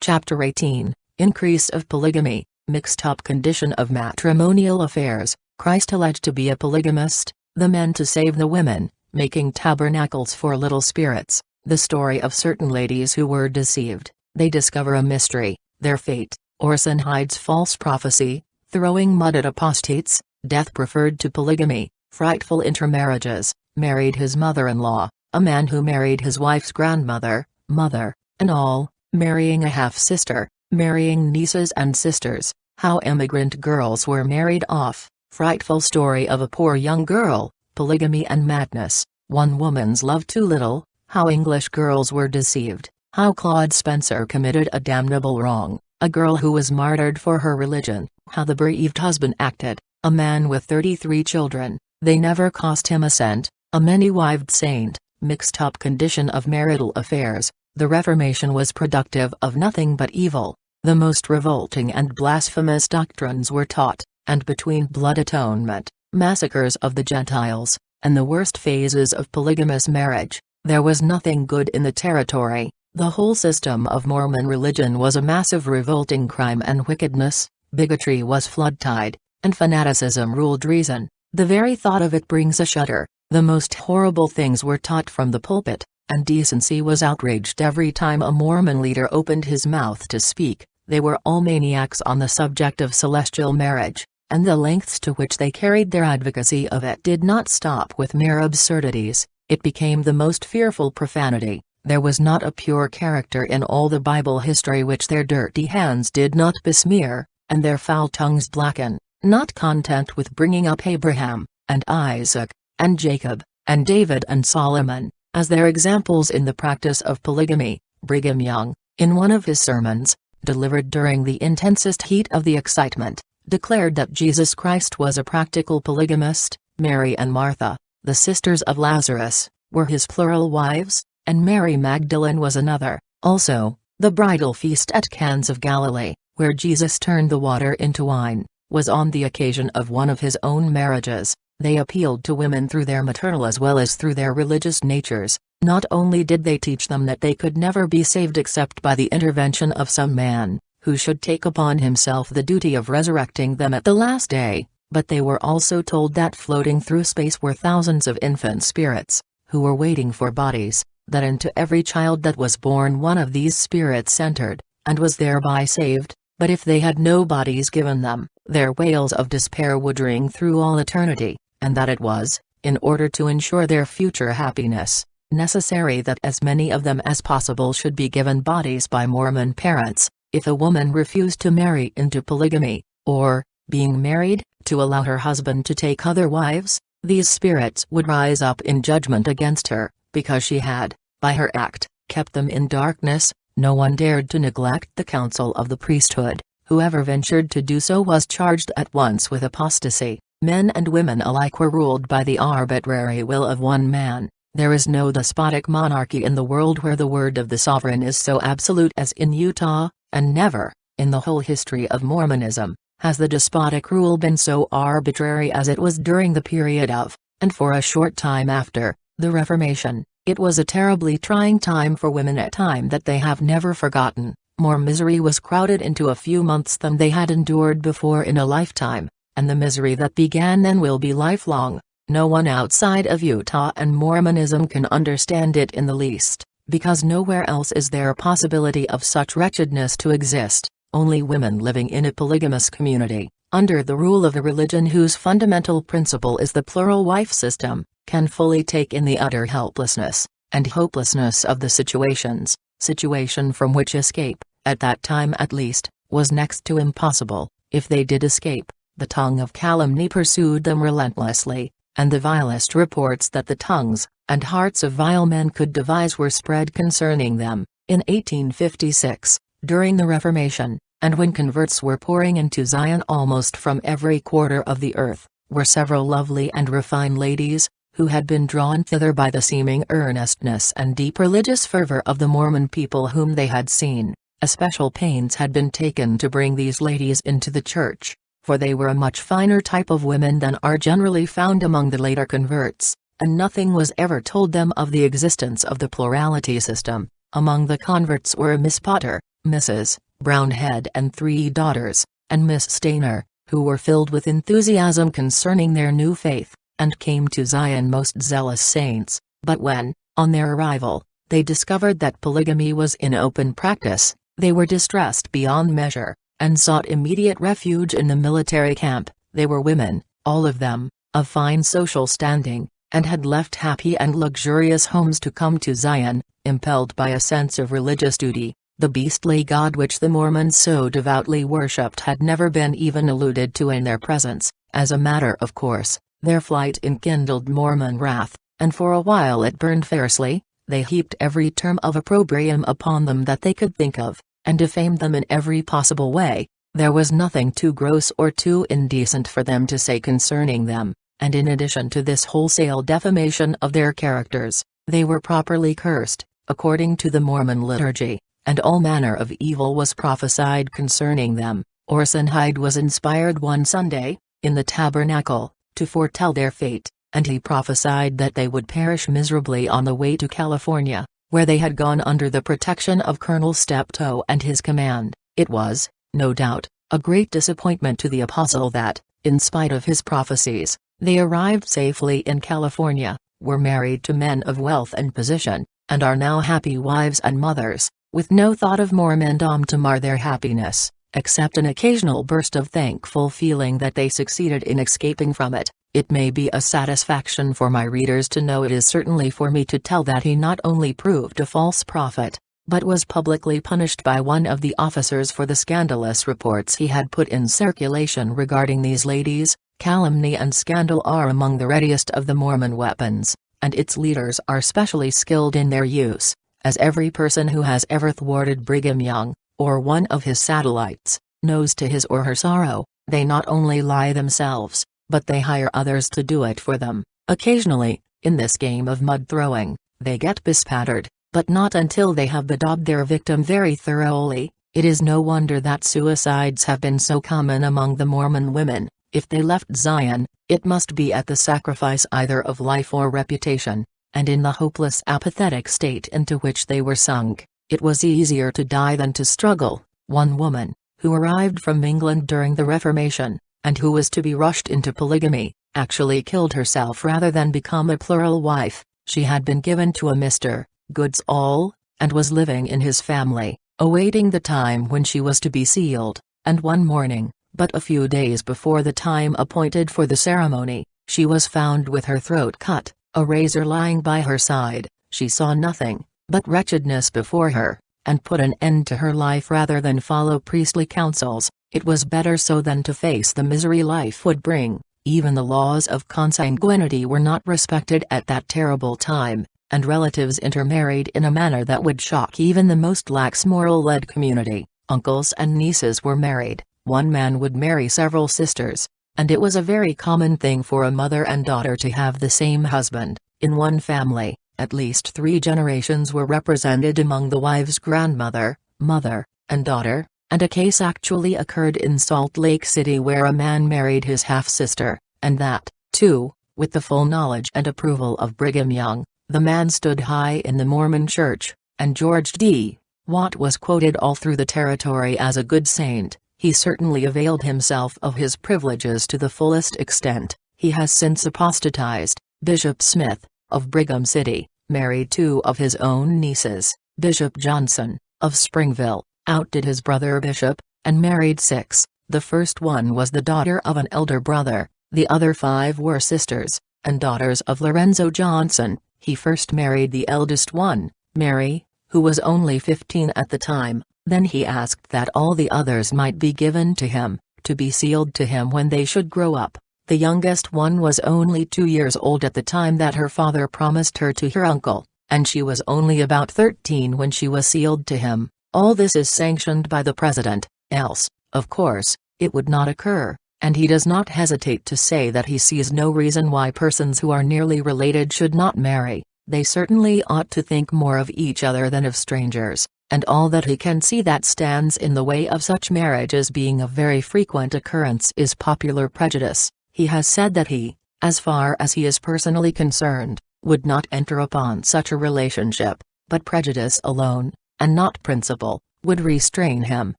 Chapter 18, Increase of Polygamy, Mixed-up Condition of Matrimonial Affairs, Christ alleged to be a polygamist, the men to save the women, making tabernacles for little spirits, the story of certain ladies who were deceived, they discover a mystery, their fate, Orson Hyde's false prophecy, throwing mud at apostates, death preferred to polygamy, frightful intermarriages, married his mother-in-law, a man who married his wife's grandmother, mother, and all, marrying a half-sister, marrying nieces and sisters, how immigrant girls were married off, frightful story of a poor young girl, polygamy and madness, one woman's love too little, how English girls were deceived, how Claude Spencer committed a damnable wrong, a girl who was martyred for her religion, how the bereaved husband acted, a man with 33 children, they never cost him a cent, a many-wived saint, mixed-up condition of marital affairs, the Reformation was productive of nothing but evil, the most revolting and blasphemous doctrines were taught, and between blood atonement, massacres of the Gentiles, and the worst phases of polygamous marriage, there was nothing good in the territory. The whole system of Mormon religion was a massive revolting crime and wickedness, bigotry was flood tide, and fanaticism ruled reason. The very thought of it brings a shudder. The most horrible things were taught from the pulpit, and decency was outraged every time a Mormon leader opened his mouth to speak. They were all maniacs on the subject of celestial marriage, and the lengths to which they carried their advocacy of it did not stop with mere absurdities, it became the most fearful profanity. There was not a pure character in all the Bible history which their dirty hands did not besmear, and their foul tongues blacken. Not content with bringing up Abraham, and Isaac, and Jacob, and David and Solomon, as their examples in the practice of polygamy, Brigham Young, in one of his sermons, delivered during the intensest heat of the excitement, declared that Jesus Christ was a practical polygamist. Mary and Martha, the sisters of Lazarus, were his plural wives, and Mary Magdalene was another. Also, the bridal feast at Cana of Galilee, where Jesus turned the water into wine, was on the occasion of one of his own marriages. They appealed to women through their maternal as well as through their religious natures. Not only did they teach them that they could never be saved except by the intervention of some man, who should take upon himself the duty of resurrecting them at the last day, but they were also told that floating through space were thousands of infant spirits, who were waiting for bodies, that into every child that was born one of these spirits entered, and was thereby saved, but if they had no bodies given them, their wails of despair would ring through all eternity, and that it was, in order to ensure their future happiness, necessary that as many of them as possible should be given bodies by Mormon parents. If a woman refused to marry into polygamy, or, being married, to allow her husband to take other wives, these spirits would rise up in judgment against her, because she had, by her act, kept them in darkness. No one dared to neglect the counsel of the priesthood. Whoever ventured to do so was charged at once with apostasy. Men and women alike were ruled by the arbitrary will of one man. There is no despotic monarchy in the world where the word of the sovereign is so absolute as in Utah, and never, in the whole history of Mormonism, has the despotic rule been so arbitrary as it was during the period of, and for a short time after, the Reformation. It was a terribly trying time for women, a time that they have never forgotten. More misery was crowded into a few months than they had endured before in a lifetime, and the misery that began then will be lifelong. No one outside of Utah and Mormonism can understand it in the least, because nowhere else is there a possibility of such wretchedness to exist. Only women living in a polygamous community, under the rule of a religion whose fundamental principle is the plural wife system, can fully take in the utter helplessness and hopelessness of the situation from which escape, at that time at least, was next to impossible. If they did escape, the tongue of calumny pursued them relentlessly, and the vilest reports that the tongues and hearts of vile men could devise were spread concerning them. In 1856, during the Reformation, and when converts were pouring into Zion almost from every quarter of the earth, were several lovely and refined ladies, who had been drawn thither by the seeming earnestness and deep religious fervor of the Mormon people whom they had seen. Especial pains had been taken to bring these ladies into the church, for they were a much finer type of women than are generally found among the later converts, and nothing was ever told them of the existence of the plurality system. Among the converts were Miss Potter, Mrs. Brownhead and 3 daughters, and Miss Stainer, who were filled with enthusiasm concerning their new faith, and came to Zion most zealous saints. But when, on their arrival, they discovered that polygamy was in open practice, they were distressed beyond measure, and sought immediate refuge in the military camp. They were women, all of them, of fine social standing, and had left happy and luxurious homes to come to Zion, impelled by a sense of religious duty. The beastly god which the Mormons so devoutly worshipped had never been even alluded to in their presence. As a matter of course, their flight enkindled Mormon wrath, and for a while it burned fiercely. They heaped every term of opprobrium upon them that they could think of, and defamed them in every possible way. There was nothing too gross or too indecent for them to say concerning them, and in addition to this wholesale defamation of their characters, they were properly cursed, according to the Mormon liturgy, and all manner of evil was prophesied concerning them. Orson Hyde was inspired one Sunday, in the tabernacle, to foretell their fate, and he prophesied that they would perish miserably on the way to California, where they had gone under the protection of Colonel Steptoe and his command. It was, no doubt, a great disappointment to the apostle that, in spite of his prophecies, they arrived safely in California, were married to men of wealth and position, and are now happy wives and mothers, with no thought of Mormondom to mar their happiness, except an occasional burst of thankful feeling that they succeeded in escaping from it. It may be a satisfaction for my readers to know, it is certainly for me to tell, that he not only proved a false prophet, but was publicly punished by one of the officers for the scandalous reports he had put in circulation regarding these ladies. Calumny and scandal are among the readiest of the Mormon weapons, and its leaders are specially skilled in their use, as every person who has ever thwarted Brigham Young, or one of his satellites, knows to his or her sorrow. They not only lie themselves, but they hire others to do it for them. Occasionally, in this game of mud throwing, they get bespattered, but not until they have bedaubed their victim very thoroughly. It is no wonder that suicides have been so common among the Mormon women. If they left Zion, it must be at the sacrifice either of life or reputation, and in the hopeless apathetic state into which they were sunk, it was easier to die than to struggle. One woman, who arrived from England during the Reformation, and who was to be rushed into polygamy, actually killed herself rather than become a plural wife. She had been given to a Mr. Goodsall, and was living in his family, awaiting the time when she was to be sealed, and one morning, but a few days before the time appointed for the ceremony, she was found with her throat cut, a razor lying by her side. She saw nothing but wretchedness before her, and put an end to her life rather than follow priestly counsels. It was better so than to face the misery life would bring. Even the laws of consanguinity were not respected at that terrible time, and relatives intermarried in a manner that would shock even the most lax moral-led community. Uncles and nieces were married. One man would marry several sisters, and it was a very common thing for a mother and daughter to have the same husband. In one family, at least 3 generations were represented among the wife's grandmother, mother, and daughter, and a case actually occurred in Salt Lake City where a man married his half-sister, and that, too, with the full knowledge and approval of Brigham Young. The man stood high in the Mormon Church, and George D. Watt was quoted all through the territory as a good saint. He certainly availed himself of his privileges to the fullest extent. He has since apostatized. Bishop Smith, of Brigham City, married 2 of his own nieces. Bishop Johnson, of Springville, outdid his brother Bishop, and married 6. The first one was the daughter of an elder brother, the other 5 were sisters, and daughters of Lorenzo Johnson. He first married the eldest one, Mary, who was only 15 at the time. Then he asked that all the others might be given to him, to be sealed to him when they should grow up. The youngest one was only 2 years old at the time that her father promised her to her uncle, and she was only about 13 when she was sealed to him. All this is sanctioned by the president, else, of course, it would not occur, and he does not hesitate to say that he sees no reason why persons who are nearly related should not marry. They certainly ought to think more of each other than of strangers, and all that he can see that stands in the way of such marriages being of very frequent occurrence is popular prejudice. He has said that he, as far as he is personally concerned, would not enter upon such a relationship, but prejudice alone, and not principle, would restrain him.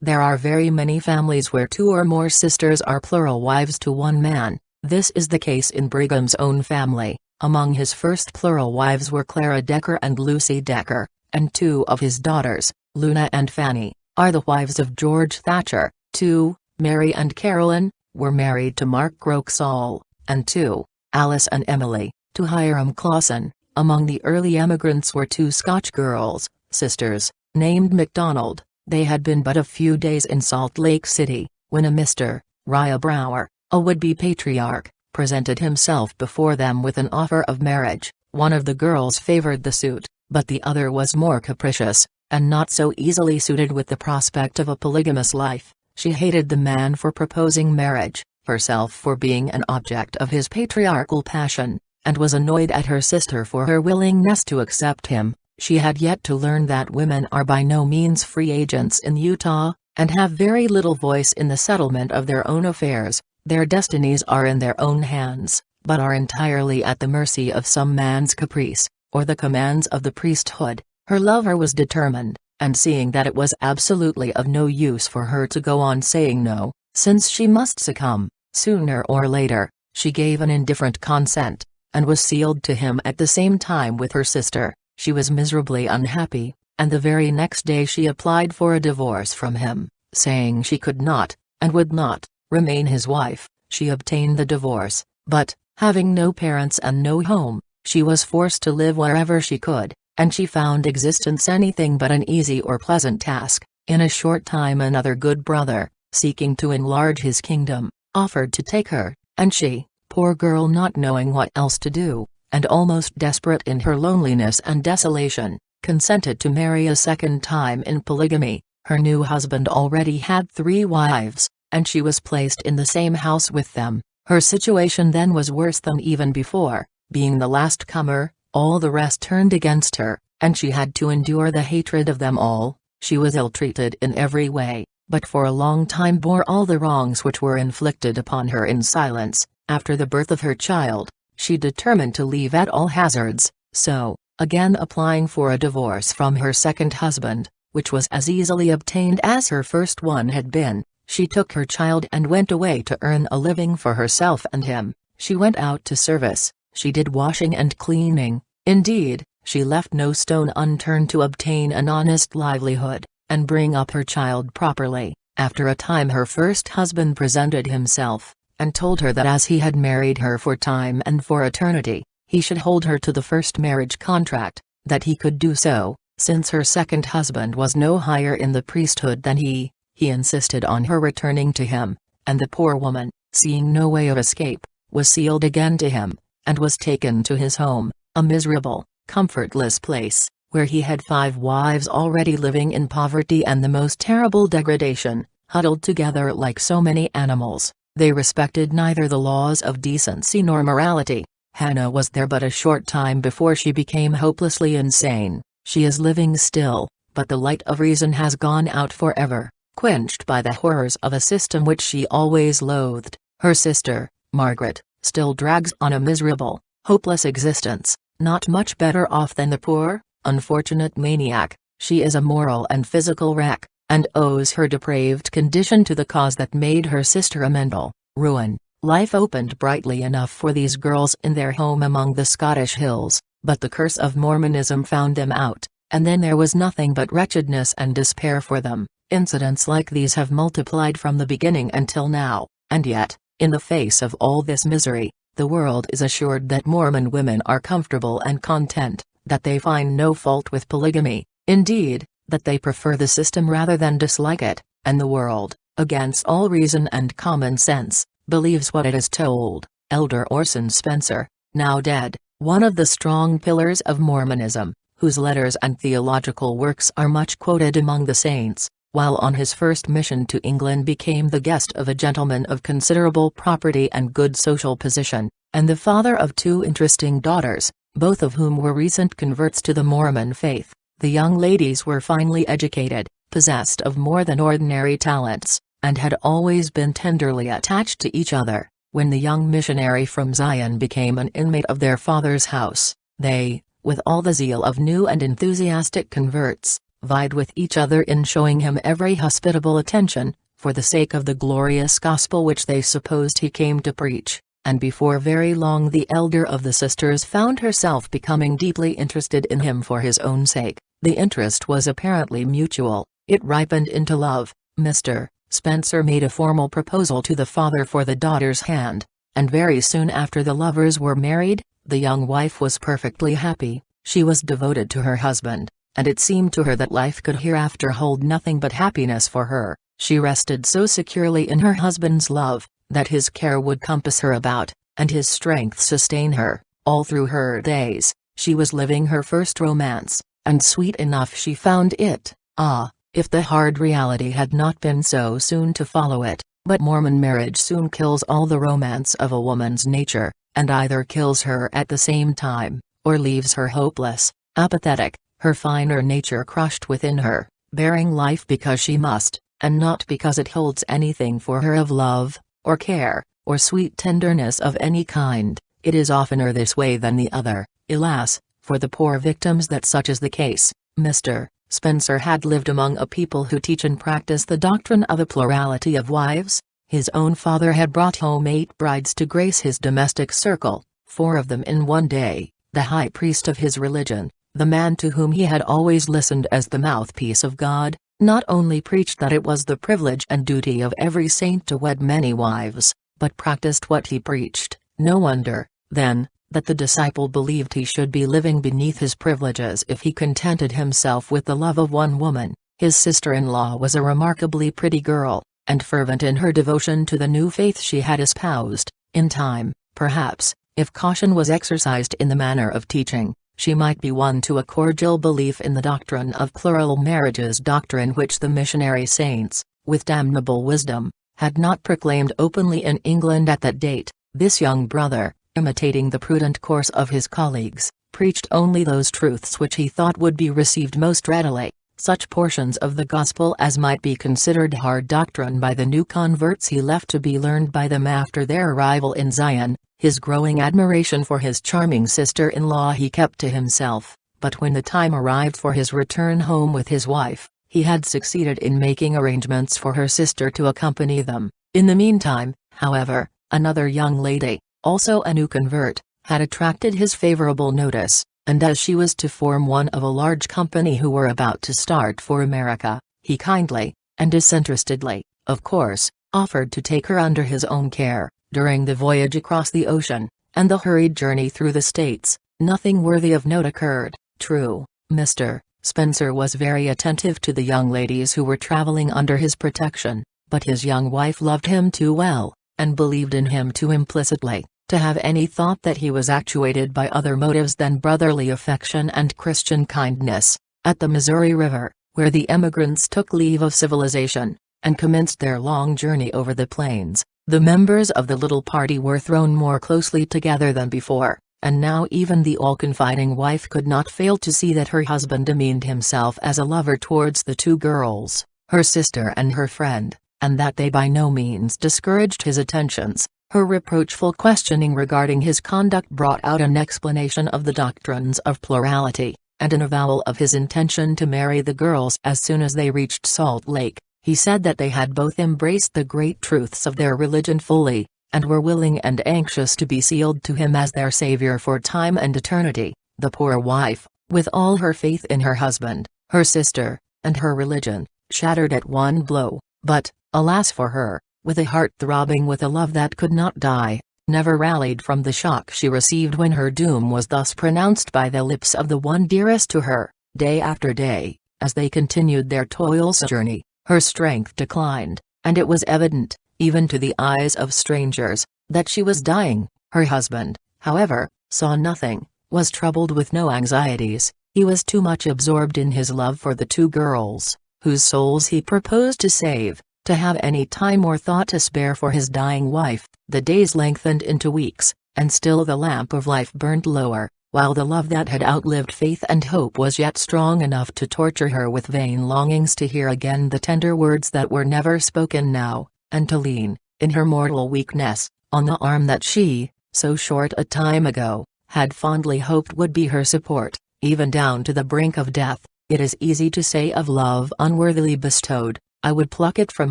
There are very many families where 2 or more sisters are plural wives to one man. This is the case in Brigham's own family. Among his first plural wives were Clara Decker and Lucy Decker, and 2 of his daughters, Luna and Fanny, are the wives of George Thatcher. 2, Mary and Caroline, were married to Mark Groxall, and 2, Alice and Emily, to Hiram Clausen. Among the early emigrants were 2 Scotch girls, sisters, named MacDonald. They had been but a few days in Salt Lake City, when a Mr. Uriah Brower, a would-be patriarch, presented himself before them with an offer of marriage. One of the girls favored the suit, but the other was more capricious, and not so easily suited with the prospect of a polygamous life. She hated the man for proposing marriage, herself for being an object of his patriarchal passion, and was annoyed at her sister for her willingness to accept him. She had yet to learn that women are by no means free agents in Utah, and have very little voice in the settlement of their own affairs. Their destinies are in their own hands, but are entirely at the mercy of some man's caprice, or the commands of the priesthood. Her lover was determined, and seeing that it was absolutely of no use for her to go on saying no, since she must succumb, sooner or later, she gave an indifferent consent, and was sealed to him at the same time with her sister. She was miserably unhappy, and the very next day she applied for a divorce from him, saying she could not, and would not, remain his wife. She obtained the divorce, but, having no parents and no home, she was forced to live wherever she could, and she found existence anything but an easy or pleasant task. In a short time another good brother, seeking to enlarge his kingdom, offered to take her, and she, poor girl, not knowing what else to do, and almost desperate in her loneliness and desolation, consented to marry a second time in polygamy. Her new husband already had 3 wives, and she was placed in the same house with them. Her situation then was worse than even before. Being the last comer, all the rest turned against her, and she had to endure the hatred of them all. She was ill-treated in every way, but for a long time bore all the wrongs which were inflicted upon her in silence. After the birth of her child, she determined to leave at all hazards, so, again applying for a divorce from her second husband, which was as easily obtained as her first one had been, she took her child and went away to earn a living for herself and him. She went out to service, she did washing and cleaning, indeed, she left no stone unturned to obtain an honest livelihood, and bring up her child properly. After a time her first husband presented himself, and told her that as he had married her for time and for eternity, he should hold her to the first marriage contract, that he could do so, since her second husband was no higher in the priesthood than he insisted on her returning to him, and the poor woman, seeing no way of escape, was sealed again to him, and was taken to his home, a miserable, comfortless place, where he had 5 wives already living in poverty and the most terrible degradation, huddled together like so many animals. They respected neither the laws of decency nor morality. Hannah was there but a short time before she became hopelessly insane. She is living still, but the light of reason has gone out forever, quenched by the horrors of a system which she always loathed. Her sister, Margaret, still drags on a miserable, hopeless existence, not much better off than the poor, unfortunate maniac. She is a moral and physical wreck, and owes her depraved condition to the cause that made her sister a mental ruin. Life opened brightly enough for these girls in their home among the Scottish hills, but the curse of Mormonism found them out, and then there was nothing but wretchedness and despair for them. Incidents like these have multiplied from the beginning until now, and yet, in the face of all this misery, the world is assured that Mormon women are comfortable and content, that they find no fault with polygamy, indeed, that they prefer the system rather than dislike it, and the world, against all reason and common sense, believes what it is told. Elder Orson Spencer, now dead, one of the strong pillars of Mormonism, whose letters and theological works are much quoted among the saints, while on his first mission to England became the guest of a gentleman of considerable property and good social position, and the father of 2 interesting daughters, both of whom were recent converts to the Mormon faith. The young ladies were finely educated, possessed of more than ordinary talents, and had always been tenderly attached to each other. When the young missionary from Zion became an inmate of their father's house, they, with all the zeal of new and enthusiastic converts, vied with each other in showing him every hospitable attention, for the sake of the glorious gospel which they supposed he came to preach, and before very long the elder of the sisters found herself becoming deeply interested in him for his own sake. The interest was apparently mutual, it ripened into love. Mr. Spencer made a formal proposal to the father for the daughter's hand, and very soon after the lovers were married. The young wife was perfectly happy, she was devoted to her husband, and it seemed to her that life could hereafter hold nothing but happiness for her. She rested so securely in her husband's love, that his care would compass her about, and his strength sustain her, all through her days. She was living her first romance, and sweet enough she found it. Ah, if the hard reality had not been so soon to follow it! But Mormon marriage soon kills all the romance of a woman's nature, and either kills her at the same time, or leaves her hopeless, apathetic, her finer nature crushed within her, bearing life because she must, and not because it holds anything for her of love, or care, or sweet tenderness of any kind. It is oftener this way than the other, alas, for the poor victims that such is the case. Mr. Spencer had lived among a people who teach and practice the doctrine of a plurality of wives. His own father had brought home 8 brides to grace his domestic circle, 4 of them in one day. The high priest of his religion, the man to whom he had always listened as the mouthpiece of God, not only preached that it was the privilege and duty of every saint to wed many wives, but practiced what he preached. No wonder, then, that the disciple believed he should be living beneath his privileges if he contented himself with the love of one woman. His sister-in-law was a remarkably pretty girl, and fervent in her devotion to the new faith she had espoused. In time, perhaps, if caution was exercised in the manner of teaching, she might be won to a cordial belief in the doctrine of plural marriages, doctrine which the missionary saints, with damnable wisdom, had not proclaimed openly in England at that date. This young brother, imitating the prudent course of his colleagues, preached only those truths which he thought would be received most readily. Such portions of the gospel as might be considered hard doctrine by the new converts he left to be learned by them after their arrival in Zion. His growing admiration for his charming sister-in-law he kept to himself, but when the time arrived for his return home with his wife, he had succeeded in making arrangements for her sister to accompany them. In the meantime, however, another young lady, also a new convert, had attracted his favorable notice, and as she was to form one of a large company who were about to start for America, he kindly, and disinterestedly, of course, offered to take her under his own care. During the voyage across the ocean, and the hurried journey through the States, nothing worthy of note occurred. True, Mr. Spencer was very attentive to the young ladies who were traveling under his protection, but his young wife loved him too well, and believed in him too implicitly, to have any thought that he was actuated by other motives than brotherly affection and Christian kindness. At the Missouri River, where the emigrants took leave of civilization, and commenced their long journey over the plains, the members of the little party were thrown more closely together than before, and now even the all-confiding wife could not fail to see that her husband demeaned himself as a lover towards the 2 girls, her sister and her friend, and that they by no means discouraged his attentions. Her reproachful questioning regarding his conduct brought out an explanation of the doctrines of plurality, and an avowal of his intention to marry the girls as soon as they reached Salt Lake. He said that they had both embraced the great truths of their religion fully, and were willing and anxious to be sealed to him as their Savior for time and eternity. The poor wife, with all her faith in her husband, her sister, and her religion, shattered at one blow, but, alas for her, with a heart throbbing with a love that could not die, never rallied from the shock she received when her doom was thus pronounced by the lips of the one dearest to her. Day after day, as they continued their toilsome journey, her strength declined, and it was evident, even to the eyes of strangers, that she was dying. Her husband, however, saw nothing, was troubled with no anxieties. He was too much absorbed in his love for the 2 girls, whose souls he proposed to save, to have any time or thought to spare for his dying wife. The days lengthened into weeks, and still the lamp of life burned lower, while the love that had outlived faith and hope was yet strong enough to torture her with vain longings to hear again the tender words that were never spoken now, and to lean, in her mortal weakness, on the arm that she, so short a time ago, had fondly hoped would be her support, even down to the brink of death. It is easy to say of love unworthily bestowed, I would pluck it from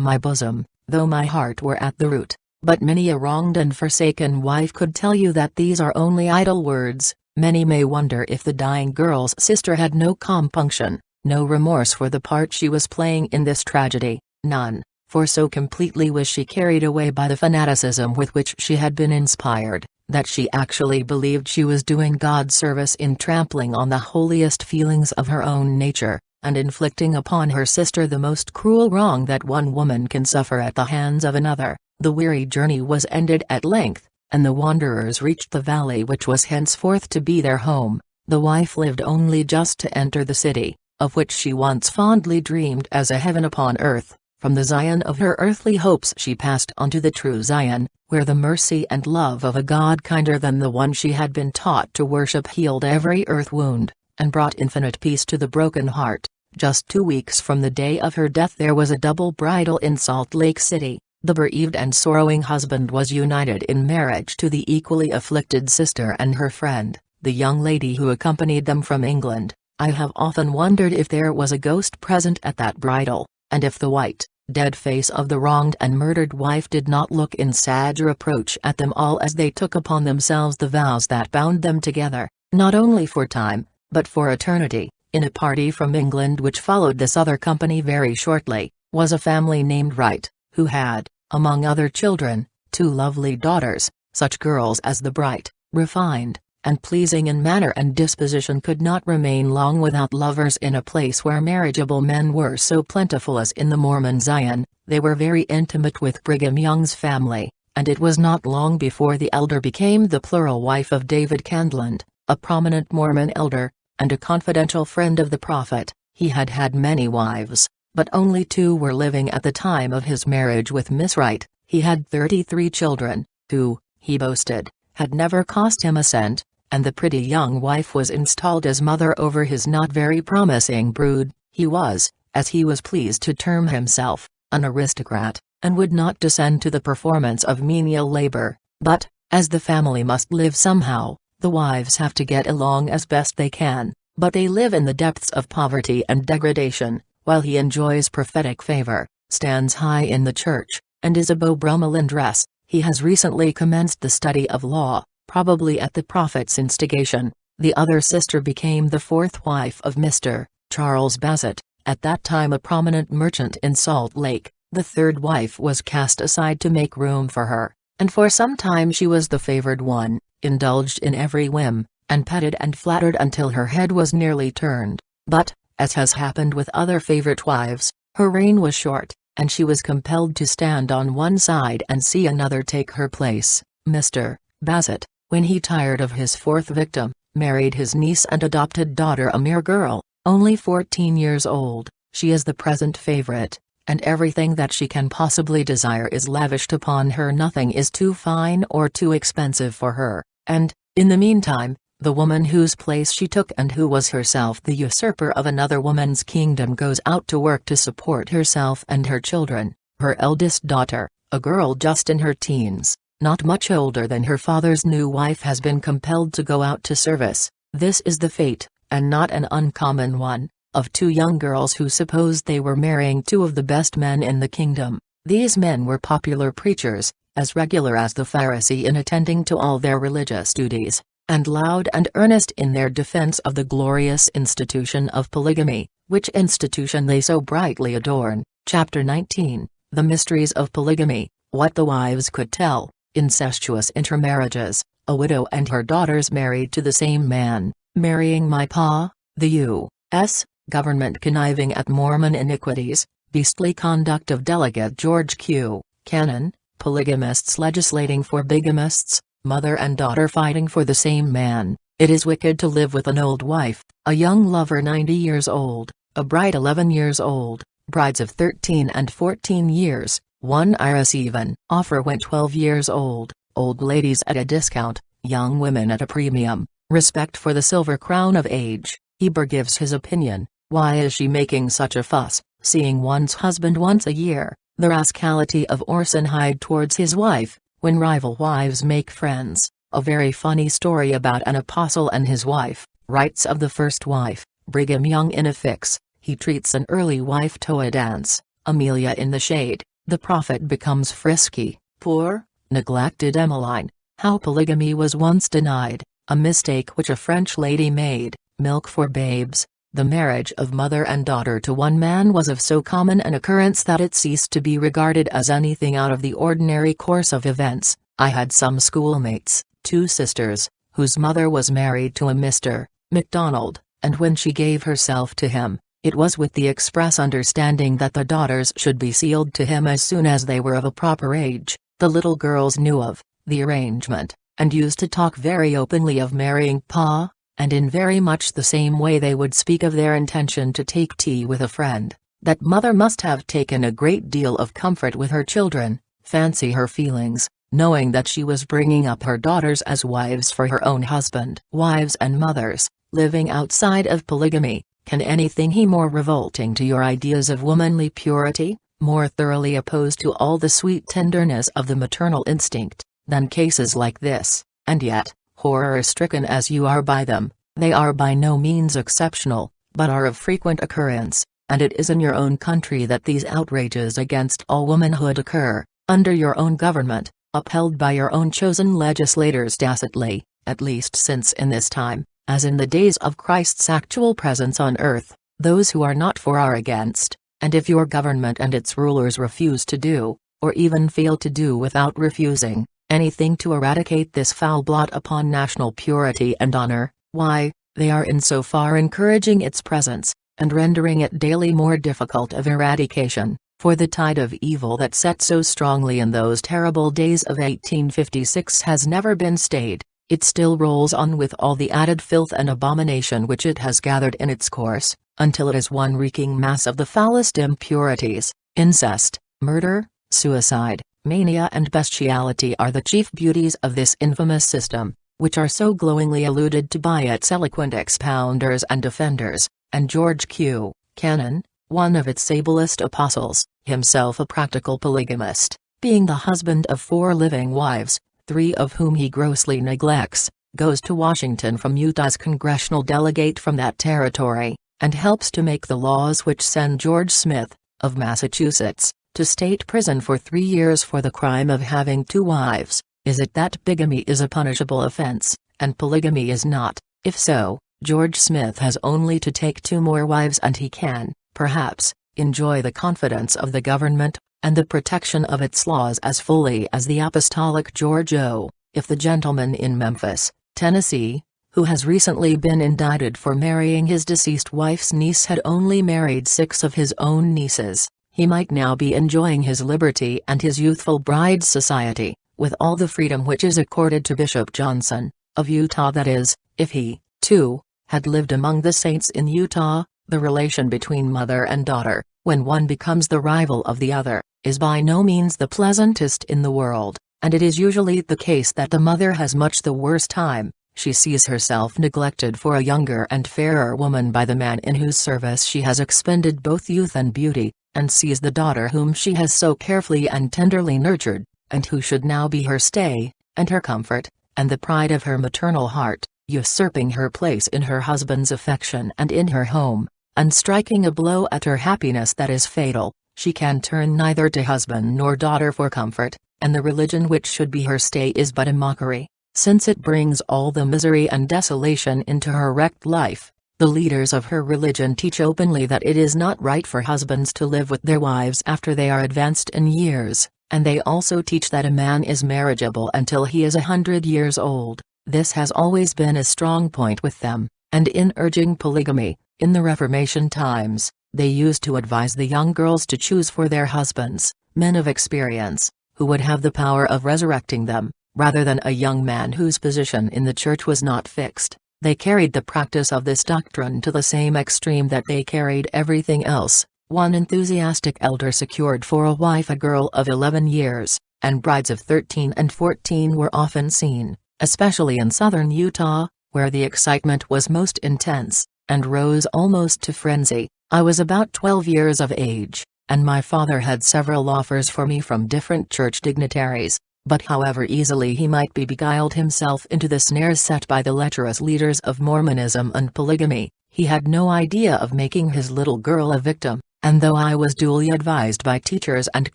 my bosom, though my heart were at the root. But many a wronged and forsaken wife could tell you that these are only idle words. Many may wonder if the dying girl's sister had no compunction, no remorse for the part she was playing in this tragedy. None, for so completely was she carried away by the fanaticism with which she had been inspired, that she actually believed she was doing God service in trampling on the holiest feelings of her own nature, and inflicting upon her sister the most cruel wrong that one woman can suffer at the hands of another. The weary journey was ended at length, and the wanderers reached the valley which was henceforth to be their home. The wife lived only just to enter the city, of which she once fondly dreamed as a heaven upon earth. From the Zion of her earthly hopes she passed on to the true Zion, where the mercy and love of a God kinder than the one she had been taught to worship healed every earth wound, and brought infinite peace to the broken heart. Just 2 weeks from the day of her death there was a double bridal in Salt Lake City. The bereaved and sorrowing husband was united in marriage to the equally afflicted sister and her friend, the young lady who accompanied them from England. I have often wondered if there was a ghost present at that bridal, and if the white, dead face of the wronged and murdered wife did not look in sad reproach at them all as they took upon themselves the vows that bound them together, not only for time, but for eternity. In a party from England which followed this other company very shortly, was a family named Wright, who had, among other children, 2 lovely daughters. Such girls as the bright, refined, and pleasing in manner and disposition could not remain long without lovers in a place where marriageable men were so plentiful as in the Mormon Zion. They were very intimate with Brigham Young's family, and it was not long before the elder became the plural wife of David Candland, a prominent Mormon elder, and a confidential friend of the prophet. He had had many wives, but only 2 were living at the time of his marriage with Miss Wright. He had 33 children, who, he boasted, had never cost him a cent, and the pretty young wife was installed as mother over his not very promising brood. He was, as he was pleased to term himself, an aristocrat, and would not descend to the performance of menial labor. But, as the family must live somehow, the wives have to get along as best they can, but they live in the depths of poverty and degradation. While he enjoys prophetic favor, stands high in the church, and is a Beau Brummel in dress, he has recently commenced the study of law, probably at the prophet's instigation. The other sister became the 4th wife of Mr. Charles Bassett, at that time a prominent merchant in Salt Lake. The 3rd wife was cast aside to make room for her, and for some time she was the favored one, indulged in every whim, and petted and flattered until her head was nearly turned. But, as has happened with other favorite wives, her reign was short, and she was compelled to stand on one side and see another take her place. Mr. Bassett, when he tired of his 4th victim, married his niece and adopted daughter, a mere girl, only 14 years old. She is the present favorite, and everything that she can possibly desire is lavished upon her. Nothing is too fine or too expensive for her, and, in the meantime, the woman whose place she took and who was herself the usurper of another woman's kingdom goes out to work to support herself and her children. Her eldest daughter, a girl just in her teens, not much older than her father's new wife, has been compelled to go out to service. This is the fate, and not an uncommon one, of 2 young girls who supposed they were marrying 2 of the best men in the kingdom. These men were popular preachers, as regular as the Pharisee in attending to all their religious duties, and loud and earnest in their defense of the glorious institution of polygamy, which institution they so brightly adorn. Chapter 19, The Mysteries of Polygamy, What the Wives Could Tell. Incestuous intermarriages, a widow and her daughters married to the same man, marrying my pa, the U.S. government conniving at Mormon iniquities, beastly conduct of Delegate George Q. Cannon, polygamists legislating for bigamists, mother and daughter fighting for the same man. It is wicked to live with an old wife, a young lover 90 years old, a bride 11 years old, brides of 13 and 14 years, one iris even. Offer when 12 years old, old ladies at a discount, young women at a premium, respect for the silver crown of age. Heber gives his opinion. Why is she making such a fuss, seeing one's husband once a year? The rascality of Orson Hyde towards his wife, when rival wives make friends. A very funny story about an apostle and his wife, writes of the first wife. Brigham Young in a fix, he treats an early wife to a dance, Amelia in the shade, the prophet becomes frisky, poor, neglected Emmeline, how polygamy was once denied, a mistake which a French lady made, milk for babes, the marriage of mother and daughter to one man was of so common an occurrence that it ceased to be regarded as anything out of the ordinary course of events. I had some schoolmates, 2 sisters, whose mother was married to a Mr. MacDonald, and when she gave herself to him, it was with the express understanding that the daughters should be sealed to him as soon as they were of a proper age. The little girls knew of the arrangement, and used to talk very openly of marrying Pa, and in very much the same way they would speak of their intention to take tea with a friend. That mother must have taken a great deal of comfort with her children, fancy her feelings, knowing that she was bringing up her daughters as wives for her own husband. Wives and mothers, living outside of polygamy, can anything be more revolting to your ideas of womanly purity, more thoroughly opposed to all the sweet tenderness of the maternal instinct, than cases like this? And yet, horror-stricken as you are by them, they are by no means exceptional, but are of frequent occurrence, and it is in your own country that these outrages against all womanhood occur, under your own government, upheld by your own chosen legislators tacitly, at least since in this time, as in the days of Christ's actual presence on earth, those who are not for are against, and if your government and its rulers refuse to do, or even fail to do without refusing, anything to eradicate this foul blot upon national purity and honor, why, they are in so far encouraging its presence, and rendering it daily more difficult of eradication, for the tide of evil that set so strongly in those terrible days of 1856 has never been stayed. It still rolls on with all the added filth and abomination which it has gathered in its course, until it is one reeking mass of the foulest impurities. Incest, murder, suicide, mania and bestiality are the chief beauties of this infamous system, which are so glowingly alluded to by its eloquent expounders and defenders, and George Q. Cannon, one of its ablest apostles, himself a practical polygamist, being the husband of 4 living wives, 3 of whom he grossly neglects, goes to Washington from Utah's congressional delegate from that territory, and helps to make the laws which send George Smith, of Massachusetts, to state prison for 3 years for the crime of having 2 wives. Is it that bigamy is a punishable offense, and polygamy is not? If so, George Smith has only to take 2 more wives and he can, perhaps, enjoy the confidence of the government, and the protection of its laws as fully as the apostolic George O. If the gentleman in Memphis, Tennessee, who has recently been indicted for marrying his deceased wife's niece had only married 6 of his own nieces, he might now be enjoying his liberty and his youthful bride's society, with all the freedom which is accorded to Bishop Johnson, of Utah. That is, if he, too, had lived among the saints in Utah. The relation between mother and daughter, when one becomes the rival of the other, is by no means the pleasantest in the world, and it is usually the case that the mother has much the worse time. She sees herself neglected for a younger and fairer woman by the man in whose service she has expended both youth and beauty, and sees the daughter whom she has so carefully and tenderly nurtured, and who should now be her stay, and her comfort, and the pride of her maternal heart, usurping her place in her husband's affection and in her home, and striking a blow at her happiness that is fatal. She can turn neither to husband nor daughter for comfort, and the religion which should be her stay is but a mockery, since it brings all the misery and desolation into her wrecked life. The leaders of her religion teach openly that it is not right for husbands to live with their wives after they are advanced in years, and they also teach that a man is marriageable until he is 100 years old. This has always been a strong point with them, and in urging polygamy, in the Reformation times, they used to advise the young girls to choose for their husbands, men of experience, who would have the power of resurrecting them, rather than a young man whose position in the church was not fixed. They carried the practice of this doctrine to the same extreme that they carried everything else. One enthusiastic elder secured for a wife a girl of 11 years, and brides of 13 and 14 were often seen, especially in southern Utah, where the excitement was most intense, and rose almost to frenzy. I was about 12 years of age, and my father had several offers for me from different church dignitaries, But however easily he might be beguiled himself into the snares set by the lecherous leaders of Mormonism and polygamy, he had no idea of making his little girl a victim, and though I was duly advised by teachers and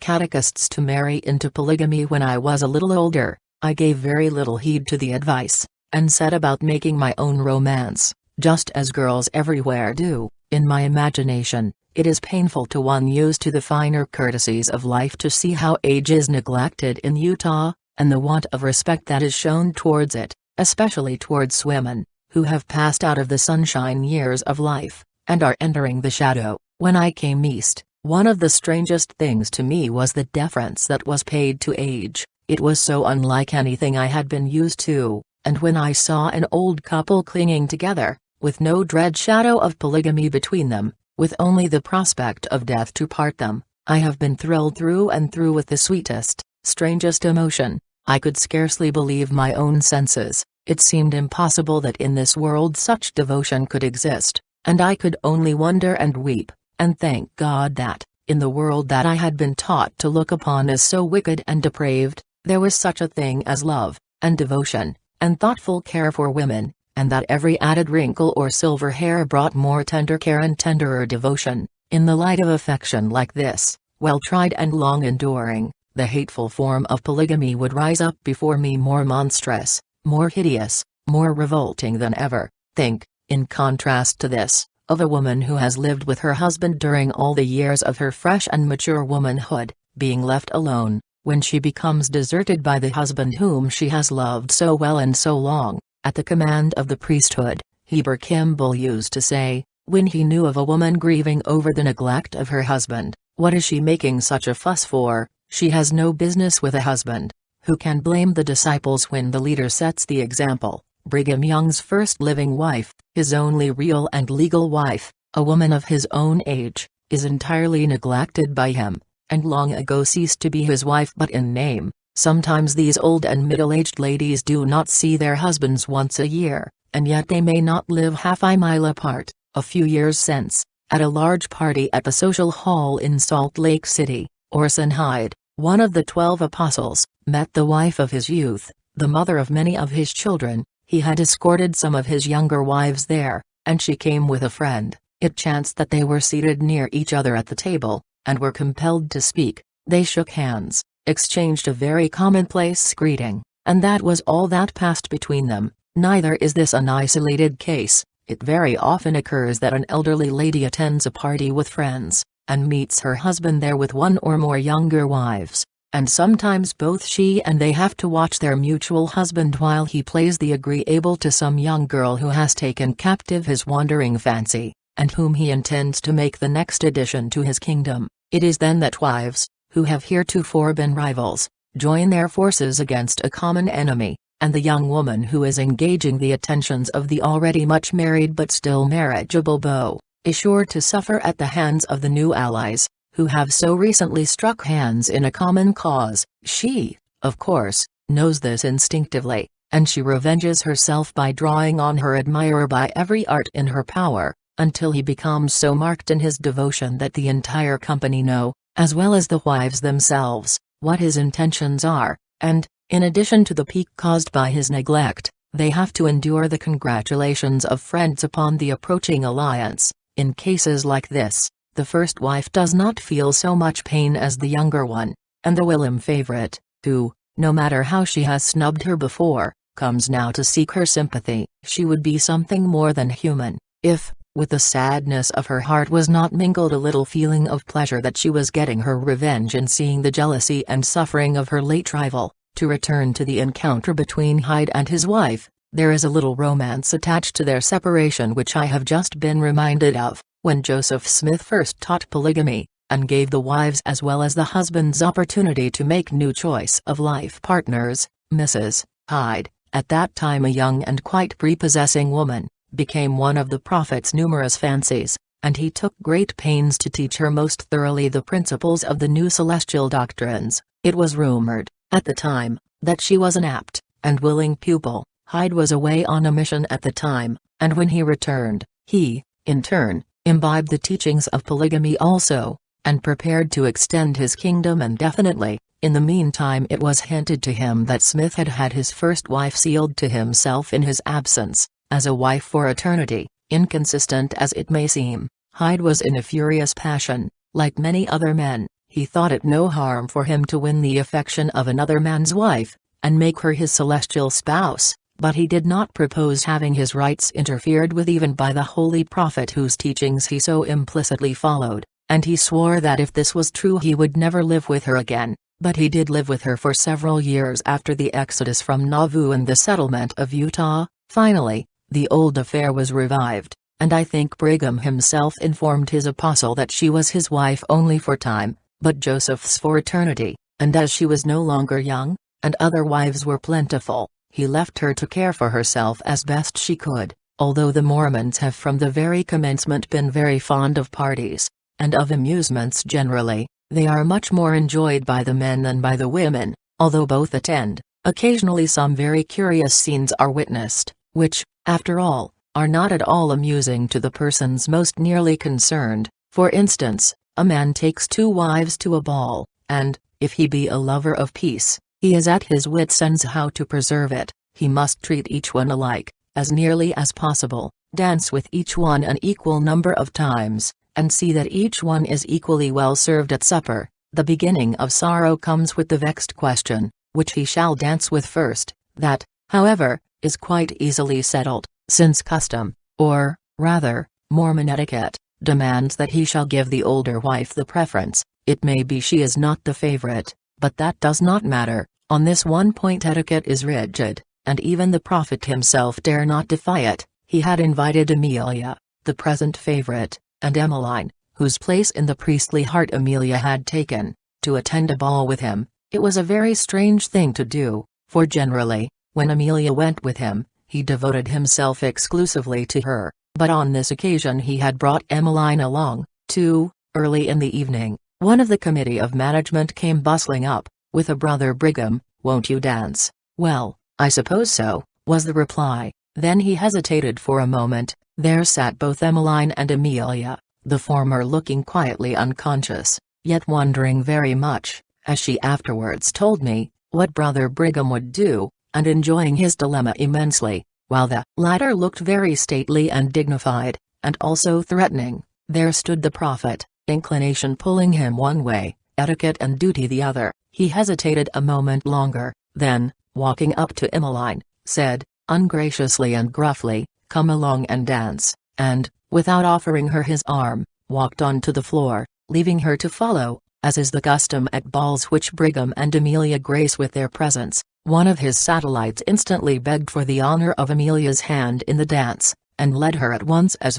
catechists to marry into polygamy when I was a little older, I gave very little heed to the advice, and set about making my own romance, just as girls everywhere do. In my imagination, it is painful to one used to the finer courtesies of life to see how age is neglected in Utah, and the want of respect that is shown towards it, especially towards women, who have passed out of the sunshine years of life, and are entering the shadow. When I came east, one of the strangest things to me was the deference that was paid to age. It was so unlike anything I had been used to, and when I saw an old couple clinging together, with no dread shadow of polygamy between them, with only the prospect of death to part them, I have been thrilled through and through with the sweetest, strangest emotion. I could scarcely believe my own senses. It seemed impossible that in this world such devotion could exist, and I could only wonder and weep, and thank God that, in the world that I had been taught to look upon as so wicked and depraved, there was such a thing as love, and devotion, and thoughtful care for women, and that every added wrinkle or silver hair brought more tender care and tenderer devotion. In the light of affection like this, well tried and long enduring, the hateful form of polygamy would rise up before me more monstrous, more hideous, more revolting than ever. Think, in contrast to this, of a woman who has lived with her husband during all the years of her fresh and mature womanhood, being left alone, when she becomes deserted by the husband whom she has loved so well and so long, at the command of the priesthood. Heber Kimball used to say, when he knew of a woman grieving over the neglect of her husband, "What is she making such a fuss for? She has no business with a husband." Who can blame the disciples when the leader sets the example? Brigham Young's first living wife, his only real and legal wife, a woman of his own age, is entirely neglected by him, and long ago ceased to be his wife but in name. Sometimes these old and middle-aged ladies do not see their husbands once a year, and yet they may not live half a mile apart. A few years since, at a large party at the Social Hall in Salt Lake City, Orson Hyde, one of the 12 apostles, met the wife of his youth, the mother of many of his children. He had escorted some of his younger wives there, and she came with a friend. It chanced that they were seated near each other at the table, and were compelled to speak. They shook hands, exchanged a very commonplace greeting, and that was all that passed between them. Neither is this an isolated case. It very often occurs that an elderly lady attends a party with friends, and meets her husband there with one or more younger wives, and sometimes both she and they have to watch their mutual husband while he plays the agreeable to some young girl who has taken captive his wandering fancy, and whom he intends to make the next addition to his kingdom. It is then that wives, who have heretofore been rivals, join their forces against a common enemy, and the young woman who is engaging the attentions of the already much married but still marriageable beau, is sure to suffer at the hands of the new allies, who have so recently struck hands in a common cause. She, of course, knows this instinctively, and she revenges herself by drawing on her admirer by every art in her power, until he becomes so marked in his devotion that the entire company know, as well as the wives themselves, what his intentions are, and, in addition to the pique caused by his neglect, they have to endure the congratulations of friends upon the approaching alliance. In cases like this, the first wife does not feel so much pain as the younger one, and the whilom favorite, who, no matter how she has snubbed her before, comes now to seek her sympathy. She would be something more than human, if, with the sadness of her heart was not mingled a little feeling of pleasure that she was getting her revenge in seeing the jealousy and suffering of her late rival. To return to the encounter between Hyde and his wife, there is a little romance attached to their separation which I have just been reminded of. When Joseph Smith first taught polygamy, and gave the wives as well as the husbands opportunity to make new choice of life partners, Mrs. Hyde, at that time a young and quite prepossessing woman, became one of the prophet's numerous fancies, and he took great pains to teach her most thoroughly the principles of the new celestial doctrines. It was rumored, at the time, that she was an apt and willing pupil. Hyde was away on a mission at the time, and when he returned, he, in turn, imbibed the teachings of polygamy also, and prepared to extend his kingdom indefinitely. In the meantime it was hinted to him that Smith had had his first wife sealed to himself in his absence, as a wife for eternity. Inconsistent as it may seem, Hyde was in a furious passion. Like many other men, he thought it no harm for him to win the affection of another man's wife, and make her his celestial spouse, but he did not propose having his rights interfered with even by the holy prophet whose teachings he so implicitly followed, and he swore that if this was true he would never live with her again. But he did live with her for several years after the exodus from Nauvoo and the settlement of Utah. Finally, the old affair was revived, and I think Brigham himself informed his apostle that she was his wife only for time, but Joseph's for eternity, and as she was no longer young, and other wives were plentiful, he left her to care for herself as best she could. Although the Mormons have from the very commencement been very fond of parties, and of amusements generally, they are much more enjoyed by the men than by the women. Although both attend, occasionally some very curious scenes are witnessed, which, after all, are not at all amusing to the persons most nearly concerned. For instance, a man takes 2 wives to a ball, and, if he be a lover of peace, he is at his wits' ends how to preserve it. He must treat each one alike, as nearly as possible, dance with each one an equal number of times, and see that each one is equally well served at supper. The beginning of sorrow comes with the vexed question, which he shall dance with first. That, however, is quite easily settled, since custom, or, rather, Mormon etiquette, demands that he shall give the older wife the preference. It may be she is not the favorite, but that does not matter. On this one point etiquette is rigid, and even the prophet himself dare not defy it. He had invited Amelia, the present favorite, and Emmeline, whose place in the priestly heart Amelia had taken, to attend a ball with him. It was a very strange thing to do, for generally, when Amelia went with him, he devoted himself exclusively to her, but on this occasion he had brought Emmeline along, too. Early in the evening, one of the committee of management came bustling up, with a Brother Brigham, "Won't you dance?" "Well, I suppose so," was the reply. Then he hesitated for a moment. There sat both Emmeline and Amelia, the former looking quietly unconscious, yet wondering very much, as she afterwards told me, what Brother Brigham would do, and enjoying his dilemma immensely, while the latter looked very stately and dignified, and also threatening. There stood the prophet, inclination pulling him one way, etiquette and duty the other. He hesitated a moment longer, then, walking up to Emmeline, said, ungraciously and gruffly, "Come along and dance," and, without offering her his arm, walked on to the floor, leaving her to follow, as is the custom at balls which Brigham and Amelia grace with their presence. One of his satellites instantly begged for the honor of Amelia's hand in the dance, and led her at once as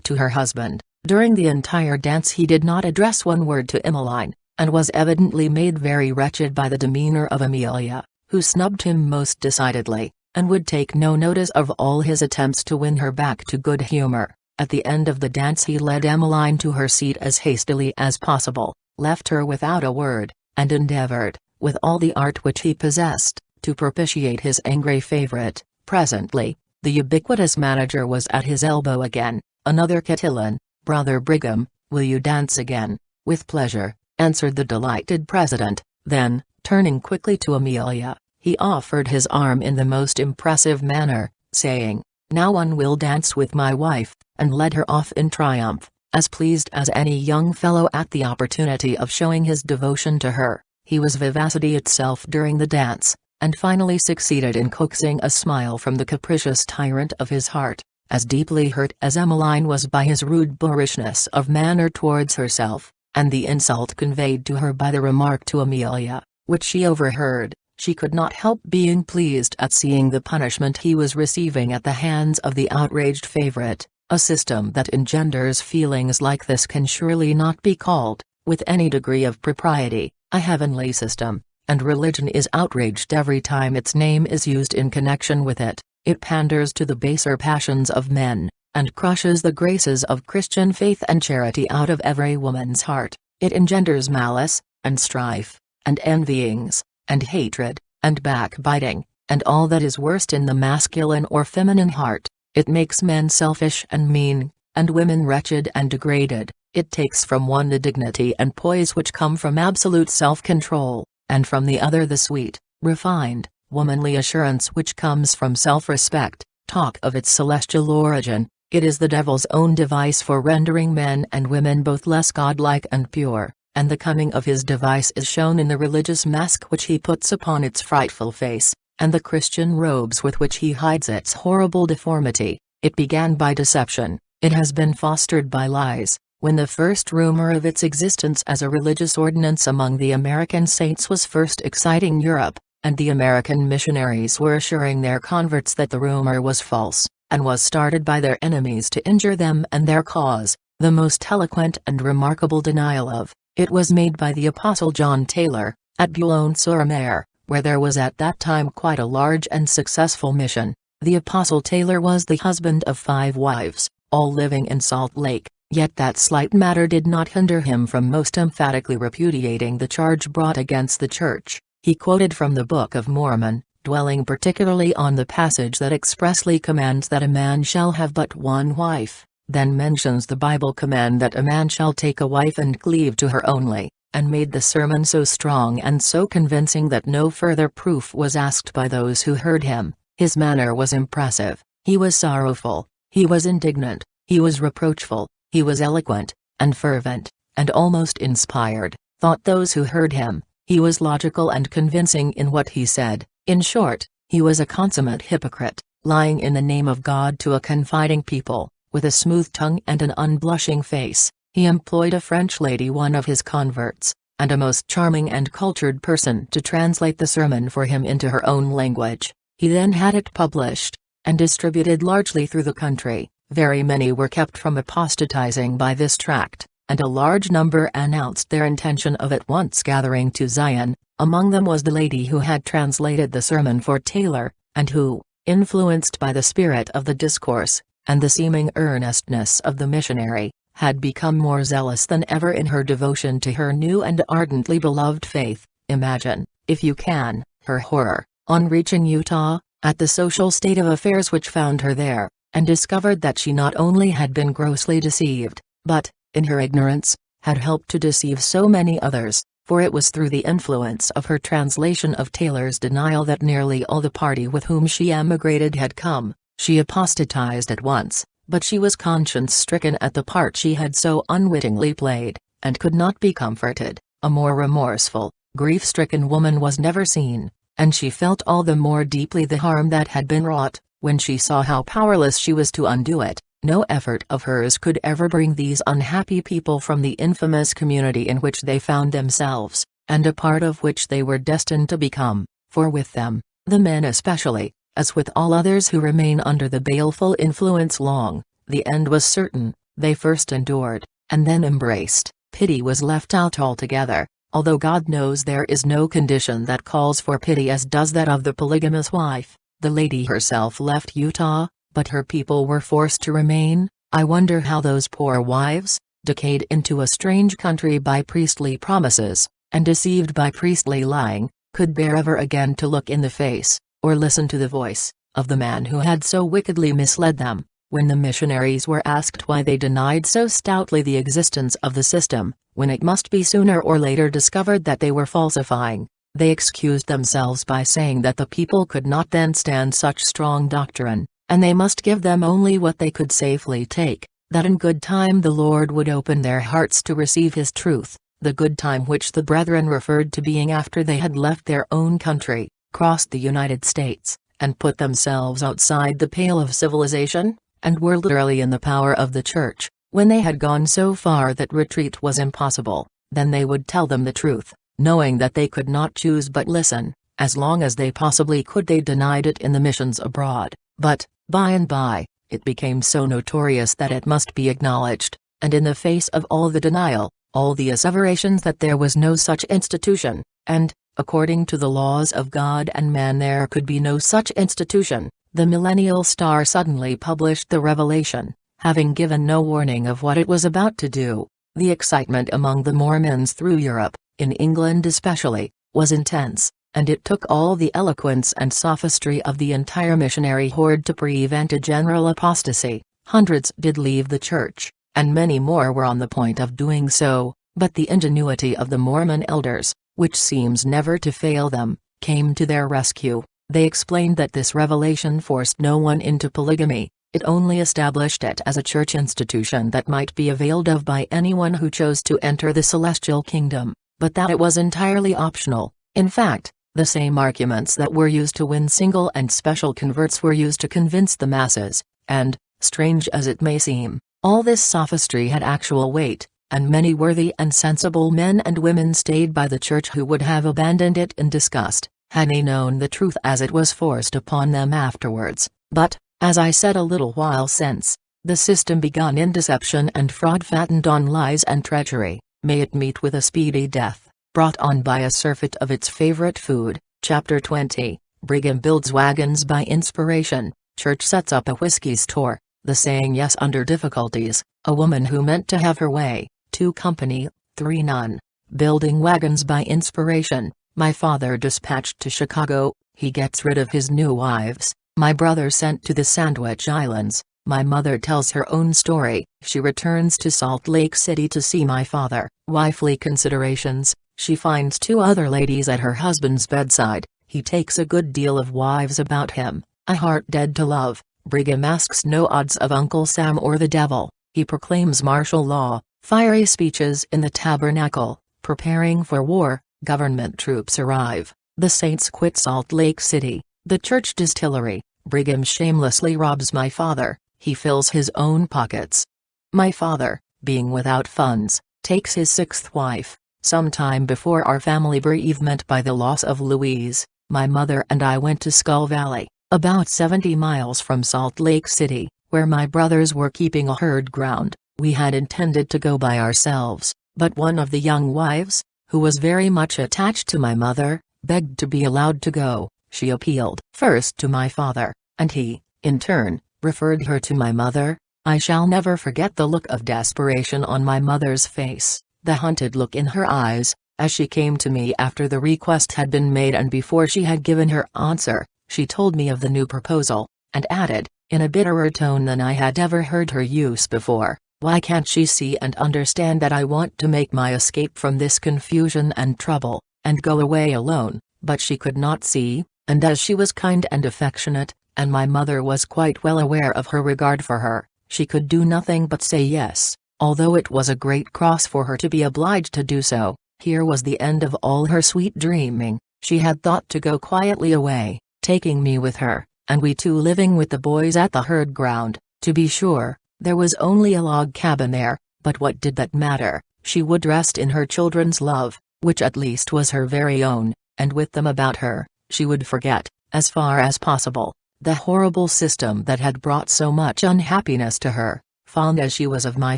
to her husband. During the entire dance he did not address one word to Emmeline, and was evidently made very wretched by the demeanor of Amelia, who snubbed him most decidedly, and would take no notice of all his attempts to win her back to good humor. At the end of the dance he led Emmeline to her seat as hastily as possible, left her without a word, and endeavored, with all the art which he possessed, to propitiate his angry favorite. Presently, the ubiquitous manager was at his elbow again. Another cotillon. "Brother Brigham, will you dance again?" "With pleasure," answered the delighted president. Then, turning quickly to Amelia, he offered his arm in the most impressive manner, saying, "Now one will dance with my wife," and led her off in triumph, as pleased as any young fellow at the opportunity of showing his devotion to her. He was vivacity itself during the dance, and finally succeeded in coaxing a smile from the capricious tyrant of his heart. As deeply hurt as Emmeline was by his rude boorishness of manner towards herself, and the insult conveyed to her by the remark to Amelia, which she overheard, she could not help being pleased at seeing the punishment he was receiving at the hands of the outraged favorite. A system that engenders feelings like this can surely not be called, with any degree of propriety, a heavenly system, and religion is outraged every time its name is used in connection with it. It panders to the baser passions of men, and crushes the graces of Christian faith and charity out of every woman's heart. It engenders malice, and strife, and envyings, and hatred, and backbiting, and all that is worst in the masculine or feminine heart. It makes men selfish and mean, and women wretched and degraded. It takes from one the dignity and poise which come from absolute self-control, and from the other the sweet, refined, womanly assurance which comes from self-respect. Talk of its celestial origin, it is the devil's own device for rendering men and women both less godlike and pure, and the cunning of his device is shown in the religious mask which he puts upon its frightful face, and the Christian robes with which he hides its horrible deformity. It began by deception, it has been fostered by lies. When the first rumor of its existence as a religious ordinance among the American saints was first exciting Europe, and the American missionaries were assuring their converts that the rumor was false, and was started by their enemies to injure them and their cause, the most eloquent and remarkable denial of it was made by the Apostle John Taylor, at Boulogne-sur-Mer, where there was at that time quite a large and successful mission. The Apostle Taylor was the husband of 5 wives, all living in Salt Lake, yet that slight matter did not hinder him from most emphatically repudiating the charge brought against the church. He quoted from the Book of Mormon, dwelling particularly on the passage that expressly commands that a man shall have but one wife, then mentions the Bible command that a man shall take a wife and cleave to her only, and made the sermon so strong and so convincing that no further proof was asked by those who heard him. His manner was impressive, he was sorrowful, he was indignant, he was reproachful, he was eloquent, and fervent, and almost inspired, thought those who heard him. He was logical and convincing in what he said. In short, he was a consummate hypocrite, lying in the name of God to a confiding people, with a smooth tongue and an unblushing face. He employed a French lady, one of his converts, and a most charming and cultured person, to translate the sermon for him into her own language. He then had it published, and distributed largely through the country. Very many were kept from apostatizing by this tract, and a large number announced their intention of at once gathering to Zion. Among them was the lady who had translated the sermon for Taylor, and who, influenced by the spirit of the discourse, and the seeming earnestness of the missionary, had become more zealous than ever in her devotion to her new and ardently beloved faith. Imagine, if you can, her horror, on reaching Utah, at the social state of affairs which found her there, and discovered that she not only had been grossly deceived, but, in her ignorance, had helped to deceive so many others, for it was through the influence of her translation of Taylor's denial that nearly all the party with whom she emigrated had come. She apostatized at once, but she was conscience-stricken at the part she had so unwittingly played, and could not be comforted. A more remorseful, grief-stricken woman was never seen, and she felt all the more deeply the harm that had been wrought, when she saw how powerless she was to undo it. No effort of hers could ever bring these unhappy people from the infamous community in which they found themselves, and a part of which they were destined to become, for with them, the men especially, as with all others who remain under the baleful influence long, the end was certain. They first endured, and then embraced. Pity was left out altogether, although God knows there is no condition that calls for pity as does that of the polygamous wife. The lady herself left Utah, but her people were forced to remain. I wonder how those poor wives, decayed into a strange country by priestly promises, and deceived by priestly lying, could bear ever again to look in the face, or listen to the voice, of the man who had so wickedly misled them. When the missionaries were asked why they denied so stoutly the existence of the system, when it must be sooner or later discovered that they were falsifying, they excused themselves by saying that the people could not then stand such strong doctrine, and they must give them only what they could safely take, that in good time the Lord would open their hearts to receive his truth, the good time which the brethren referred to being after they had left their own country, crossed the United States, and put themselves outside the pale of civilization, and were literally in the power of the church. When they had gone so far that retreat was impossible, then they would tell them the truth, knowing that they could not choose but listen. As long as they possibly could they denied it in the missions abroad, but, by and by, it became so notorious that it must be acknowledged, and in the face of all the denial, all the asseverations that there was no such institution, and, according to the laws of God and man there could be no such institution, the millennial star suddenly published the revelation, having given no warning of what it was about to do. The excitement among the Mormons through Europe, in England especially, was intense, and it took all the eloquence and sophistry of the entire missionary horde to prevent a general apostasy. Hundreds did leave the church, and many more were on the point of doing so, but the ingenuity of the Mormon elders, which seems never to fail them, came to their rescue. They explained that this revelation forced no one into polygamy, it only established it as a church institution that might be availed of by anyone who chose to enter the celestial kingdom, but that it was entirely optional. In fact, the same arguments that were used to win single and special converts were used to convince the masses, and, strange as it may seem, all this sophistry had actual weight, and many worthy and sensible men and women stayed by the church who would have abandoned it in disgust, had they known the truth as it was forced upon them afterwards. But, as I said a little while since, the system begun in deception and fraud fattened on lies and treachery, may it meet with a speedy death, brought on by a surfeit of its favorite food. Chapter 20, Brigham builds wagons by inspiration, church sets up a whiskey store, the saying yes under difficulties, a woman who meant to have her way, 2 company, 3 none, building wagons by inspiration, my father dispatched to Chicago, he gets rid of his new wives, my brother sent to the Sandwich Islands, my mother tells her own story, she returns to Salt Lake City to see my father, wifely considerations, she finds 2 other ladies at her husband's bedside, he takes a good deal of wives about him, a heart dead to love, Brigham asks no odds of Uncle Sam or the devil, he proclaims martial law, fiery speeches in the tabernacle, preparing for war, government troops arrive, the saints quit Salt Lake City, the church distillery, Brigham shamelessly robs my father, he fills his own pockets. My father, being without funds, takes his 6th wife, some time before our family bereavement by the loss of Louise, my mother and I went to Skull Valley, about 70 miles from Salt Lake City, where my brothers were keeping a herd ground. We had intended to go by ourselves, but one of the young wives, who was very much attached to my mother, begged to be allowed to go. She appealed first to my father, and he, in turn, referred her to my mother. I shall never forget the look of desperation on my mother's face, the hunted look in her eyes, as she came to me after the request had been made and before she had given her answer. She told me of the new proposal, and added, in a bitterer tone than I had ever heard her use before, why can't she see and understand that I want to make my escape from this confusion and trouble, and go away alone? But she could not see, and as she was kind and affectionate, and my mother was quite well aware of her regard for her, she could do nothing but say yes, although it was a great cross for her to be obliged to do so. Here was the end of all her sweet dreaming. She had thought to go quietly away, taking me with her, and we 2 living with the boys at the herd ground. To be sure, there was only a log cabin there, but what did that matter? She would rest in her children's love, which at least was her very own, and with them about her, she would forget, as far as possible, the horrible system that had brought so much unhappiness to her. Fond as she was of my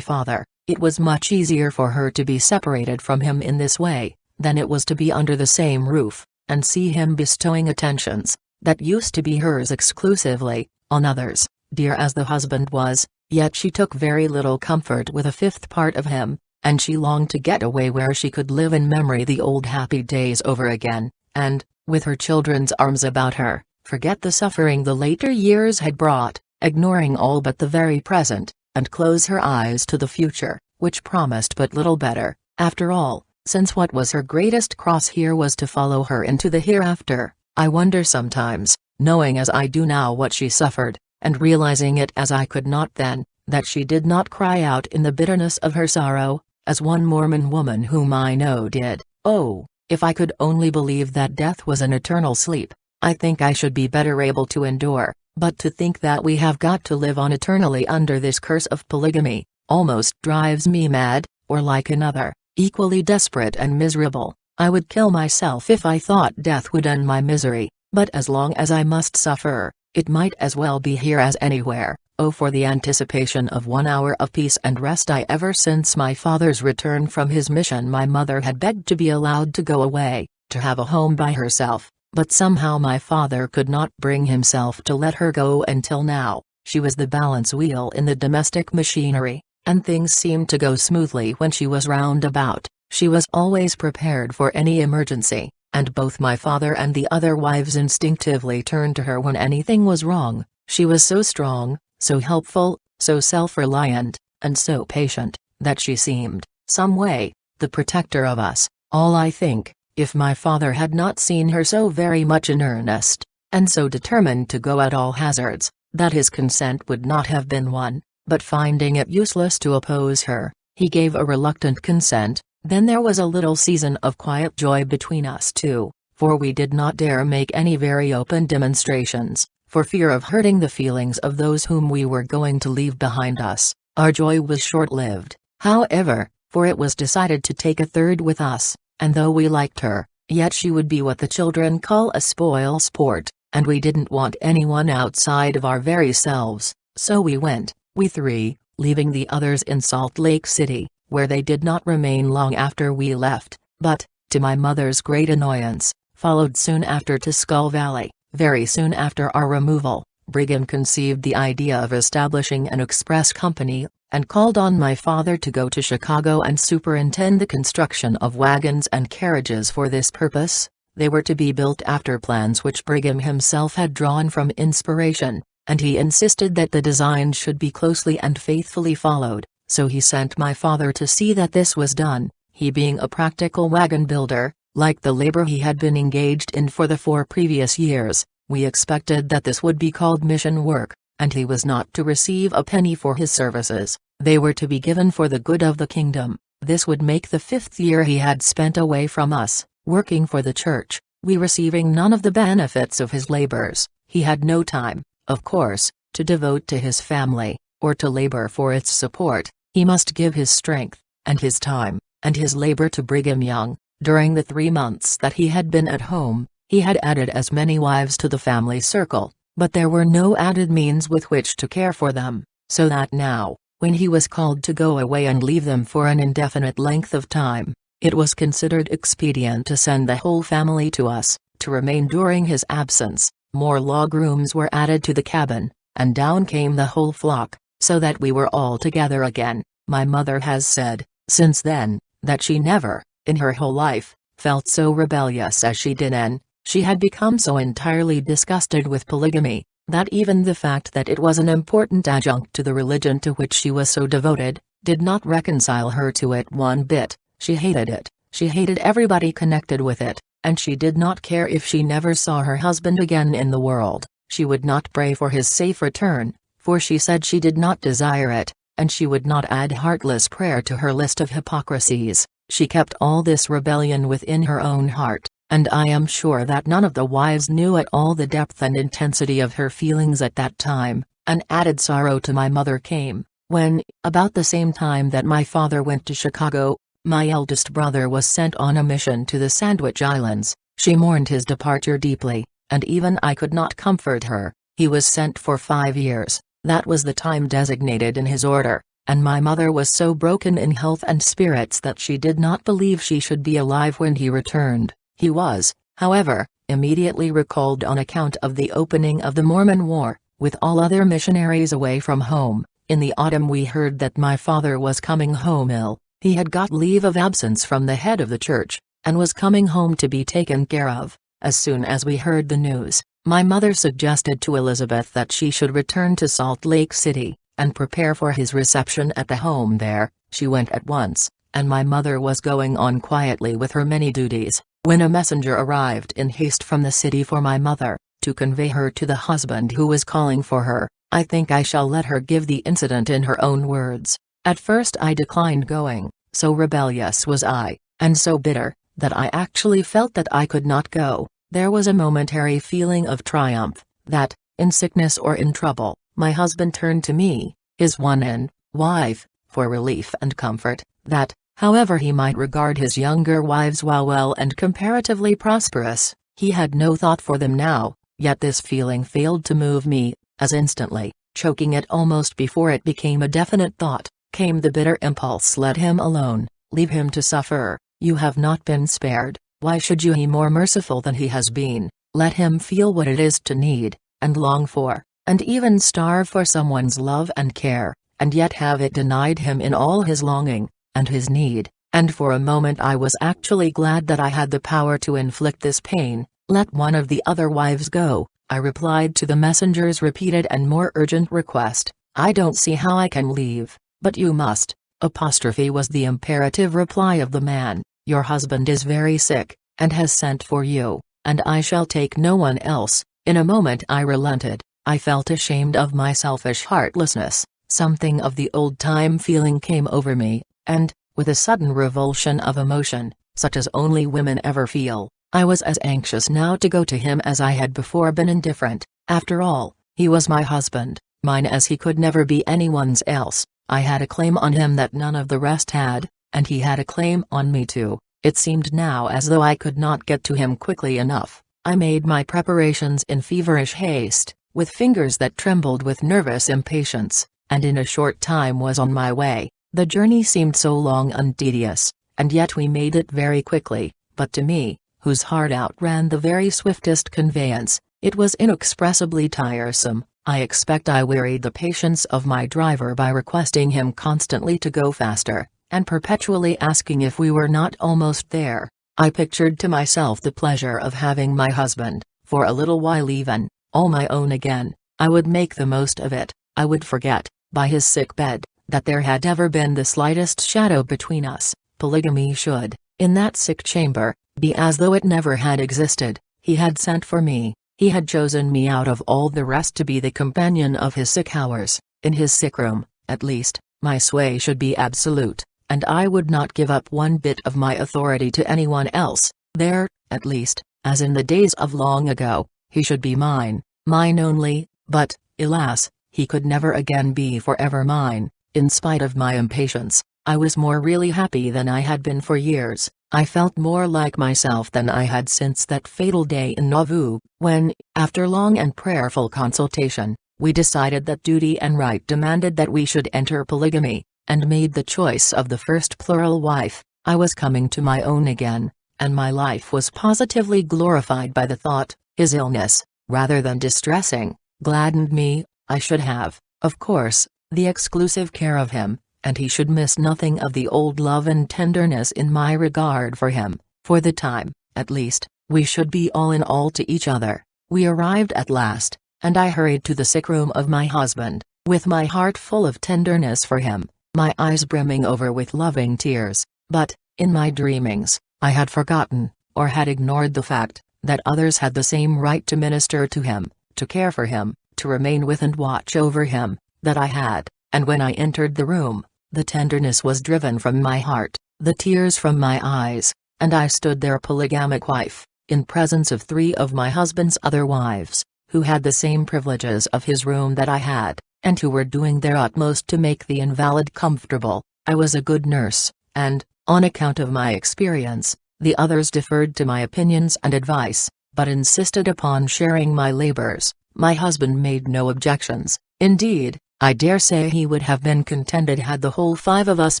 father, it was much easier for her to be separated from him in this way, than it was to be under the same roof, and see him bestowing attentions, that used to be hers exclusively, on others. Dear as the husband was, yet she took very little comfort with a 5th part of him, and she longed to get away where she could live in memory the old happy days over again, and, with her children's arms about her, forget the suffering the later years had brought, ignoring all but the very present, and close her eyes to the future, which promised but little better, after all, since what was her greatest cross here was to follow her into the hereafter. I wonder sometimes, knowing as I do now what she suffered, and realizing it as I could not then, that she did not cry out in the bitterness of her sorrow, as one Mormon woman whom I know did. Oh, if I could only believe that death was an eternal sleep, I think I should be better able to endure, but to think that we have got to live on eternally under this curse of polygamy, almost drives me mad, or like another, equally desperate and miserable, I would kill myself if I thought death would end my misery, but as long as I must suffer, it might as well be here as anywhere. Oh, for the anticipation of 1 hour of peace and rest! Ever since my father's return from his mission my mother had begged to be allowed to go away, to have a home by herself, but somehow my father could not bring himself to let her go until now. She was the balance wheel in the domestic machinery, and things seemed to go smoothly when she was round about. She was always prepared for any emergency, and both my father and the other wives instinctively turned to her when anything was wrong. She was so strong, so helpful, so self-reliant, and so patient, that she seemed, some way, the protector of us, all I think, if my father had not seen her so very much in earnest, and so determined to go at all hazards, that his consent would not have been won, but finding it useless to oppose her, he gave a reluctant consent. Then there was a little season of quiet joy between us two, for we did not dare make any very open demonstrations, for fear of hurting the feelings of those whom we were going to leave behind us. Our joy was short-lived, however, for it was decided to take a third with us, and though we liked her, yet she would be what the children call a spoil sport, and we didn't want anyone outside of our very selves, so we went, we three, leaving the others in Salt Lake City, where they did not remain long after we left, but, to my mother's great annoyance, followed soon after to Skull Valley. Very soon after our removal, Brigham conceived the idea of establishing an express company, and called on my father to go to Chicago and superintend the construction of wagons and carriages for this purpose. They were to be built after plans which Brigham himself had drawn from inspiration, and he insisted that the designs should be closely and faithfully followed, so he sent my father to see that this was done, he being a practical wagon builder. Like the labor he had been engaged in for the 4 previous years, we expected that this would be called mission work, and he was not to receive a penny for his services. They were to be given for the good of the kingdom. This would make the 5th year he had spent away from us, working for the church, we receiving none of the benefits of his labors. He had no time, of course, to devote to his family, or to labor for its support. He must give his strength, and his time, and his labor to Brigham Young. During the 3 months that he had been at home, he had added as many wives to the family circle, but there were no added means with which to care for them, so that now, when he was called to go away and leave them for an indefinite length of time, it was considered expedient to send the whole family to us, to remain during his absence. More log rooms were added to the cabin, and down came the whole flock, so that we were all together again. My mother has said, since then, that she never, in her whole life, felt so rebellious as she did then. She had become so entirely disgusted with polygamy, that even the fact that it was an important adjunct to the religion to which she was so devoted, did not reconcile her to it one bit. She hated it, she hated everybody connected with it, and she did not care if she never saw her husband again in the world. She would not pray for his safe return, for she said she did not desire it, and she would not add heartless prayer to her list of hypocrisies. She kept all this rebellion within her own heart, and I am sure that none of the wives knew at all the depth and intensity of her feelings at that time. An added sorrow to my mother came, when, about the same time that my father went to Chicago, my eldest brother was sent on a mission to the Sandwich Islands. She mourned his departure deeply, and even I could not comfort her. He was sent for 5 years, that was the time designated in his order. And my mother was so broken in health and spirits that she did not believe she should be alive when he returned. He was, however, immediately recalled on account of the opening of the Mormon War, with all other missionaries away from home. In the autumn we heard that my father was coming home ill. He had got leave of absence from the head of the church, and was coming home to be taken care of. As soon as we heard the news, my mother suggested to Elizabeth that she should return to Salt Lake City, and prepare for his reception at the home there. She went at once, and my mother was going on quietly with her many duties, when a messenger arrived in haste from the city for my mother, to convey her to the husband who was calling for her. I think I shall let her give the incident in her own words. At first I declined going, so rebellious was I, and so bitter, that I actually felt that I could not go. There was a momentary feeling of triumph, that, in sickness or in trouble, my husband turned to me, his one wife, for relief and comfort, that, however he might regard his younger wives while well and comparatively prosperous, he had no thought for them now. Yet this feeling failed to move me, as instantly, choking it almost before it became a definite thought, came the bitter impulse: let him alone, leave him to suffer. You have not been spared, why should you be more merciful than he has been? Let him feel what it is to need, and long for, and even starve for someone's love and care, and yet have it denied him in all his longing, and his need. And for a moment I was actually glad that I had the power to inflict this pain. Let one of the other wives go, I replied to the messenger's repeated and more urgent request. I don't see how I can leave, "But you must," was the imperative reply of the man. "Your husband is very sick, and has sent for you, and I shall take no one else." In a moment I relented. I felt ashamed of my selfish heartlessness. Something of the old-time feeling came over me, and, with a sudden revulsion of emotion, such as only women ever feel, I was as anxious now to go to him as I had before been indifferent. After all, he was my husband, mine as he could never be anyone's else. I had a claim on him that none of the rest had, and he had a claim on me too. It seemed now as though I could not get to him quickly enough. I made my preparations in feverish haste, with fingers that trembled with nervous impatience, and in a short time was on my way. The journey seemed so long and tedious, and yet we made it very quickly, but to me, whose heart outran the very swiftest conveyance, it was inexpressibly tiresome. I expect I wearied the patience of my driver by requesting him constantly to go faster, and perpetually asking if we were not almost there. I pictured to myself the pleasure of having my husband, for a little while even, all my own again. I would make the most of it. I would forget, by his sick bed, that there had ever been the slightest shadow between us. Polygamy should, in that sick chamber, be as though it never had existed. He had sent for me. He had chosen me out of all the rest to be the companion of his sick hours. In his sick room, at least, my sway should be absolute, and I would not give up one bit of my authority to anyone else. There, at least, as in the days of long ago, he should be mine, mine only. But, alas, he could never again be forever mine. In spite of my impatience, I was more really happy than I had been for years. I felt more like myself than I had since that fatal day in Nauvoo, when, after long and prayerful consultation, we decided that duty and right demanded that we should enter polygamy, and made the choice of the first plural wife. I was coming to my own again, and my life was positively glorified by the thought. His illness, rather than distressing, gladdened me. I should have, of course, the exclusive care of him, and he should miss nothing of the old love and tenderness in my regard for him. For the time, at least, we should be all in all to each other. We arrived at last, and I hurried to the sick room of my husband, with my heart full of tenderness for him, my eyes brimming over with loving tears. But, in my dreamings, I had forgotten, or had ignored the fact, that others had the same right to minister to him, to care for him, to remain with and watch over him, that I had. And when I entered the room, the tenderness was driven from my heart, the tears from my eyes, and I stood there polygamic wife, in presence of 3 of my husband's other wives, who had the same privileges of his room that I had, and who were doing their utmost to make the invalid comfortable. I was a good nurse, and, on account of my experience, the others deferred to my opinions and advice, but insisted upon sharing my labors. My husband made no objections. Indeed, I dare say he would have been contented had the whole 5 of us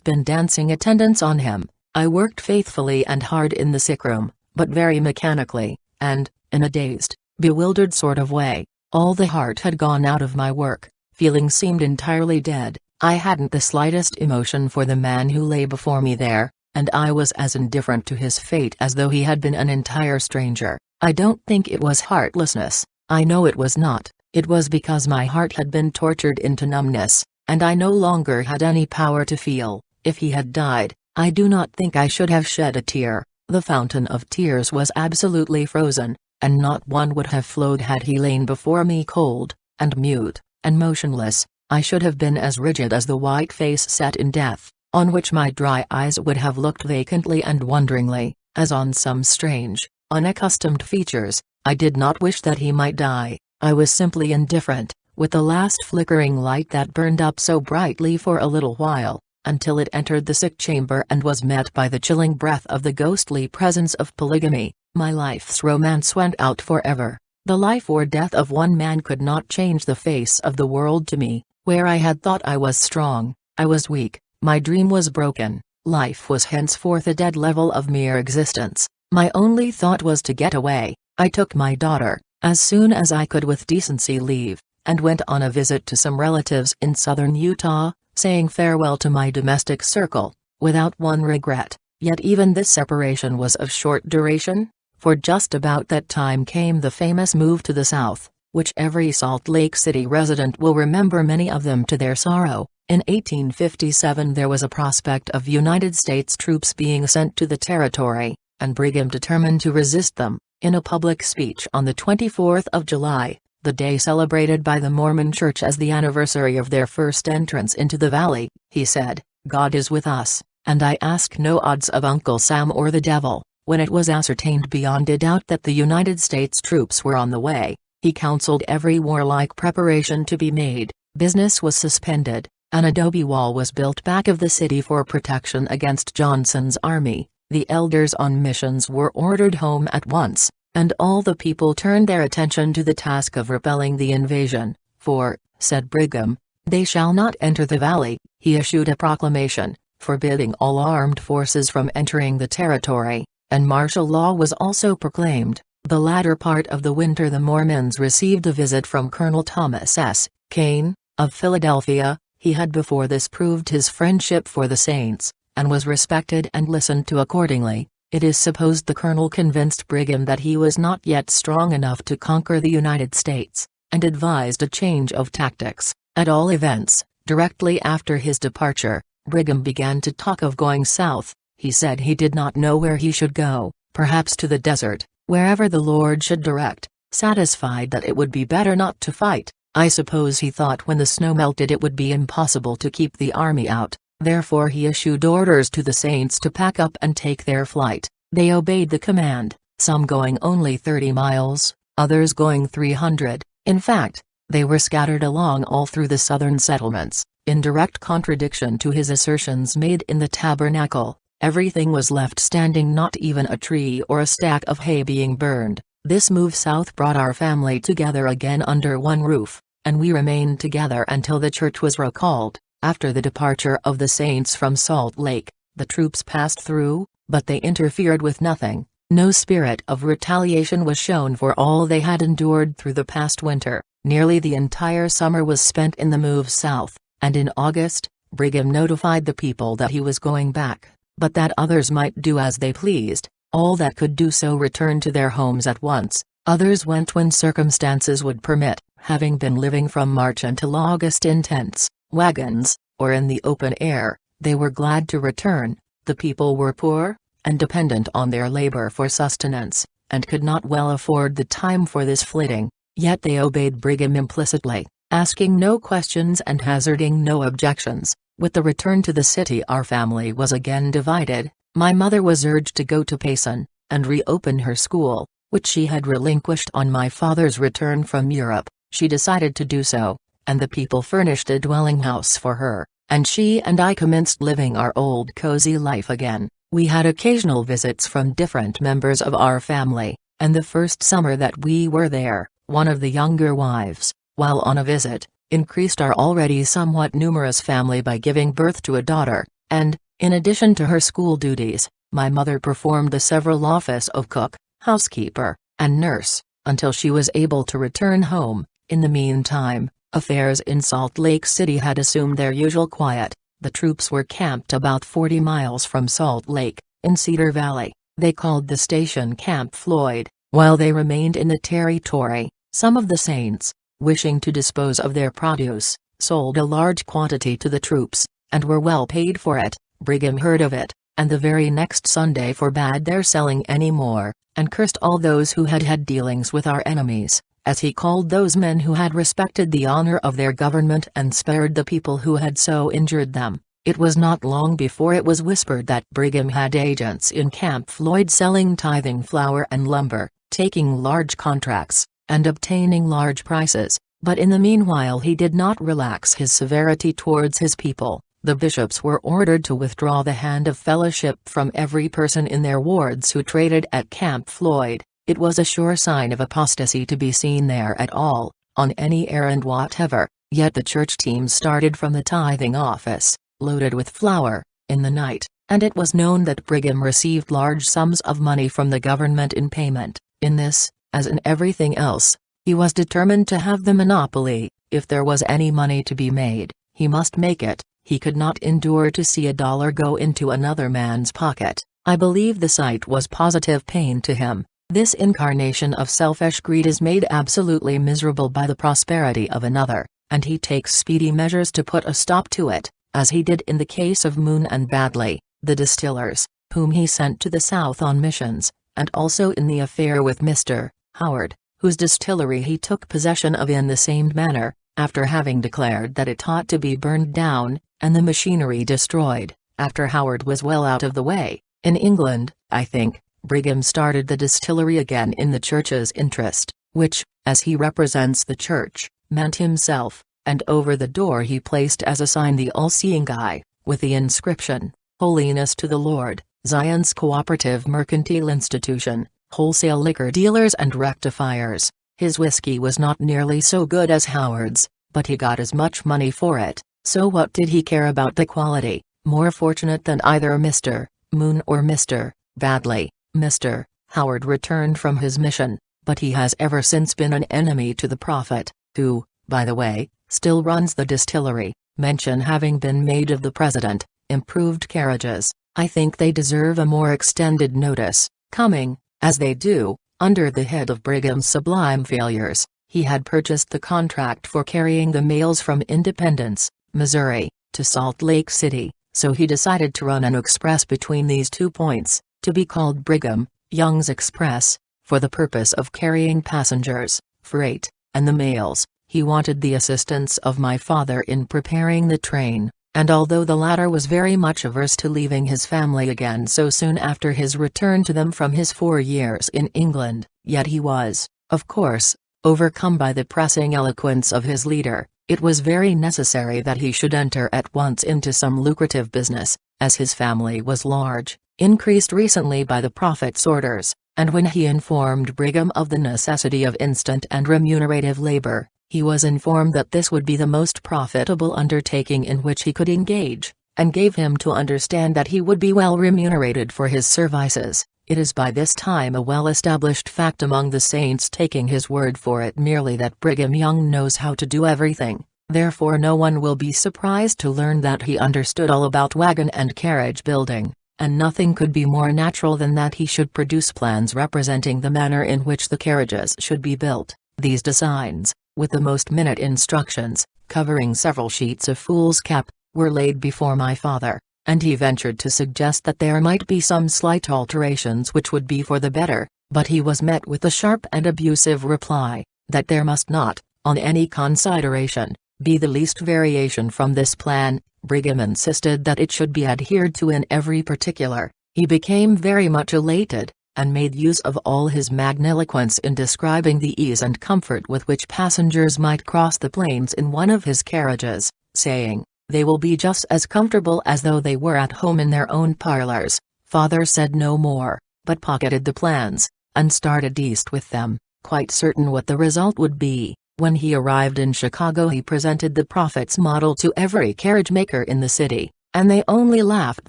been dancing attendance on him. I worked faithfully and hard in the sick room, but very mechanically, and, in a dazed, bewildered sort of way. All the heart had gone out of my work, feeling seemed entirely dead. I hadn't the slightest emotion for the man who lay before me there, and I was as indifferent to his fate as though he had been an entire stranger. I don't think it was heartlessness. I know it was not. It was because my heart had been tortured into numbness, and I no longer had any power to feel. If he had died, I do not think I should have shed a tear. The fountain of tears was absolutely frozen, and not one would have flowed had he lain before me cold, and mute, and motionless. I should have been as rigid as the white face set in death, on which my dry eyes would have looked vacantly and wonderingly, as on some strange, unaccustomed features. I did not wish that he might die. I was simply indifferent, with the last flickering light that burned up so brightly for a little while, until it entered the sick chamber and was met by the chilling breath of the ghostly presence of polygamy. My life's romance went out forever. The life or death of one man could not change the face of the world to me. Where I had thought I was strong, I was weak. My dream was broken. Life was henceforth a dead level of mere existence. My only thought was to get away. I took my daughter, as soon as I could with decency leave, and went on a visit to some relatives in southern Utah, saying farewell to my domestic circle, without one regret. Yet even this separation was of short duration, for just about that time came the famous move to the south, which every Salt Lake City resident will remember, many of them to their sorrow. In 1857 there was a prospect of United States troops being sent to the territory, and Brigham determined to resist them. In a public speech on the 24th of July, the day celebrated by the Mormon Church as the anniversary of their first entrance into the valley, he said, "God is with us, and I ask no odds of Uncle Sam or the devil." When it was ascertained beyond a doubt that the United States troops were on the way, he counseled every warlike preparation to be made. Business was suspended. An adobe wall was built back of the city for protection against Johnson's army. The elders on missions were ordered home at once, and all the people turned their attention to the task of repelling the invasion. "For," said Brigham, "they shall not enter the valley." He issued a proclamation, forbidding all armed forces from entering the territory, and martial law was also proclaimed. The latter part of the winter the Mormons received a visit from Colonel Thomas S. Kane, of Philadelphia. He had before this proved his friendship for the Saints, and was respected and listened to accordingly. It is supposed the colonel convinced Brigham that he was not yet strong enough to conquer the United States, and advised a change of tactics. At all events, directly after his departure, Brigham began to talk of going south. He said he did not know where he should go, perhaps to the desert, wherever the Lord should direct, satisfied that it would be better not to fight. I suppose he thought when the snow melted it would be impossible to keep the army out. Therefore he issued orders to the Saints to pack up and take their flight. They obeyed the command, some going only 30 miles, others going 300. In fact, they were scattered along all through the southern settlements. In direct contradiction to his assertions made in the tabernacle, everything was left standing, not even a tree or a stack of hay being burned. This move south brought our family together again under one roof, and we remained together until the church was recalled. After the departure of the Saints from Salt Lake, the troops passed through, but they interfered with nothing. No spirit of retaliation was shown for all they had endured through the past winter. Nearly the entire summer was spent in the move south, and in August, Brigham notified the people that he was going back, but that others might do as they pleased. All that could do so returned to their homes at once. Others went when circumstances would permit, having been living from March until August in tents, wagons, or in the open air. They were glad to return. The people were poor, and dependent on their labor for sustenance, and could not well afford the time for this flitting. Yet they obeyed Brigham implicitly, asking no questions and hazarding no objections. With the return to the city our family was again divided. My mother was urged to go to Payson, and reopen her school, which she had relinquished on my father's return from Europe. She decided to do so, and the people furnished a dwelling house for her, and she and I commenced living our old cozy life again. We had occasional visits from different members of our family, and the first summer that we were there, one of the younger wives, while on a visit, increased our already somewhat numerous family by giving birth to a daughter, and, in addition to her school duties, my mother performed the several office of cook, housekeeper, and nurse, until she was able to return home. In the meantime, affairs in Salt Lake City had assumed their usual quiet. The troops were camped about 40 miles from Salt Lake, in Cedar Valley. They called the station Camp Floyd. While they remained in the territory, some of the Saints, wishing to dispose of their produce, sold a large quantity to the troops, and were well paid for it. Brigham heard of it, and the very next Sunday forbade their selling any more, and cursed all those who had had dealings with our enemies, as he called those men who had respected the honor of their government and spared the people who had so injured them. It was not long before it was whispered that Brigham had agents in Camp Floyd selling tithing flour and lumber, taking large contracts, and obtaining large prices, but in the meanwhile he did not relax his severity towards his people. The bishops were ordered to withdraw the hand of fellowship from every person in their wards who traded at Camp Floyd. It was a sure sign of apostasy to be seen there at all, on any errand whatever. Yet the church team started from the tithing office, loaded with flour, in the night, and it was known that Brigham received large sums of money from the government in payment. In this, as in everything else, he was determined to have the monopoly. If there was any money to be made, he must make it. He could not endure to see a dollar go into another man's pocket. I believe the sight was positive pain to him. This incarnation of selfish greed is made absolutely miserable by the prosperity of another. and he takes speedy measures to put a stop to it, as he did in the case of Moon and Badley, the distillers, whom he sent to the South on missions, and also in the affair with Mr. Howard, whose distillery he took possession of in the same manner, after having declared that it ought to be burned down, and the machinery destroyed, after Howard was well out of the way. In England, I think, Brigham started the distillery again in the Church's interest, which, as he represents the Church, meant himself, and over the door he placed as a sign the all-seeing eye, with the inscription, "Holiness to the Lord, Zion's Cooperative Mercantile Institution, Wholesale Liquor Dealers and Rectifiers." His whiskey was not nearly so good as Howard's, but he got as much money for it, so what did he care about the quality? More fortunate than either Mr. Moon or Mr. Badley, Mr. Howard returned from his mission, but he has ever since been an enemy to the prophet, who, by the way, still runs the distillery. Mention having been made of the president, improved carriages. I think they deserve a more extended notice, coming, as they do, under the head of Brigham's sublime failures. He had purchased the contract for carrying the mails from Independence, Missouri, to Salt Lake City, so he decided to run an express between these 2 points, to be called Brigham Young's Express, for the purpose of carrying passengers, freight, and the mails. He wanted the assistance of my father in preparing the train, and although the latter was very much averse to leaving his family again so soon after his return to them from his 4 years in England, yet he was, of course, overcome by the pressing eloquence of his leader. It was very necessary that he should enter at once into some lucrative business, as his family was large, increased recently by the prophet's orders, and when he informed Brigham of the necessity of instant and remunerative labor, he was informed that this would be the most profitable undertaking in which he could engage, and gave him to understand that he would be well remunerated for his services. It is by this time a well-established fact among the saints, taking his word for it merely, that Brigham Young knows how to do everything. Therefore no one will be surprised to learn that he understood all about wagon and carriage building, and nothing could be more natural than that he should produce plans representing the manner in which the carriages should be built. These designs, with the most minute instructions, covering several sheets of foolscap, were laid before my father, and he ventured to suggest that there might be some slight alterations which would be for the better, but he was met with the sharp and abusive reply, that there must not, on any consideration, be the least variation from this plan. Brigham insisted that it should be adhered to in every particular. He became very much elated, and made use of all his magniloquence in describing the ease and comfort with which passengers might cross the plains in one of his carriages, saying, "They will be just as comfortable as though they were at home in their own parlors." Father said no more, but pocketed the plans, and started east with them, quite certain what the result would be. When he arrived in Chicago he presented the prophet's model to every carriage maker in the city, and they only laughed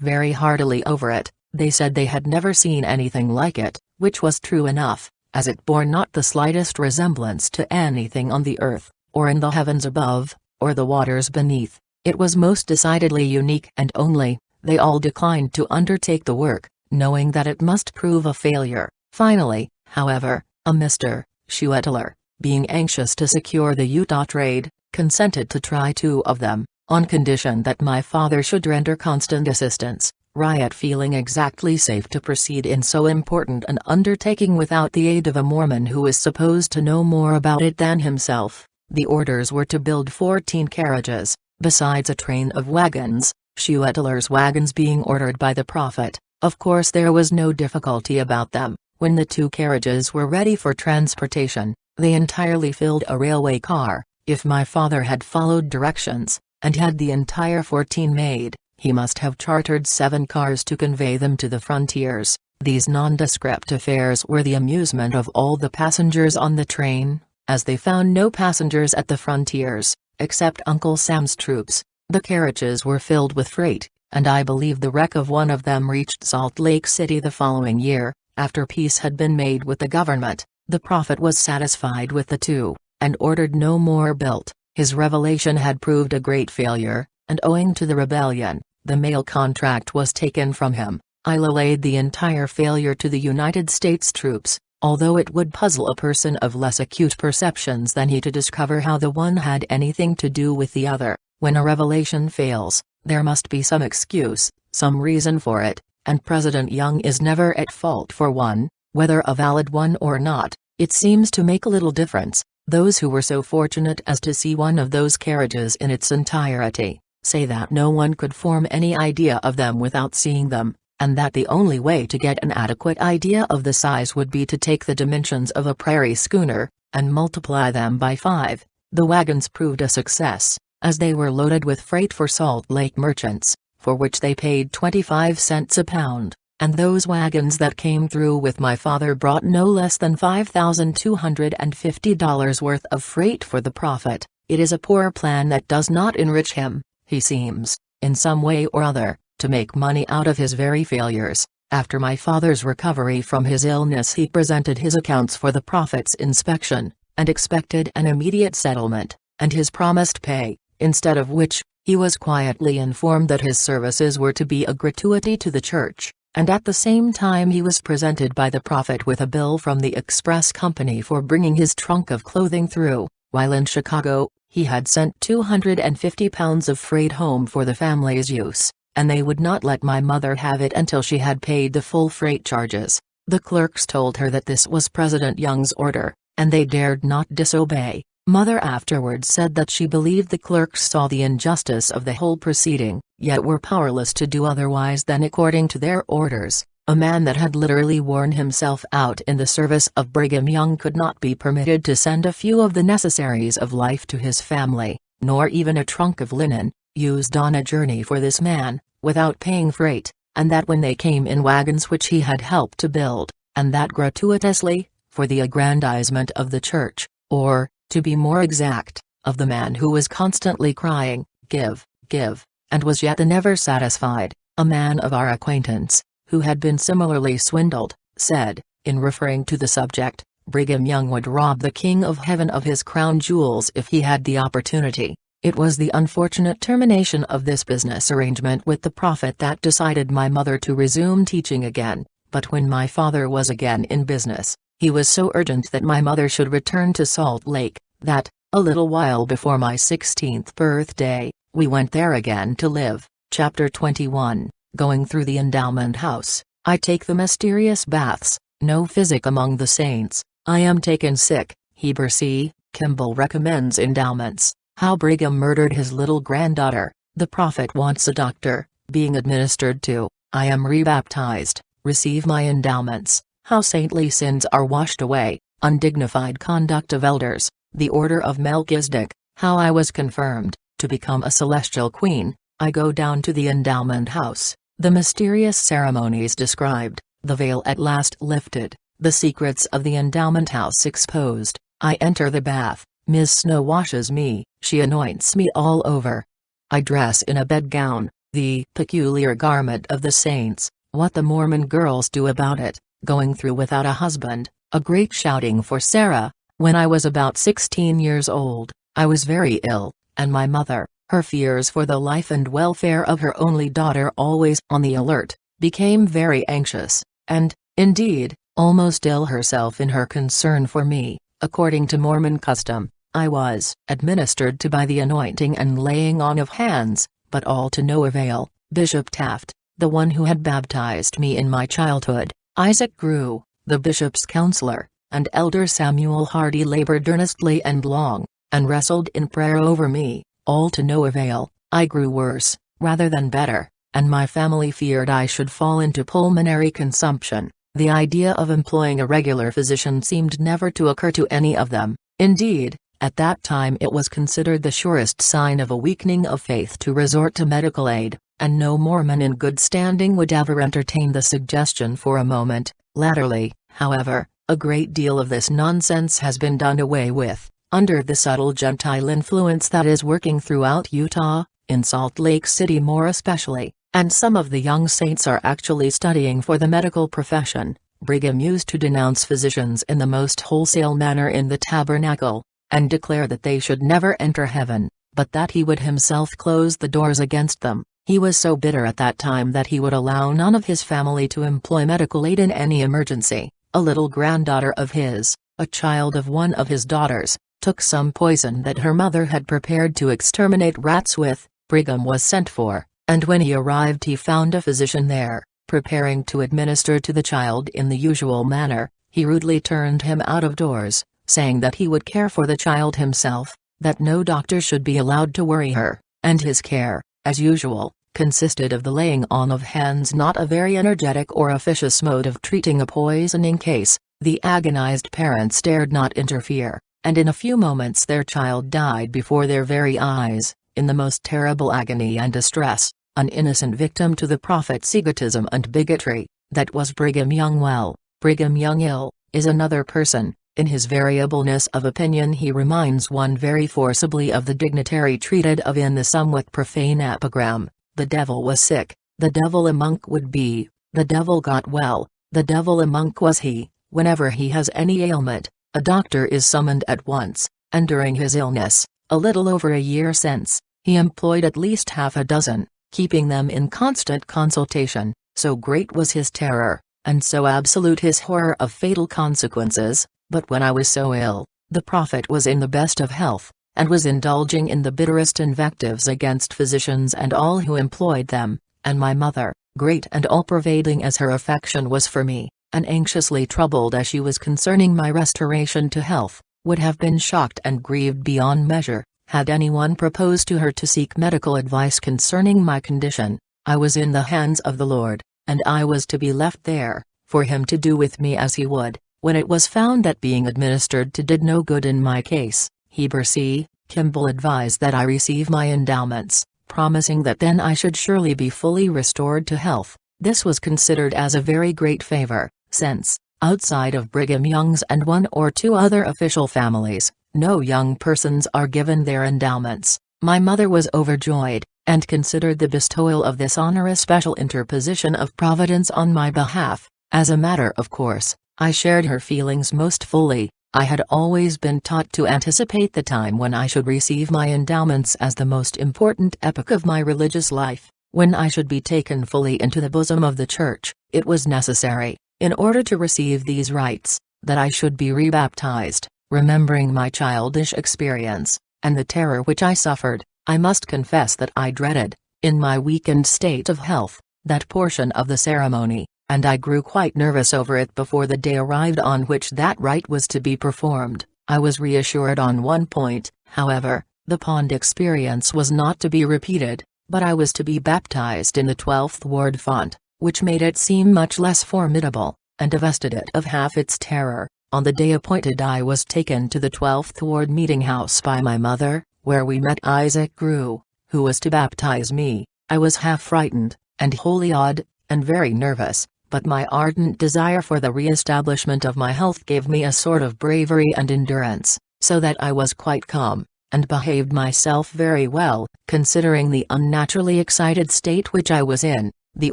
very heartily over it. They said they had never seen anything like it, which was true enough, as it bore not the slightest resemblance to anything on the earth, or in the heavens above, or the waters beneath. It was most decidedly unique, and only, they all declined to undertake the work, knowing that it must prove a failure. Finally, however, a Mr. Schuetler, being anxious to secure the Utah trade, consented to try 2 of them, on condition that my father should render constant assistance. Riot feeling exactly safe to proceed in so important an undertaking without the aid of a Mormon who is supposed to know more about it than himself. The orders were to build 14 carriages, besides a train of wagons, Schuetler's wagons being ordered by the prophet. Of course there was no difficulty about them. When the 2 carriages were ready for transportation, they entirely filled a railway car. If my father had followed directions, and had the entire 14 made, he must have chartered 7 cars to convey them to the frontiers. These nondescript affairs were the amusement of all the passengers on the train, as they found no passengers at the frontiers, except Uncle Sam's troops. The carriages were filled with freight, and I believe the wreck of one of them reached Salt Lake City the following year, after peace had been made with the government. The prophet was satisfied with the 2, and ordered no more built. His revelation had proved a great failure, and owing to the rebellion, the mail contract was taken from him. I laid the entire failure to the United States troops, although it would puzzle a person of less acute perceptions than he to discover how the one had anything to do with the other. When a revelation fails, there must be some excuse, some reason for it, and President Young is never at fault for one, whether a valid one or not. It seems to make little difference. Those who were so fortunate as to see one of those carriages in its entirety, say that no one could form any idea of them without seeing them, and that the only way to get an adequate idea of the size would be to take the dimensions of a prairie schooner, and multiply them by 5. The wagons proved a success, as they were loaded with freight for Salt Lake merchants, for which they paid 25 cents a pound, and those wagons that came through with my father brought no less than $5,250 worth of freight for the prophet. It is a poor plan that does not enrich him. He seems, in some way or other, to make money out of his very failures. After my father's recovery from his illness, he presented his accounts for the prophet's inspection, and expected an immediate settlement, and his promised pay, instead of which, he was quietly informed that his services were to be a gratuity to the church, and at the same time he was presented by the prophet with a bill from the express company for bringing his trunk of clothing through. While in Chicago, he had sent 250 pounds of freight home for the family's use, and they would not let my mother have it until she had paid the full freight charges. The clerks told her that this was President Young's order, and they dared not disobey. Mother afterwards said that she believed the clerks saw the injustice of the whole proceeding, yet were powerless to do otherwise than according to their orders. A man that had literally worn himself out in the service of Brigham Young could not be permitted to send a few of the necessaries of life to his family, nor even a trunk of linen, used on a journey for this man, without paying freight, and that when they came in wagons which he had helped to build, and that gratuitously, for the aggrandizement of the church, or, to be more exact, of the man who was constantly crying, "Give, give," and was yet never satisfied. A man of our acquaintance, who had been similarly swindled, said, in referring to the subject, Brigham Young would rob the King of Heaven of his crown jewels if he had the opportunity. It was the unfortunate termination of this business arrangement with the prophet that decided my mother to resume teaching again, but when my father was again in business, he was so urgent that my mother should return to Salt Lake, that, a little while before my 16th birthday, we went there again to live. Chapter 21. Going through the endowment house. I take the mysterious baths. No physic among the saints. I am taken sick. Heber C. Kimball recommends endowments. How Brigham murdered his little granddaughter. The prophet wants a doctor. Being administered to. I am rebaptized. Receive my endowments. How saintly sins are washed away. Undignified conduct of elders. The order of Melchizedek. How I was confirmed to become a celestial queen. I go down to the endowment house. The mysterious ceremonies described. The veil at last lifted. The secrets of the endowment house exposed. I enter the bath. Ms. Snow washes me. She anoints me all over. I dress in a bedgown, the peculiar garment of the saints. What the Mormon girls do about it. Going through without a husband. A great shouting for Sarah. When I was about 16 years old, I was very ill, and my mother, her fears for the life and welfare of her only daughter always on the alert, became very anxious, and, indeed, almost ill herself in her concern for me. According to Mormon custom, I was administered to by the anointing and laying on of hands, but all to no avail. Bishop Taft, the one who had baptized me in my childhood, Isaac Grew, the bishop's counselor, and Elder Samuel Hardy labored earnestly and long, and wrestled in prayer over me, all to no avail. I grew worse, rather than better, and my family feared I should fall into pulmonary consumption. The idea of employing a regular physician seemed never to occur to any of them. Indeed, at that time it was considered the surest sign of a weakening of faith to resort to medical aid, and no Mormon in good standing would ever entertain the suggestion for a moment. Latterly, however, a great deal of this nonsense has been done away with, under the subtle Gentile influence that is working throughout Utah, in Salt Lake City more especially, and some of the young saints are actually studying for the medical profession. Brigham used to denounce physicians in the most wholesale manner in the tabernacle, and declare that they should never enter heaven, but that he would himself close the doors against them. He was so bitter at that time that he would allow none of his family to employ medical aid in any emergency. A little granddaughter of his, a child of one of his daughters, took some poison that her mother had prepared to exterminate rats with. Brigham was sent for, and when he arrived he found a physician there, preparing to administer to the child in the usual manner. He rudely turned him out of doors, saying that he would care for the child himself, that no doctor should be allowed to worry her, and his care, as usual, consisted of the laying on of hands, not a very energetic or officious mode of treating a poisoning case. The agonized parents dared not interfere, and in a few moments their child died before their very eyes, in the most terrible agony and distress, an innocent victim to the prophet's egotism and bigotry. That was Brigham Young. Well, Brigham Young ill, is another person. In his variableness of opinion he reminds one very forcibly of the dignitary treated of in the somewhat profane epigram, "The devil was sick, the devil a monk would be, the devil got well, the devil a monk was he." Whenever he has any ailment, a doctor is summoned at once, and during his illness, a little over a year since, he employed at least half a dozen, keeping them in constant consultation, so great was his terror, and so absolute his horror of fatal consequences. But when I was so ill, the prophet was in the best of health, and was indulging in the bitterest invectives against physicians and all who employed them, and my mother, great and all-pervading as her affection was for me, and anxiously troubled as she was concerning my restoration to health, would have been shocked and grieved beyond measure, had anyone proposed to her to seek medical advice concerning my condition. I was in the hands of the Lord, and I was to be left there, for him to do with me as he would. When it was found that being administered to did no good in my case, Heber C. Kimball advised that I receive my endowments, promising that then I should surely be fully restored to health. This was considered as a very great favor, since, outside of Brigham Young's and one or two other official families, no young persons are given their endowments. My mother was overjoyed, and considered the bestowal of this honor a special interposition of Providence on my behalf. As a matter of course, I shared her feelings most fully. I had always been taught to anticipate the time when I should receive my endowments as the most important epoch of my religious life, when I should be taken fully into the bosom of the Church. It was necessary, in order to receive these rites, that I should be rebaptized. Remembering my childish experience, and the terror which I suffered, I must confess that I dreaded, in my weakened state of health, that portion of the ceremony, and I grew quite nervous over it before the day arrived on which that rite was to be performed. I was reassured on one point, however: the pond experience was not to be repeated, but I was to be baptized in the 12th Ward font, which made it seem much less formidable, and divested it of half its terror. On the day appointed I was taken to the 12th Ward meeting house by my mother, where we met Isaac Grew, who was to baptize me. I was half frightened, and wholly awed, and very nervous, but my ardent desire for the re-establishment of my health gave me a sort of bravery and endurance, so that I was quite calm, and behaved myself very well, considering the unnaturally excited state which I was in. The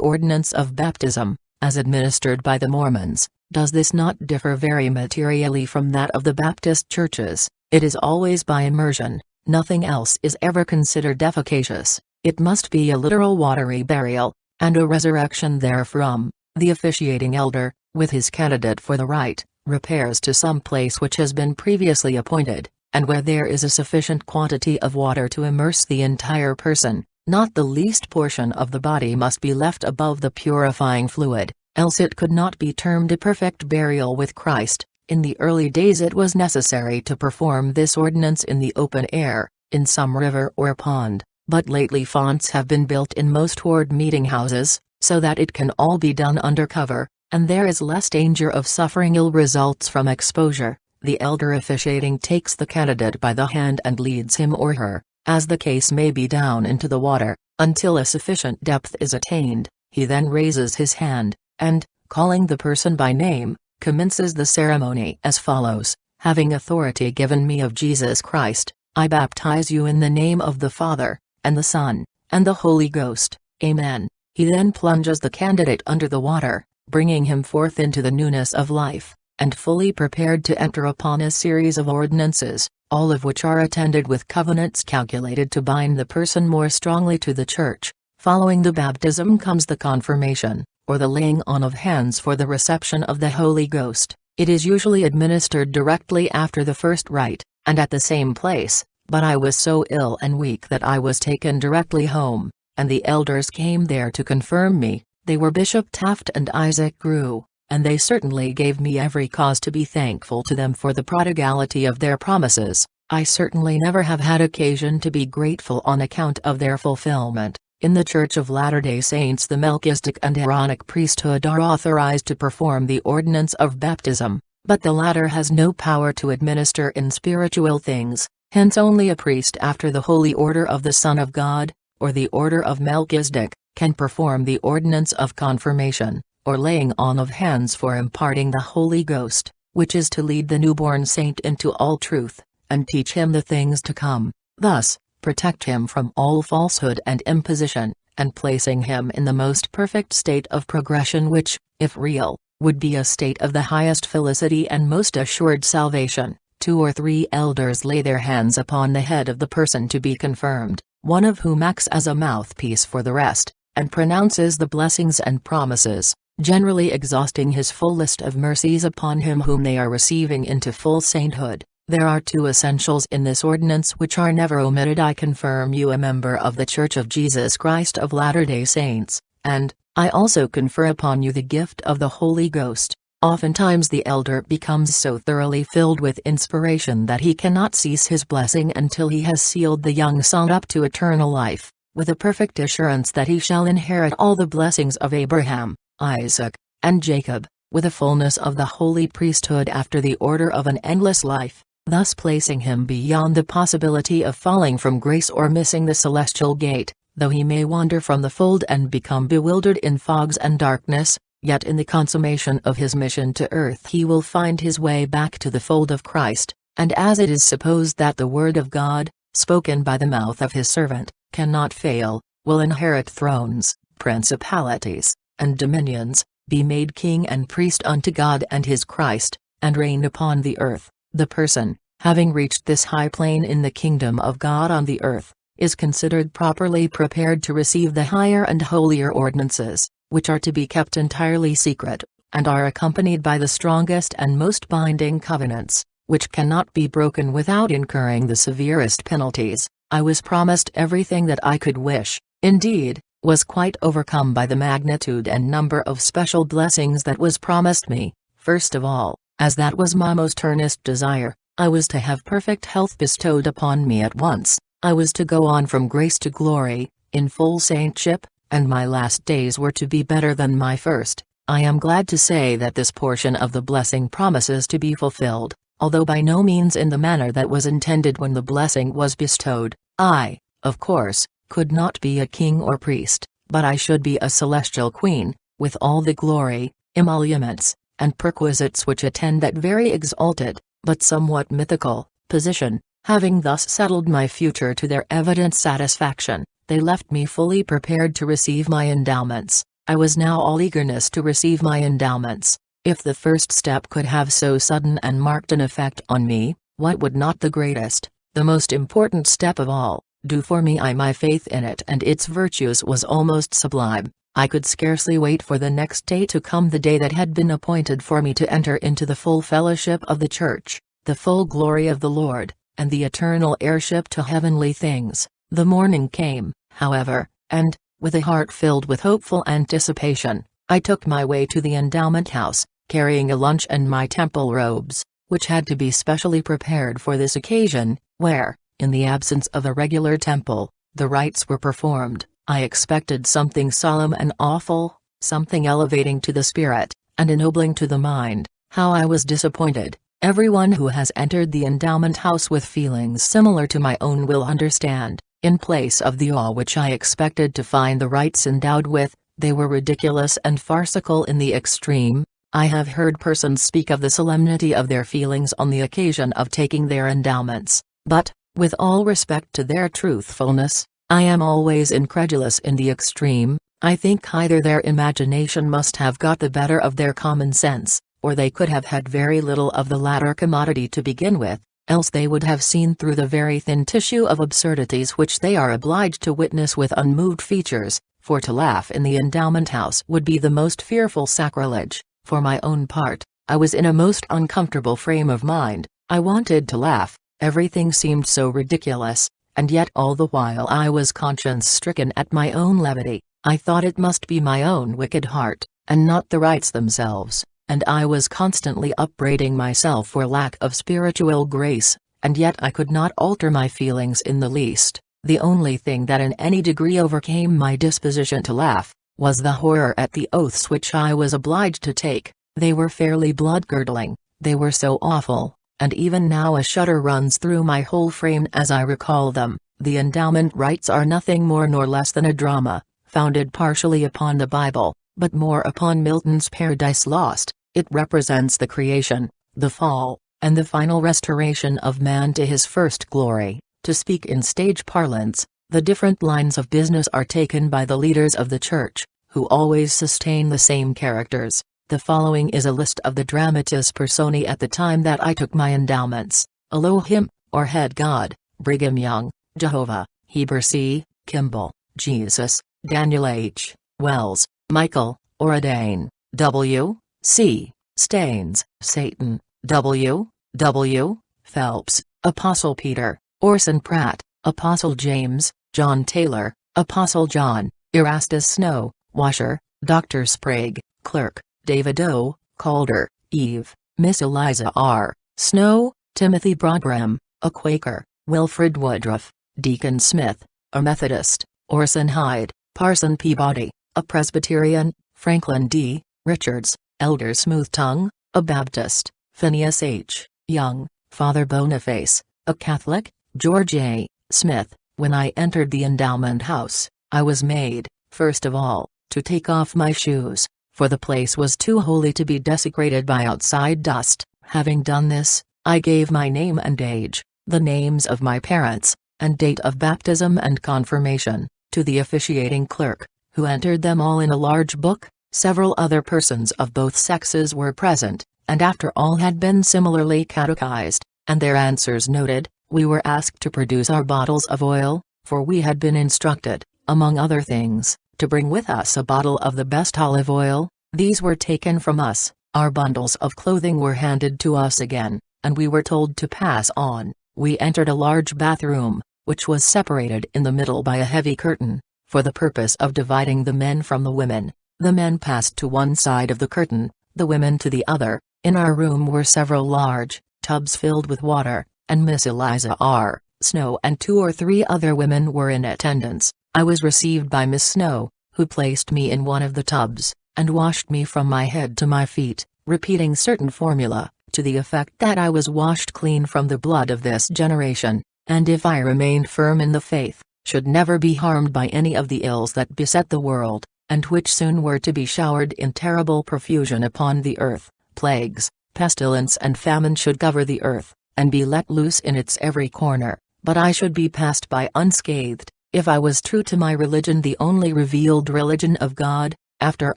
ordinance of baptism, as administered by the Mormons, does this not differ very materially from that of the Baptist churches? It is always by immersion, nothing else is ever considered efficacious. It must be a literal watery burial, and a resurrection therefrom. The officiating elder, with his candidate for the rite, repairs to some place which has been previously appointed, and where there is a sufficient quantity of water to immerse the entire person. Not the least portion of the body must be left above the purifying fluid, else it could not be termed a perfect burial with Christ. In the early days it was necessary to perform this ordinance in the open air, in some river or pond, but lately fonts have been built in most ward meeting houses, so that it can all be done under cover, and there is less danger of suffering ill results from exposure. The elder officiating takes the candidate by the hand and leads him or her, as the case may be, down into the water, until a sufficient depth is attained. He then raises his hand, and, calling the person by name, commences the ceremony as follows: "Having authority given me of Jesus Christ, I baptize you in the name of the Father, and the Son, and the Holy Ghost. Amen." He then plunges the candidate under the water, bringing him forth into the newness of life, and fully prepared to enter upon a series of ordinances, all of which are attended with covenants calculated to bind the person more strongly to the Church. Following the baptism comes the confirmation, or the laying on of hands for the reception of the Holy Ghost. It is usually administered directly after the first rite, and at the same place, but I was so ill and weak that I was taken directly home, and the elders came there to confirm me. They were Bishop Taft and Isaac Grew, and they certainly gave me every cause to be thankful to them for the prodigality of their promises. I certainly never have had occasion to be grateful on account of their fulfillment. In the Church of Latter-day Saints, the Melchizedek and Aaronic priesthood are authorized to perform the ordinance of baptism, but the latter has no power to administer in spiritual things, hence only a priest after the holy order of the Son of God, or the order of Melchizedek, can perform the ordinance of confirmation, or laying on of hands for imparting the Holy Ghost, which is to lead the newborn saint into all truth, and teach him the things to come, thus protect him from all falsehood and imposition, and placing him in the most perfect state of progression which, if real, would be a state of the highest felicity and most assured salvation. 2 or 3 elders lay their hands upon the head of the person to be confirmed, one of whom acts as a mouthpiece for the rest, and pronounces the blessings and promises, generally exhausting his full list of mercies upon him whom they are receiving into full sainthood. There are 2 essentials in this ordinance which are never omitted. I confirm you a member of the Church of Jesus Christ of Latter-day Saints, and I also confer upon you the gift of the Holy Ghost. Oftentimes the elder becomes so thoroughly filled with inspiration that he cannot cease his blessing until he has sealed the young son up to eternal life, with a perfect assurance that he shall inherit all the blessings of Abraham, Isaac, and Jacob, with a fullness of the holy priesthood after the order of an endless life, thus placing him beyond the possibility of falling from grace or missing the celestial gate. Though he may wander from the fold and become bewildered in fogs and darkness, yet in the consummation of his mission to earth he will find his way back to the fold of Christ, and as it is supposed that the word of God, spoken by the mouth of his servant, cannot fail, will inherit thrones, principalities, and dominions, be made king and priest unto God and his Christ, and reign upon the earth. The person, having reached this high plane in the kingdom of God on the earth, is considered properly prepared to receive the higher and holier ordinances, which are to be kept entirely secret, and are accompanied by the strongest and most binding covenants, which cannot be broken without incurring the severest penalties. I was promised everything that I could wish, indeed, was quite overcome by the magnitude and number of special blessings that was promised me. First of all, as that was my most earnest desire, I was to have perfect health bestowed upon me at once. I was to go on from grace to glory, in full saintship, and my last days were to be better than my first. I am glad to say that this portion of the blessing promises to be fulfilled, although by no means in the manner that was intended when the blessing was bestowed. I, of course, could not be a king or priest, but I should be a celestial queen, with all the glory, emoluments, and perquisites which attend that very exalted, but somewhat mythical, position. Having thus settled my future to their evident satisfaction, they left me fully prepared to receive my endowments. I was now all eagerness to receive my endowments. If the first step could have so sudden and marked an effect on me, what would not the greatest, the most important step of all, do for me? My faith in it and its virtues was almost sublime. I could scarcely wait for the next day to come, the day that had been appointed for me to enter into the full fellowship of the Church, the full glory of the Lord, and the eternal heirship to heavenly things. The morning came, however, and, with a heart filled with hopeful anticipation, I took my way to the endowment house, carrying a lunch and my temple robes, which had to be specially prepared for this occasion, where, in the absence of a regular temple, the rites were performed. I expected something solemn and awful, something elevating to the spirit, and ennobling to the mind. How I was disappointed! Everyone who has entered the endowment house with feelings similar to my own will understand. In place of the awe which I expected to find the rites endowed with, they were ridiculous and farcical in the extreme. I have heard persons speak of the solemnity of their feelings on the occasion of taking their endowments, but, with all respect to their truthfulness, I am always incredulous in the extreme. I think either their imagination must have got the better of their common sense, or they could have had very little of the latter commodity to begin with, else they would have seen through the very thin tissue of absurdities which they are obliged to witness with unmoved features, for to laugh in the endowment house would be the most fearful sacrilege. For my own part, I was in a most uncomfortable frame of mind. I wanted to laugh, everything seemed so ridiculous, and yet all the while I was conscience-stricken at my own levity. I thought it must be my own wicked heart, and not the rites themselves, and I was constantly upbraiding myself for lack of spiritual grace, and yet I could not alter my feelings in the least. The only thing that in any degree overcame my disposition to laugh, was the horror at the oaths which I was obliged to take. They were fairly blood-curdling, they were so awful, and even now a shudder runs through my whole frame as I recall them. The endowment rites are nothing more nor less than a drama, founded partially upon the Bible, but more upon Milton's Paradise Lost. It represents the creation, the fall, and the final restoration of man to his first glory. To speak in stage parlance, the different lines of business are taken by the leaders of the church, who always sustain the same characters. The following is a list of the dramatis personae at the time that I took my endowments: Elohim, or head god, Brigham Young; Jehovah, Heber C. Kimball; Jesus, Daniel H. Wells; Michael, Oradane; W. C. Staines; Satan, W. W. Phelps; Apostle Peter, Orson Pratt; Apostle James, John Taylor; Apostle John, Erastus Snow; Washer, Dr. Sprague; Clerk, David O. Calder; Eve, Miss Eliza R. Snow; Timothy Broadbrim, a Quaker; Wilfred Woodruff; Deacon Smith, a Methodist; Orson Hyde; Parson Peabody, a Presbyterian; Franklin D. Richards; Elder Smoothtongue, a Baptist; Phineas H. Young; Father Boniface, a Catholic; George A. Smith. When I entered the endowment house, I was made, first of all, to take off my shoes, for the place was too holy to be desecrated by outside dust. Having done this, I gave my name and age, the names of my parents, and date of baptism and confirmation, to the officiating clerk, who entered them all in a large book. Several other persons of both sexes were present, and after all had been similarly catechized, and their answers noted, we were asked to produce our bottles of oil, for we had been instructed, among other things, to bring with us a bottle of the best olive oil. These were taken from us, our bundles of clothing were handed to us again, and we were told to pass on. We entered a large bathroom, which was separated in the middle by a heavy curtain, for the purpose of dividing the men from the women. The men passed to one side of the curtain, the women to the other. In our room were several large tubs filled with water, and Miss Eliza R. Snow and 2 or 3 other women were in attendance. I was received by Miss Snow, who placed me in one of the tubs, and washed me from my head to my feet, repeating certain formula, to the effect that I was washed clean from the blood of this generation, and if I remained firm in the faith, should never be harmed by any of the ills that beset the world, and which soon were to be showered in terrible profusion upon the earth. Plagues, pestilence and famine should cover the earth, and be let loose in its every corner, but I should be passed by unscathed, if I was true to my religion, the only revealed religion of God. After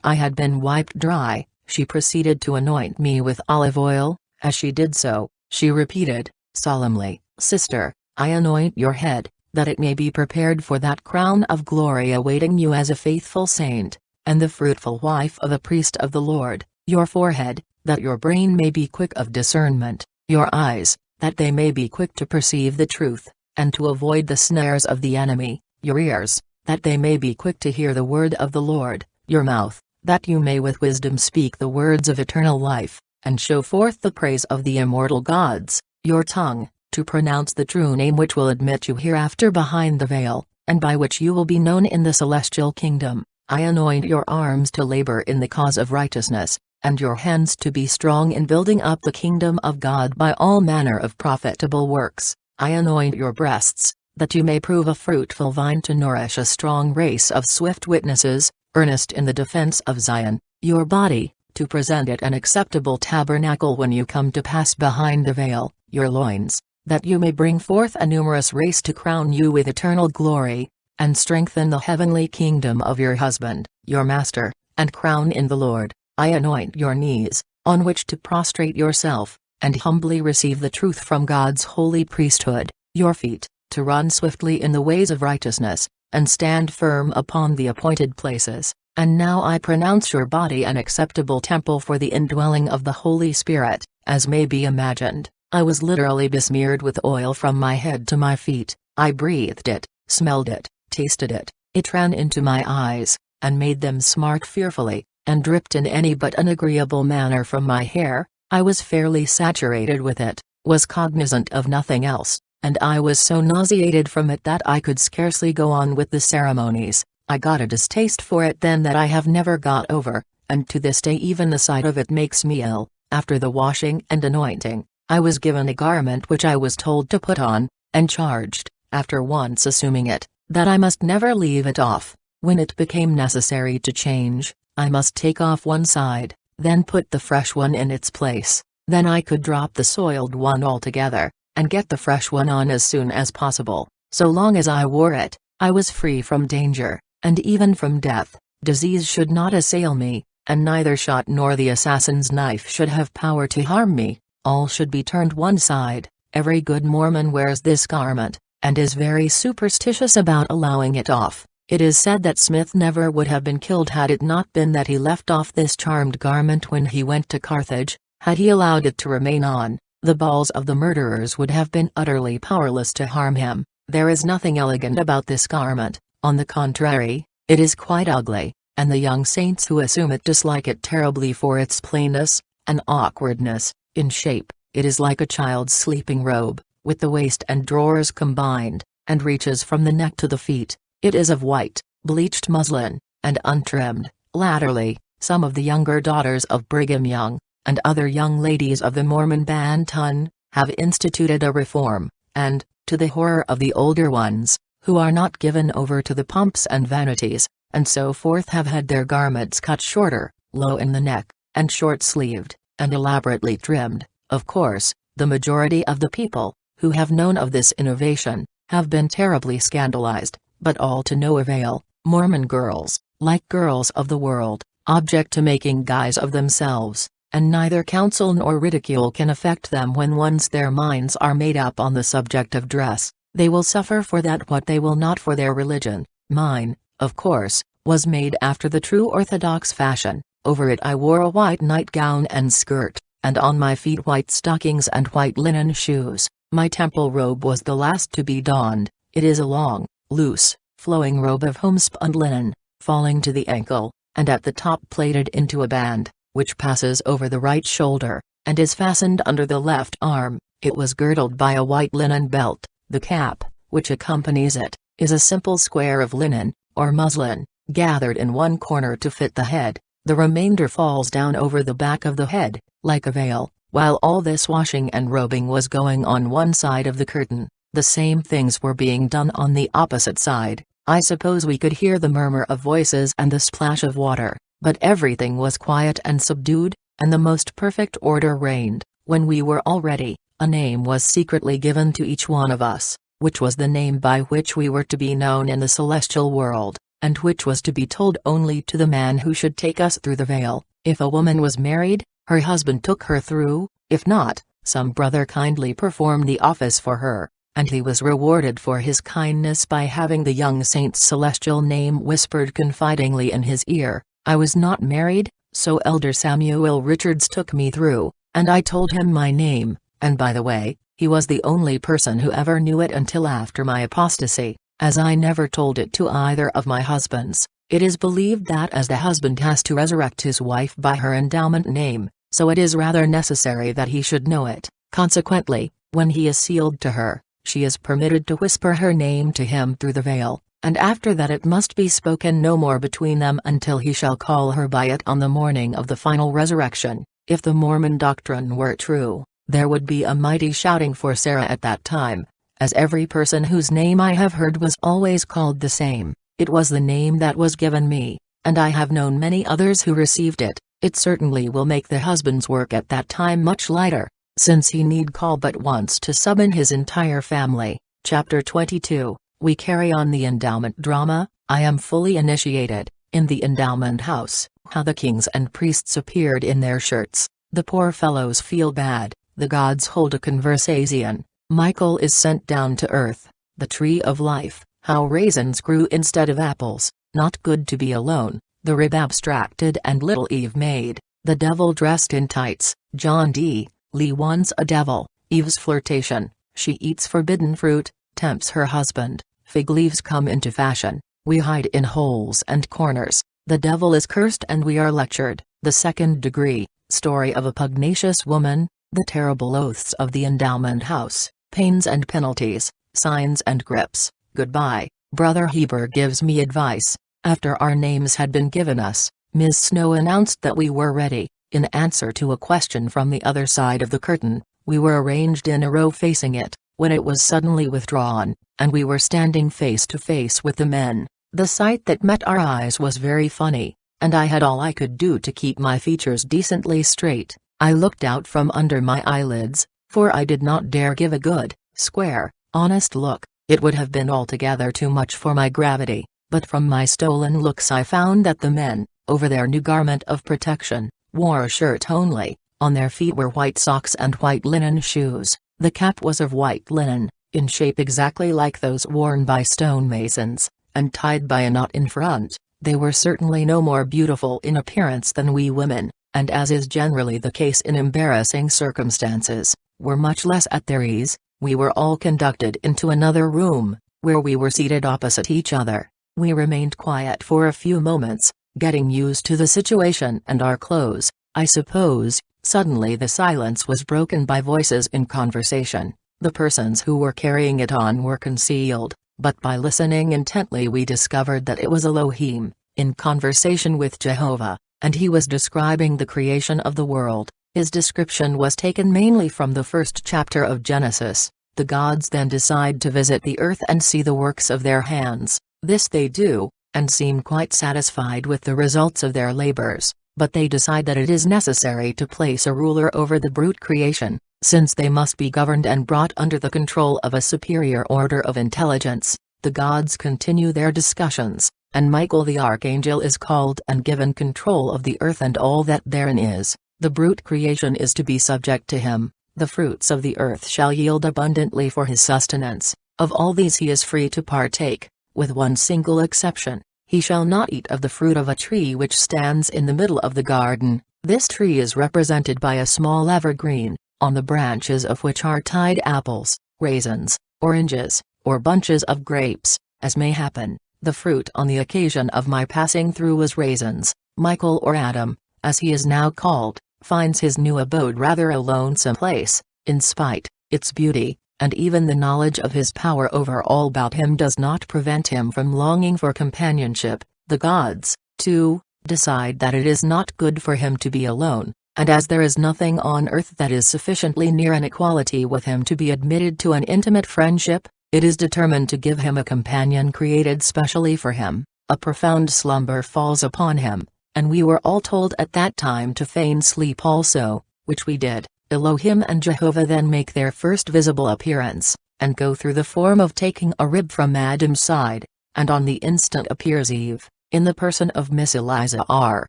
I had been wiped dry, she proceeded to anoint me with olive oil. As she did so, she repeated, solemnly, "Sister, I anoint your head, that it may be prepared for that crown of glory awaiting you as a faithful saint, and the fruitful wife of a priest of the Lord; your forehead, that your brain may be quick of discernment; your eyes, that they may be quick to perceive the truth, and to avoid the snares of the enemy; your ears, that they may be quick to hear the word of the Lord; your mouth, that you may with wisdom speak the words of eternal life, and show forth the praise of the immortal gods; your tongue, to pronounce the true name which will admit you hereafter behind the veil, and by which you will be known in the celestial kingdom. I anoint your arms to labor in the cause of righteousness, and your hands to be strong in building up the kingdom of God by all manner of profitable works. I anoint your breasts, that you may prove a fruitful vine to nourish a strong race of swift witnesses, earnest in the defense of Zion; your body, to present it an acceptable tabernacle when you come to pass behind the veil; your loins, that you may bring forth a numerous race to crown you with eternal glory, and strengthen the heavenly kingdom of your husband, your master, and crown in the Lord. I anoint your knees, on which to prostrate yourself, and humbly receive the truth from God's holy priesthood; your feet, to run swiftly in the ways of righteousness, and stand firm upon the appointed places. And now I pronounce your body an acceptable temple for the indwelling of the Holy Spirit, as may be imagined. I was literally besmeared with oil from my head to my feet. I breathed it, smelled it, tasted it. It ran into my eyes, and made them smart fearfully, and dripped in any but an agreeable manner from my hair. I was fairly saturated with it, was cognizant of nothing else, and I was so nauseated from it that I could scarcely go on with the ceremonies. I got a distaste for it then that I have never got over, and to this day even the sight of it makes me ill. After the washing and anointing, I was given a garment which I was told to put on, and charged, after once assuming it, that I must never leave it off. When it became necessary to change, I must take off one side, then put the fresh one in its place. Then I could drop the soiled one altogether, and get the fresh one on as soon as possible. So long as I wore it, I was free from danger, and even from death. Disease should not assail me, and neither shot nor the assassin's knife should have power to harm me. All should be turned one side. Every good Mormon wears this garment, and is very superstitious about allowing it off. It is said that Smith never would have been killed had it not been that he left off this charmed garment when he went to Carthage. Had he allowed it to remain on, the balls of the murderers would have been utterly powerless to harm him. There is nothing elegant about this garment. On the contrary, it is quite ugly, and the young saints who assume it dislike it terribly for its plainness and awkwardness. In shape, it is like a child's sleeping robe, with the waist and drawers combined, and reaches from the neck to the feet. It is of white, bleached muslin, and untrimmed. Latterly, some of the younger daughters of Brigham Young, and other young ladies of the Mormon Banton, have instituted a reform, and, to the horror of the older ones, who are not given over to the pumps and vanities, and so forth, have had their garments cut shorter, low in the neck, and short-sleeved, and elaborately trimmed. Of course, the majority of the people, who have known of this innovation, have been terribly scandalized, but all to no avail. Mormon girls, like girls of the world, object to making guys of themselves, and neither counsel nor ridicule can affect them when once their minds are made up on the subject of dress. They will suffer for that what they will not for their religion. Mine, of course, was made after the true Orthodox fashion. Over it I wore a white nightgown and skirt, and on my feet white stockings and white linen shoes. My temple robe was the last to be donned. It is a long, loose, flowing robe of homespun linen, falling to the ankle, and at the top plaited into a band, which passes over the right shoulder, and is fastened under the left arm. It was girdled by a white linen belt. The cap, which accompanies it, is a simple square of linen, or muslin, gathered in one corner to fit the head. The remainder falls down over the back of the head, like a veil. While all this washing and robing was going on one side of the curtain, the same things were being done on the opposite side. I suppose we could hear the murmur of voices and the splash of water, but everything was quiet and subdued, and the most perfect order reigned. When we were all ready, a name was secretly given to each one of us, which was the name by which we were to be known in the celestial world, and which was to be told only to the man who should take us through the veil. If a woman was married, her husband took her through; if not, some brother kindly performed the office for her, and he was rewarded for his kindness by having the young saint's celestial name whispered confidingly in his ear. I was not married, so Elder Samuel Richards took me through, and I told him my name. And by the way, he was the only person who ever knew it until after my apostasy, as I never told it to either of my husbands. It is believed that as the husband has to resurrect his wife by her endowment name, so it is rather necessary that he should know it. Consequently, when he is sealed to her, she is permitted to whisper her name to him through the veil, and after that it must be spoken no more between them until he shall call her by it on the morning of the final resurrection. If the Mormon doctrine were true, there would be a mighty shouting for Sarah at that time, as every person whose name I have heard was always called the same. It was the name that was given me, and I have known many others who received it. It certainly will make the husband's work at that time much lighter, since he need call but once to summon his entire family. Chapter 22. We carry on the endowment drama. I am fully initiated, in the endowment house, how the kings and priests appeared in their shirts. The poor fellows feel bad. The gods hold a conversation. Michael is sent down to earth. The tree of life, How raisins grew instead of apples, not good to be alone, the rib abstracted and little Eve made, the devil dressed in tights, John D. Lee wants a devil, Eve's flirtation, she eats forbidden fruit, tempts her husband, fig leaves come into fashion, we hide in holes and corners, the devil is cursed and we are lectured, the second degree, story of a pugnacious woman, the terrible oaths of the endowment house, pains and penalties, signs and grips, goodbye, Brother Heber gives me advice. After our names had been given us, Miss Snow announced that we were ready. In answer to a question from the other side of the curtain, we were arranged in a row facing it, when it was suddenly withdrawn, and we were standing face to face with the men. The sight that met our eyes was very funny, and I had all I could do to keep my features decently straight. I looked out from under my eyelids, for I did not dare give a good, square, honest look, it would have been altogether too much for my gravity, but from my stolen looks I found that the men, over their new garment of protection, wore a shirt only, on their feet were white socks and white linen shoes, the cap was of white linen, in shape exactly like those worn by stonemasons, and tied by a knot in front. They were certainly no more beautiful in appearance than we women, and as is generally the case in embarrassing circumstances, were much less at their ease. We were all conducted into another room, where we were seated opposite each other. We remained quiet for a few moments, getting used to the situation and our clothes, I suppose. Suddenly the silence was broken by voices in conversation. The persons who were carrying it on were concealed, but by listening intently we discovered that it was Elohim, in conversation with Jehovah, and he was describing the creation of the world. His description was taken mainly from the first chapter of Genesis. The gods then decide to visit the earth and see the works of their hands. This they do, and seem quite satisfied with the results of their labors, but they decide that it is necessary to place a ruler over the brute creation, since they must be governed and brought under the control of a superior order of intelligence. The gods continue their discussions, and Michael the archangel is called and given control of the earth and all that therein is. The brute creation is to be subject to him. The fruits of the earth shall yield abundantly for his sustenance. Of all these he is free to partake, with one single exception. He shall not eat of the fruit of a tree which stands in the middle of the garden. This tree is represented by a small evergreen, on the branches of which are tied apples, raisins, oranges, or bunches of grapes, as may happen. The fruit on the occasion of my passing through was raisins. Michael, or Adam, as he is now called, finds his new abode rather a lonesome place, in spite, its beauty, and even the knowledge of his power over all about him does not prevent him from longing for companionship. The gods, too, decide that it is not good for him to be alone, and as there is nothing on earth that is sufficiently near an equality with him to be admitted to an intimate friendship, it is determined to give him a companion created specially for him. A profound slumber falls upon him, and we were all told at that time to feign sleep also, which we did. Elohim and Jehovah then make their first visible appearance, and go through the form of taking a rib from Adam's side, and on the instant appears Eve, in the person of Miss Eliza R.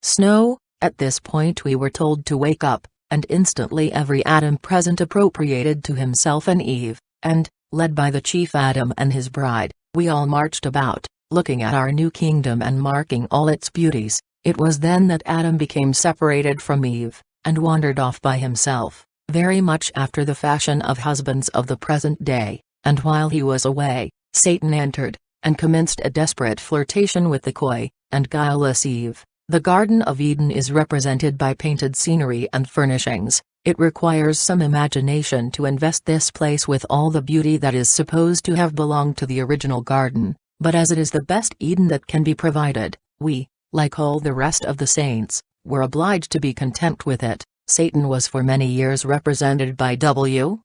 Snow. At this point we were told to wake up, and instantly every Adam present appropriated to himself an Eve, and, led by the chief Adam and his bride, we all marched about, looking at our new kingdom and marking all its beauties. It was then that Adam became separated from Eve, and wandered off by himself, very much after the fashion of husbands of the present day, and while he was away, Satan entered, and commenced a desperate flirtation with the coy, and guileless Eve. The Garden of Eden is represented by painted scenery and furnishings. It requires some imagination to invest this place with all the beauty that is supposed to have belonged to the original garden, but as it is the best Eden that can be provided, we, like all the rest of the saints, were obliged to be content with it. Satan was for many years represented by W.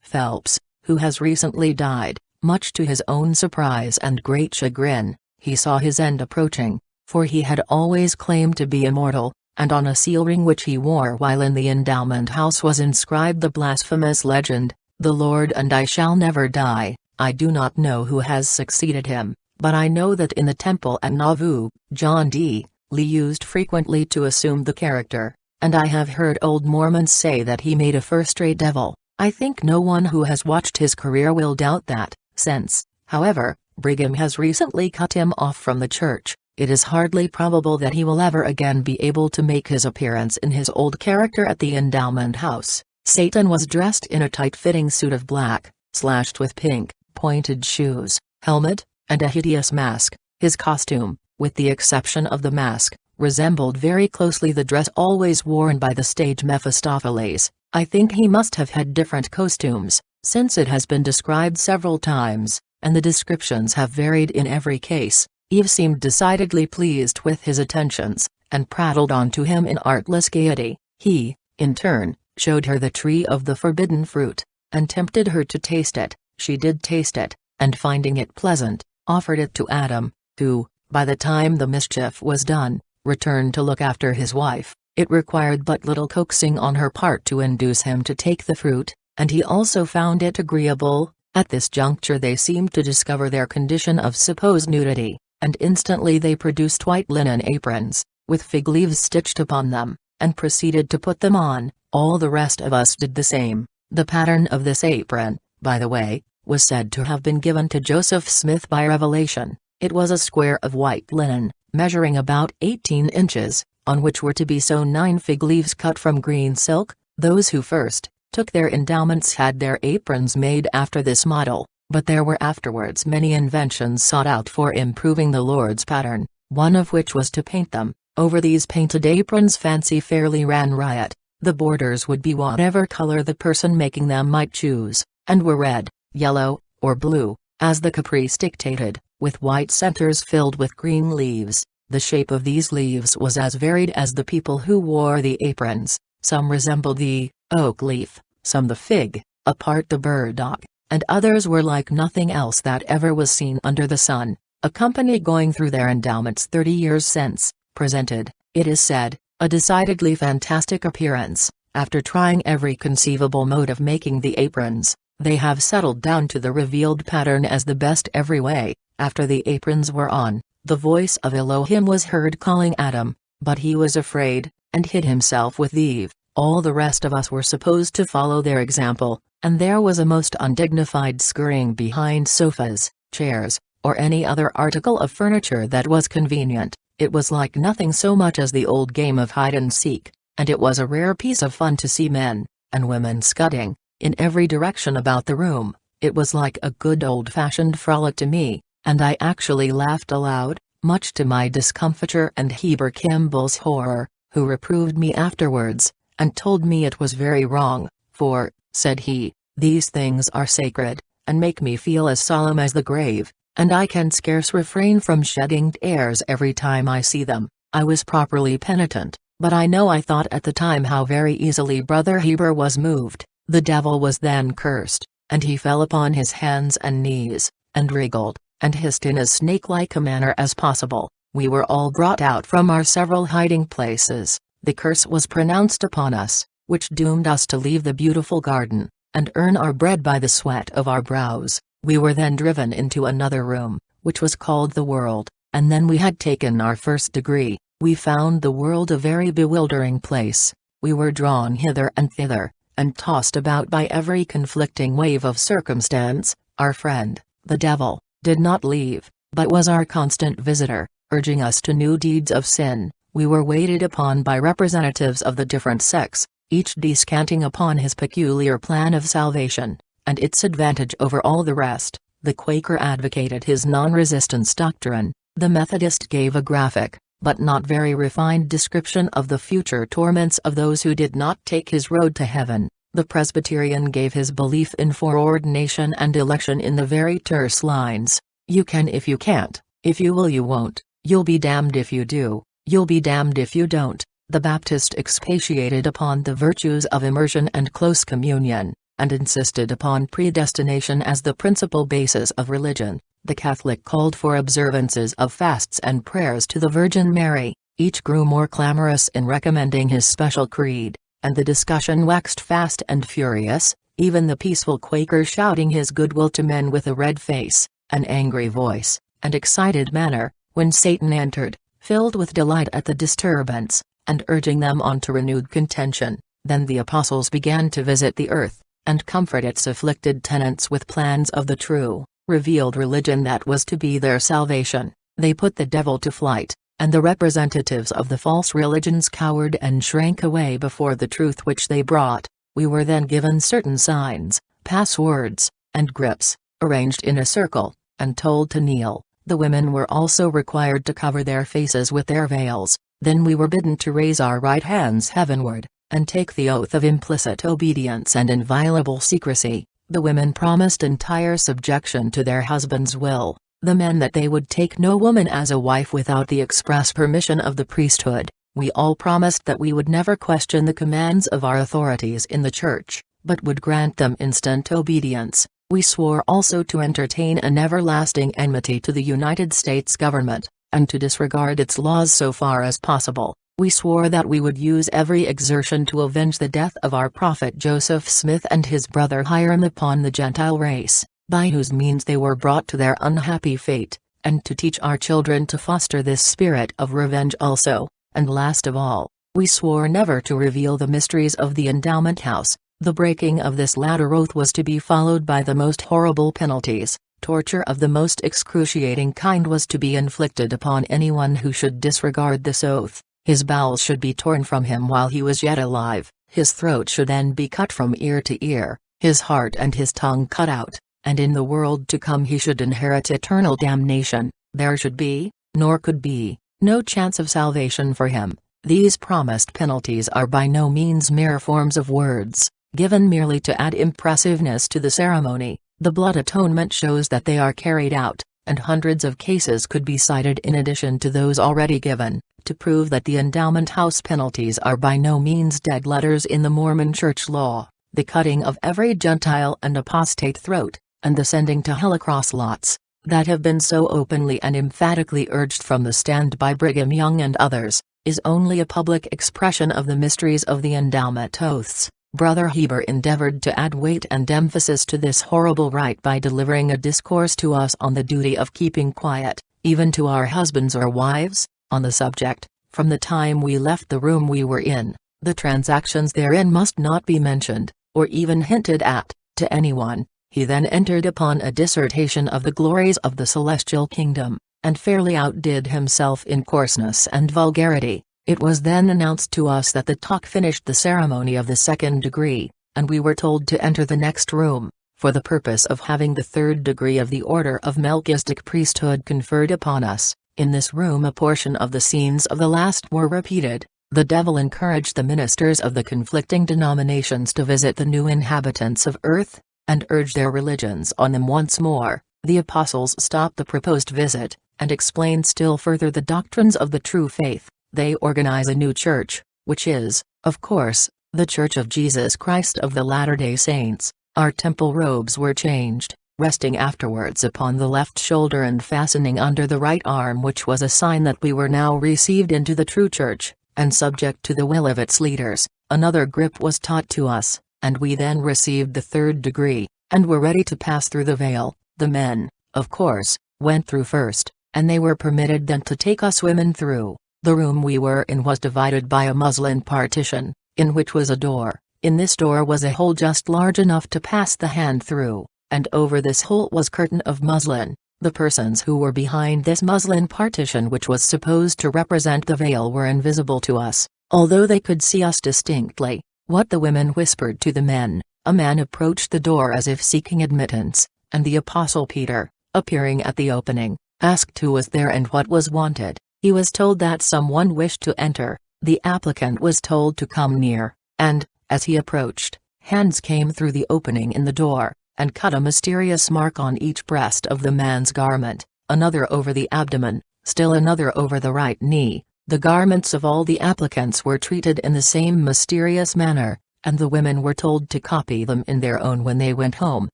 Phelps, who has recently died. Much to his own surprise and great chagrin, he saw his end approaching, for he had always claimed to be immortal, and on a seal ring which he wore while in the endowment house was inscribed the blasphemous legend, "The Lord and I shall never die." I do not know who has succeeded him, but I know that in the temple at Nauvoo, John D. Lee used frequently to assume the character, and I have heard old Mormons say that he made a first-rate devil. I think no one who has watched his career will doubt that, since, However, Brigham has recently cut him off from the church. It is hardly probable that he will ever again be able to make his appearance in his old character at the endowment house. Satan was dressed in a tight-fitting suit of black, slashed with pink, pointed shoes, helmet, and a hideous mask. His costume, with the exception of the mask, resembled very closely the dress always worn by the stage Mephistopheles. I think he must have had different costumes, since it has been described several times, and the descriptions have varied in every case. Eve seemed decidedly pleased with his attentions, and prattled on to him in artless gaiety. He, in turn, showed her the tree of the forbidden fruit, and tempted her to taste it. She did taste it, and finding it pleasant, offered it to Adam, who, by the time the mischief was done, returned to look after his wife. It required but little coaxing on her part to induce him to take the fruit, and he also found it agreeable. At this juncture they seemed to discover their condition of supposed nudity, and instantly they produced white linen aprons, with fig leaves stitched upon them, and proceeded to put them on. All the rest of us did the same. The pattern of this apron, by the way, was said to have been given to Joseph Smith by revelation. It was a square of white linen, measuring about 18 inches, on which were to be sewn 9 fig leaves cut from green silk. Those who first took their endowments had their aprons made after this model, but there were afterwards many inventions sought out for improving the Lord's pattern, one of which was to paint them. Over these painted aprons fancy fairly ran riot. The borders would be whatever color the person making them might choose, and were red, yellow, or blue, as the caprice dictated, with white centers filled with green leaves. The shape of these leaves was as varied as the people who wore the aprons. Some resembled the oak leaf, some the fig, a part the burdock, and others were like nothing else that ever was seen under the sun. A company going through their endowments 30 years since, presented, it is said, a decidedly fantastic appearance. After trying every conceivable mode of making the aprons, they have settled down to the revealed pattern as the best every way. After the aprons were on, the voice of Elohim was heard calling Adam, but he was afraid, and hid himself with Eve. All the rest of us were supposed to follow their example, and there was a most undignified scurrying behind sofas, chairs, or any other article of furniture that was convenient. It was like nothing so much as the old game of hide-and-seek, and it was a rare piece of fun to see men and women scudding in every direction about the room. It was like a good old-fashioned frolic to me, and I actually laughed aloud, much to my discomfiture and Heber Kimball's horror, who reproved me afterwards, and told me it was very wrong, for, said he, these things are sacred, and make me feel as solemn as the grave, and I can scarce refrain from shedding tears every time I see them. I was properly penitent, but I know I thought at the time how very easily Brother Heber was moved. The devil was then cursed, and he fell upon his hands and knees, and wriggled, and hissed in as snake-like a manner as possible. We were all brought out from our several hiding places. The curse was pronounced upon us, which doomed us to leave the beautiful garden, and earn our bread by the sweat of our brows. We were then driven into another room, which was called the world, and then we had taken our first degree. We found the world a very bewildering place. We were drawn hither and thither, and tossed about by every conflicting wave of circumstance. Our friend, the devil, did not leave, but was our constant visitor, urging us to new deeds of sin. We were waited upon by representatives of the different sects, each descanting upon his peculiar plan of salvation, and its advantage over all the rest. The Quaker advocated his non-resistance doctrine, the Methodist gave a graphic, but not very refined description of the future torments of those who did not take his road to heaven. The Presbyterian gave his belief in foreordination and election in the very terse lines, "You can if you can't, if you will you won't, you'll be damned if you do, you'll be damned if you don't." The Baptist expatiated upon the virtues of immersion and close communion, and insisted upon predestination as the principal basis of religion. The Catholic called for observances of fasts and prayers to the Virgin Mary. Each grew more clamorous in recommending his special creed, and the discussion waxed fast and furious, even the peaceful Quaker shouting his goodwill to men with a red face, an angry voice, and excited manner, when Satan entered, filled with delight at the disturbance, and urging them on to renewed contention. Then the apostles began to visit the earth, and comfort its afflicted tenants with plans of the true revealed religion that was to be their salvation. They put the devil to flight, and the representatives of the false religions cowered and shrank away before the truth which they brought. We were then given certain signs, passwords, and grips, arranged in a circle, and told to kneel. The women were also required to cover their faces with their veils. Then we were bidden to raise our right hands heavenward, and take the oath of implicit obedience and inviolable secrecy. The women promised entire subjection to their husband's will, the men that they would take no woman as a wife without the express permission of the priesthood. We all promised that we would never question the commands of our authorities in the church, but would grant them instant obedience. We swore also to entertain an everlasting enmity to the United States government, and to disregard its laws so far as possible. We swore that we would use every exertion to avenge the death of our prophet Joseph Smith and his brother Hiram upon the Gentile race, by whose means they were brought to their unhappy fate, and to teach our children to foster this spirit of revenge also. And last of all, we swore never to reveal the mysteries of the endowment house. The breaking of this latter oath was to be followed by the most horrible penalties. Torture of the most excruciating kind was to be inflicted upon anyone who should disregard this oath. His bowels should be torn from him while he was yet alive, his throat should then be cut from ear to ear, his heart and his tongue cut out, and in the world to come he should inherit eternal damnation. There should be, nor could be, no chance of salvation for him. These promised penalties are by no means mere forms of words, given merely to add impressiveness to the ceremony. The blood atonement shows that they are carried out, and hundreds of cases could be cited in addition to those already given, to prove that the endowment house penalties are by no means dead letters in the Mormon church law. The cutting of every Gentile and apostate throat, and the sending to hell across lots, that have been so openly and emphatically urged from the stand by Brigham Young and others, is only a public expression of the mysteries of the endowment oaths. Brother Heber endeavored to add weight and emphasis to this horrible rite by delivering a discourse to us on the duty of keeping quiet, even to our husbands or wives, on the subject. From the time we left the room we were in, the transactions therein must not be mentioned, or even hinted at, to anyone. He then entered upon a dissertation of the glories of the celestial kingdom, and fairly outdid himself in coarseness and vulgarity. It was then announced to us that the talk finished the ceremony of the second degree, and we were told to enter the next room, for the purpose of having the third degree of the order of Melchizedek priesthood conferred upon us. In this room a portion of the scenes of the last were repeated. The devil encouraged the ministers of the conflicting denominations to visit the new inhabitants of earth, and urge their religions on them once more. The apostles stopped the proposed visit, and explained still further the doctrines of the true faith. They organize a new church, which is, of course, the Church of Jesus Christ of the Latter-day Saints. Our temple robes were changed, resting afterwards upon the left shoulder and fastening under the right arm, which was a sign that we were now received into the true church, and subject to the will of its leaders. Another grip was taught to us, and we then received the third degree, and were ready to pass through the veil. The men, of course, went through first, and they were permitted then to take us women through. The room we were in was divided by a muslin partition, in which was a door. In this door was a hole just large enough to pass the hand through, and over this hole was curtain of muslin. The persons who were behind this muslin partition, which was supposed to represent the veil, were invisible to us, although they could see us distinctly. What the women whispered to the men. A man approached the door as if seeking admittance, and the Apostle Peter, appearing at the opening, asked who was there and what was wanted. He was told that someone wished to enter. The applicant was told to come near, and, as he approached, hands came through the opening in the door, and cut a mysterious mark on each breast of the man's garment, another over the abdomen, still another over the right knee. The garments of all the applicants were treated in the same mysterious manner, and the women were told to copy them in their own when they went home.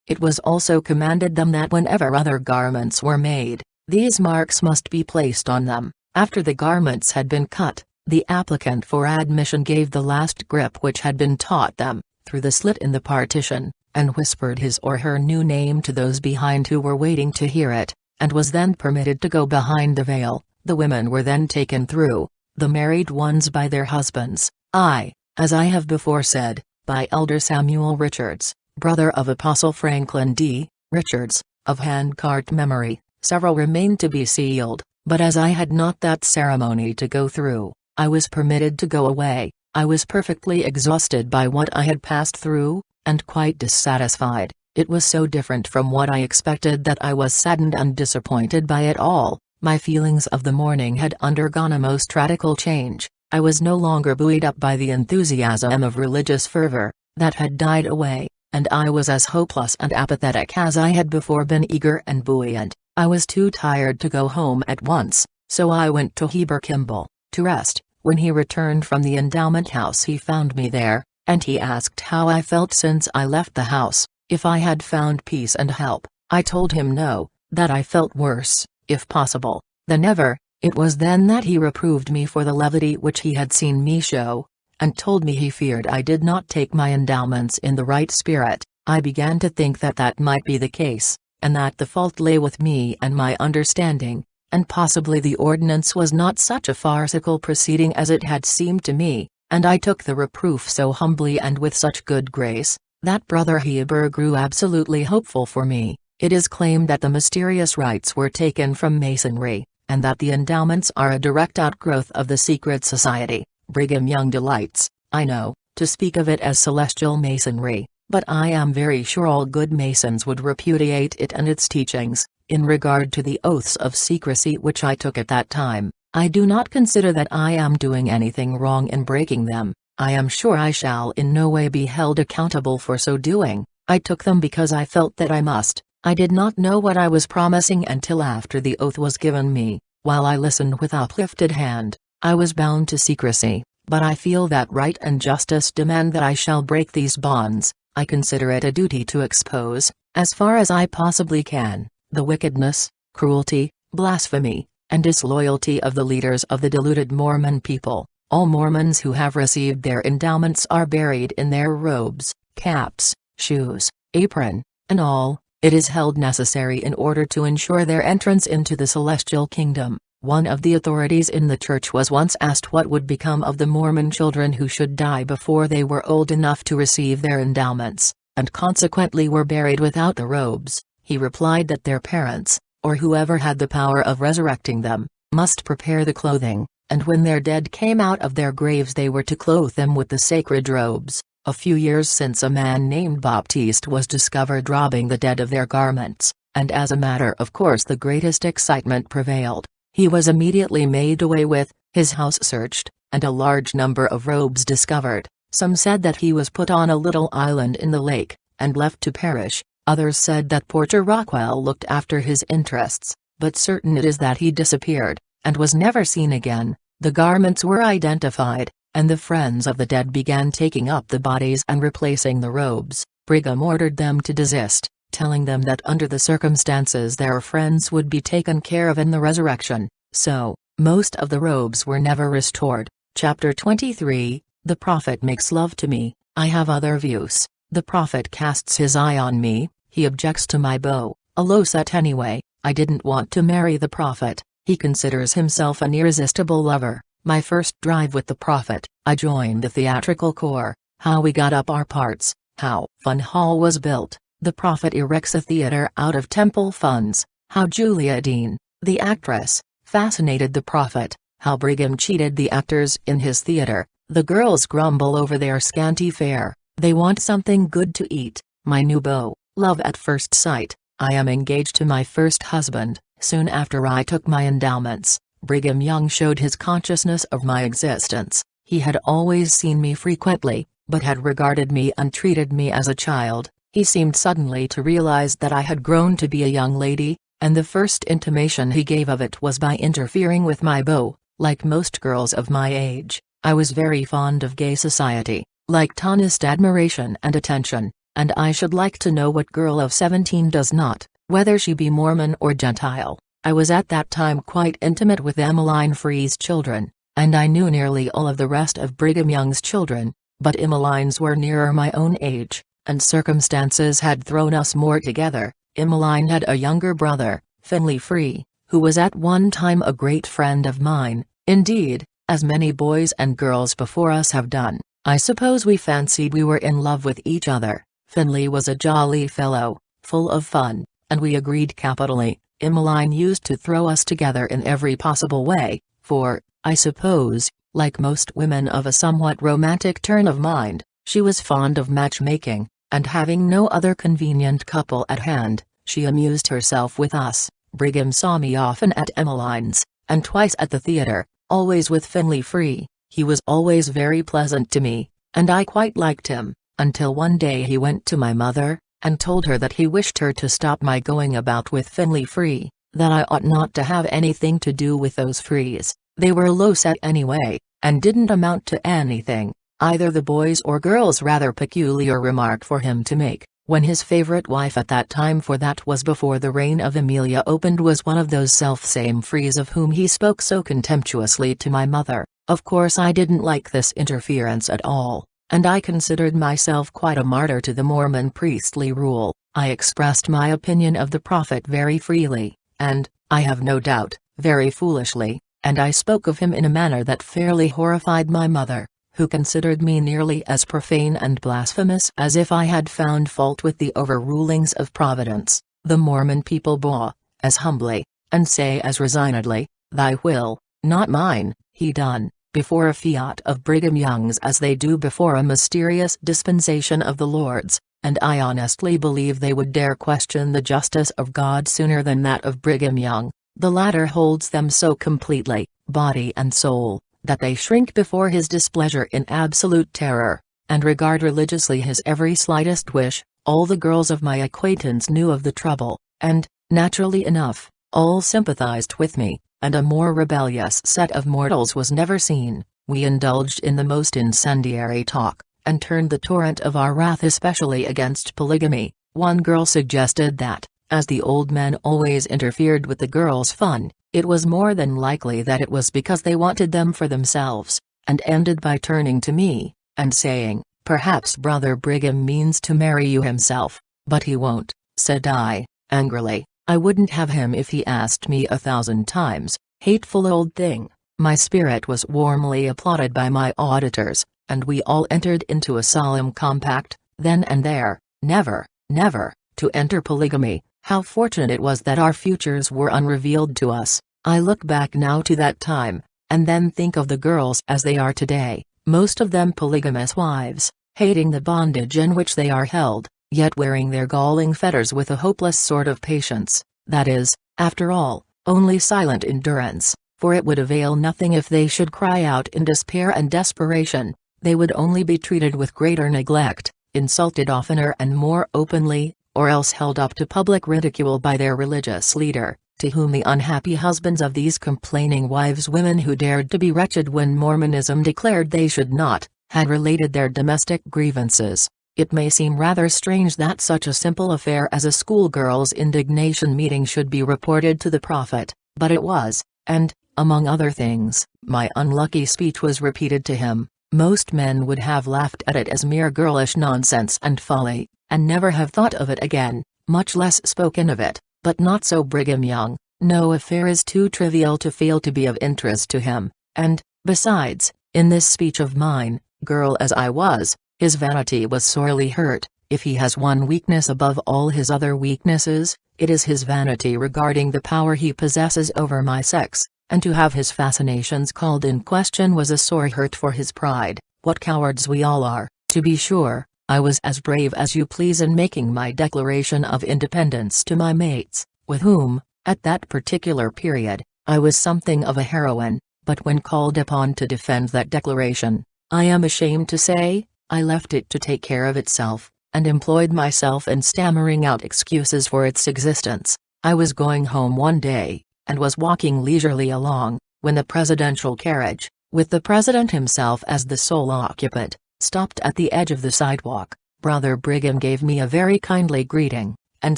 It was also commanded them that whenever other garments were made, these marks must be placed on them. After the garments had been cut, the applicant for admission gave the last grip which had been taught them, through the slit in the partition, and whispered his or her new name to those behind who were waiting to hear it, and was then permitted to go behind the veil. The women were then taken through, the married ones by their husbands. As I have before said, by Elder Samuel Richards, brother of Apostle Franklin D. Richards. Of handcart memory, several remained to be sealed, but as I had not that ceremony to go through, I was permitted to go away. I was perfectly exhausted by what I had passed through, and quite dissatisfied. It was so different from what I expected that I was saddened and disappointed by it all. My feelings of the morning had undergone a most radical change. I was no longer buoyed up by the enthusiasm of religious fervor, that had died away, and I was as hopeless and apathetic as I had before been eager and buoyant. I was too tired to go home at once, so I went to Heber Kimball, to rest. When he returned from the endowment house he found me there, and he asked how I felt since I left the house, if I had found peace and help. I told him no, that I felt worse, if possible, than ever. It was then that he reproved me for the levity which he had seen me show, and told me he feared I did not take my endowments in the right spirit. I began to think that that might be the case, and that the fault lay with me and my understanding, and possibly the ordinance was not such a farcical proceeding as it had seemed to me, and I took the reproof so humbly and with such good grace, that Brother Heber grew absolutely hopeful for me. It is claimed that the mysterious rites were taken from Masonry, and that the endowments are a direct outgrowth of the secret society. Brigham Young delights, I know, to speak of it as celestial Masonry, but I am very sure all good Masons would repudiate it and its teachings. In regard to the oaths of secrecy which I took at that time, I do not consider that I am doing anything wrong in breaking them. I am sure I shall in no way be held accountable for so doing. I took them because I felt that I must. I did not know what I was promising until after the oath was given me. While I listened with uplifted hand, I was bound to secrecy, but I feel that right and justice demand that I shall break these bonds. I consider it a duty to expose, as far as I possibly can, the wickedness, cruelty, blasphemy, and disloyalty of the leaders of the deluded Mormon people. All Mormons who have received their endowments are buried in their robes, caps, shoes, apron, and all. It is held necessary in order to ensure their entrance into the celestial kingdom. One of the authorities in the church was once asked what would become of the Mormon children who should die before they were old enough to receive their endowments, and consequently were buried without the robes. He replied that their parents, or whoever had the power of resurrecting them, must prepare the clothing, and when their dead came out of their graves they were to clothe them with the sacred robes. A few years since a man named Baptiste was discovered robbing the dead of their garments, and as a matter of course the greatest excitement prevailed. He was immediately made away with, his house searched, and a large number of robes discovered. Some said that he was put on a little island in the lake, and left to perish. Others said that Porter Rockwell looked after his interests, but certain it is that he disappeared, and was never seen again. The garments were identified, and the friends of the dead began taking up the bodies and replacing the robes. Brigham ordered them to desist, telling them that under the circumstances their friends would be taken care of in the resurrection. So, most of the robes were never restored. Chapter 23, The Prophet makes love to me. I have other views. The prophet casts his eye on me, he objects to my bow, a low set anyway. I didn't want to marry the prophet. He considers himself an irresistible lover. My first drive with the prophet, I joined the theatrical corps. How we got up our parts, how Fun Hall was built. The prophet erects a theater out of temple funds. How Julia Dean, the actress, fascinated the prophet. How Brigham cheated the actors in his theater. The girls grumble over their scanty fare. They want something good to eat. My new beau, love at first sight. I am engaged to my first husband. Soon after I took my endowments, Brigham Young showed his consciousness of my existence. He had always seen me frequently, but had regarded me and treated me as a child. He seemed suddenly to realize that I had grown to be a young lady, and the first intimation he gave of it was by interfering with my beau. Like most girls of my age, I was very fond of gay society, liked honest admiration and attention, and I should like to know what girl of 17 does not, whether she be Mormon or Gentile. I was at that time quite intimate with Emmeline Free's children, and I knew nearly all of the rest of Brigham Young's children, but Emmeline's were nearer my own age, and circumstances had thrown us more together. Emmeline had a younger brother, Finley Free, who was at one time a great friend of mine. Indeed, as many boys and girls before us have done, I suppose we fancied we were in love with each other. Finley was a jolly fellow, full of fun, and we agreed capitally. Emmeline used to throw us together in every possible way, for, I suppose, like most women of a somewhat romantic turn of mind, she was fond of matchmaking, and having no other convenient couple at hand, she amused herself with us. Brigham saw me often at Emmeline's, and twice at the theater, always with Finley Free. He was always very pleasant to me, and I quite liked him, until one day he went to my mother, and told her that he wished her to stop my going about with Finley Free, that I ought not to have anything to do with those Frees. They were low-set anyway, and didn't amount to anything. Either the boys or girls. Rather peculiar remark for him to make, when his favorite wife at that time, for that was before the reign of Amelia opened, was one of those self-same Frees of whom he spoke so contemptuously to my mother. Of course I didn't like this interference at all, and I considered myself quite a martyr to the Mormon priestly rule. I expressed my opinion of the prophet very freely, and, I have no doubt, very foolishly, and I spoke of him in a manner that fairly horrified my mother, who considered me nearly as profane and blasphemous as if I had found fault with the overrulings of Providence. The Mormon people bow, as humbly, and say as resignedly, "Thy will, not mine, he done," before a fiat of Brigham Young's as they do before a mysterious dispensation of the Lord's, and I honestly believe they would dare question the justice of God sooner than that of Brigham Young. The latter holds them so completely, body and soul, that they shrink before his displeasure in absolute terror, and regard religiously his every slightest wish. All the girls of my acquaintance knew of the trouble, and, naturally enough, all sympathized with me, and a more rebellious set of mortals was never seen. We indulged in the most incendiary talk, and turned the torrent of our wrath especially against polygamy. One girl suggested that, as the old men always interfered with the girls' fun, it was more than likely that it was because they wanted them for themselves, and ended by turning to me, and saying, "Perhaps Brother Brigham means to marry you himself, but he won't," said I, angrily. "I wouldn't have him if he asked me 1,000 times, hateful old thing." My spirit was warmly applauded by my auditors, and we all entered into a solemn compact, then and there, never, never, to enter polygamy. How fortunate it was that our futures were unrevealed to us. I look back now to that time, and then think of the girls as they are today, most of them polygamous wives, hating the bondage in which they are held, yet wearing their galling fetters with a hopeless sort of patience, that is, after all, only silent endurance, for it would avail nothing if they should cry out in despair and desperation. They would only be treated with greater neglect, insulted oftener and more openly, or else held up to public ridicule by their religious leader, to whom the unhappy husbands of these complaining wives, women who dared to be wretched when Mormonism declared they should not, had related their domestic grievances. It may seem rather strange that such a simple affair as a schoolgirls' indignation meeting should be reported to the prophet, but it was, and, among other things, my unlucky speech was repeated to him. Most men would have laughed at it as mere girlish nonsense and folly, and never have thought of it again, much less spoken of it, but not so Brigham Young. No affair is too trivial to fail to be of interest to him, and, besides, in this speech of mine, girl as I was, his vanity was sorely hurt. If he has one weakness above all his other weaknesses, it is his vanity regarding the power he possesses over my sex, and to have his fascinations called in question was a sore hurt for his pride. What cowards we all are, to be sure. I was as brave as you please in making my declaration of independence to my mates, with whom, at that particular period, I was something of a heroine, but when called upon to defend that declaration, I am ashamed to say, I left it to take care of itself, and employed myself in stammering out excuses for its existence. I was going home one day, and was walking leisurely along, when the presidential carriage, with the president himself as the sole occupant, stopped at the edge of the sidewalk. Brother Brigham gave me a very kindly greeting, and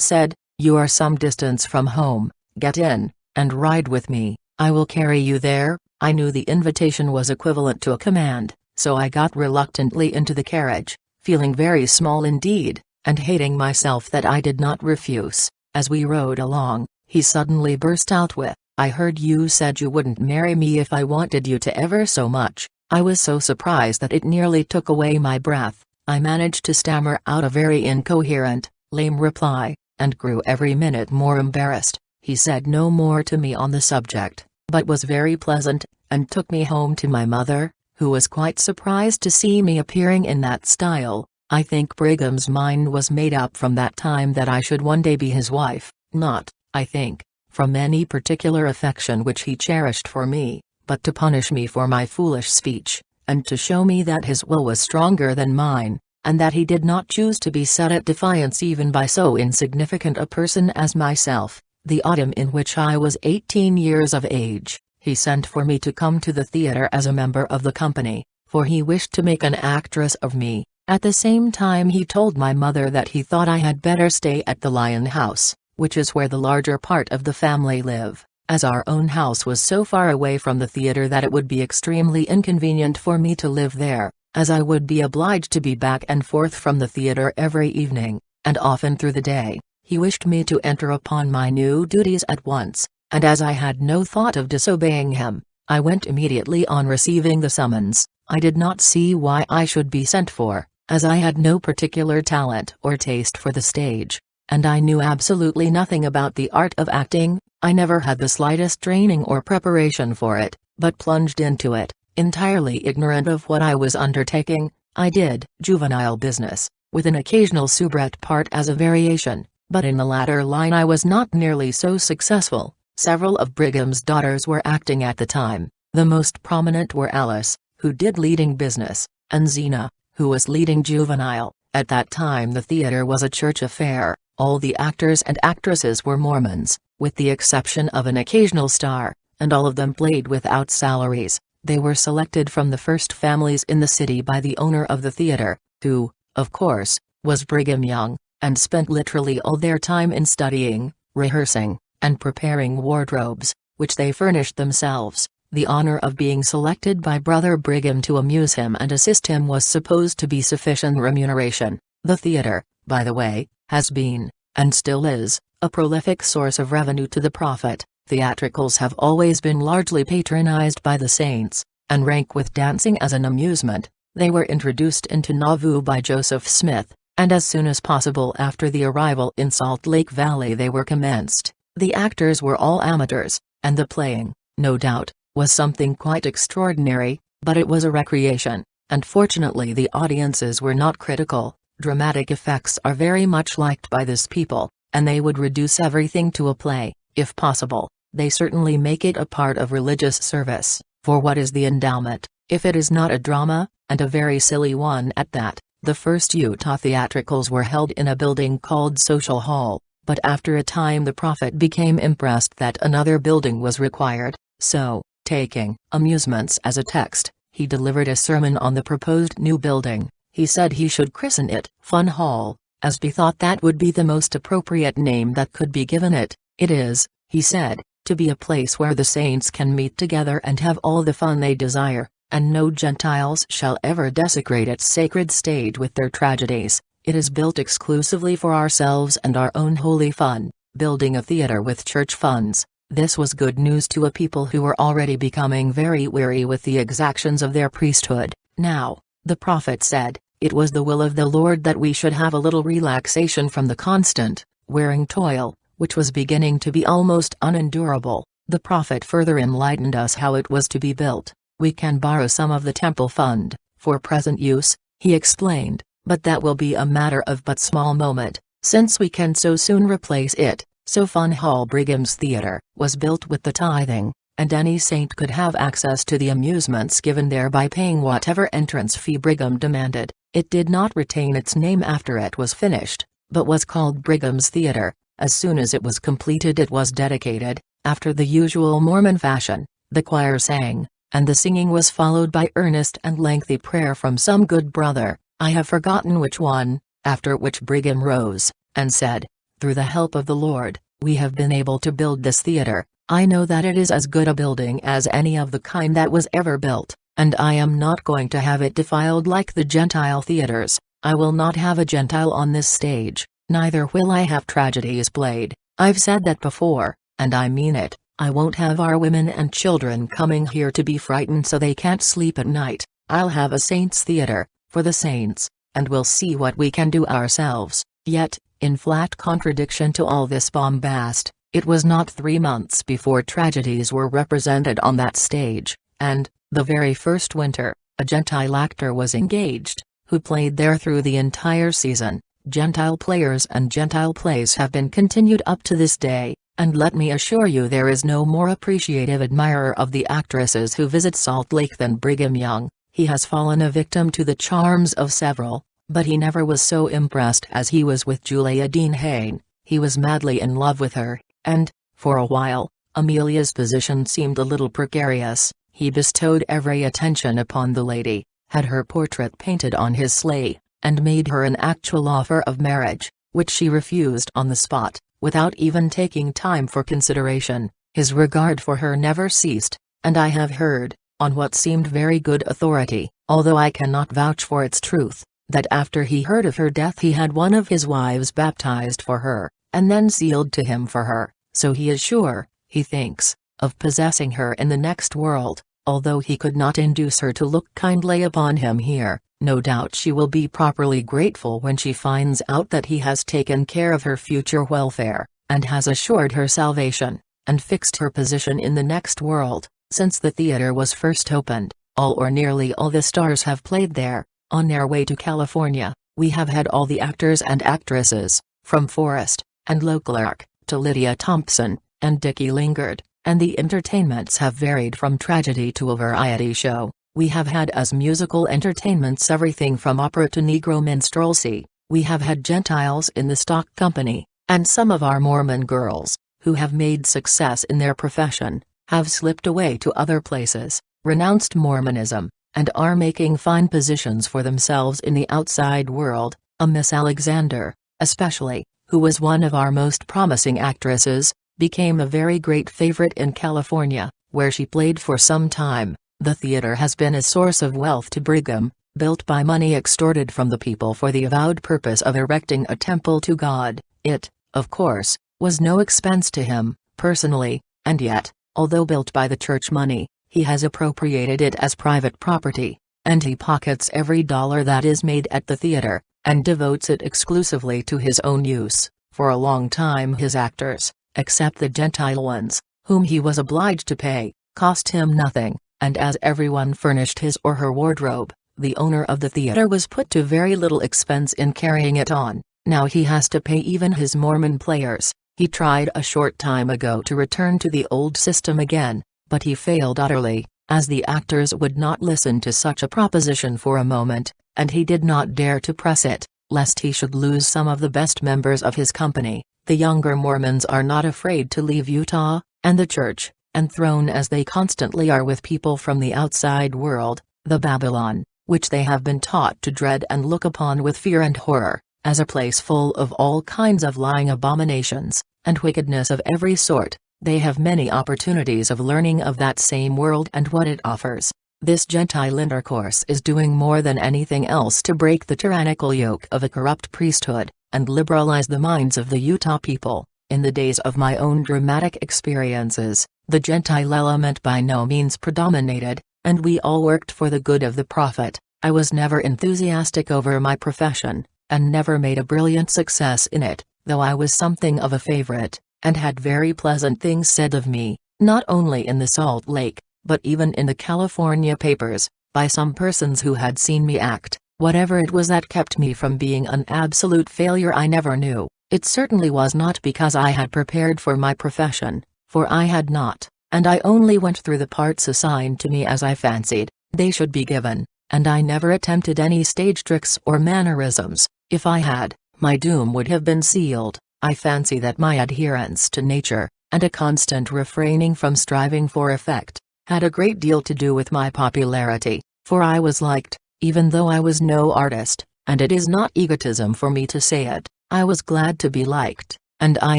said, "You are some distance from home, get in, and ride with me, I will carry you there." I knew the invitation was equivalent to a command, so I got reluctantly into the carriage, feeling very small indeed, and hating myself that I did not refuse. As we rode along, he suddenly burst out with, "I heard you said you wouldn't marry me if I wanted you to ever so much." I was so surprised that it nearly took away my breath. I managed to stammer out a very incoherent, lame reply, and grew every minute more embarrassed. He said no more to me on the subject, but was very pleasant, and took me home to my mother, who was quite surprised to see me appearing in that style. I think Brigham's mind was made up from that time that I should one day be his wife, not, I think, from any particular affection which he cherished for me, but to punish me for my foolish speech, and to show me that his will was stronger than mine, and that he did not choose to be set at defiance even by so insignificant a person as myself. The autumn in which I was 18 years of age, he sent for me to come to the theater as a member of the company, for he wished to make an actress of me. At the same time he told my mother that he thought I had better stay at the Lion House, which is where the larger part of the family live, as our own house was so far away from the theater that it would be extremely inconvenient for me to live there, as I would be obliged to be back and forth from the theater every evening, and often through the day. He wished me to enter upon my new duties at once, and as I had no thought of disobeying him, I went immediately on receiving the summons. I did not see why I should be sent for, as I had no particular talent or taste for the stage, and I knew absolutely nothing about the art of acting. I never had the slightest training or preparation for it, but plunged into it, entirely ignorant of what I was undertaking. I did juvenile business, with an occasional soubrette part as a variation, but in the latter line I was not nearly so successful. Several of Brigham's daughters were acting at the time. The most prominent were Alice, who did leading business, and Zena, who was leading juvenile. At that time the theater was a church affair. All the actors and actresses were Mormons, with the exception of an occasional star, and all of them played without salaries. They were selected from the first families in the city by the owner of the theater, who, of course, was Brigham Young, and spent literally all their time in studying, rehearsing, and preparing wardrobes, which they furnished themselves. The honor of being selected by Brother Brigham to amuse him and assist him was supposed to be sufficient remuneration. The theater, by the way, has been, and still is, a prolific source of revenue to the prophet. Theatricals have always been largely patronized by the saints, and rank with dancing as an amusement. They were introduced into Nauvoo by Joseph Smith, and as soon as possible after the arrival in Salt Lake Valley they were commenced. The actors were all amateurs, and the playing, no doubt, was something quite extraordinary, but it was a recreation, and fortunately the audiences were not critical. Dramatic effects are very much liked by this people, and they would reduce everything to a play, if possible. They certainly make it a part of religious service, for what is the endowment, if it is not a drama, and a very silly one at that? The first Utah theatricals were held in a building called Social Hall, but after a time the prophet became impressed that another building was required, so, taking amusements as a text, he delivered a sermon on the proposed new building. He said he should christen it Fun Hall, as he thought that would be the most appropriate name that could be given it. It is, he said, to be a place where the saints can meet together and have all the fun they desire, and no Gentiles shall ever desecrate its sacred stage with their tragedies. It is built exclusively for ourselves and our own holy fun, building a theater with church funds. This was good news to a people who were already becoming very weary with the exactions of their priesthood. Now, the prophet said, it was the will of the Lord that we should have a little relaxation from the constant, wearing toil, which was beginning to be almost unendurable. The prophet further enlightened us how it was to be built. We can borrow some of the temple fund, for present use, he explained, but that will be a matter of but small moment, since we can so soon replace it. So Fun Hall Brigham's Theater was built with the tithing, and any saint could have access to the amusements given there by paying whatever entrance fee Brigham demanded. It did not retain its name after it was finished, but was called Brigham's Theater. As soon as it was completed it was dedicated, after the usual Mormon fashion. The choir sang, and the singing was followed by earnest and lengthy prayer from some good brother, I have forgotten which one, after which Brigham rose, and said, through the help of the Lord, we have been able to build this theater. I know that it is as good a building as any of the kind that was ever built, and I am not going to have it defiled like the Gentile theaters. I will not have a Gentile on this stage, neither will I have tragedies played. I've said that before, and I mean it. I won't have our women and children coming here to be frightened so they can't sleep at night. I'll have a saints' theater, for the saints, and we'll see what we can do ourselves. Yet, In flat contradiction to all this bombast, it was not 3 months before tragedies were represented on that stage, and, the very first winter, a Gentile actor was engaged, who played there through the entire season. Gentile players and Gentile plays have been continued up to this day, and let me assure you there is no more appreciative admirer of the actresses who visit Salt Lake than Brigham Young. He has fallen a victim to the charms of several, but he never was so impressed as he was with Julia Dean Hayne. He was madly in love with her, and, for a while, Amelia's position seemed a little precarious. He bestowed every attention upon the lady, had her portrait painted on his sleigh, and made her an actual offer of marriage, which she refused on the spot, without even taking time for consideration. His regard for her never ceased, and I have heard, on what seemed very good authority, although I cannot vouch for its truth, that after he heard of her death he had one of his wives baptized for her, and then sealed to him for her, so he is sure, he thinks, of possessing her in the next world, although he could not induce her to look kindly upon him here. No doubt she will be properly grateful when she finds out that he has taken care of her future welfare, and has assured her salvation, and fixed her position in the next world. Since the theater was first opened, all or nearly all the stars have played there. On their way to California, we have had all the actors and actresses, from Forrest and Leclerc to Lydia Thompson and Dickie Lingard, and the entertainments have varied from tragedy to a variety show. We have had as musical entertainments everything from opera to Negro minstrelsy. We have had Gentiles in the stock company, and some of our Mormon girls, who have made success in their profession, have slipped away to other places, renounced Mormonism, and are making fine positions for themselves in the outside world. A Miss Alexander, especially, who was one of our most promising actresses, became a very great favorite in California, where she played for some time. The theater has been a source of wealth to Brigham, built by money extorted from the people for the avowed purpose of erecting a temple to God. It, of course, was no expense to him, personally, and yet, although built by the church money, he has appropriated it as private property, and he pockets every dollar that is made at the theater, and devotes it exclusively to his own use. For a long time his actors, except the Gentile ones, whom he was obliged to pay, cost him nothing. And as everyone furnished his or her wardrobe, the owner of the theater was put to very little expense in carrying it on. Now he has to pay even his Mormon players. He tried a short time ago to return to the old system again, but he failed utterly, as the actors would not listen to such a proposition for a moment, and he did not dare to press it, lest he should lose some of the best members of his company. The younger Mormons are not afraid to leave Utah, and the church, and thrown as they constantly are with people from the outside world, the Babylon, which they have been taught to dread and look upon with fear and horror, as a place full of all kinds of lying abominations, and wickedness of every sort. They have many opportunities of learning of that same world and what it offers. This Gentile intercourse is doing more than anything else to break the tyrannical yoke of a corrupt priesthood, and liberalize the minds of the Utah people. In the days of my own dramatic experiences, the Gentile element by no means predominated, and we all worked for the good of the prophet. I was never enthusiastic over my profession, and never made a brilliant success in it, though I was something of a favorite, and had very pleasant things said of me, not only in the Salt Lake, but even in the California papers, by some persons who had seen me act. Whatever it was that kept me from being an absolute failure I never knew. It certainly was not because I had prepared for my profession, for I had not, and I only went through the parts assigned to me as I fancied they should be given, and I never attempted any stage tricks or mannerisms. If I had, my doom would have been sealed. I fancy that my adherence to nature, and a constant refraining from striving for effect, had a great deal to do with my popularity, for I was liked, even though I was no artist, and it is not egotism for me to say it. I was glad to be liked, and I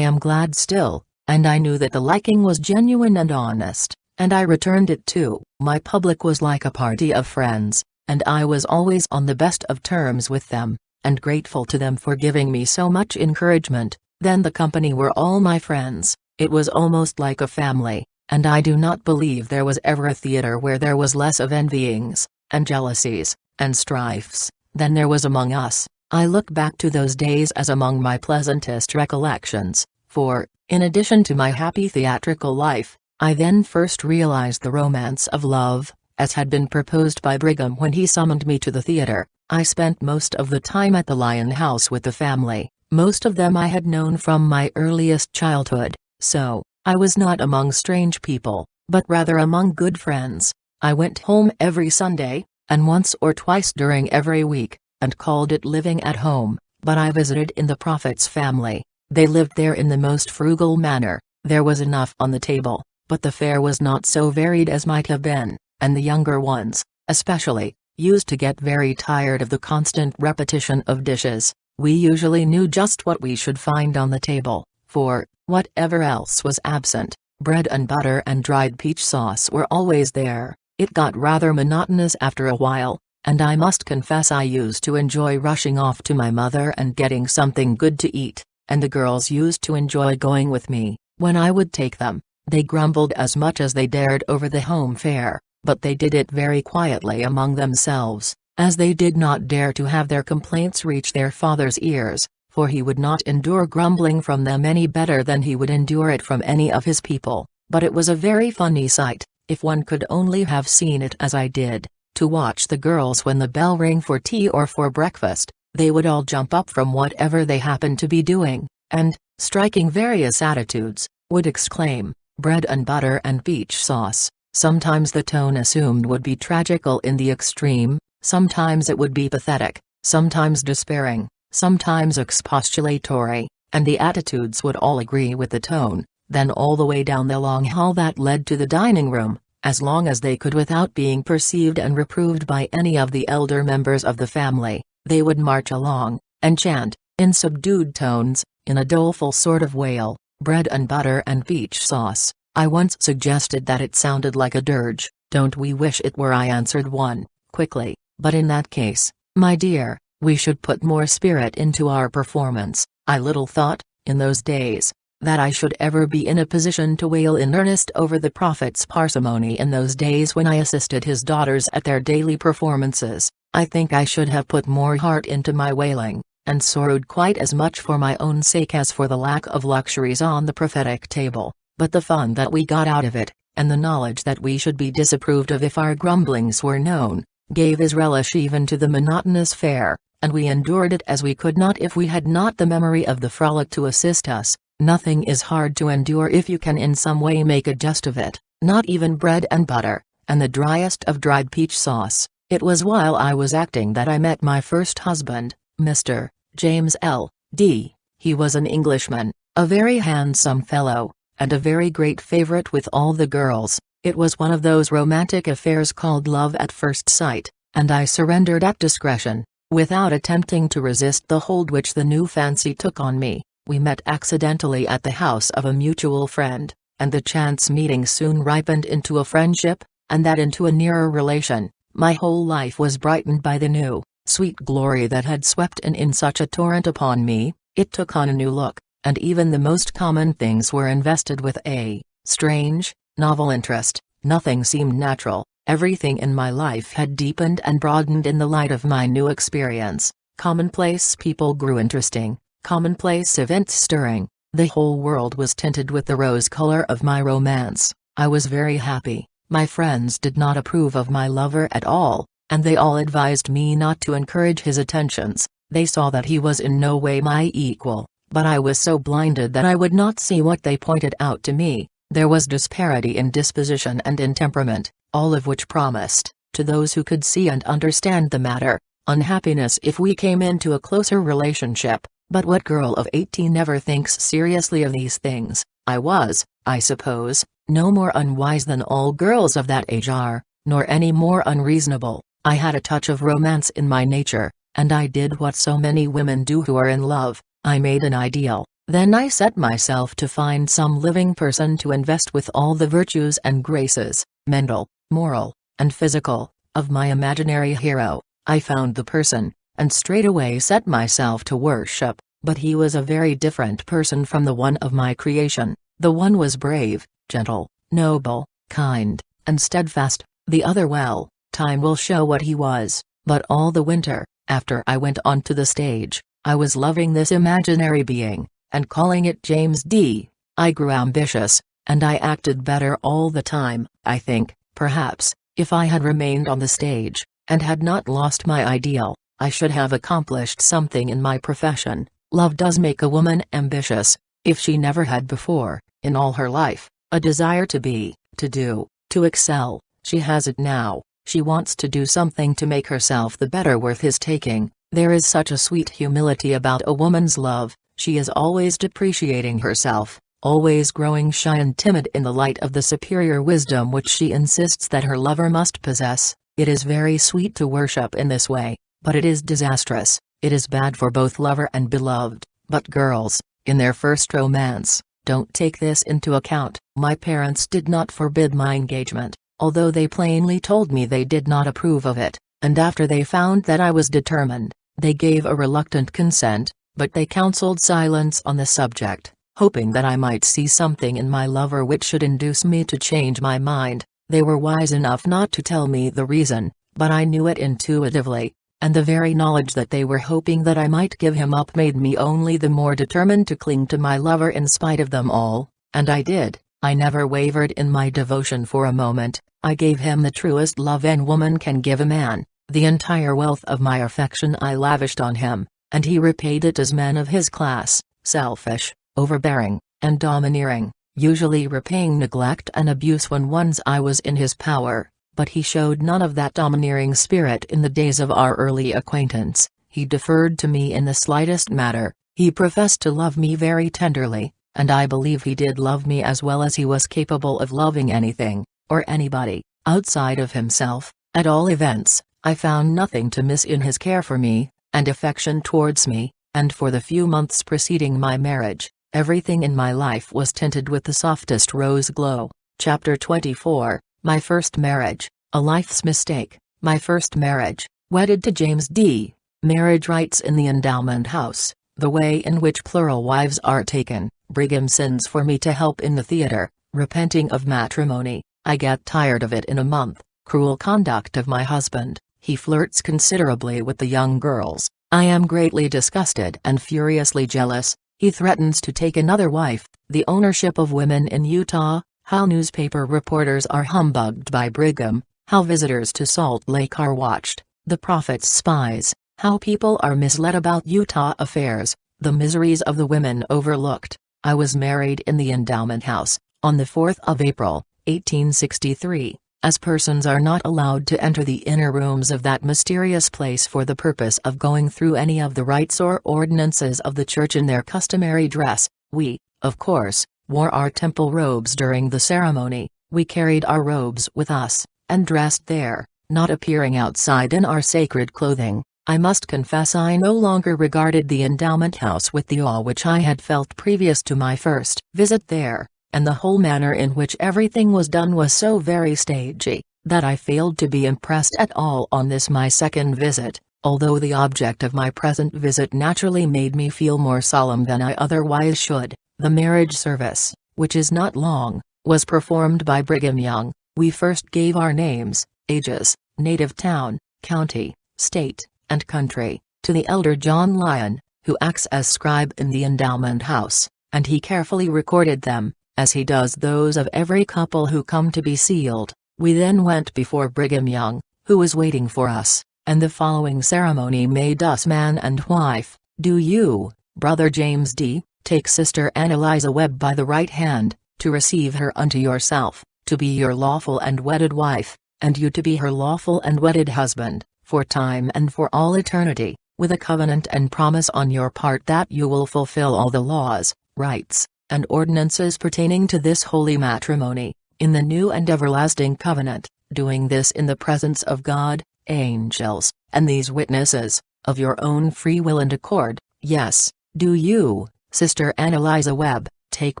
am glad still, and I knew that the liking was genuine and honest, and I returned it too. My public was like a party of friends, and I was always on the best of terms with them, and grateful to them for giving me so much encouragement. Then the company were all my friends. It was almost like a family, and I do not believe there was ever a theater where there was less of envyings, and jealousies, and strifes, than there was among us. I look back to those days as among my pleasantest recollections, for, in addition to my happy theatrical life, I then first realized the romance of love, as had been proposed by Brigham when he summoned me to the theater. I spent most of the time at the Lion House with the family, most of them I had known from my earliest childhood, so, I was not among strange people, but rather among good friends. I went home every Sunday, and once or twice during every week, and called it living at home, but I visited in the prophet's family. They lived there in the most frugal manner. There was enough on the table, but the fare was not so varied as might have been, and the younger ones, especially, used to get very tired of the constant repetition of dishes. We usually knew just what we should find on the table, for, whatever else was absent, bread and butter and dried peach sauce were always there. It got rather monotonous after a while, and I must confess I used to enjoy rushing off to my mother and getting something good to eat, and the girls used to enjoy going with me. When I would take them, they grumbled as much as they dared over the home fare, but they did it very quietly among themselves, as they did not dare to have their complaints reach their father's ears, for he would not endure grumbling from them any better than he would endure it from any of his people. But it was a very funny sight, if one could only have seen it as I did, to watch the girls when the bell rang for tea or for breakfast. They would all jump up from whatever they happened to be doing, and, striking various attitudes, would exclaim, "Bread and butter and peach sauce." Sometimes the tone assumed would be tragical in the extreme, sometimes it would be pathetic, sometimes despairing, sometimes expostulatory, and the attitudes would all agree with the tone. Then all the way down the long hall that led to the dining room, as long as they could without being perceived and reproved by any of the elder members of the family, they would march along, and chant, in subdued tones, in a doleful sort of wail, "Bread and butter and peach sauce." I once suggested that it sounded like a dirge. "Don't we wish it were?" I answered one, quickly, "but in that case, my dear, we should put more spirit into our performance." I little thought, in those days, that I should ever be in a position to wail in earnest over the prophet's parsimony. In those days when I assisted his daughters at their daily performances, I think I should have put more heart into my wailing, and sorrowed quite as much for my own sake as for the lack of luxuries on the prophetic table. But the fun that we got out of it, and the knowledge that we should be disapproved of if our grumblings were known, gave his relish even to the monotonous fare, and we endured it as we could not if we had not the memory of the frolic to assist us. Nothing is hard to endure if you can in some way make a jest of it, not even bread and butter, and the driest of dried peach sauce. It was while I was acting that I met my first husband, Mr. James L. D. He was an Englishman, a very handsome fellow, and a very great favorite with all the girls. It was one of those romantic affairs called love at first sight, and I surrendered at discretion, without attempting to resist the hold which the new fancy took on me. We met accidentally at the house of a mutual friend, and the chance meeting soon ripened into a friendship, and that into a nearer relation. My whole life was brightened by the new, sweet glory that had swept in such a torrent upon me. It took on a new look, and even the most common things were invested with a strange, novel interest. Nothing seemed natural. Everything in my life had deepened and broadened in the light of my new experience. Commonplace people grew interesting, commonplace events stirring. The whole world was tinted with the rose color of my romance. I was very happy. My friends did not approve of my lover at all, and they all advised me not to encourage his attentions. They saw that he was in no way my equal, but I was so blinded that I would not see what they pointed out to me. There was disparity in disposition and in temperament, all of which promised, to those who could see and understand the matter, unhappiness if we came into a closer relationship. But what girl of 18 never thinks seriously of these things? I was, I suppose, no more unwise than all girls of that age are, nor any more unreasonable. I had a touch of romance in my nature, and I did what so many women do who are in love. I made an ideal. Then I set myself to find some living person to invest with all the virtues and graces, mental, moral, and physical, of my imaginary hero. I found the person, and straightway set myself to worship, but he was a very different person from the one of my creation. The one was brave, gentle, noble, kind, and steadfast, the other, well, time will show what he was. But all the winter, After I went onto the stage, I was loving this imaginary being, and calling it James D. I grew ambitious, and I acted better all the time. I think, perhaps, if I had remained on the stage, and had not lost my ideal, I should have accomplished something in my profession. Love does make a woman ambitious, if she never had before, in all her life, a desire to be, to do, to excel. She has it now. She wants to do something to make herself the better worth his taking. There is such a sweet humility about a woman's love. She is always depreciating herself, always growing shy and timid in the light of the superior wisdom which she insists that her lover must possess. It is very sweet to worship in this way, but it is disastrous. It is bad for both lover and beloved. But girls, in their first romance, don't take this into account. My parents did not forbid my engagement, although they plainly told me they did not approve of it, and after they found that I was determined, they gave a reluctant consent, but they counseled silence on the subject, hoping that I might see something in my lover which should induce me to change my mind. They were wise enough not to tell me the reason, but I knew it intuitively, and the very knowledge that they were hoping that I might give him up made me only the more determined to cling to my lover in spite of them all, and I did. I never wavered in my devotion for a moment. I gave him the truest love any woman can give a man. The entire wealth of my affection I lavished on him, and he repaid it as men of his class, selfish, overbearing, and domineering, usually repaying neglect and abuse when once I was in his power. But he showed none of that domineering spirit in the days of our early acquaintance. He deferred to me in the slightest matter. He professed to love me very tenderly, and I believe he did love me as well as he was capable of loving anything, or anybody, outside of himself. At all events, I found nothing to miss in his care for me, and affection towards me, and for the few months preceding my marriage, everything in my life was tinted with the softest rose glow. Chapter 24, My First Marriage, A Life's Mistake. My first marriage, wedded to James D. Marriage rites in the endowment house, the way in which plural wives are taken. Brigham sends for me to help in the theater, repenting of matrimony. I get tired of it in a month. Cruel conduct of my husband. He flirts considerably with the young girls. I am greatly disgusted and furiously jealous. He threatens to take another wife. The ownership of women in Utah. How newspaper reporters are humbugged by Brigham. How visitors to Salt Lake are watched. The prophet's spies. How people are misled about Utah affairs. The miseries of the women overlooked. I was married in the endowment house, on the 4th of April, 1863, as persons are not allowed to enter the inner rooms of that mysterious place for the purpose of going through any of the rites or ordinances of the church in their customary dress. We, of course, wore our temple robes during the ceremony. We carried our robes with us, and dressed there, not appearing outside in our sacred clothing. I must confess I no longer regarded the endowment house with the awe which I had felt previous to my first visit there, and the whole manner in which everything was done was so very stagey, that I failed to be impressed at all on this my second visit, although the object of my present visit naturally made me feel more solemn than I otherwise should. The marriage service, which is not long, was performed by Brigham Young. We first gave our names, ages, native town, county, state, and country, to the elder John Lyon, who acts as scribe in the endowment house, and he carefully recorded them, as he does those of every couple who come to be sealed. We then went before Brigham Young, who was waiting for us, and the following ceremony made us man and wife. Do you, Brother James D., take Sister Eliza Webb by the right hand, to receive her unto yourself, to be your lawful and wedded wife, and you to be her lawful and wedded husband, for time and for all eternity, with a covenant and promise on your part that you will fulfill all the laws, rites, and ordinances pertaining to this holy matrimony, in the new and everlasting covenant, doing this in the presence of God, angels, and these witnesses, of your own free will and accord. Yes, do you, Sister Eliza Webb, take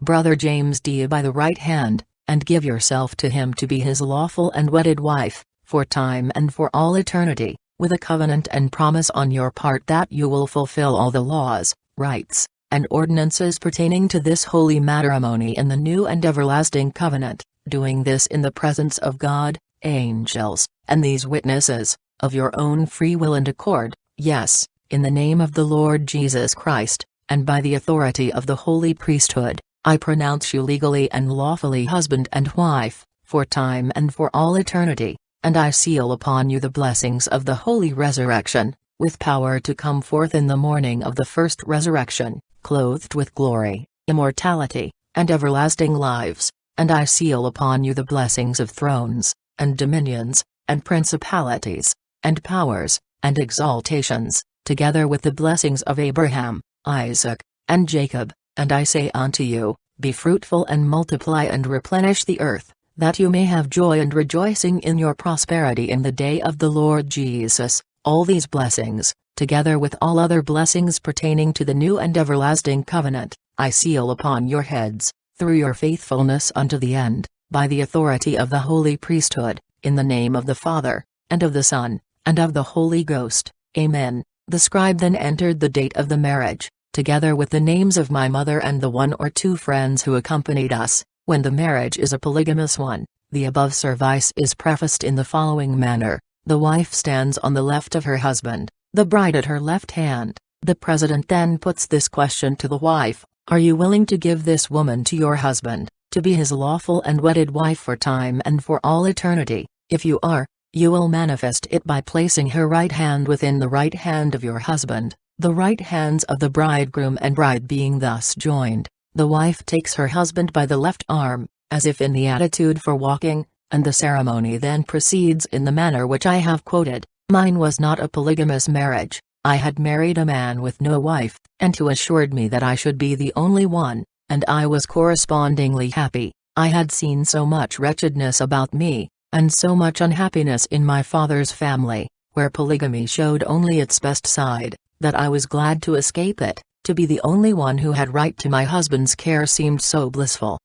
Brother James D. by the right hand, and give yourself to him to be his lawful and wedded wife, for time and for all eternity, with a covenant and promise on your part that you will fulfill all the laws, rites, and ordinances pertaining to this holy matrimony in the new and everlasting covenant, doing this in the presence of God, angels, and these witnesses, of your own free will and accord. Yes, in the name of the Lord Jesus Christ, and by the authority of the holy priesthood, I pronounce you legally and lawfully husband and wife, for time and for all eternity, and I seal upon you the blessings of the holy resurrection, with power to come forth in the morning of the first resurrection, clothed with glory, immortality, and everlasting lives, and I seal upon you the blessings of thrones, and dominions, and principalities, and powers, and exaltations, together with the blessings of Abraham, Isaac, and Jacob, and I say unto you, be fruitful and multiply and replenish the earth, that you may have joy and rejoicing in your prosperity in the day of the Lord Jesus. All these blessings, together with all other blessings pertaining to the new and everlasting covenant, I seal upon your heads, through your faithfulness unto the end, by the authority of the holy priesthood, in the name of the Father, and of the Son, and of the Holy Ghost. Amen. The scribe then entered the date of the marriage, together with the names of my mother and the 1 or 2 friends who accompanied us. When the marriage is a polygamous one, the above service is prefaced in the following manner. The wife stands on the left of her husband, the bride at her left hand. The president then puts this question to the wife: are you willing to give this woman to your husband, to be his lawful and wedded wife for time and for all eternity? If you are, you will manifest it by placing her right hand within the right hand of your husband, the right hands of the bridegroom and bride being thus joined. The wife takes her husband by the left arm, as if in the attitude for walking, and the ceremony then proceeds in the manner which I have quoted. Mine was not a polygamous marriage. I had married a man with no wife, and who assured me that I should be the only one, and I was correspondingly happy. I had seen so much wretchedness about me, and so much unhappiness in my father's family, where polygamy showed only its best side, that I was glad to escape it. To be the only one who had right to my husband's care seemed so blissful.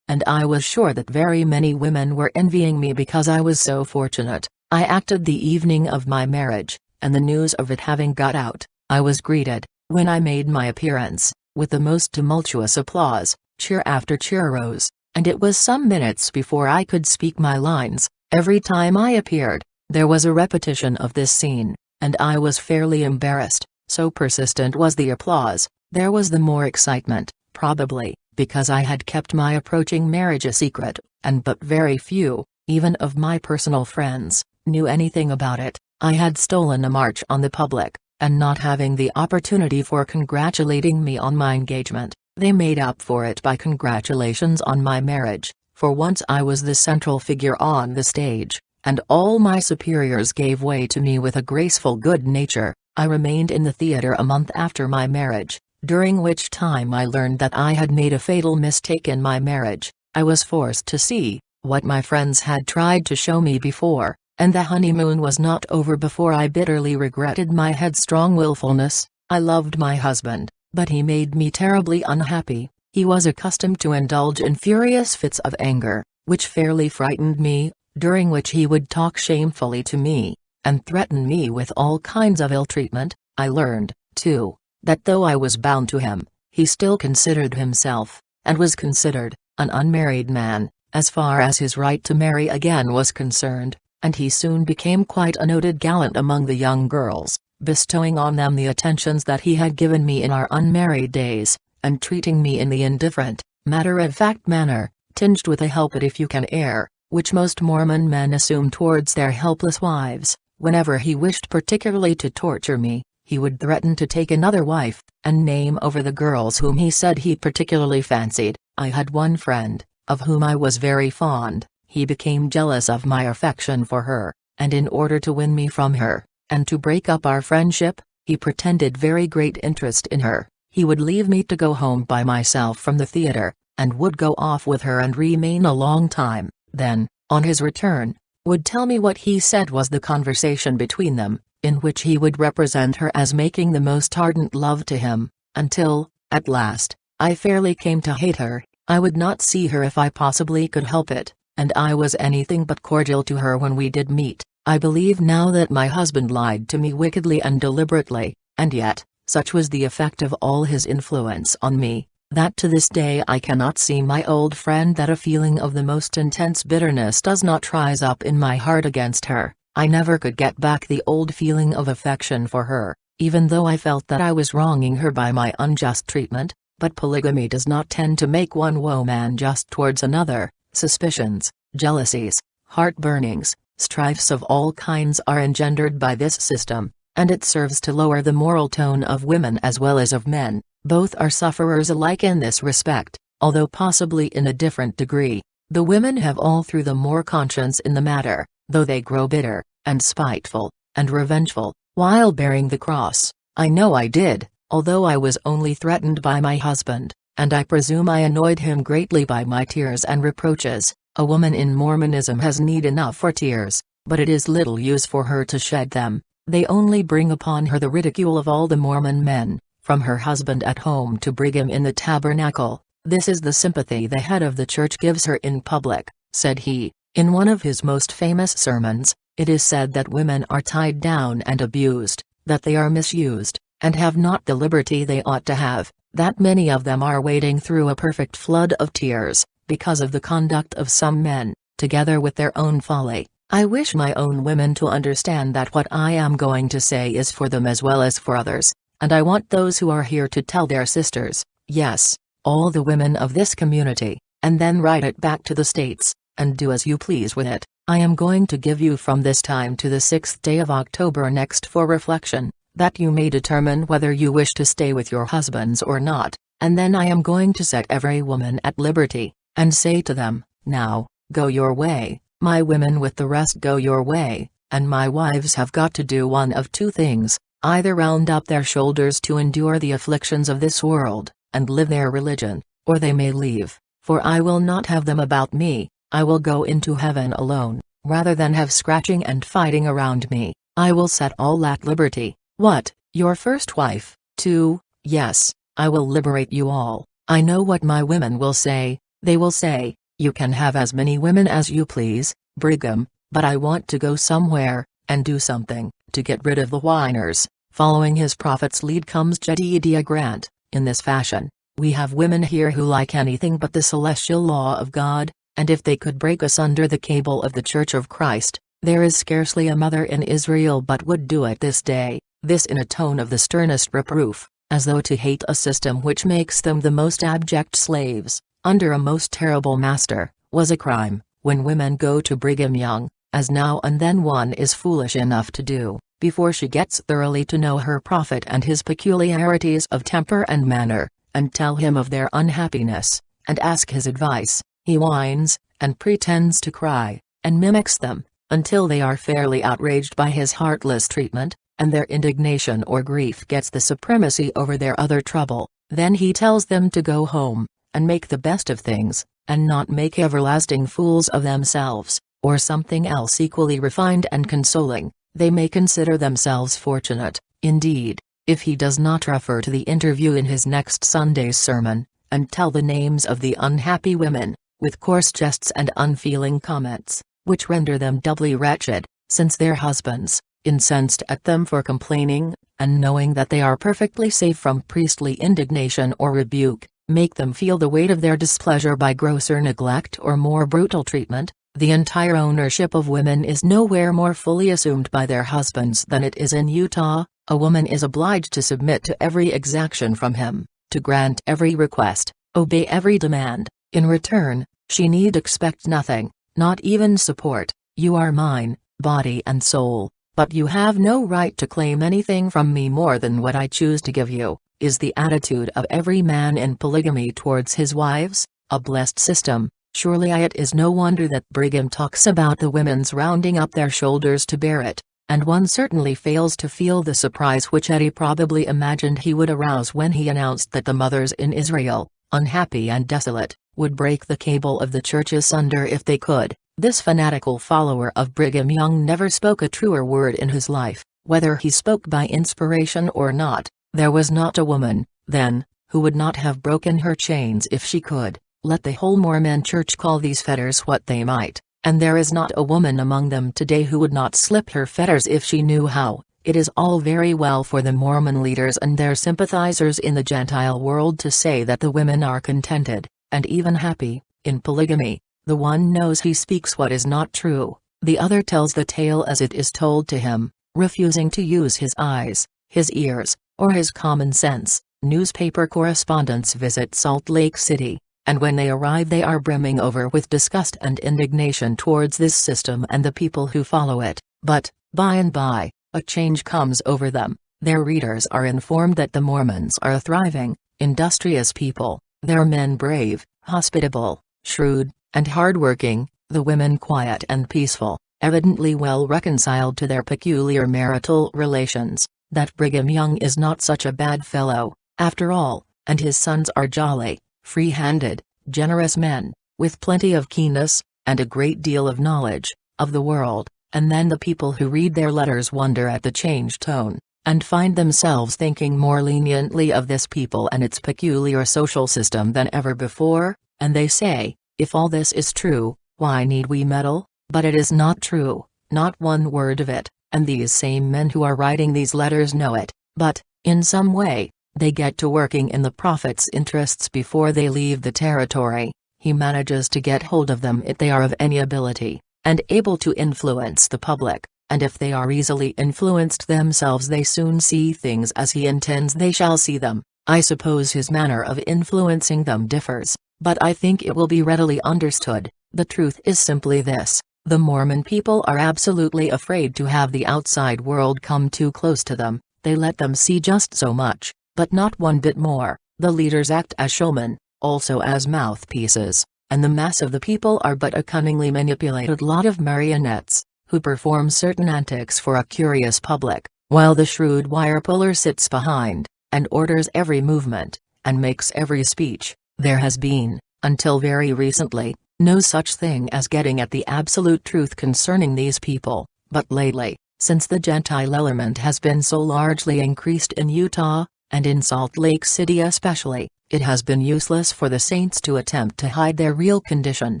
And I was sure that very many women were envying me because I was so fortunate. I acted the evening of my marriage, and the news of it having got out, I was greeted, when I made my appearance, with the most tumultuous applause. Cheer after cheer rose, and it was some minutes before I could speak my lines. Every time I appeared, there was a repetition of this scene, and I was fairly embarrassed, so persistent was the applause. There was the more excitement, probably, because I had kept my approaching marriage a secret, and but very few, even of my personal friends, knew anything about it. I had stolen a march on the public, and not having the opportunity for congratulating me on my engagement, they made up for it by congratulations on my marriage. For once I was the central figure on the stage, and all my superiors gave way to me with a graceful good nature. I remained in the theater a month after my marriage, during which time I learned that I had made a fatal mistake in my marriage. I was forced to see what my friends had tried to show me before, and the honeymoon was not over before I bitterly regretted my headstrong willfulness. I loved my husband, but he made me terribly unhappy. He was accustomed to indulge in furious fits of anger, which fairly frightened me, during which he would talk shamefully to me, and threaten me with all kinds of ill treatment. I learned, too, that though I was bound to him, he still considered himself, and was considered, an unmarried man, as far as his right to marry again was concerned, and he soon became quite a noted gallant among the young girls, bestowing on them the attentions that he had given me in our unmarried days, and treating me in the indifferent, matter-of-fact manner, tinged with a help-it-if-you-can air, which most Mormon men assume towards their helpless wives. Whenever he wished particularly to torture me, he would threaten to take another wife, and name over the girls whom he said he particularly fancied. I had one friend, of whom I was very fond. He became jealous of my affection for her, and in order to win me from her, and to break up our friendship, he pretended very great interest in her. He would leave me to go home by myself from the theater, and would go off with her and remain a long time, then, on his return, would tell me what he said was the conversation between them, in which he would represent her as making the most ardent love to him, until, at last, I fairly came to hate her. I would not see her if I possibly could help it, and I was anything but cordial to her when we did meet. I believe now that my husband lied to me wickedly and deliberately, and yet, such was the effect of all his influence on me, that to this day I cannot see my old friend that a feeling of the most intense bitterness does not rise up in my heart against her. I never could get back the old feeling of affection for her, even though I felt that I was wronging her by my unjust treatment. But polygamy does not tend to make one woman just towards another. Suspicions, jealousies, heartburnings, strifes of all kinds are engendered by this system, and it serves to lower the moral tone of women as well as of men. Both are sufferers alike in this respect, although possibly in a different degree. The women have all through the more conscience in the matter, though they grow bitter, and spiteful, and revengeful, while bearing the cross. I know I did, although I was only threatened by my husband, and I presume I annoyed him greatly by my tears and reproaches. A woman in Mormonism has need enough for tears, but it is little use for her to shed them. They only bring upon her the ridicule of all the Mormon men, from her husband at home to Brigham in the tabernacle. This is the sympathy the head of the church gives her in public, said he, in one of his most famous sermons. It is said that women are tied down and abused, that they are misused, and have not the liberty they ought to have, that many of them are wading through a perfect flood of tears, because of the conduct of some men, together with their own folly. I wish my own women to understand that what I am going to say is for them as well as for others, and I want those who are here to tell their sisters, yes, all the women of this community, and then write it back to the states, and do as you please with it. I am going to give you from this time to the 6th day of October next for reflection, that you may determine whether you wish to stay with your husbands or not, and then I am going to set every woman at liberty, and say to them, now, go your way. My women with the rest go your way, and my wives have got to do one of two things, either round up their shoulders to endure the afflictions of this world, and live their religion, or they may leave, for I will not have them about me. I will go into heaven alone, rather than have scratching and fighting around me. I will set all at liberty. What, your first wife, too? Yes, I will liberate you all. I know what my women will say. They will say, you can have as many women as you please, Brigham, but I want to go somewhere, and do something, to get rid of the whiners. Following his prophet's lead comes Jedediah Grant, in this fashion. We have women here who like anything but the celestial law of God, and if they could break asunder the cable of the Church of Christ, there is scarcely a mother in Israel but would do it this day, this in a tone of the sternest reproof, as though to hate a system which makes them the most abject slaves, under a most terrible master, was a crime. When women go to Brigham Young, as now and then one is foolish enough to do, before she gets thoroughly to know her prophet and his peculiarities of temper and manner, and tell him of their unhappiness, and ask his advice, he whines, and pretends to cry, and mimics them, until they are fairly outraged by his heartless treatment, and their indignation or grief gets the supremacy over their other trouble. Then he tells them to go home, and make the best of things, and not make everlasting fools of themselves, or something else equally refined and consoling. They may consider themselves fortunate, indeed, if he does not refer to the interview in his next Sunday's sermon, and tell the names of the unhappy women, with coarse jests and unfeeling comments, which render them doubly wretched, since their husbands, incensed at them for complaining, and knowing that they are perfectly safe from priestly indignation or rebuke, make them feel the weight of their displeasure by grosser neglect or more brutal treatment. The entire ownership of women is nowhere more fully assumed by their husbands than it is in Utah. A woman is obliged to submit to every exaction from him, to grant every request, obey every demand. In return, she need expect nothing, not even support. You are mine, body and soul, but you have no right to claim anything from me more than what I choose to give you, is the attitude of every man in polygamy towards his wives. A blessed system. Surely it is no wonder that Brigham talks about the women's rounding up their shoulders to bear it, and one certainly fails to feel the surprise which Eddie probably imagined he would arouse when he announced that the mothers in Israel, unhappy and desolate, would break the cable of the church asunder if they could. This fanatical follower of Brigham Young never spoke a truer word in his life. Whether he spoke by inspiration or not, there was not a woman, then, who would not have broken her chains if she could. Let the whole Mormon church call these fetters what they might, and there is not a woman among them today who would not slip her fetters if she knew how. It is all very well for the Mormon leaders and their sympathizers in the Gentile world to say that the women are contented, and even happy, in polygamy. The one knows he speaks what is not true, the other tells the tale as it is told to him, refusing to use his eyes, his ears, or his common sense. Newspaper correspondents visit Salt Lake City, and when they arrive they are brimming over with disgust and indignation towards this system and the people who follow it. But, by and by, a change comes over them. Their readers are informed that the Mormons are a thriving, industrious people, their men brave, hospitable, shrewd, and hardworking, the women quiet and peaceful, evidently well reconciled to their peculiar marital relations, that Brigham Young is not such a bad fellow, after all, and his sons are jolly, free-handed, generous men, with plenty of keenness, and a great deal of knowledge, of the world. And then the people who read their letters wonder at the changed tone, and find themselves thinking more leniently of this people and its peculiar social system than ever before, and they say, if all this is true, why need we meddle? But it is not true, not one word of it, and these same men who are writing these letters know it, but, in some way, they get to working in the prophet's interests before they leave the territory. He manages to get hold of them if they are of any ability, and able to influence the public, and if they are easily influenced themselves they soon see things as he intends they shall see them. I suppose his manner of influencing them differs, but I think it will be readily understood. The truth is simply this: the Mormon people are absolutely afraid to have the outside world come too close to them. They let them see just so much, but not one bit more. The leaders act as showmen, also as mouthpieces, and the mass of the people are but a cunningly manipulated lot of marionettes, who perform certain antics for a curious public, while the shrewd wire-puller sits behind, and orders every movement, and makes every speech. There has been, until very recently, no such thing as getting at the absolute truth concerning these people, but lately, since the Gentile element has been so largely increased in Utah, and in Salt Lake City especially, it has been useless for the saints to attempt to hide their real condition.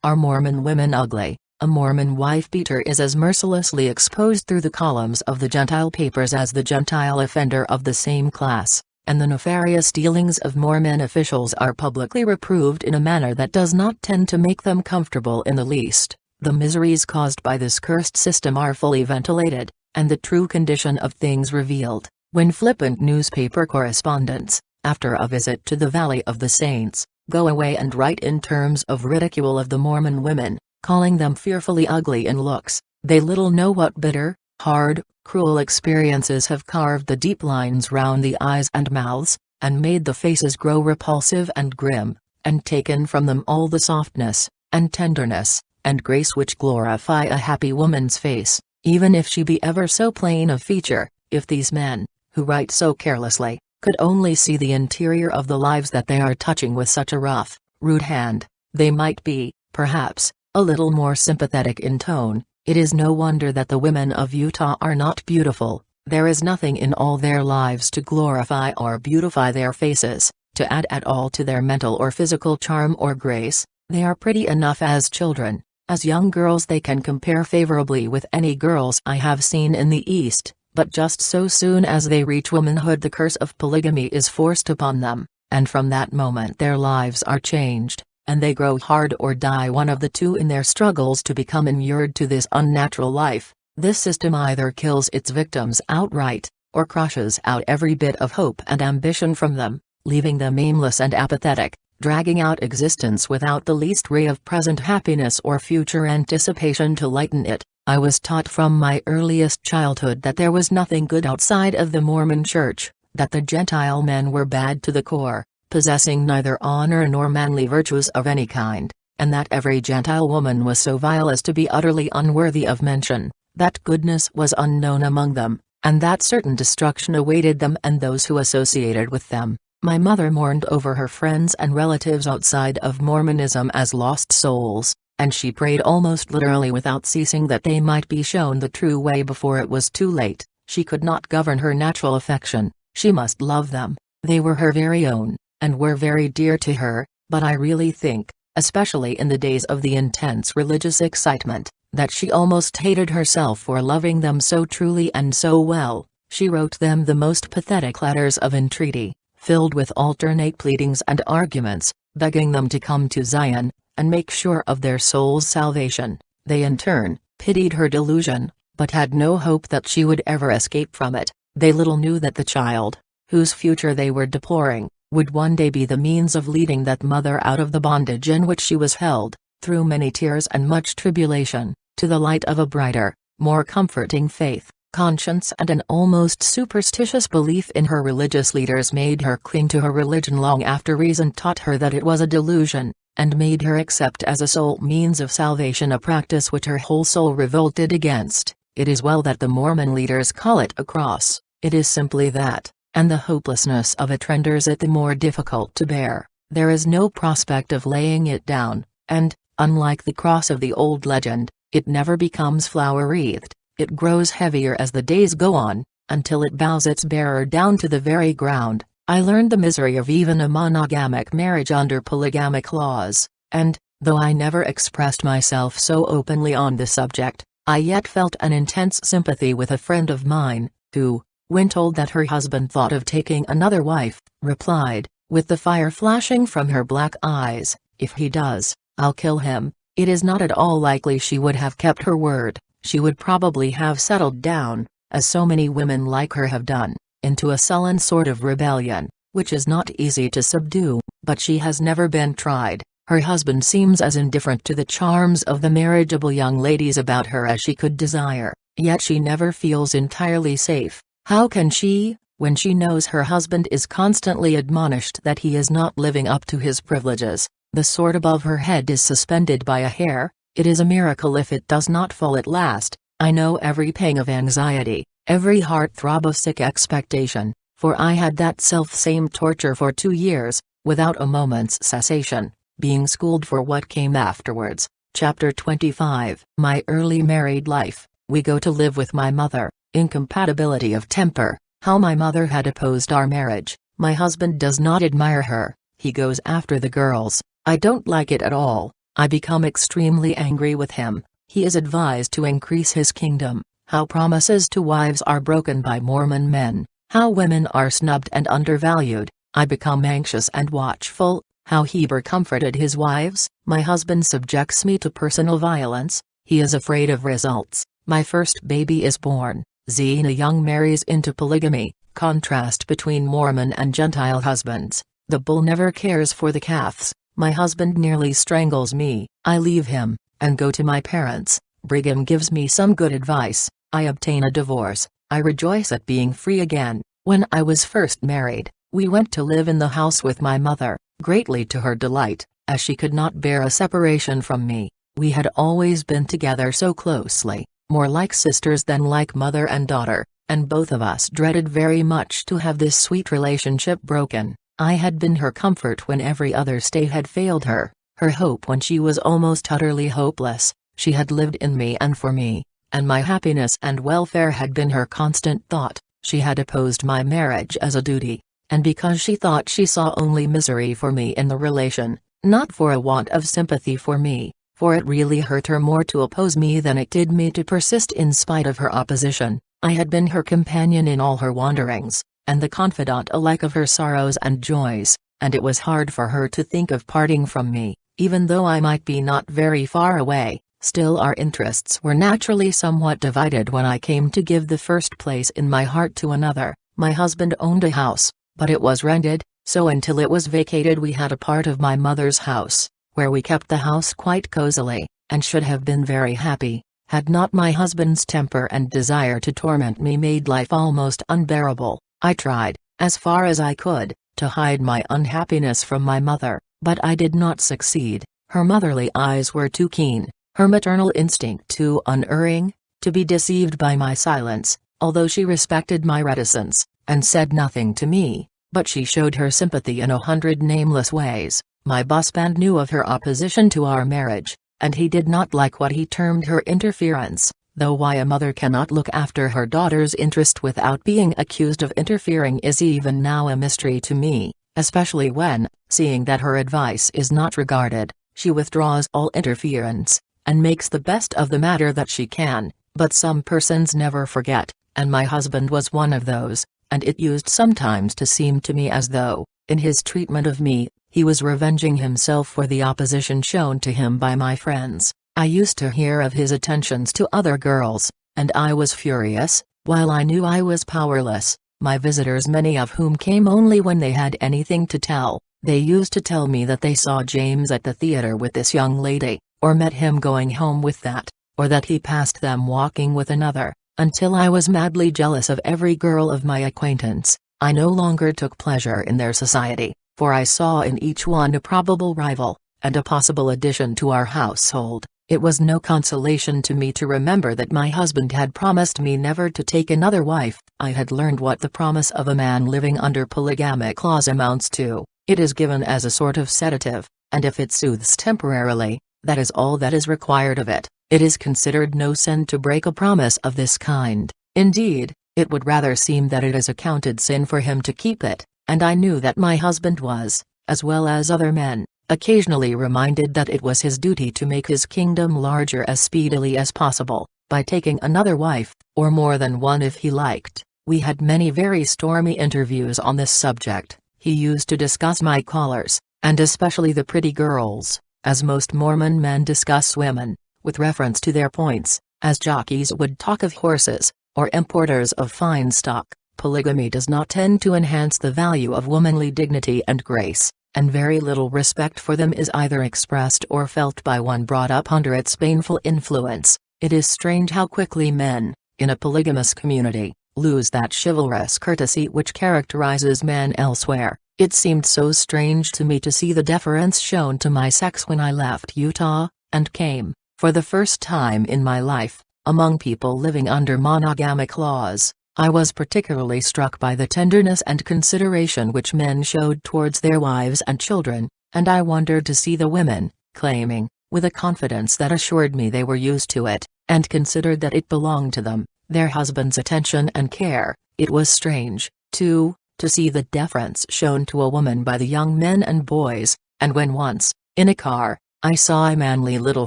Are Mormon women ugly? A Mormon wife-beater is as mercilessly exposed through the columns of the Gentile papers as the Gentile offender of the same class, and the nefarious dealings of Mormon officials are publicly reproved in a manner that does not tend to make them comfortable in the least. The miseries caused by this cursed system are fully ventilated, and the true condition of things revealed, when flippant newspaper correspondents, after a visit to the Valley of the Saints, go away and write in terms of ridicule of the Mormon women, calling them fearfully ugly in looks. They little know what bitter, hard, cruel experiences have carved the deep lines round the eyes and mouths, and made the faces grow repulsive and grim, and taken from them all the softness, and tenderness, and grace which glorify a happy woman's face, even if she be ever so plain of feature. If these men, who write so carelessly, could only see the interior of the lives that they are touching with such a rough, rude hand, they might be, perhaps, a little more sympathetic in tone. It is no wonder that the women of Utah are not beautiful. There is nothing in all their lives to glorify or beautify their faces, to add at all to their mental or physical charm or grace. They are pretty enough as children. As young girls they can compare favorably with any girls I have seen in the East, but just so soon as they reach womanhood the curse of polygamy is forced upon them, and from that moment their lives are changed, and they grow hard or die one of the two in their struggles to become inured to this unnatural life. This system either kills its victims outright, or crushes out every bit of hope and ambition from them, leaving them aimless and apathetic, dragging out existence without the least ray of present happiness or future anticipation to lighten it. I was taught from my earliest childhood that there was nothing good outside of the Mormon Church, that the Gentile men were bad to the core, possessing neither honor nor manly virtues of any kind, and that every Gentile woman was so vile as to be utterly unworthy of mention, that goodness was unknown among them, and that certain destruction awaited them and those who associated with them. My mother mourned over her friends and relatives outside of Mormonism as lost souls, and she prayed almost literally without ceasing that they might be shown the true way before it was too late. She could not govern her natural affection, she must love them. They were her very own, and were very dear to her, but I really think, especially in the days of the intense religious excitement, that she almost hated herself for loving them so truly and so well. She wrote them the most pathetic letters of entreaty, filled with alternate pleadings and arguments, begging them to come to Zion, and make sure of their soul's salvation. They in turn, pitied her delusion, but had no hope that she would ever escape from it. They little knew that the child, whose future they were deploring, would one day be the means of leading that mother out of the bondage in which she was held, through many tears and much tribulation, to the light of a brighter, more comforting faith. Conscience and an almost superstitious belief in her religious leaders made her cling to her religion long after reason taught her that it was a delusion, and made her accept as a sole means of salvation a practice which her whole soul revolted against. It is well that the Mormon leaders call it a cross. It is simply that, and the hopelessness of it renders it the more difficult to bear. There is no prospect of laying it down, and, unlike the cross of the old legend, it never becomes flower-wreathed. It grows heavier as the days go on, until it bows its bearer down to the very ground. I learned the misery of even a monogamic marriage under polygamic laws, and, though I never expressed myself so openly on the subject, I yet felt an intense sympathy with a friend of mine, who, when told that her husband thought of taking another wife, replied, with the fire flashing from her black eyes, "If he does, I'll kill him." It is not at all likely she would have kept her word. She would probably have settled down, as so many women like her have done, into a sullen sort of rebellion, which is not easy to subdue, but she has never been tried. Her husband seems as indifferent to the charms of the marriageable young ladies about her as she could desire, yet she never feels entirely safe. How can she, when she knows her husband is constantly admonished that he is not living up to his privileges? The sword above her head is suspended by a hair. It is a miracle if it does not fall at last. I know every pang of anxiety, every heart-throb of sick expectation, for I had that self-same torture for 2 years, without a moment's cessation, being schooled for what came afterwards. Chapter 25. My early married life. We go to live with my mother. Incompatibility of temper. How my mother had opposed our marriage. My husband does not admire her. He goes after the girls. I don't like it at all. I become extremely angry with him. He is advised to increase his kingdom. How promises to wives are broken by Mormon men. How women are snubbed and undervalued. I become anxious and watchful. How Heber comforted his wives. My husband subjects me to personal violence. He is afraid of results. My first baby is born. Zena Young marries into polygamy. Contrast between Mormon and Gentile husbands. The bull never cares for the calves. My husband nearly strangles me. I leave him, and go to my parents. Brigham gives me some good advice. I obtain a divorce. I rejoice at being free again. When I was first married, we went to live in the house with my mother, greatly to her delight, as she could not bear a separation from me. We had always been together so closely, more like sisters than like mother and daughter, and both of us dreaded very much to have this sweet relationship broken. I had been her comfort when every other stay had failed her, her hope when she was almost utterly hopeless. She had lived in me and for me, and my happiness and welfare had been her constant thought. She had opposed my marriage as a duty, and because she thought she saw only misery for me in the relation, not for a want of sympathy for me, for it really hurt her more to oppose me than it did me to persist in spite of her opposition. I had been her companion in all her wanderings, and the confidant alike of her sorrows and joys, and it was hard for her to think of parting from me. Even though I might be not very far away, still our interests were naturally somewhat divided when I came to give the first place in my heart to another. My husband owned a house, but it was rented, so until it was vacated we had a part of my mother's house, where we kept the house quite cozily, and should have been very happy, had not my husband's temper and desire to torment me made life almost unbearable. I tried, as far as I could, to hide my unhappiness from my mother, but I did not succeed. Her motherly eyes were too keen, her maternal instinct too unerring, to be deceived by my silence, although she respected my reticence, and said nothing to me, but she showed her sympathy in 100 nameless ways. My busband knew of her opposition to our marriage, and he did not like what he termed her interference. Though why a mother cannot look after her daughter's interest without being accused of interfering is even now a mystery to me, especially when, seeing that her advice is not regarded, she withdraws all interference, and makes the best of the matter that she can. But some persons never forget, and my husband was one of those, and it used sometimes to seem to me as though, in his treatment of me, he was revenging himself for the opposition shown to him by my friends. I used to hear of his attentions to other girls, and I was furious, While I knew I was powerless, my visitors, many of whom came only when they had anything to tell, they used to tell me that they saw James at the theater with this young lady, or met him going home with that, or that he passed them walking with another, until I was madly jealous of every girl of my acquaintance. I no longer took pleasure in their society, for I saw in each one a probable rival, and a possible addition to our household. It was no consolation to me to remember that my husband had promised me never to take another wife. I had learned what the promise of a man living under polygamic laws amounts to. It is given as a sort of sedative, and if it soothes temporarily, that is all that is required of it. It is considered no sin to break a promise of this kind. Indeed, it would rather seem that it is accounted sin for him to keep it, and I knew that my husband was, as well as other men, occasionally reminded that it was his duty to make his kingdom larger as speedily as possible, by taking another wife, or more than one if he liked. We had many very stormy interviews on this subject. He used to discuss my callers, and especially the pretty girls, as most Mormon men discuss women, with reference to their points, as jockeys would talk of horses, or importers of fine stock. Polygamy does not tend to enhance the value of womanly dignity and grace, and very little respect for them is either expressed or felt by one brought up under its baneful influence. It is strange how quickly men, in a polygamous community, lose that chivalrous courtesy which characterizes men elsewhere. It seemed so strange to me to see the deference shown to my sex when I left Utah, and came, for the first time in my life, among people living under monogamic laws. I was particularly struck by the tenderness and consideration which men showed towards their wives and children, and I wondered to see the women, claiming, with a confidence that assured me they were used to it, and considered that it belonged to them, their husband's attention and care. It was strange, too, to see the deference shown to a woman by the young men and boys, and when once, in a car, I saw a manly little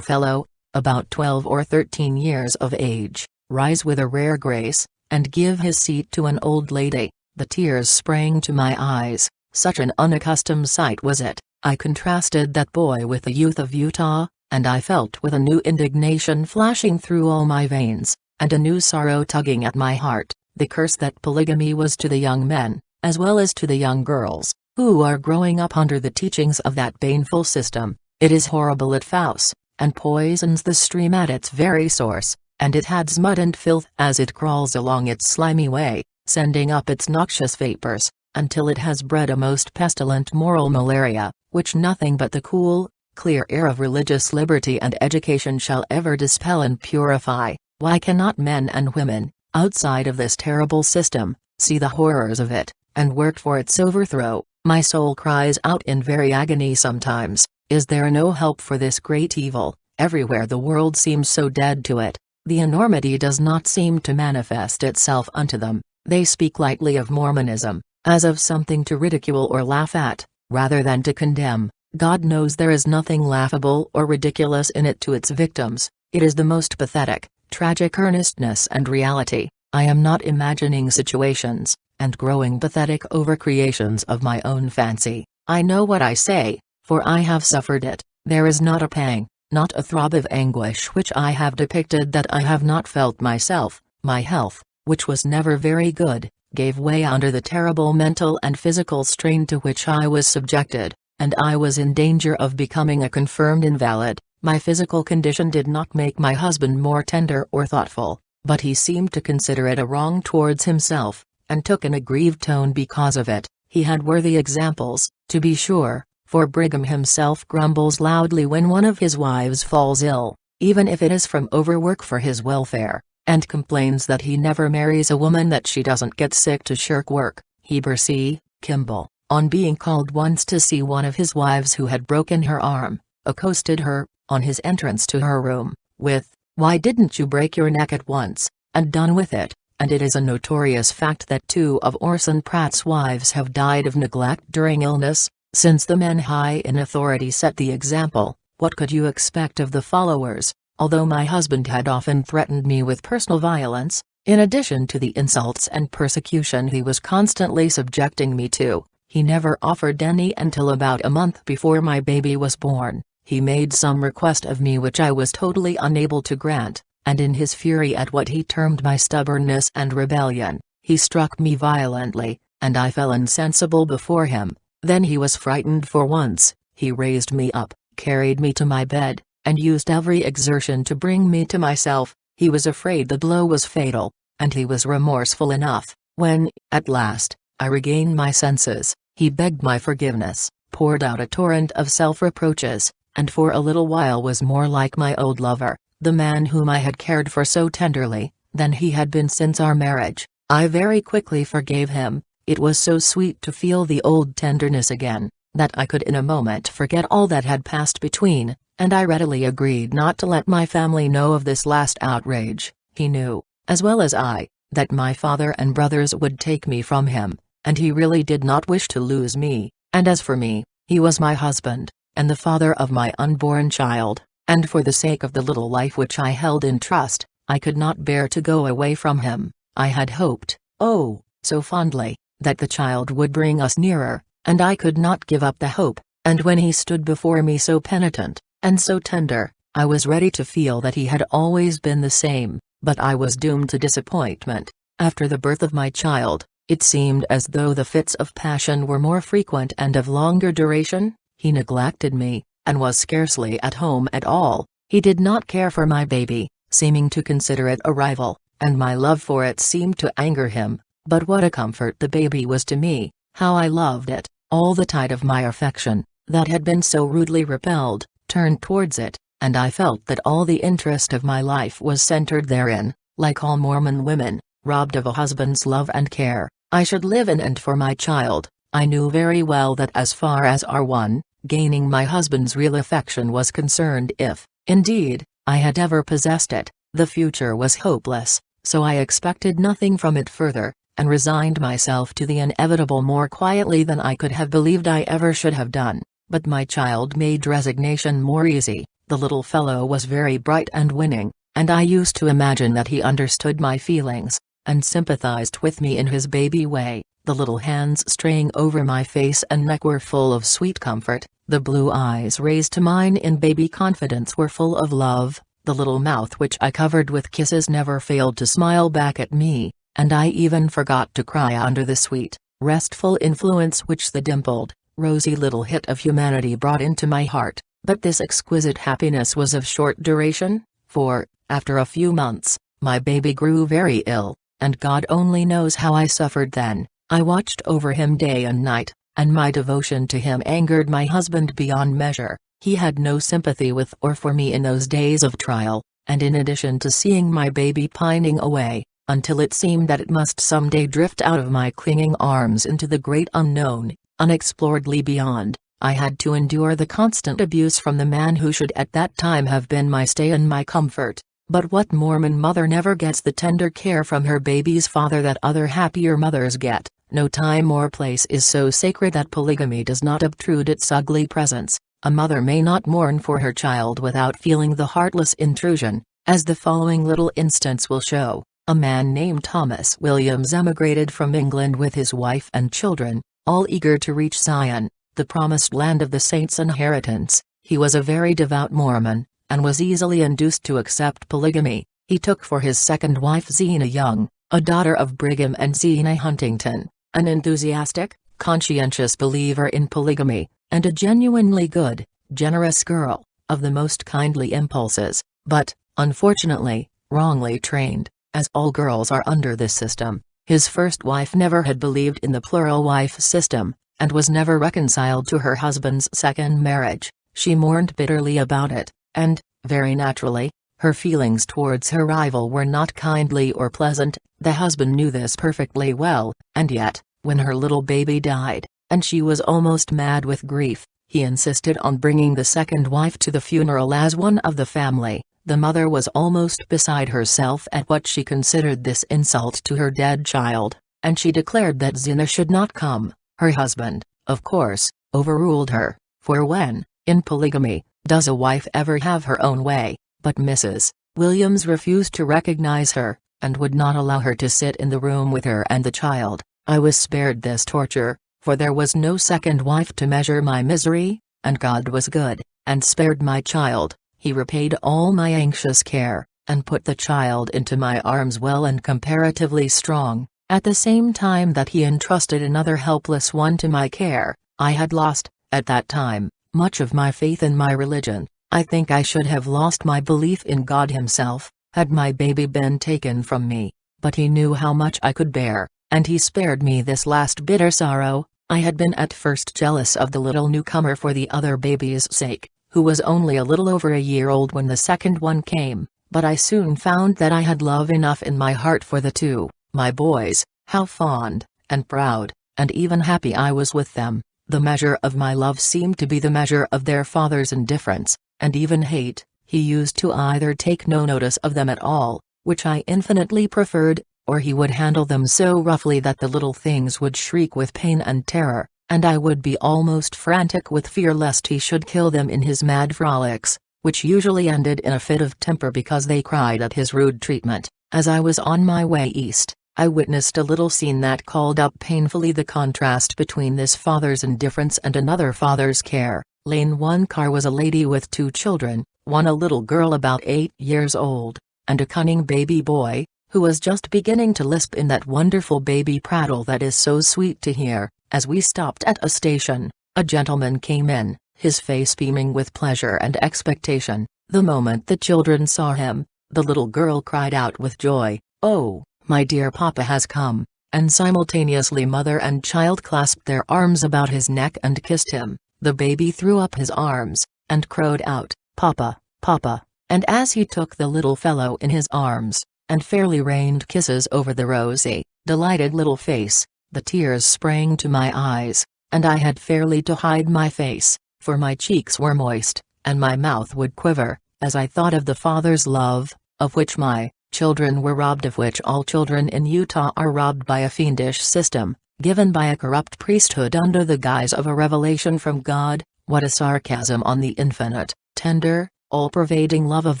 fellow, about 12 or 13 years of age, rise with a rare grace, and give his seat to an old lady, the tears sprang to my eyes. Such an unaccustomed sight was it. I contrasted that boy with the youth of Utah, and I felt with a new indignation flashing through all my veins, and a new sorrow tugging at my heart, the curse that polygamy was to the young men, as well as to the young girls, who are growing up under the teachings of that baneful system. It is horrible at Faust, and poisons the stream at its very source, and it adds mud and filth as it crawls along its slimy way, sending up its noxious vapors, until it has bred a most pestilent moral malaria, which nothing but the cool, clear air of religious liberty and education shall ever dispel and purify. Why cannot men and women, outside of this terrible system, see the horrors of it, and work for its overthrow? My soul cries out in very agony sometimes. Is there no help for this great evil? Everywhere the world seems so dead to it. The enormity does not seem to manifest itself unto them. They speak lightly of Mormonism, as of something to ridicule or laugh at, rather than to condemn. God knows there is nothing laughable or ridiculous in it to its victims. It is the most pathetic, tragic earnestness and reality. I am not imagining situations, and growing pathetic over creations of my own fancy. I know what I say, for I have suffered it. There is not a pang, not a throb of anguish which I have depicted that I have not felt myself. My health, which was never very good, gave way under the terrible mental and physical strain to which I was subjected, and I was in danger of becoming a confirmed invalid. My physical condition did not make my husband more tender or thoughtful, but he seemed to consider it a wrong towards himself, and took an aggrieved tone because of it. He had worthy examples, to be sure, for Brigham himself grumbles loudly when one of his wives falls ill, even if it is from overwork for his welfare, and complains that he never marries a woman that she doesn't get sick to shirk work. Heber C. Kimball, on being called once to see one of his wives who had broken her arm, accosted her, on his entrance to her room, with, "Why didn't you break your neck at once, and done with it?" And it is a notorious fact that 2 of Orson Pratt's wives have died of neglect during illness. Since the men high in authority set the example, what could you expect of the followers? Although my husband had often threatened me with personal violence, in addition to the insults and persecution he was constantly subjecting me to, he never offered any until about a month before my baby was born. He made some request of me which I was totally unable to grant, and in his fury at what he termed my stubbornness and rebellion, he struck me violently, and I fell insensible before him. Then he was frightened for once. He raised me up, carried me to my bed, and used every exertion to bring me to myself. He was afraid the blow was fatal, and he was remorseful enough. When, at last, I regained my senses, he begged my forgiveness, poured out a torrent of self-reproaches, and for a little while was more like my old lover, the man whom I had cared for so tenderly, than he had been since our marriage. I very quickly forgave him. It was so sweet to feel the old tenderness again, that I could in a moment forget all that had passed between, and I readily agreed not to let my family know of this last outrage. He knew, as well as I, that my father and brothers would take me from him, and he really did not wish to lose me, and as for me, he was my husband, and the father of my unborn child, and for the sake of the little life which I held in trust, I could not bear to go away from him. I had hoped, oh, so fondly, that the child would bring us nearer, and I could not give up the hope, and when he stood before me so penitent, and so tender, I was ready to feel that he had always been the same, but I was doomed to disappointment. After the birth of my child, it seemed as though the fits of passion were more frequent and of longer duration. He neglected me, and was scarcely at home at all. He did not care for my baby, seeming to consider it a rival, and my love for it seemed to anger him. But what a comfort the baby was to me, how I loved it. All the tide of my affection, that had been so rudely repelled, turned towards it, and I felt that all the interest of my life was centered therein. Like all Mormon women, robbed of a husband's love and care, I should live in and for my child. I knew very well that as far as our one, gaining my husband's real affection was concerned, if, indeed, I had ever possessed it, the future was hopeless, so I expected nothing from it further, and resigned myself to the inevitable more quietly than I could have believed I ever should have done. But my child made resignation more easy. The little fellow was very bright and winning, and I used to imagine that he understood my feelings, and sympathized with me in his baby way. The little hands straying over my face and neck were full of sweet comfort, the blue eyes raised to mine in baby confidence were full of love, the little mouth which I covered with kisses never failed to smile back at me, and I even forgot to cry under the sweet, restful influence which the dimpled, rosy little hit of humanity brought into my heart. But this exquisite happiness was of short duration, for, after a few months, my baby grew very ill, and God only knows how I suffered then. I watched over him day and night, and my devotion to him angered my husband beyond measure. He had no sympathy with or for me in those days of trial, and in addition to seeing my baby pining away, until it seemed that it must someday drift out of my clinging arms into the great unknown, unexploredly beyond, I had to endure the constant abuse from the man who should at that time have been my stay and my comfort. But what Mormon mother never gets the tender care from her baby's father that other happier mothers get? No time or place is so sacred that polygamy does not obtrude its ugly presence. A mother may not mourn for her child without feeling the heartless intrusion, as the following little instance will show. A man named Thomas Williams emigrated from England with his wife and children, all eager to reach Zion, the promised land of the saints' inheritance. He was a very devout Mormon, and was easily induced to accept polygamy. He took for his second wife Zena Young, a daughter of Brigham and Zena Huntington, an enthusiastic, conscientious believer in polygamy, and a genuinely good, generous girl, of the most kindly impulses, but, unfortunately, wrongly trained, as all girls are under this system. His first wife never had believed in the plural wife system, and was never reconciled to her husband's second marriage. She mourned bitterly about it, and, very naturally, her feelings towards her rival were not kindly or pleasant. The husband knew this perfectly well, and yet, when her little baby died, and she was almost mad with grief, he insisted on bringing the second wife to the funeral as one of the family. The mother was almost beside herself at what she considered this insult to her dead child, and she declared that Zena should not come. Her husband, of course, overruled her, for when, in polygamy, does a wife ever have her own way? But Mrs. Williams refused to recognize her, and would not allow her to sit in the room with her and the child. I was spared this torture, for there was no second wife to measure my misery, and God was good, and spared my child. He repaid all my anxious care, and put the child into my arms well and comparatively strong, at the same time that he entrusted another helpless one to my care. I had lost, at that time, much of my faith in my religion. I think I should have lost my belief in God himself, had my baby been taken from me, but he knew how much I could bear, and he spared me this last bitter sorrow. I had been at first jealous of the little newcomer for the other baby's sake, who was only a little over a year old when the second one came, but I soon found that I had love enough in my heart for the two, my boys. How fond, and proud, and even happy I was with them. The measure of my love seemed to be the measure of their father's indifference, and even hate. He used to either take no notice of them at all, which I infinitely preferred, or he would handle them so roughly that the little things would shriek with pain and terror, and I would be almost frantic with fear lest he should kill them in his mad frolics, which usually ended in a fit of temper because they cried at his rude treatment. As I was on my way east, I witnessed a little scene that called up painfully the contrast between this father's indifference and another father's care. Lane one car was a lady with two children, one a little girl about 8 years old, and a cunning baby boy, who was just beginning to lisp in that wonderful baby prattle that is so sweet to hear. As we stopped at a station, a gentleman came in, his face beaming with pleasure and expectation. The moment the children saw him, the little girl cried out with joy, "Oh, my dear papa has come," and simultaneously mother and child clasped their arms about his neck and kissed him. The baby threw up his arms, and crowed out, "Papa, Papa," and as he took the little fellow in his arms, and fairly rained kisses over the rosy, delighted little face, the tears sprang to my eyes, and I had fairly to hide my face, for my cheeks were moist, and my mouth would quiver, as I thought of the Father's love, of which my children were robbed, of which all children in Utah are robbed by a fiendish system, given by a corrupt priesthood under the guise of a revelation from God. What a sarcasm on the infinite, tender, all-pervading love of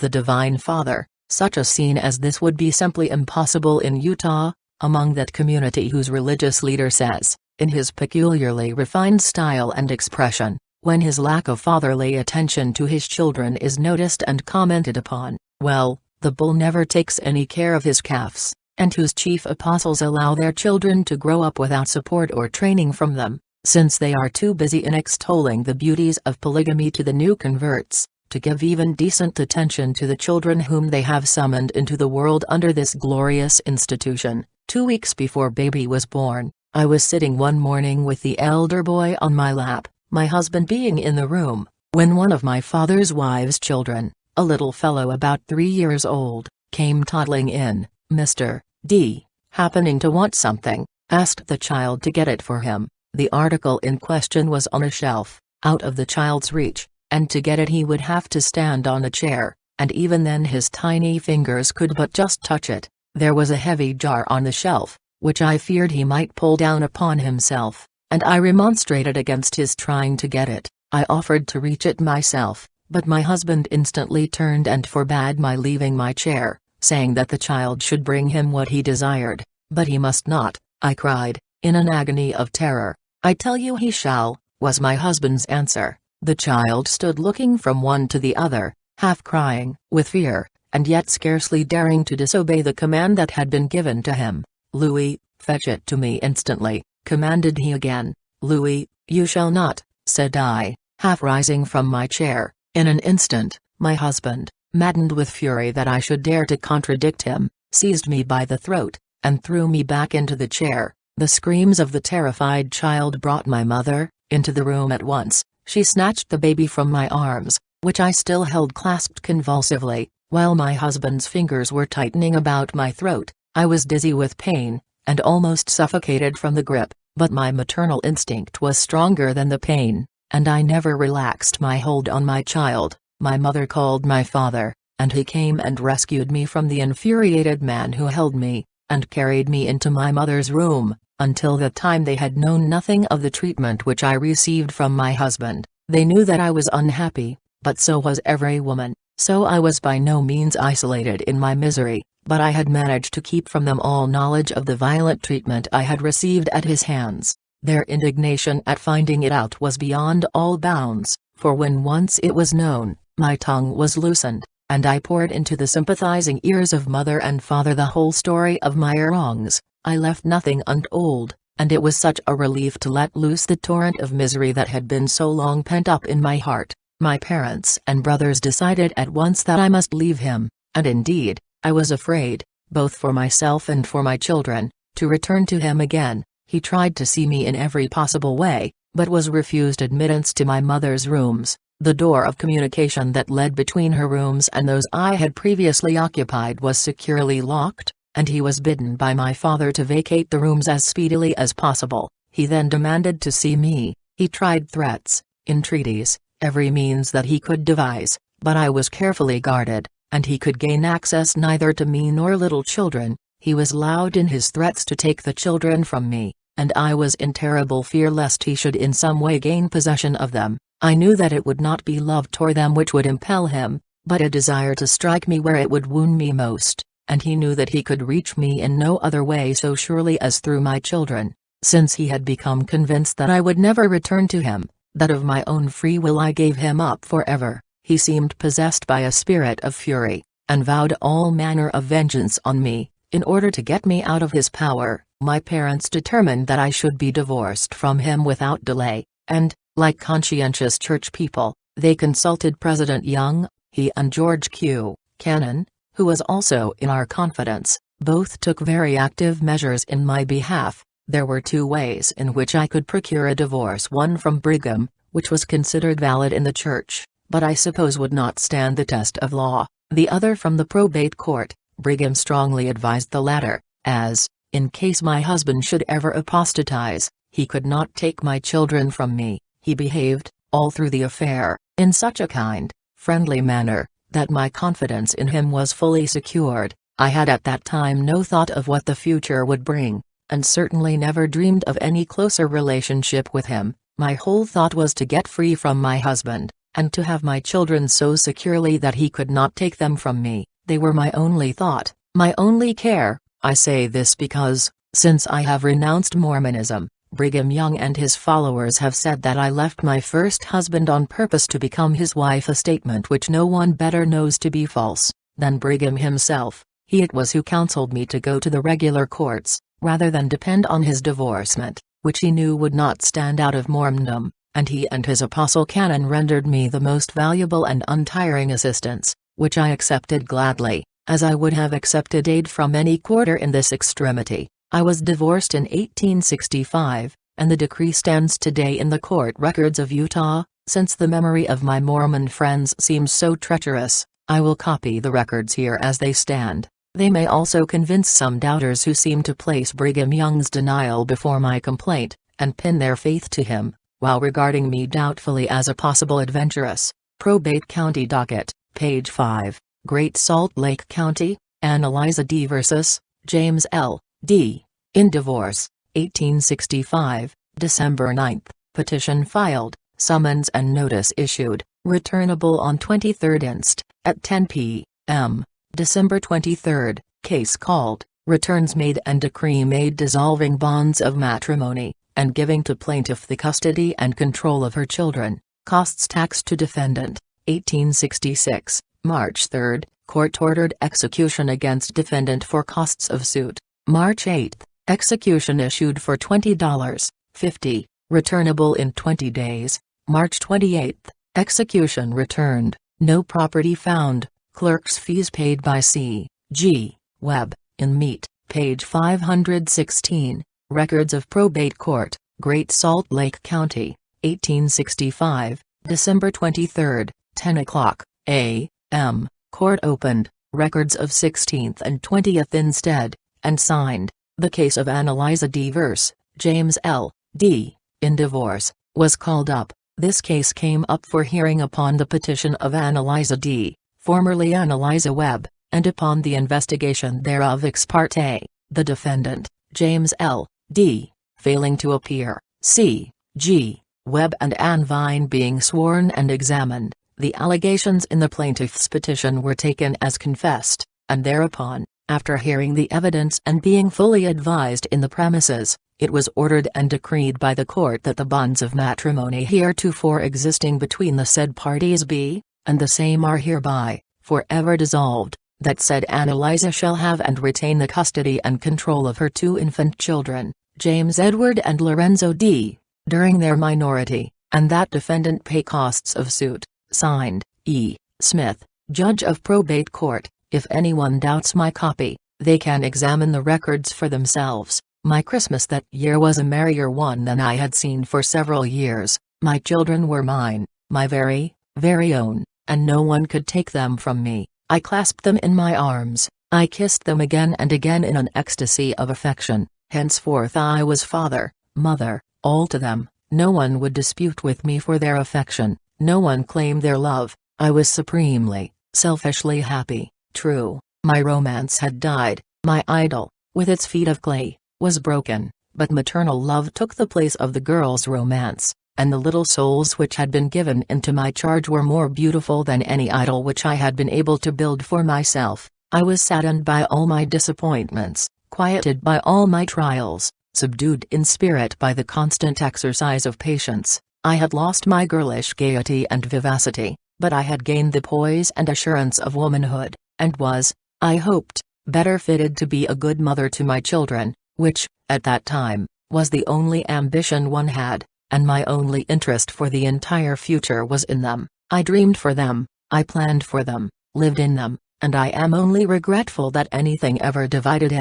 the Divine Father. Such a scene as this would be simply impossible in Utah, among that community whose religious leader says, in his peculiarly refined style and expression, when his lack of fatherly attention to his children is noticed and commented upon, "Well, the bull never takes any care of his calves," and whose chief apostles allow their children to grow up without support or training from them, since they are too busy in extolling the beauties of polygamy to the new converts, to give even decent attention to the children whom they have summoned into the world under this glorious institution. 2 weeks before baby was born, I was sitting one morning with the elder boy on my lap, my husband being in the room, when one of my father's wives' children, a little fellow about 3 years old, came toddling in. Mr. D, happening to want something, asked the child to get it for him. The article in question was on a shelf, out of the child's reach, and to get it he would have to stand on a chair, and even then his tiny fingers could but just touch it. There was a heavy jar on the shelf, which I feared he might pull down upon himself, and I remonstrated against his trying to get it. I offered to reach it myself, but my husband instantly turned and forbade my leaving my chair, saying that the child should bring him what he desired. "But he must not," I cried, in an agony of terror. "I tell you he shall," was my husband's answer. The child stood looking from one to the other, half crying with fear, and yet scarcely daring to disobey the command that had been given to him. "Louis, fetch it to me instantly," commanded he again. "Louis, you shall not," said I, half rising from my chair. In an instant, my husband, maddened with fury that I should dare to contradict him, seized me by the throat, and threw me back into the chair. The screams of the terrified child brought my mother into the room at once. She snatched the baby from my arms, which I still held clasped convulsively, while my husband's fingers were tightening about my throat. I was dizzy with pain, and almost suffocated from the grip, but my maternal instinct was stronger than the pain, and I never relaxed my hold on my child. My mother called my father, and he came and rescued me from the infuriated man who held me, and carried me into my mother's room. Until that time they had known nothing of the treatment which I received from my husband. They knew that I was unhappy, but so was every woman, so I was by no means isolated in my misery, but I had managed to keep from them all knowledge of the violent treatment I had received at his hands. Their indignation at finding it out was beyond all bounds, for when once it was known, my tongue was loosened, and I poured into the sympathizing ears of mother and father the whole story of my wrongs. I left nothing untold, and it was such a relief to let loose the torrent of misery that had been so long pent up in my heart. My parents and brothers decided at once that I must leave him, and indeed, I was afraid, both for myself and for my children, to return to him again. He tried to see me in every possible way, but was refused admittance to my mother's rooms. The door of communication that led between her rooms and those I had previously occupied was securely locked, and he was bidden by my father to vacate the rooms as speedily as possible. He then demanded to see me. He tried threats, entreaties, every means that he could devise, but I was carefully guarded, and he could gain access neither to me nor little children. He was loud in his threats to take the children from me, and I was in terrible fear lest he should in some way gain possession of them. I knew that it would not be love toward them which would impel him, but a desire to strike me where it would wound me most, and he knew that he could reach me in no other way so surely as through my children. Since he had become convinced that I would never return to him, that of my own free will I gave him up forever, he seemed possessed by a spirit of fury, and vowed all manner of vengeance on me. In order to get me out of his power, my parents determined that I should be divorced from him without delay, and, like conscientious church people, they consulted President Young. He and George Q. Cannon, who was also in our confidence, both took very active measures in my behalf. There were two ways in which I could procure a divorce: one from Brigham, which was considered valid in the church, but I suppose would not stand the test of law; the other from the probate court. Brigham strongly advised the latter, as, in case my husband should ever apostatize, he could not take my children from me. He behaved, all through the affair, in such a kind, friendly manner, that my confidence in him was fully secured. I had at that time no thought of what the future would bring, and certainly never dreamed of any closer relationship with him. My whole thought was to get free from my husband, and to have my children so securely that he could not take them from me. They were my only thought, my only care. I say this because, since I have renounced Mormonism, Brigham Young and his followers have said that I left my first husband on purpose to become his wife, a statement which no one better knows to be false than Brigham himself. He it was who counseled me to go to the regular courts, rather than depend on his divorcement, which he knew would not stand out of Mormondom, and he and his apostle Cannon rendered me the most valuable and untiring assistance, which I accepted gladly, as I would have accepted aid from any quarter in this extremity. I was divorced in 1865, and the decree stands today in the court records of Utah. Since the memory of my Mormon friends seems so treacherous, I will copy the records here as they stand. They may also convince some doubters who seem to place Brigham Young's denial before my complaint, and pin their faith to him, while regarding me doubtfully as a possible adventuress. Probate County Docket, page 5, Great Salt Lake County, Eliza D. vs. James L. D. In divorce, 1865, December 9. Petition filed, summons and notice issued, returnable on 23rd inst, at 10 p.m., December 23. Case called, returns made and decree made dissolving bonds of matrimony, and giving to plaintiff the custody and control of her children. Costs taxed to defendant, 1866, March 3. Court ordered execution against defendant for costs of suit. March 8, execution issued for $20.50, returnable in 20 days. March 28, execution returned, no property found, clerk's fees paid by C.G. Webb, in Meat, page 516, Records of Probate Court, Great Salt Lake County, 1865, December 23, 10 o'clock, a.m., court opened, records of 16th and 20th instead, and signed. The case of Eliza D. vs. James L. D. in divorce, was called up. This case came up for hearing upon the petition of Eliza D., formerly Eliza Webb, and upon the investigation thereof ex parte. The defendant, James L. D., failing to appear, C.G. Webb and Ann Vine being sworn and examined, the allegations in the plaintiff's petition were taken as confessed, and thereupon, after hearing the evidence and being fully advised in the premises, it was ordered and decreed by the court that the bonds of matrimony heretofore existing between the said parties be, and the same are hereby, forever dissolved, that said Eliza shall have and retain the custody and control of her 2 infant children, James Edward and Lorenzo D., during their minority, and that defendant pay costs of suit. Signed, E. Smith, Judge of Probate Court. If anyone doubts my copy, they can examine the records for themselves. My Christmas that year was a merrier one than I had seen for several years. My children were mine, my very, very own, and no one could take them from me. I clasped them in my arms, I kissed them again and again in an ecstasy of affection. Henceforth I was father, mother, all to them. No one would dispute with me for their affection, no one claimed their love. I was supremely, selfishly happy. True, my romance had died, my idol, with its feet of clay, was broken, but maternal love took the place of the girl's romance, and the little souls which had been given into my charge were more beautiful than any idol which I had been able to build for myself. I was saddened by all my disappointments, quieted by all my trials, subdued in spirit by the constant exercise of patience. I had lost my girlish gaiety and vivacity, but I had gained the poise and assurance of womanhood, and was, I hoped, better fitted to be a good mother to my children, which, at that time, was the only ambition one had, and my only interest for the entire future was in them. I dreamed for them, I planned for them, lived in them, and I am only regretful that anything ever divided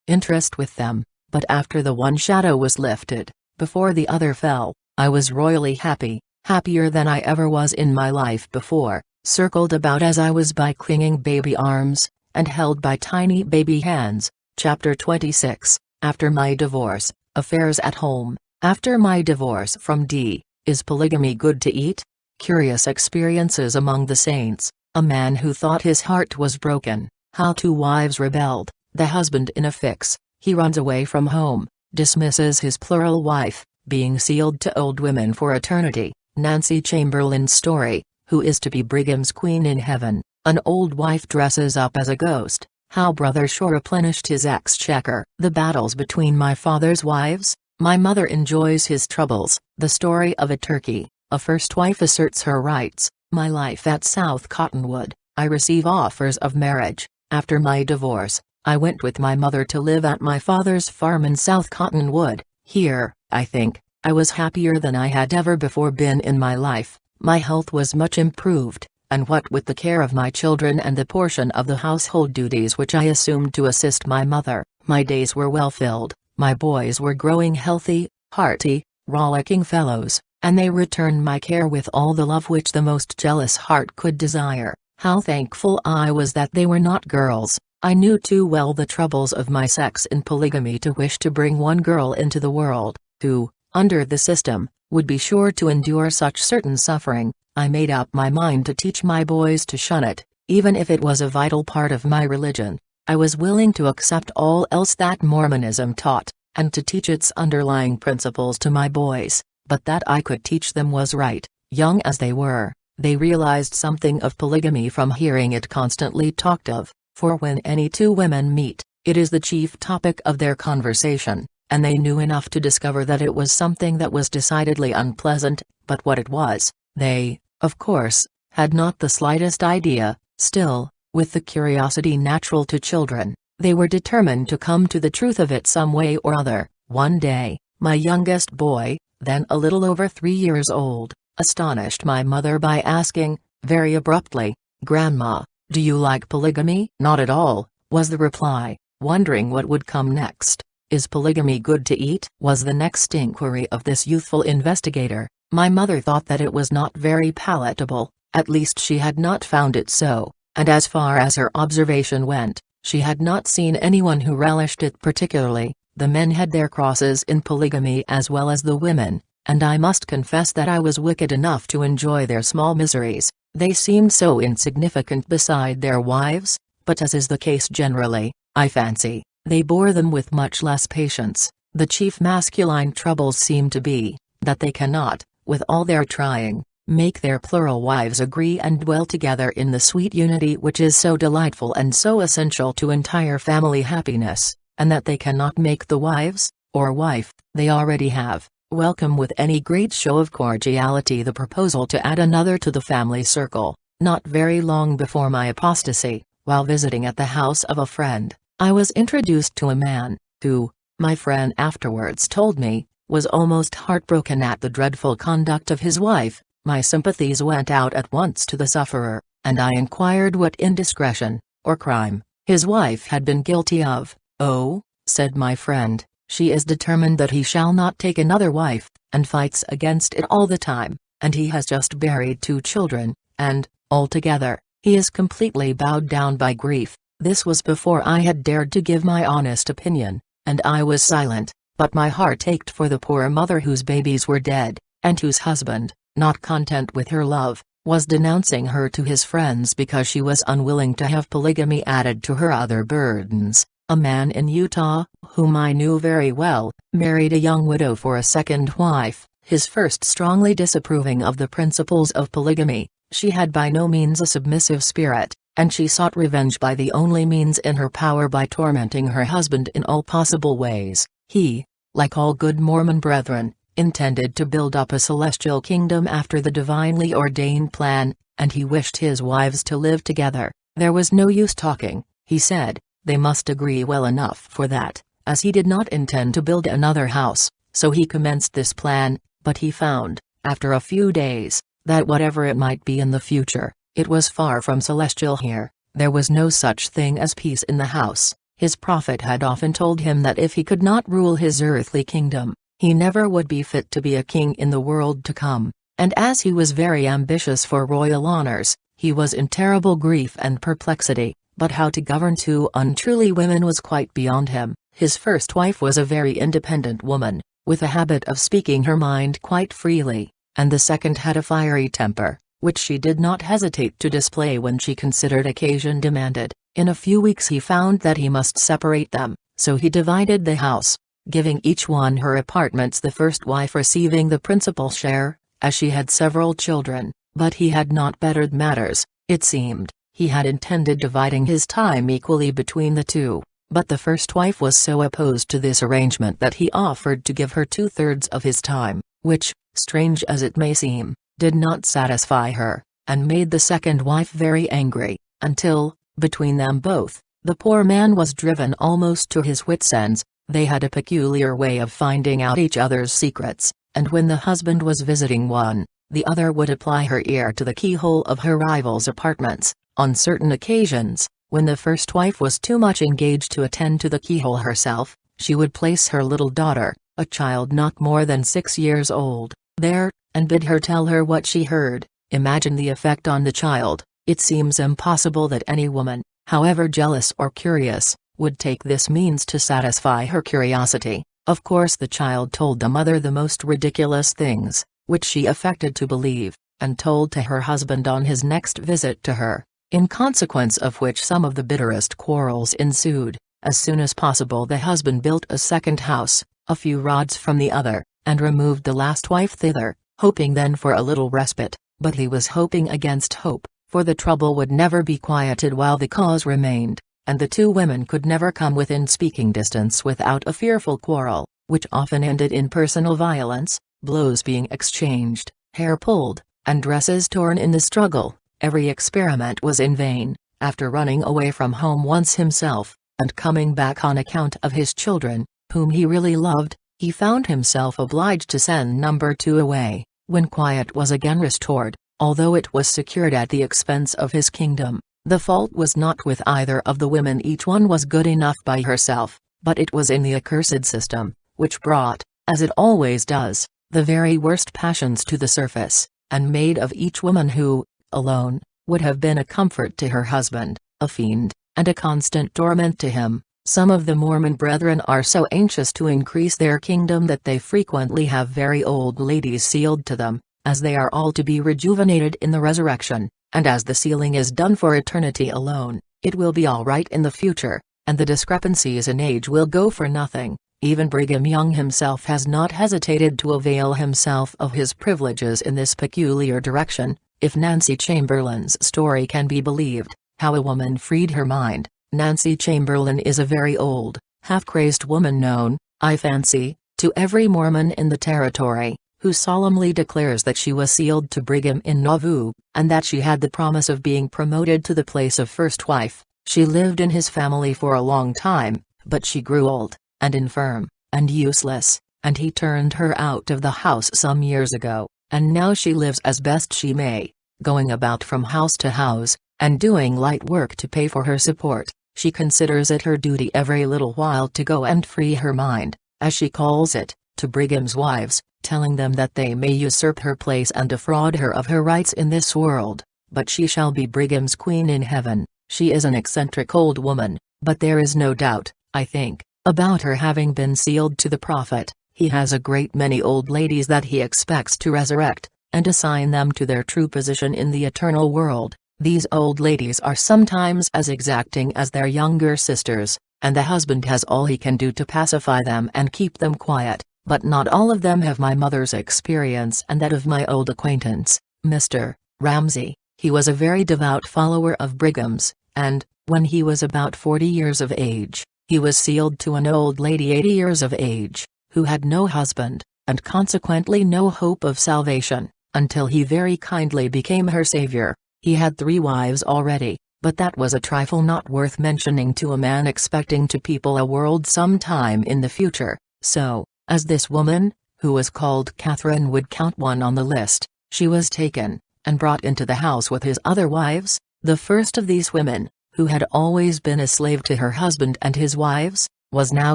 interest with them. But after the one shadow was lifted, before the other fell, I was royally happy, happier than I ever was in my life before, circled about as I was by clinging baby arms, and held by tiny baby hands. Chapter 26. After my divorce, affairs at home. After my divorce from D., is polygamy good to eat? Curious experiences among the saints. A man who thought his heart was broken, how 2 wives rebelled, the husband in a fix, he runs away from home, dismisses his plural wife, being sealed to old women for eternity. Nancy Chamberlain's story, who is to be Brigham's queen in heaven, an old wife dresses up as a ghost, how Brother Shaw replenished his exchequer. The battles between my father's wives, my mother enjoys his troubles. The story of a turkey, a first wife asserts her rights. My life at South Cottonwood, I receive offers of marriage. After my divorce, I went with my mother to live at my father's farm in South Cottonwood. Here, I think, I was happier than I had ever before been in my life. My health was much improved, and what with the care of my children and the portion of the household duties which I assumed to assist my mother, my days were well filled. My boys were growing healthy, hearty, rollicking fellows, and they returned my care with all the love which the most jealous heart could desire. How thankful I was that they were not girls. I knew too well the troubles of my sex in polygamy to wish to bring one girl into the world, who, under the system, would be sure to endure such certain suffering. I made up my mind to teach my boys to shun it, even if it was a vital part of my religion. I was willing to accept all else that Mormonism taught, and to teach its underlying principles to my boys, but that I could teach them was right. Young as they were, they realized something of polygamy from hearing it constantly talked of, for when any 2 women meet, it is the chief topic of their conversation, and they knew enough to discover that it was something that was decidedly unpleasant, but what it was, they, of course, had not the slightest idea. Still, with the curiosity natural to children, they were determined to come to the truth of it some way or other. One day, my youngest boy, then a little over 3 years old, astonished my mother by asking, very abruptly, "Grandma, do you like polygamy?" "Not at all," was the reply, wondering what would come next. "Is polygamy good to eat?" was the next inquiry of this youthful investigator. My mother thought that it was not very palatable, at least she had not found it so, and as far as her observation went, she had not seen anyone who relished it particularly. The men had their crosses in polygamy as well as the women, and I must confess that I was wicked enough to enjoy their small miseries. They seemed so insignificant beside their wives, but as is the case generally, I fancy, they bore them with much less patience. The chief masculine troubles seem to be, that they cannot, with all their trying, make their plural wives agree and dwell together in the sweet unity which is so delightful and so essential to entire family happiness, and that they cannot make the wives, or wife, they already have, welcome with any great show of cordiality the proposal to add another to the family circle. Not very long before my apostasy, while visiting at the house of a friend, I was introduced to a man, who, my friend afterwards told me, was almost heartbroken at the dreadful conduct of his wife. My sympathies went out at once to the sufferer, and I inquired what indiscretion, or crime, his wife had been guilty of. "Oh," said my friend, "she is determined that he shall not take another wife, and fights against it all the time, and he has just buried 2 children, and, altogether, he is completely bowed down by grief." This was before I had dared to give my honest opinion, and I was silent, but my heart ached for the poor mother whose babies were dead, and whose husband, not content with her love, was denouncing her to his friends because she was unwilling to have polygamy added to her other burdens. A man in Utah, whom I knew very well, married a young widow for a second wife, his first strongly disapproving of the principles of polygamy. She had by no means a submissive spirit, and she sought revenge by the only means in her power, by tormenting her husband in all possible ways. He, like all good Mormon brethren, intended to build up a celestial kingdom after the divinely ordained plan, and he wished his wives to live together. There was no use talking, he said, they must agree well enough for that, as he did not intend to build another house. So he commenced this plan, but he found, after a few days, that whatever it might be in the future, it was far from celestial here. There was no such thing as peace in the house. His prophet had often told him that if he could not rule his earthly kingdom, he never would be fit to be a king in the world to come, and as he was very ambitious for royal honors, he was in terrible grief and perplexity, but how to govern 2 unruly women was quite beyond him. His first wife was a very independent woman, with a habit of speaking her mind quite freely, and the second had a fiery temper, which she did not hesitate to display when she considered occasion demanded. In a few weeks he found that he must separate them, so he divided the house, giving each one her apartments, the first wife receiving the principal share, as she had several children. But he had not bettered matters. It seemed, he had intended dividing his time equally between the 2, but the first wife was so opposed to this arrangement that he offered to give her 2/3 of his time, which, strange as it may seem, did not satisfy her, and made the second wife very angry, until, between them both, the poor man was driven almost to his wits' ends. They had a peculiar way of finding out each other's secrets, and when the husband was visiting one, the other would apply her ear to the keyhole of her rival's apartments. On certain occasions, when the first wife was too much engaged to attend to the keyhole herself, she would place her little daughter, a child not more than 6 years old, there, and bid her tell her what she heard. Imagine the effect on the child. It seems impossible that any woman, however jealous or curious, would take this means to satisfy her curiosity. Of course the child told the mother the most ridiculous things, which she affected to believe, and told to her husband on his next visit to her, in consequence of which some of the bitterest quarrels ensued. As soon as possible the husband built a second house, a few rods from the other, and removed the last wife thither, hoping then for a little respite, but he was hoping against hope, for the trouble would never be quieted while the cause remained, and the 2 women could never come within speaking distance without a fearful quarrel, which often ended in personal violence, blows being exchanged, hair pulled, and dresses torn in the struggle. Every experiment was in vain. After running away from home once himself, and coming back on account of his children, whom he really loved, he found himself obliged to send number 2 away, when quiet was again restored, although it was secured at the expense of his kingdom. The fault was not with either of the women, each one was good enough by herself, but it was in the accursed system, which brought, as it always does, the very worst passions to the surface, and made of each woman who, alone, would have been a comfort to her husband, a fiend, and a constant torment to him. Some of the Mormon brethren are so anxious to increase their kingdom that they frequently have very old ladies sealed to them, as they are all to be rejuvenated in the resurrection, and as the sealing is done for eternity alone, it will be all right in the future, and the discrepancies in age will go for nothing. Even Brigham Young himself has not hesitated to avail himself of his privileges in this peculiar direction. If Nancy Chamberlain's story can be believed, how a woman freed her mind. Nancy Chamberlain is a very old, half-crazed woman known, I fancy, to every Mormon in the territory, who solemnly declares that she was sealed to Brigham in Nauvoo, and that she had the promise of being promoted to the place of first wife. She lived in his family for a long time, but she grew old, and infirm, and useless, and he turned her out of the house some years ago, and now she lives as best she may, going about from house to house, and doing light work to pay for her support. She considers it her duty every little while to go and free her mind, as she calls it, to Brigham's wives, telling them that they may usurp her place and defraud her of her rights in this world, but she shall be Brigham's queen in heaven. She is an eccentric old woman, but there is no doubt, I think, about her having been sealed to the prophet. He has a great many old ladies that he expects to resurrect, and assign them to their true position in the eternal world. These old ladies are sometimes as exacting as their younger sisters, and the husband has all he can do to pacify them and keep them quiet, but not all of them have my mother's experience and that of my old acquaintance, Mr. Ramsay. He was a very devout follower of Brigham's, and, when he was about 40 years of age, he was sealed to an old lady 80 years of age, who had no husband, and consequently no hope of salvation, until he very kindly became her savior. He had 3 wives already, but that was a trifle not worth mentioning to a man expecting to people a world some time in the future, so, as this woman, who was called Catherine, would count one on the list, she was taken, and brought into the house with his other wives. The first of these women, who had always been a slave to her husband and his wives, was now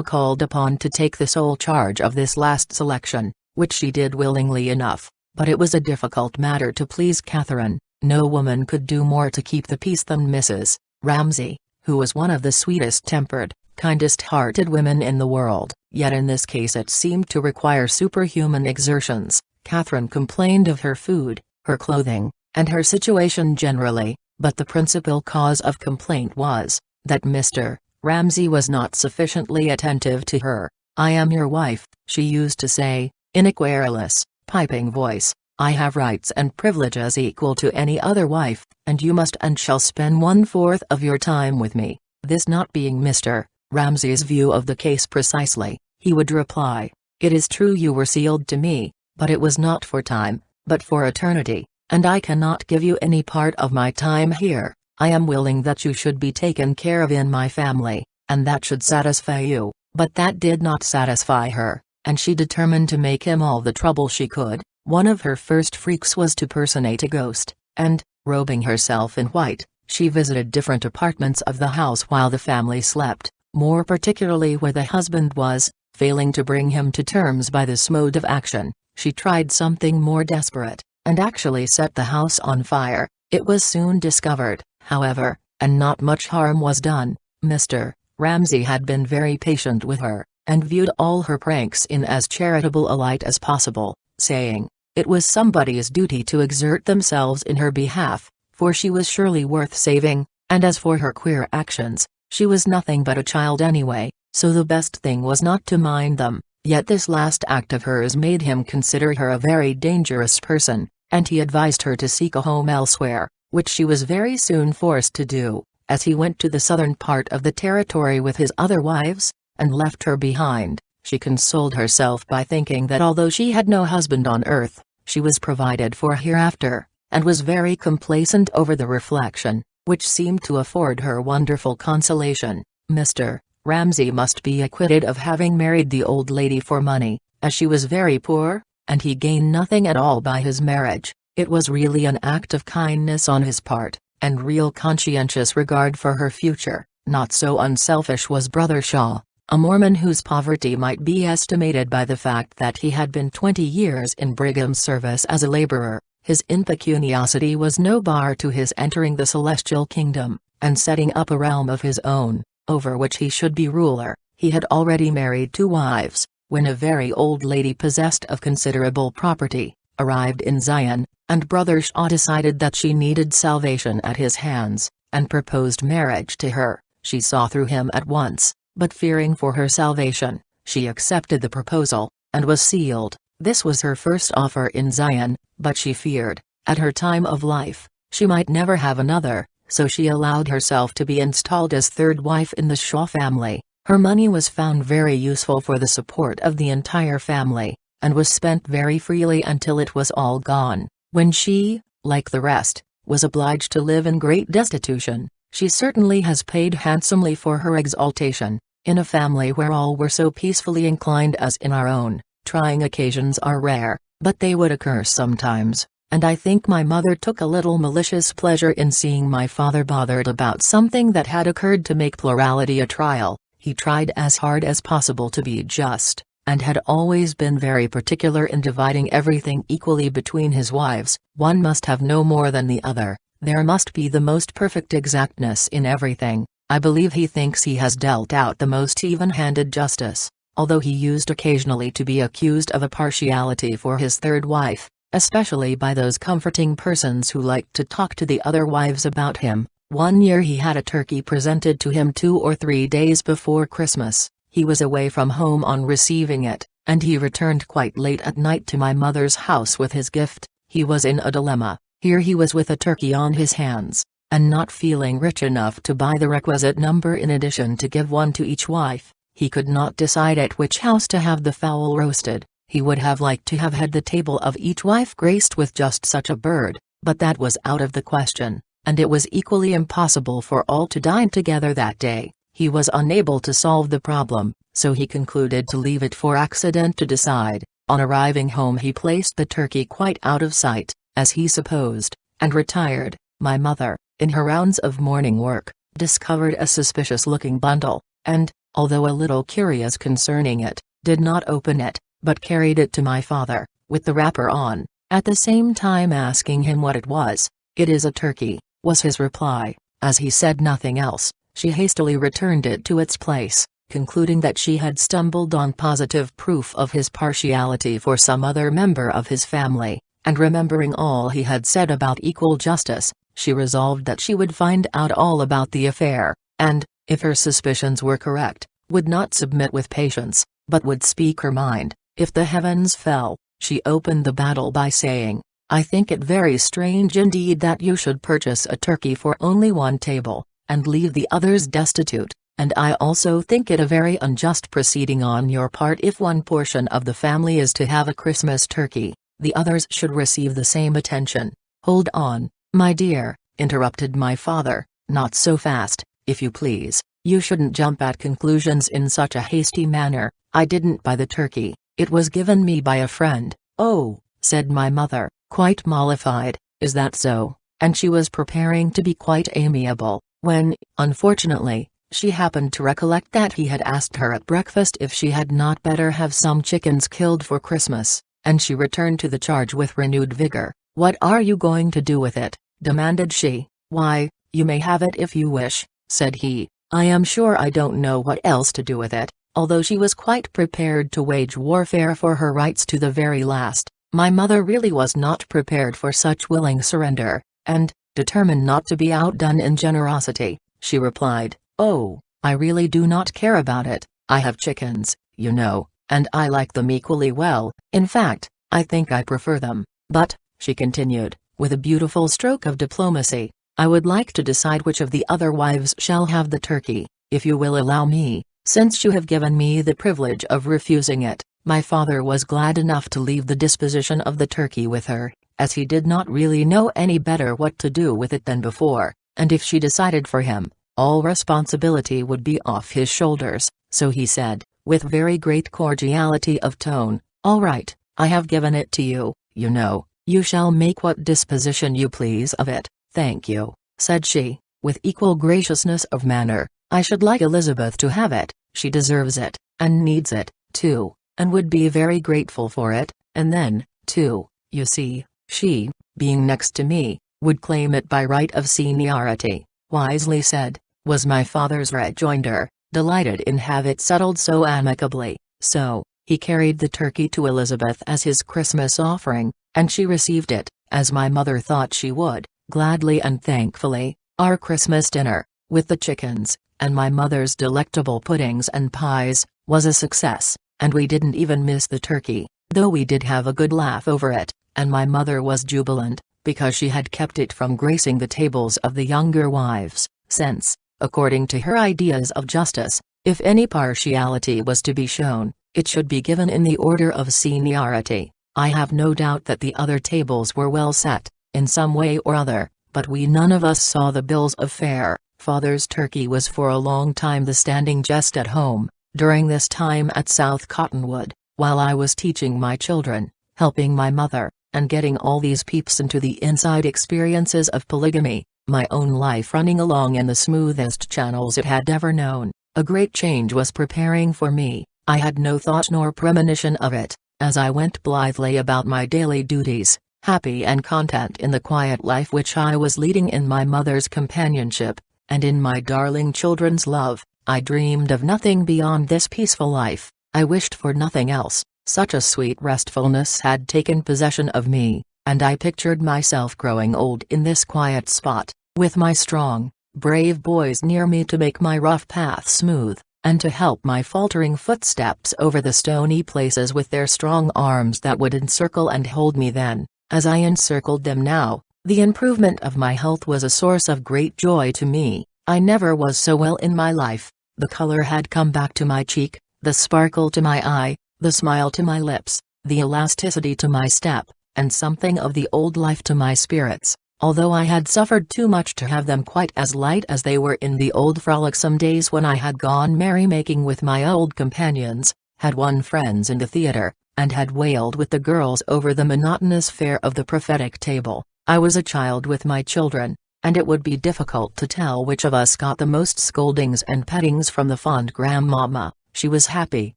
called upon to take the sole charge of this last selection, which she did willingly enough, but it was a difficult matter to please Catherine. No woman could do more to keep the peace than Mrs. Ramsay, who was one of the sweetest-tempered, kindest-hearted women in the world, yet in this case it seemed to require superhuman exertions. Catherine complained of her food, her clothing, and her situation generally, but the principal cause of complaint was, that Mr. Ramsay was not sufficiently attentive to her. "I am your wife," she used to say, in a querulous, piping voice. "I have rights and privileges equal to any other wife, and you must and shall spend 1/4 of your time with me." This not being Mr. Ramsay's view of the case precisely, he would reply, "It is true you were sealed to me, but it was not for time, but for eternity, and I cannot give you any part of my time here. I am willing that you should be taken care of in my family, and that should satisfy you." But that did not satisfy her, and she determined to make him all the trouble she could. One of her first freaks was to personate a ghost, and, robing herself in white, she visited different apartments of the house while the family slept, more particularly where the husband was. Failing to bring him to terms by this mode of action, she tried something more desperate, and actually set the house on fire. It was soon discovered, however, and not much harm was done. Mr. Ramsay had been very patient with her, and viewed all her pranks in as charitable a light as possible, saying, it was somebody's duty to exert themselves in her behalf, for she was surely worth saving, and as for her queer actions, she was nothing but a child anyway, so the best thing was not to mind them. Yet this last act of hers made him consider her a very dangerous person, and he advised her to seek a home elsewhere, which she was very soon forced to do, as he went to the southern part of the territory with his other wives, and left her behind. She consoled herself by thinking that although she had no husband on earth, she was provided for hereafter, and was very complacent over the reflection, which seemed to afford her wonderful consolation. Mr. Ramsay must be acquitted of having married the old lady for money, as she was very poor, and he gained nothing at all by his marriage. It was really an act of kindness on his part, and real conscientious regard for her future. Not so unselfish was Brother Shaw, a Mormon whose poverty might be estimated by the fact that he had been 20 years in Brigham's service as a laborer. His impecuniosity was no bar to his entering the celestial kingdom, and setting up a realm of his own, over which he should be ruler. He had already married 2 wives, when a very old lady possessed of considerable property, arrived in Zion, and Brother Shaw decided that she needed salvation at his hands, and proposed marriage to her. She saw through him at once, but fearing for her salvation, she accepted the proposal, and was sealed. This was her first offer in Zion, but she feared, at her time of life, she might never have another, so she allowed herself to be installed as third wife in the Shaw family. Her money was found very useful for the support of the entire family, and was spent very freely until it was all gone, when she, like the rest, was obliged to live in great destitution. She certainly has paid handsomely for her exaltation. In a family where all were so peacefully inclined as in our own, trying occasions are rare, but they would occur sometimes, and I think my mother took a little malicious pleasure in seeing my father bothered about something that had occurred to make plurality a trial. He tried as hard as possible to be just, and had always been very particular in dividing everything equally between his wives. One must have no more than the other, there must be the most perfect exactness in everything. I believe he thinks he has dealt out the most even-handed justice, although he used occasionally to be accused of a partiality for his third wife, especially by those comforting persons who liked to talk to the other wives about him. One year he had a turkey presented to him 2 or 3 days before Christmas. He was away from home on receiving it, and he returned quite late at night to my mother's house with his gift. He was in a dilemma. Here he was with a turkey on his hands, and not feeling rich enough to buy the requisite number in addition to give one to each wife. He could not decide at which house to have the fowl roasted. He would have liked to have had the table of each wife graced with just such a bird, but that was out of the question, and it was equally impossible for all to dine together that day. He was unable to solve the problem, so he concluded to leave it for accident to decide. On arriving home he placed the turkey quite out of sight, as he supposed, and retired. My mother, in her rounds of morning work, discovered a suspicious-looking bundle, and, although a little curious concerning it, did not open it, but carried it to my father, with the wrapper on, at the same time asking him what it was. "It is a turkey," was his reply. As he said nothing else, she hastily returned it to its place, concluding that she had stumbled on positive proof of his partiality for some other member of his family, and remembering all he had said about equal justice, she resolved that she would find out all about the affair, and, if her suspicions were correct, would not submit with patience, but would speak her mind. If the heavens fell, she opened the battle by saying, "I think it very strange indeed that you should purchase a turkey for only one table, and leave the others destitute, and I also think it a very unjust proceeding on your part if one portion of the family is to have a Christmas turkey, the others should receive the same attention." "Hold on, my dear," interrupted my father, "not so fast, if you please. You shouldn't jump at conclusions in such a hasty manner. I didn't buy the turkey, it was given me by a friend." "Oh," said my mother, quite mollified, "is that so?" And she was preparing to be quite amiable, when, unfortunately, she happened to recollect that he had asked her at breakfast if she had not better have some chickens killed for Christmas, and she returned to the charge with renewed vigor. "What are you going to do with it?" demanded she. "Why, you may have it if you wish," said he. "I am sure I don't know what else to do with it." Although she was quite prepared to wage warfare for her rights to the very last, my mother really was not prepared for such willing surrender, and, determined not to be outdone in generosity, she replied, "Oh, I really do not care about it. I have chickens, you know, and I like them equally well. In fact, I think I prefer them. But," she continued, with a beautiful stroke of diplomacy, "I would like to decide which of the other wives shall have the turkey, if you will allow me, since you have given me the privilege of refusing it." My father was glad enough to leave the disposition of the turkey with her, as he did not really know any better what to do with it than before, and if she decided for him, all responsibility would be off his shoulders, so he said, with very great cordiality of tone, "All right, I have given it to you, you know, you shall make what disposition you please of it." "Thank you," said she, with equal graciousness of manner. "I should like Elizabeth to have it. She deserves it, and needs it, too, and would be very grateful for it, and then, too, you see, she, being next to me, would claim it by right of seniority." "Wisely said," was my father's rejoinder, delighted in have it settled so amicably. So, he carried the turkey to Elizabeth as his Christmas offering, and she received it, as my mother thought she would, gladly and thankfully. Our Christmas dinner, with the chickens, and my mother's delectable puddings and pies, was a success, and we didn't even miss the turkey, though we did have a good laugh over it, and my mother was jubilant, because she had kept it from gracing the tables of the younger wives, since, according to her ideas of justice, if any partiality was to be shown, It should be given in the order of seniority. I have no doubt that the other tables were well set, in some way or other, but we none of us saw the bills of fare. Father's turkey was for a long time the standing jest at home. During this time at South Cottonwood, while I was teaching my children, helping my mother, and getting all these peeps into the inside experiences of polygamy, my own life running along in the smoothest channels it had ever known, a great change was preparing for me. I had no thought nor premonition of it, as I went blithely about my daily duties, happy and content in the quiet life which I was leading in my mother's companionship, and in my darling children's love. I dreamed of nothing beyond this peaceful life, I wished for nothing else. Such a sweet restfulness had taken possession of me, and I pictured myself growing old in this quiet spot, with my strong, brave boys near me to make my rough path smooth, and to help my faltering footsteps over the stony places with their strong arms that would encircle and hold me then, as I encircled them now. The improvement of my health was a source of great joy to me. I never was so well in my life. The color had come back to my cheek, the sparkle to my eye, the smile to my lips, the elasticity to my step, and something of the old life to my spirits, although I had suffered too much to have them quite as light as they were in the old frolicsome days when I had gone merrymaking with my old companions, had won friends in the theater, and had wailed with the girls over the monotonous fare of the prophetic table. I was a child with my children, and it would be difficult to tell which of us got the most scoldings and pettings from the fond grandmamma. She was happy,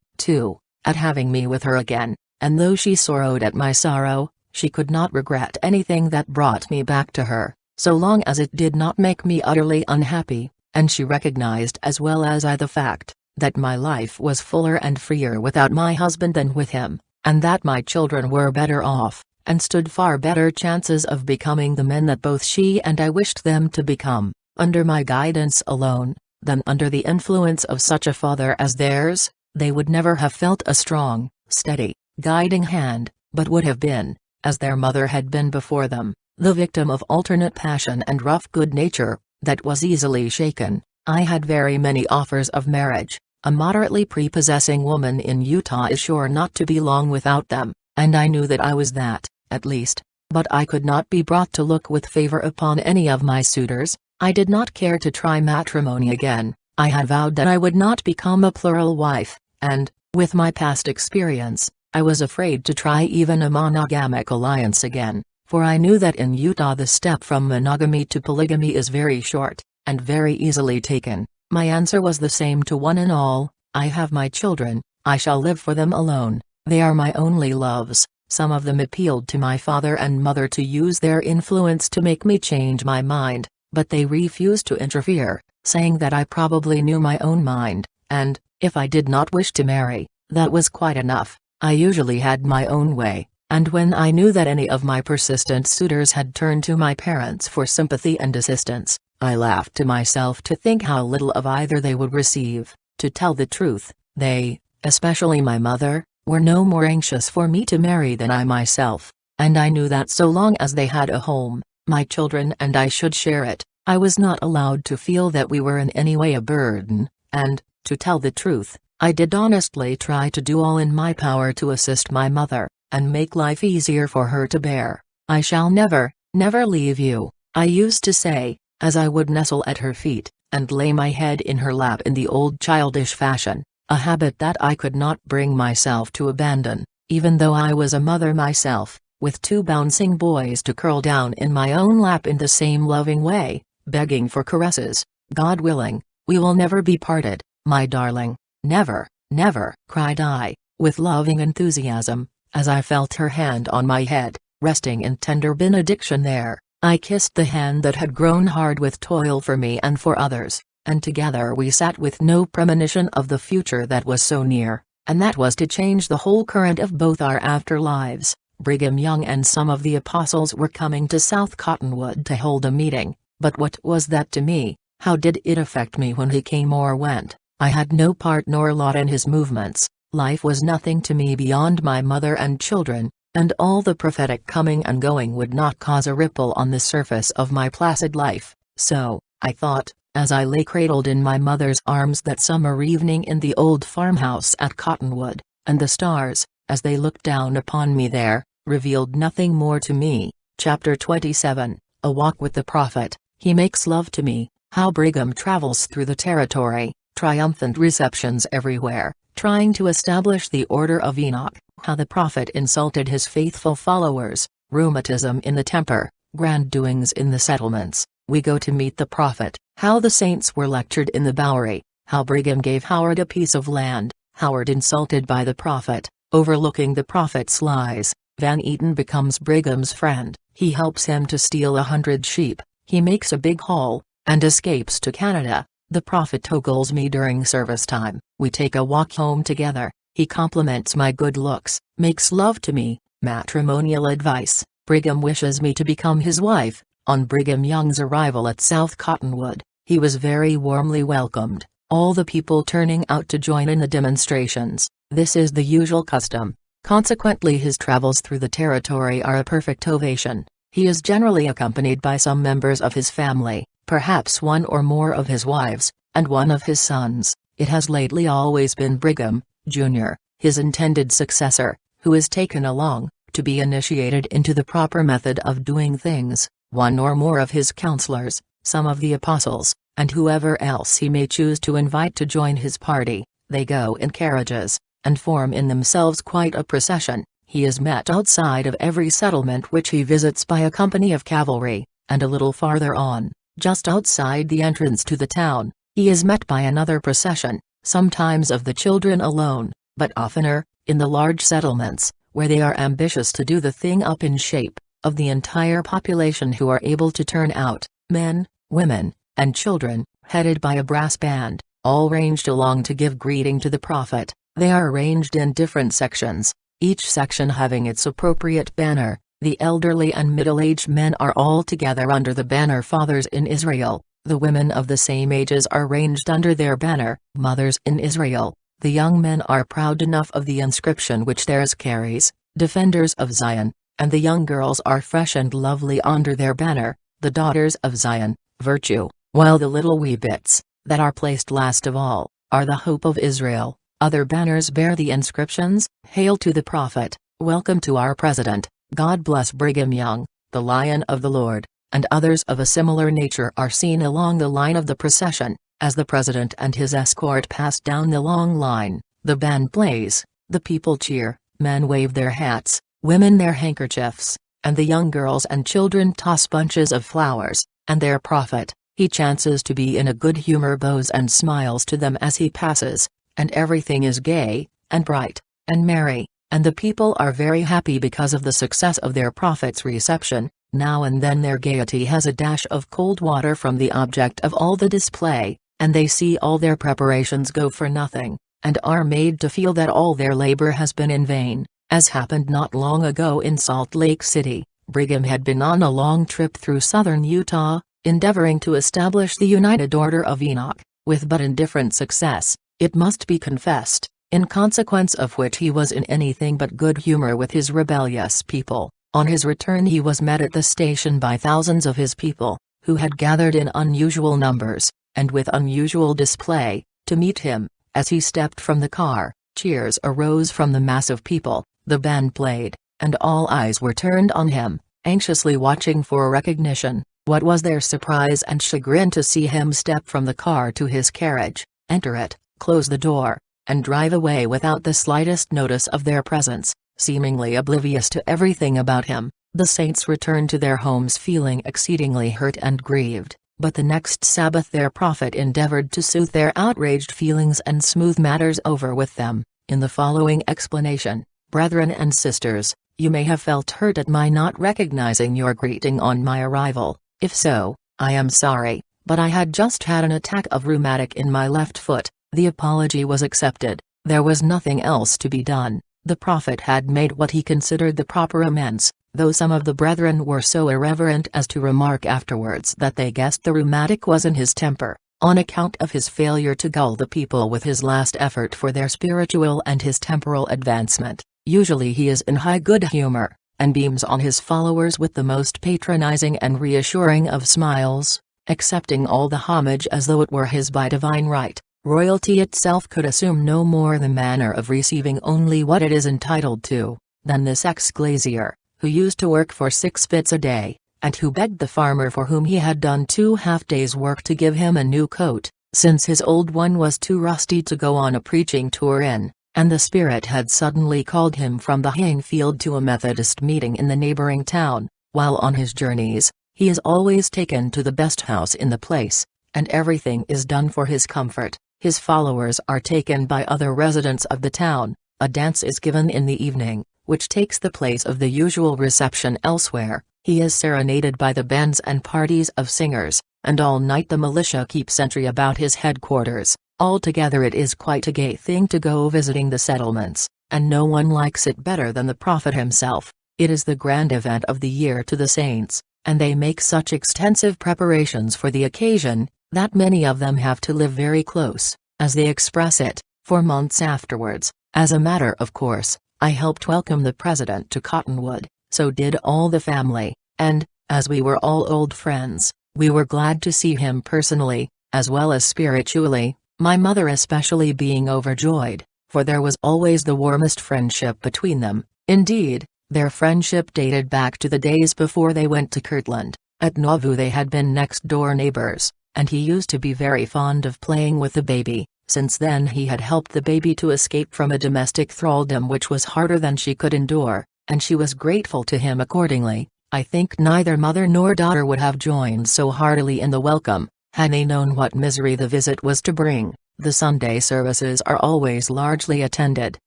too, at having me with her again, and though she sorrowed at my sorrow, she could not regret anything that brought me back to her, so long as it did not make me utterly unhappy, and she recognized as well as I the fact, that my life was fuller and freer without my husband than with him, and that my children were better off, and stood far better chances of becoming the men that both she and I wished them to become, under my guidance alone, than under the influence of such a father as theirs. They would never have felt a strong, steady, guiding hand, but would have been, as their mother had been before them, the victim of alternate passion and rough good nature, that was easily shaken. I had very many offers of marriage. A moderately prepossessing woman in Utah is sure not to be long without them, and I knew that I was that, at least, but I could not be brought to look with favor upon any of my suitors. I did not care to try matrimony again. I had vowed that I would not become a plural wife, and, with my past experience, I was afraid to try even a monogamic alliance again, for I knew that in Utah the step from monogamy to polygamy is very short, and very easily taken. My answer was the same to one and all: I have my children, I shall live for them alone, they are my only loves. Some of them appealed to my father and mother to use their influence to make me change my mind, but they refused to interfere, saying that I probably knew my own mind, and, if I did not wish to marry, that was quite enough. I usually had my own way, and when I knew that any of my persistent suitors had turned to my parents for sympathy and assistance, I laughed to myself to think how little of either they would receive. To tell the truth, they, especially my mother, were no more anxious for me to marry than I myself, and I knew that so long as they had a home, my children and I should share it. I was not allowed to feel that we were in any way a burden, and, to tell the truth, I did honestly try to do all in my power to assist my mother, and make life easier for her to bear. I shall never, never leave you, I used to say, as I would nestle at her feet, and lay my head in her lap in the old childish fashion, a habit that I could not bring myself to abandon, even though I was a mother myself, with two bouncing boys to curl down in my own lap in the same loving way, begging for caresses. God willing, we will never be parted, my darling. Never, never, cried I, with loving enthusiasm, as I felt her hand on my head, resting in tender benediction there. I kissed the hand that had grown hard with toil for me and for others, and together we sat with no premonition of the future that was so near, and that was to change the whole current of both our after lives. Brigham Young and some of the apostles were coming to South Cottonwood to hold a meeting, but what was that to me? How did it affect me when he came or went? I had no part nor lot in his movements. Life was nothing to me beyond my mother and children, and all the prophetic coming and going would not cause a ripple on the surface of my placid life. So, I thought, as I lay cradled in my mother's arms that summer evening in the old farmhouse at Cottonwood, and the stars, as they looked down upon me there, revealed nothing more to me. Chapter 27, A Walk with the Prophet. He makes love to me. How Brigham travels through the territory, triumphant receptions everywhere, trying to establish the order of Enoch. How the prophet insulted his faithful followers, rheumatism in the temper, grand doings in the settlements. We go to meet the prophet. How the saints were lectured in the Bowery. How Brigham gave Howard a piece of land. Howard insulted by the prophet, overlooking the prophet's lies. Van Eaton becomes Brigham's friend. He helps him to steal 100 sheep. He makes a big haul, and escapes to Canada. The prophet ogles me during service time. We take a walk home together. He compliments my good looks, makes love to me. Matrimonial advice. Brigham wishes me to become his wife. On Brigham Young's arrival at South Cottonwood, he was very warmly welcomed, all the people turning out to join in the demonstrations. This is the usual custom. Consequently, his travels through the territory are a perfect ovation. He is generally accompanied by some members of his family, perhaps one or more of his wives, and one of his sons. It has lately always been Brigham, Jr., his intended successor, who is taken along, to be initiated into the proper method of doing things. One or more of his counselors, some of the apostles, and whoever else he may choose to invite to join his party. They go in carriages, and form in themselves quite a procession. He is met outside of every settlement which he visits by a company of cavalry, and a little farther on, just outside the entrance to the town, he is met by another procession, sometimes of the children alone, but oftener, in the large settlements, where they are ambitious to do the thing up in shape, of the entire population who are able to turn out, men, women, and children, headed by a brass band, all ranged along to give greeting to the prophet. They are arranged in different sections, each section having its appropriate banner. The elderly and middle-aged men are all together under the banner Fathers in Israel. The women of the same ages are ranged under their banner, Mothers in Israel. The young men are proud enough of the inscription which theirs carries, Defenders of Zion, and the young girls are fresh and lovely under their banner, the Daughters of Zion, Virtue, while the little wee bits, that are placed last of all, are the Hope of Israel. Other banners bear the inscriptions, Hail to the Prophet, Welcome to our President, God bless Brigham Young, the Lion of the Lord, and others of a similar nature are seen along the line of the procession. As the President and his escort pass down the long line, the band plays, the people cheer, men wave their hats, women their handkerchiefs, and the young girls and children toss bunches of flowers, and their prophet, he chances to be in a good humor, bows and smiles to them as he passes, and everything is gay, and bright, and merry, and the people are very happy because of the success of their prophet's reception. Now and then their gaiety has a dash of cold water from the object of all the display, and they see all their preparations go for nothing, and are made to feel that all their labor has been in vain. As happened not long ago in Salt Lake City, Brigham had been on a long trip through southern Utah, endeavoring to establish the United Order of Enoch, with but indifferent success, it must be confessed, in consequence of which he was in anything but good humor with his rebellious people. On his return he was met at the station by thousands of his people, who had gathered in unusual numbers, and with unusual display, to meet him. As he stepped from the car, cheers arose from the mass of people, the band played, and all eyes were turned on him, anxiously watching for recognition. What was their surprise and chagrin to see him step from the car to his carriage, enter it, close the door, and drive away without the slightest notice of their presence, seemingly oblivious to everything about him. The saints returned to their homes feeling exceedingly hurt and grieved, but the next Sabbath their prophet endeavored to soothe their outraged feelings and smooth matters over with them, in the following explanation: Brethren and sisters, you may have felt hurt at my not recognizing your greeting on my arrival. If so, I am sorry, but I had just had an attack of rheumatic in my left foot. The apology was accepted. There was nothing else to be done. The prophet had made what he considered the proper amends, though some of the brethren were so irreverent as to remark afterwards that they guessed the rheumatic was in his temper, on account of his failure to gull the people with his last effort for their spiritual and his temporal advancement. Usually he is in high good humor, and beams on his followers with the most patronizing and reassuring of smiles, accepting all the homage as though it were his by divine right, Royalty itself could assume no more the manner of receiving only what it is entitled to, than this ex-glazier, who used to work for 6 bits a day, and who begged the farmer for whom he had done 2 half-days' work to give him a new coat, since his old one was too rusty to go on a preaching tour in, and the Spirit had suddenly called him from the haying field to a Methodist meeting in the neighboring town. While on his journeys, he is always taken to the best house in the place, and everything is done for his comfort. His followers are taken by other residents of the town, a dance is given in the evening, which takes the place of the usual reception elsewhere, he is serenaded by the bands and parties of singers, and all night the militia keep sentry about his headquarters. Altogether it is quite a gay thing to go visiting the settlements, and no one likes it better than the prophet himself. It is the grand event of the year to the saints, and they make such extensive preparations for the occasion, that many of them have to live very close, as they express it, for months afterwards. As a matter of course, I helped welcome the president to Cottonwood, so did all the family, and, as we were all old friends, we were glad to see him personally, as well as spiritually, my mother especially being overjoyed, for there was always the warmest friendship between them. Indeed, their friendship dated back to the days before they went to Kirtland. At Nauvoo they had been next-door neighbors, and he used to be very fond of playing with the baby. Since then he had helped the baby to escape from a domestic thraldom which was harder than she could endure, and she was grateful to him accordingly. I think neither mother nor daughter would have joined so heartily in the welcome, had they known what misery the visit was to bring. The Sunday services are always largely attended,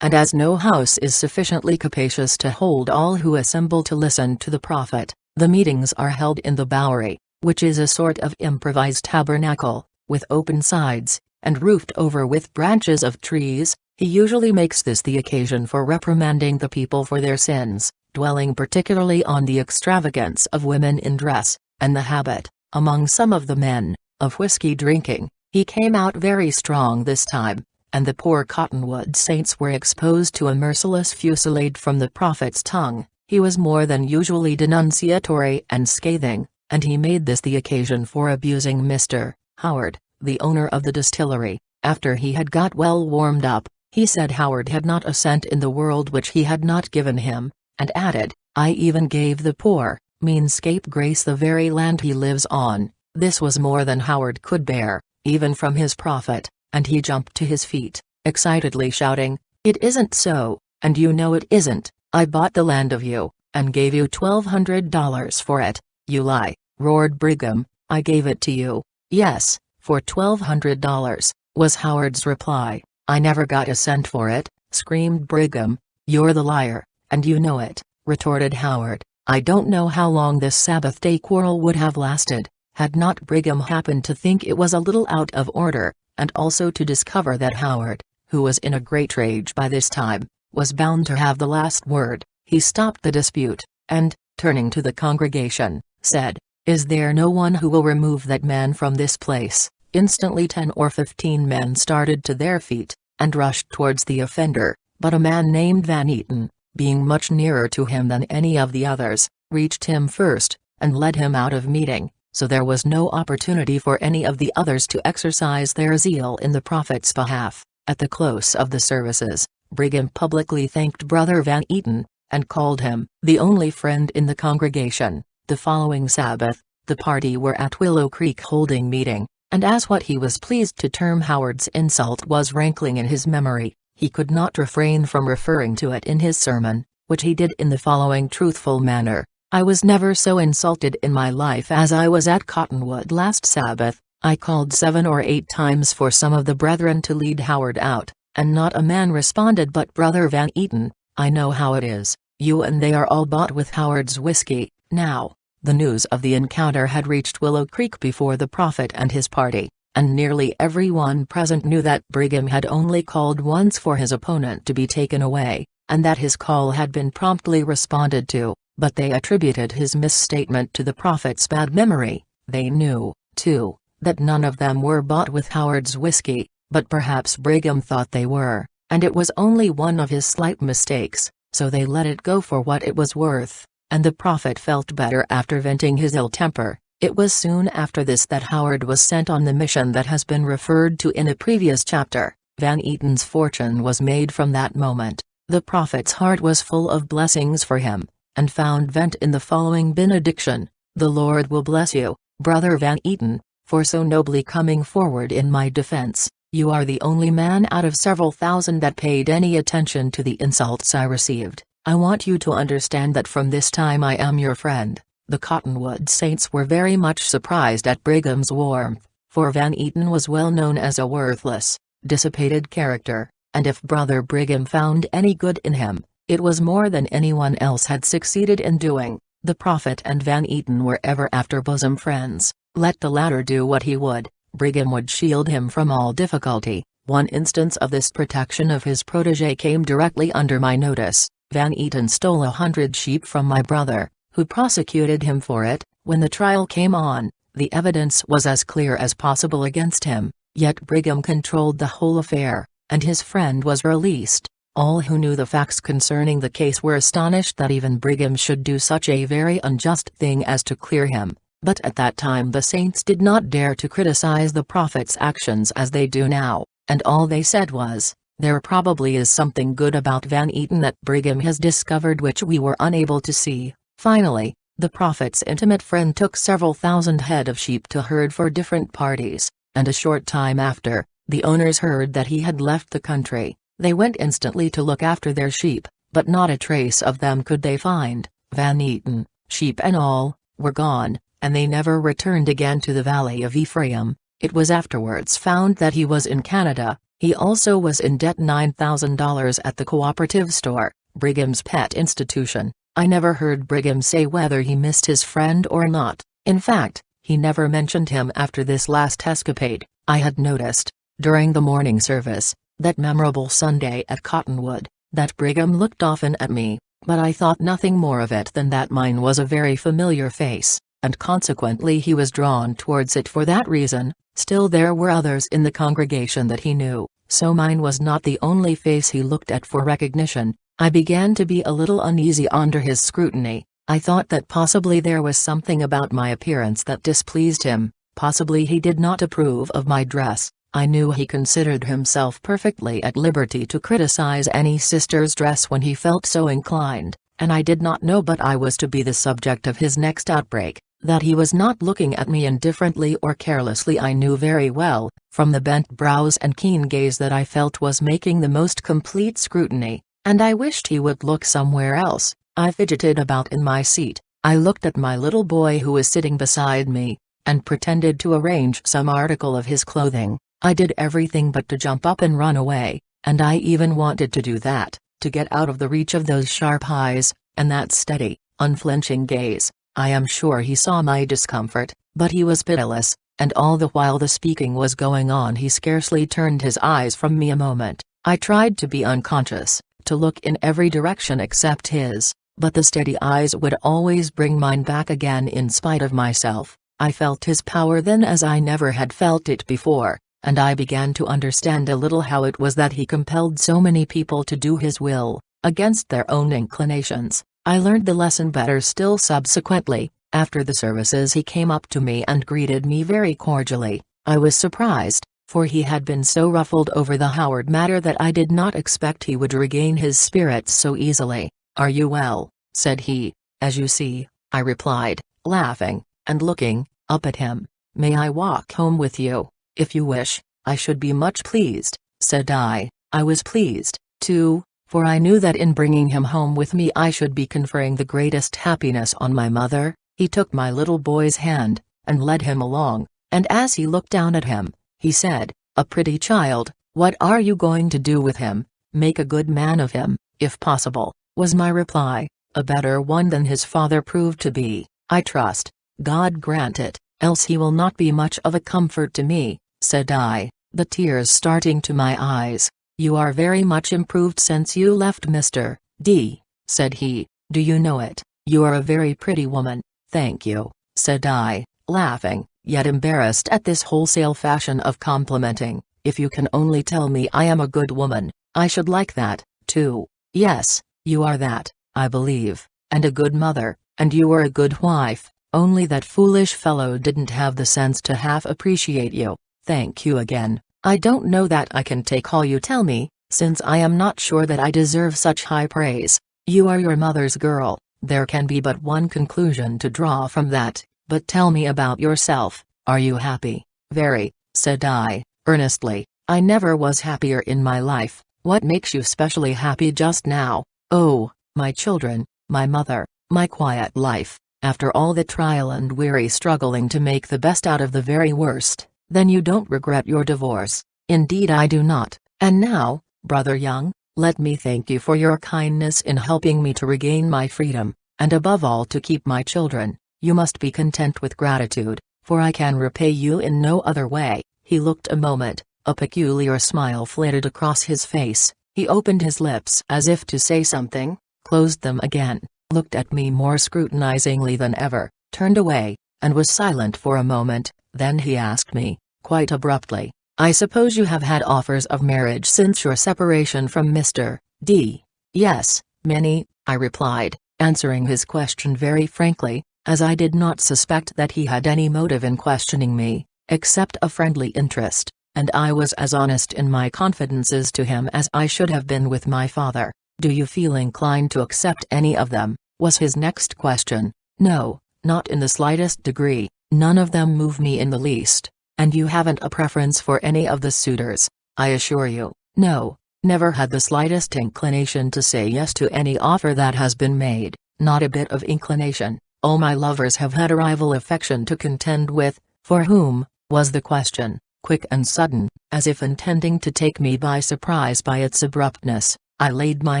and as no house is sufficiently capacious to hold all who assemble to listen to the prophet, the meetings are held in the Bowery, which is a sort of improvised tabernacle, with open sides, and roofed over with branches of trees. He usually makes this the occasion for reprimanding the people for their sins, dwelling particularly on the extravagance of women in dress, and the habit, among some of the men, of whiskey drinking. He came out very strong this time, and the poor Cottonwood saints were exposed to a merciless fusillade from the prophet's tongue. He was more than usually denunciatory and scathing, and he made this the occasion for abusing Mr. Howard, the owner of the distillery. After he had got well warmed up, he said Howard had not a cent in the world which he had not given him, and added, "I even gave the poor, mean scapegrace the very land he lives on." This was more than Howard could bear, even from his prophet, and he jumped to his feet, excitedly shouting, "It isn't so, and you know it isn't. I bought the land of you, and gave you $1,200 for it." "You lie," roared Brigham. "I gave it to you." "Yes, for $1,200, was Howard's reply. "I never got a cent for it," screamed Brigham. "You're the liar, and you know it," retorted Howard. I don't know how long this Sabbath day quarrel would have lasted, had not Brigham happened to think it was a little out of order, and also to discover that Howard, who was in a great rage by this time, was bound to have the last word. He stopped the dispute, and, turning to the congregation, said, "Is there no one who will remove that man from this place?" Instantly 10 or 15 men started to their feet, and rushed towards the offender, but a man named Van Eaton, being much nearer to him than any of the others, reached him first, and led him out of meeting, so there was no opportunity for any of the others to exercise their zeal in the prophet's behalf. At the close of the services, Brigham publicly thanked Brother Van Eaton, and called him the only friend in the congregation. The following Sabbath, the party were at Willow Creek holding meeting, and as what he was pleased to term Howard's insult was rankling in his memory, he could not refrain from referring to it in his sermon, which he did in the following truthful manner: "I was never so insulted in my life as I was at Cottonwood last Sabbath. I called 7 or 8 times for some of the brethren to lead Howard out, and not a man responded but Brother Van Eaton. I know how it is, you and they are all bought with Howard's whiskey." Now, the news of the encounter had reached Willow Creek before the prophet and his party, and nearly everyone present knew that Brigham had only called once for his opponent to be taken away, and that his call had been promptly responded to, but they attributed his misstatement to the prophet's bad memory. They knew, too, that none of them were bought with Howard's whiskey, but perhaps Brigham thought they were, and it was only one of his slight mistakes, so they let it go for what it was worth, and the prophet felt better after venting his ill temper. It was soon after this that Howard was sent on the mission that has been referred to in a previous chapter. Van Eaton's fortune was made from that moment. The prophet's heart was full of blessings for him, and found vent in the following benediction: "The Lord will bless you, Brother Van Eaton, for so nobly coming forward in my defense. You are the only man out of several thousand that paid any attention to the insults I received. I want you to understand that from this time I am your friend." The Cottonwood Saints were very much surprised at Brigham's warmth, for Van Eaton was well known as a worthless, dissipated character, and if Brother Brigham found any good in him, it was more than anyone else had succeeded in doing. The prophet and Van Eaton were ever after bosom friends. Let the latter do what he would, Brigham would shield him from all difficulty. One instance of this protection of his protégé came directly under my notice. Van Eaton stole 100 sheep from my brother, who prosecuted him for it. When the trial came on, the evidence was as clear as possible against him, yet Brigham controlled the whole affair, and his friend was released. All who knew the facts concerning the case were astonished that even Brigham should do such a very unjust thing as to clear him, but at that time the saints did not dare to criticize the prophet's actions as they do now, and all they said was, "There probably is something good about Van Eaton that Brigham has discovered which we were unable to see." Finally, the prophet's intimate friend took several thousand head of sheep to herd for different parties, and a short time after, the owners heard that he had left the country. They went instantly to look after their sheep, but not a trace of them could they find. Van Eaton, sheep and all, were gone, and they never returned again to the Valley of Ephraim. It was afterwards found that he was in Canada. He also was in debt $9,000 at the cooperative store, Brigham's pet institution. I never heard Brigham say whether he missed his friend or not. In fact, he never mentioned him after this last escapade. I had noticed, during the morning service, that memorable Sunday at Cottonwood, that Brigham looked often at me, but I thought nothing more of it than that mine was a very familiar face, and consequently he was drawn towards it for that reason. Still there were others in the congregation that he knew, so mine was not the only face he looked at for recognition. I began to be a little uneasy under his scrutiny. I thought that possibly there was something about my appearance that displeased him, possibly he did not approve of my dress. I knew he considered himself perfectly at liberty to criticize any sister's dress when he felt so inclined, and I did not know but I was to be the subject of his next outbreak. That he was not looking at me indifferently or carelessly I knew very well, from the bent brows and keen gaze that I felt was making the most complete scrutiny, and I wished he would look somewhere else. I fidgeted about in my seat. I looked at my little boy who was sitting beside me, and pretended to arrange some article of his clothing. I did everything but to jump up and run away, and I even wanted to do that, to get out of the reach of those sharp eyes, and that steady, unflinching gaze. I am sure he saw my discomfort, but he was pitiless, and all the while the speaking was going on he scarcely turned his eyes from me a moment. I tried to be unconscious, to look in every direction except his, but the steady eyes would always bring mine back again in spite of myself. I felt his power then as I never had felt it before, and I began to understand a little how it was that he compelled so many people to do his will, against their own inclinations. I learned the lesson better still subsequently. After the services he came up to me and greeted me very cordially. I was surprised, for he had been so ruffled over the Howard matter that I did not expect he would regain his spirits so easily. "Are you well?" said he. "As you see," I replied, laughing, and looking up at him. "May I walk home with you?" "If you wish, I should be much pleased," said I. I was pleased, too, for I knew that in bringing him home with me I should be conferring the greatest happiness on my mother. He took my little boy's hand, and led him along, and as he looked down at him, he said, "A pretty child, what are you going to do with him?" "Make a good man of him, if possible," was my reply. "A better one than his father proved to be, I trust." "God grant it, else he will not be much of a comfort to me," said I, the tears starting to my eyes. "You are very much improved since you left Mr. D," said he. "Do you know it? You are a very pretty woman." "Thank you," said I, laughing, yet embarrassed at this wholesale fashion of complimenting. "If you can only tell me I am a good woman, I should like that, too." "Yes, you are that, I believe, and a good mother, and you are a good wife, only that foolish fellow didn't have the sense to half appreciate you. Thank you again. I don't know that I can take all you tell me, since I am not sure that I deserve such high praise. You are your mother's girl, there can be but one conclusion to draw from that, but tell me about yourself. Are you happy? Very, said I, earnestly. I never was happier in my life. What makes you specially happy just now? Oh, my children, my mother, my quiet life. After all the trial and weary struggling to make the best out of the very worst, then you don't regret your divorce. Indeed I do not. And now, Brother Young, let me thank you for your kindness in helping me to regain my freedom, and above all to keep my children. You must be content with gratitude, for I can repay you in no other way. He looked a moment, a peculiar smile flitted across his face, he opened his lips as if to say something, closed them again, looked at me more scrutinizingly than ever, turned away, and was silent for a moment. Then he asked me, quite abruptly, I suppose you have had offers of marriage since your separation from Mr. D. Yes, many, I replied, answering his question very frankly, as I did not suspect that he had any motive in questioning me, except a friendly interest, and I was as honest in my confidences to him as I should have been with my father. Do you feel inclined to accept any of them? Was his next question. No, not in the slightest degree, none of them move me in the least. And you haven't a preference for any of the suitors? I assure you, no, never had the slightest inclination to say yes to any offer that has been made, not a bit of inclination. All my lovers have had a rival affection to contend with. For whom? Was the question, quick and sudden, as if intending to take me by surprise by its abruptness. I laid my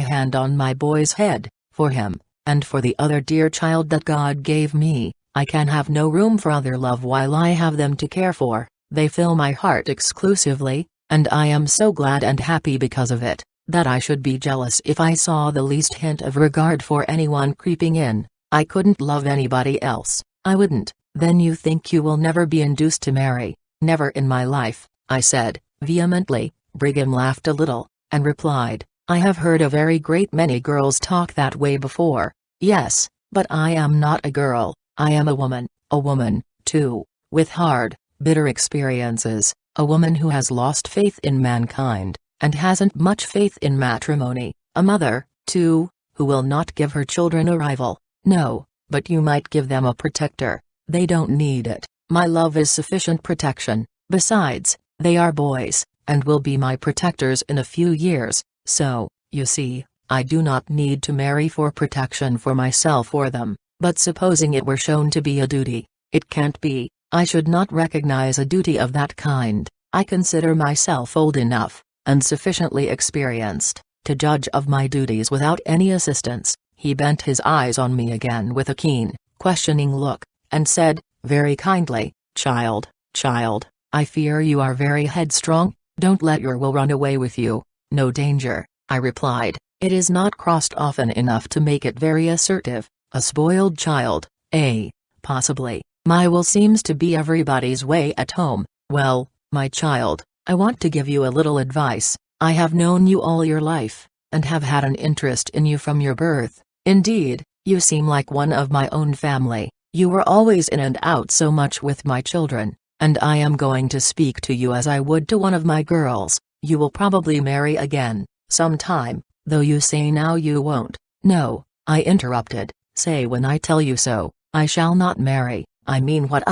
hand on my boy's head. For him, and for the other dear child that God gave me. I can have no room for other love while I have them to care for. They fill my heart exclusively, and I am so glad and happy because of it, that I should be jealous if I saw the least hint of regard for anyone creeping in. I couldn't love anybody else, I wouldn't. Then you think you will never be induced to marry? Never in my life, I said, vehemently. Brigham laughed a little, and replied, I have heard a very great many girls talk that way before. Yes, but I am not a girl. I am a woman, too, with hard, bitter experiences, a woman who has lost faith in mankind, and hasn't much faith in matrimony, a mother, too, who will not give her children a rival. No, but you might give them a protector. They don't need it. My love is sufficient protection. Besides, they are boys, and will be my protectors in a few years, so, you see, I do not need to marry for protection for myself or them. But supposing it were shown to be a duty, it can't be. I should not recognize a duty of that kind. I consider myself old enough, and sufficiently experienced, to judge of my duties without any assistance. He bent his eyes on me again with a keen, questioning look, and said, very kindly, child, I fear you are very headstrong. Don't let your will run away with you. No danger, I replied. It is not crossed often enough to make it very assertive. A spoiled child, possibly. My will seems to be everybody's way at home. Well, my child, I want to give you a little advice. I have known you all your life, and have had an interest in you from your birth. Indeed, you seem like one of my own family. You were always in and out so much with my children, and I am going to speak to you as I would to one of my girls. You will probably marry again, sometime, though you say now you won't. No, I interrupted. Say when I tell you so, I shall not marry. I mean what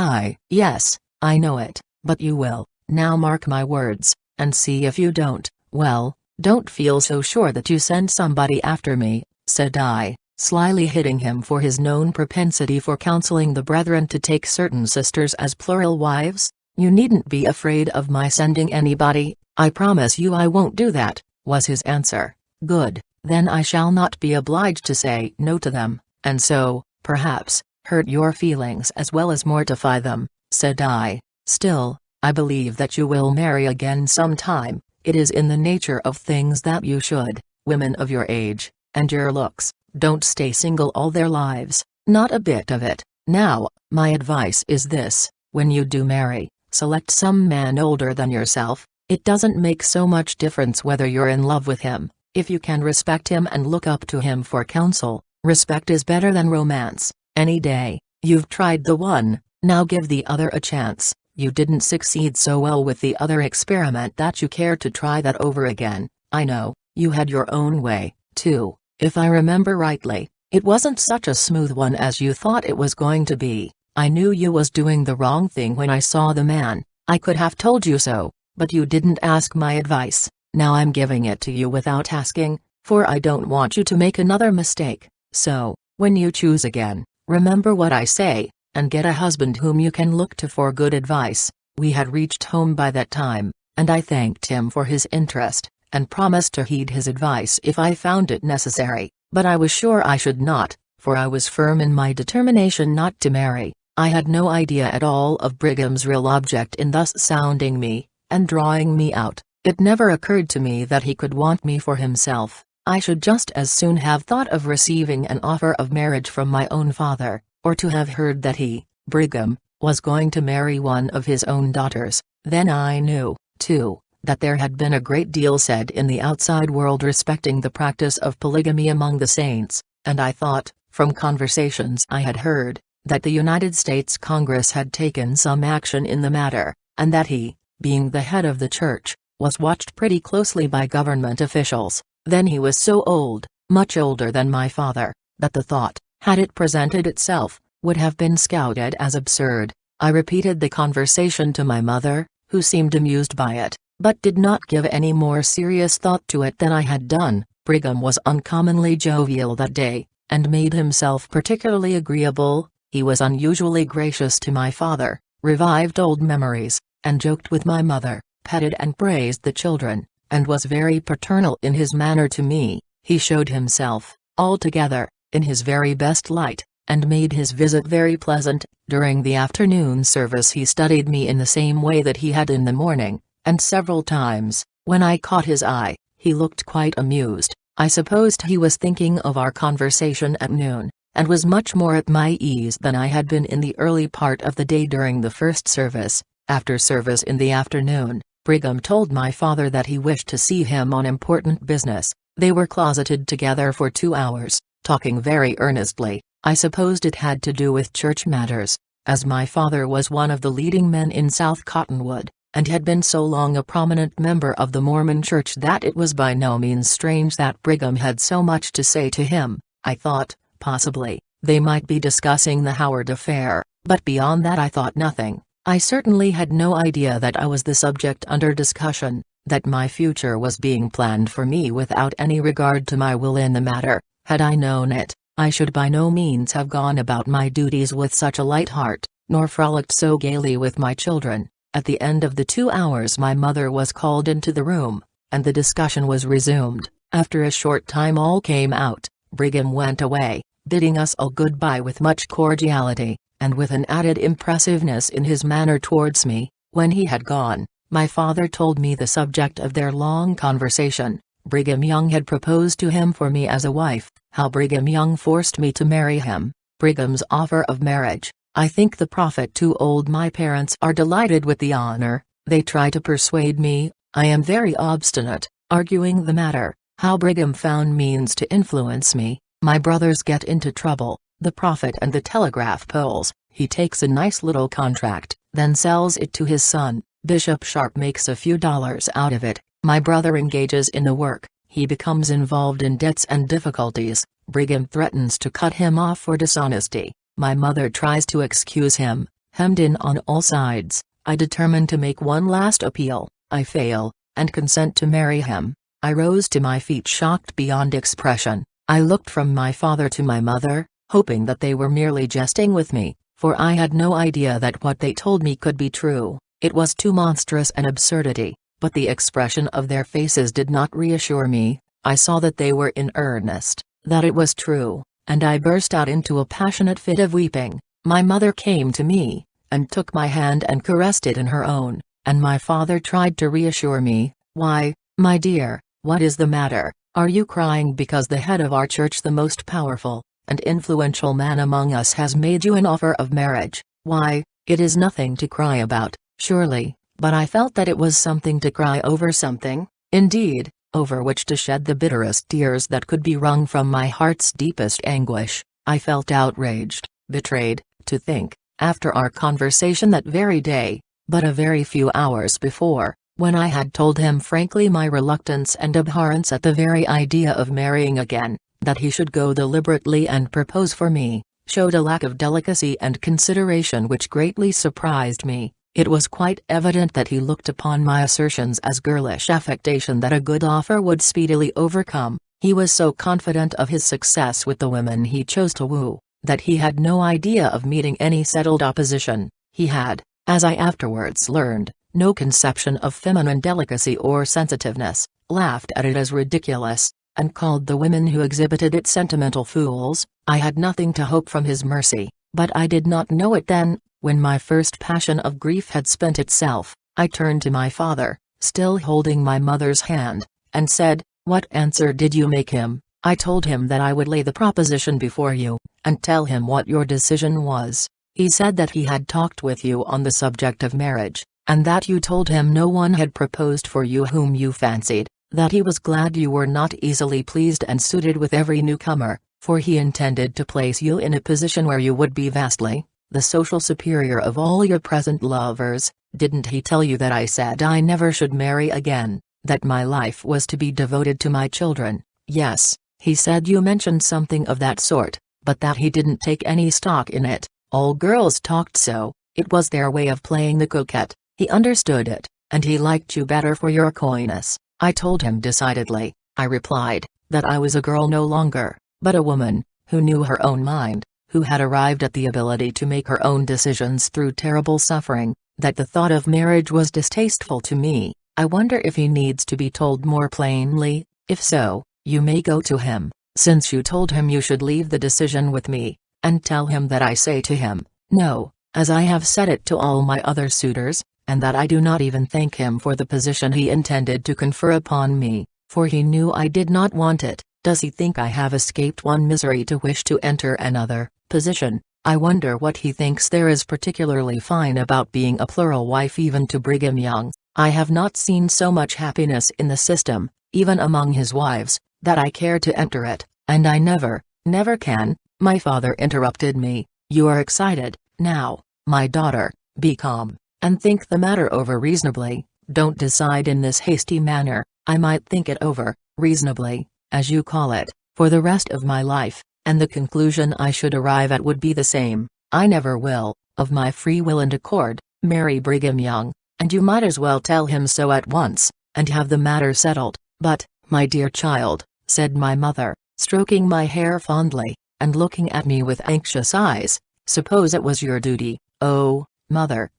Yes, I know it, but you will. Now mark my words, and see if you don't. Well, don't feel so sure that you send somebody after me, said I, slyly hitting him for his known propensity for counseling the brethren to take certain sisters as plural wives. You needn't be afraid of my sending anybody. I promise you I won't do that, was his answer. Good, then I shall not be obliged to say no to them. And so, perhaps, hurt your feelings as well as mortify them, said I. Still, I believe that you will marry again sometime. It is in the nature of things that you should. Women of your age, and your looks, don't stay single all their lives, not a bit of it. Now, my advice is this, when you do marry, select some man older than yourself. It doesn't make so much difference whether you're in love with him, if you can respect him and look up to him for counsel. Respect is better than romance, any day. You've tried the one, now give the other a chance. You didn't succeed so well with the other experiment that you care to try that over again. I know, you had your own way, too. If I remember rightly, it wasn't such a smooth one as you thought it was going to be. I knew you was doing the wrong thing when I saw the man. I could have told you so, but you didn't ask my advice. Now I'm giving it to you without asking, for I don't want you to make another mistake. So, when you choose again, remember what I say, and get a husband whom you can look to for good advice." We had reached home by that time, and I thanked him for his interest, and promised to heed his advice if I found it necessary, but I was sure I should not, for I was firm in my determination not to marry. I had no idea at all of Brigham's real object in thus sounding me, and drawing me out. It never occurred to me that he could want me for himself. I should just as soon have thought of receiving an offer of marriage from my own father, or to have heard that he, Brigham, was going to marry one of his own daughters. Then I knew, too, that there had been a great deal said in the outside world respecting the practice of polygamy among the saints, and I thought, from conversations I had heard, that the United States Congress had taken some action in the matter, and that he, being the head of the church, was watched pretty closely by government officials. Then he was so old, much older than my father, that the thought, had it presented itself, would have been scouted as absurd. I repeated the conversation to my mother, who seemed amused by it, but did not give any more serious thought to it than I had done. Brigham was uncommonly jovial that day, and made himself particularly agreeable. He was unusually gracious to my father, revived old memories, and joked with my mother, petted and praised the children, and was very paternal in his manner to me. He showed himself, altogether, in his very best light, and made his visit very pleasant. During the afternoon service he studied me in the same way that he had in the morning, and several times, when I caught his eye, he looked quite amused. I supposed he was thinking of our conversation at noon, and was much more at my ease than I had been in the early part of the day during the first service. After service in the afternoon, Brigham told my father that he wished to see him on important business. They were closeted together for 2 hours, talking very earnestly. I supposed it had to do with church matters, as my father was one of the leading men in South Cottonwood, and had been so long a prominent member of the Mormon Church that it was by no means strange that Brigham had so much to say to him. I thought, possibly, they might be discussing the Howard affair, but beyond that I thought nothing. I certainly had no idea that I was the subject under discussion, that my future was being planned for me without any regard to my will in the matter. Had I known it, I should by no means have gone about my duties with such a light heart, nor frolicked so gaily with my children. At the end of the 2 hours my mother was called into the room, and the discussion was resumed. After a short time all came out. Brigham went away, bidding us all goodbye with much cordiality, and with an added impressiveness in his manner towards me. When he had gone, my father told me the subject of their long conversation. Brigham Young had proposed to him for me as a wife, how Brigham Young forced me to marry him, Brigham's offer of marriage. I think the prophet too old. My parents are delighted with the honor. They try to persuade me. I am very obstinate, arguing the matter. How Brigham found means to influence me. My brothers get into trouble, the prophet and the telegraph poles. He takes a nice little contract, then sells it to his son. Bishop Sharp makes a few dollars out of it. My brother engages in the work. He becomes involved in debts and difficulties. Brigham threatens to cut him off for dishonesty. My mother tries to excuse him, hemmed in on all sides. I determine to make one last appeal. I fail, and consent to marry him. I rose to my feet shocked beyond expression. I looked from my father to my mother, hoping that they were merely jesting with me, for I had no idea that what they told me could be true. It was too monstrous an absurdity, but the expression of their faces did not reassure me. I saw that they were in earnest, that it was true, and I burst out into a passionate fit of weeping. My mother came to me, and took my hand and caressed it in her own, and my father tried to reassure me. "Why, my dear, what is the matter? Are you crying because the head of our church, the most powerful and influential man among us, has made you an offer of marriage?" "Why, it is nothing to cry about, surely," but I felt that it was something to cry over, something, indeed, over which to shed the bitterest tears that could be wrung from my heart's deepest anguish. I felt outraged, betrayed, to think, after our conversation that very day, but a very few hours before, when I had told him frankly my reluctance and abhorrence at the very idea of marrying again, that he should go deliberately and propose for me, showed a lack of delicacy and consideration which greatly surprised me. It was quite evident that he looked upon my assertions as girlish affectation that a good offer would speedily overcome. He was so confident of his success with the women he chose to woo, that he had no idea of meeting any settled opposition. He had, as I afterwards learned, no conception of feminine delicacy or sensitiveness, laughed at it as ridiculous, and called the women who exhibited it sentimental fools. I had nothing to hope from his mercy, but I did not know it then. When my first passion of grief had spent itself, I turned to my father, still holding my mother's hand, and said, "What answer did you make him?" "I told him that I would lay the proposition before you, and tell him what your decision was. He said that he had talked with you on the subject of marriage, and that you told him no one had proposed for you whom you fancied, that he was glad you were not easily pleased and suited with every newcomer, for he intended to place you in a position where you would be vastly the social superior of all your present lovers." "Didn't he tell you that I said I never should marry again, that my life was to be devoted to my children?" "Yes, he said you mentioned something of that sort, but that he didn't take any stock in it. All girls talked so, it was their way of playing the coquette. He understood it, and he liked you better for your coyness." I told him decidedly, I replied, that I was a girl no longer, but a woman, who knew her own mind, who had arrived at the ability to make her own decisions through terrible suffering, that the thought of marriage was distasteful to me. I wonder if he needs to be told more plainly. If so, you may go to him, since you told him you should leave the decision with me, and tell him that I say to him, no, as I have said it to all my other suitors, and that I do not even thank him for the position he intended to confer upon me, for he knew I did not want it. Does he think I have escaped one misery to wish to enter another position? I wonder what he thinks there is particularly fine about being a plural wife even to Brigham Young. I have not seen so much happiness in the system, even among his wives, that I care to enter it, and I never can." My father interrupted me. "You are excited, now, my daughter, be calm, and think the matter over reasonably. Don't decide in this hasty manner. I might think it over, reasonably, as you call it, for the rest of my life, and the conclusion I should arrive at would be the same. I never will, of my free will and accord, marry Brigham Young, and you might as well tell him so at once, and have the matter settled." "But, my dear child," said my mother, stroking my hair fondly, and looking at me with anxious eyes, "suppose it was your duty." "Oh, mother,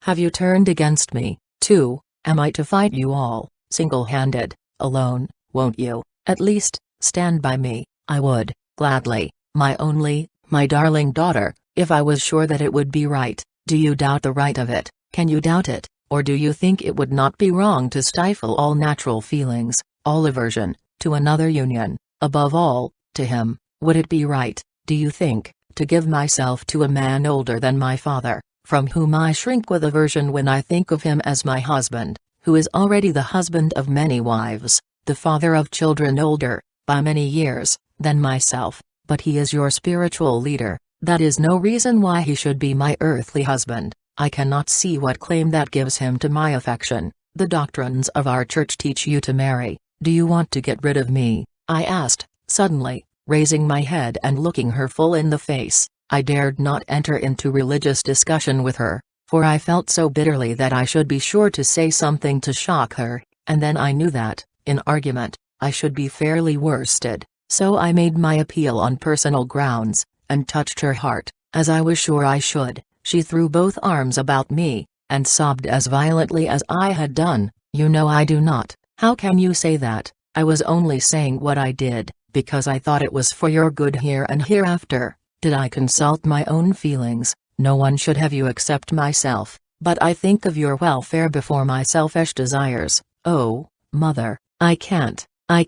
have you turned against me, too? Am I to fight you all, single-handed, alone? Won't you, at least, stand by me?" "I would, gladly, my darling daughter, if I was sure that it would be right." "Do you doubt the right of it? Can you doubt it, or do you think it would not be wrong to stifle all natural feelings, all aversion, to another union, above all, to him? Would it be right, do you think, to give myself to a man older than my father, from whom I shrink with aversion when I think of him as my husband, who is already the husband of many wives, the father of children older, by many years, than myself, but he is your spiritual leader? That is no reason why he should be my earthly husband. I cannot see what claim that gives him to my affection. The doctrines of our church teach you to marry. Do you want to get rid of me?" I asked, suddenly, raising my head and looking her full in the face. I dared not enter into religious discussion with her, for I felt so bitterly that I should be sure to say something to shock her, and then I knew that, in argument, I should be fairly worsted. So I made my appeal on personal grounds, and touched her heart, as I was sure I should. She threw both arms about me, and sobbed as violently as I had done. "You know I do not." "How can you say that? I was only saying what I did, because I thought it was for your good here and hereafter. Did I consult my own feelings, no one should have you except myself, but I think of your welfare before my selfish desires." "Oh, mother, I can't," I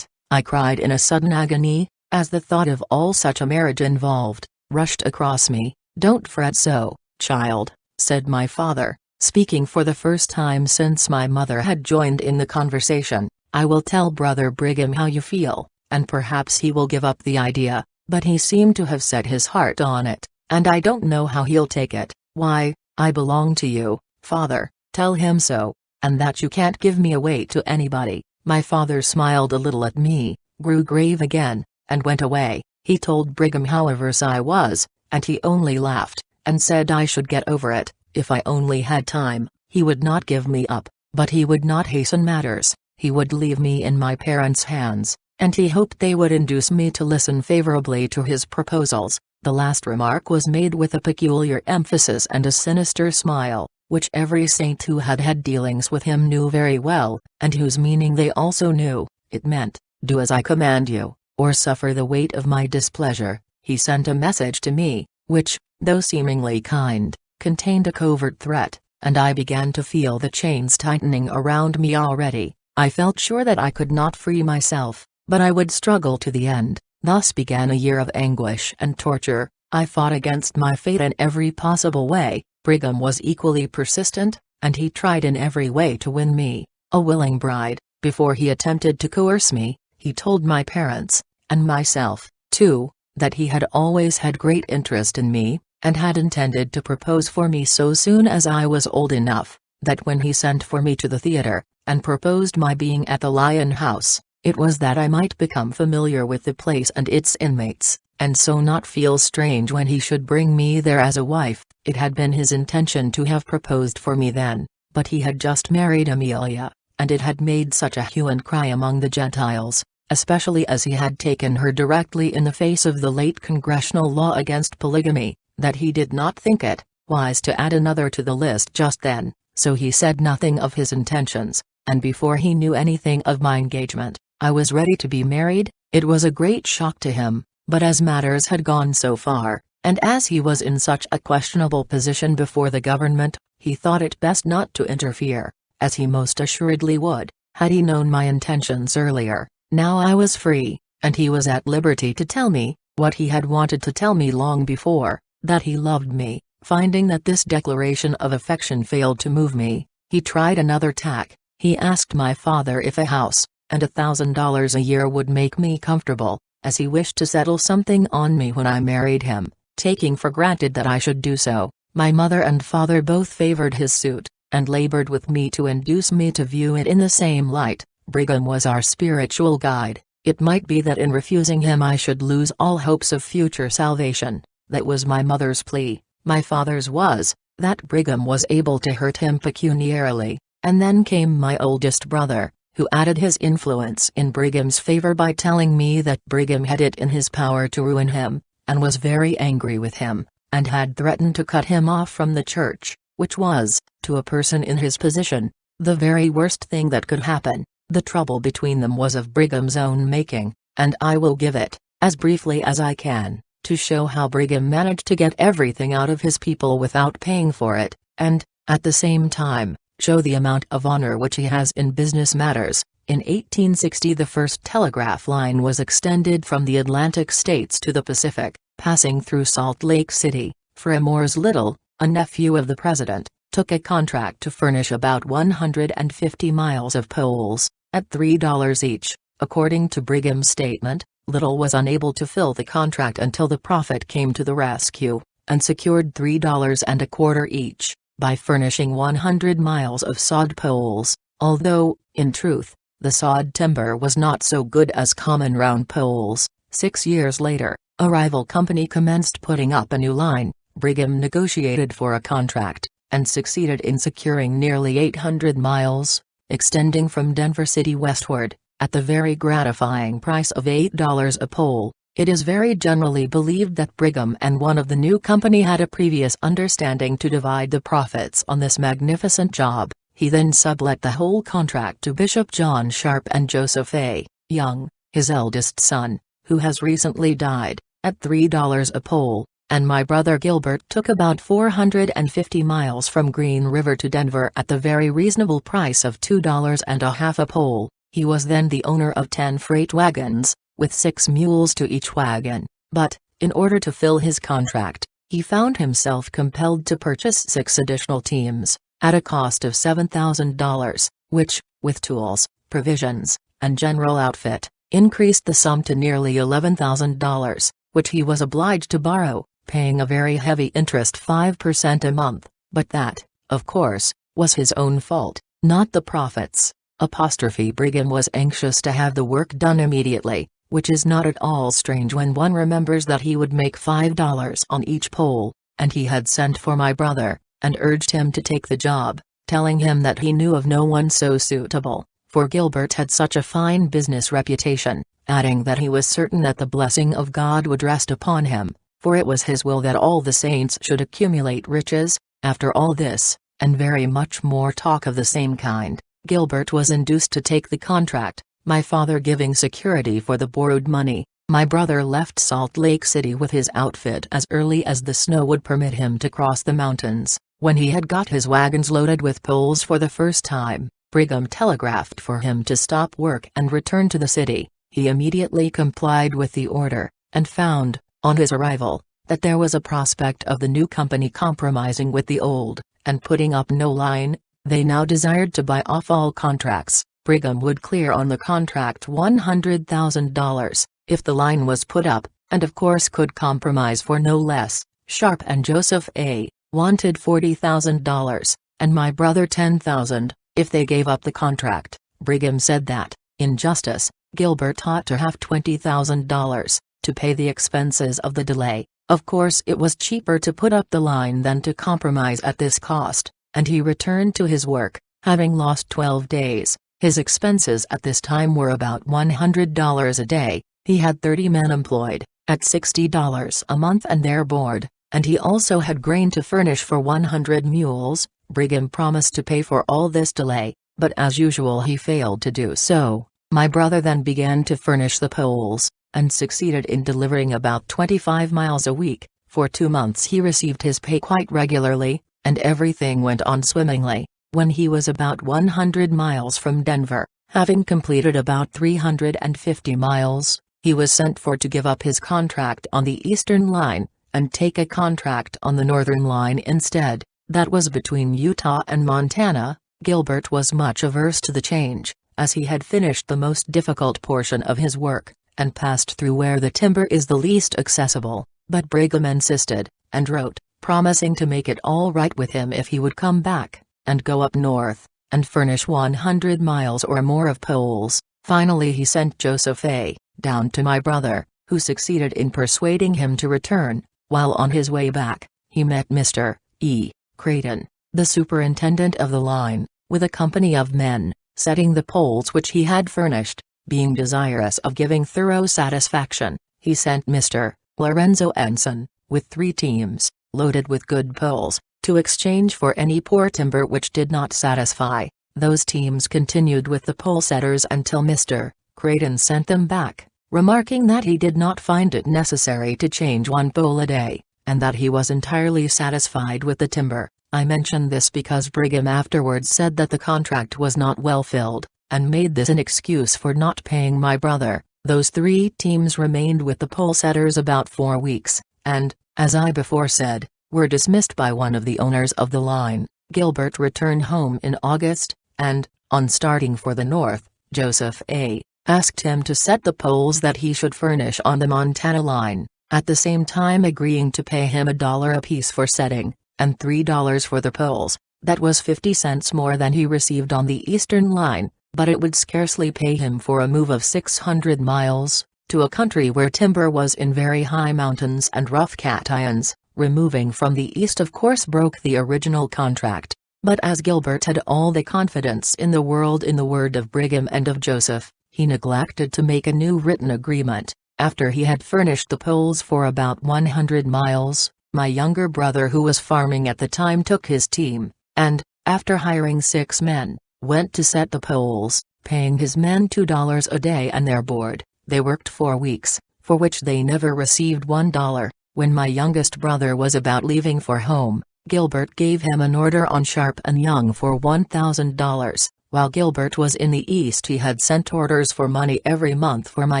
cried in a sudden agony, as the thought of all such a marriage involved, rushed across me. "Don't fret so, child," said my father, speaking for the first time since my mother had joined in the conversation. "I will tell Brother Brigham how you feel, and perhaps he will give up the idea," but he seemed to have set his heart on it, and I don't know how he'll take it. Why, I belong to you, father, tell him so, and that you can't give me away to anybody." My father smiled a little at me, grew grave again, and went away. He told Brigham how averse I was, and he only laughed, and said I should get over it. If I only had time, he would not give me up, but he would not hasten matters. He would leave me in my parents' hands, and he hoped they would induce me to listen favorably to his proposals. The last remark was made with a peculiar emphasis and a sinister smile, which every saint who had had dealings with him knew very well, and whose meaning they also knew. It meant, "Do as I command you, or suffer the weight of my displeasure." He sent a message to me, which, though seemingly kind, contained a covert threat, and I began to feel the chains tightening around me already. I felt sure that I could not free myself, but I would struggle to the end. Thus began a year of anguish and torture. I fought against my fate in every possible way. Brigham was equally persistent, and he tried in every way to win me, a willing bride. Before he attempted to coerce me, he told my parents, and myself, too, that he had always had great interest in me, and had intended to propose for me so soon as I was old enough, that when he sent for me to the theater, and proposed my being at the Lion House, it was that I might become familiar with the place and its inmates, and so not feel strange when he should bring me there as a wife. It had been his intention to have proposed for me then, but he had just married Amelia, and it had made such a hue and cry among the Gentiles, especially as he had taken her directly in the face of the late congressional law against polygamy, that he did not think it wise to add another to the list just then, so he said nothing of his intentions, and before he knew anything of my engagement, I was ready to be married. It was a great shock to him, but as matters had gone so far, and as he was in such a questionable position before the government, he thought it best not to interfere, as he most assuredly would, had he known my intentions earlier. Now I was free, and he was at liberty to tell me, what he had wanted to tell me long before, that he loved me. Finding that this declaration of affection failed to move me, he tried another tack. He asked my father if a house, and $1,000 a year would make me comfortable, as he wished to settle something on me when I married him. Taking for granted that I should do so, my mother and father both favored his suit, and labored with me to induce me to view it in the same light. Brigham was our spiritual guide. It might be that in refusing him I should lose all hopes of future salvation. That was my mother's plea. My father's was, that Brigham was able to hurt him pecuniarily, and then came my oldest brother, who added his influence in Brigham's favor by telling me that Brigham had it in his power to ruin him, and was very angry with him, and had threatened to cut him off from the church, which was, to a person in his position, the very worst thing that could happen. The trouble between them was of Brigham's own making, and I will give it, as briefly as I can, to show how Brigham managed to get everything out of his people without paying for it, and, at the same time, show the amount of honor which he has in business matters. In 1860 the first telegraph line was extended from the Atlantic states to the Pacific, passing through Salt Lake City. Fremors Little, a nephew of the president, took a contract to furnish about 150 miles of poles, at $3 each. According to Brigham's statement, Little was unable to fill the contract until the prophet came to the rescue, and secured $3.25 each, by furnishing 100 miles of sawed poles, although, in truth, the sawed timber was not so good as common round poles. 6 years later, a rival company commenced putting up a new line. Brigham negotiated for a contract, and succeeded in securing nearly 800 miles, extending from Denver City westward, at the very gratifying price of $8 a pole. It is very generally believed that Brigham and one of the new company had a previous understanding to divide the profits on this magnificent job. He then sublet the whole contract to Bishop John Sharp and Joseph A. Young, his eldest son, who has recently died, at $3 a pole, and my brother Gilbert took about 450 miles from Green River to Denver at the very reasonable price of $2.50 a pole. He was then the owner of 10 freight wagons, with 6 mules to each wagon, but, in order to fill his contract, he found himself compelled to purchase 6 additional teams, at a cost of $7,000, which, with tools, provisions, and general outfit, increased the sum to nearly $11,000, which he was obliged to borrow. paying a very heavy interest 5% a month, but that, of course, was his own fault, not the prophet's. Brigham was anxious to have the work done immediately, which is not at all strange when one remembers that he would make $5 on each pole, and he had sent for my brother, and urged him to take the job, telling him that he knew of no one so suitable, for Gilbert had such a fine business reputation, adding that he was certain that the blessing of God would rest upon him, for it was his will that all the saints should accumulate riches. After all this, and very much more talk of the same kind, Gilbert was induced to take the contract, my father giving security for the borrowed money. My brother left Salt Lake City with his outfit as early as the snow would permit him to cross the mountains. When he had got his wagons loaded with poles for the first time, Brigham telegraphed for him to stop work and return to the city. He immediately complied with the order, and found, on his arrival, that there was a prospect of the new company compromising with the old, and putting up no line. They now desired to buy off all contracts. Brigham would clear on the contract $100,000, if the line was put up, and of course could compromise for no less. Sharp and Joseph A. wanted $40,000, and my brother $10,000, if they gave up the contract. Brigham said that, in justice, Gilbert ought to have $20,000, to pay the expenses of the delay. Of course it was cheaper to put up the line than to compromise at this cost, and he returned to his work, having lost 12 days. His expenses at this time were about $100 a day. He had 30 men employed, at $60 a month and their board, and he also had grain to furnish for 100 mules. Brigham promised to pay for all this delay, but as usual he failed to do so. My brother then began to furnish the poles, and succeeded in delivering about 25 miles a week. For 2 months he received his pay quite regularly, and everything went on swimmingly. When he was about 100 miles from Denver, having completed about 350 miles, he was sent for to give up his contract on the eastern line, and take a contract on the northern line instead. That was between Utah and Montana. Gilbert was much averse to the change, as he had finished the most difficult portion of his work, and passed through where the timber is the least accessible, but Brigham insisted, and wrote, promising to make it all right with him if he would come back, and go up north, and furnish 100 miles or more of poles. Finally he sent Joseph A. down to my brother, who succeeded in persuading him to return. While on his way back, he met Mr. E. Creighton, the superintendent of the line, with a company of men, setting the poles which he had furnished. Being desirous of giving thorough satisfaction, he sent Mr. Lorenzo Ensign, with 3 teams, loaded with good poles, to exchange for any poor timber which did not satisfy. Those teams continued with the pole setters until Mr. Creighton sent them back, remarking that he did not find it necessary to change 1 pole a day, and that he was entirely satisfied with the timber. I mention this because Brigham afterwards said that the contract was not well filled, and made this an excuse for not paying my brother. Those 3 teams remained with the pole setters about 4 weeks, and, as I before said, were dismissed by one of the owners of the line. Gilbert returned home in August, and, on starting for the north, Joseph A. asked him to set the poles that he should furnish on the Montana line, at the same time agreeing to pay him $1 apiece for setting, and $3 for the poles. That was 50 cents more than he received on the eastern line, but it would scarcely pay him for a move of 600 miles, to a country where timber was in very high mountains and rough cations. Removing from the east of course broke the original contract, but as Gilbert had all the confidence in the world in the word of Brigham and of Joseph, he neglected to make a new written agreement. After he had furnished the poles for about 100 miles, my younger brother, who was farming at the time, took his team, and, after hiring 6 men, went to set the poles, paying his men $2 a day and their board. They worked 4 weeks, for which they never received $1. When my youngest brother was about leaving for home, Gilbert gave him an order on Sharp and Young for $1,000. While Gilbert was in the East he had sent orders for money every month for my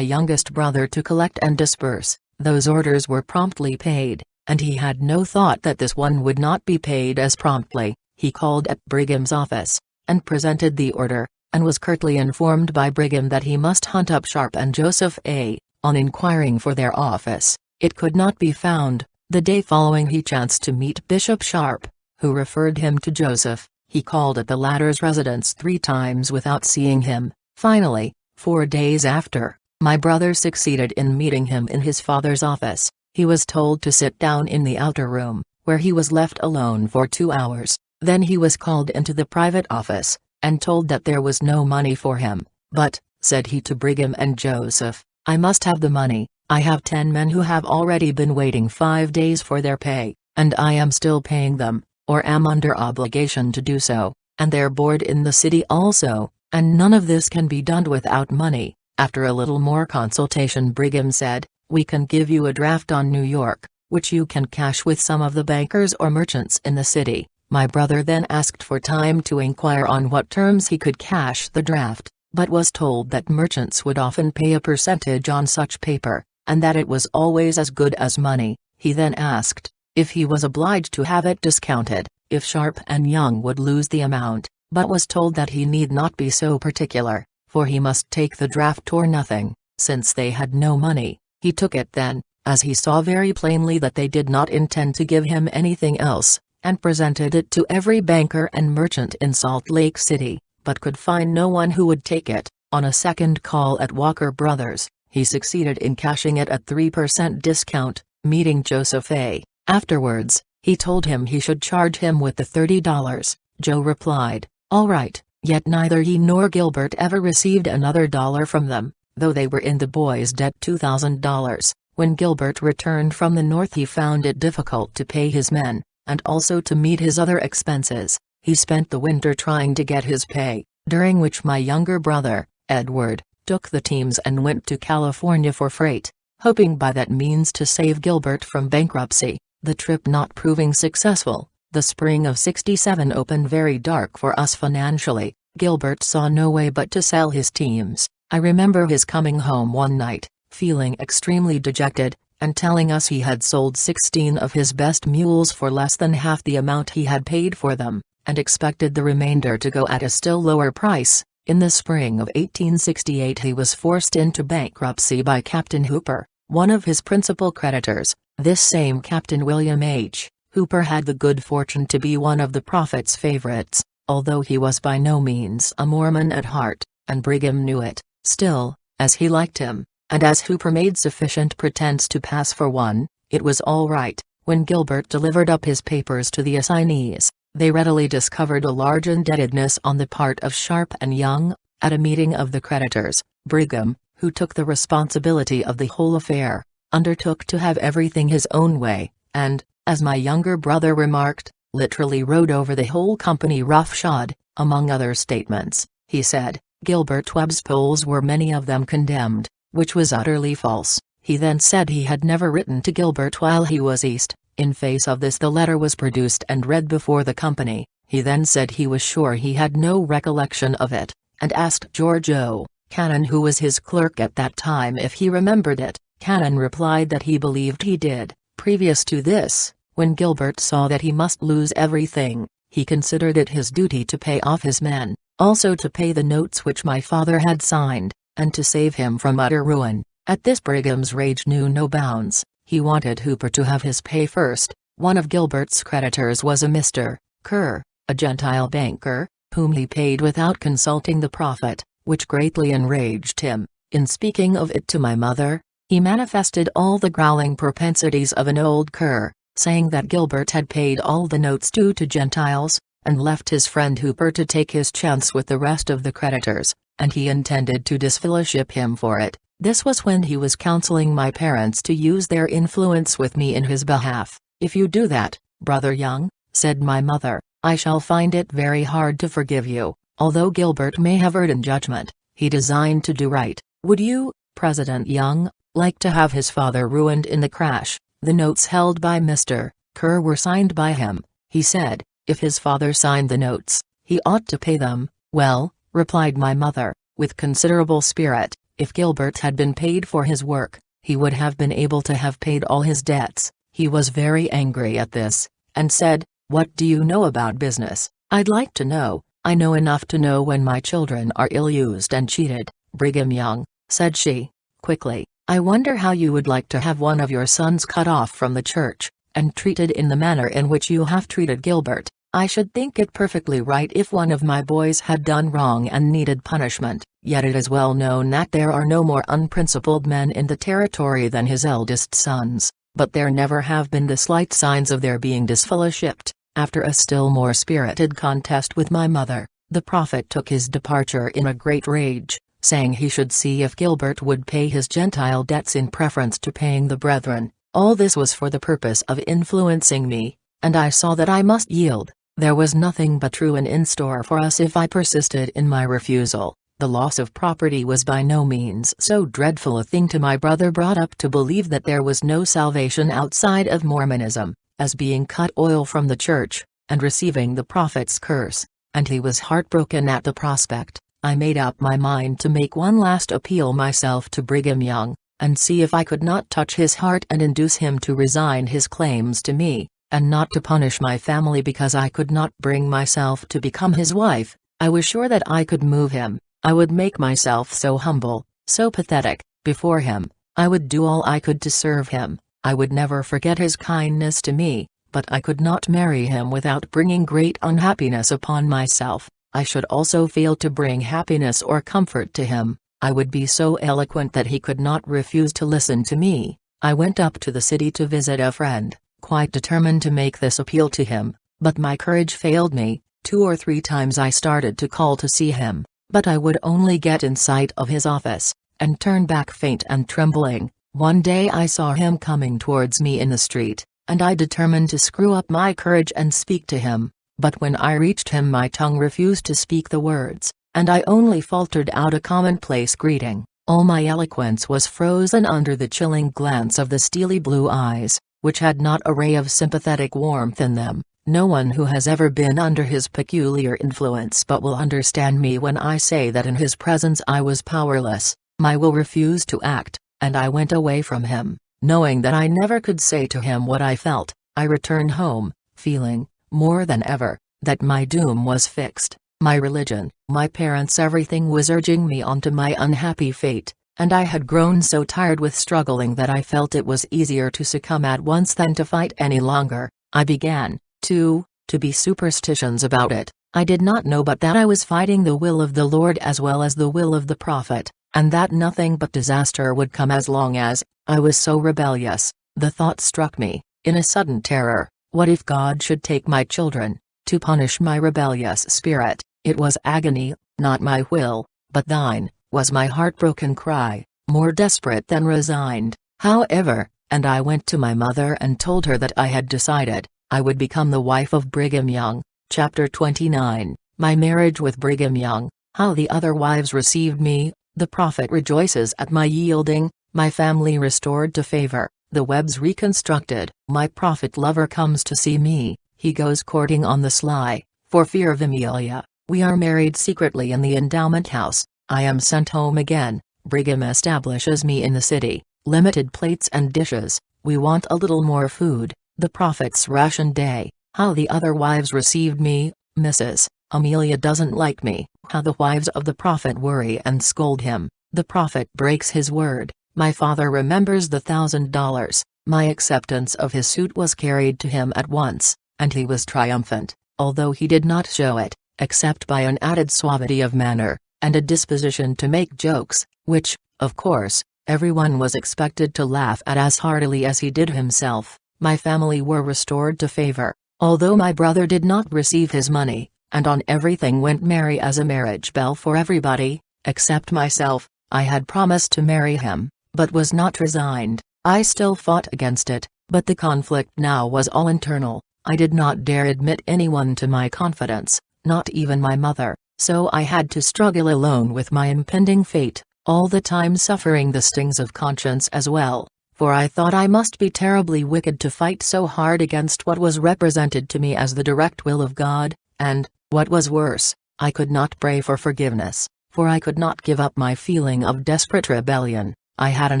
youngest brother to collect and disperse. Those orders were promptly paid, and he had no thought that this one would not be paid as promptly. He called at Brigham's office, and presented the order, and was curtly informed by Brigham that he must hunt up Sharp and Joseph A. On inquiring for their office, it could not be found. The day following he chanced to meet Bishop Sharp, who referred him to Joseph. He called at the latter's residence 3 times without seeing him. Finally, 4 days after, my brother succeeded in meeting him in his father's office. He was told to sit down in the outer room, where he was left alone for 2 hours. Then he was called into the private office, and told that there was no money for him. "But," said he to Brigham and Joseph, "I must have the money. I have 10 men who have already been waiting 5 days for their pay, and I am still paying them, or am under obligation to do so, and their board in the city also, and none of this can be done without money." After a little more consultation, Brigham said, "We can give you a draft on New York, which you can cash with some of the bankers or merchants in the city." My brother then asked for time to inquire on what terms he could cash the draft, but was told that merchants would often pay a percentage on such paper, and that it was always as good as money. He then asked, if he was obliged to have it discounted, if Sharp and Young would lose the amount, but was told that he need not be so particular, for he must take the draft or nothing. Since they had no money, he took it then, as he saw very plainly that they did not intend to give him anything else, and presented it to every banker and merchant in Salt Lake City, but could find no one who would take it. On a second call at Walker Brothers, he succeeded in cashing it at 3% discount, meeting Joseph A. Afterwards, he told him he should charge him with the $30. Joe replied, "All right," yet neither he nor Gilbert ever received another dollar from them, though they were in the boy's debt $2,000. When Gilbert returned from the north, he found it difficult to pay his men, and also to meet his other expenses. He spent the winter trying to get his pay, during which my younger brother, Edward, took the teams and went to California for freight, hoping by that means to save Gilbert from bankruptcy. The trip not proving successful, the spring of '67 opened very dark for us financially. Gilbert saw no way but to sell his teams. I remember his coming home one night, feeling extremely dejected, and telling us he had sold 16 of his best mules for less than half the amount he had paid for them, and expected the remainder to go at a still lower price. In the spring of 1868 he was forced into bankruptcy by Captain Hooper, one of his principal creditors. This same Captain William H. Hooper had the good fortune to be one of the prophet's favorites, although he was by no means a Mormon at heart, and Brigham knew it. Still, as he liked him, and as Hooper made sufficient pretense to pass for one, it was all right. When Gilbert delivered up his papers to the assignees, they readily discovered a large indebtedness on the part of Sharp and Young. At a meeting of the creditors, Brigham, who took the responsibility of the whole affair, undertook to have everything his own way, and, as my younger brother remarked, literally rode over the whole company roughshod. Among other statements, he said, Gilbert Webb's polls were many of them condemned, which was utterly false. He then said he had never written to Gilbert while he was East. In face of this, the letter was produced and read before the company. He then said he was sure he had no recollection of it, and asked George O. Cannon, who was his clerk at that time, if he remembered it. Cannon replied that he believed he did. Previous to this, when Gilbert saw that he must lose everything, he considered it his duty to pay off his men, also to pay the notes which my father had signed, and to save him from utter ruin. At this Brigham's rage knew no bounds. He wanted Hooper to have his pay first. One of Gilbert's creditors was a Mr. Kerr, a Gentile banker, whom he paid without consulting the prophet, which greatly enraged him. In speaking of it to my mother, he manifested all the growling propensities of an old cur, saying that Gilbert had paid all the notes due to Gentiles, and left his friend Hooper to take his chance with the rest of the creditors, and he intended to disfellowship him for it. This was when he was counseling my parents to use their influence with me in his behalf. "If you do that, Brother Young," said my mother, "I shall find it very hard to forgive you. Although Gilbert may have erred in judgment, he designed to do right. Would you, President Young, like to have his father ruined in the crash?" The notes held by Mr. Kerr were signed by him. He said, if his father signed the notes, he ought to pay them. "Well," replied my mother, with considerable spirit, "if Gilbert had been paid for his work, he would have been able to have paid all his debts." He was very angry at this, and said, "What do you know about business? I'd like to know. I know enough to know when my children are ill-used and cheated." "Brigham Young," said she, quickly, "I wonder how you would like to have one of your sons cut off from the church. and treated in the manner in which you have treated Gilbert, I should think it perfectly right if one of my boys had done wrong and needed punishment, yet it is well known that there are no more unprincipled men in the territory than his eldest sons, but there never have been the slight signs of their being disfellowshipped. After a still more spirited contest with my mother, the prophet took his departure in a great rage, saying he should see if Gilbert would pay his Gentile debts in preference to paying the brethren. All this was for the purpose of influencing me, and I saw that I must yield. There was nothing but ruin in store for us if I persisted in my refusal. The loss of property was by no means so dreadful a thing to my brother, brought up to believe that there was no salvation outside of Mormonism, as being cut oil from the church, and receiving the prophet's curse, and he was heartbroken at the prospect. I made up my mind to make one last appeal myself to Brigham Young, and see if I could not touch his heart and induce him to resign his claims to me, and not to punish my family because I could not bring myself to become his wife. I was sure that I could move him. I would make myself so humble, so pathetic, before him. I would do all I could to serve him. I would never forget his kindness to me, but I could not marry him without bringing great unhappiness upon myself. I should also fail to bring happiness or comfort to him. I would be so eloquent that he could not refuse to listen to me. I went up to the city to visit a friend, quite determined to make this appeal to him, but my courage failed me. 2 or 3 times I started to call to see him, but I would only get in sight of his office, and turn back faint and trembling. One day I saw him coming towards me in the street, and I determined to screw up my courage and speak to him, but when I reached him my tongue refused to speak the words, and I only faltered out a commonplace greeting. All my eloquence was frozen under the chilling glance of the steely blue eyes, which had not a ray of sympathetic warmth in them. No one who has ever been under his peculiar influence but will understand me when I say that in his presence I was powerless. My will refused to act, and I went away from him, knowing that I never could say to him what I felt. I returned home, feeling, more than ever, that my doom was fixed. My religion, my parents, everything was urging me on to my unhappy fate, and I had grown so tired with struggling that I felt it was easier to succumb at once than to fight any longer. I began, to be superstitious about it. I did not know but that I was fighting the will of the Lord as well as the will of the prophet, and that nothing but disaster would come as long as I was so rebellious. The thought struck me, in a sudden terror, what if God should take my children, to punish my rebellious spirit? It was agony, not my will, but thine, was my heartbroken cry, more desperate than resigned, however, and I went to my mother and told her that I had decided, I would become the wife of Brigham Young. Chapter 29, My Marriage with Brigham Young. How the other wives received me. The prophet rejoices at my yielding, my family restored to favor, the webs reconstructed. My prophet lover comes to see me, he goes courting on the sly, for fear of Amelia. We are married secretly in the endowment house. I am sent home again. Brigham establishes me in the city. Limited plates and dishes. We want a little more food. The prophet's ration day. How the other wives received me. Mrs. Amelia doesn't like me. How the wives of the prophet worry and scold him. The prophet breaks his word. My father remembers the $1,000. My acceptance of his suit was carried to him at once, and he was triumphant, although he did not show it, except by an added suavity of manner, and a disposition to make jokes, which, of course, everyone was expected to laugh at as heartily as he did himself. My family were restored to favor, although my brother did not receive his money, and on everything went merry as a marriage bell for everybody, except myself. I had promised to marry him, but was not resigned. I still fought against it, but the conflict now was all internal. I did not dare admit anyone to my confidence, not even my mother, so I had to struggle alone with my impending fate, all the time suffering the stings of conscience as well, for I thought I must be terribly wicked to fight so hard against what was represented to me as the direct will of God, and, what was worse, I could not pray for forgiveness, for I could not give up my feeling of desperate rebellion. I had an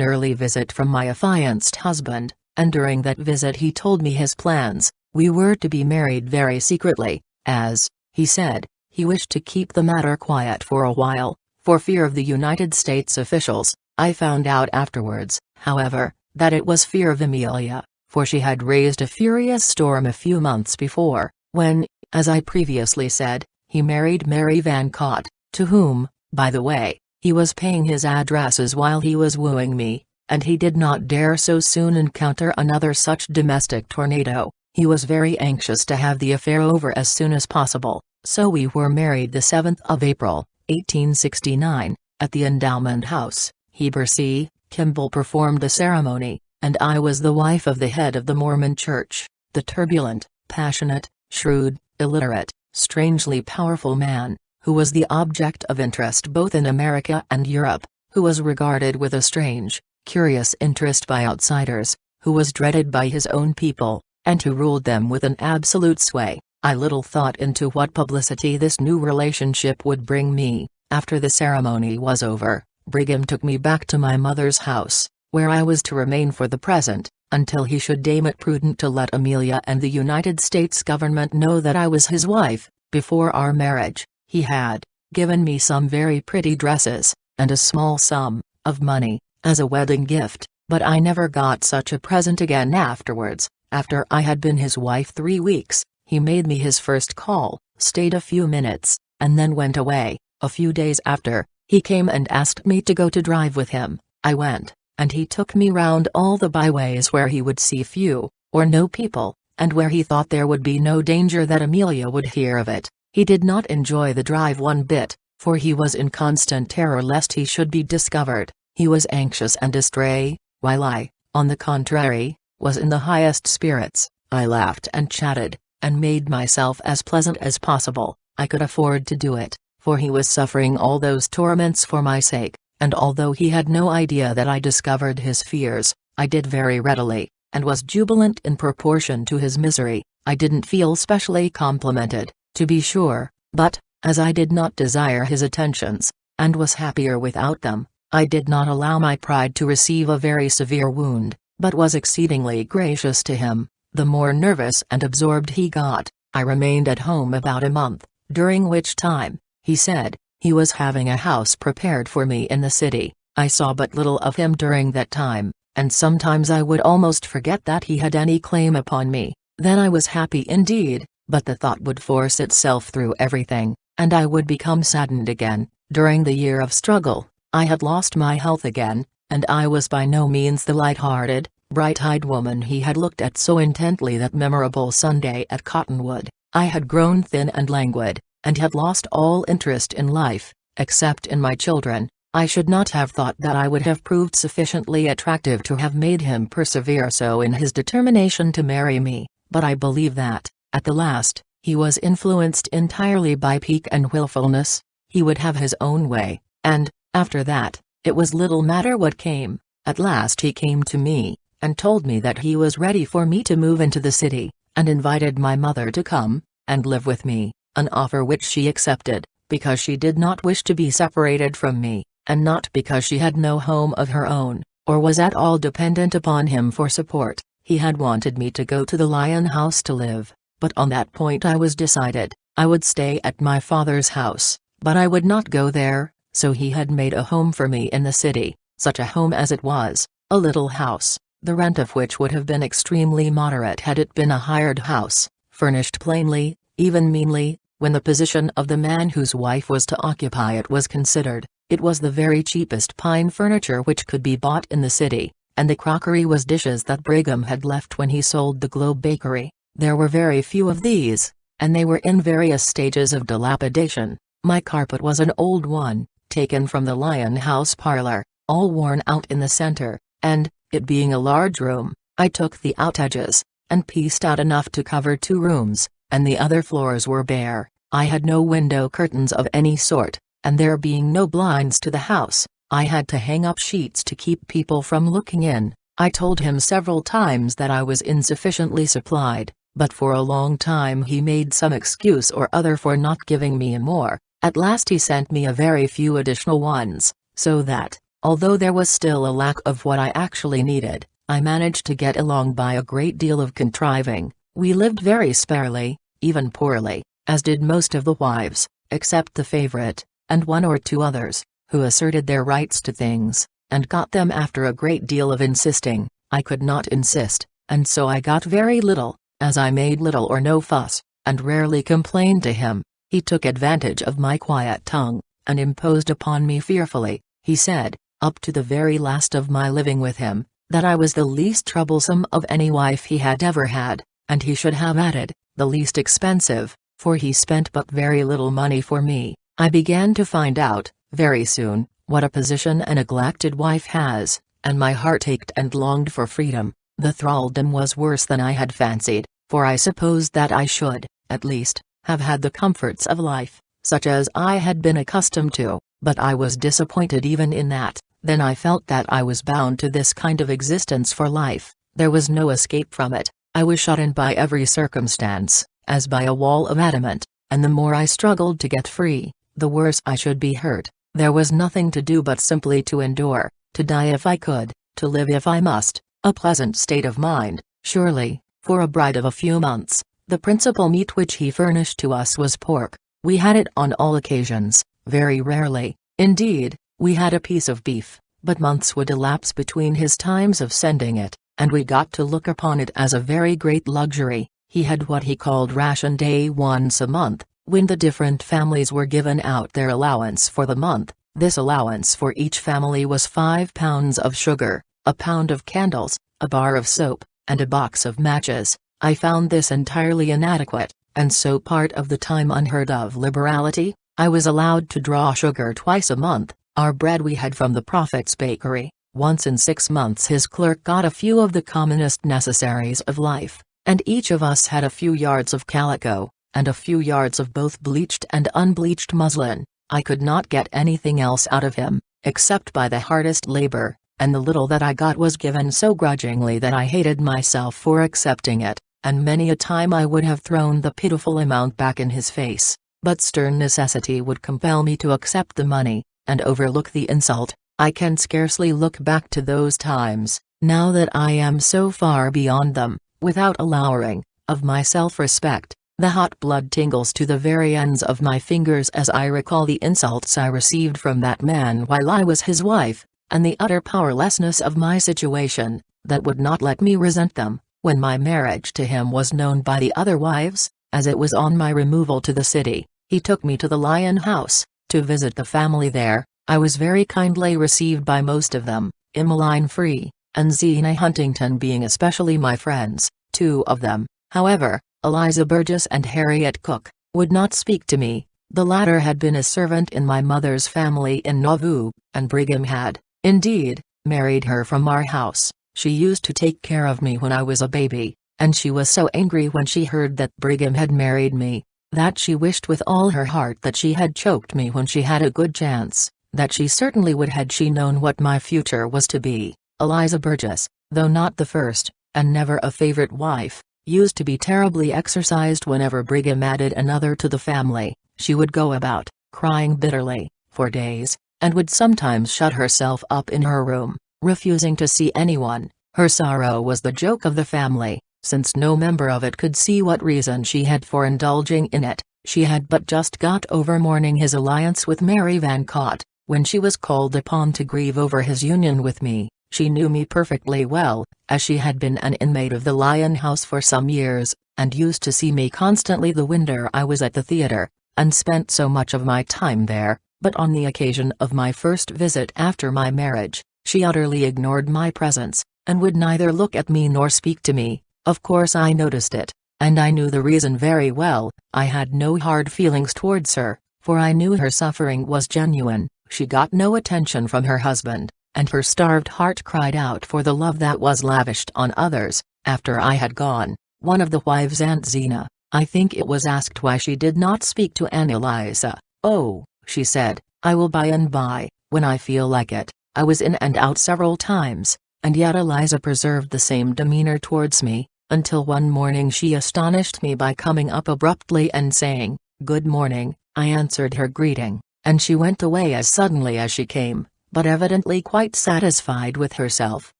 early visit from my affianced husband, and during that visit he told me his plans. We were to be married very secretly, as, he said, he wished to keep the matter quiet for a while, for fear of the United States officials. I found out afterwards, however, that it was fear of Amelia, for she had raised a furious storm a few months before, when, as I previously said, he married Mary Van Cott, to whom, by the way, he was paying his addresses while he was wooing me, and he did not dare so soon encounter another such domestic tornado. He was very anxious to have the affair over as soon as possible, so we were married the 7th of April, 1869, at the Endowment House. Heber C. Kimball performed the ceremony, and I was the wife of the head of the Mormon Church, the turbulent, passionate, shrewd, illiterate, strangely powerful man, who was the object of interest both in America and Europe, who was regarded with a strange, curious interest by outsiders, who was dreaded by his own people, and who ruled them with an absolute sway. I little thought into what publicity this new relationship would bring me. After the ceremony was over, Brigham took me back to my mother's house, where I was to remain for the present, until he should deem it prudent to let Amelia and the United States government know that I was his wife. Before our marriage, he had given me some very pretty dresses, and a small sum of money, as a wedding gift, but I never got such a present again afterwards. After I had been his wife 3 weeks, he made me his first call, stayed a few minutes, and then went away. A few days after, he came and asked me to go to drive with him. I went, and he took me round all the byways where he would see few, or no people, and where he thought there would be no danger that Amelia would hear of it. He did not enjoy the drive one bit, for he was in constant terror lest he should be discovered. He was anxious and astray, while I, on the contrary, was in the highest spirits. I laughed and chatted, and made myself as pleasant as possible. I could afford to do it, for he was suffering all those torments for my sake, and although he had no idea that I discovered his fears, I did very readily, and was jubilant in proportion to his misery. I didn't feel specially complimented, to be sure, but, as I did not desire his attentions, and was happier without them, I did not allow my pride to receive a very severe wound, but was exceedingly gracious to him. The more nervous and absorbed he got, I remained at home about a month, during which time, he said, he was having a house prepared for me in the city. I saw but little of him during that time, and sometimes I would almost forget that he had any claim upon me. Then I was happy indeed, but the thought would force itself through everything, and I would become saddened again. During the year of struggle, I had lost my health again, and I was by no means the light-hearted, bright-eyed woman he had looked at so intently that memorable Sunday at Cottonwood. I had grown thin and languid, and had lost all interest in life, except in my children. I should not have thought that I would have proved sufficiently attractive to have made him persevere so in his determination to marry me, but I believe that, at the last, he was influenced entirely by pique and willfulness. He would have his own way, and, after that, it was little matter what came. At last he came to me, and told me that he was ready for me to move into the city, and invited my mother to come and live with me, an offer which she accepted, because she did not wish to be separated from me, and not because she had no home of her own, or was at all dependent upon him for support. He had wanted me to go to the Lion House to live, but on that point I was decided. I would stay at my father's house, but I would not go there, so he had made a home for me in the city, such a home as it was, a little house, the rent of which would have been extremely moderate had it been a hired house, furnished plainly, even meanly. When the position of the man whose wife was to occupy it was considered, it was the very cheapest pine furniture which could be bought in the city, and the crockery was dishes that Brigham had left when he sold the Globe Bakery. There were very few of these, and they were in various stages of dilapidation. My carpet was an old one, taken from the Lion House parlor, all worn out in the center, and, it being a large room, I took the outedges, and pieced out enough to cover 2 rooms, and the other floors were bare. I had no window curtains of any sort, and there being no blinds to the house, I had to hang up sheets to keep people from looking in. I told him several times that I was insufficiently supplied, but for a long time he made some excuse or other for not giving me more. At last he sent me a very few additional ones, so that, although there was still a lack of what I actually needed, I managed to get along by a great deal of contriving. We lived very sparely, even poorly, as did most of the wives, except the favorite, and 1 or 2 others, who asserted their rights to things, and got them after a great deal of insisting. I could not insist, and so I got very little, as I made little or no fuss, and rarely complained to him. He took advantage of my quiet tongue, and imposed upon me fearfully. He said, up to the very last of my living with him, that I was the least troublesome of any wife he had ever had, and he should have added, the least expensive, for he spent but very little money for me. I began to find out, very soon, what a position a neglected wife has, and my heart ached and longed for freedom. The thraldom was worse than I had fancied, for I supposed that I should, at least, have had the comforts of life, such as I had been accustomed to, but I was disappointed even in that. Then I felt that I was bound to this kind of existence for life. There was no escape from it. I was shut in by every circumstance, as by a wall of adamant, and the more I struggled to get free, the worse I should be hurt. There was nothing to do but simply to endure, to die if I could, to live if I must. A pleasant state of mind, surely, for a bride of a few months. The principal meat which he furnished to us was pork. We had it on all occasions, very rarely, indeed. We had a piece of beef, but months would elapse between his times of sending it, and we got to look upon it as a very great luxury. He had what he called ration day once a month, when the different families were given out their allowance for the month. This allowance for each family was 5 pounds of sugar, a pound of candles, a bar of soap, and a box of matches. I found this entirely inadequate, and so part of the time unheard of liberality. I was allowed to draw sugar twice a month. Our bread we had from the Prophet's bakery. Once in 6 months his clerk got a few of the commonest necessaries of life, and each of us had a few yards of calico, and a few yards of both bleached and unbleached muslin. I could not get anything else out of him, except by the hardest labor, and the little that I got was given so grudgingly that I hated myself for accepting it, and many a time I would have thrown the pitiful amount back in his face, but stern necessity would compel me to accept the money, and overlook the insult. I can scarcely look back to those times, now that I am so far beyond them, without a lowering of my self-respect. The hot blood tingles to the very ends of my fingers as I recall the insults I received from that man while I was his wife, and the utter powerlessness of my situation, that would not let me resent them. When my marriage to him was known by the other wives, as it was on my removal to the city, he took me to the Lion House, to visit the family there. I was very kindly received by most of them, Emmeline Free, and Zena Huntington being especially my friends. 2 of them, however, Eliza Burgess and Harriet Cook, would not speak to me. The latter had been a servant in my mother's family in Nauvoo, and Brigham had, indeed, married her from our house. She used to take care of me when I was a baby, and she was so angry when she heard that Brigham had married me, that she wished with all her heart that she had choked me when she had a good chance. That she certainly would had she known what my future was to be. Eliza Burgess, though not the first, and never a favorite wife, used to be terribly exercised whenever Brigham added another to the family. She would go about, crying bitterly, for days, and would sometimes shut herself up in her room, refusing to see anyone. Her sorrow was the joke of the family, since no member of it could see what reason she had for indulging in it. She had but just got over mourning his alliance with Mary Van Cott. When she was called upon to grieve over his union with me, she knew me perfectly well, as she had been an inmate of the Lion House for some years, and used to see me constantly the winter I was at the theatre, and spent so much of my time there. But on the occasion of my first visit after my marriage, she utterly ignored my presence, and would neither look at me nor speak to me. Of course I noticed it, and I knew the reason very well. I had no hard feelings towards her, for I knew her suffering was genuine. She got no attention from her husband, and her starved heart cried out for the love that was lavished on others. After I had gone, one of the wives, Aunt Zena, I think it was, asked why she did not speak to Aunt Eliza. "Oh," she said, "I will by and by, when I feel like it." I was in and out several times, and yet Eliza preserved the same demeanor towards me, until one morning she astonished me by coming up abruptly and saying, "Good morning." I answered her greeting, and she went away as suddenly as she came, but evidently quite satisfied with herself.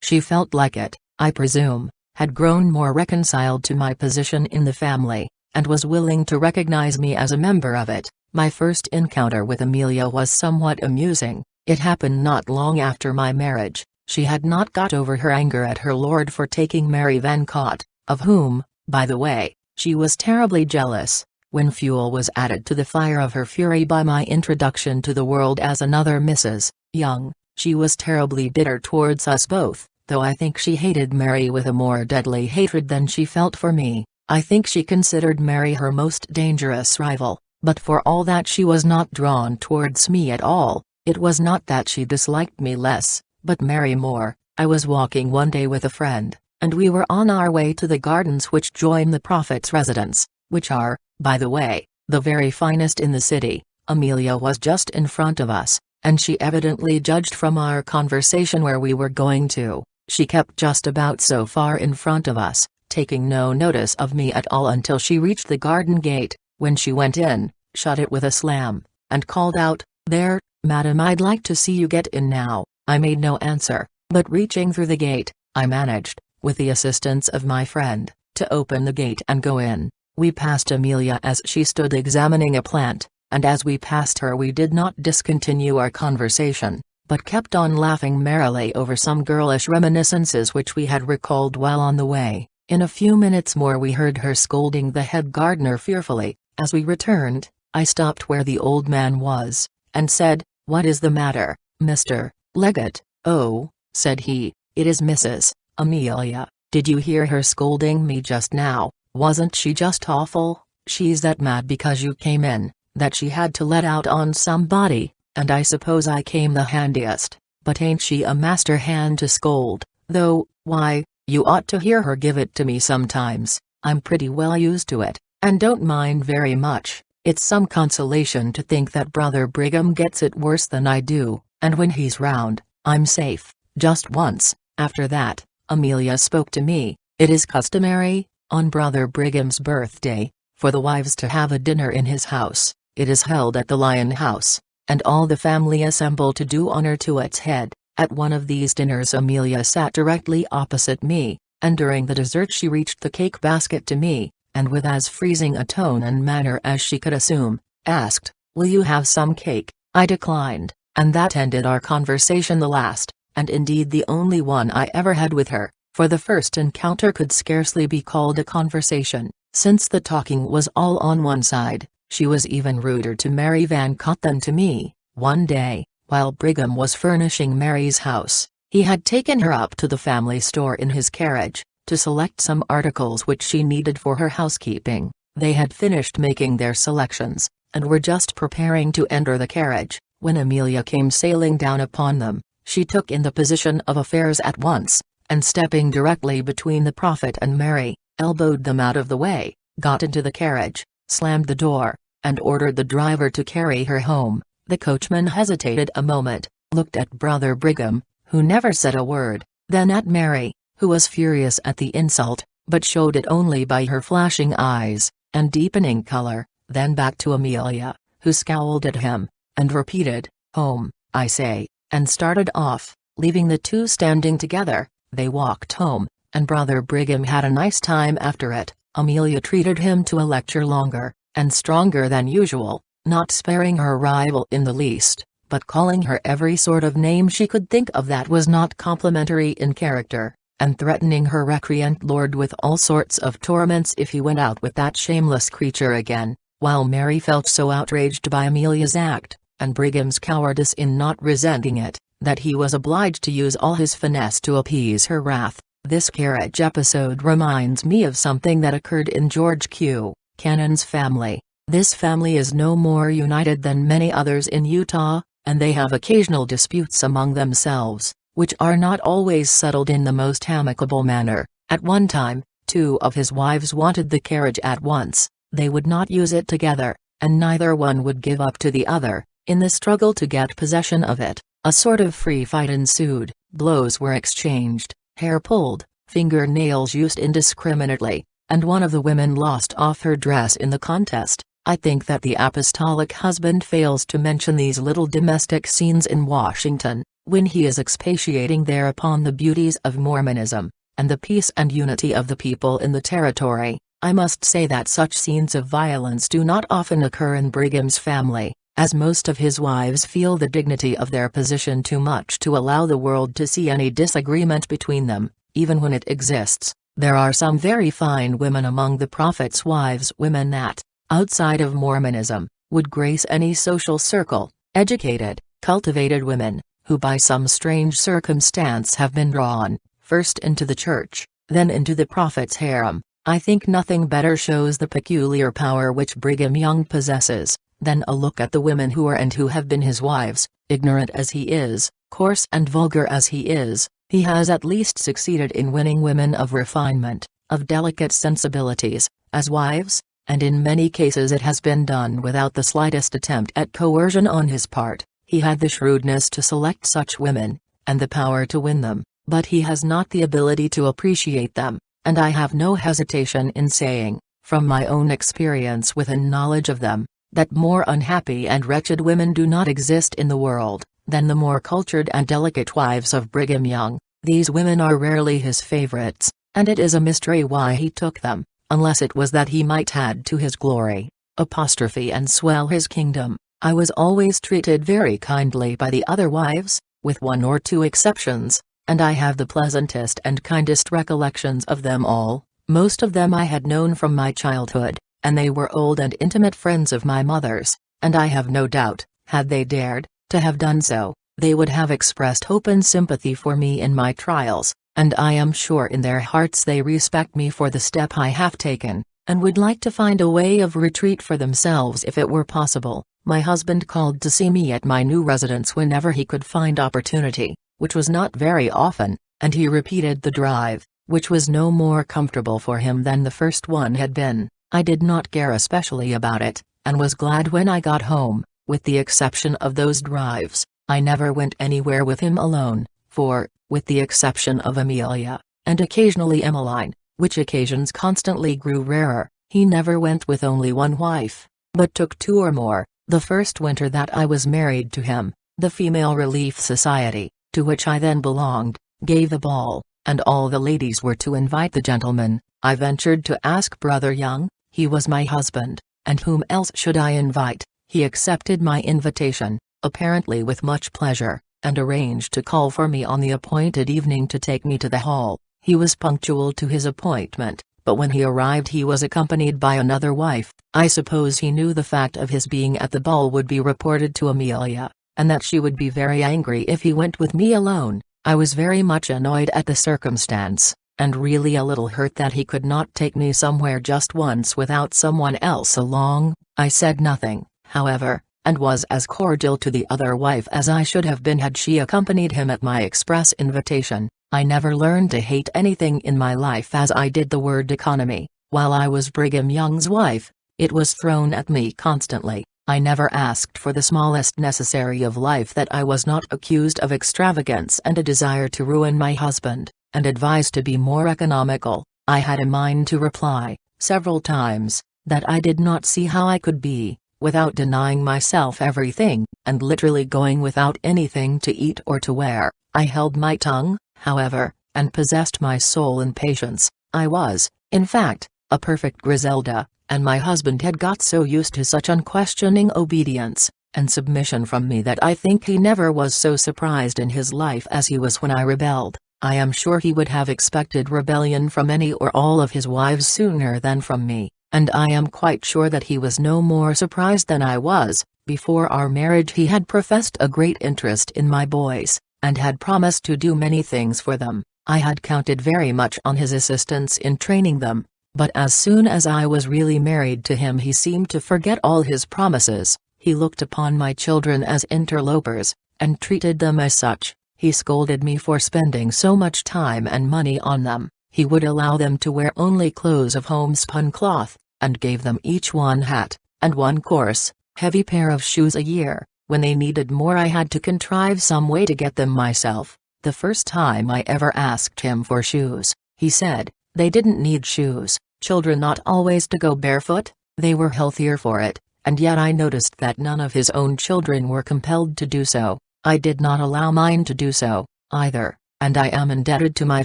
She felt like it, I presume, had grown more reconciled to my position in the family, and was willing to recognize me as a member of it. My first encounter with Amelia was somewhat amusing. It happened not long after my marriage. She had not got over her anger at her lord for taking Mary Van Cott, of whom, by the way, she was terribly jealous. When fuel was added to the fire of her fury by my introduction to the world as another Mrs. Young, she was terribly bitter towards us both, though I think she hated Mary with a more deadly hatred than she felt for me. I think she considered Mary her most dangerous rival, but for all that she was not drawn towards me at all. It was not that she disliked me less, but Mary more. I was walking one day with a friend, and we were on our way to the gardens which join the prophet's residence, which are, by the way, the very finest in the city. Amelia was just in front of us, and she evidently judged from our conversation where we were going to. She kept just about so far in front of us, taking no notice of me at all until she reached the garden gate, when she went in, shut it with a slam, and called out, "There, madam, I'd like to see you get in now." I made no answer, but reaching through the gate, I managed, with the assistance of my friend, to open the gate and go in. We passed Amelia as she stood examining a plant, and as we passed her we did not discontinue our conversation, but kept on laughing merrily over some girlish reminiscences which we had recalled while on the way. In a few minutes more we heard her scolding the head gardener fearfully. As we returned, I stopped where the old man was, and said, "What is the matter, Mr. Leggett?" "Oh," said he, "it is Mrs. Amelia. Did you hear her scolding me just now? Wasn't she just awful? She's that mad because you came in, that she had to let out on somebody, and I suppose I came the handiest, but ain't she a master hand to scold, though? Why, you ought to hear her give it to me sometimes. I'm pretty well used to it, and don't mind very much. It's some consolation to think that Brother Brigham gets it worse than I do, and when he's round, I'm safe." Just once, after that, Amelia spoke to me. "It is customary, on Brother Brigham's birthday, for the wives to have a dinner in his house. It is held at the Lion House, and all the family assemble to do honor to its head. At one of these dinners Amelia sat directly opposite me, and during the dessert she reached the cake basket to me, and with as freezing a tone and manner as she could assume, asked, 'Will you have some cake?' I declined, and that ended our conversation, the last, and indeed the only one I ever had with her, for the first encounter could scarcely be called a conversation, since the talking was all on one side. She was even ruder to Mary Van Cott than to me. One day, while Brigham was furnishing Mary's house, he had taken her up to the family store in his carriage, to select some articles which she needed for her housekeeping. They had finished making their selections, and were just preparing to enter the carriage, when Amelia came sailing down upon them. She took in the position of affairs at once, and stepping directly between the prophet and Mary, elbowed them out of the way, got into the carriage, slammed the door, and ordered the driver to carry her home. The coachman hesitated a moment, looked at Brother Brigham, who never said a word, then at Mary, who was furious at the insult, but showed it only by her flashing eyes, and deepening color, then back to Amelia, who scowled at him, and repeated, "Home, I say," and started off, leaving the two standing together. They walked home, and Brother Brigham had a nice time after it. Amelia treated him to a lecture longer, and stronger than usual, not sparing her rival in the least, but calling her every sort of name she could think of that was not complimentary in character, and threatening her recreant lord with all sorts of torments if he went out with that shameless creature again, while Mary felt so outraged by Amelia's act, and Brigham's cowardice in not resenting it, that he was obliged to use all his finesse to appease her wrath. This carriage episode reminds me of something that occurred in George Q. Cannon's family. This family is no more united than many others in Utah, and they have occasional disputes among themselves, which are not always settled in the most amicable manner. At one time, two of his wives wanted the carriage at once. They would not use it together, and neither one would give up to the other. In the struggle to get possession of it, a sort of free fight ensued. Blows were exchanged, hair pulled, finger-nails used indiscriminately, and one of the women lost off her dress in the contest. I think that the apostolic husband fails to mention these little domestic scenes in Washington, when he is expatiating there upon the beauties of Mormonism, and the peace and unity of the people in the territory. I must say that such scenes of violence do not often occur in Brigham's family, as most of his wives feel the dignity of their position too much to allow the world to see any disagreement between them, even when it exists. There are some very fine women among the Prophet's wives, women that, outside of Mormonism, would grace any social circle, educated, cultivated women, who by some strange circumstance have been drawn, first into the church, then into the Prophet's harem. I think nothing better shows the peculiar power which Brigham Young possesses, than a look at the women who are and who have been his wives. Ignorant as he is, coarse and vulgar as he is, he has at least succeeded in winning women of refinement, of delicate sensibilities, as wives, and in many cases it has been done without the slightest attempt at coercion on his part. He had the shrewdness to select such women, and the power to win them, but he has not the ability to appreciate them, and I have no hesitation in saying, from my own experience with a knowledge of them, that more unhappy and wretched women do not exist in the world, than the more cultured and delicate wives of Brigham Young. These women are rarely his favorites, and it is a mystery why he took them, unless it was that he might add to his glory, and swell his kingdom. I was always treated very kindly by the other wives, with one or two exceptions, and I have the pleasantest and kindest recollections of them all. Most of them I had known from my childhood, and they were old and intimate friends of my mother's, and I have no doubt, had they dared to have done so, they would have expressed hope and sympathy for me in my trials, and I am sure in their hearts they respect me for the step I have taken, and would like to find a way of retreat for themselves if it were possible. My husband called to see me at my new residence whenever he could find opportunity, which was not very often, and he repeated the drive, which was no more comfortable for him than the first one had been. I did not care especially about it, and was glad when I got home. With the exception of those drives, I never went anywhere with him alone, for, with the exception of Amelia, and occasionally Emmeline, which occasions constantly grew rarer, he never went with only one wife, but took two or more. The first winter that I was married to him, the Female Relief Society, to which I then belonged, gave a ball, and all the ladies were to invite the gentlemen. I ventured to ask Brother Young, he was my husband, and whom else should I invite? He accepted my invitation, apparently with much pleasure, and arranged to call for me on the appointed evening to take me to the hall. He was punctual to his appointment, but when he arrived he was accompanied by another wife. I suppose he knew the fact of his being at the ball would be reported to Amelia, and that she would be very angry if he went with me alone. I was very much annoyed at the circumstance, and really a little hurt that he could not take me somewhere just once without someone else along. I said nothing, however, and was as cordial to the other wife as I should have been had she accompanied him at my express invitation. I never learned to hate anything in my life as I did the word economy. While I was Brigham Young's wife, it was thrown at me constantly. I never asked for the smallest necessary of life that I was not accused of extravagance and a desire to ruin my husband, and advised to be more economical. I had a mind to reply, several times, that I did not see how I could be, without denying myself everything, and literally going without anything to eat or to wear. I held my tongue, however, and possessed my soul in patience. I was, in fact, a perfect Griselda, and my husband had got so used to such unquestioning obedience and submission from me that I think he never was so surprised in his life as he was when I rebelled. I am sure he would have expected rebellion from any or all of his wives sooner than from me, and I am quite sure that he was no more surprised than I was. Before our marriage he had professed a great interest in my boys, and had promised to do many things for them. I had counted very much on his assistance in training them, but as soon as I was really married to him he seemed to forget all his promises. He looked upon my children as interlopers, and treated them as such. He scolded me for spending so much time and money on them. He would allow them to wear only clothes of homespun cloth, and gave them each one hat, and one coarse, heavy pair of shoes a year. When they needed more I had to contrive some way to get them myself. The first time I ever asked him for shoes, he said, they didn't need shoes, children ought always to go barefoot, they were healthier for it, and yet I noticed that none of his own children were compelled to do so. I did not allow mine to do so, either, and I am indebted to my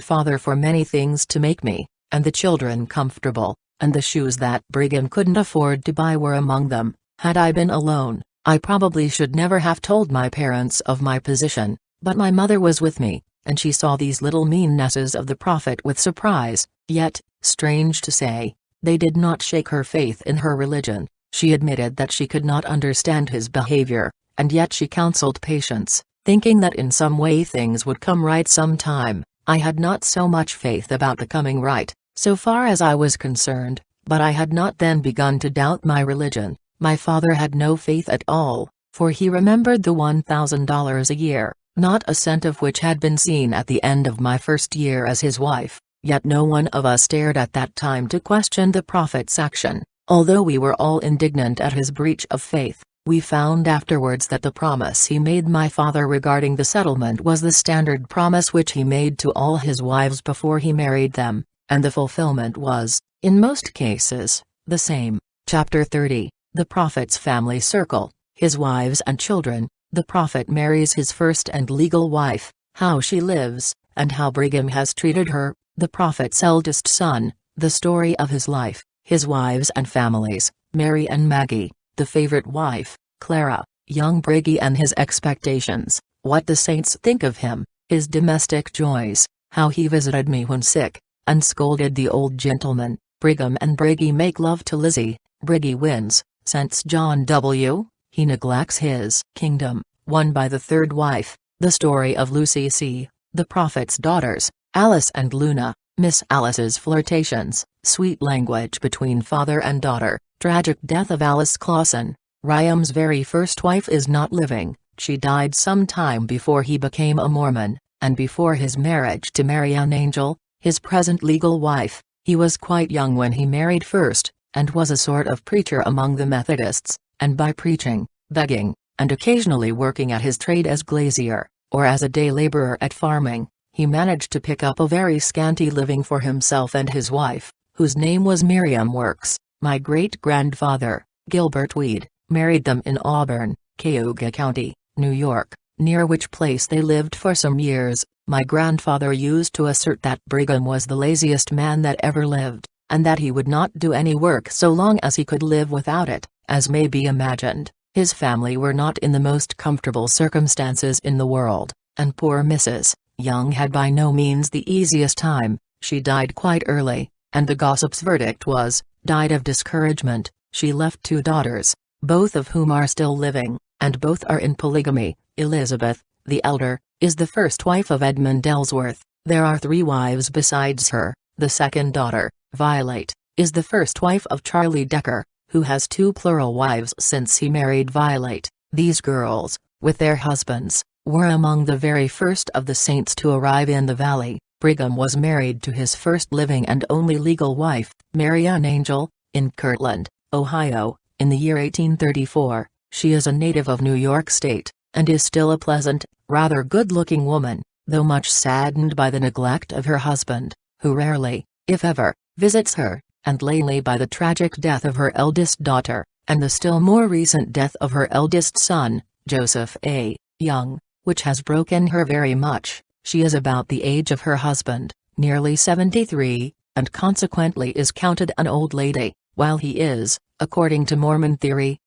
father for many things to make me, and the children comfortable, and the shoes that Brigham couldn't afford to buy were among them. Had I been alone, I probably should never have told my parents of my position, but my mother was with me, and she saw these little meannesses of the prophet with surprise, yet, strange to say, they did not shake her faith in her religion. She admitted that she could not understand his behavior, and yet she counseled patience, thinking that in some way things would come right sometime. I had not so much faith about the coming right, so far as I was concerned, but I had not then begun to doubt my religion. My father had no faith at all, for he remembered the $1,000 a year, not a cent of which had been seen at the end of my first year as his wife, yet no one of us dared at that time to question the prophet's action. Although we were all indignant at his breach of faith, we found afterwards that the promise he made my father regarding the settlement was the standard promise which he made to all his wives before he married them, and the fulfillment was, in most cases, the same. Chapter 30. The Prophet's Family Circle, His Wives and Children. The Prophet marries his first and legal wife, how she lives, and how Brigham has treated her. The Prophet's eldest son, the story of his life, his wives and families, Mary and Maggie, the favorite wife, Clara, young Briggy and his expectations, what the saints think of him, his domestic joys, how he visited me when sick, and scolded the old gentleman. Brigham and Briggy make love to Lizzie. Briggy wins, since John W. He neglects his kingdom, won by the third wife. The story of Lucy C., the prophet's daughters, Alice and Luna, Miss Alice's flirtations, sweet language between father and daughter, tragic death of Alice Clausen. Brigham's very first wife is not living. She died some time before he became a Mormon, and before his marriage to Mary Ann Angel, his present legal wife. He was quite young when he married first, and was a sort of preacher among the Methodists, and by preaching, begging, and occasionally working at his trade as glazier, or as a day laborer at farming, he managed to pick up a very scanty living for himself and his wife, whose name was Miriam Works. My great-grandfather, Gilbert Weed, married them in Auburn, Cayuga County, New York, near which place they lived for some years. My grandfather used to assert that Brigham was the laziest man that ever lived, and that he would not do any work so long as he could live without it. As may be imagined, his family were not in the most comfortable circumstances in the world, and poor Mrs. Young had by no means the easiest time. She died quite early, and the gossip's verdict was, died of discouragement. She left two daughters, both of whom are still living, and both are in polygamy. Elizabeth, the elder, is the first wife of Edmund Ellsworth. There are three wives besides her. The second daughter, Violet, is the first wife of Charlie Decker, who has two plural wives since he married Violet. These girls, with their husbands, were among the very first of the saints to arrive in the valley. Brigham was married to his first living and only legal wife, Mary Ann Angel, in Kirtland, Ohio, in the year 1834. She is a native of New York State, and is still a pleasant, rather good-looking woman, though much saddened by the neglect of her husband, who rarely, if ever, visits her, and lately by the tragic death of her eldest daughter, and the still more recent death of her eldest son, Joseph A. Young, which has broken her very much. She is about the age of her husband, nearly 73, and consequently is counted an old lady, while he is, according to Mormon theory,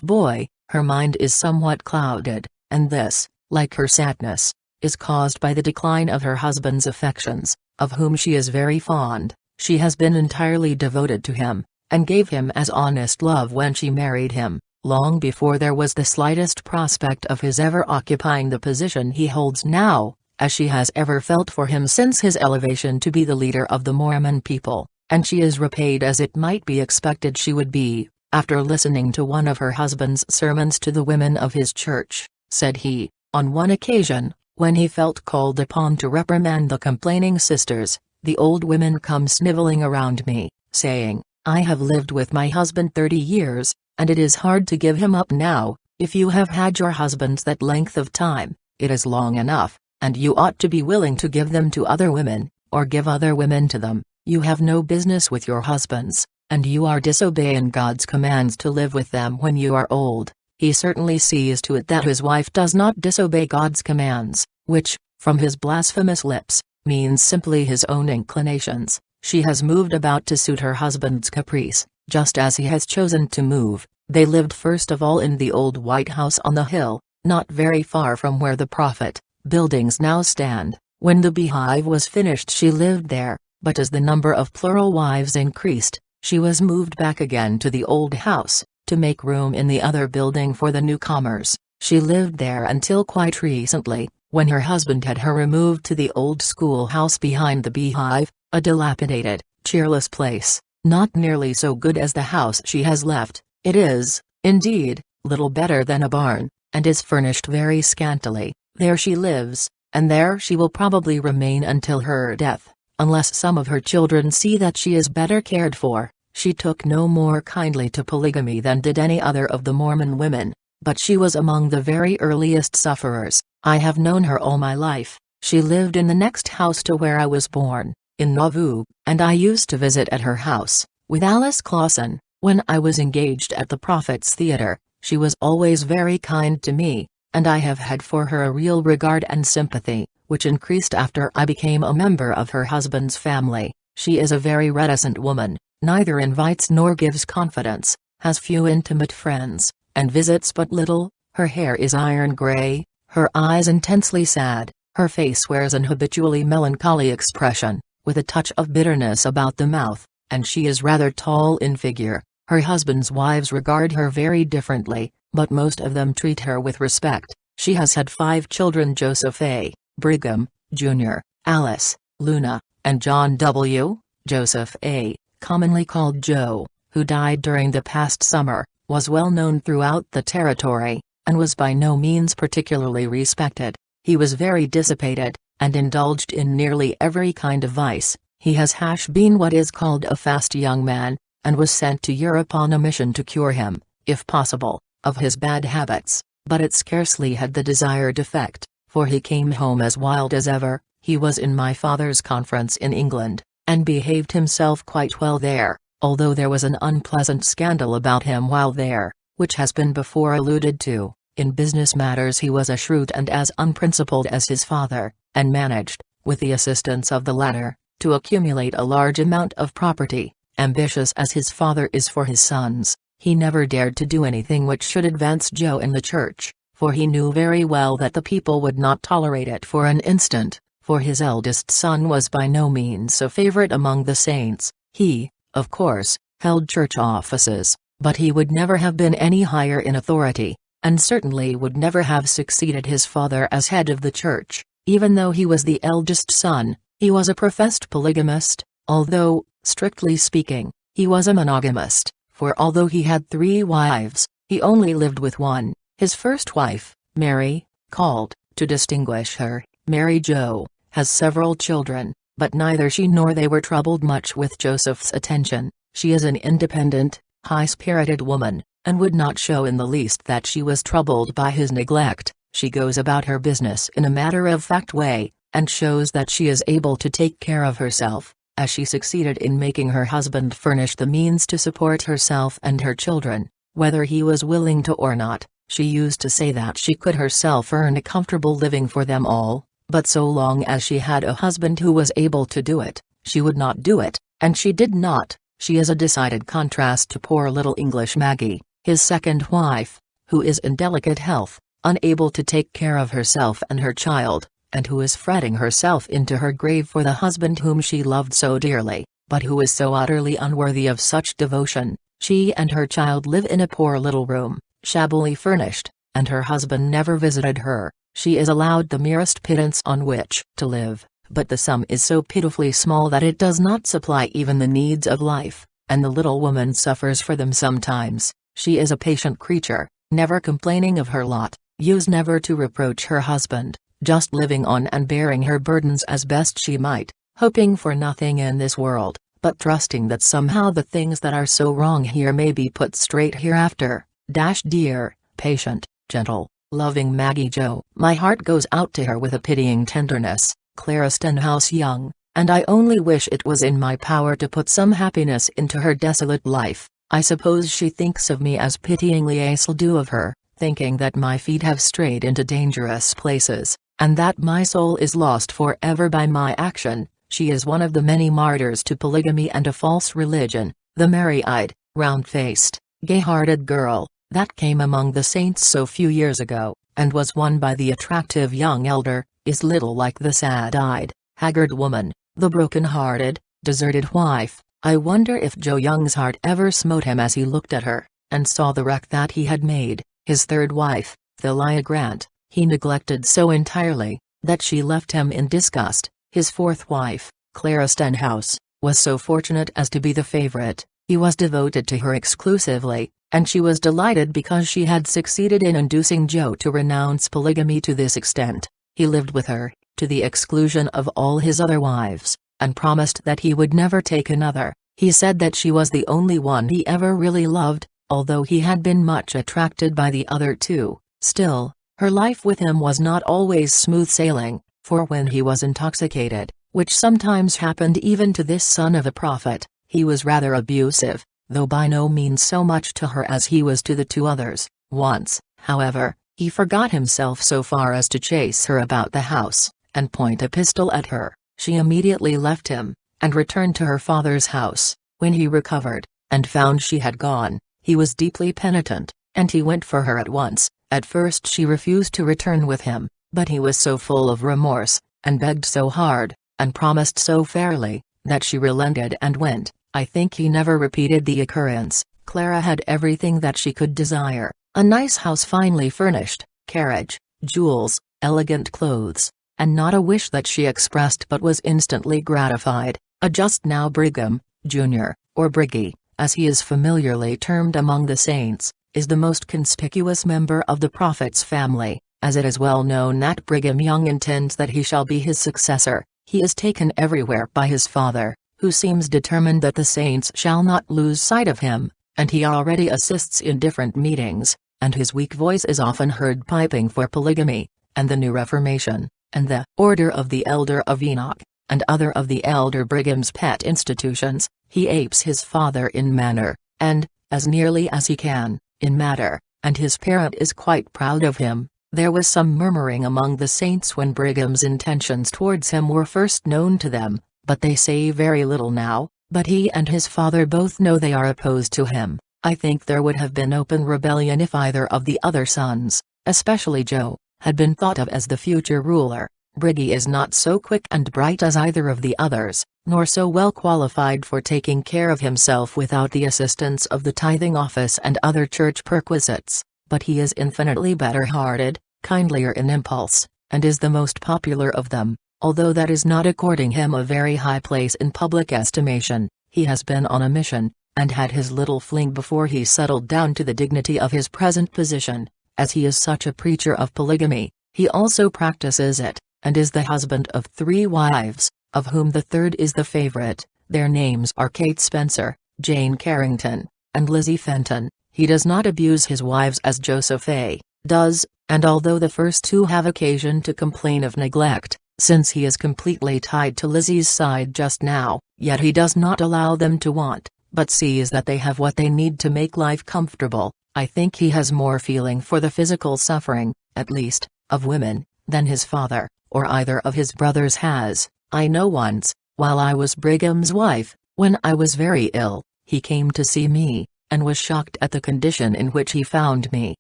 boy. Her mind is somewhat clouded, and this, like her sadness, is caused by the decline of her husband's affections, of whom she is very fond. She has been entirely devoted to him, and gave him as honest love when she married him, long before there was the slightest prospect of his ever occupying the position he holds now, as she has ever felt for him since his elevation to be the leader of the Mormon people, and she is repaid as it might be expected she would be. After listening to one of her husband's sermons to the women of his church, said he, on one occasion, when he felt called upon to reprimand the complaining sisters, the old women come sniveling around me, saying, I have lived with my husband 30 years, and it is hard to give him up now. If you have had your husbands that length of time, it is long enough, and you ought to be willing to give them to other women, or give other women to them. You have no business with your husbands, and you are disobeying God's commands to live with them when you are old. He certainly sees to it that his wife does not disobey God's commands, which, from his blasphemous lips, means simply his own inclinations. She has moved about to suit her husband's caprice, just as he has chosen to move. They lived first of all in the old White House on the hill, not very far from where the Prophet buildings now stand. When the beehive was finished she lived there, but as the number of plural wives increased, she was moved back again to the old house, to make room in the other building for the newcomers. She lived there until quite recently, when her husband had her removed to the old schoolhouse behind the beehive, a dilapidated, cheerless place, not nearly so good as the house she has left. It is, indeed, little better than a barn, and is furnished very scantily. There she lives, and there she will probably remain until her death, unless some of her children see that she is better cared for. She took no more kindly to polygamy than did any other of the Mormon women, but she was among the very earliest sufferers. I have known her all my life. She lived in the next house to where I was born, in Nauvoo, and I used to visit at her house, with Alice Clausen, when I was engaged at the Prophet's Theater. She was always very kind to me, and I have had for her a real regard and sympathy, which increased after I became a member of her husband's family. She is a very reticent woman, neither invites nor gives confidence, has few intimate friends, and visits but little. Her hair is iron gray, her eyes intensely sad, her face wears an habitually melancholy expression, with a touch of bitterness about the mouth, and she is rather tall in figure. Her husband's wives regard her very differently, but most of them treat her with respect. She has had 5 children: Joseph A., Brigham, Jr., Alice, Luna, and John W. Joseph A., commonly called Joe, who died during the past summer, was well known throughout the territory, and was by no means particularly respected. He was very dissipated, and indulged in nearly every kind of vice. He has been what is called a fast young man, and was sent to Europe on a mission to cure him, if possible, of his bad habits, but it scarcely had the desired effect, for he came home as wild as ever. He was in my father's conference in England, and behaved himself quite well there, although there was an unpleasant scandal about him while there, which has been before alluded to. In business matters he was as shrewd and as unprincipled as his father, and managed, with the assistance of the latter, to accumulate a large amount of property. Ambitious as his father is for his sons, he never dared to do anything which should advance Joe in the church, for he knew very well that the people would not tolerate it for an instant, for his eldest son was by no means a favorite among the saints. He, of course, held church offices, but he would never have been any higher in authority, and certainly would never have succeeded his father as head of the church. Even though he was the eldest son, he was a professed polygamist, although, strictly speaking, he was a monogamist, for although he had 3 wives, he only lived with one. His first wife, Mary, called, to distinguish her, Mary Jo, has several children, but neither she nor they were troubled much with Joseph's attention. She is an independent, high-spirited woman, and would not show in the least that she was troubled by his neglect. She goes about her business in a matter-of-fact way, and shows that she is able to take care of herself, as she succeeded in making her husband furnish the means to support herself and her children, whether he was willing to or not. She used to say that she could herself earn a comfortable living for them all, but so long as she had a husband who was able to do it, she would not do it, and she did not. She is a decided contrast to poor little English Maggie, his second wife, who is in delicate health, unable to take care of herself and her child, and who is fretting herself into her grave for the husband whom she loved so dearly, but who is so utterly unworthy of such devotion. She and her child live in a poor little room, shabbily furnished, and her husband never visited her. She is allowed the merest pittance on which to live, but the sum is so pitifully small that it does not supply even the needs of life, and the little woman suffers for them sometimes. She is a patient creature, never complaining of her lot, used never to reproach her husband, just living on and bearing her burdens as best she might, hoping for nothing in this world, but trusting that somehow the things that are so wrong here may be put straight hereafter. Dear, patient, gentle, loving Maggie Jo. My heart goes out to her with a pitying tenderness. Clara Stenhouse Young, and I only wish it was in my power to put some happiness into her desolate life. I suppose she thinks of me as pityingly I shall do of her, thinking that my feet have strayed into dangerous places, and that my soul is lost forever by my action. She is one of the many martyrs to polygamy and a false religion. The merry-eyed, round-faced, gay-hearted girl, that came among the saints so few years ago, and was won by the attractive young elder, is little like the sad-eyed, haggard woman, the broken-hearted, deserted wife. I wonder if Joe Young's heart ever smote him as he looked at her, and saw the wreck that he had made, his third wife, Eliza Grant, he neglected so entirely, that she left him in disgust. His fourth wife, Clara Stenhouse, was so fortunate as to be the favorite. He was devoted to her exclusively, and she was delighted because she had succeeded in inducing Joe to renounce polygamy to this extent. He lived with her, to the exclusion of all his other wives, and promised that he would never take another. He said that she was the only one he ever really loved, although he had been much attracted by the other two. Still, her life with him was not always smooth sailing, for when he was intoxicated, which sometimes happened even to this son of a prophet, he was rather abusive, though by no means so much to her as he was to the two others. Once, however, he forgot himself so far as to chase her about the house, and point a pistol at her. She immediately left him, and returned to her father's house. When he recovered, and found she had gone, he was deeply penitent, and he went for her at once. At first she refused to return with him, but he was so full of remorse, and begged so hard, and promised so fairly, that she relented and went. I think he never repeated the occurrence. Clara had everything that she could desire: a nice house finely furnished, carriage, jewels, elegant clothes, and not a wish that she expressed but was instantly gratified. A just now Brigham, Jr., or Briggy, as he is familiarly termed among the saints, is the most conspicuous member of the prophet's family, as it is well known that Brigham Young intends that he shall be his successor. He is taken everywhere by his father, who seems determined that the saints shall not lose sight of him, and he already assists in different meetings, and his weak voice is often heard piping for polygamy, and the new Reformation, and the Order of the Elder of Enoch, and other of the elder Brigham's pet institutions. He apes his father in manner, and, as nearly as he can, in matter, and his parent is quite proud of him. There was some murmuring among the saints when Brigham's intentions towards him were first known to them, but they say very little now. But he and his father both know they are opposed to him. I think there would have been open rebellion if either of the other sons, especially Joe, had been thought of as the future ruler. Briggy is not so quick and bright as either of the others, nor so well qualified for taking care of himself without the assistance of the tithing office and other church perquisites, but he is infinitely better-hearted, kindlier in impulse, and is the most popular of them. Although that is not according him a very high place in public estimation, he has been on a mission, and had his little fling before he settled down to the dignity of his present position. As he is such a preacher of polygamy, he also practices it, and is the husband of 3 wives, of whom the third is the favorite. Their names are Kate Spencer, Jane Carrington, and Lizzie Fenton. He does not abuse his wives as Joseph A. does, and although the first 2 have occasion to complain of neglect, since he is completely tied to Lizzie's side just now, yet he does not allow them to want, but sees that they have what they need to make life comfortable. I think he has more feeling for the physical suffering, at least, of women, than his father, or either of his brothers has. I know once, while I was Brigham's wife, when I was very ill, he came to see me, and was shocked at the condition in which he found me.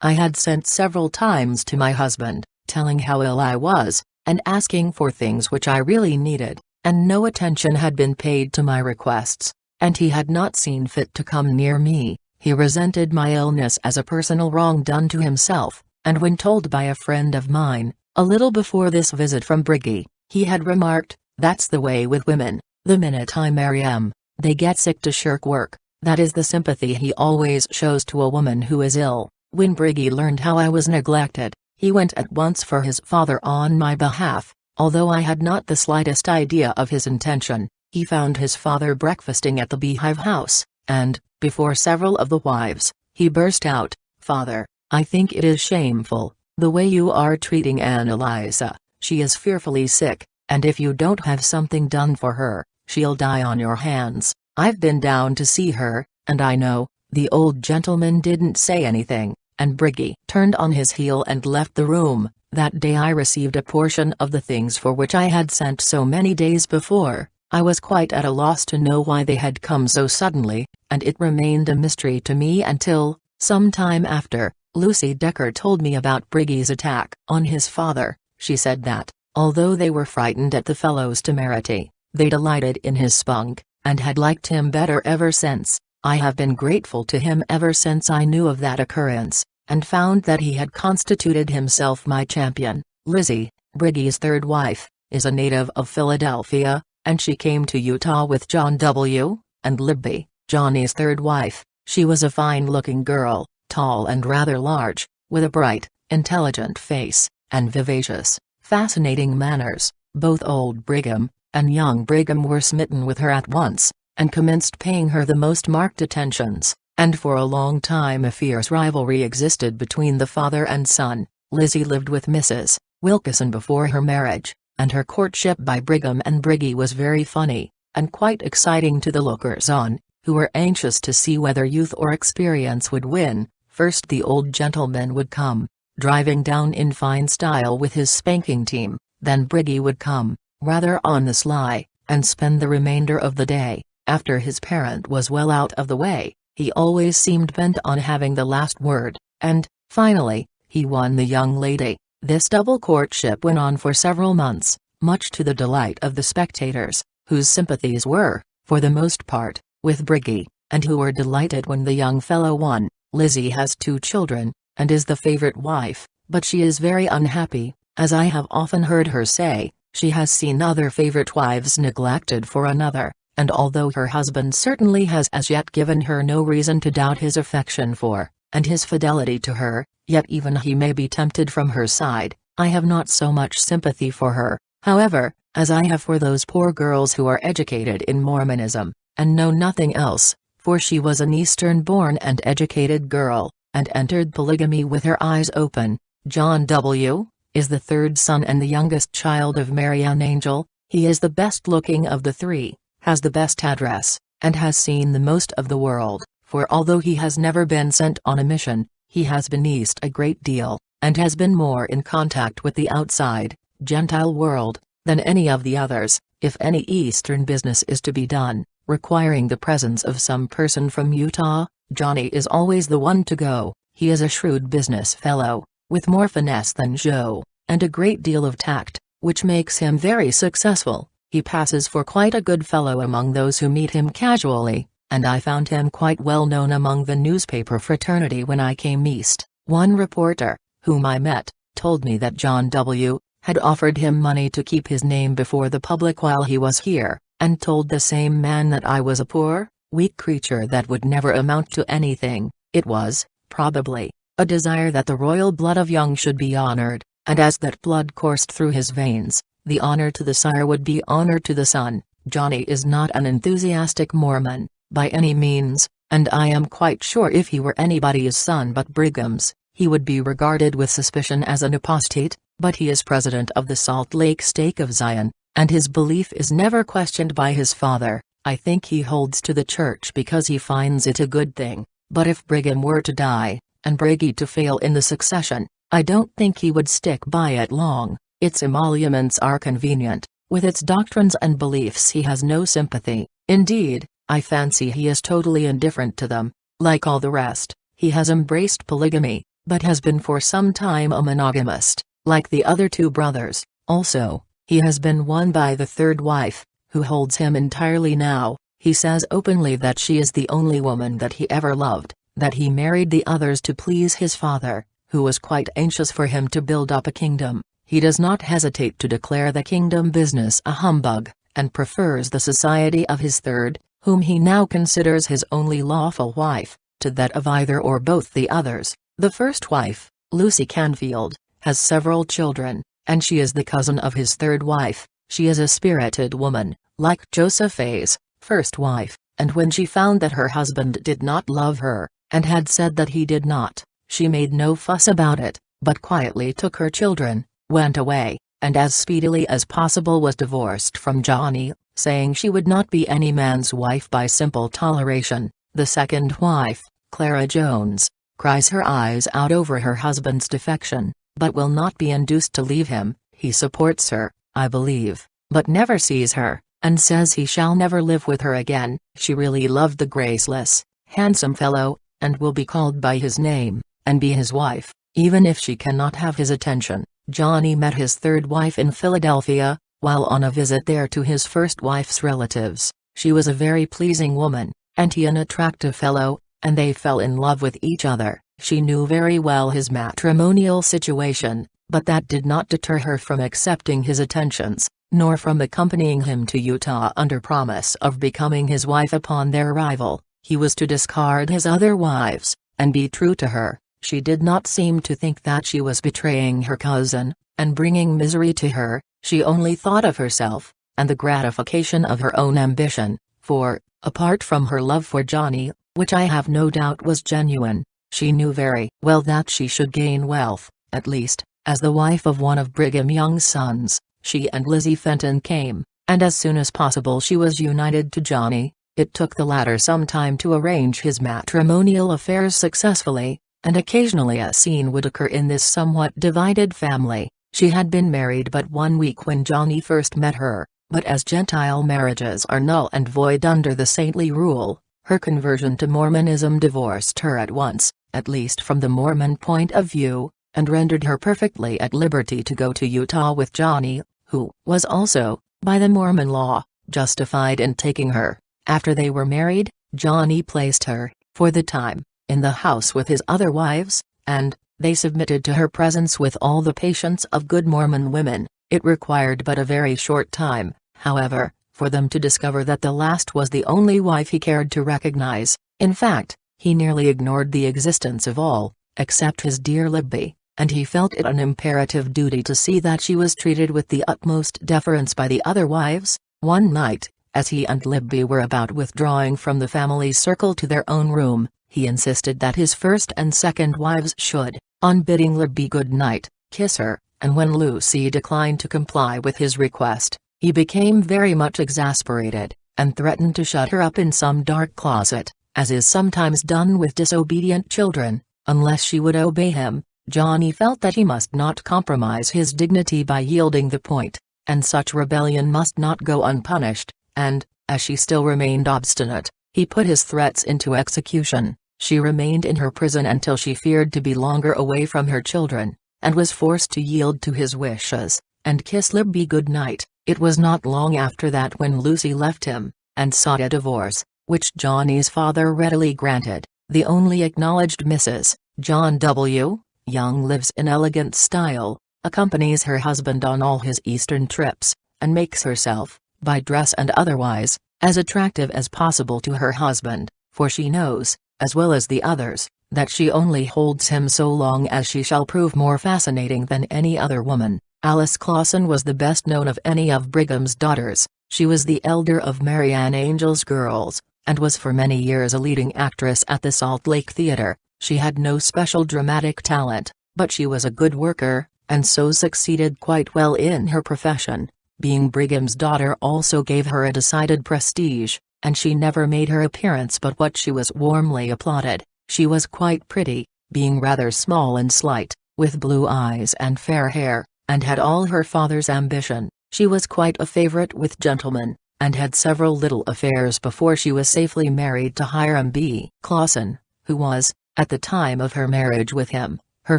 I had sent several times to my husband, telling how ill I was, and asking for things which I really needed, and no attention had been paid to my requests, and he had not seen fit to come near me. He resented my illness as a personal wrong done to himself, and when told by a friend of mine, a little before this visit from Briggy, he had remarked, "That's the way with women, the minute I marry 'em, they get sick to shirk work." That is the sympathy he always shows to a woman who is ill. When Briggy learned how I was neglected, he went at once for his father on my behalf. Although I had not the slightest idea of his intention, he found his father breakfasting at the Beehive House, and, before several of the wives, he burst out, "Father, I think it is shameful, the way you are treating Aunt Eliza. She is fearfully sick, and if you don't have something done for her, she'll die on your hands. I've been down to see her, and I know." The old gentleman didn't say anything, and Briggy turned on his heel and left the room. That day I received a portion of the things for which I had sent so many days before. I was quite at a loss to know why they had come so suddenly, and it remained a mystery to me until, some time after, Lucy Decker told me about Briggy's attack on his father. She said that, although they were frightened at the fellow's temerity, they delighted in his spunk, and had liked him better ever since. I have been grateful to him ever since I knew of that occurrence, and found that he had constituted himself my champion. Lizzie, Briggy's third wife, is a native of Philadelphia, and she came to Utah with John W. and Libby, Johnny's third wife. She was a fine-looking girl, tall and rather large, with a bright, intelligent face, and vivacious, fascinating manners. Both old Brigham and young Brigham were smitten with her at once, and commenced paying her the most marked attentions, and for a long time a fierce rivalry existed between the father and son. Lizzie lived with Mrs. Wilkeson before her marriage, and her courtship by Brigham and Briggy was very funny, and quite exciting to the lookers-on, who were anxious to see whether youth or experience would win. First the old gentleman would come, driving down in fine style with his spanking team, then Briggy would come, rather on the sly, and spend the remainder of the day. After his parent was well out of the way, he always seemed bent on having the last word, and, finally, he won the young lady. This double courtship went on for several months, much to the delight of the spectators, whose sympathies were, for the most part, with Briggy, and who were delighted when the young fellow won. Lizzie has 2 children, and is the favorite wife, but she is very unhappy, as I have often heard her say. She has seen other favorite wives neglected for another, and although her husband certainly has as yet given her no reason to doubt his affection for, and his fidelity to her, yet even he may be tempted from her side. I have not so much sympathy for her, however, as I have for those poor girls who are educated in Mormonism, and know nothing else, for she was an Eastern-born and educated girl, and entered polygamy with her eyes open. John W. is the third son and the youngest child of Mary Ann Angel. He is the best-looking of the 3, has the best address, and has seen the most of the world, for although he has never been sent on a mission, he has been East a great deal, and has been more in contact with the outside, Gentile world, than any of the others. If any Eastern business is to be done, requiring the presence of some person from Utah, Johnny is always the one to go. He is a shrewd business fellow, with more finesse than Joe, and a great deal of tact, which makes him very successful. He passes for quite a good fellow among those who meet him casually, and I found him quite well known among the newspaper fraternity when I came East. One reporter, whom I met, told me that John W. had offered him money to keep his name before the public while he was here, and told the same man that I was a poor, weak creature that would never amount to anything. It was, probably, a desire that the royal blood of Young should be honored, and as that blood coursed through his veins, the honor to the sire would be honor to the son. Johnny is not an enthusiastic Mormon, by any means, and I am quite sure if he were anybody's son but Brigham's, he would be regarded with suspicion as an apostate, but he is president of the Salt Lake Stake of Zion, and his belief is never questioned by his father. I think he holds to the church because he finds it a good thing, but if Brigham were to die, and Briggy to fail in the succession, I don't think he would stick by it long. Its emoluments are convenient, with its doctrines and beliefs he has no sympathy. Indeed, I fancy he is totally indifferent to them. Like all the rest, he has embraced polygamy, but has been for some time a monogamist, like the other 2 brothers. Also, he has been won by the third wife, who holds him entirely now. He says openly that she is the only woman that he ever loved, that he married the others to please his father, who was quite anxious for him to build up a kingdom. He does not hesitate to declare the kingdom business a humbug, and prefers the society of his third, whom he now considers his only lawful wife, to that of either or both the others. The first wife, Lucy Canfield, has several children, and she is the cousin of his third wife. She is a spirited woman, like Joseph's first wife, and when she found that her husband did not love her, and had said that he did not, she made no fuss about it, but quietly took her children, went away, and as speedily as possible was divorced from Johnny, saying she would not be any man's wife by simple toleration. The second wife, Clara Jones, cries her eyes out over her husband's defection, but will not be induced to leave him. He supports her, I believe, but never sees her. and says he shall never live with her again. She really loved the graceless, handsome fellow, and will be called by his name, and be his wife, even if she cannot have his attention. Johnny met his third wife in Philadelphia, while on a visit there to his first wife's relatives. She was a very pleasing woman, and he an attractive fellow, and they fell in love with each other. She knew very well his matrimonial situation, but that did not deter her from accepting his attentions, nor from accompanying him to Utah under promise of becoming his wife upon their arrival. He was to discard his other wives, and be true to her. She did not seem to think that she was betraying her cousin, and bringing misery to her. She only thought of herself, and the gratification of her own ambition, for, apart from her love for Johnny, which I have no doubt was genuine, she knew very well that she should gain wealth, at least, as the wife of one of Brigham Young's sons. She and Lizzie Fenton came, and as soon as possible she was united to Johnny. It took the latter some time to arrange his matrimonial affairs successfully, and occasionally a scene would occur in this somewhat divided family. She had been married but 1 week when Johnny first met her, but as Gentile marriages are null and void under the saintly rule, her conversion to Mormonism divorced her at once, at least from the Mormon point of view, and rendered her perfectly at liberty to go to Utah with Johnny, who was also, by the Mormon law, justified in taking her. After they were married, Johnny placed her, for the time, in the house with his other wives, and they submitted to her presence with all the patience of good Mormon women. It required but a very short time, however, for them to discover that the last was the only wife he cared to recognize. In fact, he nearly ignored the existence of all, except his dear Libby, and he felt it an imperative duty to see that she was treated with the utmost deference by the other wives. One night, as he and Libby were about withdrawing from the family circle to their own room, he insisted that his first and second wives should, on bidding Libby good night, kiss her, and when Lucy declined to comply with his request, he became very much exasperated, and threatened to shut her up in some dark closet, as is sometimes done with disobedient children, unless she would obey him. Johnny felt that he must not compromise his dignity by yielding the point, and such rebellion must not go unpunished, and, as she still remained obstinate, he put his threats into execution. She remained in her prison until she feared to be longer away from her children, and was forced to yield to his wishes, and kiss Libby good night. It was not long after that when Lucy left him, and sought a divorce, which Johnny's father readily granted. The only acknowledged Mrs. John W. Young lives in elegant style, accompanies her husband on all his Eastern trips, and makes herself, by dress and otherwise, as attractive as possible to her husband, for she knows, as well as the others, that she only holds him so long as she shall prove more fascinating than any other woman. Alice Clausen was the best known of any of Brigham's daughters. She was the elder of Mary Ann Angel's girls, and was for many years a leading actress at the Salt Lake Theater. She had no special dramatic talent, but she was a good worker, and so succeeded quite well in her profession. Being Brigham's daughter also gave her a decided prestige, and she never made her appearance but what she was warmly applauded. She was quite pretty, being rather small and slight, with blue eyes and fair hair, and had all her father's ambition. She was quite a favorite with gentlemen, and had several little affairs before she was safely married to Hiram B. Clausen, who was, at the time of her marriage with him, her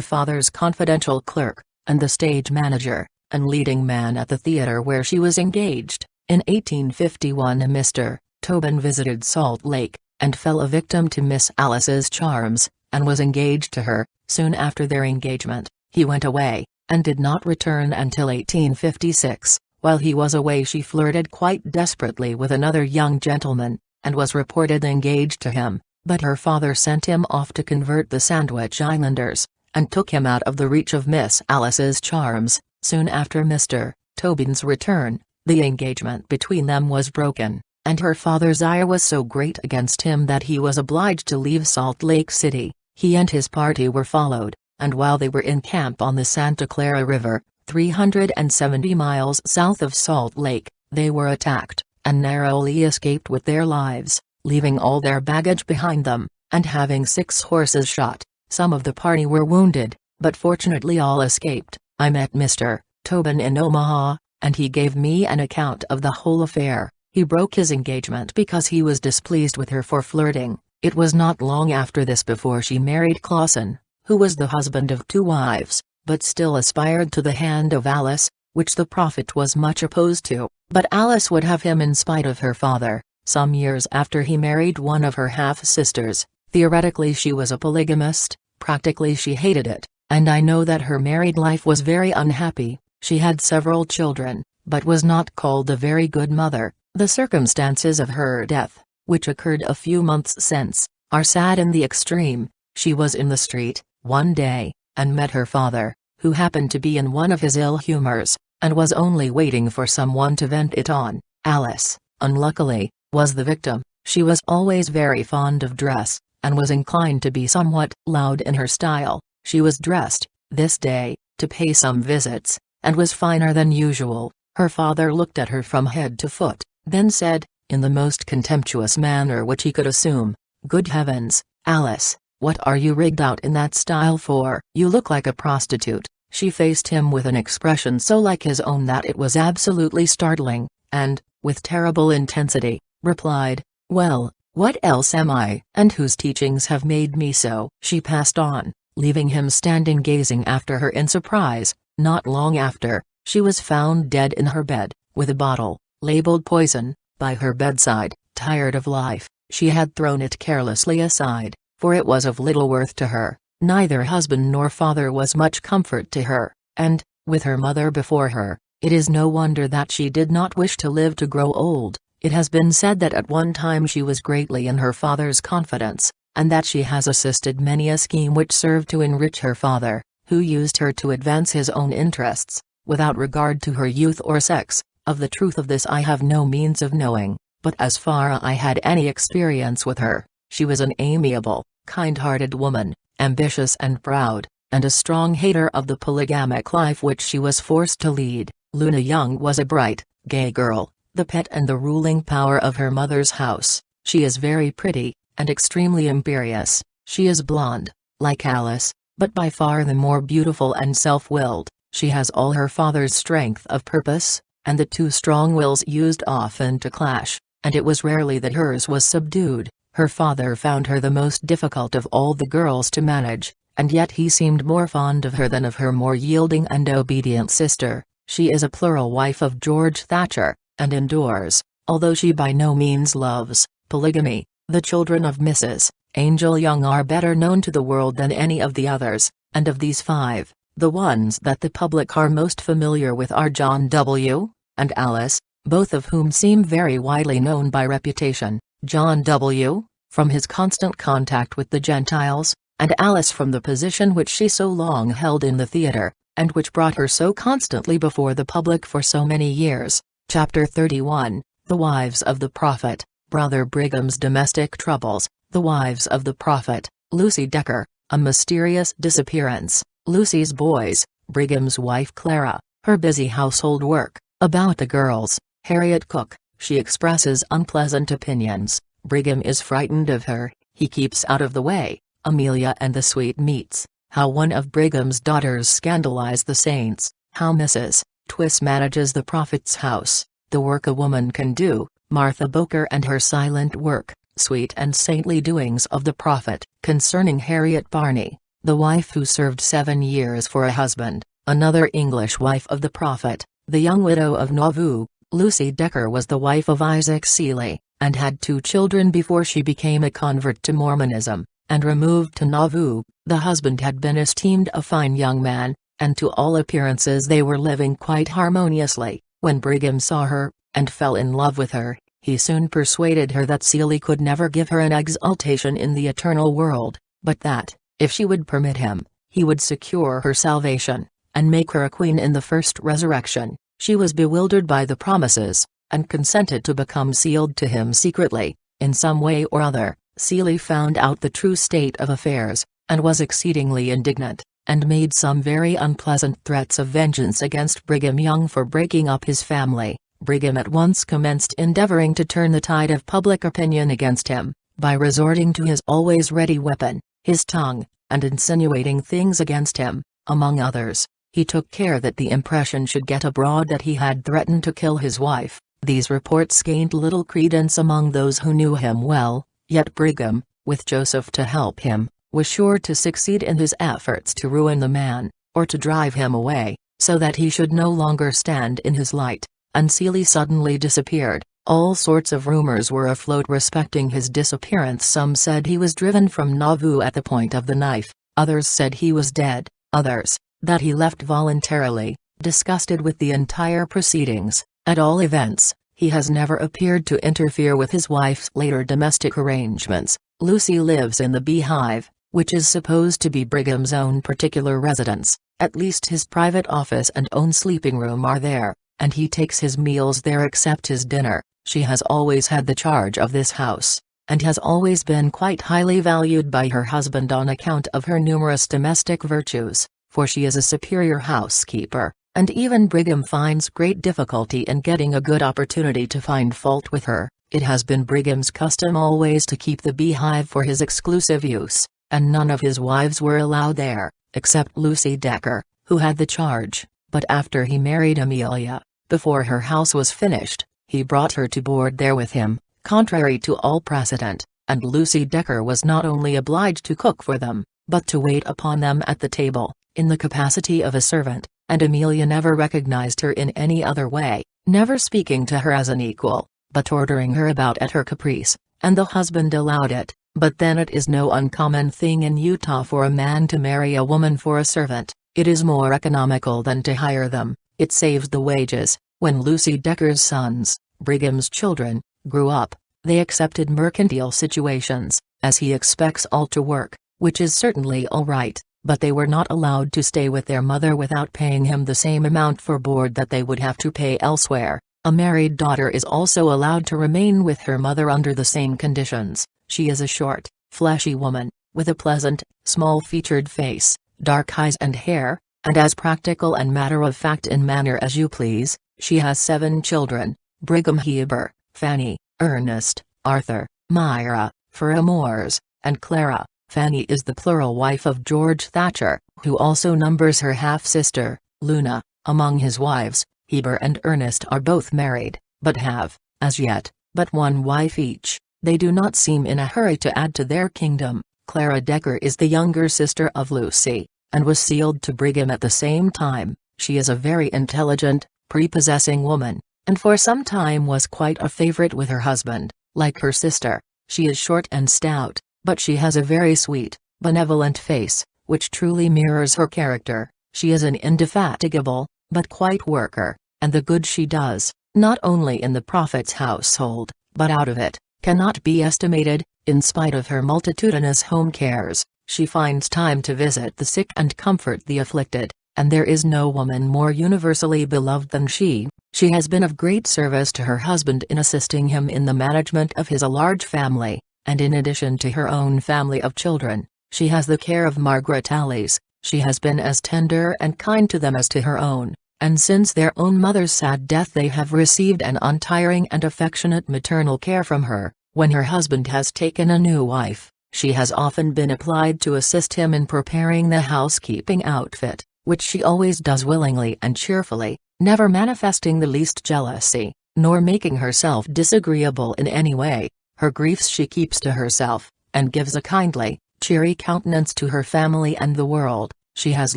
father's confidential clerk, and the stage manager, and leading man at the theater where she was engaged. In 1851 Mr. Tobin visited Salt Lake, and fell a victim to Miss Alice's charms, and was engaged to her. Soon after their engagement, he went away, and did not return until 1856. While he was away she flirted quite desperately with another young gentleman, and was reported engaged to him, but her father sent him off to convert the Sandwich Islanders, and took him out of the reach of Miss Alice's charms. Soon after Mr. Tobin's return, the engagement between them was broken, and her father's ire was so great against him that he was obliged to leave Salt Lake City. He and his party were followed, and while they were in camp on the Santa Clara River, 370 miles south of Salt Lake, they were attacked, and narrowly escaped with their lives, leaving all their baggage behind them, and having 6 horses shot. Some of the party were wounded, but fortunately all escaped. I met Mr. Tobin in Omaha, and he gave me an account of the whole affair. He broke his engagement because he was displeased with her for flirting. It was not long after this before she married Clausen, who was the husband of 2 wives, but still aspired to the hand of Alice, which the prophet was much opposed to. But Alice would have him in spite of her father. Some years after he married one of her half-sisters. Theoretically she was a polygamist, practically she hated it, and I know that her married life was very unhappy. She had several children, but was not called a very good mother. The circumstances of her death, which occurred a few months since, are sad in the extreme. She was in the street, one day, and met her father, who happened to be in one of his ill humors, and was only waiting for someone to vent it on. Alice, unluckily, was the victim. She was always very fond of dress, and was inclined to be somewhat loud in her style. She was dressed, this day, to pay some visits, and was finer than usual. Her father looked at her from head to foot, then said, in the most contemptuous manner which he could assume, "Good heavens, Alice, what are you rigged out in that style for? You look like a prostitute." She faced him with an expression so like his own that it was absolutely startling, and, with terrible intensity, replied, "Well, what else am I? And whose teachings have made me so?" She passed on, leaving him standing gazing after her in surprise. Not long after, she was found dead in her bed, with a bottle, labeled poison, by her bedside. Tired of life, she had thrown it carelessly aside, for it was of little worth to her. Neither husband nor father was much comfort to her, and, with her mother before her, it is no wonder that she did not wish to live to grow old. It has been said that at one time she was greatly in her father's confidence, and that she has assisted many a scheme which served to enrich her father, who used her to advance his own interests, without regard to her youth or sex. Of the truth of this I have no means of knowing, but as far as I had any experience with her, she was an amiable, kind-hearted woman, ambitious and proud, and a strong hater of the polygamic life which she was forced to lead. Luna Young was a bright, gay girl, the pet and the ruling power of her mother's house. She is very pretty, and extremely imperious. She is blonde, like Alice, but by far the more beautiful and self-willed. She has all her father's strength of purpose, and the 2 strong wills used often to clash, and it was rarely that hers was subdued. Her father found her the most difficult of all the girls to manage, and yet he seemed more fond of her than of her more yielding and obedient sister. She is a plural wife of George Thatcher, and endures, although she by no means loves, polygamy. The children of Mrs. Angel Young are better known to the world than any of the others, and of these 5, the ones that the public are most familiar with are John W. and Alice, both of whom seem very widely known by reputation. John W., from his constant contact with the Gentiles, and Alice from the position which she so long held in the theater, and which brought her so constantly before the public for so many years. Chapter 31, The Wives of the Prophet. Brother Brigham's Domestic Troubles. The Wives of the Prophet. Lucy Decker, A Mysterious Disappearance. Lucy's Boys, Brigham's wife Clara, her busy household work. About the girls. Harriet Cook, she expresses unpleasant opinions. Brigham is frightened of her, he keeps out of the way. Amelia and the Sweetmeats. How one of Brigham's daughters scandalized the saints. How Mrs. Twiss manages the prophet's house. The work a woman can do. Martha Boker and her silent work. Sweet and saintly doings of the prophet. Concerning Harriet Barney, the wife who served 7 years for a husband, another English wife of the prophet, the young widow of Nauvoo. Lucy Decker was the wife of Isaac Seeley, and had 2 children before she became a convert to Mormonism, and removed to Nauvoo. The husband had been esteemed a fine young man, and to all appearances they were living quite harmoniously. When Brigham saw her, and fell in love with her, he soon persuaded her that Seeley could never give her an exaltation in the eternal world, but that, if she would permit him, he would secure her salvation, and make her a queen in the first resurrection. She was bewildered by the promises, and consented to become sealed to him secretly. In some way or other, Seeley found out the true state of affairs, and was exceedingly indignant, and made some very unpleasant threats of vengeance against Brigham Young for breaking up his family. Brigham at once commenced endeavoring to turn the tide of public opinion against him, by resorting to his always ready weapon, his tongue, and insinuating things against him, among others, He took care that the impression should get abroad that he had threatened to kill his wife. These reports gained little credence among those who knew him well, yet Brigham, with Joseph to help him, was sure to succeed in his efforts to ruin the man, or to drive him away, so that he should no longer stand in his light. And Seeley suddenly disappeared. All sorts of rumors were afloat respecting his disappearance. Some said he was driven from Nauvoo at the point of the knife, others said he was dead, others, that he left voluntarily, disgusted with the entire proceedings. At all events, he has never appeared to interfere with his wife's later domestic arrangements. Lucy lives in the Beehive, which is supposed to be Brigham's own particular residence. At least his private office and own sleeping room are there, and he takes his meals there except his dinner. She has always had the charge of this house, and has always been quite highly valued by her husband on account of her numerous domestic virtues, for she is a superior housekeeper, and even Brigham finds great difficulty in getting a good opportunity to find fault with her. It has been Brigham's custom always to keep the Beehive for his exclusive use, and none of his wives were allowed there, except Lucy Decker, who had the charge, but after he married Amelia, before her house was finished, he brought her to board there with him, contrary to all precedent, and Lucy Decker was not only obliged to cook for them, but to wait upon them at the table, in the capacity of a servant, and Amelia never recognized her in any other way, never speaking to her as an equal, but ordering her about at her caprice, and the husband allowed it. But then it is no uncommon thing in Utah for a man to marry a woman for a servant. It is more economical than to hire them, it saves the wages. When Lucy Decker's sons, Brigham's children, grew up, they accepted mercantile situations, as he expects all to work, which is certainly all right, but they were not allowed to stay with their mother without paying him the same amount for board that they would have to pay elsewhere. A married daughter is also allowed to remain with her mother under the same conditions. She is a short, fleshy woman, with a pleasant, small-featured face, dark eyes and hair, and as practical and matter-of-fact in manner as you please. She has 7 children: Brigham Heber, Fanny, Ernest, Arthur, Myra, Moores, and Clara. Fanny is the plural wife of George Thatcher, who also numbers her half-sister, Luna, among his wives. Heber and Ernest are both married, but have, as yet, but one wife each. They do not seem in a hurry to add to their kingdom. Clara Decker is the younger sister of Lucy, and was sealed to Brigham at the same time. She is a very intelligent, prepossessing woman, and for some time was quite a favorite with her husband. Like her sister, she is short and stout, but she has a very sweet, benevolent face, which truly mirrors her character. She is an indefatigable, but quiet worker, and the good she does, not only in the prophet's household, but out of it, cannot be estimated. In spite of her multitudinous home cares, she finds time to visit the sick and comfort the afflicted, and there is no woman more universally beloved than she. She has been of great service to her husband in assisting him in the management of his large family, and in addition to her own family of children, she has the care of Margaret Allies. She has been as tender and kind to them as to her own, and since their own mother's sad death they have received an untiring and affectionate maternal care from her. When her husband has taken a new wife, she has often been applied to assist him in preparing the housekeeping outfit, which she always does willingly and cheerfully, never manifesting the least jealousy, nor making herself disagreeable in any way. Her griefs she keeps to herself, and gives a kindly, cheery countenance to her family and the world. She has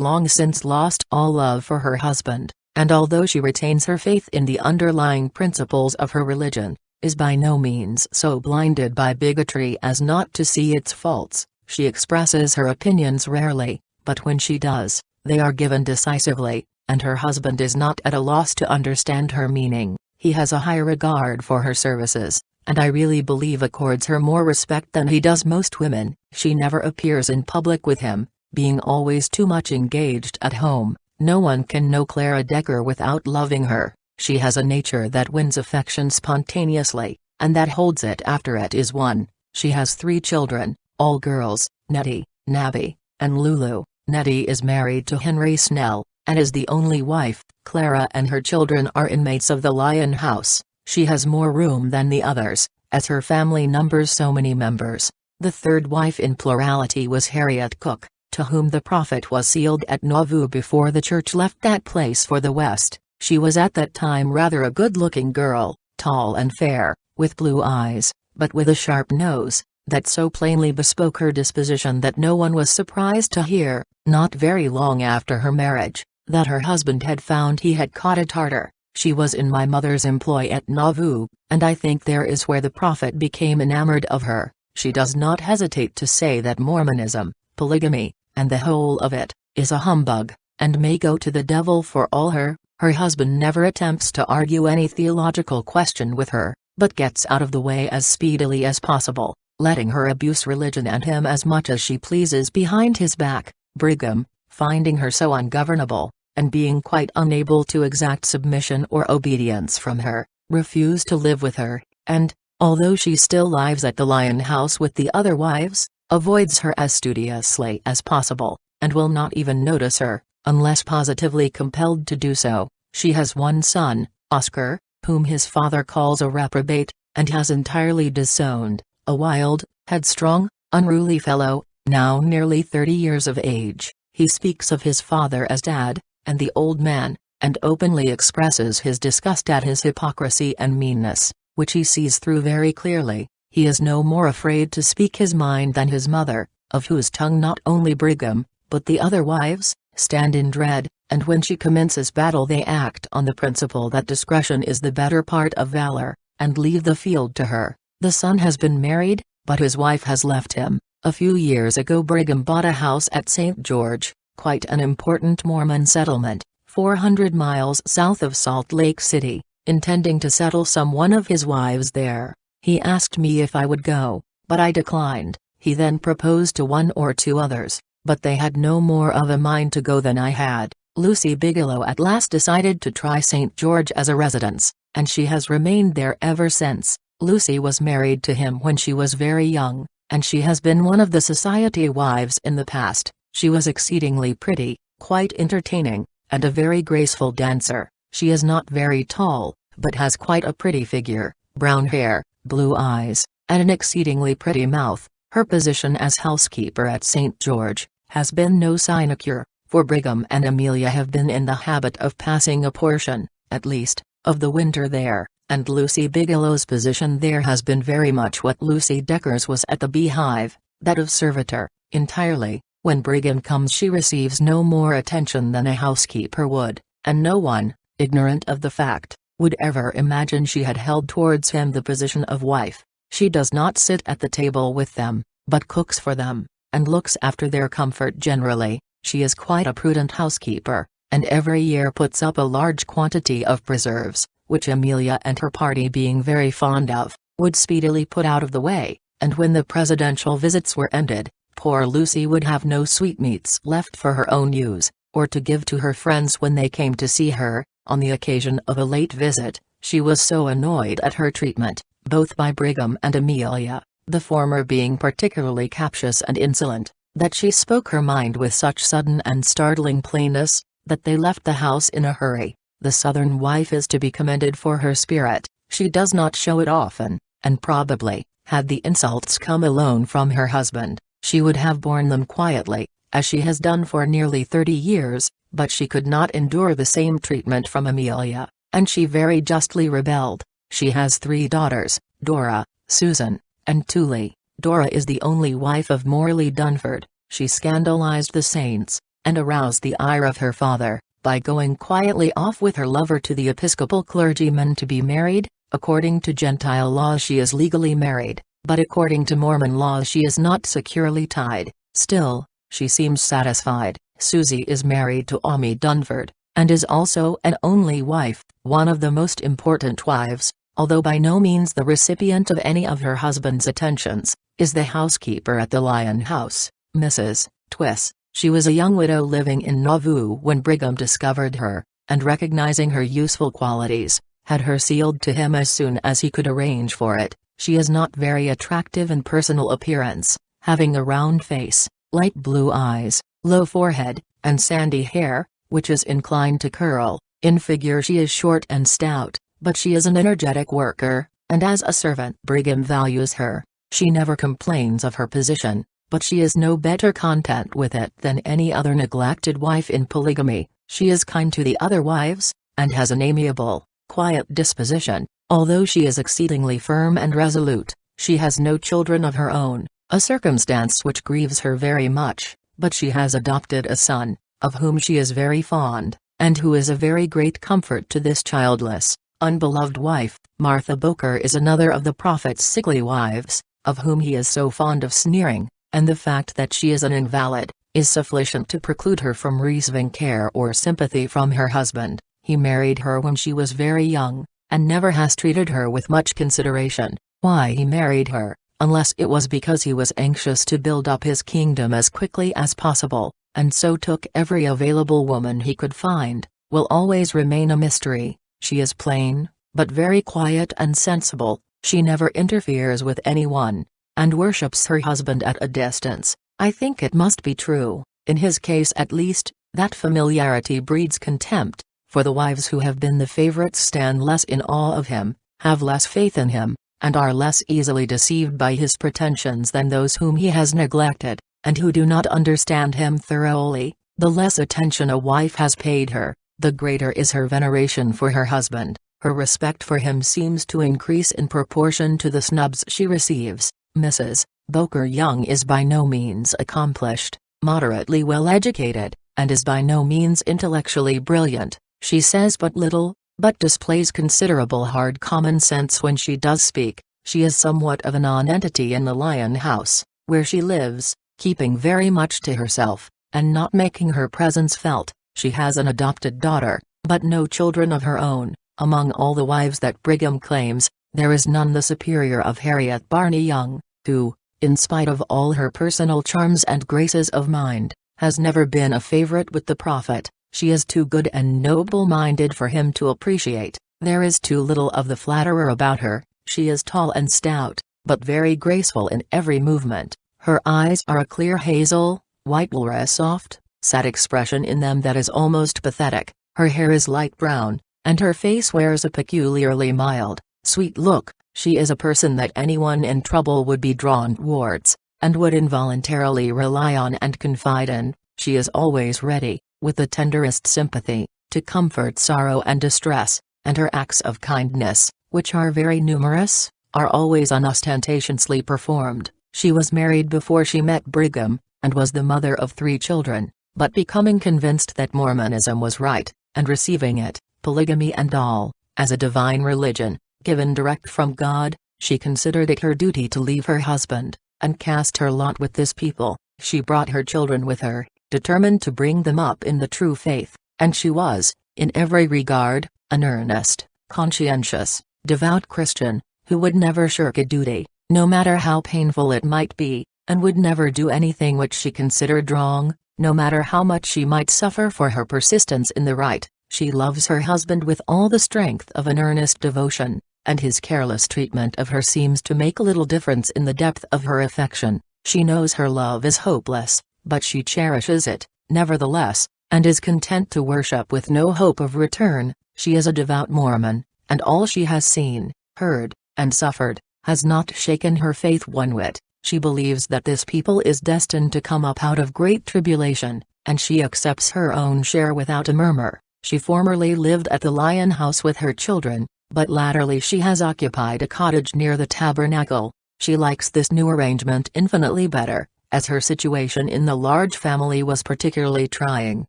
long since lost all love for her husband, and although she retains her faith in the underlying principles of her religion, is by no means so blinded by bigotry as not to see its faults. She expresses her opinions rarely, but when she does, they are given decisively, and her husband is not at a loss to understand her meaning. He has a high regard for her services, and I really believe accords her more respect than he does most women. She never appears in public with him, being always too much engaged at home. No one can know Clara Decker without loving her. She has a nature that wins affection spontaneously, and that holds it after it is won. She has 3 children, all girls, Nettie, Nabby, and Lulu. Nettie is married to Henry Snell, and is the only wife. Clara and her children are inmates of the Lion House. She has more room than the others, as her family numbers so many members. The third wife in plurality was Harriet Cook, to whom the prophet was sealed at Nauvoo before the church left that place for the west. She was at that time rather a good-looking girl, tall and fair, with blue eyes, but with a sharp nose, that so plainly bespoke her disposition that no one was surprised to hear, not very long after her marriage, that her husband had found he had caught a Tartar. She was in my mother's employ at Nauvoo, and I think there is where the prophet became enamored of her. She does not hesitate to say that Mormonism, polygamy, and the whole of it, is a humbug, and may go to the devil for all her. Her husband never attempts to argue any theological question with her, but gets out of the way as speedily as possible, letting her abuse religion and him as much as she pleases behind his back. Brigham, finding her so ungovernable, and being quite unable to exact submission or obedience from her, refused to live with her, and, although she still lives at the Lion House with the other wives, avoids her as studiously as possible, and will not even notice her, unless positively compelled to do so. She has one son, Oscar, whom his father calls a reprobate, and has entirely disowned, a wild, headstrong, unruly fellow, now nearly 30 years of age. He speaks of his father as Dad, and the old man, and openly expresses his disgust at his hypocrisy and meanness, which he sees through very clearly. He is no more afraid to speak his mind than his mother, of whose tongue not only Brigham, but the other wives, stand in dread, and when she commences battle they act on the principle that discretion is the better part of valor, and leave the field to her. The son has been married, but his wife has left him. A few years ago Brigham bought a house at St. George, quite an important Mormon settlement, 400 miles south of Salt Lake City, intending to settle some one of his wives there. He asked me if I would go, but I declined. He then proposed to one or two others, but they had no more of a mind to go than I had. Lucy Bigelow at last decided to try St. George as a residence, and she has remained there ever since. Lucy was married to him when she was very young, and she has been one of the society wives in the past. She was exceedingly pretty, quite entertaining, and a very graceful dancer. She is not very tall, but has quite a pretty figure, brown hair, blue eyes, and an exceedingly pretty mouth. Her position as housekeeper at St. George has been no sinecure, for Brigham and Amelia have been in the habit of passing a portion, at least, of the winter there, and Lucy Bigelow's position there has been very much what Lucy Decker's was at the Beehive, that of servitor, entirely. When Brigham comes she receives no more attention than a housekeeper would, and no one, ignorant of the fact, would ever imagine she had held towards him the position of wife. She does not sit at the table with them, but cooks for them, and looks after their comfort generally. She is quite a prudent housekeeper, and every year puts up a large quantity of preserves, which Amelia and her party being very fond of, would speedily put out of the way, and when the presidential visits were ended, poor Lucy would have no sweetmeats left for her own use, or to give to her friends when they came to see her. On the occasion of a late visit, she was so annoyed at her treatment, both by Brigham and Amelia, the former being particularly captious and insolent, that she spoke her mind with such sudden and startling plainness, that they left the house in a hurry. The Southern wife is to be commended for her spirit. She does not show it often, and probably, had the insults come alone from her husband, she would have borne them quietly, as she has done for nearly 30 years, but she could not endure the same treatment from Amelia, and she very justly rebelled. She has 3 daughters, Dora, Susan, and Tulie. Dora is the only wife of Morley Dunford. She scandalized the saints, and aroused the ire of her father, by going quietly off with her lover to the Episcopal clergyman to be married. According to Gentile laws she is legally married, but according to Mormon laws she is not securely tied. Still, she seems satisfied. Susie is married to Ammi Dunford, and is also an only wife, one of the most important wives, although by no means the recipient of any of her husband's attentions, is the housekeeper at the Lion House, Mrs. Twiss. She was a young widow living in Nauvoo when Brigham discovered her, and recognizing her useful qualities, had her sealed to him as soon as he could arrange for it. She is not very attractive in personal appearance, having a round face, light blue eyes, low forehead, and sandy hair, which is inclined to curl. In figure she is short and stout, but she is an energetic worker, and as a servant Brigham values her. She never complains of her position, but she is no better content with it than any other neglected wife in polygamy. She is kind to the other wives, and has an amiable, quiet disposition. Although she is exceedingly firm and resolute, she has no children of her own, a circumstance which grieves her very much, but she has adopted a son, of whom she is very fond, and who is a very great comfort to this childless, unbeloved wife. Martha Boker is another of the prophet's sickly wives, of whom he is so fond of sneering, and the fact that she is an invalid, is sufficient to preclude her from receiving care or sympathy from her husband. He married her when she was very young, and never has treated her with much consideration. Why he married her, unless it was because he was anxious to build up his kingdom as quickly as possible, and so took every available woman he could find, will always remain a mystery. She is plain, but very quiet and sensible. She never interferes with anyone, and worships her husband at a distance. I think it must be true, in his case at least, that familiarity breeds contempt, for the wives who have been the favorites stand less in awe of him, have less faith in him, and are less easily deceived by his pretensions than those whom he has neglected, and who do not understand him thoroughly. The less attention a wife has paid her, the greater is her veneration for her husband. Her respect for him seems to increase in proportion to the snubs she receives. Mrs. Boker Young is by no means accomplished, moderately well educated, and is by no means intellectually brilliant. She says but little, but displays considerable hard common sense when she does speak. She is somewhat of a nonentity in the Lion House, where she lives, keeping very much to herself, and not making her presence felt. She has an adopted daughter, but no children of her own. Among all the wives that Brigham claims, there is none the superior of Harriet Barney Young, who, in spite of all her personal charms and graces of mind, has never been a favorite with the prophet. She is too good and noble-minded for him to appreciate. There is too little of the flatterer about her. She is tall and stout, but very graceful in every movement. Her eyes are a clear hazel, white with a soft, sad expression in them that is almost pathetic. Her hair is light brown, and her face wears a peculiarly mild, sweet look. She is a person that anyone in trouble would be drawn towards, and would involuntarily rely on and confide in. She is always ready, with the tenderest sympathy, to comfort sorrow and distress, and her acts of kindness, which are very numerous, are always unostentatiously performed. She was married before she met Brigham, and was the mother of 3 children, but becoming convinced that Mormonism was right, and receiving it, polygamy and all, as a divine religion, given direct from God, she considered it her duty to leave her husband, and cast her lot with this people. She brought her children with her, determined to bring them up in the true faith, and she was, in every regard, an earnest, conscientious, devout Christian, who would never shirk a duty, no matter how painful it might be, and would never do anything which she considered wrong, no matter how much she might suffer for her persistence in the right. She loves her husband with all the strength of an earnest devotion, and his careless treatment of her seems to make little difference in the depth of her affection. She knows her love is hopeless, but she cherishes it, nevertheless, and is content to worship with no hope of return. She is a devout Mormon, and all she has seen, heard, and suffered, has not shaken her faith one whit. She believes that this people is destined to come up out of great tribulation, and she accepts her own share without a murmur. She formerly lived at the Lion House with her children, but latterly she has occupied a cottage near the tabernacle. She likes this new arrangement infinitely better, as her situation in the large family was particularly trying.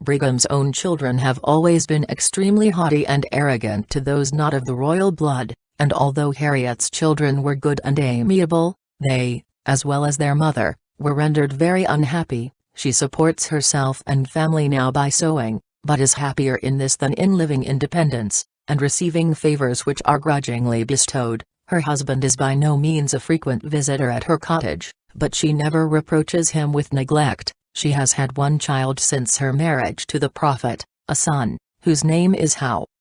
Brigham's own children have always been extremely haughty and arrogant to those not of the royal blood, and although Harriet's children were good and amiable, they, as well as their mother, were rendered very unhappy. She supports herself and family now by sewing, but is happier in this than in living independence, and receiving favors which are grudgingly bestowed. Her husband is by no means a frequent visitor at her cottage, but she never reproaches him with neglect. She has had 1 child since her marriage to the prophet, a son, whose name is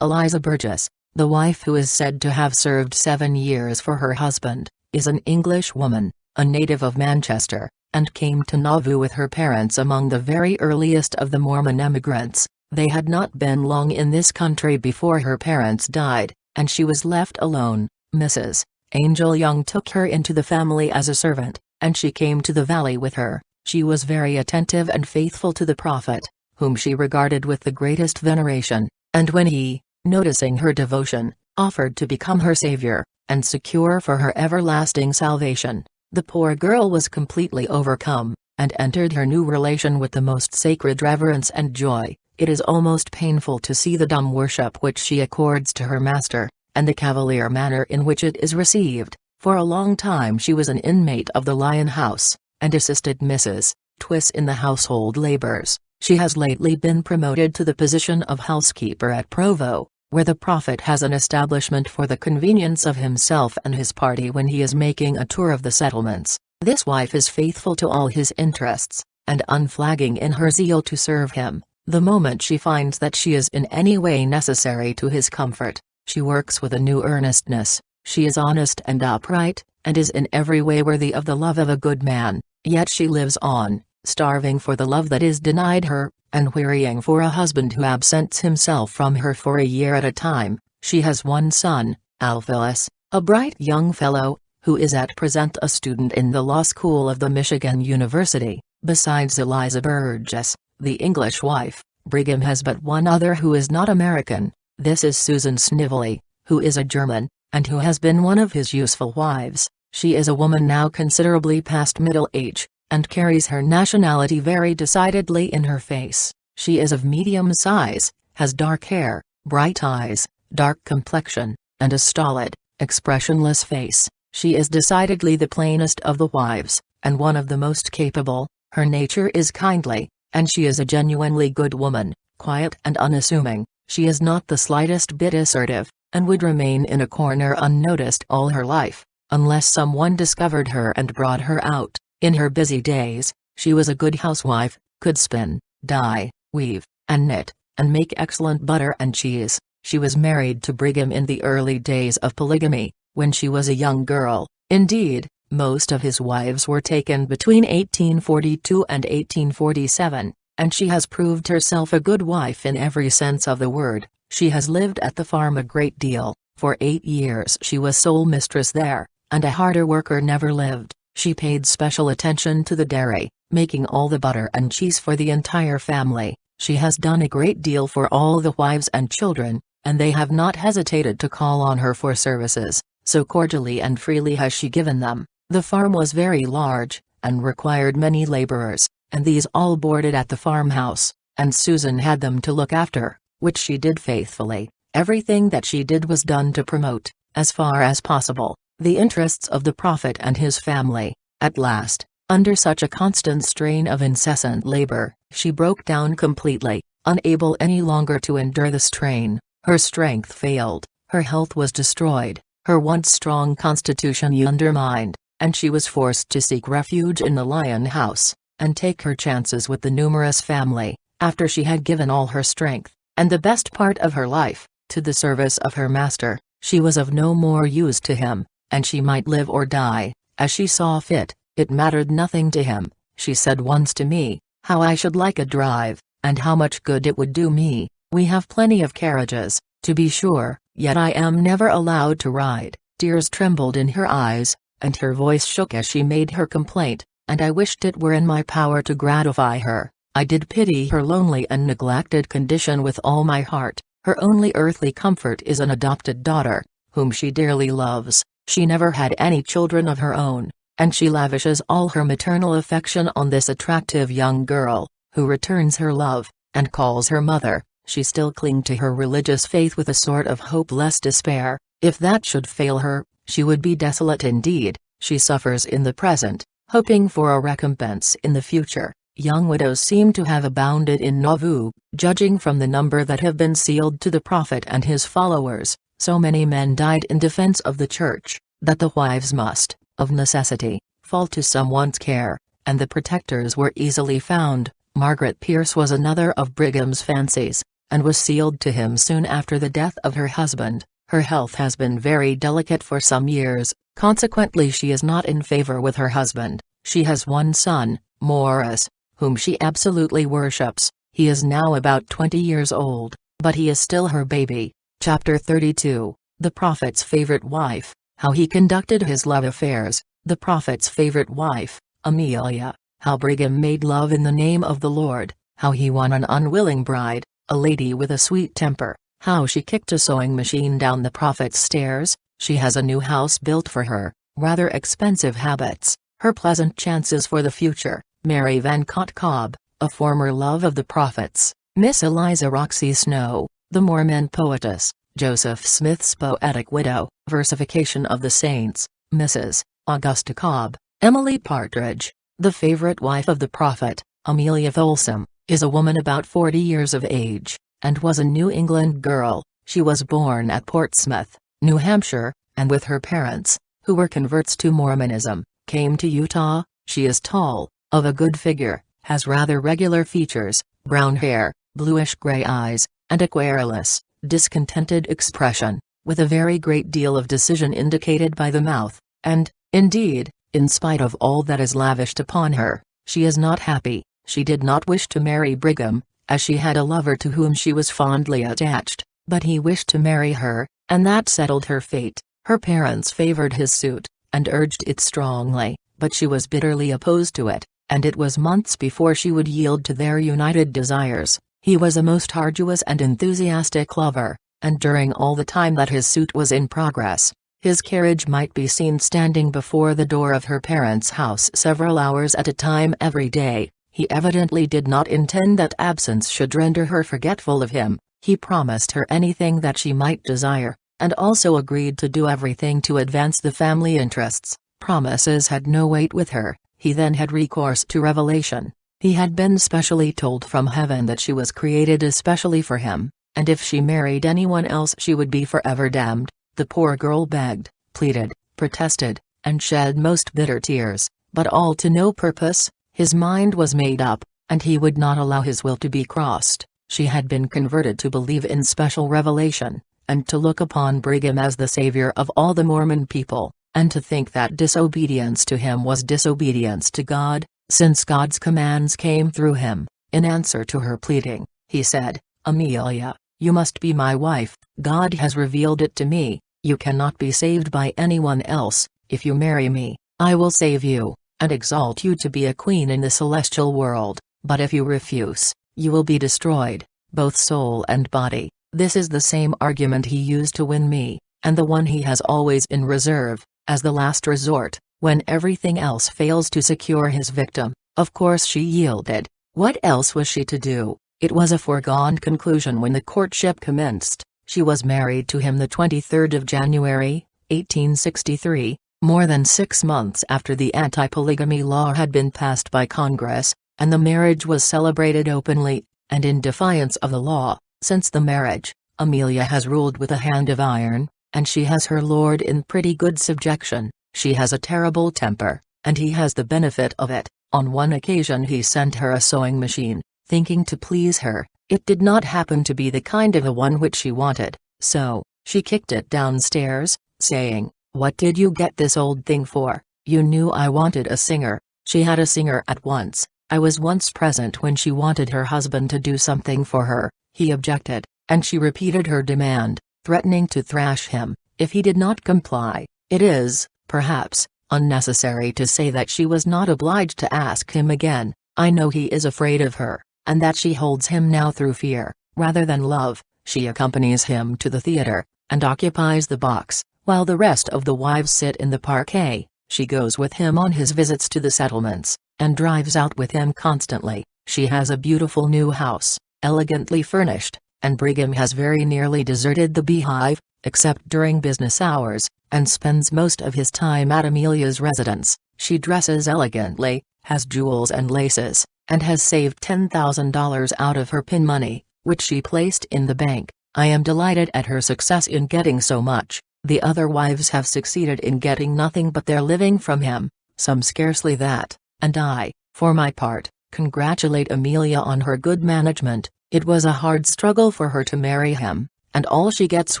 Eliza Burgess. The wife, who is said to have served 7 years for her husband, is an English woman, a native of Manchester, and came to Nauvoo with her parents among the very earliest of the Mormon emigrants. They had not been long in this country before her parents died, and she was left alone. Mrs. Angel Young took her into the family as a servant, and she came to the valley with her. She was very attentive and faithful to the prophet, whom she regarded with the greatest veneration, and when he, noticing her devotion, offered to become her savior, and secure for her everlasting salvation, the poor girl was completely overcome, and entered her new relation with the most sacred reverence and joy. It is almost painful to see the dumb worship which she accords to her master, and the cavalier manner in which it is received. For a long time she was an inmate of the Lion House, and assisted Mrs. Twiss in the household labors. She has lately been promoted to the position of housekeeper at Provo, where the prophet has an establishment for the convenience of himself and his party when he is making a tour of the settlements. This wife is faithful to all his interests, and unflagging in her zeal to serve him. The moment she finds that she is in any way necessary to his comfort, she works with a new earnestness. She is honest and upright, and is in every way worthy of the love of a good man, yet she lives on, starving for the love that is denied her, and wearying for a husband who absents himself from her for a year at a time. She has one son, Alphonse, a bright young fellow, who is at present a student in the law school of the Michigan University. Besides Eliza Burgess, the English wife, Brigham has but one other who is not American. This is Susan Snively, who is a German, and who has been one of his useful wives. She is a woman now considerably past middle age, and carries her nationality very decidedly in her face. She is of medium size, has dark hair, bright eyes, dark complexion, and a stolid, expressionless face. She is decidedly the plainest of the wives, and one of the most capable. Her nature is kindly, and she is a genuinely good woman, quiet and unassuming. She is not the slightest bit assertive, and would remain in a corner unnoticed all her life, unless someone discovered her and brought her out. In her busy days, she was a good housewife, could spin, dye, weave, and knit, and make excellent butter and cheese. She was married to Brigham in the early days of polygamy, when she was a young girl. Indeed, most of his wives were taken between 1842 and 1847, and she has proved herself a good wife in every sense of the word. She has lived at the farm a great deal. For 8 years she was sole mistress there, and a harder worker never lived. She paid special attention to the dairy, making all the butter and cheese for the entire family. She has done a great deal for all the wives and children, and they have not hesitated to call on her for services, so cordially and freely has she given them. The farm was very large, and required many laborers, and these all boarded at the farmhouse, and Susan had them to look after, which she did faithfully. Everything that she did was done to promote, as far as possible, the interests of the prophet and his family. At last, under such a constant strain of incessant labor, she broke down completely, unable any longer to endure the strain. Her strength failed, her health was destroyed, her once strong constitution undermined, and she was forced to seek refuge in the Lion House, and take her chances with the numerous family, after she had given all her strength, and the best part of her life, to the service of her master. She was of no more use to him, and she might live or die, as she saw fit. It mattered nothing to him. She said once to me, "How I should like a drive, and how much good it would do me. We have plenty of carriages, to be sure, yet I am never allowed to ride." Tears trembled in her eyes, and her voice shook as she made her complaint, and I wished it were in my power to gratify her. I did pity her lonely and neglected condition with all my heart. Her only earthly comfort is an adopted daughter, whom she dearly loves. She never had any children of her own, and she lavishes all her maternal affection on this attractive young girl, who returns her love, and calls her mother. She still clings to her religious faith with a sort of hopeless despair. If that should fail her, she would be desolate indeed. She suffers in the present, hoping for a recompense in the future. Young widows seem to have abounded in Nauvoo, judging from the number that have been sealed to the prophet and his followers. So many men died in defense of the church, that the wives must, of necessity, fall to someone's care, and the protectors were easily found. Margaret Pierce was another of Brigham's fancies, and was sealed to him soon after the death of her husband. Her health has been very delicate for some years, consequently she is not in favor with her husband. She has one son, Morris, whom she absolutely worships. He is now about 20 years old, but he is still her baby. Chapter 32, The Prophet's Favorite Wife, How He Conducted His Love Affairs. The prophet's favorite wife, Amelia, how Brigham made love in the name of the Lord, how he won an unwilling bride, a lady with a sweet temper, how she kicked a sewing machine down the prophet's stairs. She has a new house built for her, rather expensive habits, her pleasant chances for the future, Mary Van Cobb, a former love of the prophet's, Miss Eliza Roxy Snow, the Mormon poetess, Joseph Smith's poetic widow, versification of the saints, Mrs. Augusta Cobb, Emily Partridge, the favorite wife of the prophet, Amelia Folsom, is a woman about 40 years of age, and was a New England girl. She was born at Portsmouth, New Hampshire, and with her parents, who were converts to Mormonism, came to Utah. She is tall, of a good figure, has rather regular features, brown hair, bluish-gray eyes, and a querulous, discontented expression, with a very great deal of decision indicated by the mouth, and, indeed, in spite of all that is lavished upon her, she is not happy. She did not wish to marry Brigham, as she had a lover to whom she was fondly attached, but he wished to marry her, and that settled her fate. Her parents favored his suit, and urged it strongly, but she was bitterly opposed to it, and it was months before she would yield to their united desires. He was a most arduous and enthusiastic lover, and during all the time that his suit was in progress, his carriage might be seen standing before the door of her parents' house several hours at a time every day. He evidently did not intend that absence should render her forgetful of him. He promised her anything that she might desire, and also agreed to do everything to advance the family interests. Promises had no weight with her. He then had recourse to revelation. He had been specially told from heaven that she was created especially for him, and if she married anyone else she would be forever damned. The poor girl begged, pleaded, protested, and shed most bitter tears, but all to no purpose. His mind was made up, and he would not allow his will to be crossed. She had been converted to believe in special revelation, and to look upon Brigham as the savior of all the Mormon people, and to think that disobedience to him was disobedience to God, since God's commands came through him. In answer to her pleading, he said, "Amelia, you must be my wife. God has revealed it to me. You cannot be saved by anyone else. If you marry me, I will save you, and exalt you to be a queen in the celestial world, but if you refuse, you will be destroyed, both soul and body." This is the same argument he used to win me, and the one he has always in reserve, as the last resort, when everything else fails to secure his victim. Of course she yielded. What else was she to do? It was a foregone conclusion when the courtship commenced. She was married to him the 23rd of January, 1863, more than 6 months after the anti-polygamy law had been passed by Congress, and the marriage was celebrated openly, and in defiance of the law. Since the marriage, Amelia has ruled with a hand of iron, and she has her lord in pretty good subjection. She has a terrible temper, and he has the benefit of it. On one occasion he sent her a sewing machine, thinking to please her. It did not happen to be the kind of a one which she wanted, so she kicked it downstairs, saying, "What did you get this old thing for? You knew I wanted a singer." She had a singer at once. I was once present when she wanted her husband to do something for her. He objected, and she repeated her demand, threatening to thrash him if he did not comply. It is, perhaps, unnecessary to say that she was not obliged to ask him again. I know he is afraid of her, and that she holds him now through fear, rather than love. She accompanies him to the theater, and occupies the box, while the rest of the wives sit in the parquet. She goes with him on his visits to the settlements, and drives out with him constantly. She has a beautiful new house, elegantly furnished, and Brigham has very nearly deserted the Beehive, except during business hours, and spends most of his time at Amelia's residence. She dresses elegantly, has jewels and laces, and has saved $10,000 out of her pin money, which she placed in the bank. I am delighted at her success in getting so much. The other wives have succeeded in getting nothing but their living from him, some scarcely that, and I, for my part, congratulate Amelia on her good management. It was a hard struggle for her to marry him, and all she gets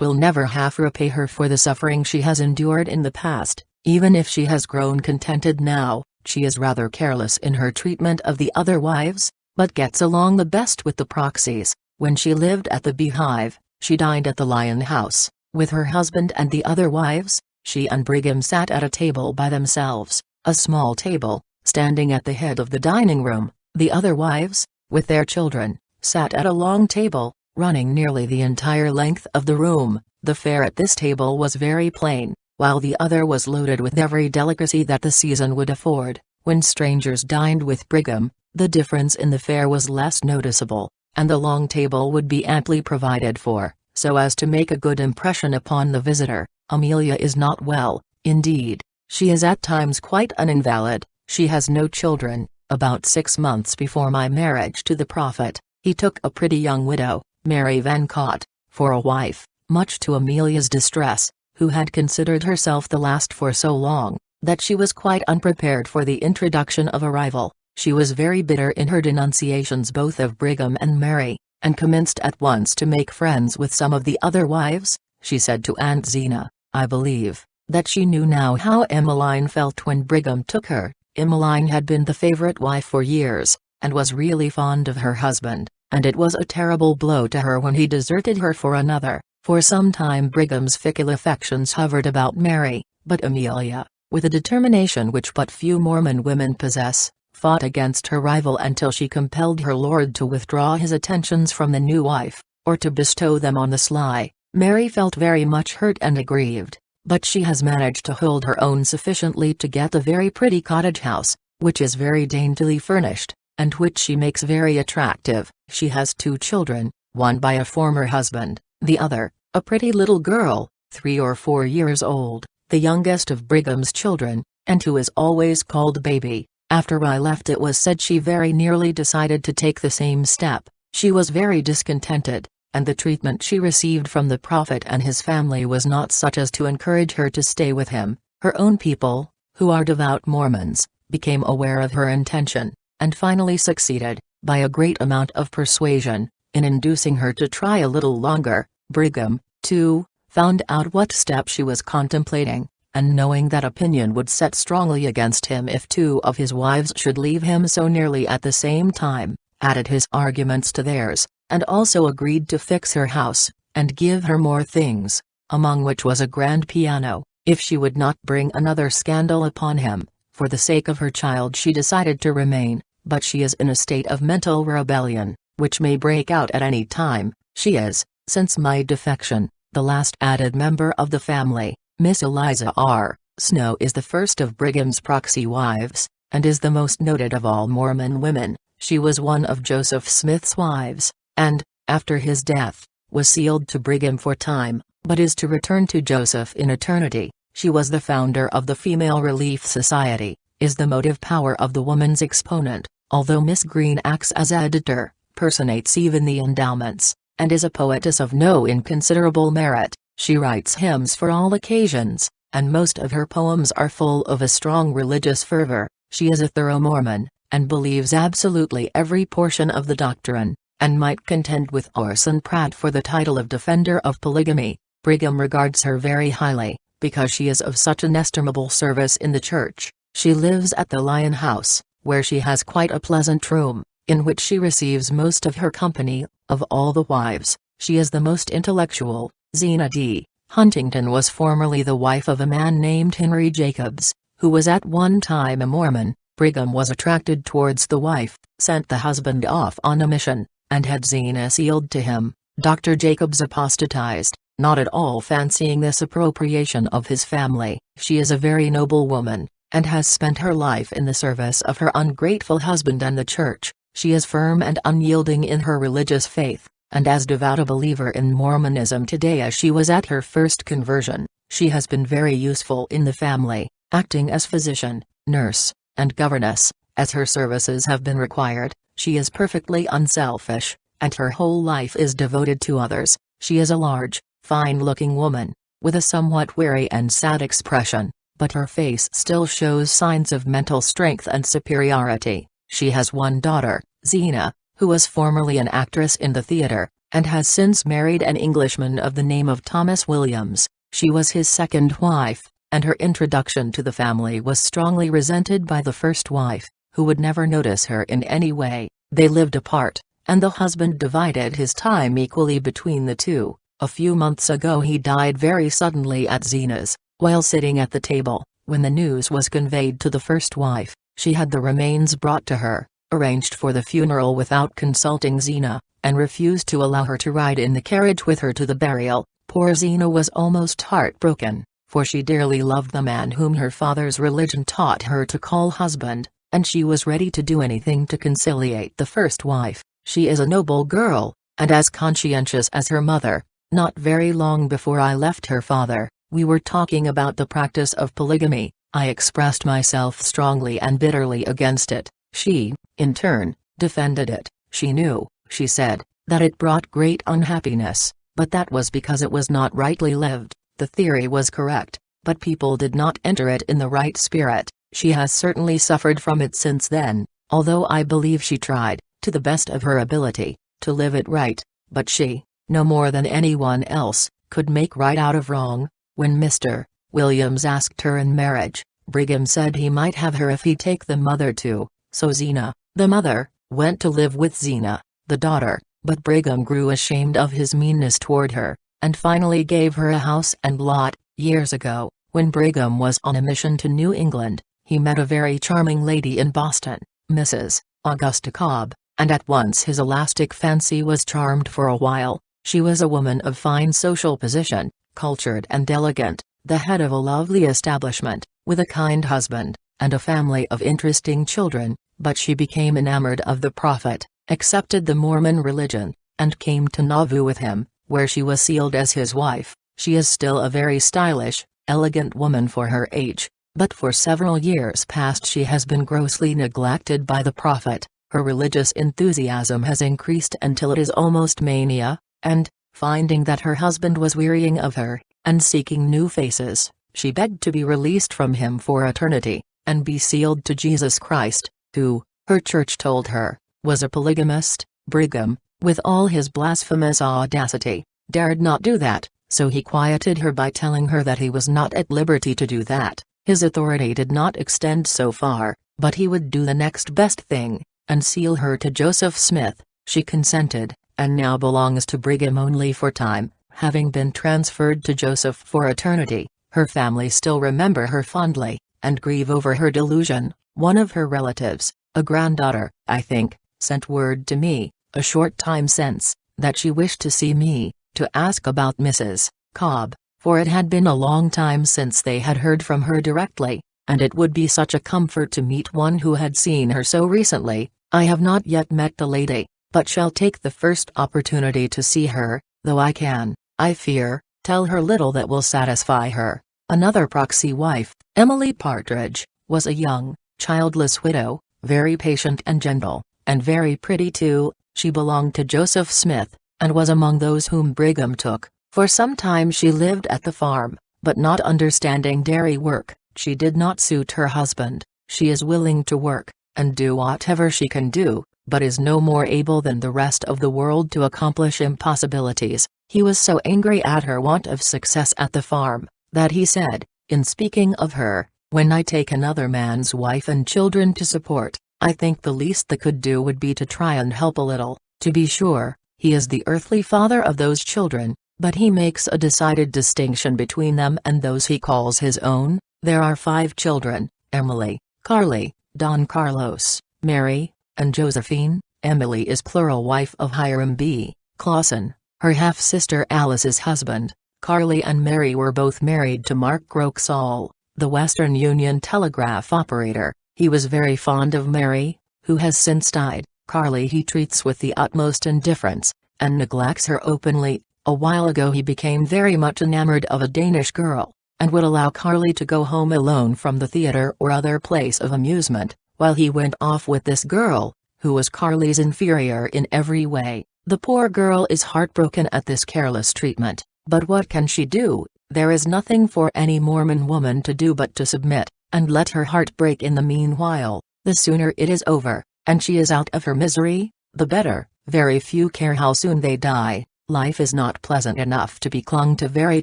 will never half repay her for the suffering she has endured in the past. Even if she has grown contented now, she is rather careless in her treatment of the other wives, but gets along the best with the Proxies. When she lived at the Beehive, she dined at the Lion House, with her husband and the other wives. She and Brigham sat at a table by themselves, a small table, standing at the head of the dining room. The other wives, with their children, sat at a long table, running nearly the entire length of the room. The fare at this table was very plain, while the other was loaded with every delicacy that the season would afford. When strangers dined with Brigham, the difference in the fare was less noticeable, and the long table would be amply provided for, so as to make a good impression upon the visitor. Amelia is not well, indeed, she is at times quite an invalid. She has no children. About 6 months before my marriage to the prophet, he took a pretty young widow, Mary Vancott, for a wife, much to Amelia's distress, who had considered herself the last for so long, that she was quite unprepared for the introduction of a rival. She was very bitter in her denunciations both of Brigham and Mary, and commenced at once to make friends with some of the other wives. She said to Aunt Zena, I believe, that she knew now how Emmeline felt when Brigham took her. Emmeline had been the favorite wife for years, and was really fond of her husband, and it was a terrible blow to her when he deserted her for another. For some time Brigham's fickle affections hovered about Mary, but Amelia, with a determination which but few Mormon women possess, fought against her rival until she compelled her lord to withdraw his attentions from the new wife, or to bestow them on the sly. Mary felt very much hurt and aggrieved, but she has managed to hold her own sufficiently to get a very pretty cottage house, which is very daintily furnished, and which she makes very attractive. She has 2 children, one by a former husband, the other, a pretty little girl, 3 or 4 years old, the youngest of Brigham's children, and who is always called Baby. After I left it was said she very nearly decided to take the same step. She was very discontented, and the treatment she received from the prophet and his family was not such as to encourage her to stay with him. Her own people, who are devout Mormons, became aware of her intention, and finally succeeded, by a great amount of persuasion, in inducing her to try a little longer. Brigham, too, found out what step she was contemplating, and knowing that opinion would set strongly against him if 2 of his wives should leave him so nearly at the same time, added his arguments to theirs, and also agreed to fix her house, and give her more things, among which was a grand piano, if she would not bring another scandal upon him. For the sake of her child she decided to remain, but she is in a state of mental rebellion, which may break out at any time. She is, since my defection, the last added member of the family. Miss Eliza R. Snow is the first of Brigham's proxy wives, and is the most noted of all Mormon women. She was one of Joseph Smith's wives, and, after his death, was sealed to Brigham for time, but is to return to Joseph in eternity. She was the founder of the Female Relief Society, is the motive power of the woman's exponent, although Miss Green acts as editor, personates even the endowments, and is a poetess of no inconsiderable merit. She writes hymns for all occasions, and most of her poems are full of a strong religious fervor. She is a thorough Mormon, and believes absolutely every portion of the doctrine, and might contend with Orson Pratt for the title of Defender of Polygamy. Brigham regards her very highly, because she is of such inestimable service in the church. She lives at the Lion House, where she has quite a pleasant room, in which she receives most of her company. Of all the wives, she is the most intellectual. Zena D. Huntington was formerly the wife of a man named Henry Jacobs, who was at one time a Mormon. Brigham was attracted towards the wife, sent the husband off on a mission, and had Zena sealed to him. Dr. Jacobs apostatized, not at all fancying this appropriation of his family. She is a very noble woman, and has spent her life in the service of her ungrateful husband and the church. She is firm and unyielding in her religious faith, and as devout a believer in Mormonism today as she was at her first conversion. She has been very useful in the family, acting as physician, nurse, and governess, as her services have been required. She is perfectly unselfish, and her whole life is devoted to others. She is a large, fine-looking woman, with a somewhat weary and sad expression, but her face still shows signs of mental strength and superiority. She has one daughter, Zena, who was formerly an actress in the theater, and has since married an Englishman of the name of Thomas Williams. She was his second wife, and her introduction to the family was strongly resented by the first wife, who would never notice her in any way. They lived apart, and the husband divided his time equally between the two. A few months ago he died very suddenly at Zena's. While sitting at the table, when the news was conveyed to the first wife, she had the remains brought to her, arranged for the funeral without consulting Zina, and refused to allow her to ride in the carriage with her to the burial. Poor Zina was almost heartbroken, for she dearly loved the man whom her father's religion taught her to call husband, and she was ready to do anything to conciliate the first wife. She is a noble girl, and as conscientious as her mother. Not very long before I left her father, we were talking about the practice of polygamy. I expressed myself strongly and bitterly against it. She, in turn, defended it. She knew, she said, that it brought great unhappiness, but that was because it was not rightly lived. The theory was correct, but people did not enter it in the right spirit. She has certainly suffered from it since then, although I believe she tried, to the best of her ability, to live it right, but she, no more than anyone else, could make right out of wrong. When Mr. Williams asked her in marriage, Brigham said he might have her if he'd take the mother too, so Zina, the mother, went to live with Zina, the daughter, but Brigham grew ashamed of his meanness toward her, and finally gave her a house and lot. Years ago, when Brigham was on a mission to New England, he met a very charming lady in Boston, Mrs. Augusta Cobb, and at once his elastic fancy was charmed for a while. She was a woman of fine social position, cultured and elegant, the head of a lovely establishment, with a kind husband, and a family of interesting children, but she became enamored of the prophet, accepted the Mormon religion, and came to Nauvoo with him, where she was sealed as his wife. She is still a very stylish, elegant woman for her age, but for several years past she has been grossly neglected by the prophet. Her religious enthusiasm has increased until it is almost mania, and, finding that her husband was wearying of her, and seeking new faces, she begged to be released from him for eternity, and be sealed to Jesus Christ, who, her church told her, was a polygamist. Brigham, with all his blasphemous audacity, dared not do that, so he quieted her by telling her that he was not at liberty to do that. His authority did not extend so far, but he would do the next best thing, and seal her to Joseph Smith. She consented, and now belongs to Brigham only for time, having been transferred to Joseph for eternity. Her family still remember her fondly, and grieve over her delusion. One of her relatives, a granddaughter, I think, sent word to me, a short time since, that she wished to see me, to ask about Mrs. Cobb, for it had been a long time since they had heard from her directly, and it would be such a comfort to meet one who had seen her so recently. I have not yet met the lady, but shall take the first opportunity to see her, though I can, I fear, tell her little that will satisfy her. Another proxy wife, Emily Partridge, was a young, childless widow, very patient and gentle, and very pretty too. She belonged to Joseph Smith, and was among those whom Brigham took. For some time she lived at the farm, but not understanding dairy work, she did not suit her husband. She is willing to work, and do whatever she can do, but is no more able than the rest of the world to accomplish impossibilities. He was so angry at her want of success at the farm, that he said, in speaking of her, "When I take another man's wife and children to support, I think the least they could do would be to try and help a little. To be sure, he is the earthly father of those children, but he makes a decided distinction between them and those he calls his own. There are 5 children, Emily, Carly, Don Carlos, Mary, and Josephine. Emily is plural wife of Hiram B. Clausen, her half-sister Alice's husband. Carly and Mary were both married to Mark Groxall, the Western Union telegraph operator. He was very fond of Mary, who has since died. Carly he treats with the utmost indifference, and neglects her openly. A while ago he became very much enamored of a Danish girl, and would allow Carly to go home alone from the theater or other place of amusement, while he went off with this girl, who was Carly's inferior in every way. The poor girl is heartbroken at this careless treatment, but what can she do? There is nothing for any Mormon woman to do but to submit, and let her heart break in the meanwhile. The sooner it is over, and she is out of her misery, the better. Very few care how soon they die. Life is not pleasant enough to be clung to very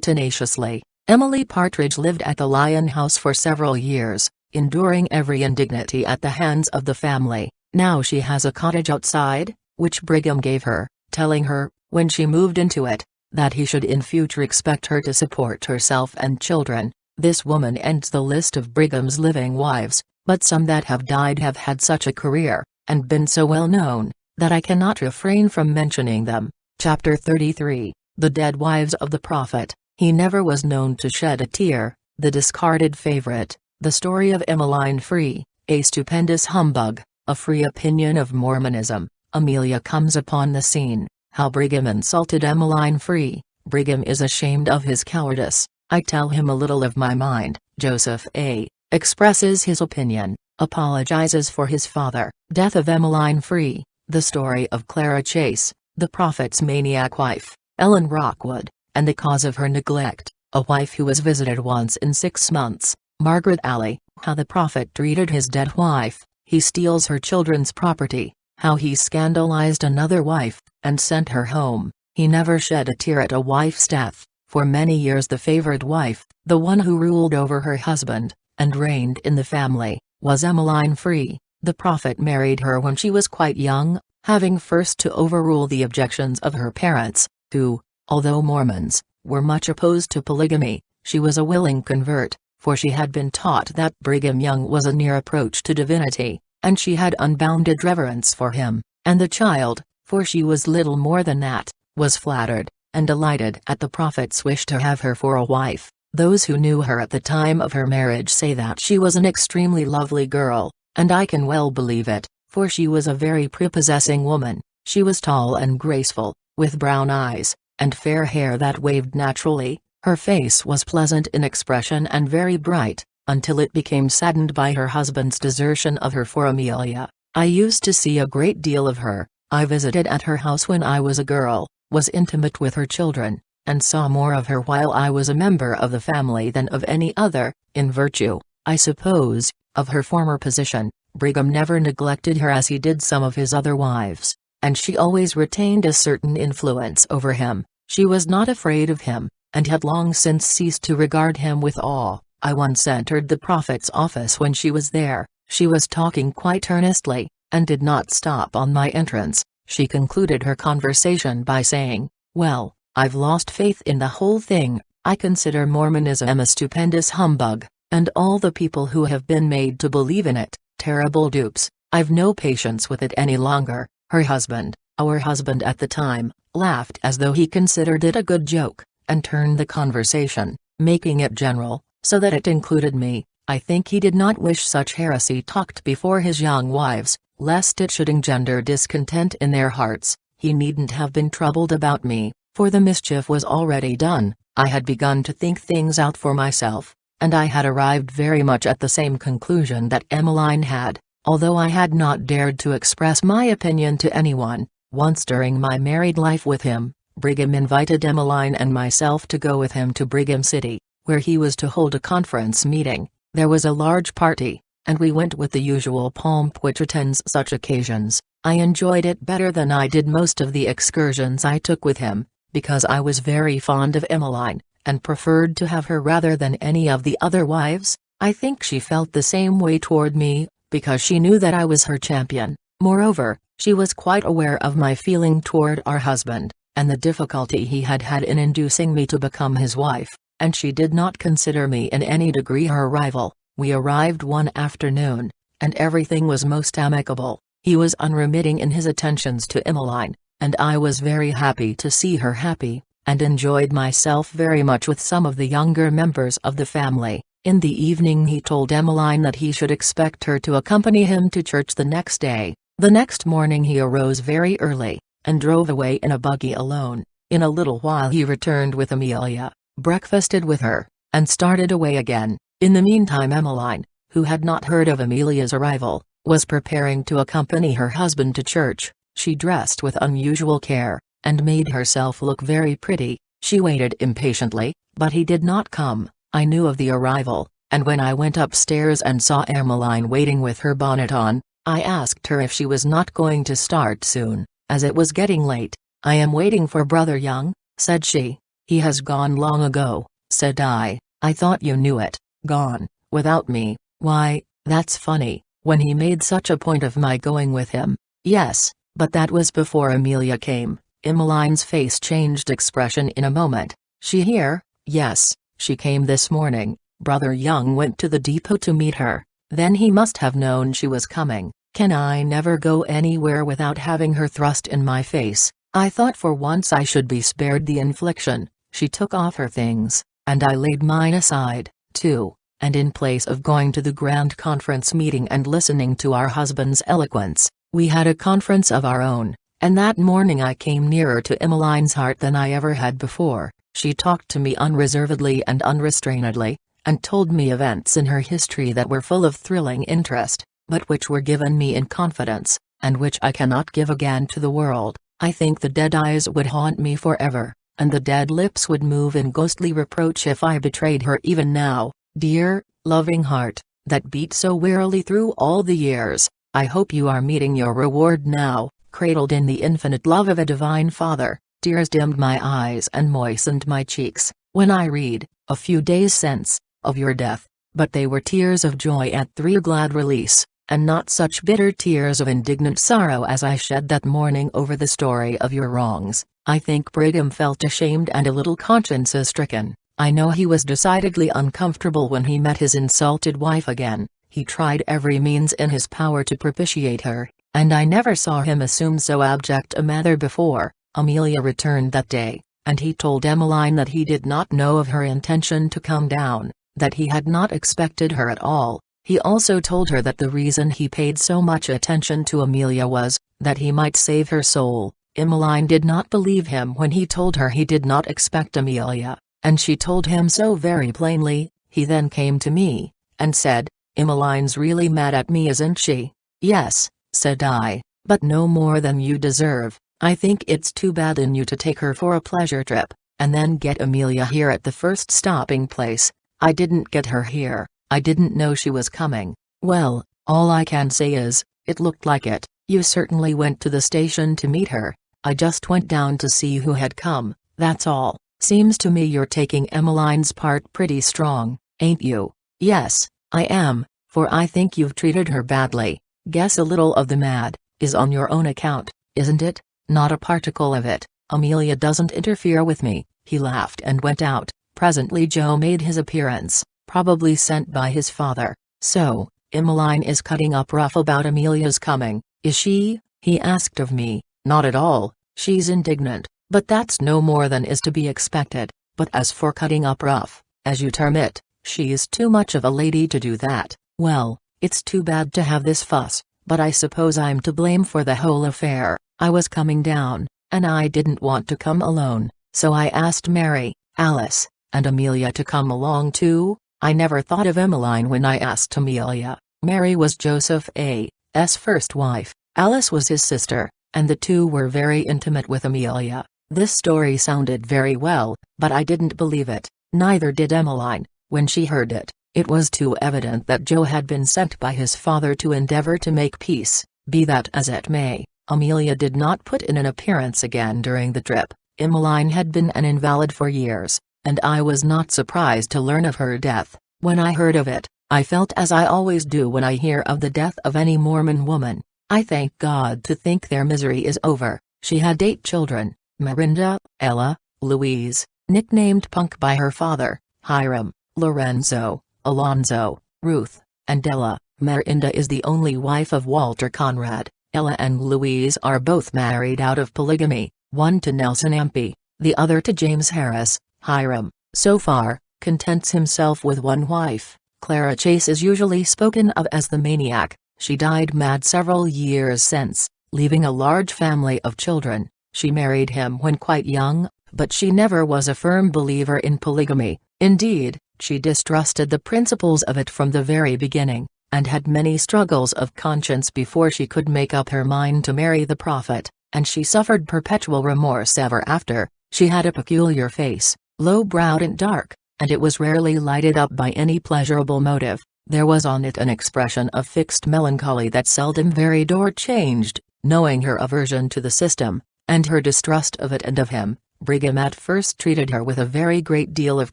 tenaciously. Emily Partridge lived at the Lion House for several years, enduring every indignity at the hands of the family. Now she has a cottage outside, which Brigham gave her, telling her, when she moved into it, that he should in future expect her to support herself and children. This woman ends the list of Brigham's living wives, but some that have died have had such a career, and been so well known, that I cannot refrain from mentioning them. Chapter 33, The Dead Wives of the Prophet. He never was known to shed a tear, the discarded favorite, the story of Emmeline Free, a stupendous humbug, a free opinion of Mormonism. Amelia comes upon the scene, how Brigham insulted Emmeline Free. Brigham is ashamed of his cowardice. I tell him a little of my mind. Joseph A. expresses his opinion, apologizes for his father. Death of Emmeline Free, the story of Clara Chase, the prophet's maniac wife, Ellen Rockwood, and the cause of her neglect, a wife who was visited once in 6 months. Margaret Alley, how the prophet treated his dead wife. He steals her children's property, how he scandalized another wife, and sent her home. He never shed a tear at a wife's death. For many years the favored wife, the one who ruled over her husband, and reigned in the family, was Emmeline Free. The prophet married her when she was quite young, having first to overrule the objections of her parents, who, although Mormons, were much opposed to polygamy. She was a willing convert, for she had been taught that Brigham Young was a near approach to divinity, and she had unbounded reverence for him, and the child, for she was little more than that, was flattered and delighted at the prophet's wish to have her for a wife. Those who knew her at the time of her marriage say that she was an extremely lovely girl, and I can well believe it, for she was a very prepossessing woman. She was tall and graceful, with brown eyes, and fair hair that waved naturally. Her face was pleasant in expression and very bright, until it became saddened by her husband's desertion of her for Amelia. I used to see a great deal of her. I visited at her house when I was a girl, was intimate with her children, and saw more of her while I was a member of the family than of any other. In virtue, I suppose, of her former position, Brigham never neglected her as he did some of his other wives, and she always retained a certain influence over him. She was not afraid of him, and had long since ceased to regard him with awe. I once entered the prophet's office when she was there. She was talking quite earnestly, and did not stop on my entrance. She concluded her conversation by saying, "Well, I've lost faith in the whole thing. I consider Mormonism a stupendous humbug, and all the people who have been made to believe in it, terrible dupes. I've no patience with it any longer." Her husband, our husband at the time, laughed as though he considered it a good joke, and turned the conversation, making it general, so that it included me. I think he did not wish such heresy talked before his young wives, lest it should engender discontent in their hearts. He needn't have been troubled about me, for the mischief was already done. I had begun to think things out for myself, and I had arrived very much at the same conclusion that Emmeline had, although I had not dared to express my opinion to anyone. Once during my married life with him, Brigham invited Emmeline and myself to go with him to Brigham City, where he was to hold a conference meeting. There was a large party, and we went with the usual pomp which attends such occasions. I enjoyed it better than I did most of the excursions I took with him, because I was very fond of Emmeline, and preferred to have her rather than any of the other wives. I think she felt the same way toward me, because she knew that I was her champion. Moreover, she was quite aware of my feeling toward our husband, and the difficulty he had had in inducing me to become his wife, and she did not consider me in any degree her rival. We arrived one afternoon, and everything was most amicable. He was unremitting in his attentions to Emmeline, and I was very happy to see her happy, and enjoyed myself very much with some of the younger members of the family. In the evening he told Emmeline that he should expect her to accompany him to church the next day. The next morning he arose very early, and drove away in a buggy alone. In a little while he returned with Amelia, breakfasted with her, and started away again. In the meantime Emmeline, who had not heard of Amelia's arrival, was preparing to accompany her husband to church. She dressed with unusual care, and made herself look very pretty. She waited impatiently, but he did not come. I knew of the arrival, and when I went upstairs and saw Emmeline waiting with her bonnet on, I asked her if she was not going to start soon, as it was getting late. "I am waiting for Brother Young," said she. "He has gone long ago," said I. "I thought you knew it." "Gone, without me? Why, that's funny, when he made such a point of my going with him." "Yes, but that was before Amelia came." Emmeline's face changed expression in a moment. "She here?" "Yes, she came this morning, Brother Young went to the depot to meet her. Then he must have known she was coming. Can I never go anywhere without having her thrust in my face? I thought for once I should be spared the infliction. She took off her things, and I laid mine aside, too, and in place of going to the grand conference meeting and listening to our husband's eloquence, we had a conference of our own, and that morning I came nearer to Emmeline's heart than I ever had before. She talked to me unreservedly and unrestrainedly, and told me events in her history that were full of thrilling interest, but which were given me in confidence, and which I cannot give again to the world. I think the dead eyes would haunt me forever, and the dead lips would move in ghostly reproach if I betrayed her even now. Dear, loving heart, that beat so wearily through all the years, I hope you are meeting your reward now, cradled in the infinite love of a divine Father. Tears dimmed my eyes and moistened my cheeks, when I read, a few days since, of your death, but they were tears of joy at your glad release, and not such bitter tears of indignant sorrow as I shed that morning over the story of your wrongs. I think Brigham felt ashamed and a little conscience-stricken. I know he was decidedly uncomfortable when he met his insulted wife again. He tried every means in his power to propitiate her, and I never saw him assume so abject a manner before. Amelia returned that day, and he told Emmeline that he did not know of her intention to come down, that he had not expected her at all. He also told her that the reason he paid so much attention to Amelia was, that he might save her soul. Emmeline did not believe him when he told her he did not expect Amelia, and she told him so very plainly. He then came to me, and said, "Emmeline's really mad at me, isn't she?" "Yes," said I, "but no more than you deserve. I think it's too bad in you to take her for a pleasure trip, and then get Amelia here at the first stopping place. I didn't get her here, I didn't know she was coming." "Well, all I can say is, it looked like it. You certainly went to the station to meet her." "I just went down to see who had come, that's all." "Seems to me you're taking Emmeline's part pretty strong, ain't you?" "Yes, I am, for I think you've treated her badly. Guess a little of the mad is on your own account, isn't it?" "Not a particle of it. Amelia doesn't interfere with me." He laughed and went out. Presently Joe made his appearance, probably sent by his father. "So, Emmeline is cutting up rough about Amelia's coming, is she?" he asked of me. "Not at all, she's indignant, but that's no more than is to be expected. But as for cutting up rough, as you term it, she's too much of a lady to do that. Well, it's too bad to have this fuss, but I suppose I'm to blame for the whole affair. I was coming down, and I didn't want to come alone, so I asked Mary, Alice, and Amelia to come along too. I never thought of Emmeline when I asked Amelia. Mary was Joseph A.'s first wife, Alice was his sister, and the two were very intimate with Amelia." This story sounded very well, but I didn't believe it, neither did Emmeline. When she heard it, it was too evident that Joe had been sent by his father to endeavor to make peace. Be that as it may, Amelia did not put in an appearance again during the trip. Emmeline had been an invalid for years, and I was not surprised to learn of her death. When I heard of it, I felt as I always do when I hear of the death of any Mormon woman. I thank God to think their misery is over. She had 8 children: Marinda, Ella, Louise, nicknamed Punk by her father, Hiram, Lorenzo, Alonzo, Ruth, and Ella. Marinda is the only wife of Walter Conrad. Ella and Louise are both married out of polygamy, one to Nelson Ampe, the other to James Harris. Hiram, so far, contents himself with one wife. Clara Chase is usually spoken of as the maniac. She died mad several years since, leaving a large family of children. She married him when quite young, but she never was a firm believer in polygamy. Indeed, she distrusted the principles of it from the very beginning, and had many struggles of conscience before she could make up her mind to marry the prophet, and she suffered perpetual remorse ever after. She had a peculiar face, low-browed and dark, and it was rarely lighted up by any pleasurable motive. There was on it an expression of fixed melancholy that seldom varied or changed. Knowing her aversion to the system, and her distrust of it and of him, Brigham at first treated her with a very great deal of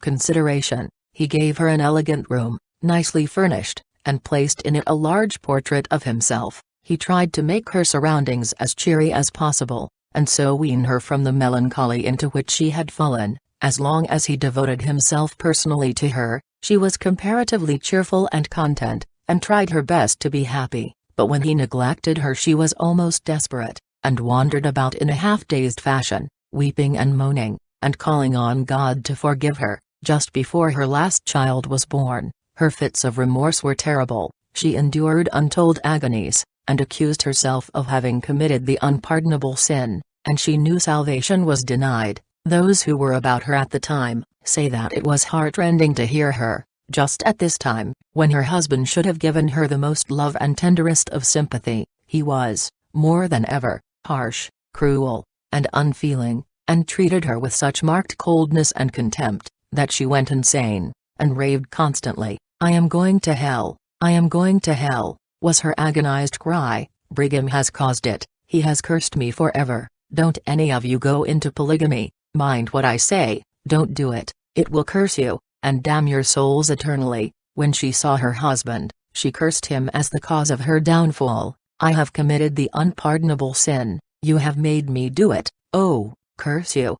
consideration. He gave her an elegant room, nicely furnished, and placed in it a large portrait of himself. He tried to make her surroundings as cheery as possible, and so wean her from the melancholy into which she had fallen. As long as he devoted himself personally to her, She was comparatively cheerful and content, and tried her best to be happy, but when he neglected her she was almost desperate, and wandered about in a half-dazed fashion, weeping and moaning, and calling on God to forgive her. Just before her last child was born, her fits of remorse were terrible. She endured untold agonies, and accused herself of having committed the unpardonable sin, and she knew salvation was denied. Those who were about her at the time say that it was heartrending to hear her, just at this time, when her husband should have given her the most love and tenderest of sympathy. He was, more than ever, harsh, cruel, and unfeeling, and treated her with such marked coldness and contempt, that she went insane, and raved constantly. "I am going to hell, I am going to hell," was her agonized cry. "Brigham has caused it, he has cursed me forever. Don't any of you go into polygamy. Mind what I say, don't do it, it will curse you, and damn your souls eternally." When she saw her husband, she cursed him as the cause of her downfall. "I have committed the unpardonable sin, you have made me do it. Oh, curse you,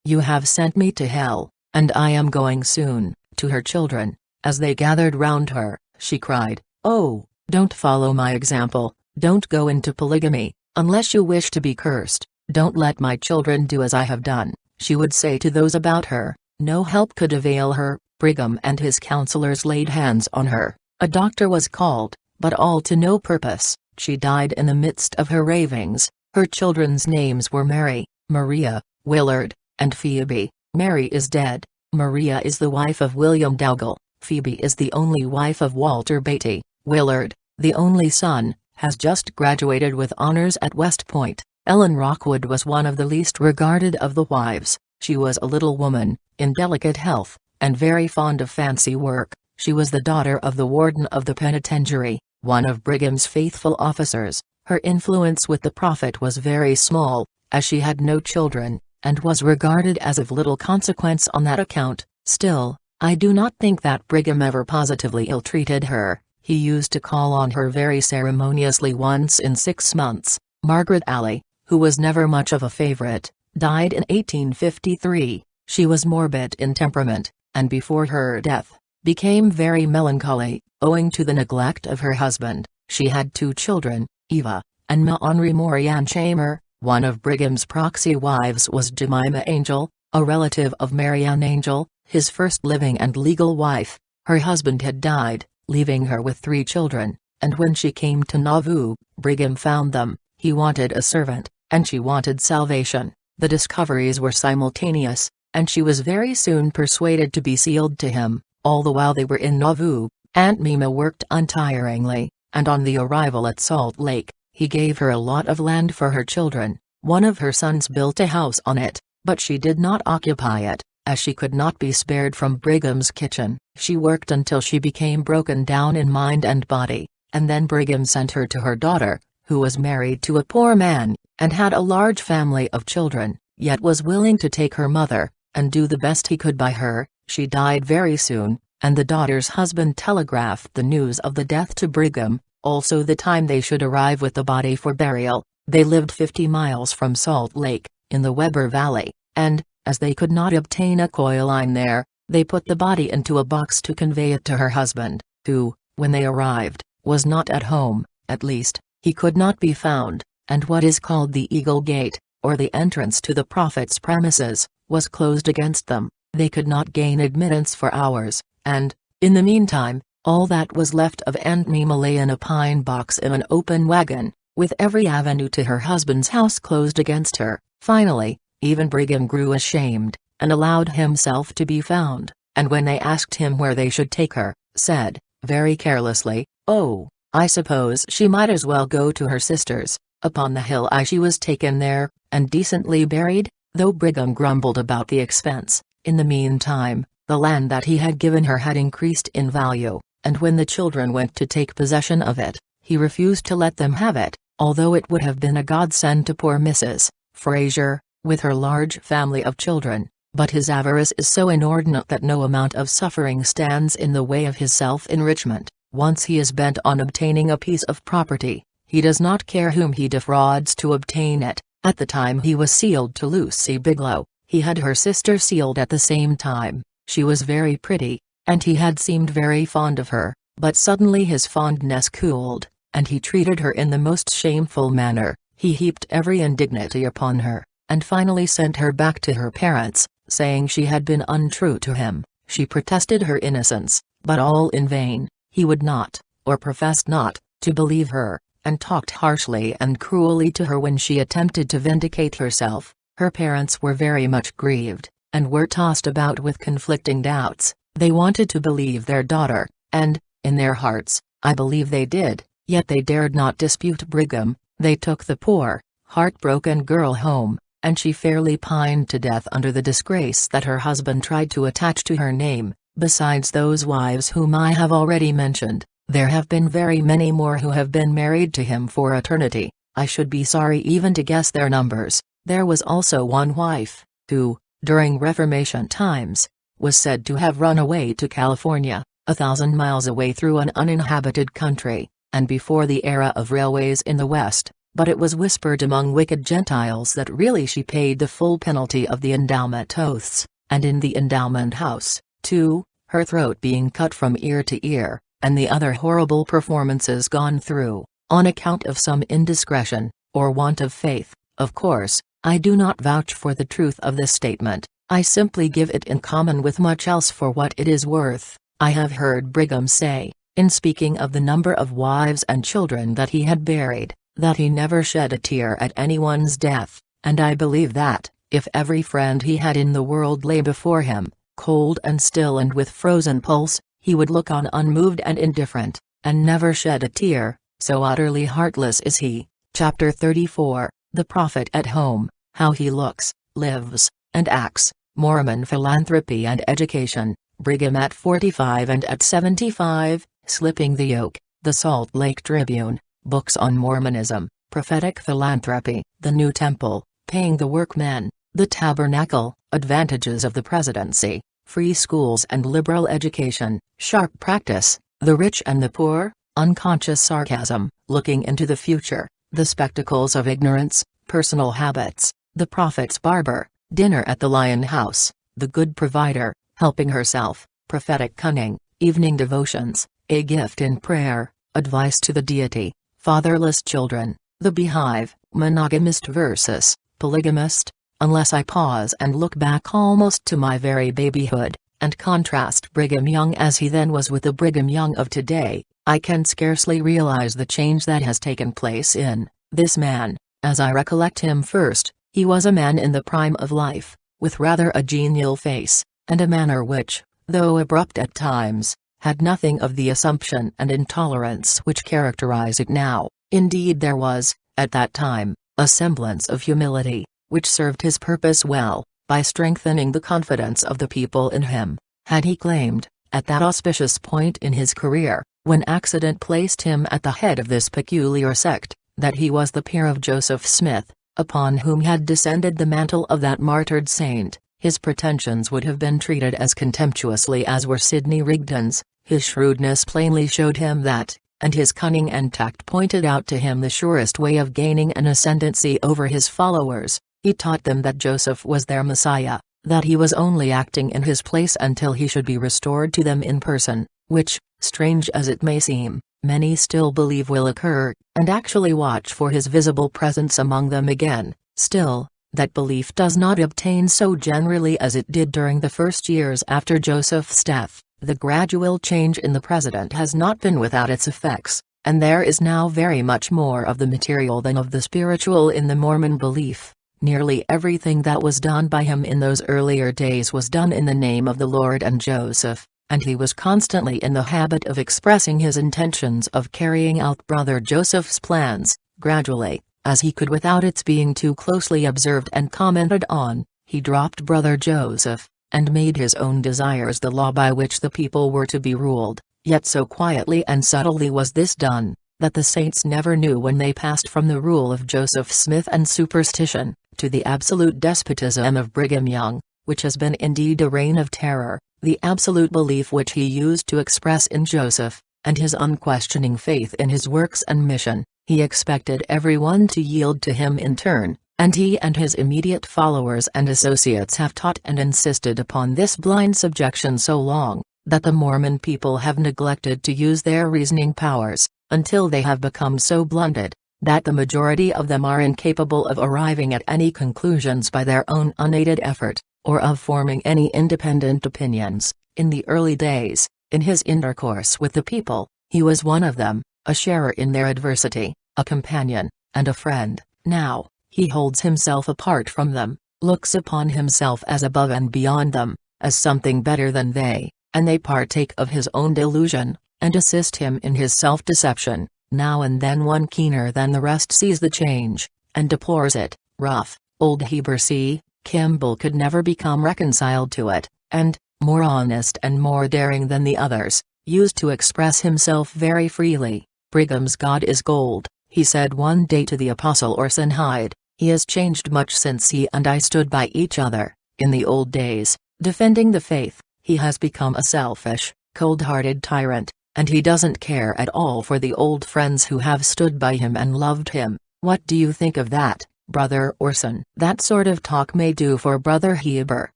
you have sent me to hell, and I am going soon." To her children, as they gathered round her, she cried, "Oh, don't follow my example, don't go into polygamy, unless you wish to be cursed. Don't let my children do as I have done." She would say to those about her. No help could avail her. Brigham and his counselors laid hands on her. A doctor was called, but all to no purpose. She died in the midst of her ravings. Her children's names were Mary, Maria, Willard, and Phoebe. Mary is dead. Maria is the wife of William Dougal. Phoebe is the only wife of Walter Beatty. Willard, the only son, has just graduated with honors at West Point. Ellen Rockwood was one of the least regarded of the wives. She was a little woman, in delicate health, and very fond of fancy work. She was the daughter of the warden of the penitentiary, one of Brigham's faithful officers. Her influence with the prophet was very small, as she had no children, and was regarded as of little consequence on that account. Still, I do not think that Brigham ever positively ill-treated her. He used to call on her very ceremoniously once in 6 months. Margaret Alley, who was never much of a favorite, died in 1853. She was morbid in temperament, and before her death, became very melancholy, owing to the neglect of her husband. She had 2 children, Eva, and Ma Henri Morian Chamer. One of Brigham's proxy wives was Jemima Angel, a relative of Marianne Angel, his first living and legal wife. Her husband had died, leaving her with 3 children, and when she came to Nauvoo, Brigham found them. He wanted a servant, and she wanted salvation. The discoveries were simultaneous, and she was very soon persuaded to be sealed to him. All the while they were in Nauvoo, Aunt Mima worked untiringly, and on the arrival at Salt Lake, he gave her a lot of land for her children. One of her sons built a house on it, but she did not occupy it, as she could not be spared from Brigham's kitchen. She worked until she became broken down in mind and body, and then Brigham sent her to her daughter, who was married to a poor man, and had a large family of children, yet was willing to take her mother, and do the best he could by her. She died very soon, and the daughter's husband telegraphed the news of the death to Brigham, also the time they should arrive with the body for burial. They lived 50 miles from Salt Lake, in the Weber Valley, and, as they could not obtain a coal line there, they put the body into a box to convey it to her husband, who, when they arrived, was not at home. At least, he could not be found, and what is called the Eagle Gate, or the entrance to the prophet's premises, was closed against them. They could not gain admittance for hours, and, in the meantime, all that was left of Aunt Mima lay in a pine box in an open wagon, with every avenue to her husband's house closed against her. Finally, even Brigham grew ashamed, and allowed himself to be found, and when they asked him where they should take her, said, very carelessly, "Oh, I suppose she might as well go to her sister's, upon the hill." She was taken there, and decently buried, though Brigham grumbled about the expense. In the meantime, the land that he had given her had increased in value, and when the children went to take possession of it, he refused to let them have it, although it would have been a godsend to poor Mrs. Fraser, with her large family of children. But his avarice is so inordinate that no amount of suffering stands in the way of his self-enrichment. Once he is bent on obtaining a piece of property, he does not care whom he defrauds to obtain it. At the time he was sealed to Lucy Biglow, he had her sister sealed at the same time. She was very pretty, and he had seemed very fond of her, but suddenly his fondness cooled, and he treated her in the most shameful manner. He heaped every indignity upon her, and finally sent her back to her parents, saying she had been untrue to him. She protested her innocence, but all in vain. He would not, or professed not, to believe her, and talked harshly and cruelly to her when she attempted to vindicate herself. Her parents were very much grieved, and were tossed about with conflicting doubts. They wanted to believe their daughter, and, in their hearts, I believe they did, yet they dared not dispute Brigham. They took the poor, heartbroken girl home, and she fairly pined to death under the disgrace that her husband tried to attach to her name. Besides those wives whom I have already mentioned, there have been very many more who have been married to him for eternity. I should be sorry even to guess their numbers. There was also one wife, who, during Reformation times, was said to have run away to California, 1,000 miles away through an uninhabited country, and before the era of railways in the West, but it was whispered among wicked Gentiles that really she paid the full penalty of the endowment oaths, and in the endowment house, too, her throat being cut from ear to ear, and the other horrible performances gone through, on account of some indiscretion, or want of faith. Of course, I do not vouch for the truth of this statement, I simply give it in common with much else for what it is worth. I have heard Brigham say, in speaking of the number of wives and children that he had buried, that he never shed a tear at anyone's death, and I believe that, if every friend he had in the world lay before him, cold and still and with frozen pulse, he would look on unmoved and indifferent, and never shed a tear, so utterly heartless is he. Chapter 34, The Prophet at Home, How He Looks, Lives, and Acts, Mormon Philanthropy and Education, Brigham at 45 and at 75, Slipping the Yoke, The Salt Lake Tribune, Books on Mormonism, Prophetic Philanthropy, The New Temple, Paying the Workmen, The Tabernacle, Advantages of the Presidency, Free Schools and Liberal Education, Sharp Practice, The Rich and the Poor, Unconscious Sarcasm, Looking into the Future, The Spectacles of Ignorance, Personal Habits, The Prophet's Barber, Dinner at the Lion House, The Good Provider, Helping Herself, Prophetic Cunning, Evening Devotions, A Gift in Prayer, Advice to the Deity, Fatherless Children, The Beehive, Monogamist versus Polygamist. Unless I pause and look back almost to my very babyhood, and contrast Brigham Young as he then was with the Brigham Young of today, I can scarcely realize the change that has taken place in this man. As I recollect him first, he was a man in the prime of life, with rather a genial face, and a manner which, though abrupt at times, had nothing of the assumption and intolerance which characterize it now. Indeed there was, at that time, a semblance of humility, which served his purpose well, by strengthening the confidence of the people in him. Had he claimed, at that auspicious point in his career, when accident placed him at the head of this peculiar sect, that he was the peer of Joseph Smith, upon whom had descended the mantle of that martyred saint, his pretensions would have been treated as contemptuously as were Sidney Rigdon's. His shrewdness plainly showed him that, and his cunning and tact pointed out to him the surest way of gaining an ascendancy over his followers. He taught them that Joseph was their Messiah, that he was only acting in his place until he should be restored to them in person, which, strange as it may seem, many still believe will occur, and actually watch for his visible presence among them again. Still, that belief does not obtain so generally as it did during the first years after Joseph's death. The gradual change in the president has not been without its effects, and there is now very much more of the material than of the spiritual in the Mormon belief. Nearly everything that was done by him in those earlier days was done in the name of the Lord and Joseph, and he was constantly in the habit of expressing his intentions of carrying out Brother Joseph's plans. Gradually, as he could without its being too closely observed and commented on, he dropped Brother Joseph, and made his own desires the law by which the people were to be ruled. Yet so quietly and subtly was this done, that the saints never knew when they passed from the rule of Joseph Smith and superstition, to the absolute despotism of Brigham Young, which has been indeed a reign of terror. The absolute belief which he used to express in Joseph, and his unquestioning faith in his works and mission, he expected everyone to yield to him in turn, and he and his immediate followers and associates have taught and insisted upon this blind subjection so long, that the Mormon people have neglected to use their reasoning powers, until they have become so blunted, that the majority of them are incapable of arriving at any conclusions by their own unaided effort, or of forming any independent opinions. In the early days, in his intercourse with the people, he was one of them, a sharer in their adversity, a companion, and a friend. Now, he holds himself apart from them, looks upon himself as above and beyond them, as something better than they, and they partake of his own delusion, and assist him in his self-deception. Now and then one keener than the rest sees the change, and deplores it. Rough, old Heber C. Kimball could never become reconciled to it, and, more honest and more daring than the others, used to express himself very freely. "Brigham's God is gold," he said one day to the Apostle Orson Hyde. "He has changed much since he and I stood by each other, in the old days, defending the faith. He has become a selfish, cold-hearted tyrant, and he doesn't care at all for the old friends who have stood by him and loved him. What do you think of that, Brother Orson?" "That sort of talk may do for Brother Heber,"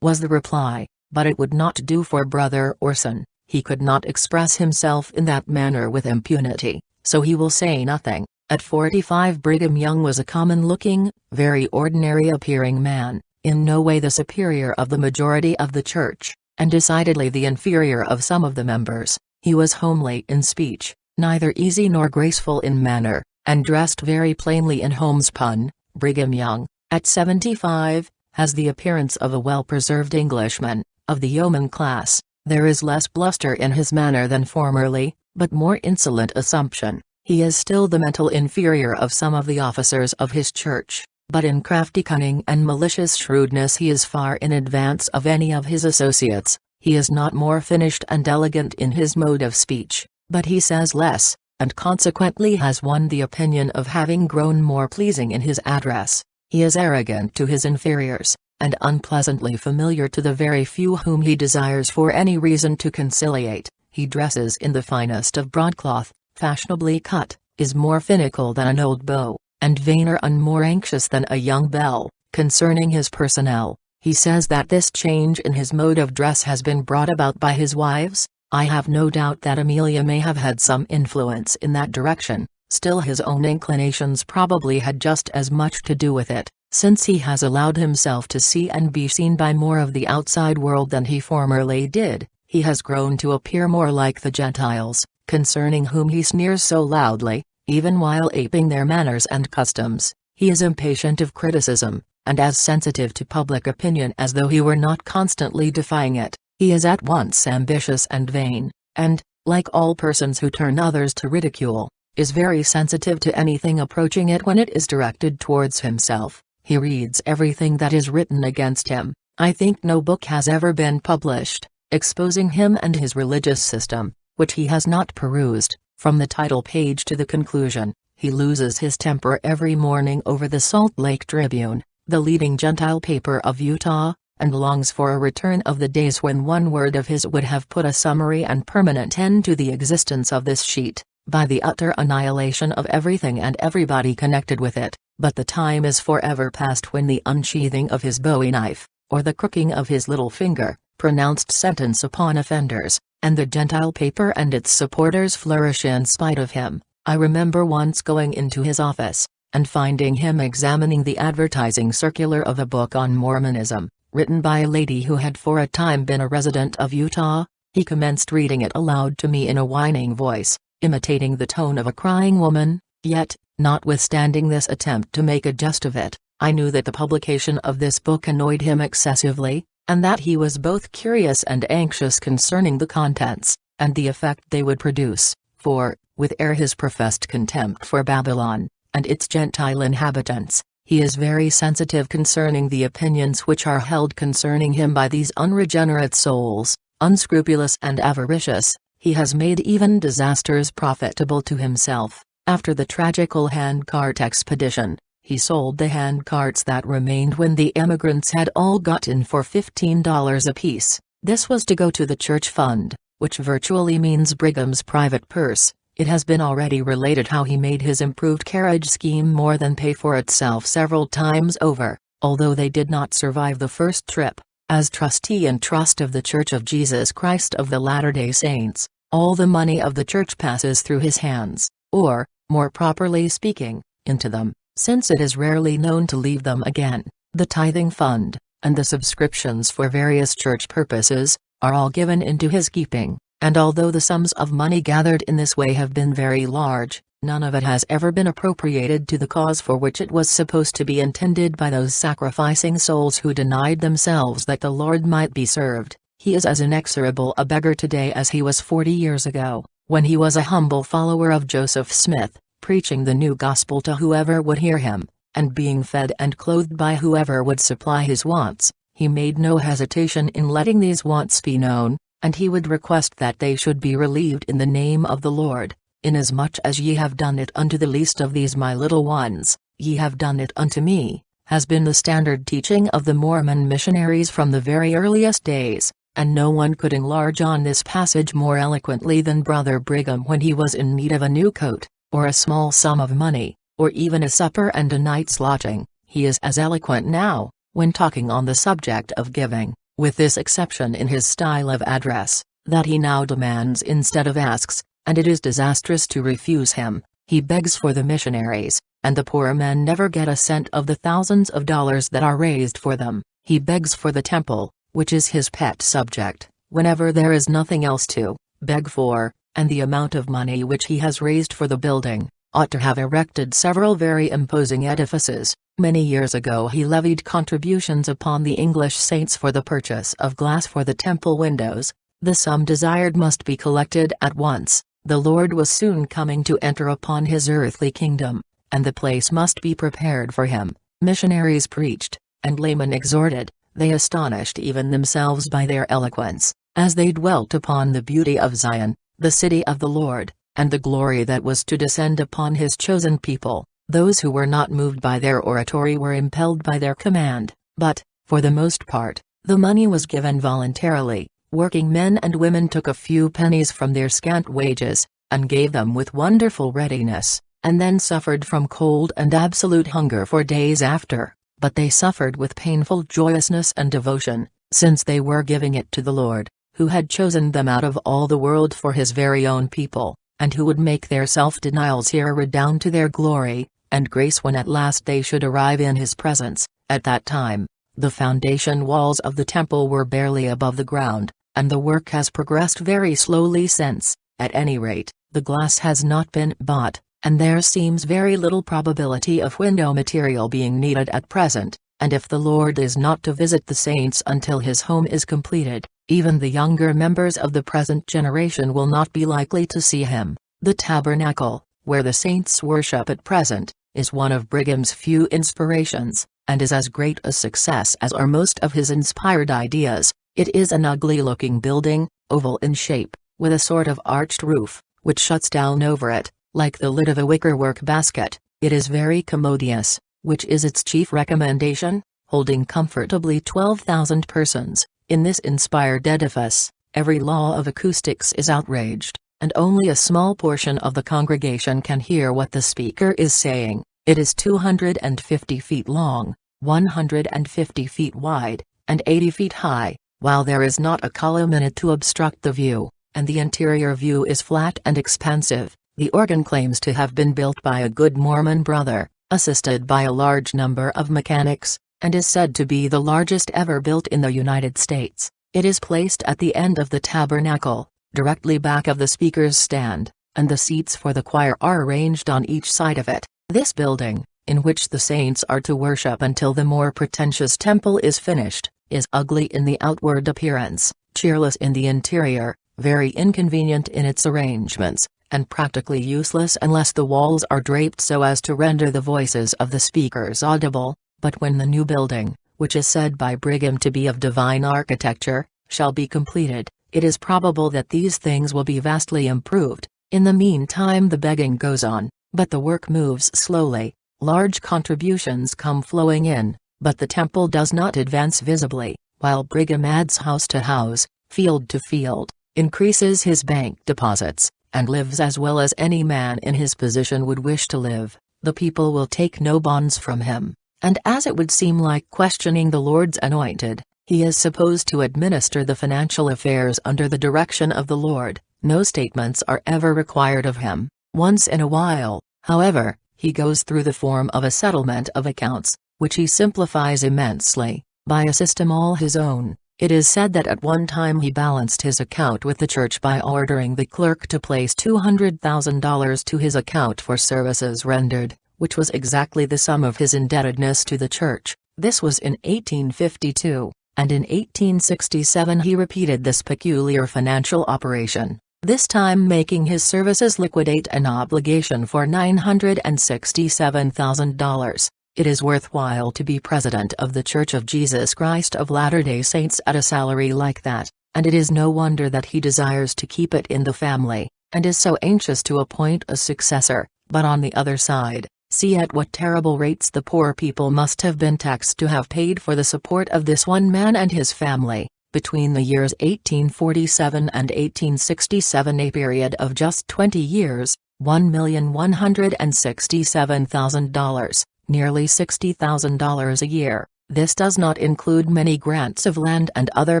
was the reply, "but it would not do for Brother Orson. He could not express himself in that manner with impunity, so he will say nothing." At 45 Brigham Young was a common-looking, very ordinary-appearing man, in no way the superior of the majority of the church, and decidedly the inferior of some of the members. He was homely in speech, neither easy nor graceful in manner, and dressed very plainly in homespun. Brigham Young, at 75, has the appearance of a well-preserved Englishman, of the yeoman class. There is less bluster in his manner than formerly, but more insolent assumption. He is still the mental inferior of some of the officers of his church, but in crafty cunning and malicious shrewdness he is far in advance of any of his associates. He is not more finished and elegant in his mode of speech, but he says less, and consequently has won the opinion of having grown more pleasing in his address. He is arrogant to his inferiors, and unpleasantly familiar to the very few whom he desires for any reason to conciliate. He dresses in the finest of broadcloth, fashionably cut, is more finical than an old beau, and vainer and more anxious than a young belle. Concerning his personnel, he says that this change in his mode of dress has been brought about by his wives. I have no doubt that Amelia may have had some influence in that direction, still his own inclinations probably had just as much to do with it, since he has allowed himself to see and be seen by more of the outside world than he formerly did. He has grown to appear more like the Gentiles, concerning whom he sneers so loudly, even while aping their manners and customs. He is impatient of criticism, and as sensitive to public opinion as though he were not constantly defying it. He is at once ambitious and vain, and, like all persons who turn others to ridicule, is very sensitive to anything approaching it when it is directed towards himself. He reads everything that is written against him. I think no book has ever been published, exposing him and his religious system, which he has not perused, from the title page to the conclusion. He loses his temper every morning over the Salt Lake Tribune, the leading Gentile paper of Utah, and longs for a return of the days when one word of his would have put a summary and permanent end to the existence of this sheet, by the utter annihilation of everything and everybody connected with it. But the time is forever past when the unsheathing of his bowie knife, or the crooking of his little finger, pronounced sentence upon offenders, and the Gentile paper and its supporters flourish in spite of him. I remember once going into his office, and finding him examining the advertising circular of a book on Mormonism, written by a lady who had for a time been a resident of Utah. He commenced reading it aloud to me in a whining voice, imitating the tone of a crying woman, yet, notwithstanding this attempt to make a jest of it, I knew that the publication of this book annoyed him excessively, and that he was both curious and anxious concerning the contents, and the effect they would produce, for, with his professed contempt for Babylon, and its Gentile inhabitants, he is very sensitive concerning the opinions which are held concerning him by these unregenerate souls, unscrupulous and avaricious. He has made even disasters profitable to himself. After the tragical handcart expedition, he sold the handcarts that remained when the emigrants had all got in for $15 apiece. This was to go to the church fund, which virtually means Brigham's private purse. It has been already related how he made his improved carriage scheme more than pay for itself several times over, although they did not survive the first trip. As trustee and trust of the Church of Jesus Christ of the Latter-day Saints, all the money of the Church passes through his hands, or, more properly speaking, into them, since it is rarely known to leave them again. The tithing fund, and the subscriptions for various church purposes, are all given into his keeping, and although the sums of money gathered in this way have been very large, none of it has ever been appropriated to the cause for which it was supposed to be intended by those sacrificing souls who denied themselves that the Lord might be served. He is as inexorable a beggar today as he was 40 years ago, when he was a humble follower of Joseph Smith, preaching the new gospel to whoever would hear him, and being fed and clothed by whoever would supply his wants. He made no hesitation in letting these wants be known, and he would request that they should be relieved in the name of the Lord. Inasmuch as ye have done it unto the least of these my little ones, ye have done it unto me, has been the standard teaching of the Mormon missionaries from the very earliest days, and no one could enlarge on this passage more eloquently than Brother Brigham when he was in need of a new coat, or a small sum of money, or even a supper and a night's lodging. He is as eloquent now, when talking on the subject of giving, with this exception in his style of address, that he now demands instead of asks, and it is disastrous to refuse him. He begs for the missionaries, and the poor men never get a cent of the thousands of dollars that are raised for them. He begs for the temple, which is his pet subject, whenever there is nothing else to beg for, and the amount of money which he has raised for the building ought to have erected several very imposing edifices. Many years ago he levied contributions upon the English saints for the purchase of glass for the temple windows. The sum desired must be collected at once. The Lord was soon coming to enter upon his earthly kingdom, and the place must be prepared for him. Missionaries preached, and laymen exhorted. They astonished even themselves by their eloquence, as they dwelt upon the beauty of Zion, the city of the Lord, and the glory that was to descend upon his chosen people. Those who were not moved by their oratory were impelled by their command, but, for the most part, the money was given voluntarily. Working men and women took a few pennies from their scant wages, and gave them with wonderful readiness, and then suffered from cold and absolute hunger for days after, but they suffered with painful joyousness and devotion, since they were giving it to the Lord, who had chosen them out of all the world for his very own people, and who would make their self-denials here redound to their glory and grace when at last they should arrive in his presence. At that time, the foundation walls of the temple were barely above the ground, and the work has progressed very slowly since. At any rate, the glass has not been bought, and there seems very little probability of window material being needed at present, and if the Lord is not to visit the saints until his home is completed, even the younger members of the present generation will not be likely to see him. The tabernacle, where the saints worship at present, is one of Brigham's few inspirations, and is as great a success as are most of his inspired ideas. It is an ugly-looking building, oval in shape, with a sort of arched roof, which shuts down over it, like the lid of a wickerwork basket. It is very commodious, which is its chief recommendation, holding comfortably 12,000 persons. In this inspired edifice, every law of acoustics is outraged, and only a small portion of the congregation can hear what the speaker is saying. It is 250 feet long, 150 feet wide, and 80 feet high, while there is not a column in it to obstruct the view, and the interior view is flat and expansive. The organ claims to have been built by a good Mormon brother, assisted by a large number of mechanics, and is said to be the largest ever built in the United States. It is placed at the end of the tabernacle, directly back of the speaker's stand, and the seats for the choir are arranged on each side of it. This building, in which the saints are to worship until the more pretentious temple is finished, is ugly in the outward appearance, cheerless in the interior, very inconvenient in its arrangements, and practically useless unless the walls are draped so as to render the voices of the speakers audible. But when the new building, which is said by Brigham to be of divine architecture, shall be completed, it is probable that these things will be vastly improved. In the meantime the begging goes on, but the work moves slowly. Large contributions come flowing in, but the temple does not advance visibly, while Brigham adds house to house, field to field, increases his bank deposits, and lives as well as any man in his position would wish to live. The people will take no bonds from him, and as it would seem like questioning the Lord's anointed, He is supposed to administer the financial affairs under the direction of the Lord. No statements are ever required of him. Once in a while, however, he goes through the form of a settlement of accounts, which he simplifies immensely, by a system all his own. It is said that at one time he balanced his account with the church by ordering the clerk to place $200,000 to his account for services rendered, which was exactly the sum of his indebtedness to the church. This was in 1852, and in 1867 he repeated this peculiar financial operation, this time making his services liquidate an obligation for $967,000. It is worthwhile to be president of the Church of Jesus Christ of Latter-day Saints at a salary like that, and it is no wonder that he desires to keep it in the family, and is so anxious to appoint a successor. But on the other side, see at what terrible rates the poor people must have been taxed to have paid for the support of this one man and his family. Between the years 1847 and 1867, a period of just 20 years, $1,167,000. Nearly $60,000 a year. This does not include many grants of land and other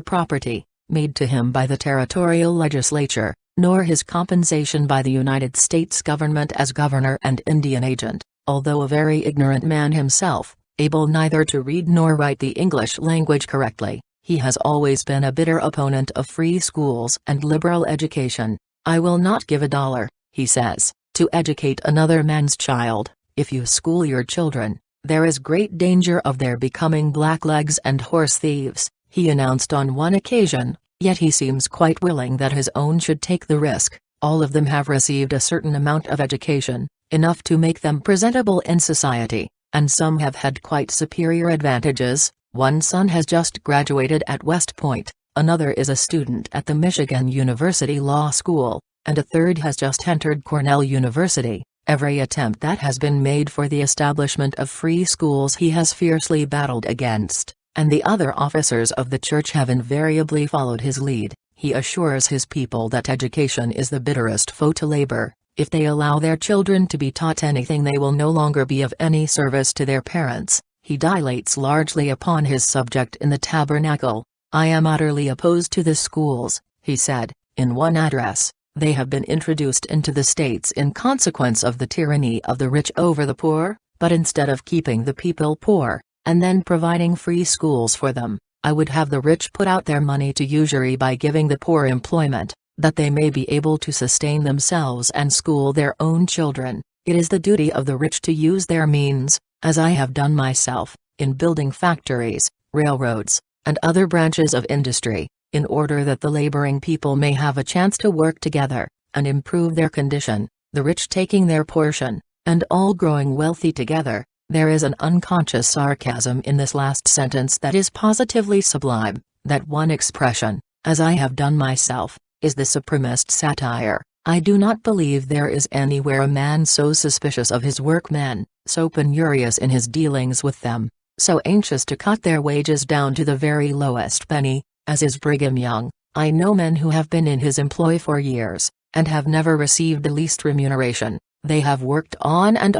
property, made to him by the territorial legislature, nor his compensation by the United States government as governor and Indian agent. Although a very ignorant man himself, able neither to read nor write the English language correctly, he has always been a bitter opponent of free schools and liberal education. "I will not give $1," he says, "to educate another man's child. If you school your children, there is great danger of their becoming blacklegs and horse thieves," he announced on one occasion, yet he seems quite willing that his own should take the risk. All of them have received a certain amount of education, enough to make them presentable in society, and some have had quite superior advantages. One son has just graduated at West Point, another is a student at the Michigan University Law School, and a third has just entered Cornell University. Every attempt that has been made for the establishment of free schools he has fiercely battled against, and the other officers of the church have invariably followed his lead. He assures his people that education is the bitterest foe to labor. If they allow their children to be taught anything, they will no longer be of any service to their parents. He dilates largely upon his subject in the Tabernacle. "I am utterly opposed to the schools," he said, in one address. "They have been introduced into the states in consequence of the tyranny of the rich over the poor, but instead of keeping the people poor, and then providing free schools for them, I would have the rich put out their money to usury by giving the poor employment, that they may be able to sustain themselves and school their own children. It is the duty of the rich to use their means, as I have done myself, in building factories, railroads, and other branches of industry, in order that the laboring people may have a chance to work together, and improve their condition, the rich taking their portion, and all growing wealthy together." There is an unconscious sarcasm in this last sentence that is positively sublime. That one expression, "as I have done myself," is the supremest satire. I do not believe there is anywhere a man so suspicious of his workmen, so penurious in his dealings with them, so anxious to cut their wages down to the very lowest penny, as is Brigham Young. I know men who have been in his employ for years, and have never received the least remuneration. They have worked on, and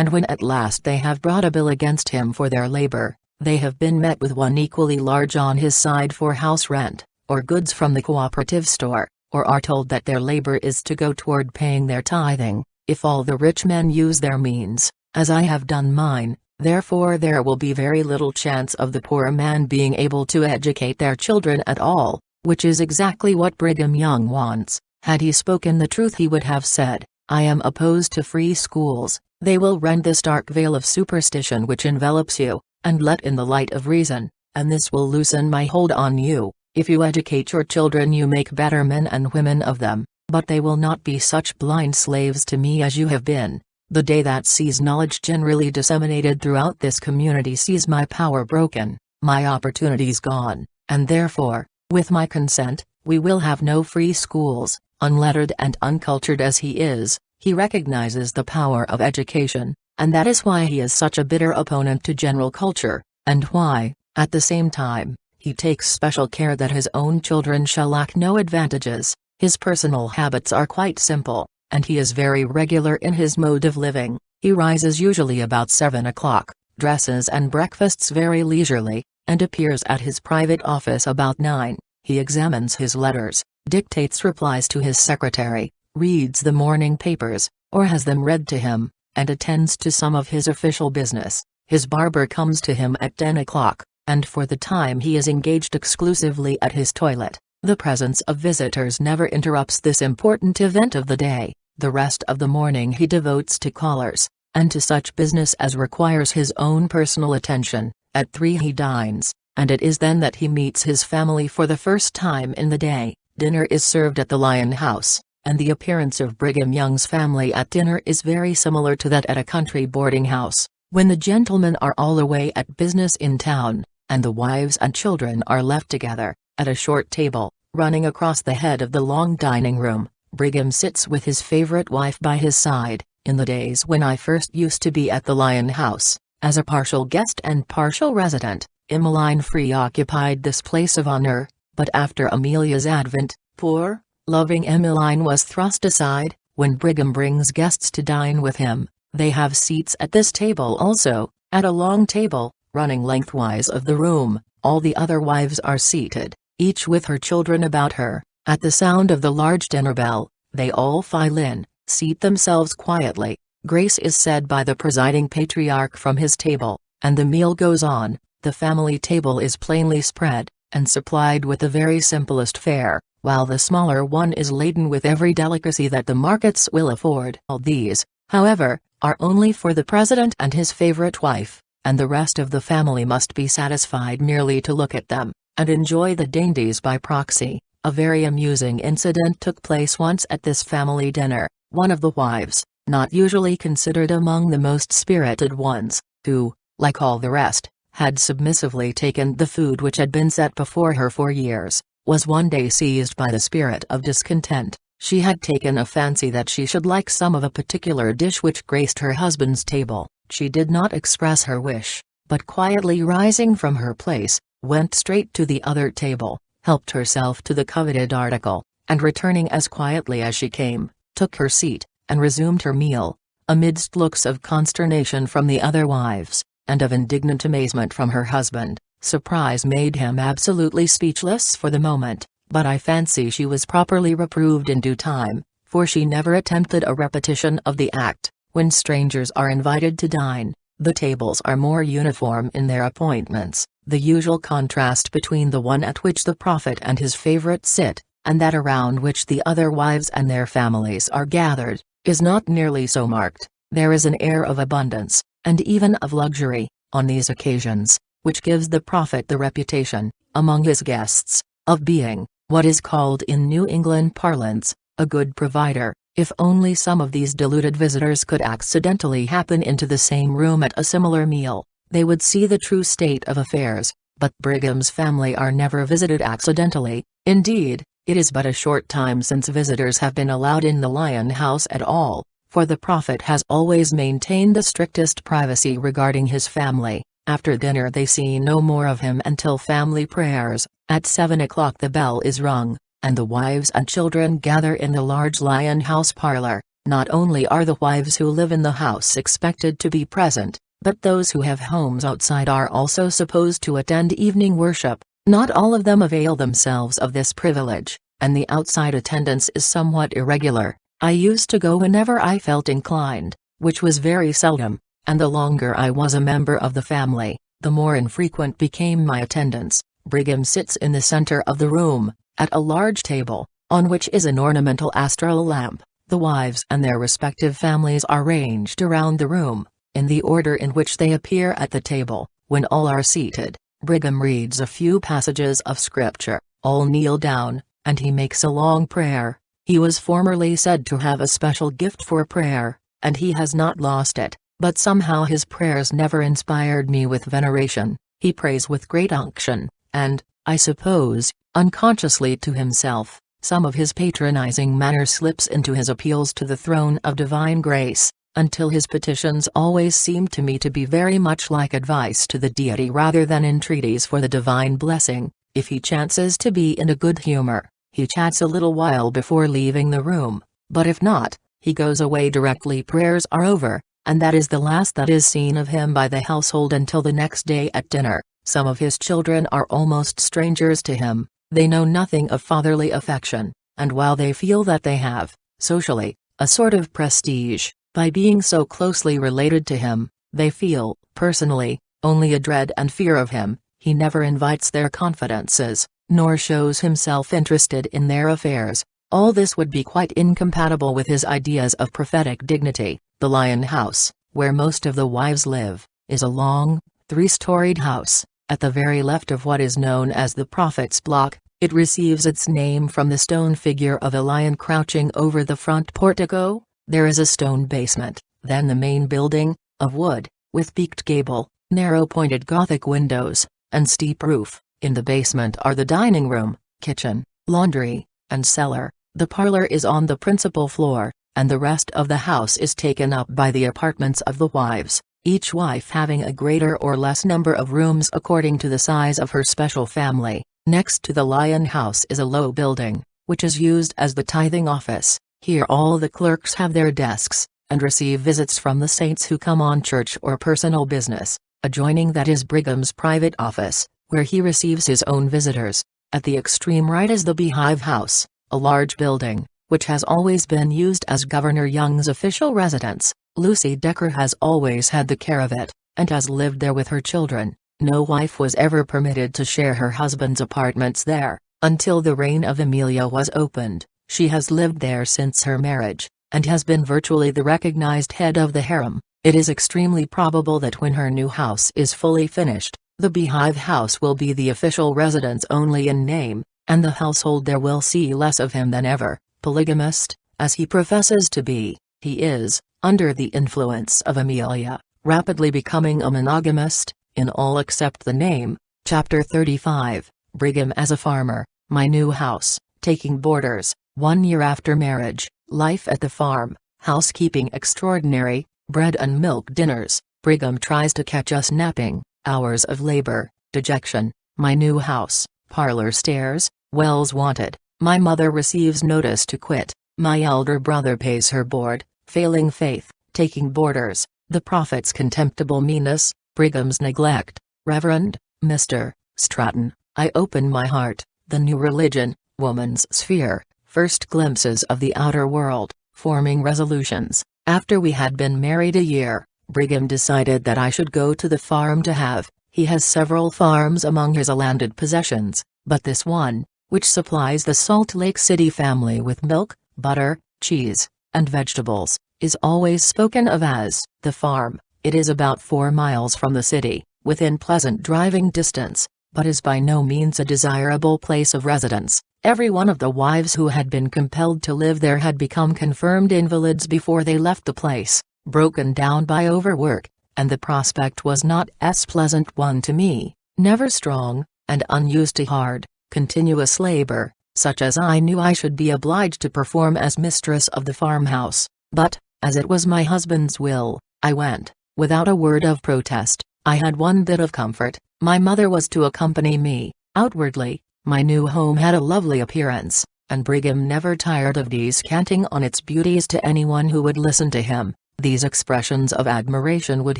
when at last they have brought a bill against him for their labor, they have been met with one equally large on his side for house rent, or goods from the cooperative store, or are told that their labor is to go toward paying their tithing. If all the rich men use their means, as I have done mine, therefore there will be very little chance of the poor man being able to educate their children at all, which is exactly what Brigham Young wants. Had he spoken the truth, he would have said, "I am opposed to free schools. They will rend this dark veil of superstition which envelops you, and let in the light of reason, and this will loosen my hold on you. If you educate your children, you make better men and women of them, but they will not be such blind slaves to me as you have been. The day that sees knowledge generally disseminated throughout this community sees my power broken, my opportunities gone, and therefore, with my consent, we will have no free schools." Unlettered and uncultured as he is, he recognizes the power of education, and that is why he is such a bitter opponent to general culture, and why, at the same time, he takes special care that his own children shall lack no advantages. His personal habits are quite simple, and he is very regular in his mode of living. He rises usually about 7 o'clock, dresses and breakfasts very leisurely, and appears at his private office about 9. He examines his letters, dictates replies to his secretary, reads the morning papers, or has them read to him, and attends to some of his official business. His barber comes to him at 10 o'clock, and for the time he is engaged exclusively at his toilet. The presence of visitors never interrupts this important event of the day. The rest of the morning he devotes to callers, and to such business as requires his own personal attention. At 3 he dines, and it is then that he meets his family for the first time in the day. Dinner is served at the Lion House, and the appearance of Brigham Young's family at dinner is very similar to that at a country boarding house, when the gentlemen are all away at business in town, and the wives and children are left together, at a short table, running across the head of the long dining room. Brigham sits with his favorite wife by his side. In the days when I first used to be at the Lion House, as a partial guest and partial resident, Emmeline Free occupied this place of honor, but after Amelia's advent, poor, loving Emmeline was thrust aside. When Brigham brings guests to dine with him, they have seats at this table also, at a long table, running lengthwise of the room. All the other wives are seated, each with her children about her. At the sound of the large dinner bell, they all file in, seat themselves quietly. Grace is said by the presiding patriarch from his table, and the meal goes on. The family table is plainly spread, and supplied with the very simplest fare, while the smaller one is laden with every delicacy that the markets will afford. All these, however, are only for the president and his favorite wife, and the rest of the family must be satisfied merely to look at them, and enjoy the dainties by proxy. A very amusing incident took place once at this family dinner. One of the wives, not usually considered among the most spirited ones, who, like all the rest, had submissively taken the food which had been set before her for years, was one day seized by the spirit of discontent. She had taken a fancy that she should like some of a particular dish which graced her husband's table. She did not express her wish, but quietly rising from her place, went straight to the other table, helped herself to the coveted article, and returning as quietly as she came, took her seat, and resumed her meal, amidst looks of consternation from the other wives, and of indignant amazement from her husband. Surprise made him absolutely speechless for the moment, but I fancy she was properly reproved in due time, for she never attempted a repetition of the act. When strangers are invited to dine, the tables are more uniform in their appointments. The usual contrast between the one at which the prophet and his favorite sit, and that around which the other wives and their families are gathered, is not nearly so marked. There is an air of abundance, and even of luxury, on these occasions, which gives the prophet the reputation, among his guests, of being, what is called in New England parlance, a good provider. If only some of these deluded visitors could accidentally happen into the same room at a similar meal, they would see the true state of affairs. But Brigham's family are never visited accidentally. Indeed, it is but a short time since visitors have been allowed in the Lion House at all, for the prophet has always maintained the strictest privacy regarding his family. After dinner they see no more of him until family prayers. At 7 o'clock the bell is rung, and the wives and children gather in the large Lion House parlor. Not only are the wives who live in the house expected to be present, but those who have homes outside are also supposed to attend evening worship. Not all of them avail themselves of this privilege, and the outside attendance is somewhat irregular. I used to go whenever I felt inclined, which was very seldom, and the longer I was a member of the family, the more infrequent became my attendance. Brigham sits in the center of the room, at a large table, on which is an ornamental astral lamp. The wives and their respective families are ranged around the room, in the order in which they appear at the table. When all are seated, Brigham reads a few passages of scripture, all kneel down, and he makes a long prayer. He was formerly said to have a special gift for prayer, and he has not lost it, but somehow his prayers never inspired me with veneration. He prays with great unction, and, I suppose, unconsciously to himself, some of his patronizing manner slips into his appeals to the throne of divine grace, until his petitions always seem to me to be very much like advice to the deity rather than entreaties for the divine blessing. If he chances to be in a good humor, he chats a little while before leaving the room, but if not, he goes away directly prayers are over, and that is the last that is seen of him by the household until the next day at dinner. Some of his children are almost strangers to him, they know nothing of fatherly affection, and while they feel that they have, socially, a sort of prestige, by being so closely related to him, they feel, personally, only a dread and fear of him. He never invites their confidences, nor shows himself interested in their affairs. All this would be quite incompatible with his ideas of prophetic dignity. The Lion House, where most of the wives live, is a long, three-storied house, at the very left of what is known as the Prophet's Block. It receives its name from the stone figure of a lion crouching over the front portico. There is a stone basement, then the main building, of wood, with peaked gable, narrow-pointed Gothic windows, and steep roof. In the basement are the dining room, kitchen, laundry, and cellar. The parlor is on the principal floor, and the rest of the house is taken up by the apartments of the wives, each wife having a greater or less number of rooms according to the size of her special family. Next to the Lion House is a low building, which is used as the tithing office. Here all the clerks have their desks, and receive visits from the saints who come on church or personal business. Adjoining that is Brigham's private office, where he receives his own visitors. At the extreme right is the Beehive House, a large building, which has always been used as Governor Young's official residence. Lucy Decker has always had the care of it, and has lived there with her children. No wife was ever permitted to share her husband's apartments there, until the reign of Amelia was opened. She has lived there since her marriage, and has been virtually the recognized head of the harem. It is extremely probable that when her new house is fully finished, the Beehive House will be the official residence only in name, and the household there will see less of him than ever. Polygamist, as he professes to be, he is, under the influence of Amelia, rapidly becoming a monogamist, in all except the name. Chapter 35, Brigham as a farmer. My new house, taking boarders, 1 year after marriage, life at the farm, housekeeping extraordinary, bread and milk dinners. Brigham tries to catch us napping, hours of labor, dejection. My new house, parlor stairs, wells wanted. My mother receives notice to quit. My elder brother pays her board, failing faith, taking boarders. The Prophet's contemptible meanness, Brigham's neglect. Reverend Mr. Stratton, I open my heart. The new religion, woman's sphere, first glimpses of the outer world, forming resolutions. After we had been married a year, Brigham decided that I should go to the farm to have. He has several farms among his landed possessions, but this one, which supplies the Salt Lake City family with milk, butter, cheese, and vegetables, is always spoken of as the farm. It is about 4 miles from the city, within pleasant driving distance, but is by no means a desirable place of residence. Every one of the wives who had been compelled to live there had become confirmed invalids before they left the place, broken down by overwork, and the prospect was not a pleasant one to me. Never strong, and unused to hard, continuous labor, such as I knew I should be obliged to perform as mistress of the farmhouse. But, as it was my husband's will, I went, without a word of protest. I had one bit of comfort: my mother was to accompany me. Outwardly, my new home had a lovely appearance, and Brigham never tired of descanting on its beauties to anyone who would listen to him. These expressions of admiration would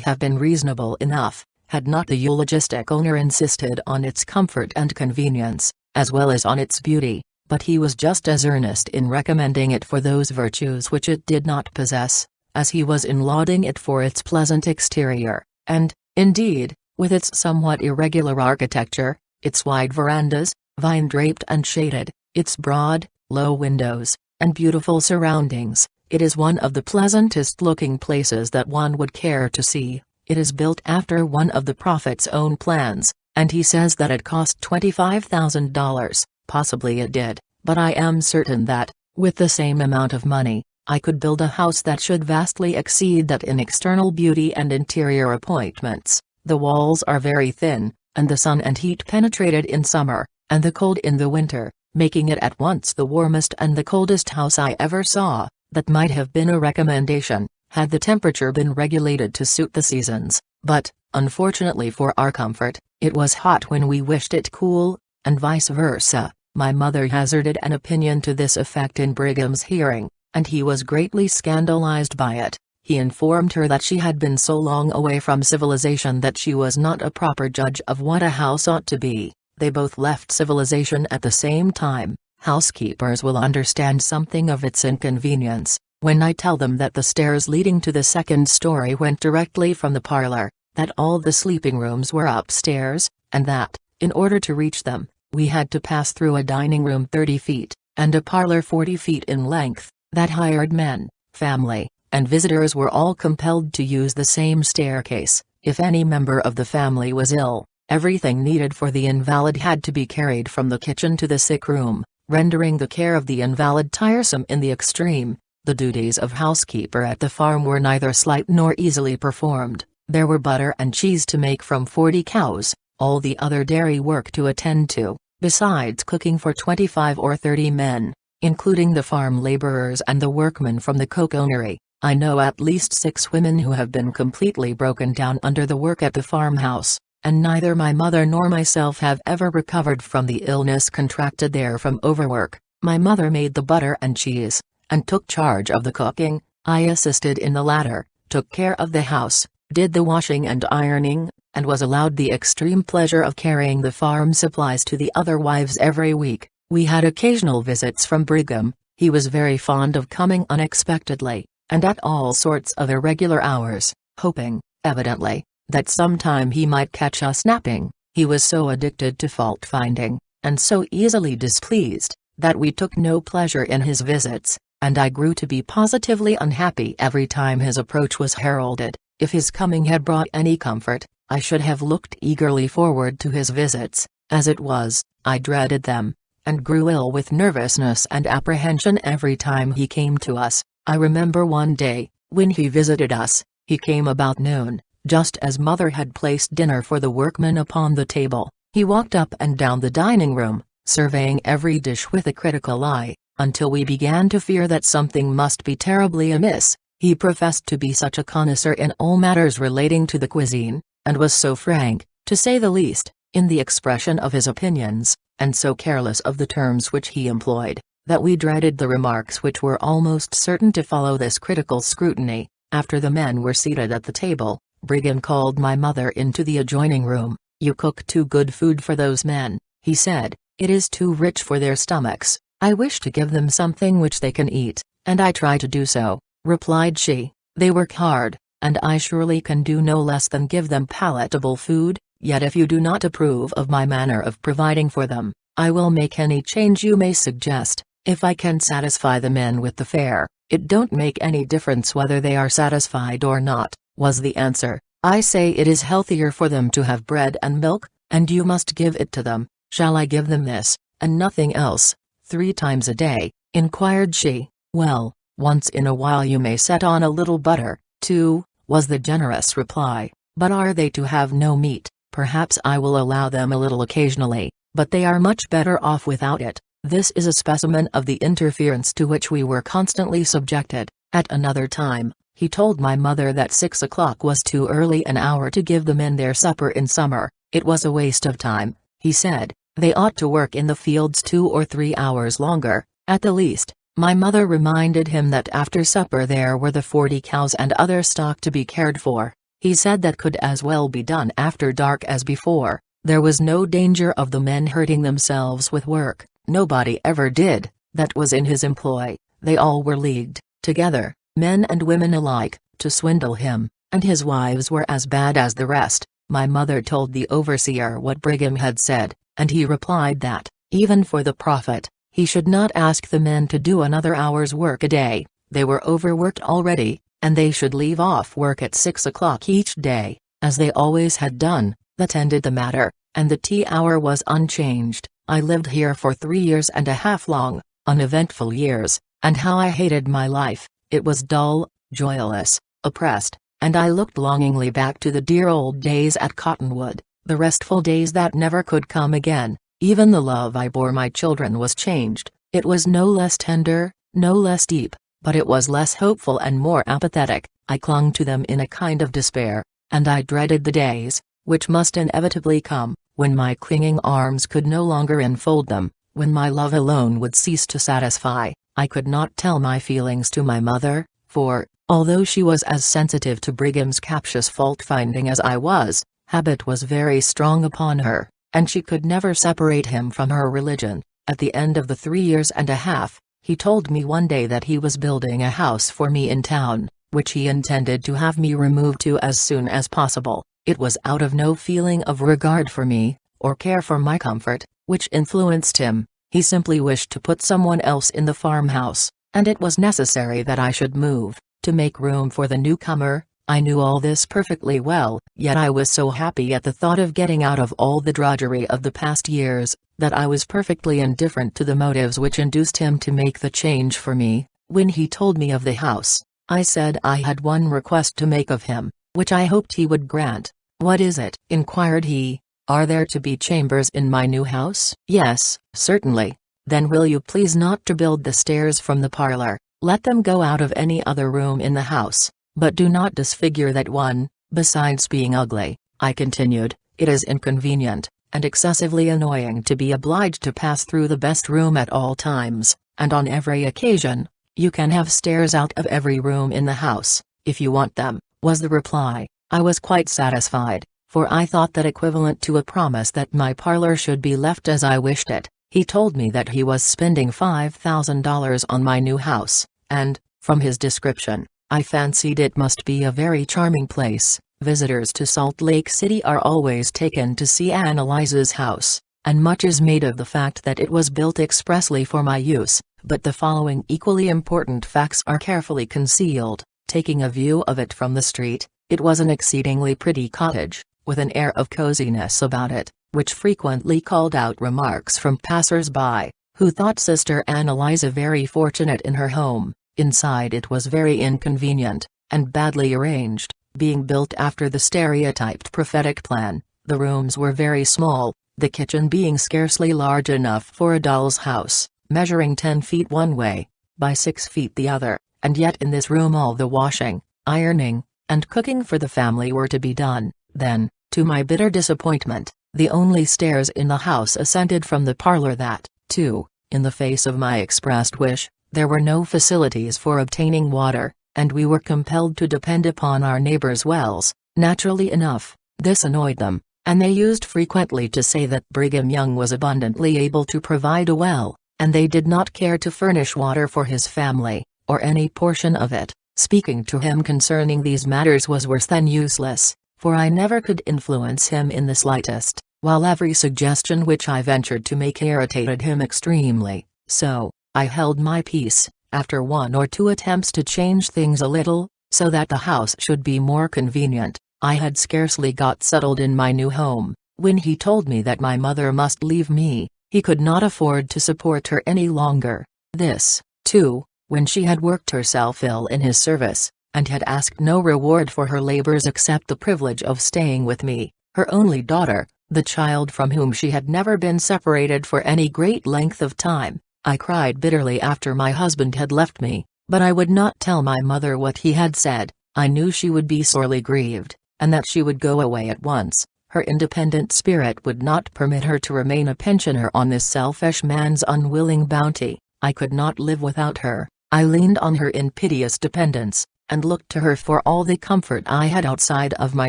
have been reasonable enough, had not the eulogistic owner insisted on its comfort and convenience, as well as on its beauty, but he was just as earnest in recommending it for those virtues which it did not possess, as he was in lauding it for its pleasant exterior, and, indeed, with its somewhat irregular architecture, its wide verandas, vine-draped and shaded, its broad, low windows, and beautiful surroundings, it is one of the pleasantest-looking places that one would care to see. It is built after one of the Prophet's own plans, and he says that it cost $25,000, possibly it did, but I am certain that, with the same amount of money, I could build a house that should vastly exceed that in external beauty and interior appointments. The walls are very thin, and the sun and heat penetrated in summer, and the cold in the winter, making it at once the warmest and the coldest house I ever saw. That might have been a recommendation, had the temperature been regulated to suit the seasons, but, unfortunately for our comfort, it was hot when we wished it cool, and vice versa. My mother hazarded an opinion to this effect in Brigham's hearing, and he was greatly scandalized by it. He informed her that she had been so long away from civilization that she was not a proper judge of what a house ought to be. They both left civilization at the same time. Housekeepers will understand something of its inconvenience when I tell them that the stairs leading to the second story went directly from the parlor, that all the sleeping rooms were upstairs, and that, in order to reach them, we had to pass through a dining room 30 feet, and a parlor 40 feet in length, that hired men, family, and visitors were all compelled to use the same staircase. If any member of the family was ill, everything needed for the invalid had to be carried from the kitchen to the sick room, rendering the care of the invalid tiresome in the extreme. The duties of housekeeper at the farm were neither slight nor easily performed. There were butter and cheese to make from 40 cows, all the other dairy work to attend to, besides cooking for 25 or 30 men, including the farm laborers and the workmen from the coconery. I know at least 6 women who have been completely broken down under the work at the farmhouse, and neither my mother nor myself have ever recovered from the illness contracted there from overwork. My mother made the butter and cheese, and took charge of the cooking. I assisted in the latter, took care of the house, did the washing and ironing, and was allowed the extreme pleasure of carrying the farm supplies to the other wives every week. We had occasional visits from Brigham. He was very fond of coming unexpectedly, and at all sorts of irregular hours, hoping, evidently, that sometime he might catch us napping. He was so addicted to fault-finding, and so easily displeased, that we took no pleasure in his visits, and I grew to be positively unhappy every time his approach was heralded. If his coming had brought any comfort, I should have looked eagerly forward to his visits. As it was, I dreaded them, and grew ill with nervousness and apprehension every time he came to us. I remember one day, when he visited us, he came about noon, just as mother had placed dinner for the workmen upon the table. He walked up and down the dining room, surveying every dish with a critical eye, until we began to fear that something must be terribly amiss. He professed to be such a connoisseur in all matters relating to the cuisine, and was so frank, to say the least, in the expression of his opinions, and so careless of the terms which he employed, that we dreaded the remarks which were almost certain to follow this critical scrutiny. After the men were seated at the table, Brigham called my mother into the adjoining room. "You cook too good food for those men," he said. "It is too rich for their stomachs. I wish to give them something which they can eat, and I try to do so," replied she. "They work hard, and I surely can do no less than give them palatable food. Yet if you do not approve of my manner of providing for them, I will make any change you may suggest. If I can satisfy the men with the fare, it don't make any difference whether they are satisfied or not," was the answer. "I say it is healthier for them to have bread and milk, and you must give it to them." "Shall I give them this, and nothing else, 3 times a day?" inquired she. "Well, once in a while you may set on a little butter, too," was the generous reply. "But are they to have no meat? Perhaps I will allow them a little occasionally, but they are much better off without it." This is a specimen of the interference to which we were constantly subjected. At another time, he told my mother that 6 o'clock was too early an hour to give the men their supper in summer. It was a waste of time, he said. They ought to work in the fields 2 or 3 hours longer, at the least. My mother reminded him that after supper there were the 40 cows and other stock to be cared for. He said that could as well be done after dark as before. There was no danger of the men hurting themselves with work. Nobody ever did, that was in his employ. They all were leagued together, men and women alike, to swindle him, and his wives were as bad as the rest. My mother told the overseer what Brigham had said, and he replied that, even for the profit, he should not ask the men to do another hour's work a day. They were overworked already, and they should leave off work at 6 o'clock each day, as they always had done. That ended the matter, and the tea hour was unchanged. I lived here for 3 years and a half long, uneventful years, and how I hated my life. It was dull, joyless, oppressed, and I looked longingly back to the dear old days at Cottonwood, the restful days that never could come again. Even the love I bore my children was changed. It was no less tender, no less deep, but it was less hopeful and more apathetic. I clung to them in a kind of despair, and I dreaded the days, which must inevitably come, when my clinging arms could no longer enfold them, when my love alone would cease to satisfy. I could not tell my feelings to my mother, For, although she was as sensitive to Brigham's captious fault-finding as I was, habit was very strong upon her, and she could never separate him from her religion. At the end of the 3 years and a half, he told me one day that he was building a house for me in town, which he intended to have me remove to as soon as possible. It was out of no feeling of regard for me, or care for my comfort, which influenced him. He simply wished to put someone else in the farmhouse, and it was necessary that I should move, to make room for the newcomer. I knew all this perfectly well, yet I was so happy at the thought of getting out of all the drudgery of the past years, that I was perfectly indifferent to the motives which induced him to make the change for me. When he told me of the house, I said I had one request to make of him, which I hoped he would grant. "What is it?" inquired he. "Are there to be chambers in my new house?" "Yes, certainly." "Then will you please not to build the stairs from the parlor, let them go out of any other room in the house, but do not disfigure that one. Besides being ugly," I continued, "it is inconvenient, and excessively annoying to be obliged to pass through the best room at all times, and on every occasion. You can have stairs out of every room in the house, if you want them," was the reply. I was quite satisfied, for I thought that equivalent to a promise that my parlor should be left as I wished it. He told me that he was spending $5,000 on my new house, and, from his description, I fancied it must be a very charming place. Visitors to Salt Lake City are always taken to see Eliza's house, and much is made of the fact that it was built expressly for my use, but the following equally important facts are carefully concealed. Taking a view of it from the street, it was an exceedingly pretty cottage, with an air of coziness about it, which frequently called out remarks from passers-by, who thought Sister Eliza very fortunate in her home. Inside it was very inconvenient, and badly arranged, being built after the stereotyped prophetic plan. The rooms were very small, the kitchen being scarcely large enough for a doll's house, measuring 10 feet one way, by 6 feet the other, and yet in this room all the washing, ironing, and cooking for the family were to be done. Then, to my bitter disappointment, the only stairs in the house ascended from the parlor that, too, in the face of my expressed wish. There were no facilities for obtaining water, and we were compelled to depend upon our neighbors' wells. Naturally enough, this annoyed them, and they used frequently to say that Brigham Young was abundantly able to provide a well, and they did not care to furnish water for his family, or any portion of it. Speaking to him concerning these matters was worse than useless, for I never could influence him in the slightest, while every suggestion which I ventured to make irritated him extremely. So, I held my peace, after 1 or 2 attempts to change things a little, so that the house should be more convenient. I had scarcely got settled in my new home, when he told me that my mother must leave me. He could not afford to support her any longer. This, too, when she had worked herself ill in his service, and had asked no reward for her labors except the privilege of staying with me, her only daughter, the child from whom she had never been separated for any great length of time. I cried bitterly after my husband had left me, but I would not tell my mother what he had said. I knew she would be sorely grieved, and that she would go away at once. Her independent spirit would not permit her to remain a pensioner on this selfish man's unwilling bounty. I could not live without her. I leaned on her in piteous dependence, and looked to her for all the comfort I had outside of my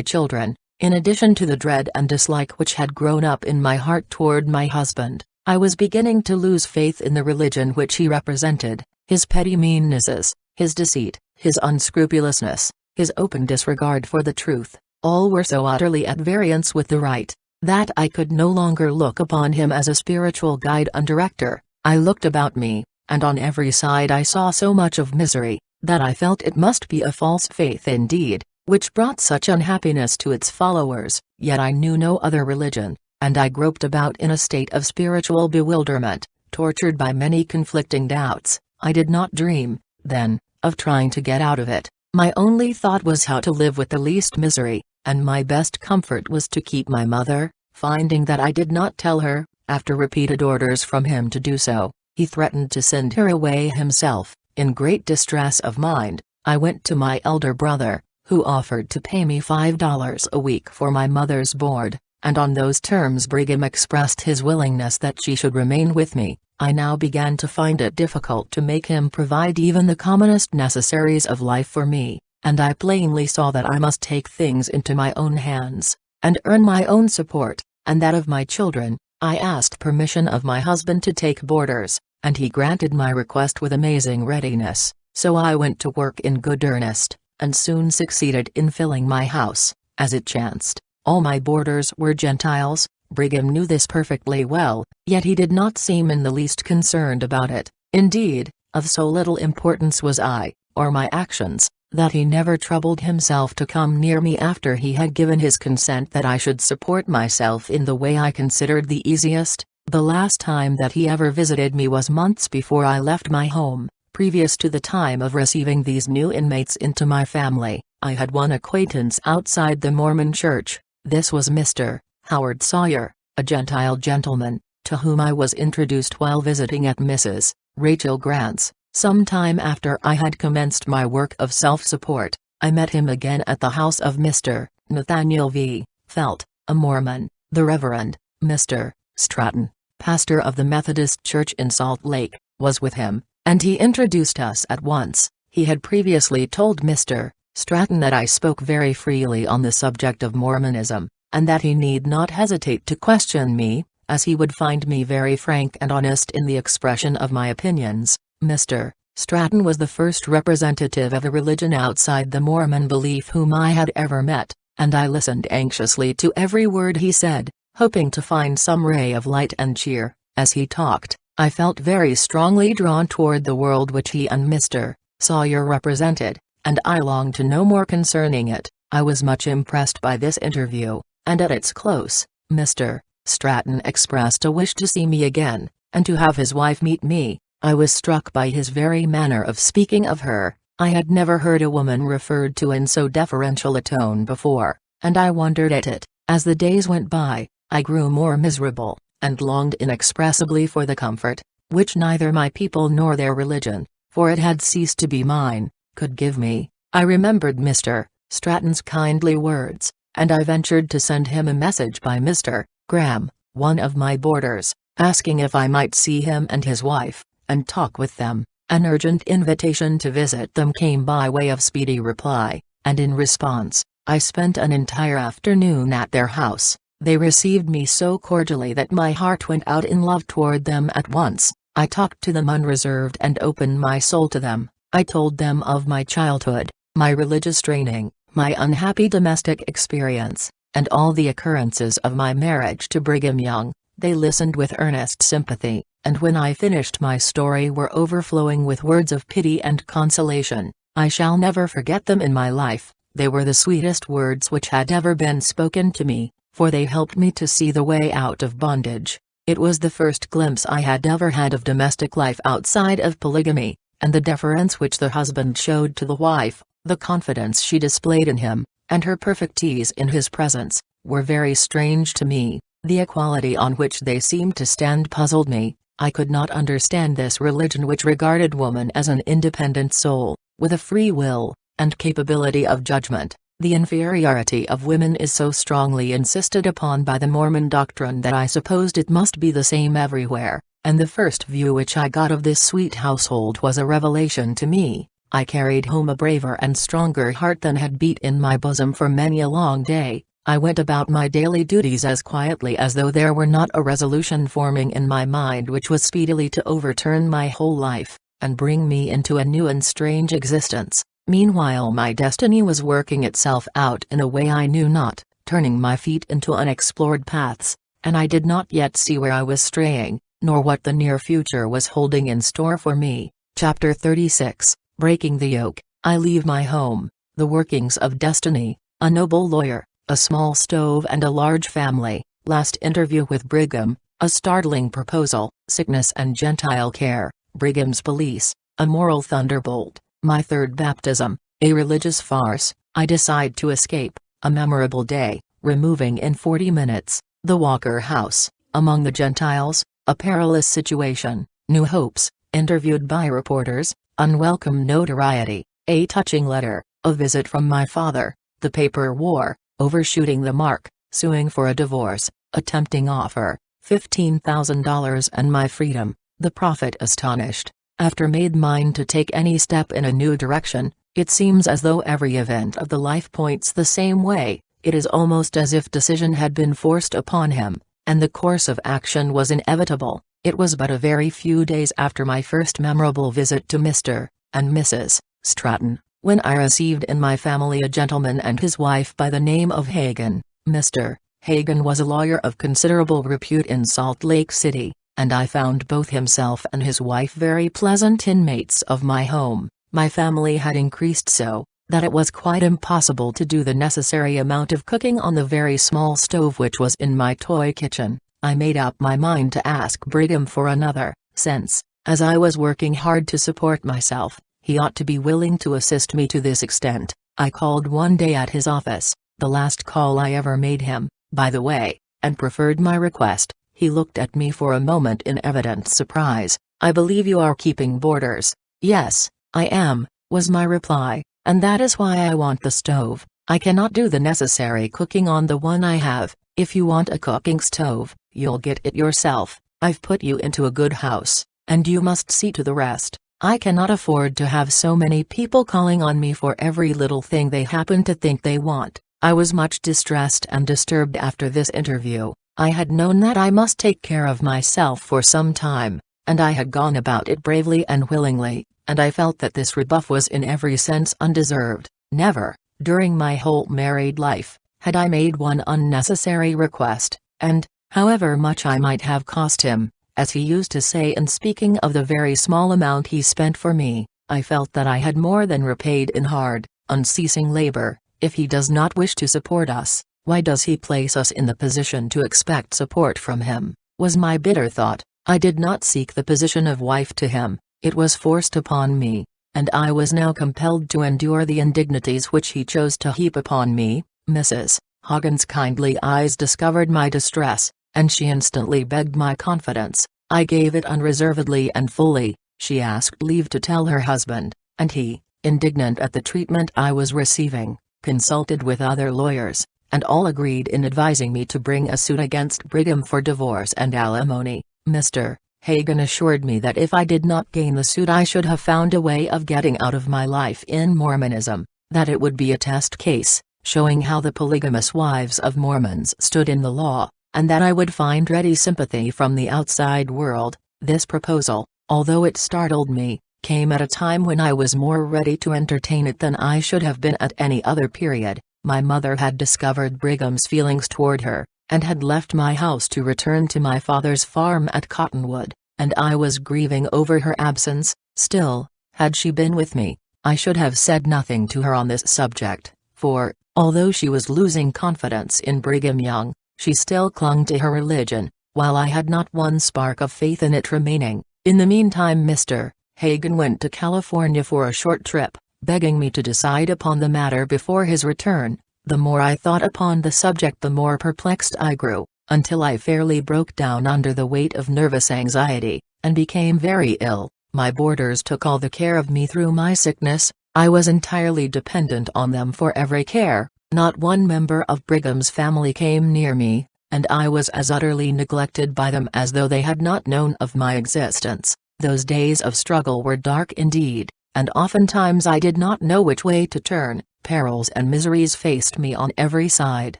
children. In addition to the dread and dislike which had grown up in my heart toward my husband, I was beginning to lose faith in the religion which he represented. His petty meannesses, his deceit, his unscrupulousness, his open disregard for the truth, all were so utterly at variance with the right, that I could no longer look upon him as a spiritual guide and director. I looked about me, and on every side I saw so much of misery, that I felt it must be a false faith indeed, which brought such unhappiness to its followers. Yet I knew no other religion, and I groped about in a state of spiritual bewilderment, tortured by many conflicting doubts. I did not dream, then, of trying to get out of it. My only thought was how to live with the least misery, and my best comfort was to keep my mother. Finding that I did not tell her, after repeated orders from him to do so, he threatened to send her away himself. In great distress of mind, I went to my elder brother, who offered to pay me $5 a week for my mother's board, and on those terms Brigham expressed his willingness that she should remain with me. I now began to find it difficult to make him provide even the commonest necessaries of life for me, and I plainly saw that I must take things into my own hands, and earn my own support, and that of my children. I asked permission of my husband to take boarders, and he granted my request with amazing readiness, so I went to work in good earnest, and soon succeeded in filling my house. As it chanced, all my boarders were Gentiles. Brigham knew this perfectly well, yet he did not seem in the least concerned about it. Indeed, of so little importance was I, or my actions, that he never troubled himself to come near me after he had given his consent that I should support myself in the way I considered the easiest. The last time that he ever visited me was months before I left my home. Previous to the time of receiving these new inmates into my family, I had one acquaintance outside the Mormon church. This was Mr. Howard Sawyer, a Gentile gentleman, to whom I was introduced while visiting at Mrs. Rachel Grant's. Some time after I had commenced my work of self-support, I met him again at the house of Mr. Nathaniel V. Felt, a Mormon. The Reverend Mr. Stratton, pastor of the Methodist Church in Salt Lake, was with him, and he introduced us at once. He had previously told Mr. Stratton that I spoke very freely on the subject of Mormonism, and that he need not hesitate to question me, as he would find me very frank and honest in the expression of my opinions. Mr. Stratton was the first representative of a religion outside the Mormon belief whom I had ever met, and I listened anxiously to every word he said, hoping to find some ray of light and cheer. As he talked, I felt very strongly drawn toward the world which he and Mr. Sawyer represented, and I longed to know more concerning it. I was much impressed by this interview, and at its close, Mr. Stratton expressed a wish to see me again, and to have his wife meet me. I was struck by his very manner of speaking of her. I had never heard a woman referred to in so deferential a tone before, and I wondered at it. As the days went by, I grew more miserable, and longed inexpressibly for the comfort, which neither my people nor their religion, for it had ceased to be mine, could give me. I remembered Mr. Stratton's kindly words, and I ventured to send him a message by Mr. Graham, one of my boarders, asking if I might see him and his wife, and talk with them. An urgent invitation to visit them came by way of speedy reply, and in response, I spent an entire afternoon at their house. They received me so cordially that my heart went out in love toward them at once. I talked to them unreserved and opened my soul to them. I told them of my childhood, my religious training, my unhappy domestic experience, and all the occurrences of my marriage to Brigham Young. They listened with earnest sympathy, and when I finished my story were overflowing with words of pity and consolation. I shall never forget them in my life. They were the sweetest words which had ever been spoken to me, for they helped me to see the way out of bondage. It was the first glimpse I had ever had of domestic life outside of polygamy, and the deference which the husband showed to the wife, the confidence she displayed in him, and her perfect ease in his presence, were very strange to me. The equality on which they seemed to stand puzzled me. I could not understand this religion which regarded woman as an independent soul, with a free will, and capability of judgment. The inferiority of women is so strongly insisted upon by the Mormon doctrine that I supposed it must be the same everywhere, and the first view which I got of this sweet household was a revelation to me. I carried home a braver and stronger heart than had beat in my bosom for many a long day. I went about my daily duties as quietly as though there were not a resolution forming in my mind which was speedily to overturn my whole life, and bring me into a new and strange existence. Meanwhile my destiny was working itself out in a way I knew not, turning my feet into unexplored paths, and I did not yet see where I was straying, nor what the near future was holding in store for me. Chapter 36, Breaking the Yoke. I leave my home, the workings of destiny, a noble lawyer, a small stove and a large family, last interview with Brigham, a startling proposal, sickness and Gentile care, Brigham's police, a moral thunderbolt, my third baptism, a religious farce, I decide to escape, a memorable day, removing in 40 minutes, the Walker House, among the Gentiles, a perilous situation, new hopes, interviewed by reporters, unwelcome notoriety, a touching letter, a visit from my father, the paper war, overshooting the mark, suing for a divorce, attempting offer, $15,000 and my freedom. The prophet astonished. After made mind to take any step in a new direction, it seems as though every event of the life points the same way. It is almost as if decision had been forced upon him, and the course of action was inevitable. It was but a very few days after my first memorable visit to Mr. and Mrs. Stratton, when I received in my family a gentleman and his wife by the name of Hagan. Mr. Hagan was a lawyer of considerable repute in Salt Lake City, and I found both himself and his wife very pleasant inmates of my home. My family had increased so that it was quite impossible to do the necessary amount of cooking on the very small stove which was in my toy kitchen. I made up my mind to ask Brigham for another, since, as I was working hard to support myself, he ought to be willing to assist me to this extent. I called one day at his office, the last call I ever made him, by the way, and preferred my request. He looked at me for a moment in evident surprise. "I believe you are keeping boarders." "Yes, I am," was my reply, "and that is why I want the stove. I cannot do the necessary cooking on the one I have. If you want a cooking stove, you'll get it yourself. I've put you into a good house, and you must see to the rest. I cannot afford to have so many people calling on me for every little thing they happen to think they want." I was much distressed and disturbed after this interview. I had known that I must take care of myself for some time, and I had gone about it bravely and willingly, and I felt that this rebuff was in every sense undeserved. Never, during my whole married life, had I made one unnecessary request, and, however much I might have cost him, as he used to say in speaking of the very small amount he spent for me, I felt that I had more than repaid in hard, unceasing labor. If he does not wish to support us, why does he place us in the position to expect support from him? Was my bitter thought. I did not seek the position of wife to him, it was forced upon me, and I was now compelled to endure the indignities which he chose to heap upon me. Mrs. Hagan's kindly eyes discovered my distress, and she instantly begged my confidence. I gave it unreservedly and fully. She asked leave to tell her husband, and he, indignant at the treatment I was receiving, consulted with other lawyers, and all agreed in advising me to bring a suit against Brigham for divorce and alimony. Mr. Hagan assured me that if I did not gain the suit I should have found a way of getting out of my life in Mormonism, that it would be a test case, showing how the polygamous wives of Mormons stood in the law, and that I would find ready sympathy from the outside world. This proposal, although it startled me, came at a time when I was more ready to entertain it than I should have been at any other period. My mother had discovered Brigham's feelings toward her, and had left my house to return to my father's farm at Cottonwood, and I was grieving over her absence. Still, had she been with me, I should have said nothing to her on this subject, for, although she was losing confidence in Brigham Young, she still clung to her religion, while I had not one spark of faith in it remaining. In the meantime Mr. Hagan went to California for a short trip, begging me to decide upon the matter before his return. The more I thought upon the subject the more perplexed I grew, until I fairly broke down under the weight of nervous anxiety, and became very ill. My boarders took all the care of me through my sickness. I was entirely dependent on them for every care. Not one member of Brigham's family came near me, and I was as utterly neglected by them as though they had not known of my existence. Those days of struggle were dark indeed, and oftentimes I did not know which way to turn. Perils and miseries faced me on every side.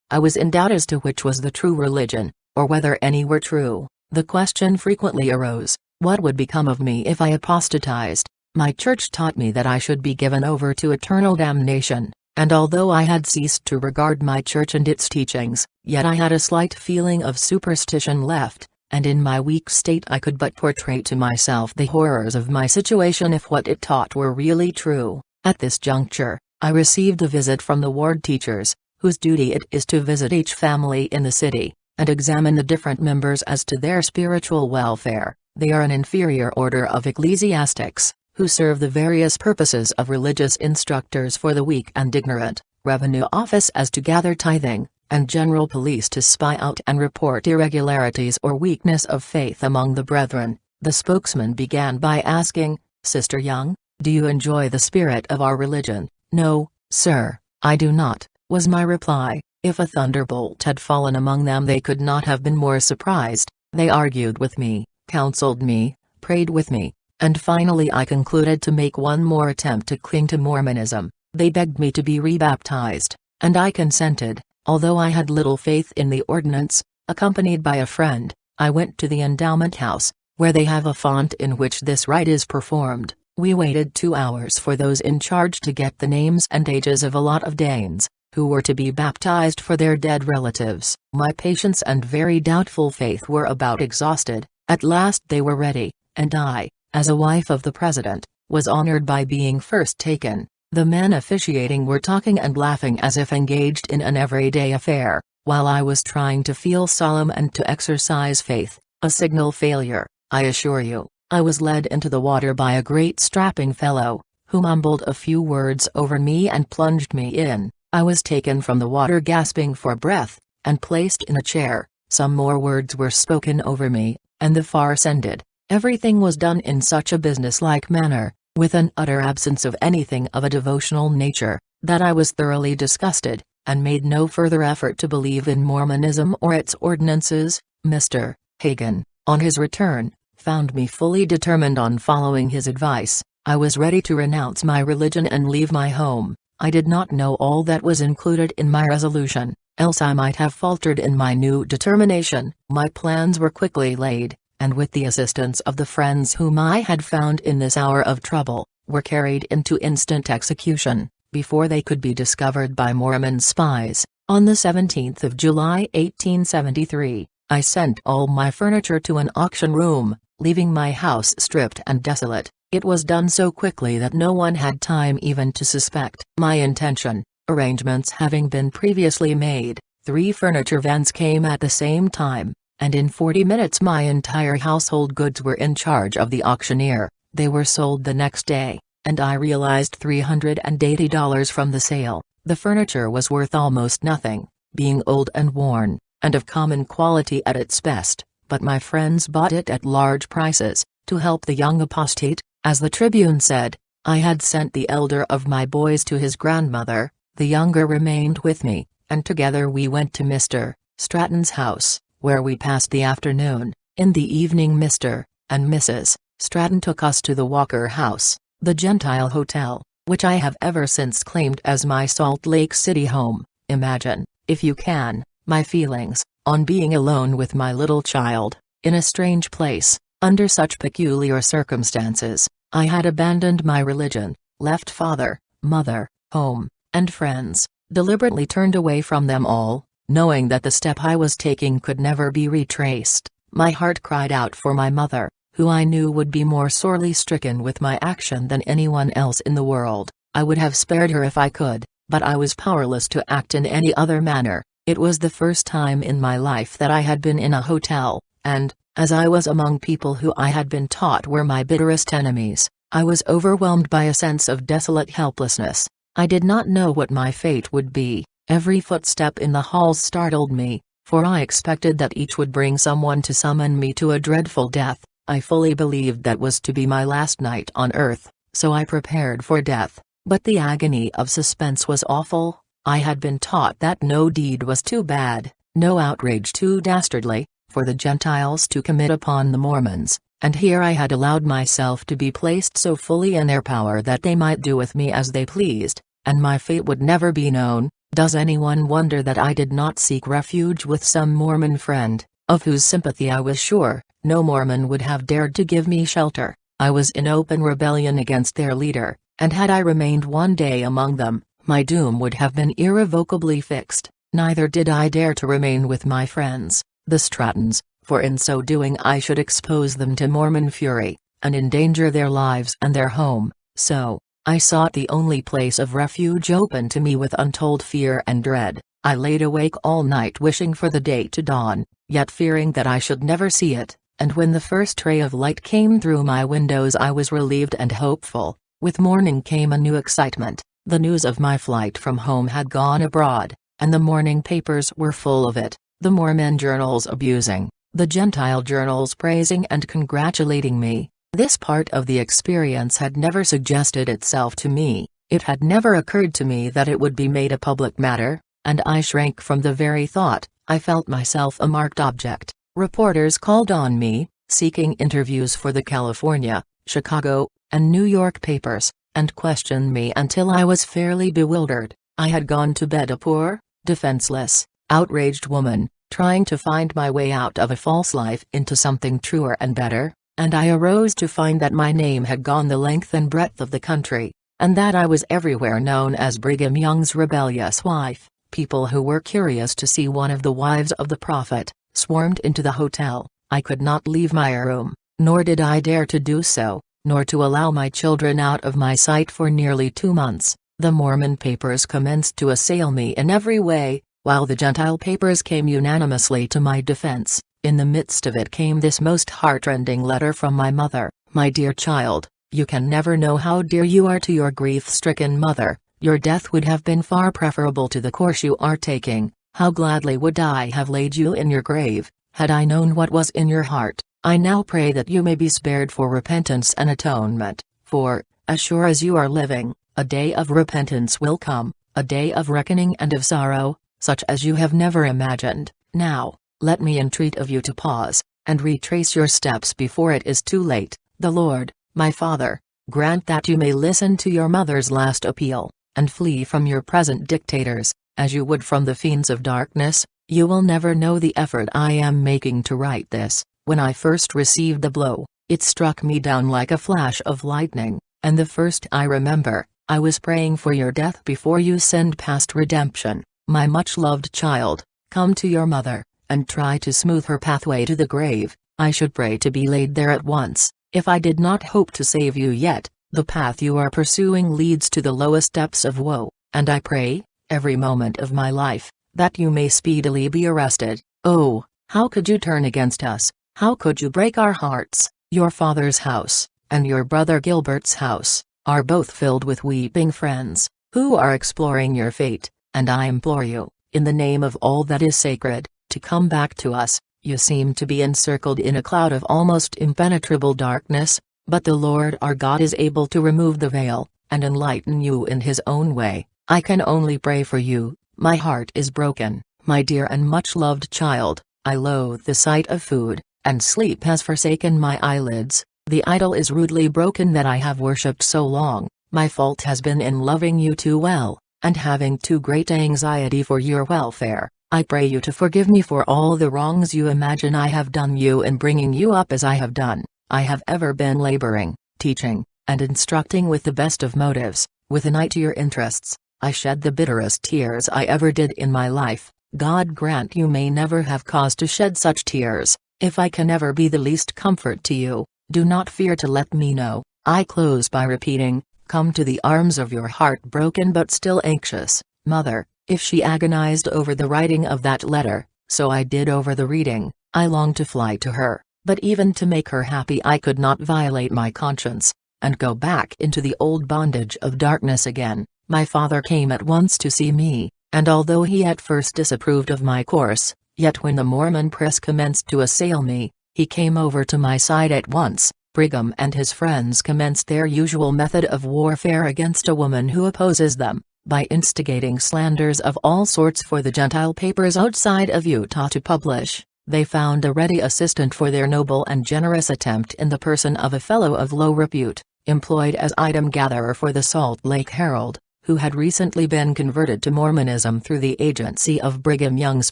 I was in doubt as to which was the true religion, or whether any were true. The question frequently arose, what would become of me if I apostatized? My church taught me that I should be given over to eternal damnation, and although I had ceased to regard my church and its teachings, yet I had a slight feeling of superstition left, and in my weak state I could but portray to myself the horrors of my situation if what it taught were really true. At this juncture, I received a visit from the ward teachers, whose duty it is to visit each family in the city, and examine the different members as to their spiritual welfare. They are an inferior order of ecclesiastics, who serve the various purposes of religious instructors for the weak and ignorant, revenue office as to gather tithing, and general police to spy out and report irregularities or weakness of faith among the brethren. The spokesman began by asking, "Sister Young, do you enjoy the spirit of our religion?" "No, sir, I do not," was my reply. If a thunderbolt had fallen among them, they could not have been more surprised. They argued with me, counseled me, prayed with me, and finally I concluded to make one more attempt to cling to Mormonism. They begged me to be rebaptized, and I consented. Although I had little faith in the ordinance, accompanied by a friend, I went to the endowment house, where they have a font in which this rite is performed. We waited 2 hours for those in charge to get the names and ages of a lot of Danes, who were to be baptized for their dead relatives. My patience and very doubtful faith were about exhausted. At last they were ready, and I, as a wife of the president, was honored by being first taken. The men officiating were talking and laughing as if engaged in an everyday affair, while I was trying to feel solemn and to exercise faith, a signal failure, I assure you. I was led into the water by a great strapping fellow, who mumbled a few words over me and plunged me in. I was taken from the water gasping for breath, and placed in a chair. Some more words were spoken over me, and the farce ended. Everything was done in such a businesslike manner, with an utter absence of anything of a devotional nature, that I was thoroughly disgusted, and made no further effort to believe in Mormonism or its ordinances. Mr. Hagan, on his return, found me fully determined on following his advice. I was ready to renounce my religion and leave my home. I did not know all that was included in my resolution, else I might have faltered in my new determination. My plans were quickly laid, and with the assistance of the friends whom I had found in this hour of trouble, were carried into instant execution, before they could be discovered by Mormon spies. On the 17th of July 1873, I sent all my furniture to an auction room, leaving my house stripped and desolate. It was done so quickly that no one had time even to suspect my intention. Arrangements having been previously made, 3 furniture vans came at the same time, and in 40 minutes my entire household goods were in charge of the auctioneer. They were sold the next day, and I realized $380 from the sale. The furniture was worth almost nothing, being old and worn, and of common quality at its best, but my friends bought it at large prices, to help the young apostate. As the Tribune said, I had sent the elder of my boys to his grandmother, the younger remained with me, and together we went to Mr. Stratton's house, where we passed the afternoon. In the evening Mr. and Mrs. Stratton took us to the Walker House, the Gentile Hotel, which I have ever since claimed as my Salt Lake City home. Imagine, if you can, my feelings, on being alone with my little child, in a strange place, under such peculiar circumstances. I had abandoned my religion, left father, mother, home, and friends, deliberately turned away from them all, knowing that the step I was taking could never be retraced. My heart cried out for my mother, who I knew would be more sorely stricken with my action than anyone else in the world. I would have spared her if I could, but I was powerless to act in any other manner. It was the first time in my life that I had been in a hotel, and, as I was among people who I had been taught were my bitterest enemies, I was overwhelmed by a sense of desolate helplessness. I did not know what my fate would be. Every footstep in the halls startled me, for I expected that each would bring someone to summon me to a dreadful death. I fully believed that was to be my last night on earth, so I prepared for death, but the agony of suspense was awful. I had been taught that no deed was too bad, no outrage too dastardly, for the Gentiles to commit upon the Mormons, and here I had allowed myself to be placed so fully in their power that they might do with me as they pleased, and my fate would never be known. Does anyone wonder that I did not seek refuge with some Mormon friend, of whose sympathy I was sure? No Mormon would have dared to give me shelter. I was in open rebellion against their leader, and had I remained one day among them, my doom would have been irrevocably fixed. Neither did I dare to remain with my friends, the Strattons, for in so doing I should expose them to Mormon fury, and endanger their lives and their home. So, I sought the only place of refuge open to me with untold fear and dread. I laid awake all night wishing for the day to dawn, yet fearing that I should never see it, and when the first ray of light came through my windows I was relieved and hopeful. With morning came a new excitement. The news of my flight from home had gone abroad, and the morning papers were full of it, the Mormon journals abusing, the Gentile journals praising and congratulating me. This part of the experience had never suggested itself to me. It had never occurred to me that it would be made a public matter. and I shrank from the very thought. I felt myself a marked object. Reporters called on me, seeking interviews for the California, Chicago, and New York papers, and questioned me until I was fairly bewildered. I had gone to bed a poor, defenseless, outraged woman, trying to find my way out of a false life into something truer and better, and I arose to find that my name had gone the length and breadth of the country, and that I was everywhere known as Brigham Young's rebellious wife. People who were curious to see one of the wives of the prophet swarmed into the hotel. I could not leave my room, nor did I dare to do so, nor to allow my children out of my sight for nearly 2 months. The Mormon papers commenced to assail me in every way, while the Gentile papers came unanimously to my defense. In the midst of it came this most heartrending letter from my mother. My dear child, you can never know how dear you are to your grief-stricken mother. Your death would have been far preferable to the course you are taking. How gladly would I have laid you in your grave, had I known what was in your heart. I now pray that you may be spared for repentance and atonement, for, as sure as you are living, a day of repentance will come, a day of reckoning and of sorrow, such as you have never imagined. Now, let me entreat of you to pause, and retrace your steps before it is too late. The Lord, my Father, grant that you may listen to your mother's last appeal, and flee from your present dictators, as you would from the fiends of darkness. You will never know the effort I am making to write this. When I first received the blow, it struck me down like a flash of lightning, and the first I remember, I was praying for your death before you sinned past redemption. My much-loved child, come to your mother, and try to smooth her pathway to the grave. I should pray to be laid there at once, if I did not hope to save you yet. The path you are pursuing leads to the lowest depths of woe, and I pray, every moment of my life, that you may speedily be arrested. Oh, how could you turn against us? How could you break our hearts? Your father's house, and your brother Gilbert's house, are both filled with weeping friends, who are exploring your fate, and I implore you, in the name of all that is sacred, to come back to us. You seem to be encircled in a cloud of almost impenetrable darkness, but the Lord our God is able to remove the veil, and enlighten you in His own way. I can only pray for you. My heart is broken, my dear and much-loved child. I loathe the sight of food, and sleep has forsaken my eyelids. The idol is rudely broken that I have worshipped so long. My fault has been in loving you too well, and having too great anxiety for your welfare. I pray you to forgive me for all the wrongs you imagine I have done you in bringing you up as I have done. I have ever been laboring, teaching, and instructing with the best of motives, with an eye to your interests. I shed the bitterest tears I ever did in my life. God grant you may never have cause to shed such tears. If I can ever be the least comfort to you, do not fear to let me know. I close by repeating, come to the arms of your heartbroken but still anxious mother. If she agonized over the writing of that letter, so I did over the reading, I longed to fly to her, but even to make her happy I could not violate my conscience, and go back into the old bondage of darkness again. My father came at once to see me, and although he at first disapproved of my course, yet when the Mormon press commenced to assail me, he came over to my side at once. Brigham and his friends commenced their usual method of warfare against a woman who opposes them, by instigating slanders of all sorts for the Gentile papers outside of Utah to publish. They found a ready assistant for their noble and generous attempt in the person of a fellow of low repute, employed as item gatherer for the Salt Lake Herald, who had recently been converted to Mormonism through the agency of Brigham Young's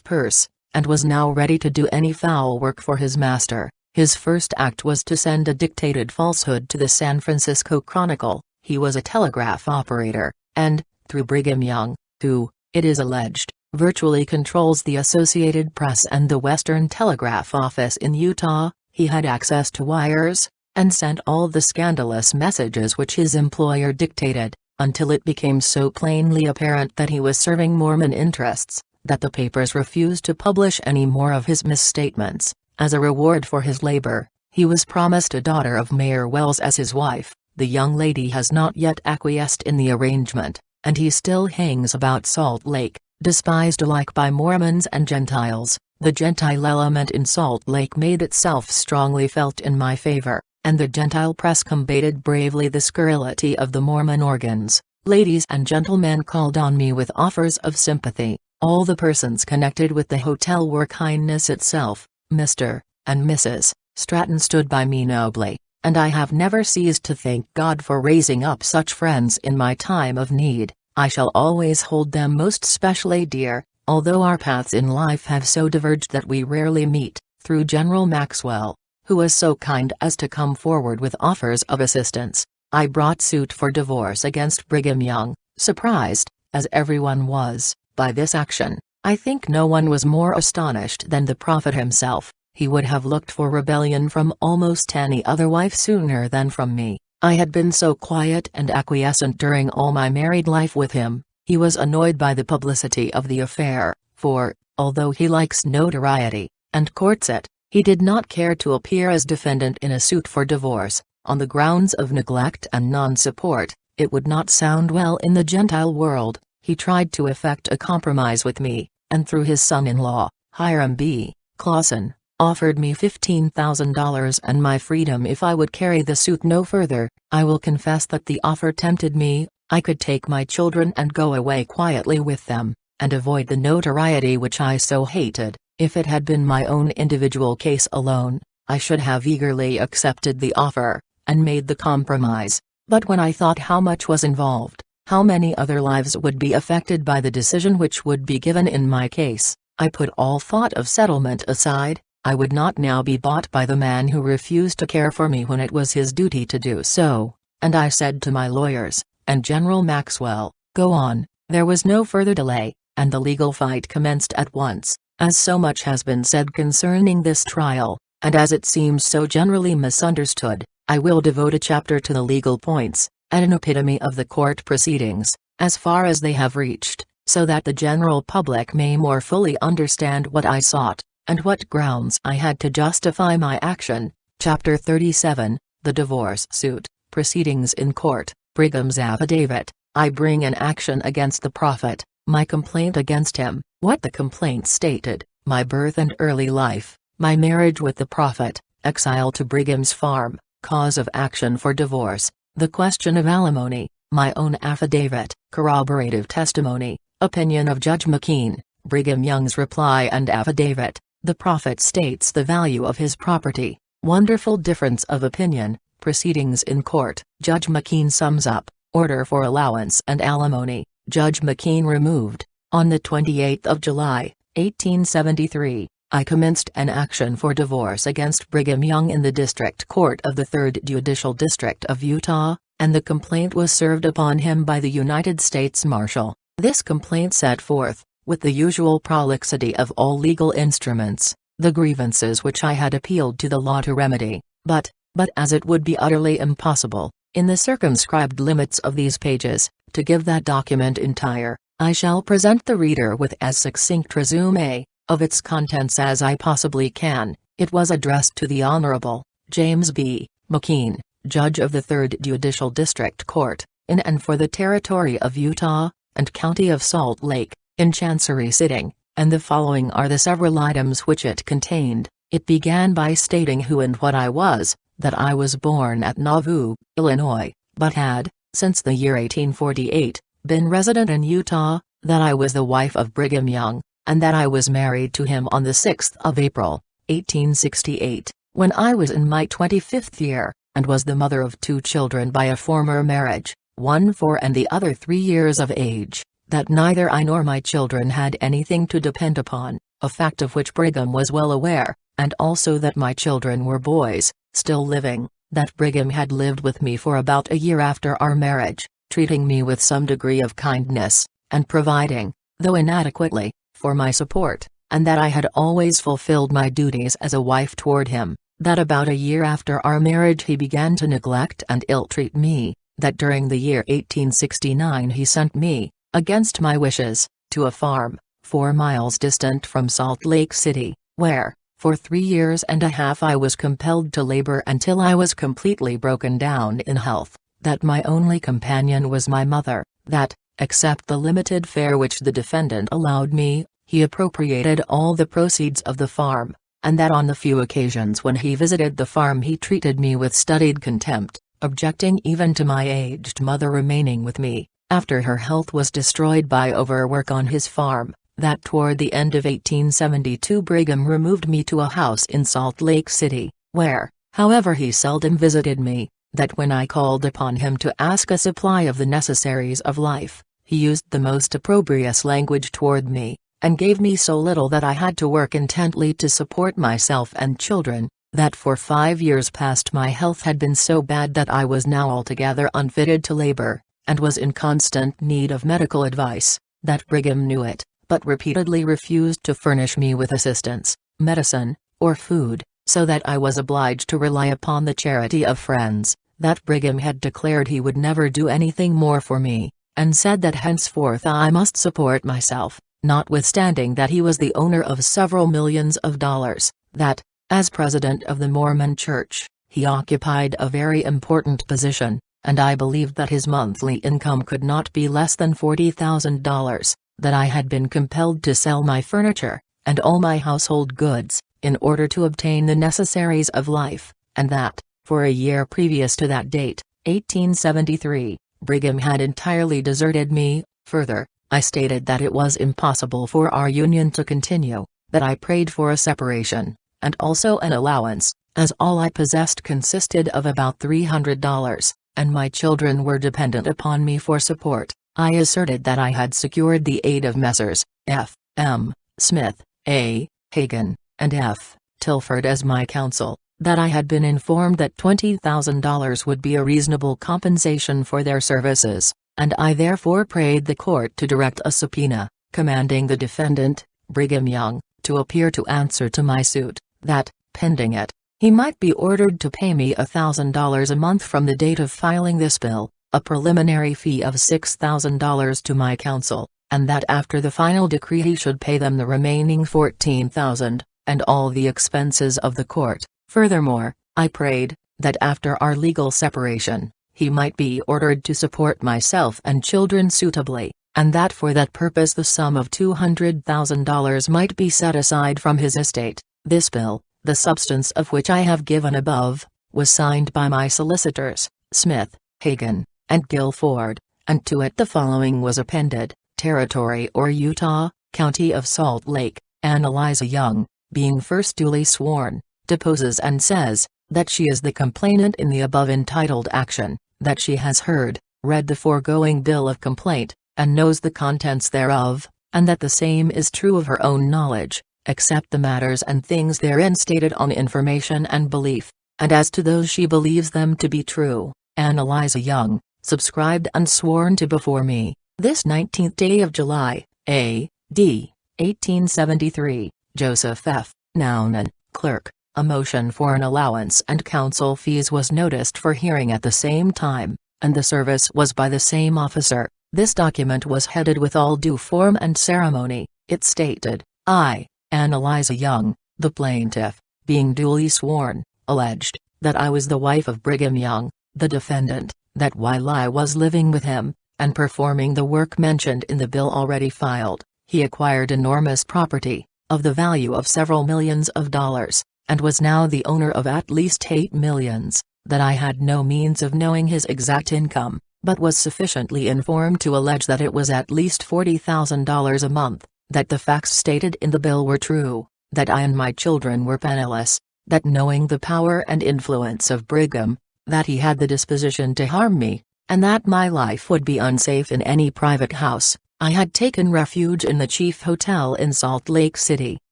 purse, and was now ready to do any foul work for his master. His first act was to send a dictated falsehood to the San Francisco Chronicle. He was a telegraph operator, and, through Brigham Young, who, it is alleged, virtually controls the Associated Press and the Western Telegraph Office in Utah, he had access to wires, and sent all the scandalous messages which his employer dictated, until it became so plainly apparent that he was serving Mormon interests, that the papers refused to publish any more of his misstatements. As a reward for his labor, he was promised a daughter of Mayor Wells as his wife. The young lady has not yet acquiesced in the arrangement, and he still hangs about Salt Lake, despised alike by Mormons and Gentiles. The Gentile element in Salt Lake made itself strongly felt in my favor, and the Gentile press combated bravely the scurrility of the Mormon organs. Ladies and gentlemen called on me with offers of sympathy. All the persons connected with the hotel were kindness itself. Mr. and Mrs. Stratton stood by me nobly, and I have never ceased to thank God for raising up such friends in my time of need. I shall always hold them most specially dear, although our paths in life have so diverged that we rarely meet. Through General Maxwell, who was so kind as to come forward with offers of assistance, I brought suit for divorce against Brigham Young. Surprised, as everyone was, by this action, I think no one was more astonished than the prophet himself. He would have looked for rebellion from almost any other wife sooner than from me. I had been so quiet and acquiescent during all my married life with him. He was annoyed by the publicity of the affair, for, although he likes notoriety, and courts it, he did not care to appear as defendant in a suit for divorce, on the grounds of neglect and non-support. It would not sound well in the Gentile world. He tried to effect a compromise with me, and through his son-in-law, Hiram B. Clausen, offered me $15,000 and my freedom if I would carry the suit no further. I will confess that the offer tempted me. I could take my children and go away quietly with them, and avoid the notoriety which I so hated. If it had been my own individual case alone, I should have eagerly accepted the offer, and made the compromise. But when I thought how much was involved, how many other lives would be affected by the decision which would be given in my case, I put all thought of settlement aside. I would not now be bought by the man who refused to care for me when it was his duty to do so, and I said to my lawyers, and General Maxwell, "Go on." There was no further delay, and the legal fight commenced at once. As so much has been said concerning this trial, and as it seems so generally misunderstood, I will devote a chapter to the legal points, and an epitome of the court proceedings, as far as they have reached, so that the general public may more fully understand what I sought, and what grounds I had to justify my action. Chapter 37, The Divorce Suit, Proceedings in Court, Brigham's Affidavit. I bring an action against the prophet, my complaint against him, what the complaint stated, my birth and early life, my marriage with the prophet, exile to Brigham's farm, cause of action for divorce, the question of alimony, my own affidavit, corroborative testimony, opinion of Judge McKean, Brigham Young's reply and affidavit. The prophet states the value of his property, wonderful difference of opinion, proceedings in court. Judge McKean sums up, order for allowance and alimony. Judge McKean removed. On the 28th of July, 1873, I commenced an action for divorce against Brigham Young in the District Court of the 3rd Judicial District of Utah, and the complaint was served upon him by the United States Marshal. This complaint set forth, with the usual prolixity of all legal instruments, the grievances which I had appealed to the law to remedy, but as it would be utterly impossible, in the circumscribed limits of these pages, to give that document entire, I shall present the reader with as succinct resume of its contents as I possibly can. It was addressed to the Honorable James B. McKean, Judge of the 3rd Judicial District Court, in and for the Territory of Utah, and County of Salt Lake, in Chancery sitting, and the following are the several items which it contained. It began by stating who and what I was, that I was born at Nauvoo, Illinois, but had, since the year 1848, been resident in Utah, that I was the wife of Brigham Young, and that I was married to him on the 6th of April, 1868, when I was in my 25th year, and was the mother of 2 children by a former marriage, one 4 and the other 3 years of age, that neither I nor my children had anything to depend upon, a fact of which Brigham was well aware, and also that my children were boys, still living, that Brigham had lived with me for about a year after our marriage, treating me with some degree of kindness, and providing, though inadequately, for my support, and that I had always fulfilled my duties as a wife toward him, that about a year after our marriage he began to neglect and ill-treat me, that during the year 1869 he sent me, against my wishes, to a farm, 4 miles distant from Salt Lake City, where, for 3 years and a half I was compelled to labor until I was completely broken down in health, that my only companion was my mother, that, except the limited fare which the defendant allowed me, he appropriated all the proceeds of the farm, and that on the few occasions when he visited the farm he treated me with studied contempt, objecting even to my aged mother remaining with me, after her health was destroyed by overwork on his farm, that toward the end of 1872 Brigham removed me to a house in Salt Lake City, where, however, he seldom visited me, that when I called upon him to ask a supply of the necessaries of life, he used the most opprobrious language toward me, and gave me so little that I had to work intently to support myself and children, that for 5 years past my health had been so bad that I was now altogether unfitted to labor, and was in constant need of medical advice, that Brigham knew it, but repeatedly refused to furnish me with assistance, medicine, or food, so that I was obliged to rely upon the charity of friends, that Brigham had declared he would never do anything more for me, and said that henceforth I must support myself, notwithstanding that he was the owner of several millions of dollars, that, as president of the Mormon Church, he occupied a very important position, and I believed that his monthly income could not be less than $40,000, that I had been compelled to sell my furniture, and all my household goods, in order to obtain the necessaries of life, and that, for a year previous to that date, 1873, Brigham had entirely deserted me. Further, I stated that it was impossible for our union to continue, that I prayed for a separation, and also an allowance, as all I possessed consisted of about $300, and my children were dependent upon me for support. I asserted that I had secured the aid of Messrs. F. M. Smith, A. Hagan, and F. Tilford as my counsel, that I had been informed that $20,000 would be a reasonable compensation for their services, and I therefore prayed the court to direct a subpoena, commanding the defendant, Brigham Young, to appear to answer to my suit, that, pending it, he might be ordered to pay me $1,000 a month from the date of filing this bill, a preliminary fee of $6,000 to my counsel, and that after the final decree he should pay them the remaining $14,000, and all the expenses of the court. Furthermore, I prayed, that after our legal separation, he might be ordered to support myself and children suitably, and that for that purpose the sum of $200,000 might be set aside from his estate. This bill, the substance of which I have given above, was signed by my solicitors, Smith, Hagan, and Guilford, and to it the following was appended: Territory or Utah, County of Salt Lake, Eliza Young, being first duly sworn, deposes and says, that she is the complainant in the above entitled action, that she has heard, read the foregoing bill of complaint, and knows the contents thereof, and that the same is true of her own knowledge, except the matters and things therein stated on information and belief, and as to those she believes them to be true. Eliza Young, subscribed and sworn to before me, this 19th day of July, A.D. 1873, Joseph F. Nounan, Clerk. A motion for an allowance and counsel fees was noticed for hearing at the same time, and the service was by the same officer. This document was headed with all due form and ceremony. It stated, I, Eliza Young, the plaintiff, being duly sworn, alleged, that I was the wife of Brigham Young, the defendant, that while I was living with him, and performing the work mentioned in the bill already filed, he acquired enormous property, of the value of several millions of dollars, and was now the owner of at least 8 millions, that I had no means of knowing his exact income, but was sufficiently informed to allege that it was at least $40,000 a month, that the facts stated in the bill were true, that I and my children were penniless, that knowing the power and influence of Brigham, that he had the disposition to harm me, and that my life would be unsafe in any private house, I had taken refuge in the chief hotel in Salt Lake City,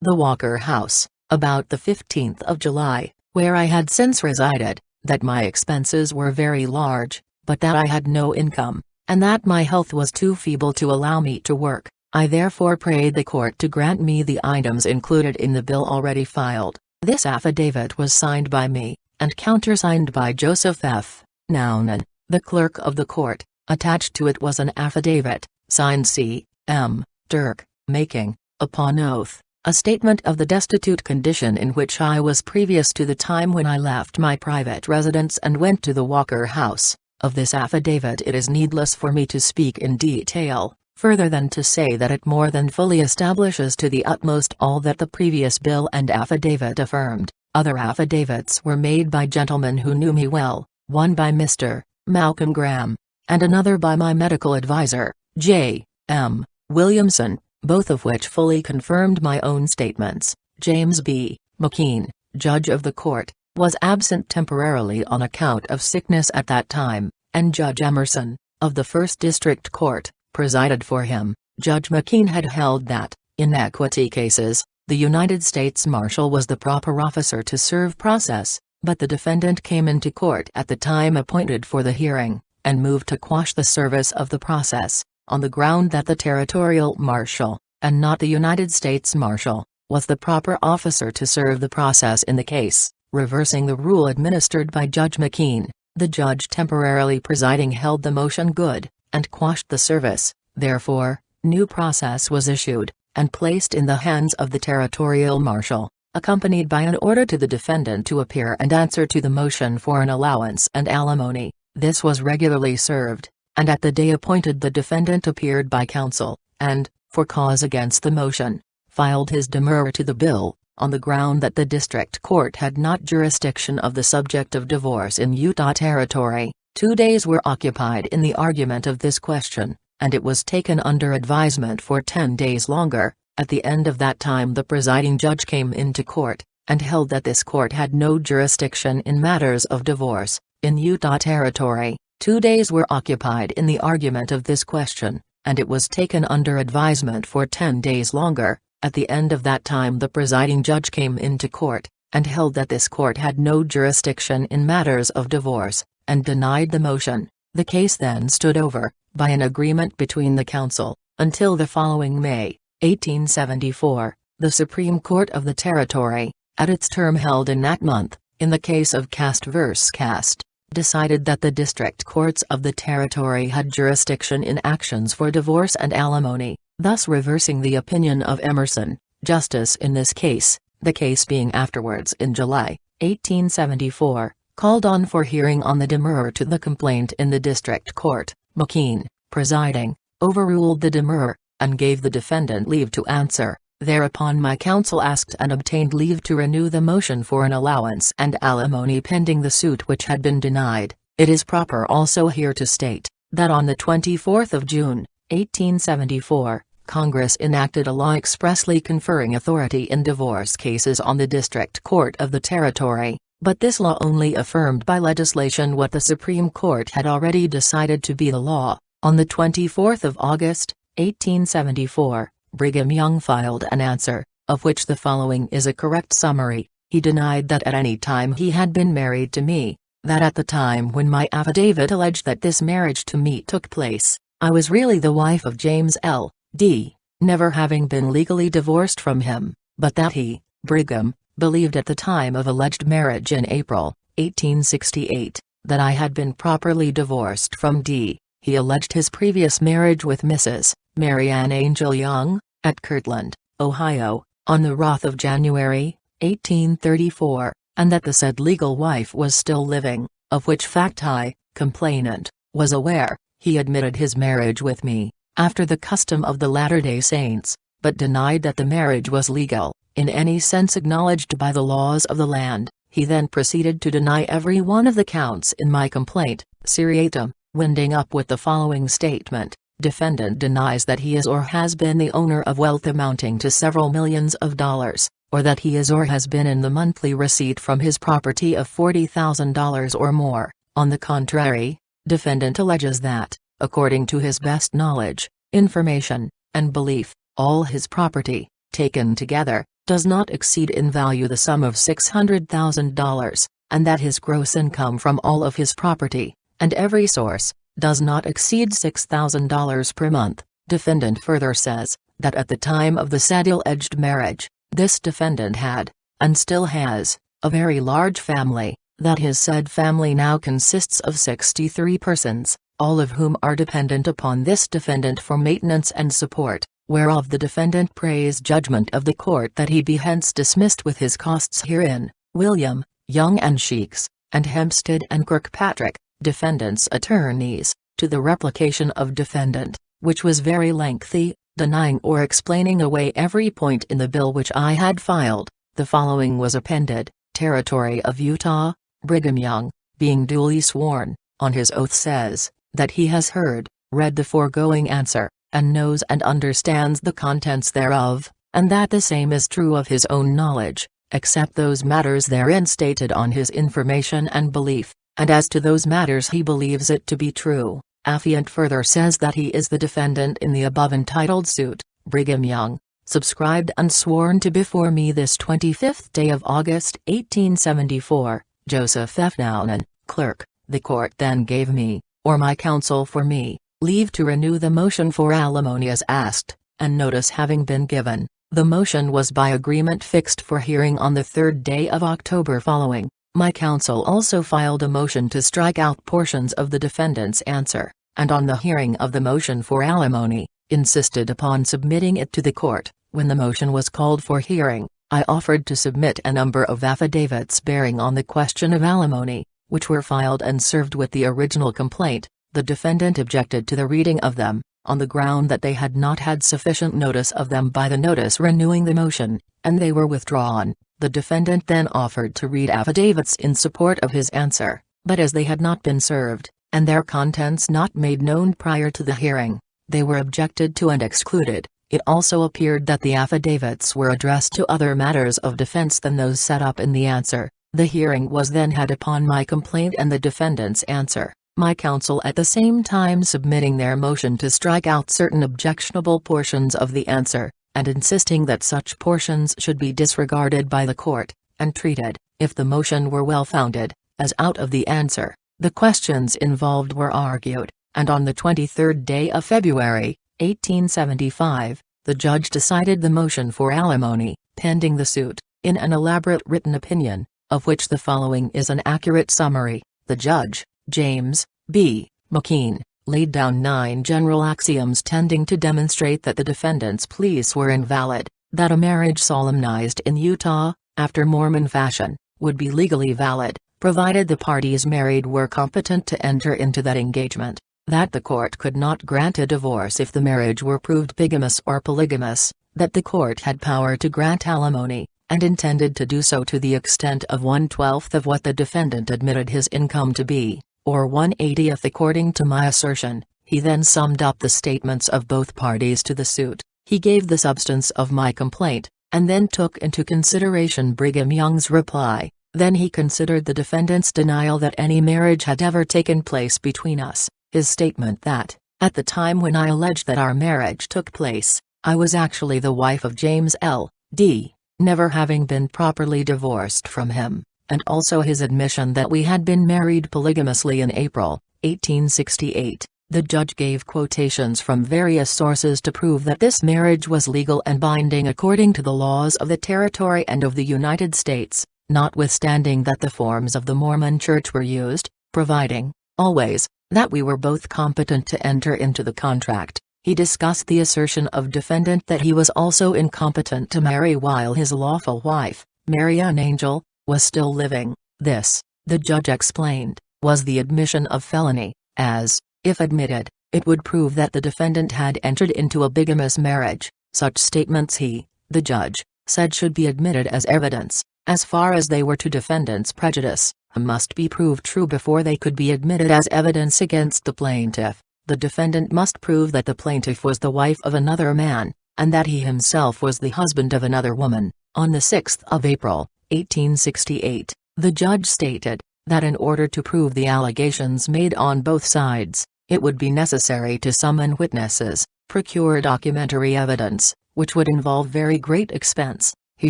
the Walker House, about the 15th of July, where I had since resided, that my expenses were very large, but that I had no income, and that my health was too feeble to allow me to work. I therefore prayed the court to grant me the items included in the bill already filed. This affidavit was signed by me, and countersigned by Joseph F. Nounan, the clerk of the court. Attached to it was an affidavit, signed C. M. Dirk, making, upon oath, a statement of the destitute condition in which I was previous to the time when I left my private residence and went to the Walker House. Of this affidavit it is needless for me to speak in detail, further than to say that it more than fully establishes to the utmost all that the previous bill and affidavit affirmed. Other affidavits were made by gentlemen who knew me well, one by Mr. Malcolm Graham, and another by my medical adviser, J. M. Williamson, both of which fully confirmed my own statements. James B. McKean, judge of the court, was absent temporarily on account of sickness at that time, and Judge Emerson, of the 1st District Court, presided for him. Judge McKean had held that, in equity cases, the United States Marshal was the proper officer to serve process, but the defendant came into court at the time appointed for the hearing, and moved to quash the service of the process, on the ground that the Territorial Marshal, and not the United States Marshal, was the proper officer to serve the process in the case, reversing the rule administered by Judge McKean. The judge temporarily presiding held the motion good, and quashed the service. Therefore, new process was issued, and placed in the hands of the Territorial Marshal, accompanied by an order to the defendant to appear and answer to the motion for an allowance and alimony. This was regularly served, and at the day appointed the defendant appeared by counsel, and, for cause against the motion, filed his demurrer to the bill, on the ground that the district court had not jurisdiction of the subject of divorce in Utah Territory. 2 days were occupied in the argument of this question, and it was taken under advisement for 10 days longer. At the end of that time the presiding judge came into court, and held that this court had no jurisdiction in matters of divorce, in Utah Territory. 2 days were occupied in the argument of this question, and it was taken under advisement for 10 days longer. At the end of that time the presiding judge came into court, and held that this court had no jurisdiction in matters of divorce, and denied the motion. The case then stood over, by an agreement between the counsel, until the following May, 1874, the Supreme Court of the Territory, at its term held in that month, in the case of Cast v. Cast, decided that the district courts of the Territory had jurisdiction in actions for divorce and alimony, thus reversing the opinion of Emerson, justice in this case. The case being afterwards in July, 1874, called on for hearing on the demurrer to the complaint in the district court. McKean, presiding, overruled the demurrer, and gave the defendant leave to answer. Thereupon my counsel asked and obtained leave to renew the motion for an allowance and alimony pending the suit which had been denied. It is proper also here to state, that on the 24th of June, 1874, Congress enacted a law expressly conferring authority in divorce cases on the District Court of the Territory, but this law only affirmed by legislation what the Supreme Court had already decided to be the law. On the 24th of August, 1874, Brigham Young filed an answer, of which the following is a correct summary. He denied that at any time he had been married to me, that at the time when my affidavit alleged that this marriage to me took place, I was really the wife of James L. D., never having been legally divorced from him, but that he, Brigham, believed at the time of alleged marriage in April, 1868, that I had been properly divorced from D. He alleged his previous marriage with Mrs. Mary Ann Angel Young, at Kirtland, Ohio, on the wrath of January, 1834, and that the said legal wife was still living, of which fact I, complainant, was aware. He admitted his marriage with me, after the custom of the Latter-day Saints, but denied that the marriage was legal, in any sense acknowledged by the laws of the land. He then proceeded to deny every one of the counts in my complaint, seriatim, winding up with the following statement: defendant denies that he is or has been the owner of wealth amounting to several millions of dollars, or that he is or has been in the monthly receipt from his property of $40,000 or more. On the contrary, defendant alleges that, according to his best knowledge, information, and belief, all his property, taken together, does not exceed in value the sum of $600,000, and that his gross income from all of his property, and every source, does not exceed $6,000 per month. Defendant further says, that at the time of the said alleged marriage, this defendant had, and still has, a very large family, that his said family now consists of 63 persons, all of whom are dependent upon this defendant for maintenance and support, whereof the defendant prays judgment of the court that he be hence dismissed with his costs herein. William, Young and Sheiks, and Hempstead and Kirkpatrick, defendant's attorneys, to the replication of defendant, which was very lengthy, denying or explaining away every point in the bill which I had filed. The following was appended: Territory of Utah, Brigham Young, being duly sworn, on his oath says, that he has heard, read the foregoing answer, and knows and understands the contents thereof, and that the same is true of his own knowledge, except those matters therein stated on his information and belief, and as to those matters he believes it to be true. Affiant further says that he is the defendant in the above entitled suit, Brigham Young, subscribed and sworn to before me this 25th day of August 1874, Joseph F. Nounan, clerk. The court then gave me, or my counsel for me, leave to renew the motion for alimony as asked, and notice having been given, the motion was by agreement fixed for hearing on the 3rd day of October following. My counsel also filed a motion to strike out portions of the defendant's answer, and on the hearing of the motion for alimony, insisted upon submitting it to the court. When the motion was called for hearing, I offered to submit a number of affidavits bearing on the question of alimony, which were filed and served with the original complaint. The defendant objected to the reading of them, on the ground that they had not had sufficient notice of them by the notice renewing the motion, and they were withdrawn. The defendant then offered to read affidavits in support of his answer, but as they had not been served, and their contents not made known prior to the hearing, they were objected to and excluded. It also appeared that the affidavits were addressed to other matters of defense than those set up in the answer. The hearing was then had upon my complaint and the defendant's answer, my counsel at the same time submitting their motion to strike out certain objectionable portions of the answer, and insisting that such portions should be disregarded by the court, and treated, if the motion were well founded, as out of the answer. The questions involved were argued, and on the 23rd day of February, 1875, the judge decided the motion for alimony, pending the suit, in an elaborate written opinion, of which the following is an accurate summary. The judge, James B. McKean, laid down 9 general axioms tending to demonstrate that the defendant's pleas were invalid, that a marriage solemnized in Utah, after Mormon fashion, would be legally valid, provided the parties married were competent to enter into that engagement, that the court could not grant a divorce if the marriage were proved bigamous or polygamous, that the court had power to grant alimony, and intended to do so to the extent of 1/12 of what the defendant admitted his income to be, or 1/80th according to my assertion. He then summed up the statements of both parties to the suit. He gave the substance of my complaint, and then took into consideration Brigham Young's reply. Then he considered the defendant's denial that any marriage had ever taken place between us, his statement that, at the time when I alleged that our marriage took place, I was actually the wife of James L. D., never having been properly divorced from him, and also his admission that we had been married polygamously in April, 1868. The judge gave quotations from various sources to prove that this marriage was legal and binding according to the laws of the territory and of the United States, notwithstanding that the forms of the Mormon Church were used, providing, always, that we were both competent to enter into the contract. He discussed the assertion of defendant that he was also incompetent to marry while his lawful wife, Mary Ann Angel, was still living. This, the judge explained, was the admission of felony, as, if admitted, it would prove that the defendant had entered into a bigamous marriage. Such statements he, the judge, said should be admitted as evidence, as far as they were to defendant's prejudice, must be proved true before they could be admitted as evidence against the plaintiff. The defendant must prove that the plaintiff was the wife of another man, and that he himself was the husband of another woman. On the 6th of April, 1868, the judge stated, that in order to prove the allegations made on both sides, it would be necessary to summon witnesses, procure documentary evidence, which would involve very great expense. He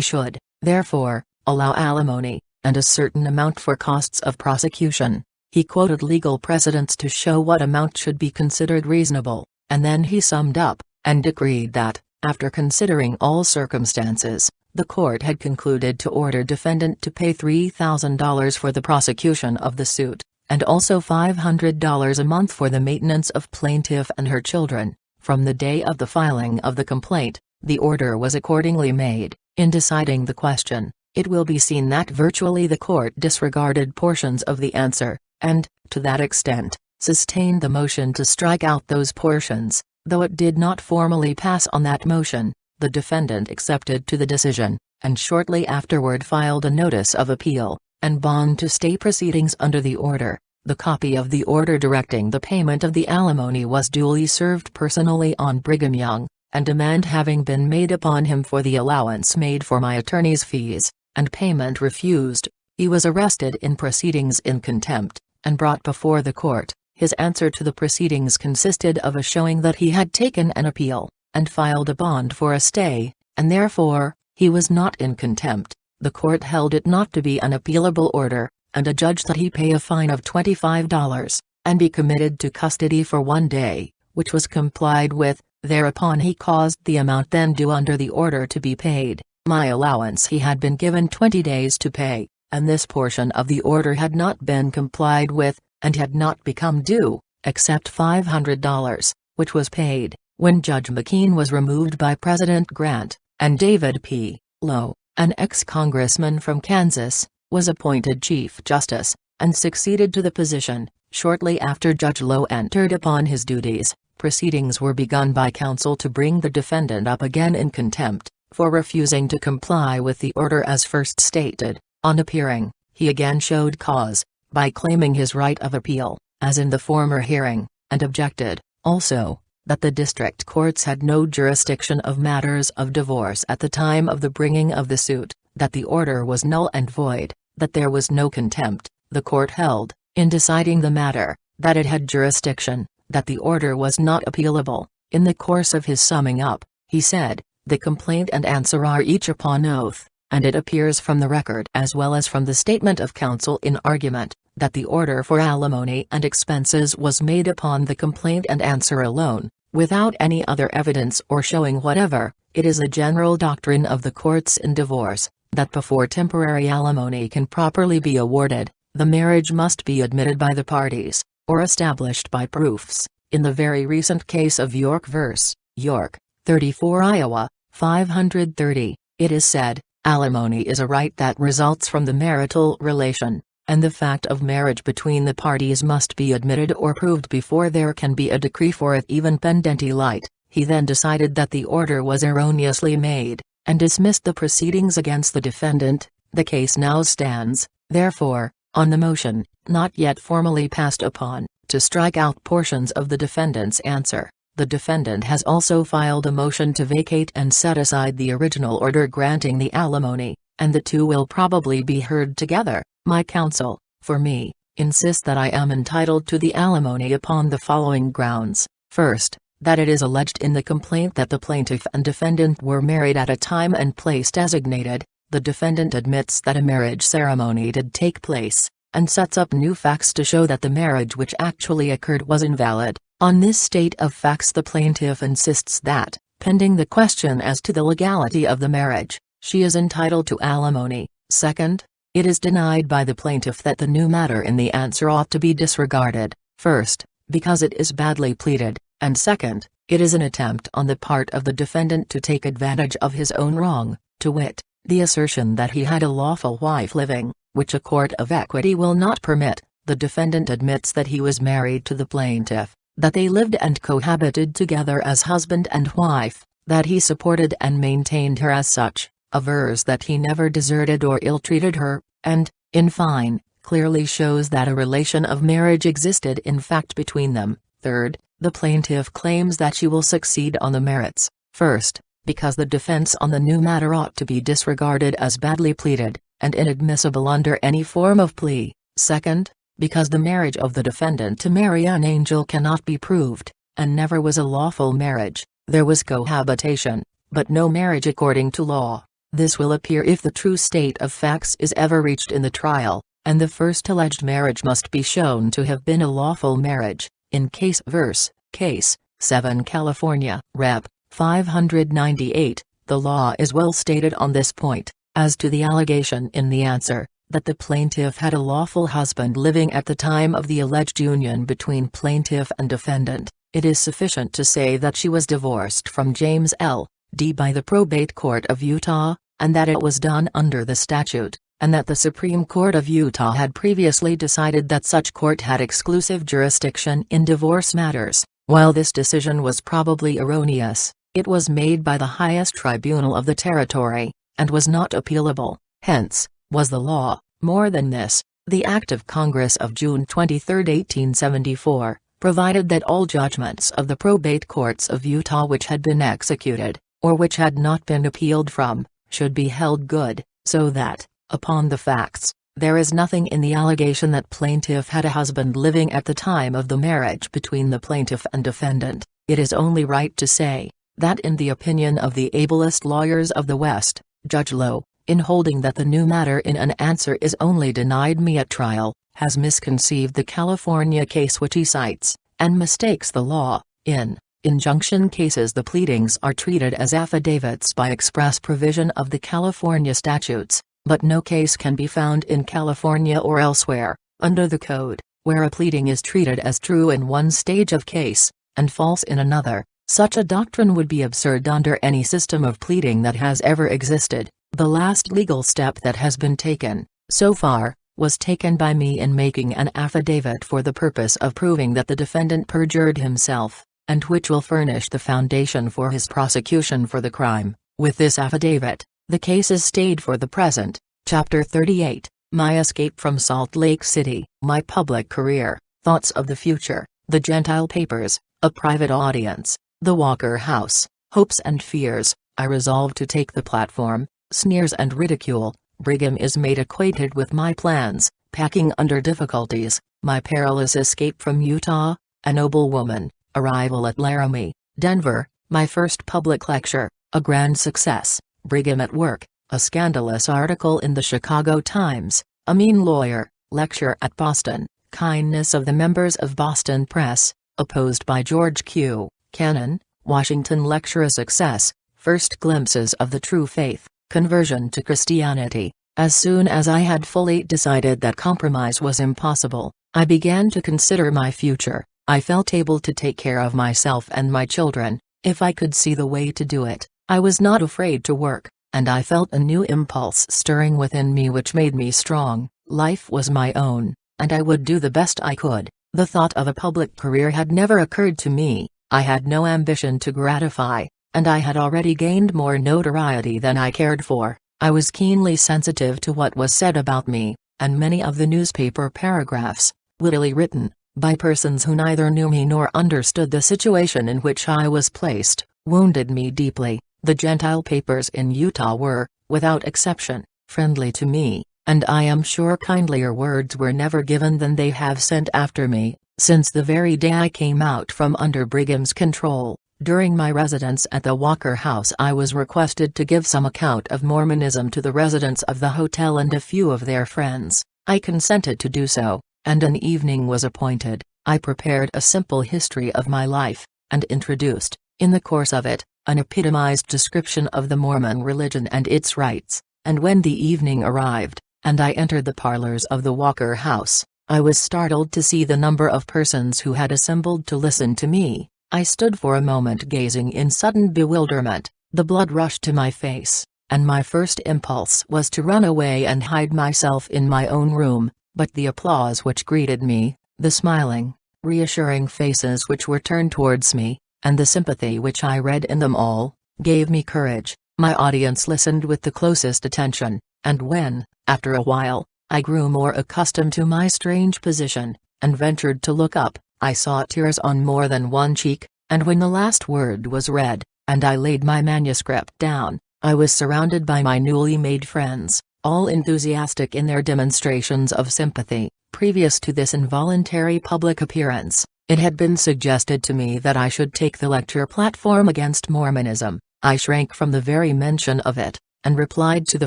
should, therefore, allow alimony, and a certain amount for costs of prosecution. He quoted legal precedents to show what amount should be considered reasonable, and then he summed up, and decreed that, after considering all circumstances, the court had concluded to order defendant to pay $3,000 for the prosecution of the suit, and also $500 a month for the maintenance of plaintiff and her children. From the day of the filing of the complaint, the order was accordingly made. In deciding the question, it will be seen that virtually the court disregarded portions of the answer, and, to that extent, sustained the motion to strike out those portions. Though it did not formally pass on that motion, the defendant accepted to the decision, and shortly afterward filed a notice of appeal, and bond to stay proceedings under the order. The copy of the order directing the payment of the alimony was duly served personally on Brigham Young, and demand having been made upon him for the allowance made for my attorney's fees, and payment refused, he was arrested in proceedings in contempt, and brought before the court. His answer to the proceedings consisted of a showing that he had taken an appeal, and filed a bond for a stay, and therefore, he was not in contempt. The court held it not to be an appealable order, and adjudged that he pay a fine of $25, and be committed to custody for 1 day, which was complied with. Thereupon he caused the amount then due under the order to be paid. My allowance he had been given 20 days to pay, and this portion of the order had not been complied with, and had not become due, except $500, which was paid, when Judge McKean was removed by President Grant, and David P. Lowe, an ex-congressman from Kansas, was appointed Chief Justice, and succeeded to the position. Shortly after Judge Lowe entered upon his duties, proceedings were begun by counsel to bring the defendant up again in contempt, for refusing to comply with the order as first stated. On appearing, he again showed cause, by claiming his right of appeal, as in the former hearing, and objected, also, that the district courts had no jurisdiction of matters of divorce at the time of the bringing of the suit, that the order was null and void, that there was no contempt. The court held, in deciding the matter, that it had jurisdiction, that the order was not appealable. In the course of his summing up, he said, "The complaint and answer are each upon oath, and it appears from the record as well as from the statement of counsel in argument, that the order for alimony and expenses was made upon the complaint and answer alone, without any other evidence or showing whatever. It is a general doctrine of the courts in divorce, that before temporary alimony can properly be awarded, the marriage must be admitted by the parties, or established by proofs. In the very recent case of York v. York, 34 Iowa, 530, it is said, alimony is a right that results from the marital relation, and the fact of marriage between the parties must be admitted or proved before there can be a decree for it even pendenti lite. He then decided that the order was erroneously made, and dismissed the proceedings against the defendant. The case now stands, therefore, on the motion, not yet formally passed upon, to strike out portions of the defendant's answer. The defendant has also filed a motion to vacate and set aside the original order granting the alimony, and the two will probably be heard together. My counsel, for me, insist that I am entitled to the alimony upon the following grounds. First, that it is alleged in the complaint that the plaintiff and defendant were married at a time and place designated. The defendant admits that a marriage ceremony did take place, and sets up new facts to show that the marriage which actually occurred was invalid. On this state of facts the plaintiff insists that, pending the question as to the legality of the marriage, she is entitled to alimony. Second, it is denied by the plaintiff that the new matter in the answer ought to be disregarded. First, because it is badly pleaded, and second, it is an attempt on the part of the defendant to take advantage of his own wrong, to wit, the assertion that he had a lawful wife living, which a court of equity will not permit. The defendant admits that he was married to the plaintiff, that they lived and cohabited together as husband and wife, that he supported and maintained her as such, avers that he never deserted or ill-treated her, and, in fine, clearly shows that a relation of marriage existed in fact between them. Third, the plaintiff claims that she will succeed on the merits. First, because the defense on the new matter ought to be disregarded as badly pleaded, and inadmissible under any form of plea. Second, because the marriage of the defendant to marry an angel cannot be proved, and never was a lawful marriage. There was cohabitation, but no marriage according to law. This will appear if the true state of facts is ever reached in the trial, and the first alleged marriage must be shown to have been a lawful marriage. In case verse, case 7 California, Rep. 598, the law is well stated on this point. As to the allegation in the answer, that the plaintiff had a lawful husband living at the time of the alleged union between plaintiff and defendant, it is sufficient to say that she was divorced from James L. D. by the Probate Court of Utah, and that it was done under the statute, and that the Supreme Court of Utah had previously decided that such court had exclusive jurisdiction in divorce matters. While this decision was probably erroneous, it was made by the highest tribunal of the territory, and was not appealable. Hence, was the law. More than this, The Act of Congress of June 23, 1874, provided that all judgments of the probate courts of Utah which had been executed, or which had not been appealed from, should be held good, so that, upon the facts, there is nothing in the allegation that plaintiff had a husband living at the time of the marriage between the plaintiff and defendant. It is only right to say, that in the opinion of the ablest lawyers of the West, Judge Lowe, in holding that the new matter in an answer is only denied me at trial, has misconceived the California case which he cites, and mistakes the law. In injunction cases the pleadings are treated as affidavits by express provision of the California statutes, but no case can be found in California or elsewhere, under the code, where a pleading is treated as true in one stage of case, and false in another. Such a doctrine would be absurd under any system of pleading that has ever existed. The last legal step that has been taken, so far, was taken by me in making an affidavit for the purpose of proving that the defendant perjured himself, and which will furnish the foundation for his prosecution for the crime. With this affidavit, the case is stayed for the present. Chapter 38, My Escape from Salt Lake City, My Public Career, Thoughts of the Future, The Gentile Papers, A Private Audience, The Walker House, Hopes and Fears, I Resolve to Take the Platform, Sneers and Ridicule, Brigham is made acquainted with my plans, Packing Under Difficulties, My Perilous Escape from Utah, A Noble Woman, Arrival at Laramie, Denver, My First Public Lecture, A Grand Success, Brigham at Work, A Scandalous Article in the Chicago Times, A Mean Lawyer, Lecture at Boston, Kindness of the Members of Boston Press, Opposed by George Q. Cannon, Washington Lecture A Success, First Glimpses of the True Faith, Conversion to Christianity. As soon as I had fully decided that compromise was impossible, I began to consider my future. I felt able to take care of myself and my children, if I could see the way to do it. I was not afraid to work, and I felt a new impulse stirring within me which made me strong. Life was my own, and I would do the best I could. The thought of a public career had never occurred to me. I had no ambition to gratify, and I had already gained more notoriety than I cared for. I was keenly sensitive to what was said about me, and many of the newspaper paragraphs, wittily written, by persons who neither knew me nor understood the situation in which I was placed, wounded me deeply. The Gentile papers in Utah were, without exception, friendly to me, and I am sure kindlier words were never given than they have sent after me, since the very day I came out from under Brigham's control. During my residence at the Walker House I was requested to give some account of Mormonism to the residents of the hotel and a few of their friends. I consented to do so, and an evening was appointed. I prepared a simple history of my life, and introduced, in the course of it, an epitomized description of the Mormon religion and its rites, and when the evening arrived, and I entered the parlors of the Walker House, I was startled to see the number of persons who had assembled to listen to me. I stood for a moment gazing in sudden bewilderment. The blood rushed to my face, and my first impulse was to run away and hide myself in my own room, but the applause which greeted me, the smiling, reassuring faces which were turned towards me, and the sympathy which I read in them all, gave me courage. My audience listened with the closest attention, and when, after a while, I grew more accustomed to my strange position, and ventured to look up, I saw tears on more than one cheek, and when the last word was read, and I laid my manuscript down, I was surrounded by my newly made friends, all enthusiastic in their demonstrations of sympathy. Previous to this involuntary public appearance, it had been suggested to me that I should take the lecture platform against Mormonism. I shrank from the very mention of it, and replied to the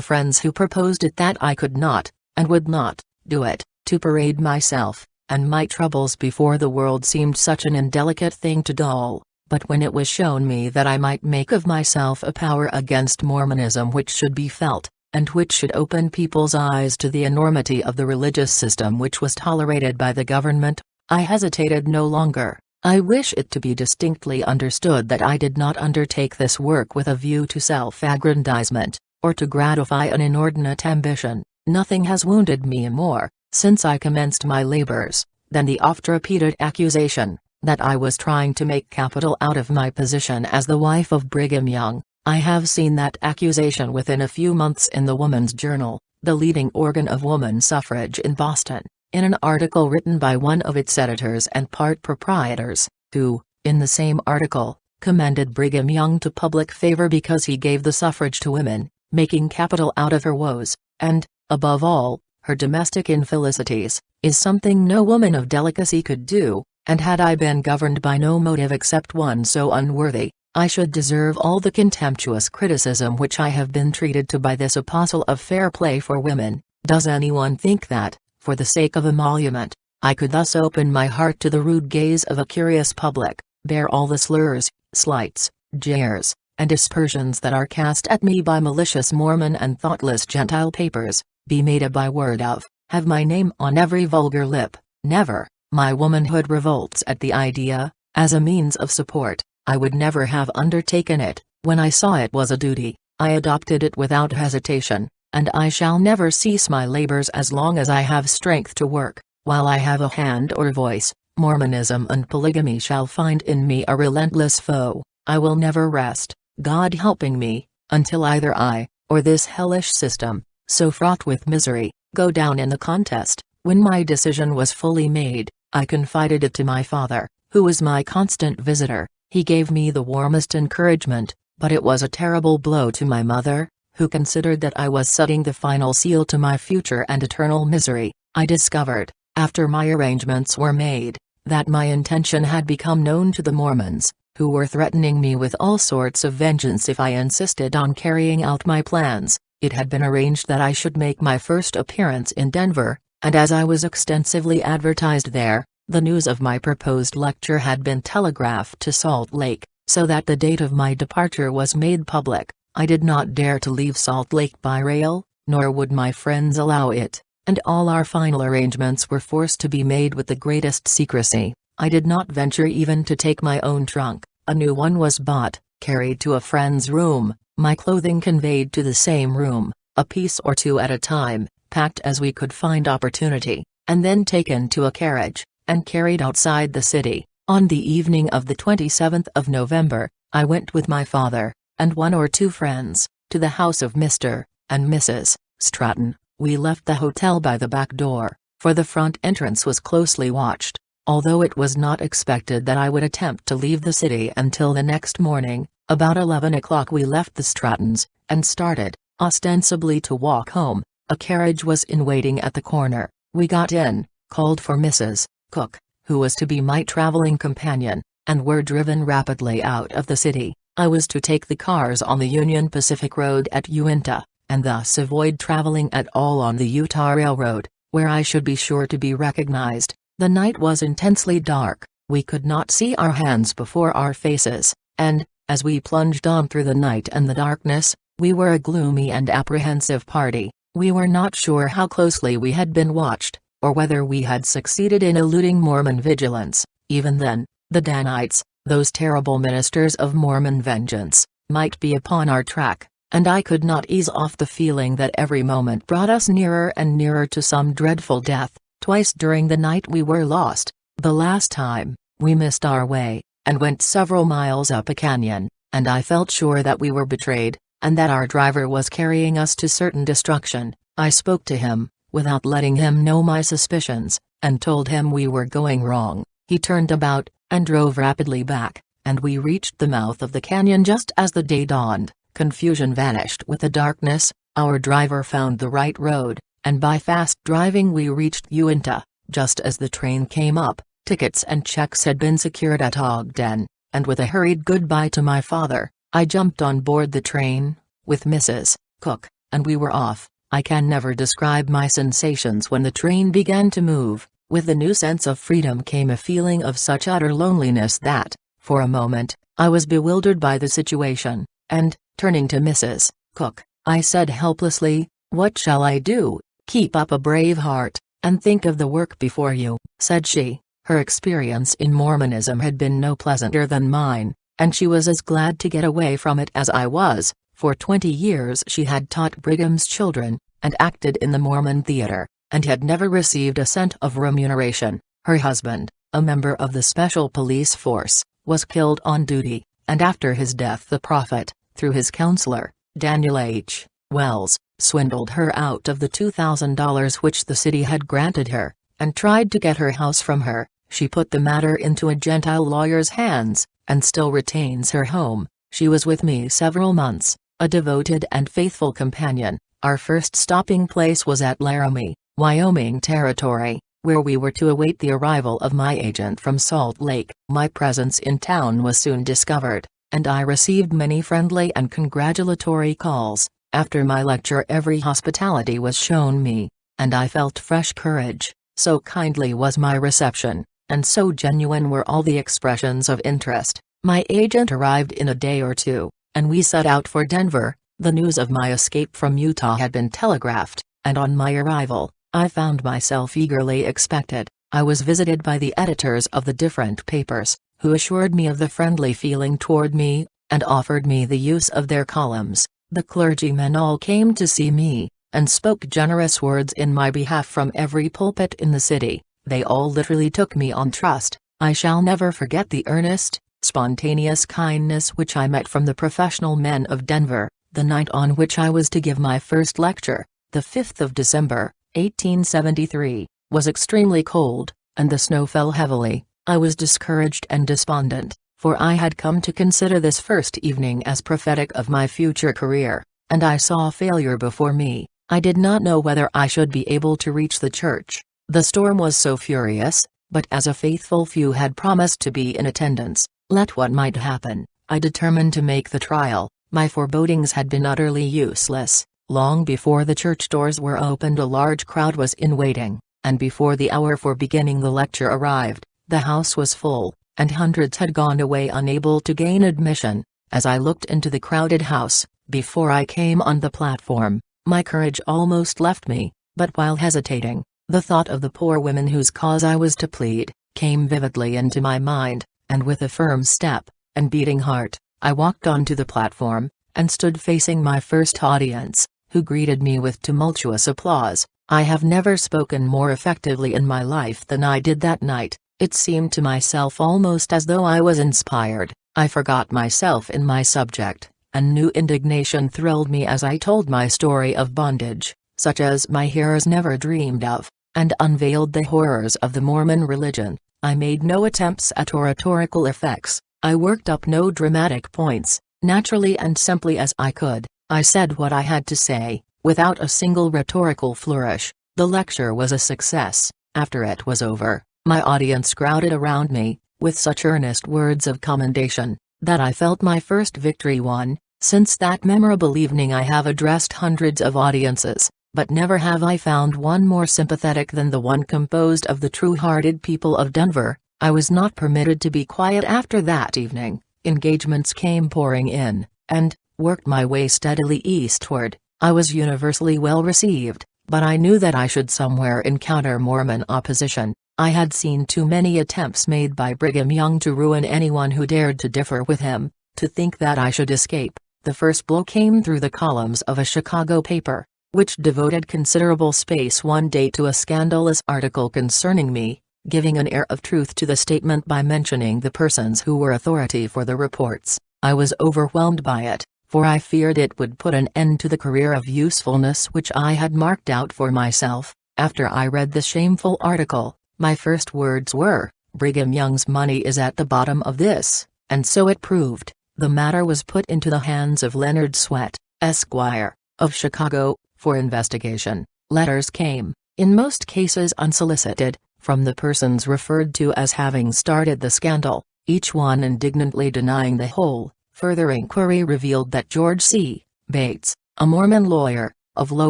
friends who proposed it that I could not, and would not, do it. To parade myself and my troubles before the world seemed such an indelicate thing to dull, but when it was shown me that I might make of myself a power against Mormonism which should be felt, and which should open people's eyes to the enormity of the religious system which was tolerated by the government, I hesitated no longer. I wish it to be distinctly understood that I did not undertake this work with a view to self-aggrandizement, or to gratify an inordinate ambition. Nothing has wounded me more, since I commenced my labors, than the oft-repeated accusation, that I was trying to make capital out of my position as the wife of Brigham Young. I have seen that accusation within a few months in the Woman's Journal, the leading organ of woman suffrage in Boston, in an article written by one of its editors and part proprietors, who, in the same article, commended Brigham Young to public favor because he gave the suffrage to women, making capital out of her woes, and, above all, her domestic infelicities, is something no woman of delicacy could do, and had I been governed by no motive except one so unworthy, I should deserve all the contemptuous criticism which I have been treated to by this apostle of fair play for women. Does anyone think that, for the sake of emolument, I could thus open my heart to the rude gaze of a curious public, bear all the slurs, slights, jeers, and aspersions that are cast at me by malicious Mormon and thoughtless Gentile papers, be made a byword of, have my name on every vulgar lip? Never. My womanhood revolts at the idea. As a means of support, I would never have undertaken it. When I saw it was a duty, I adopted it without hesitation, and I shall never cease my labors as long as I have strength to work. While I have a hand or voice, Mormonism and polygamy shall find in me a relentless foe. I will never rest, God helping me, until either I, or this hellish system, so fraught with misery, go down in the contest. When my decision was fully made, I confided it to my father, who was my constant visitor. He gave me the warmest encouragement, but it was a terrible blow to my mother, who considered that I was setting the final seal to my future and eternal misery. I discovered, after my arrangements were made, that my intention had become known to the Mormons, who were threatening me with all sorts of vengeance if I insisted on carrying out my plans. It had been arranged that I should make my first appearance in Denver, and as I was extensively advertised there, the news of my proposed lecture had been telegraphed to Salt Lake, so that the date of my departure was made public. I did not dare to leave Salt Lake by rail, nor would my friends allow it, and all our final arrangements were forced to be made with the greatest secrecy. I did not venture even to take my own trunk. A new one was bought, carried to a friend's room, my clothing conveyed to the same room, a piece or two at a time, packed as we could find opportunity, and then taken to a carriage, and carried outside the city. On the evening of the 27th of November, I went with my father, and one or two friends, to the house of Mr. and Mrs. Stratton. We left the hotel by the back door, for the front entrance was closely watched. Although it was not expected that I would attempt to leave the city until the next morning, about 11 o'clock we left the Strattons, and started, ostensibly to walk home. A carriage was in waiting at the corner. We got in, called for Mrs. Cook, who was to be my traveling companion, and were driven rapidly out of the city. I was to take the cars on the Union Pacific Road at Uinta, and thus avoid traveling at all on the Utah Railroad, where I should be sure to be recognized. The night was intensely dark, we could not see our hands before our faces, and, as we plunged on through the night and the darkness, we were a gloomy and apprehensive party. We were not sure how closely we had been watched, or whether we had succeeded in eluding Mormon vigilance. Even then, the Danites, those terrible ministers of Mormon vengeance, might be upon our track, and I could not ease off the feeling that every moment brought us nearer and nearer to some dreadful death. Twice during the night we were lost. The last time, we missed our way, and went several miles up a canyon, and I felt sure that we were betrayed, and that our driver was carrying us to certain destruction. I spoke to him, without letting him know my suspicions, and told him we were going wrong. He turned about, and drove rapidly back, and we reached the mouth of the canyon just as the day dawned. Confusion vanished with the darkness, our driver found the right road, and by fast driving we reached Uinta, just as the train came up. Tickets and checks had been secured at Ogden, and with a hurried goodbye to my father, I jumped on board the train, with Mrs. Cook, and we were off. I can never describe my sensations when the train began to move. With the new sense of freedom came a feeling of such utter loneliness that, for a moment, I was bewildered by the situation, and, turning to Mrs. Cook, I said helplessly, "What shall I do?" "Keep up a brave heart, and think of the work before you," said she. Her experience in Mormonism had been no pleasanter than mine, and she was as glad to get away from it as I was. For 20 years she had taught Brigham's children, and acted in the Mormon theater, and had never received a cent of remuneration. Her husband, a member of the Special Police Force, was killed on duty, and after his death the prophet, through his counselor, Daniel H. Wells, swindled her out of the $2,000 which the city had granted her, and tried to get her house from her. She put the matter into a Gentile lawyer's hands, and still retains her home. She was with me several months, a devoted and faithful companion. Our first stopping place was at Laramie, Wyoming Territory, where we were to await the arrival of my agent from Salt Lake. My presence in town was soon discovered, and I received many friendly and congratulatory calls. After my lecture every hospitality was shown me, and I felt fresh courage, so kindly was my reception, and so genuine were all the expressions of interest. My agent arrived in a day or two, and we set out for Denver. The news of my escape from Utah had been telegraphed, and on my arrival, I found myself eagerly expected. I was visited by the editors of the different papers, who assured me of the friendly feeling toward me, and offered me the use of their columns. The clergymen all came to see me, and spoke generous words in my behalf from every pulpit in the city. They all literally took me on trust. I shall never forget the earnest, spontaneous kindness which I met from the professional men of Denver. The night on which I was to give my first lecture, the 5th of December, 1873, was extremely cold, and the snow fell heavily. I was discouraged and despondent, for I had come to consider this first evening as prophetic of my future career, and I saw failure before me. I did not know whether I should be able to reach the church. The storm was so furious, but as a faithful few had promised to be in attendance, let what might happen, I determined to make the trial. My forebodings had been utterly useless. Long before the church doors were opened a large crowd was in waiting, and before the hour for beginning the lecture arrived, the house was full, and hundreds had gone away unable to gain admission. As I looked into the crowded house, before I came on the platform, my courage almost left me, but while hesitating, the thought of the poor women whose cause I was to plead, came vividly into my mind, and with a firm step, and beating heart, I walked onto the platform, and stood facing my first audience, who greeted me with tumultuous applause. I have never spoken more effectively in my life than I did that night. It seemed to myself almost as though I was inspired. I forgot myself in my subject, and new indignation thrilled me as I told my story of bondage, such as my hearers never dreamed of, and unveiled the horrors of the Mormon religion. I made no attempts at oratorical effects. I worked up no dramatic points. Naturally and simply as I could, I said what I had to say, without a single rhetorical flourish. The lecture was a success. After it was over, my audience crowded around me, with such earnest words of commendation, that I felt my first victory won. Since that memorable evening I have addressed hundreds of audiences, but never have I found one more sympathetic than the one composed of the true-hearted people of Denver. I was not permitted to be quiet after that evening. Engagements came pouring in, and, worked my way steadily eastward. I was universally well received, but I knew that I should somewhere encounter Mormon opposition. I had seen too many attempts made by Brigham Young to ruin anyone who dared to differ with him, to think that I should escape. The first blow came through the columns of a Chicago paper, which devoted considerable space one day to a scandalous article concerning me, giving an air of truth to the statement by mentioning the persons who were authority for the reports. I was overwhelmed by it, for I feared it would put an end to the career of usefulness which I had marked out for myself. After I read the shameful article, my first words were, "Brigham Young's money is at the bottom of this," and so it proved. The matter was put into the hands of Leonard Swett, Esquire, of Chicago, for investigation. Letters came, in most cases unsolicited, from the persons referred to as having started the scandal, each one indignantly denying the whole. Further inquiry revealed that George C. Bates, a Mormon lawyer, of low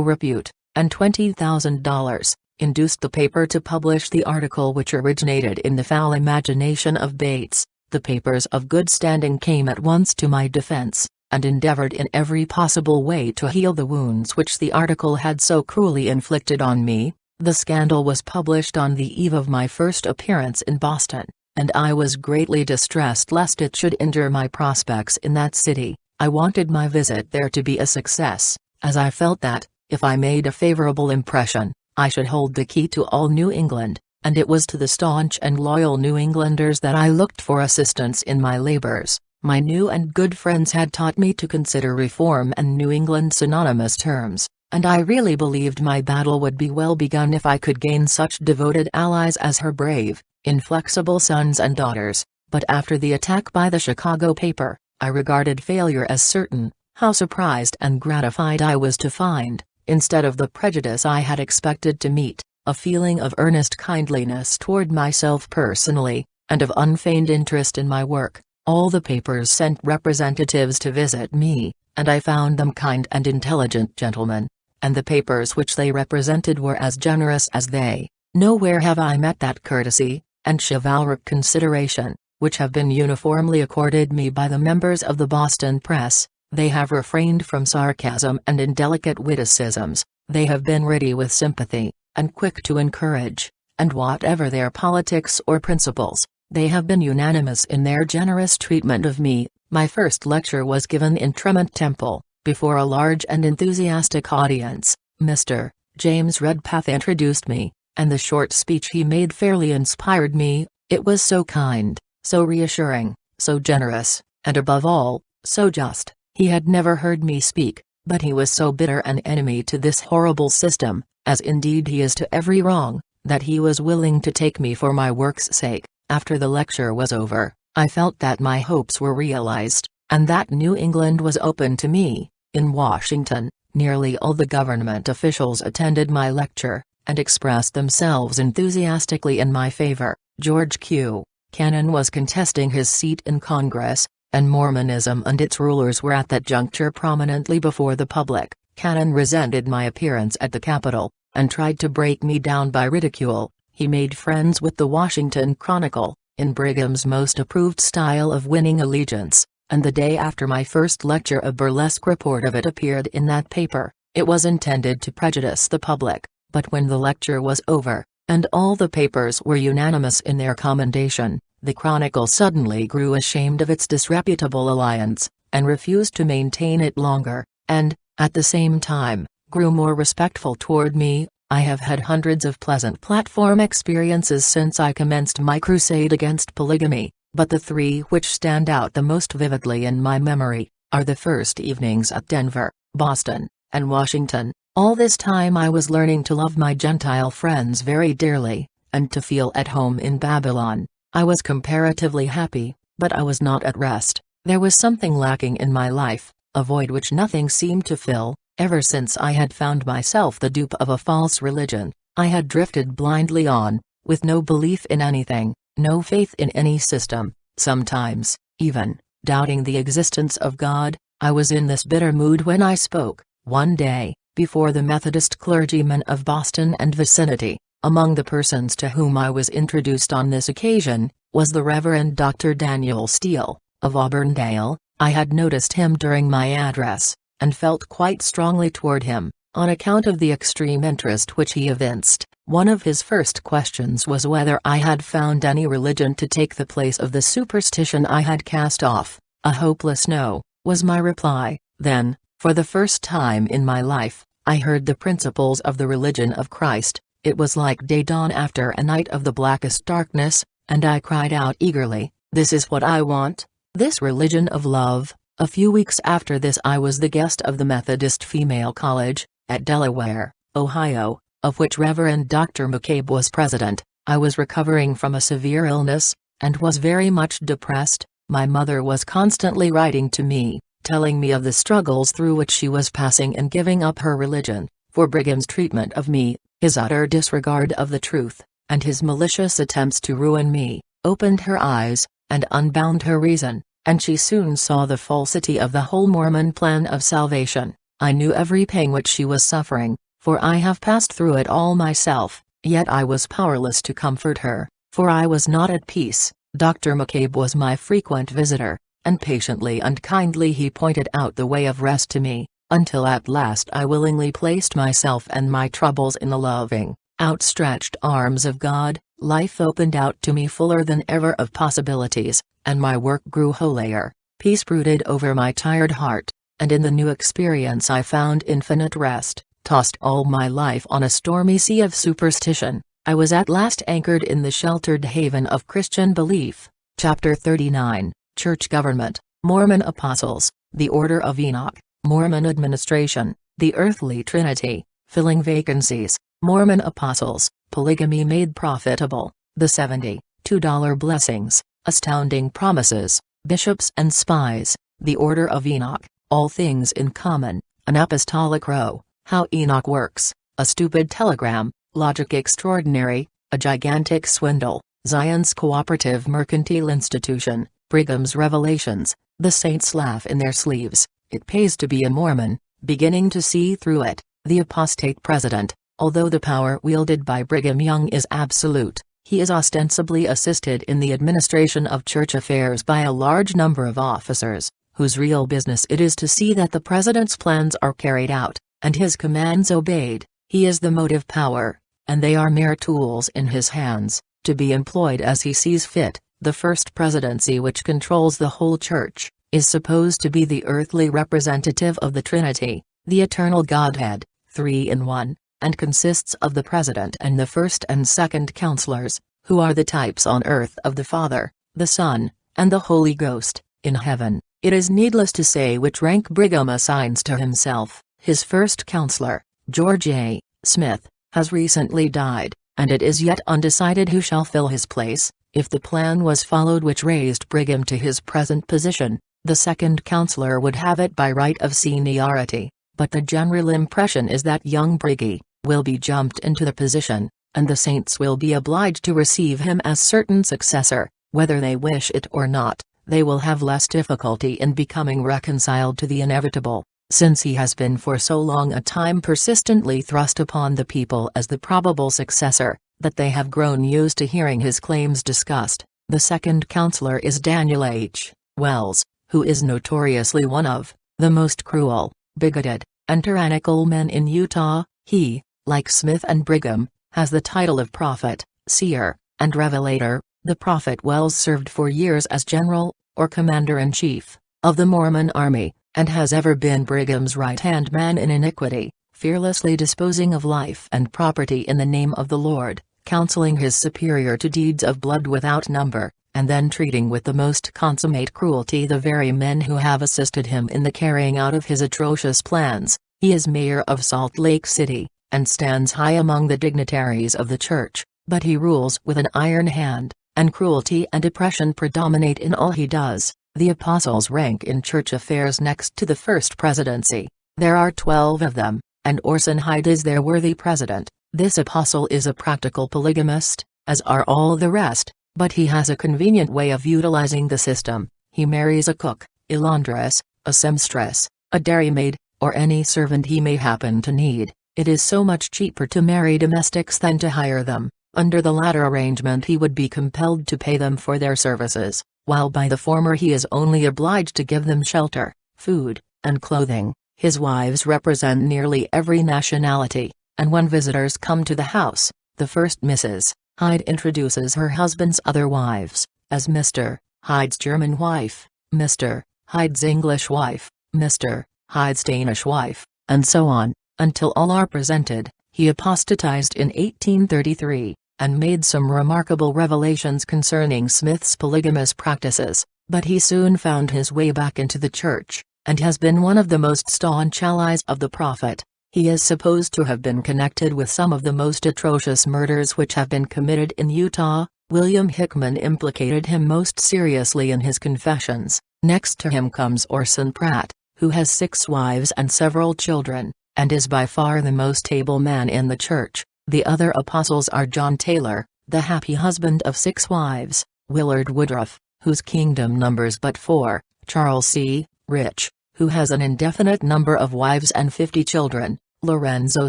repute, and $20,000, induced the paper to publish the article which originated in the foul imagination of Bates. The papers of good standing came at once to my defense, and endeavored in every possible way to heal the wounds which the article had so cruelly inflicted on me. The scandal was published on the eve of my first appearance in Boston, and I was greatly distressed lest it should injure my prospects in that city. I wanted my visit there to be a success, as I felt that, if I made a favorable impression, I should hold the key to all New England, and it was to the staunch and loyal New Englanders that I looked for assistance in my labors. My new and good friends had taught me to consider reform and New England synonymous terms. and I really believed my battle would be well begun if I could gain such devoted allies as her brave, inflexible sons and daughters. But after the attack by the Chicago paper, I regarded failure as certain. How surprised and gratified I was to find, instead of the prejudice I had expected to meet, a feeling of earnest kindliness toward myself personally, and of unfeigned interest in my work. All the papers sent representatives to visit me, and I found them kind and intelligent gentlemen, and the papers which they represented were as generous as they. Nowhere have I met that courtesy, and chivalric consideration, which have been uniformly accorded me by the members of the Boston press. They have refrained from sarcasm and indelicate witticisms, they have been ready with sympathy, and quick to encourage, and whatever their politics or principles, they have been unanimous in their generous treatment of me. My first lecture was given in Tremont Temple, before a large and enthusiastic audience. Mr. James Redpath introduced me, and the short speech he made fairly inspired me. It was so kind, so reassuring, so generous, and above all, so just. He had never heard me speak, but he was so bitter an enemy to this horrible system, as indeed he is to every wrong, that he was willing to take me for my work's sake. After the lecture was over, I felt that my hopes were realized, and that New England was open to me. In Washington, nearly all the government officials attended my lecture, and expressed themselves enthusiastically in my favor. George Q. Cannon was contesting his seat in Congress, and Mormonism and its rulers were at that juncture prominently before the public. Cannon resented my appearance at the Capitol, and tried to break me down by ridicule. He made friends with the Washington Chronicle, in Brigham's most approved style of winning allegiance, and the day after my first lecture a burlesque report of it appeared in that paper. It was intended to prejudice the public, but when the lecture was over, and all the papers were unanimous in their commendation, the Chronicle suddenly grew ashamed of its disreputable alliance, and refused to maintain it longer, and, at the same time, grew more respectful toward me. I have had hundreds of pleasant platform experiences since I commenced my crusade against polygamy, but the three which stand out the most vividly in my memory are the first evenings at Denver, Boston, and Washington. All this time I was learning to love my Gentile friends very dearly, and to feel at home in Babylon. I was comparatively happy, but I was not at rest. There was something lacking in my life, a void which nothing seemed to fill. Ever since I had found myself the dupe of a false religion, I had drifted blindly on, with no belief in anything, no faith in any system. Sometimes, even, doubting the existence of God. I was in this bitter mood when I spoke, one day, before the Methodist clergymen of Boston and vicinity. Among the persons to whom I was introduced on this occasion, was the Reverend Dr. Daniel Steele, of Auburndale. I had noticed him during my address, and felt quite strongly toward him, on account of the extreme interest which he evinced. One of his first questions was whether I had found any religion to take the place of the superstition I had cast off. A hopeless no, was my reply. Then, for the first time in my life, I heard the principles of the religion of Christ. It was like day dawn after a night of the blackest darkness, and I cried out eagerly, "This is what I want, this religion of love." A few weeks after this I was the guest of the Methodist Female College, at Delaware, Ohio, of which Reverend Dr. McCabe was president. I was recovering from a severe illness, and was very much depressed. My mother was constantly writing to me, telling me of the struggles through which she was passing in giving up her religion, for Brigham's treatment of me, his utter disregard of the truth, and his malicious attempts to ruin me, opened her eyes, and unbound her reason, and she soon saw the falsity of the whole Mormon plan of salvation. I knew every pang which she was suffering, for I have passed through it all myself, yet I was powerless to comfort her, for I was not at peace. Dr. McCabe was my frequent visitor, and patiently and kindly he pointed out the way of rest to me, until at last I willingly placed myself and my troubles in the loving, outstretched arms of God. Life opened out to me fuller than ever of possibilities, and my work grew holier. Peace brooded over my tired heart, and in the new experience I found infinite rest. Tossed all my life on a stormy sea of superstition, I was at last anchored in the sheltered haven of Christian belief. Chapter 39, Church Government, Mormon Apostles, the Order of Enoch, Mormon Administration. the earthly trinity, filling vacancies, Mormon apostles, polygamy made profitable, the $72 blessings, astounding promises, bishops and spies, the order of Enoch, all things in common, an apostolic row, how Enoch works, a stupid telegram, logic extraordinary, a gigantic swindle, Zion's cooperative mercantile institution, Brigham's revelations, the saints laugh in their sleeves, it pays to be a Mormon, beginning to see through it, the apostate president, although the power wielded by Brigham Young is absolute, he is ostensibly assisted in the administration of church affairs by a large number of officers, whose real business it is to see that the president's plans are carried out, and his commands obeyed. He is the motive power, and they are mere tools in his hands, to be employed as he sees fit. The first presidency, which controls the whole church, is supposed to be the earthly representative of the Trinity, the eternal Godhead, three in one, and consists of the president and the first and second counselors, who are the types on earth of the Father, the Son, and the Holy Ghost. In heaven, it is needless to say which rank Brigham assigns to himself. His first counselor, George A. Smith, has recently died, and it is yet undecided who shall fill his place. If the plan was followed which raised Brigham to his present position, the second counselor would have it by right of seniority, but the general impression is that young Briggy will be jumped into the position, and the saints will be obliged to receive him as certain successor. Whether they wish it or not, they will have less difficulty in becoming reconciled to the inevitable, since he has been for so long a time persistently thrust upon the people as the probable successor, that they have grown used to hearing his claims discussed. The second counselor is Daniel H. Wells, who is notoriously one of the most cruel, bigoted, and tyrannical men in Utah. He, like Smith and Brigham, has the title of prophet, seer, and revelator. The prophet Wells served for years as general, or commander-in-chief, of the Mormon army, and has ever been Brigham's right-hand man in iniquity, fearlessly disposing of life and property in the name of the Lord, counseling his superior to deeds of blood without number, and then treating with the most consummate cruelty the very men who have assisted him in the carrying out of his atrocious plans. He is mayor of Salt Lake City, and stands high among the dignitaries of the church, but he rules with an iron hand, and cruelty and oppression predominate in all he does. The apostles rank in church affairs next to the first presidency. There are 12 of them, and Orson Hyde is their worthy president. This apostle is a practical polygamist, as are all the rest, but he has a convenient way of utilizing the system. He marries a cook, a laundress, a seamstress, a dairymaid, or any servant he may happen to need. It is so much cheaper to marry domestics than to hire them. Under the latter arrangement he would be compelled to pay them for their services, while by the former he is only obliged to give them shelter, food, and clothing. His wives represent nearly every nationality, and when visitors come to the house, the first Mrs. Hyde introduces her husband's other wives, as Mr. Hyde's German wife, Mr. Hyde's English wife, Mr. Hyde's Danish wife, and so on, until all are presented. He apostatized in 1833, and made some remarkable revelations concerning Smith's polygamous practices, but he soon found his way back into the church, and has been one of the most staunch allies of the prophet. He is supposed to have been connected with some of the most atrocious murders which have been committed in Utah. William Hickman implicated him most seriously in his confessions. Next to him comes Orson Pratt, who has 6 wives and several children, and is by far the most able man in the church. The other apostles are John Taylor, the happy husband of 6 wives, Willard Woodruff, whose kingdom numbers but 4, Charles C. Rich, who has an indefinite number of wives and 50 children, Lorenzo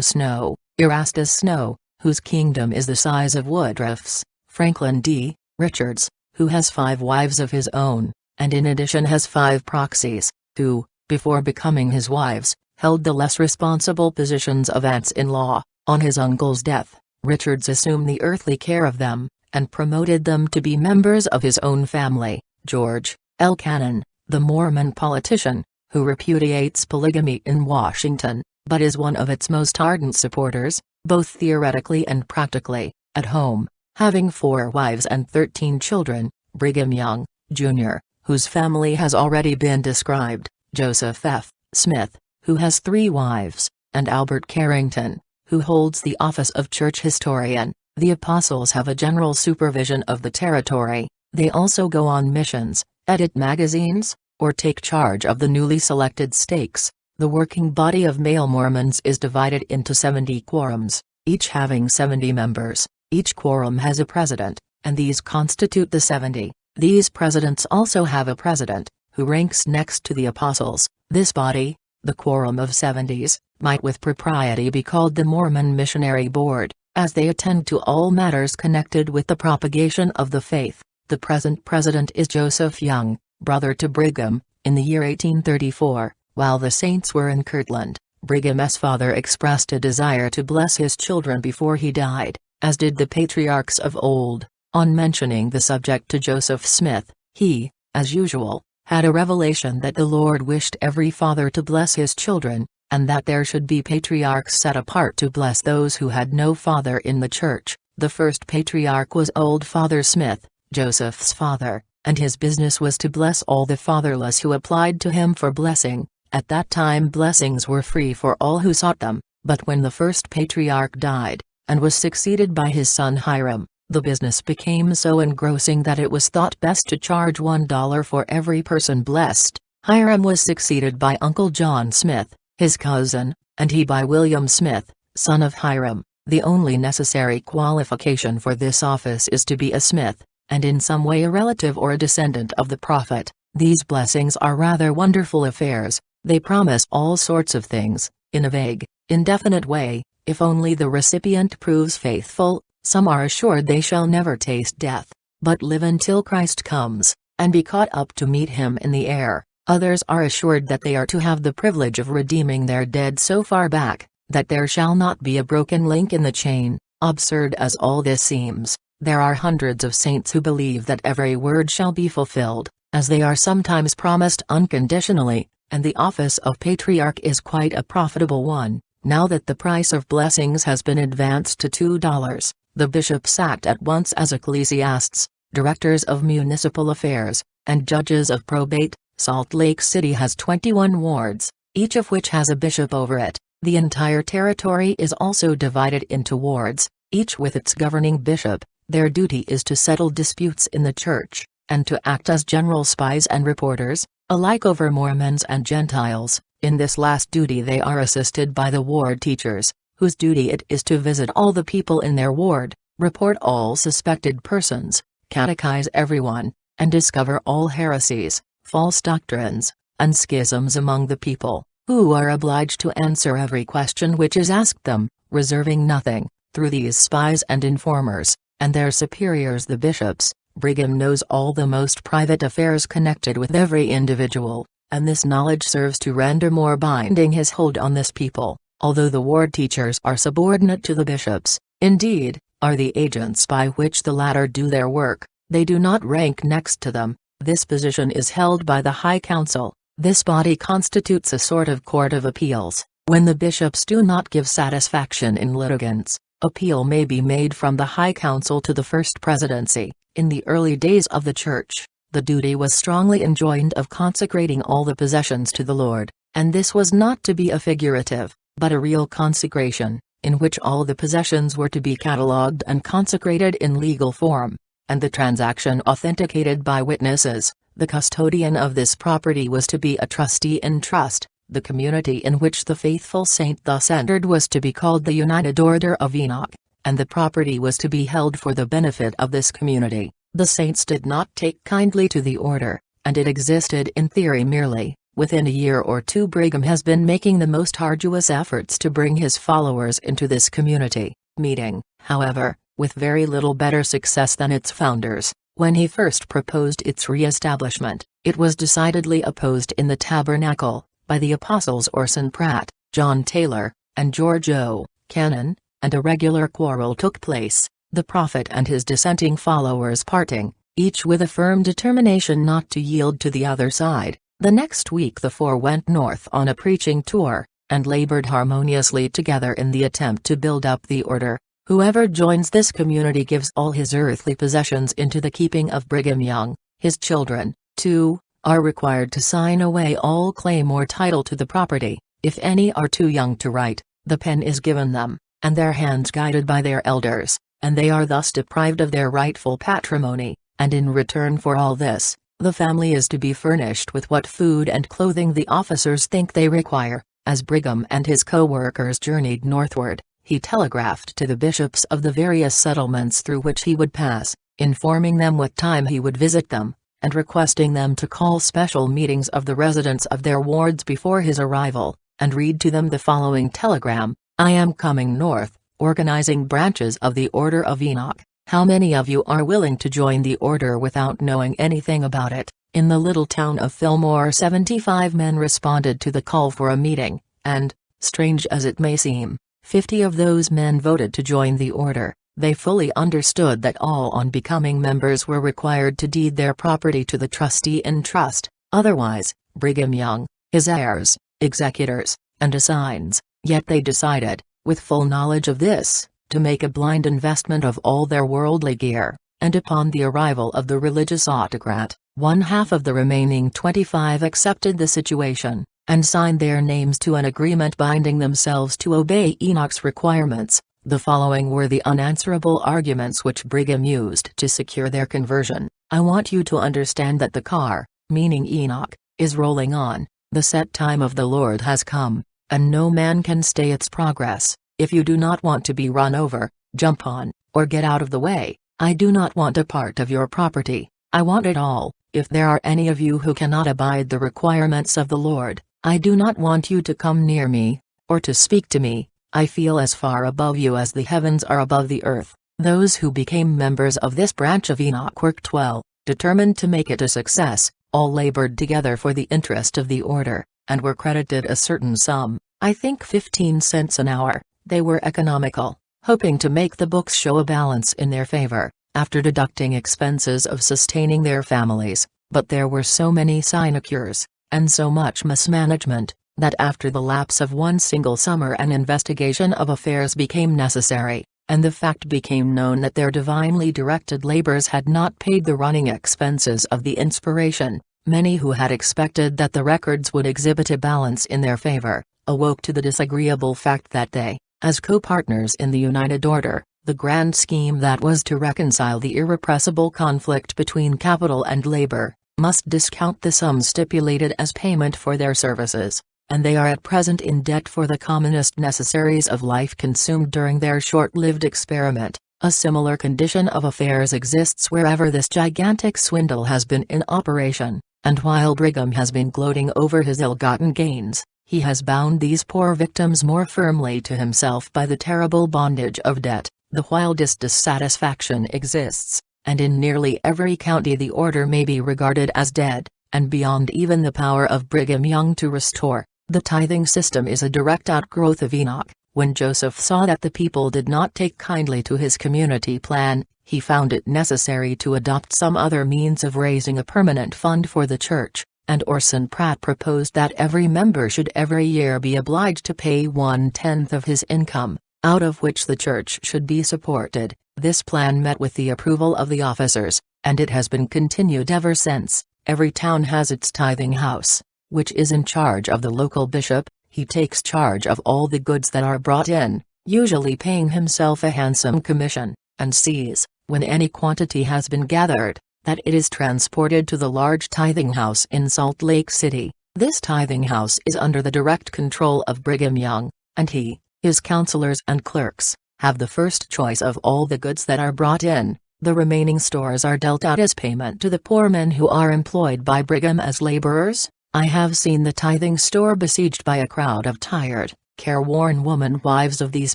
Snow, Erastus Snow, whose kingdom is the size of Woodruff's, Franklin D. Richards, who has 5 wives of his own, and in addition has 5 proxies, who, before becoming his wives, held the less responsible positions of aunts-in-law. On his uncle's death, Richards assumed the earthly care of them, and promoted them to be members of his own family. George L. Cannon, the Mormon politician, who repudiates polygamy in Washington, but is one of its most ardent supporters, both theoretically and practically, at home, having 4 wives and 13 children. Brigham Young, Jr., whose family has already been described. Joseph F. Smith, who has 3 wives, and Albert Carrington, who holds the office of church historian. The apostles have a general supervision of the territory. They also go on missions, edit magazines, or take charge of the newly selected stakes. The working body of male Mormons is divided into 70 quorums, each having 70 members. Each quorum has a president, and these constitute the 70. These presidents also have a president, who ranks next to the apostles. This body, the Quorum of 70s, might with propriety be called the Mormon Missionary Board, as they attend to all matters connected with the propagation of the faith. The present president is Joseph Young, brother to Brigham. In the year 1834, while the saints were in Kirtland, Brigham's father expressed a desire to bless his children before he died, as did the patriarchs of old. On mentioning the subject to Joseph Smith, he, as usual, had a revelation that the Lord wished every father to bless his children, and that there should be patriarchs set apart to bless those who had no father in the church. The first patriarch was old Father Smith, Joseph's father, and his business was to bless all the fatherless who applied to him for blessing. At that time blessings were free for all who sought them, but when the first patriarch died, and was succeeded by his son Hiram, the business became so engrossing that it was thought best to charge $1 for every person blessed. Hiram was succeeded by Uncle John Smith, his cousin, and he by William Smith, son of Hiram. The only necessary qualification for this office is to be a Smith, and in some way a relative or a descendant of the prophet. These blessings are rather wonderful affairs. They promise all sorts of things, in a vague, indefinite way, if only the recipient proves faithful. Some are assured they shall never taste death, but live until Christ comes, and be caught up to meet him in the air. Others are assured that they are to have the privilege of redeeming their dead so far back, that there shall not be a broken link in the chain. Absurd as all this seems, there are hundreds of saints who believe that every word shall be fulfilled, as they are sometimes promised unconditionally, and the office of patriarch is quite a profitable one. Now that the price of blessings has been advanced to $2, the bishops act at once as ecclesiasts, directors of municipal affairs, and judges of probate. Salt Lake City has 21 wards, each of which has a bishop over it. The entire territory is also divided into wards, each with its governing bishop. Their duty is to settle disputes in the church, and to act as general spies and reporters, alike over Mormons and Gentiles. In this last duty they are assisted by the ward teachers, whose duty it is to visit all the people in their ward, report all suspected persons, catechize everyone, and discover all heresies, false doctrines, and schisms among the people, who are obliged to answer every question which is asked them, reserving nothing. Through these spies and informers, and their superiors the bishops, Brigham knows all the most private affairs connected with every individual, and this knowledge serves to render more binding his hold on this people. Although the ward teachers are subordinate to the bishops, indeed, are the agents by which the latter do their work, they do not rank next to them. This position is held by the High Council. This body constitutes a sort of court of appeals. When the bishops do not give satisfaction in litigants, appeal may be made from the High Council to the First Presidency. In the early days of the Church, the duty was strongly enjoined of consecrating all the possessions to the Lord, and this was not to be a figurative, but a real consecration, in which all the possessions were to be catalogued and consecrated in legal form, and the transaction authenticated by witnesses. The custodian of this property was to be a trustee in trust. The community in which the faithful saint thus entered was to be called the United Order of Enoch, and the property was to be held for the benefit of this community. The saints did not take kindly to the order, and it existed in theory merely. Within a year or two Brigham has been making the most arduous efforts to bring his followers into this community, meeting, however, with very little better success than its founders. When he first proposed its re-establishment, it was decidedly opposed in the Tabernacle, by the apostles Orson Pratt, John Taylor, and George O. Cannon, and a regular quarrel took place, the prophet and his dissenting followers parting, each with a firm determination not to yield to the other side. The next week the four went north on a preaching tour, and labored harmoniously together in the attempt to build up the order. Whoever joins this community gives all his earthly possessions into the keeping of Brigham Young. His children, too, are required to sign away all claim or title to the property. If any are too young to write, the pen is given them, and their hands guided by their elders, and they are thus deprived of their rightful patrimony, and in return for all this, the family is to be furnished with what food and clothing the officers think they require. As Brigham and his co-workers journeyed northward, he telegraphed to the bishops of the various settlements through which he would pass, informing them what time he would visit them, and requesting them to call special meetings of the residents of their wards before his arrival, and read to them the following telegram: "I am coming north, organizing branches of the Order of Enoch. How many of you are willing to join the order without knowing anything about it?" In the little town of Fillmore 75 men responded to the call for a meeting, and, strange as it may seem, 50 of those men voted to join the order. They fully understood that all on becoming members were required to deed their property to the trustee in trust, otherwise, Brigham Young, his heirs, executors, and assigns, yet they decided, with full knowledge of this, to make a blind investment of all their worldly gear, and upon the arrival of the religious autocrat, 1/2 of the remaining 25 accepted the situation, and signed their names to an agreement binding themselves to obey Enoch's requirements. The following were the unanswerable arguments which Brigham used to secure their conversion: "I want you to understand that the car, meaning Enoch, is rolling on, the set time of the Lord has come, and no man can stay its progress. If you do not want to be run over, jump on, or get out of the way. I do not want a part of your property, I want it all. If there are any of you who cannot abide the requirements of the Lord, I do not want you to come near me, or to speak to me. I feel as far above you as the heavens are above the earth." Those who became members of this branch of Enoch worked well, determined to make it a success. All labored together for the interest of the order, and were credited a certain sum, I think 15 cents an hour. They were economical, hoping to make the books show a balance in their favor, after deducting expenses of sustaining their families, but there were so many sinecures, and so much mismanagement, that after the lapse of one single summer an investigation of affairs became necessary, and the fact became known that their divinely directed labors had not paid the running expenses of the inspiration. Many who had expected that the records would exhibit a balance in their favor, awoke to the disagreeable fact that they, as co-partners in the United Order, the grand scheme that was to reconcile the irrepressible conflict between capital and labor, must discount the sum stipulated as payment for their services, and they are at present in debt for the commonest necessaries of life consumed during their short-lived experiment. A similar condition of affairs exists wherever this gigantic swindle has been in operation, and while Brigham has been gloating over his ill-gotten gains, he has bound these poor victims more firmly to himself by the terrible bondage of debt. The wildest dissatisfaction exists, and in nearly every county the order may be regarded as dead, and beyond even the power of Brigham Young to restore. The tithing system is a direct outgrowth of Enoch. When Joseph saw that the people did not take kindly to his community plan, he found it necessary to adopt some other means of raising a permanent fund for the church, and Orson Pratt proposed that every member should every year be obliged to pay 1/10 of his income, out of which the church should be supported. This plan met with the approval of the officers, and it has been continued ever since. Every town has its tithing house, which is in charge of the local bishop. He takes charge of all the goods that are brought in, usually paying himself a handsome commission, and sees, when any quantity has been gathered, that it is transported to the large tithing house in Salt Lake City. This tithing house is under the direct control of Brigham Young, and he, his counselors and clerks, have the first choice of all the goods that are brought in. The remaining stores are dealt out as payment to the poor men who are employed by Brigham as laborers. I have seen the tithing store besieged by a crowd of tired, careworn woman wives of these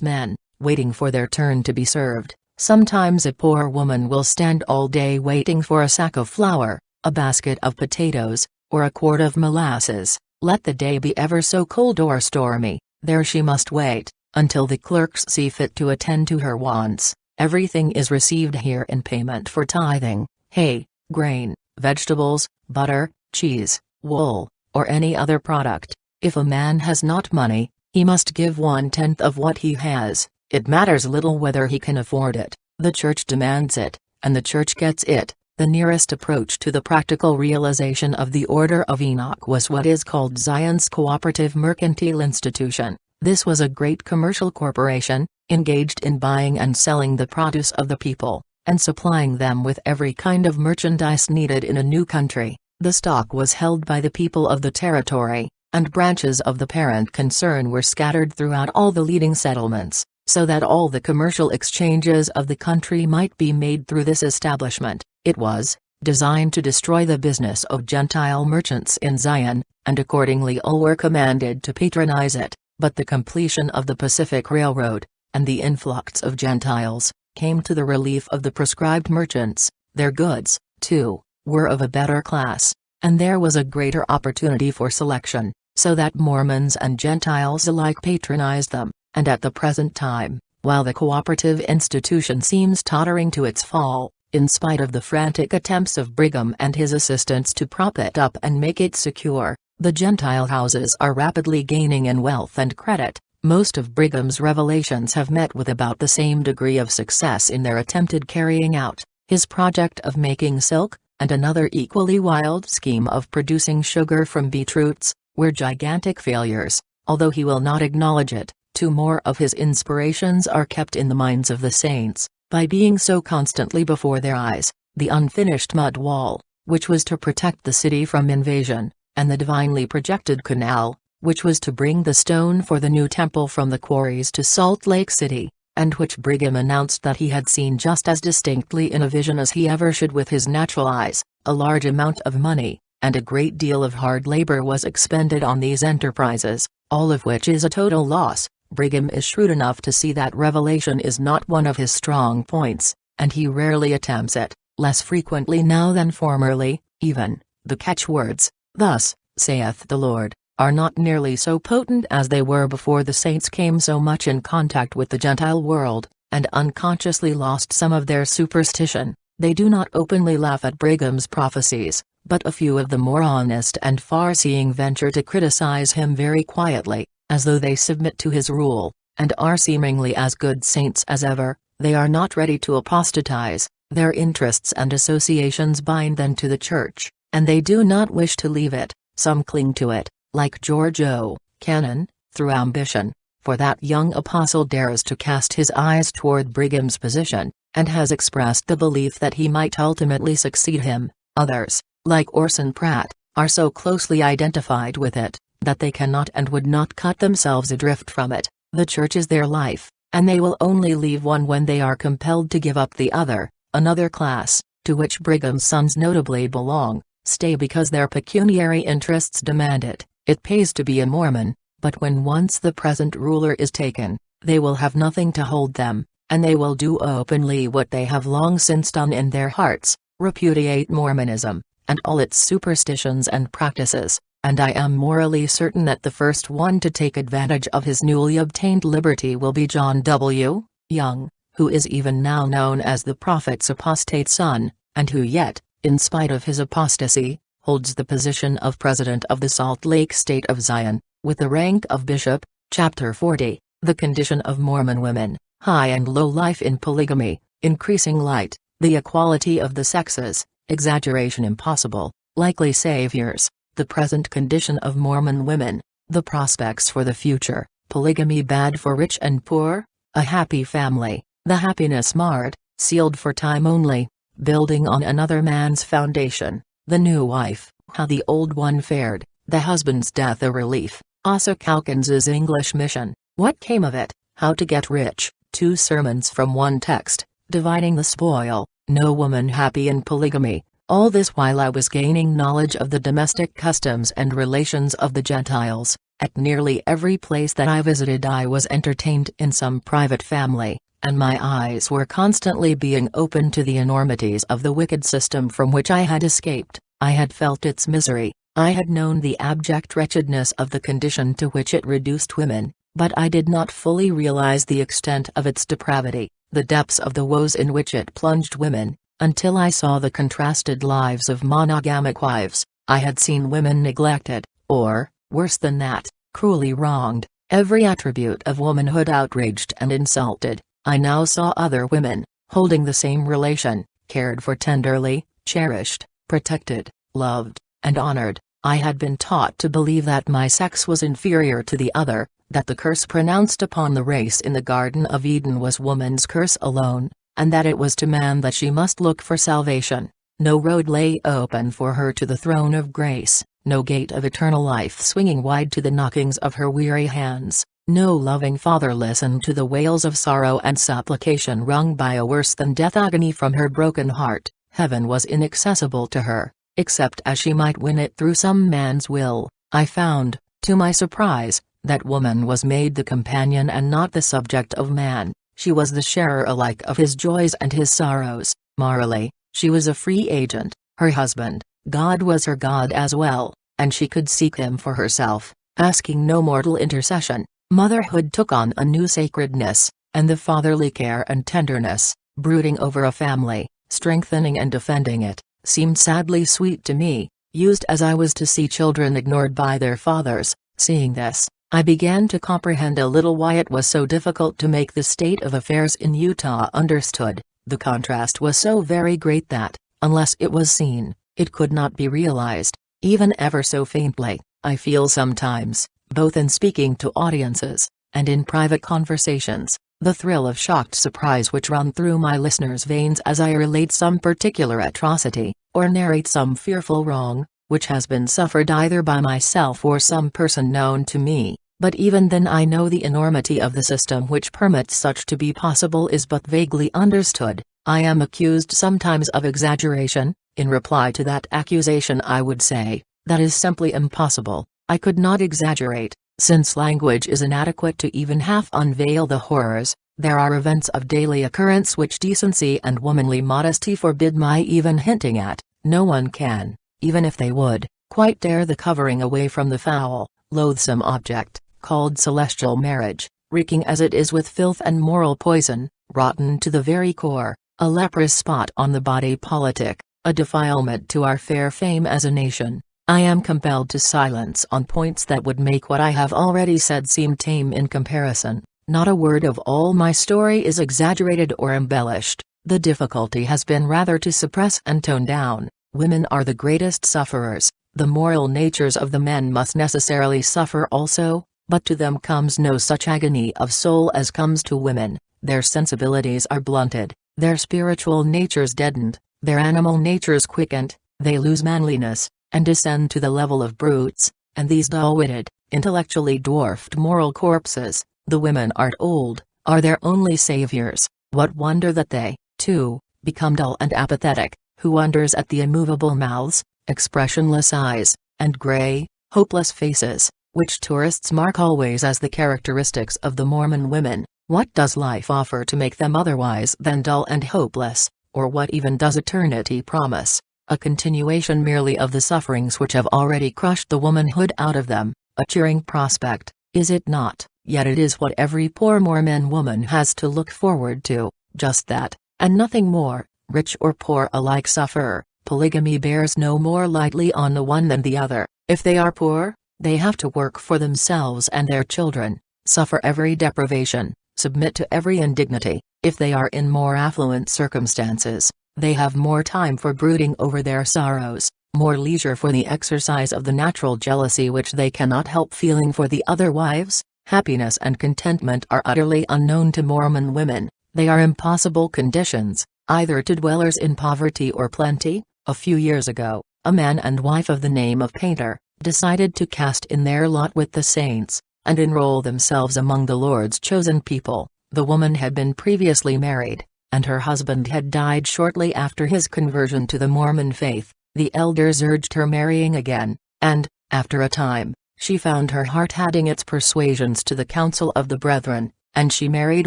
men, waiting for their turn to be served. Sometimes a poor woman will stand all day waiting for a sack of flour, a basket of potatoes, or a quart of molasses. Let the day be ever so cold or stormy, there she must wait, until the clerks see fit to attend to her wants. Everything is received here in payment for tithing: hay, grain, vegetables, butter, cheese, wool, or any other product. If a man has not money, he must give 1/10 of what he has. It matters little whether he can afford it. The church demands it, and the church gets it. The nearest approach to the practical realization of the Order of Enoch was what is called Zion's Cooperative Mercantile Institution. This was a great commercial corporation, engaged in buying and selling the produce of the people, and supplying them with every kind of merchandise needed in a new country. The stock was held by the people of the territory, and branches of the parent concern were scattered throughout all the leading settlements, so that all the commercial exchanges of the country might be made through this establishment. It was designed to destroy the business of Gentile merchants in Zion, and accordingly all were commanded to patronize it. But the completion of the Pacific Railroad, and the influx of Gentiles, came to the relief of the proscribed merchants. Their goods, too, were of a better class, and there was a greater opportunity for selection, so that Mormons and Gentiles alike patronized them. And at the present time, while the cooperative institution seems tottering to its fall, in spite of the frantic attempts of Brigham and his assistants to prop it up and make it secure, the Gentile houses are rapidly gaining in wealth and credit. Most of Brigham's revelations have met with about the same degree of success in their attempted carrying out. His project of making silk, and another equally wild scheme of producing sugar from beetroots, were gigantic failures, although he will not acknowledge it. Two more of his inspirations are kept in the minds of the saints, by being so constantly before their eyes: the unfinished mud wall, which was to protect the city from invasion, and the divinely projected canal, which was to bring the stone for the new temple from the quarries to Salt Lake City, and which Brigham announced that he had seen just as distinctly in a vision as he ever should with his natural eyes. A large amount of money, and a great deal of hard labor was expended on these enterprises, all of which is a total loss. Brigham is shrewd enough to see that revelation is not one of his strong points, and he rarely attempts it, less frequently now than formerly. Even the catchwords, "Thus saith the Lord," are not nearly so potent as they were before the saints came so much in contact with the Gentile world, and unconsciously lost some of their superstition. They do not openly laugh at Brigham's prophecies, but a few of the more honest and far-seeing venture to criticize him very quietly, as though they submit to his rule, and are seemingly as good saints as ever. They are not ready to apostatize. Their interests and associations bind them to the church, and they do not wish to leave it. Some cling to it, like George O. Kennan, through ambition, for that young apostle dares to cast his eyes toward Brigham's position, and has expressed the belief that he might ultimately succeed him. Others, like Orson Pratt, are so closely identified with it, that they cannot and would not cut themselves adrift from it. The church is their life, and they will only leave one when they are compelled to give up the other. Another class, to which Brigham's sons notably belong, stay because their pecuniary interests demand it. It pays to be a Mormon, but when once the present ruler is taken, they will have nothing to hold them, and they will do openly what they have long since done in their hearts: repudiate Mormonism, and all its superstitions and practices. And I am morally certain that the first one to take advantage of his newly obtained liberty will be John W. Young, who is even now known as the prophet's apostate son, and who yet, in spite of his apostasy, holds the position of president of the Salt Lake State of Zion, with the rank of bishop. Chapter 40, The Condition of Mormon Women, High and Low Life in Polygamy, Increasing Light, the Equality of the Sexes, Exaggeration Impossible, Likely Saviors, the Present Condition of Mormon Women, the Prospects for the Future, Polygamy Bad for Rich and Poor, A Happy Family, the Happiness Marred, Sealed for Time Only, Building on Another Man's Foundation, The New Wife, How the Old One Fared, The Husband's Death a Relief, Asa Calkins's English Mission, What Came of It, How to Get Rich, 2 sermons from one text, Dividing the Spoil, No Woman Happy in Polygamy. All this while I was gaining knowledge of the domestic customs and relations of the Gentiles. At nearly every place that I visited I was entertained in some private family, and my eyes were constantly being opened to the enormities of the wicked system from which I had escaped. I had felt its misery, I had known the abject wretchedness of the condition to which it reduced women, but I did not fully realize the extent of its depravity, the depths of the woes in which it plunged women, until I saw the contrasted lives of monogamic wives. I had seen women neglected, or, worse than that, cruelly wronged, every attribute of womanhood outraged and insulted. I now saw other women, holding the same relation, cared for tenderly, cherished, protected, loved, and honored. I had been taught to believe that my sex was inferior to the other, that the curse pronounced upon the race in the Garden of Eden was woman's curse alone, and that it was to man that she must look for salvation. No road lay open for her to the throne of grace, no gate of eternal life swinging wide to the knockings of her weary hands. No loving Father listened to the wails of sorrow and supplication wrung by a worse-than-death agony from her broken heart. Heaven was inaccessible to her, except as she might win it through some man's will. I found, to my surprise, that woman was made the companion and not the subject of man. She was the sharer alike of his joys and his sorrows. Morally, she was a free agent. Her husband, God, was her God as well, and she could seek him for herself, asking no mortal intercession. Motherhood took on a new sacredness, and the fatherly care and tenderness, brooding over a family, strengthening and defending it, seemed sadly sweet to me, used as I was to see children ignored by their fathers. Seeing this, I began to comprehend a little why it was so difficult to make the state of affairs in Utah understood. The contrast was so very great that, unless it was seen, it could not be realized, even ever so faintly. I feel sometimes, both in speaking to audiences, and in private conversations, the thrill of shocked surprise which runs through my listeners' veins as I relate some particular atrocity, or narrate some fearful wrong, which has been suffered either by myself or some person known to me. But even then I know the enormity of the system which permits such to be possible is but vaguely understood. I am accused sometimes of exaggeration. In reply to that accusation I would say, that is simply impossible. I could not exaggerate, since language is inadequate to even half unveil the horrors. There are events of daily occurrence which decency and womanly modesty forbid my even hinting at. No one can, even if they would, quite tear the covering away from the foul, loathsome object, called celestial marriage, reeking as it is with filth and moral poison, rotten to the very core, a leprous spot on the body politic, a defilement to our fair fame as a nation. I am compelled to silence on points that would make what I have already said seem tame in comparison. Not a word of all my story is exaggerated or embellished. The difficulty has been rather to suppress and tone down. Women are the greatest sufferers. The moral natures of the men must necessarily suffer also, but to them comes no such agony of soul as comes to women. Their sensibilities are blunted, their spiritual natures deadened, their animal natures quickened, they lose manliness, and descend to the level of brutes, and these dull-witted, intellectually dwarfed moral corpses, the women art old, are their only saviors. What wonder that they, too, become dull and apathetic. Who wonders at the immovable mouths, expressionless eyes, and gray, hopeless faces, which tourists mark always as the characteristics of the Mormon women? What does life offer to make them otherwise than dull and hopeless, or what even does eternity promise? A continuation merely of the sufferings which have already crushed the womanhood out of them, a cheering prospect, is it not? Yet it is what every poor Mormon woman has to look forward to, just that, and nothing more. Rich or poor alike suffer. Polygamy bears no more lightly on the one than the other. If they are poor, they have to work for themselves and their children, suffer every deprivation, submit to every indignity. If they are in more affluent circumstances, they have more time for brooding over their sorrows, more leisure for the exercise of the natural jealousy which they cannot help feeling for the other wives. Happiness and contentment are utterly unknown to Mormon women. They are impossible conditions, either to dwellers in poverty or plenty. A few years ago, a man and wife of the name of Painter decided to cast in their lot with the saints, and enroll themselves among the Lord's chosen people. The woman had been previously married, and her husband had died shortly after his conversion to the Mormon faith. The elders urged her marrying again, and, after a time, she found her heart adding its persuasions to the counsel of the brethren, and she married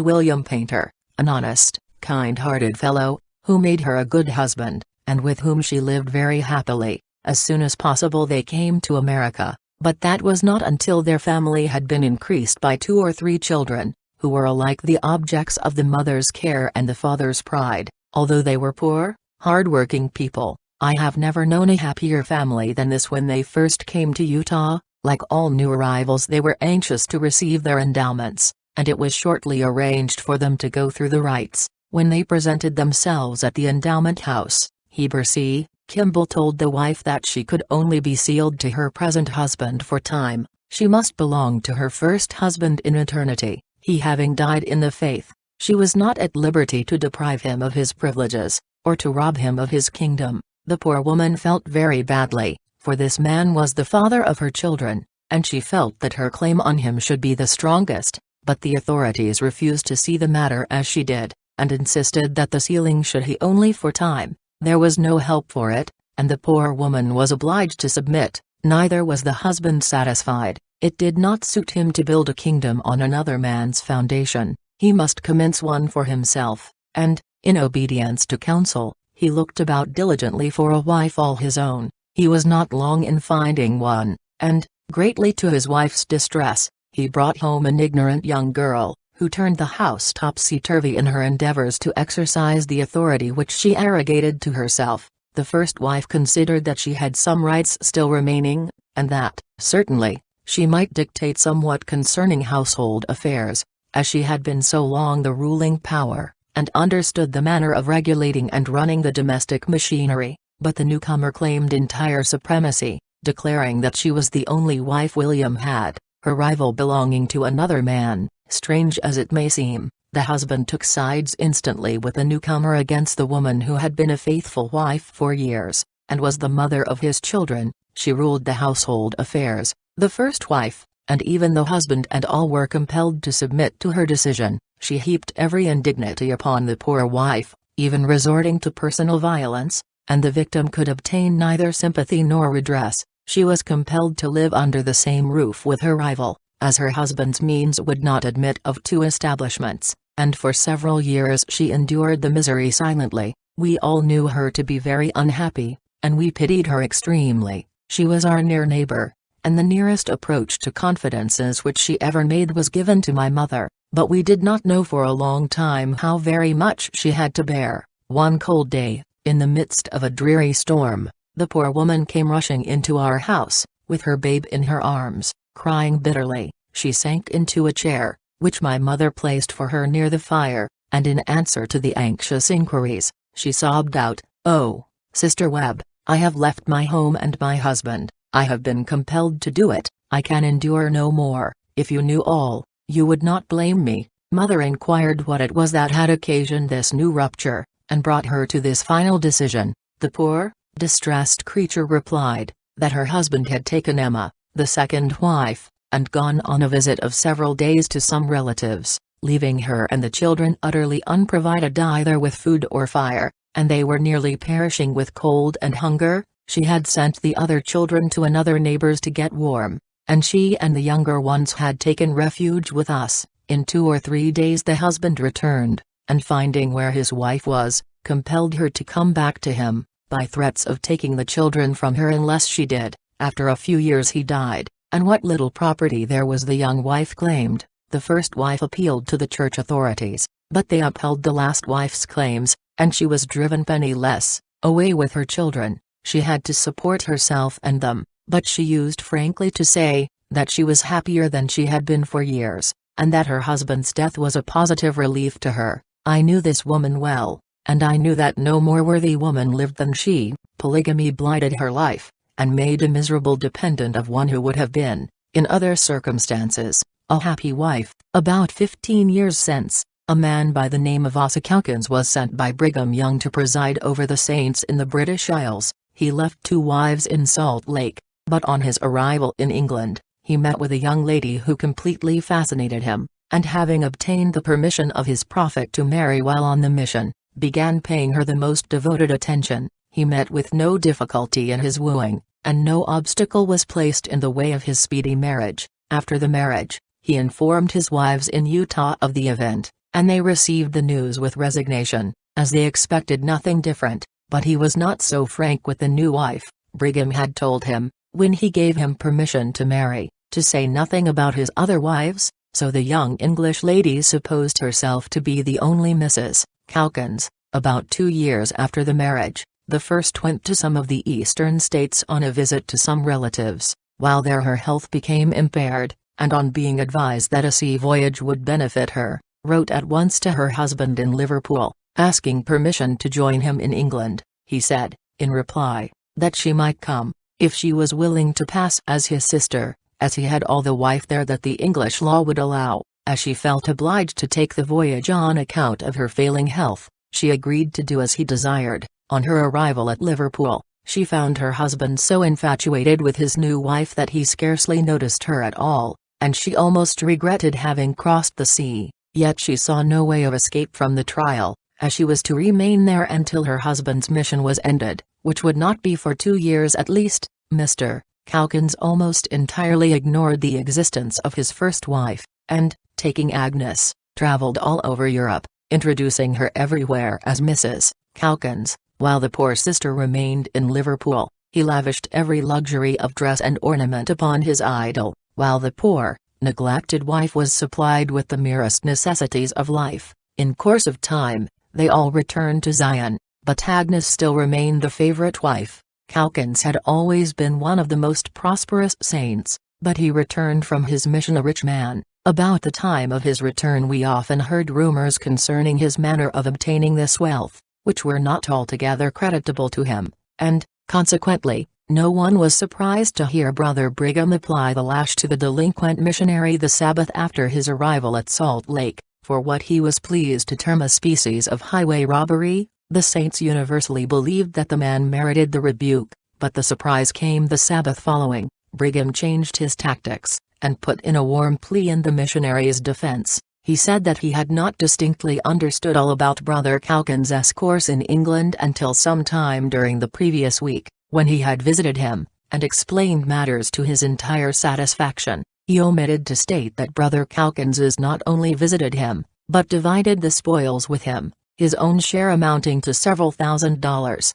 William Painter, an honest, kind-hearted fellow, who made her a good husband, and with whom she lived very happily. As soon as possible they came to America, but that was not until their family had been increased by 2 or 3 children, who were alike the objects of the mother's care and the father's pride. Although they were poor, hard-working people, I have never known a happier family than this when they first came to Utah. Like all new arrivals, they were anxious to receive their endowments, and it was shortly arranged for them to go through the rites. When they presented themselves at the endowment house, Heber C. Kimball told the wife that she could only be sealed to her present husband for time. She must belong to her first husband in eternity, he having died in the faith. She was not at liberty to deprive him of his privileges, or to rob him of his kingdom. The poor woman felt very badly, for this man was the father of her children, and she felt that her claim on him should be the strongest, but the authorities refused to see the matter as she did, and insisted that the sealing should be only for time. There was no help for it, and the poor woman was obliged to submit. Neither was the husband satisfied. It did not suit him to build a kingdom on another man's foundation. He must commence one for himself, and, in obedience to counsel, he looked about diligently for a wife all his own. He was not long in finding one, and, greatly to his wife's distress, he brought home an ignorant young girl, who turned the house topsy-turvy in her endeavors to exercise the authority which she arrogated to herself. The first wife considered that she had some rights still remaining, and that, certainly, she might dictate somewhat concerning household affairs, as she had been so long the ruling power, and understood the manner of regulating and running the domestic machinery. But the newcomer claimed entire supremacy, declaring that she was the only wife William had, her rival belonging to another man. Strange as it may seem, the husband took sides instantly with the newcomer against the woman who had been a faithful wife for years, and was the mother of his children. She ruled the household affairs, the first wife, and even the husband and all were compelled to submit to her decision. She heaped every indignity upon the poor wife, even resorting to personal violence, and the victim could obtain neither sympathy nor redress. She was compelled to live under the same roof with her rival, as her husband's means would not admit of two establishments, and for several years she endured the misery silently. We all knew her to be very unhappy, and we pitied her extremely. She was our near neighbor, and the nearest approach to confidences which she ever made was given to my mother, but we did not know for a long time how very much she had to bear. One cold day, in the midst of a dreary storm, the poor woman came rushing into our house, with her babe in her arms, crying bitterly. She sank into a chair, which my mother placed for her near the fire, and in answer to the anxious inquiries, she sobbed out, "Oh, Sister Webb, I have left my home and my husband. I have been compelled to do it. I can endure no more. If you knew all, you would not blame me." Mother inquired what it was that had occasioned this new rupture, and brought her to this final decision. The poor, distressed creature replied, that her husband had taken Emma, the second wife, and gone on a visit of several days to some relatives, leaving her and the children utterly unprovided either with food or fire, and they were nearly perishing with cold and hunger. She had sent the other children to another neighbor's to get warm, and she and the younger ones had taken refuge with us. In 2 or 3 days the husband returned, and finding where his wife was, compelled her to come back to him, by threats of taking the children from her unless she did. After a few years he died, and what little property there was the young wife claimed. The first wife appealed to the church authorities, but they upheld the last wife's claims, and she was driven penniless, away with her children. She had to support herself and them, but she used frankly to say, that she was happier than she had been for years, and that her husband's death was a positive relief to her. I knew this woman well, and I knew that no more worthy woman lived than she. Polygamy blighted her life, and made a miserable dependent of one who would have been, in other circumstances, a happy wife. About 15 years since, a man by the name of Asa Calkins was sent by Brigham Young to preside over the saints in the British Isles. He left 2 wives in Salt Lake, but on his arrival in England, he met with a young lady who completely fascinated him, and having obtained the permission of his prophet to marry while on the mission, began paying her the most devoted attention. He met with no difficulty in his wooing, and no obstacle was placed in the way of his speedy marriage. After the marriage, he informed his wives in Utah of the event, and they received the news with resignation, as they expected nothing different. But he was not so frank with the new wife. Brigham had told him, when he gave him permission to marry, to say nothing about his other wives, so the young English lady supposed herself to be the only Mrs. Calkins. About 2 years after the marriage, the first went to some of the eastern states on a visit to some relatives. While there her health became impaired, and on being advised that a sea voyage would benefit her, wrote at once to her husband in Liverpool, asking permission to join him in England. he said, in reply, that she might come, if she was willing to pass as his sister, as he had all the wife there that the English law would allow. As she felt obliged to take the voyage on account of her failing health, she agreed to do as he desired. On her arrival at Liverpool, she found her husband so infatuated with his new wife that he scarcely noticed her at all, and she almost regretted having crossed the sea. Yet she saw no way of escape from the trial, as she was to remain there until her husband's mission was ended, which would not be for 2 years at least. Mr. Calkins almost entirely ignored the existence of his first wife, and, taking Agnes, travelled all over Europe, introducing her everywhere as Mrs. Calkins. While the poor sister remained in Liverpool, he lavished every luxury of dress and ornament upon his idol, while the poor, neglected wife was supplied with the merest necessities of life. In course of time, they all returned to Zion, but Agnes still remained the favourite wife. Calkins had always been one of the most prosperous saints, but he returned from his mission a rich man. About the time of his return we often heard rumours concerning his manner of obtaining this wealth, which were not altogether creditable to him, and, consequently, no one was surprised to hear Brother Brigham apply the lash to the delinquent missionary the Sabbath after his arrival at Salt Lake, for what he was pleased to term a species of highway robbery. The saints universally believed that the man merited the rebuke, but the surprise came the Sabbath following. Brigham changed his tactics, and put in a warm plea in the missionary's defense. He said that he had not distinctly understood all about Brother Calkins's course in England until some time during the previous week, when he had visited him, and explained matters to his entire satisfaction. He omitted to state that Brother Calkins not only visited him, but divided the spoils with him, his own share amounting to several $1,000s.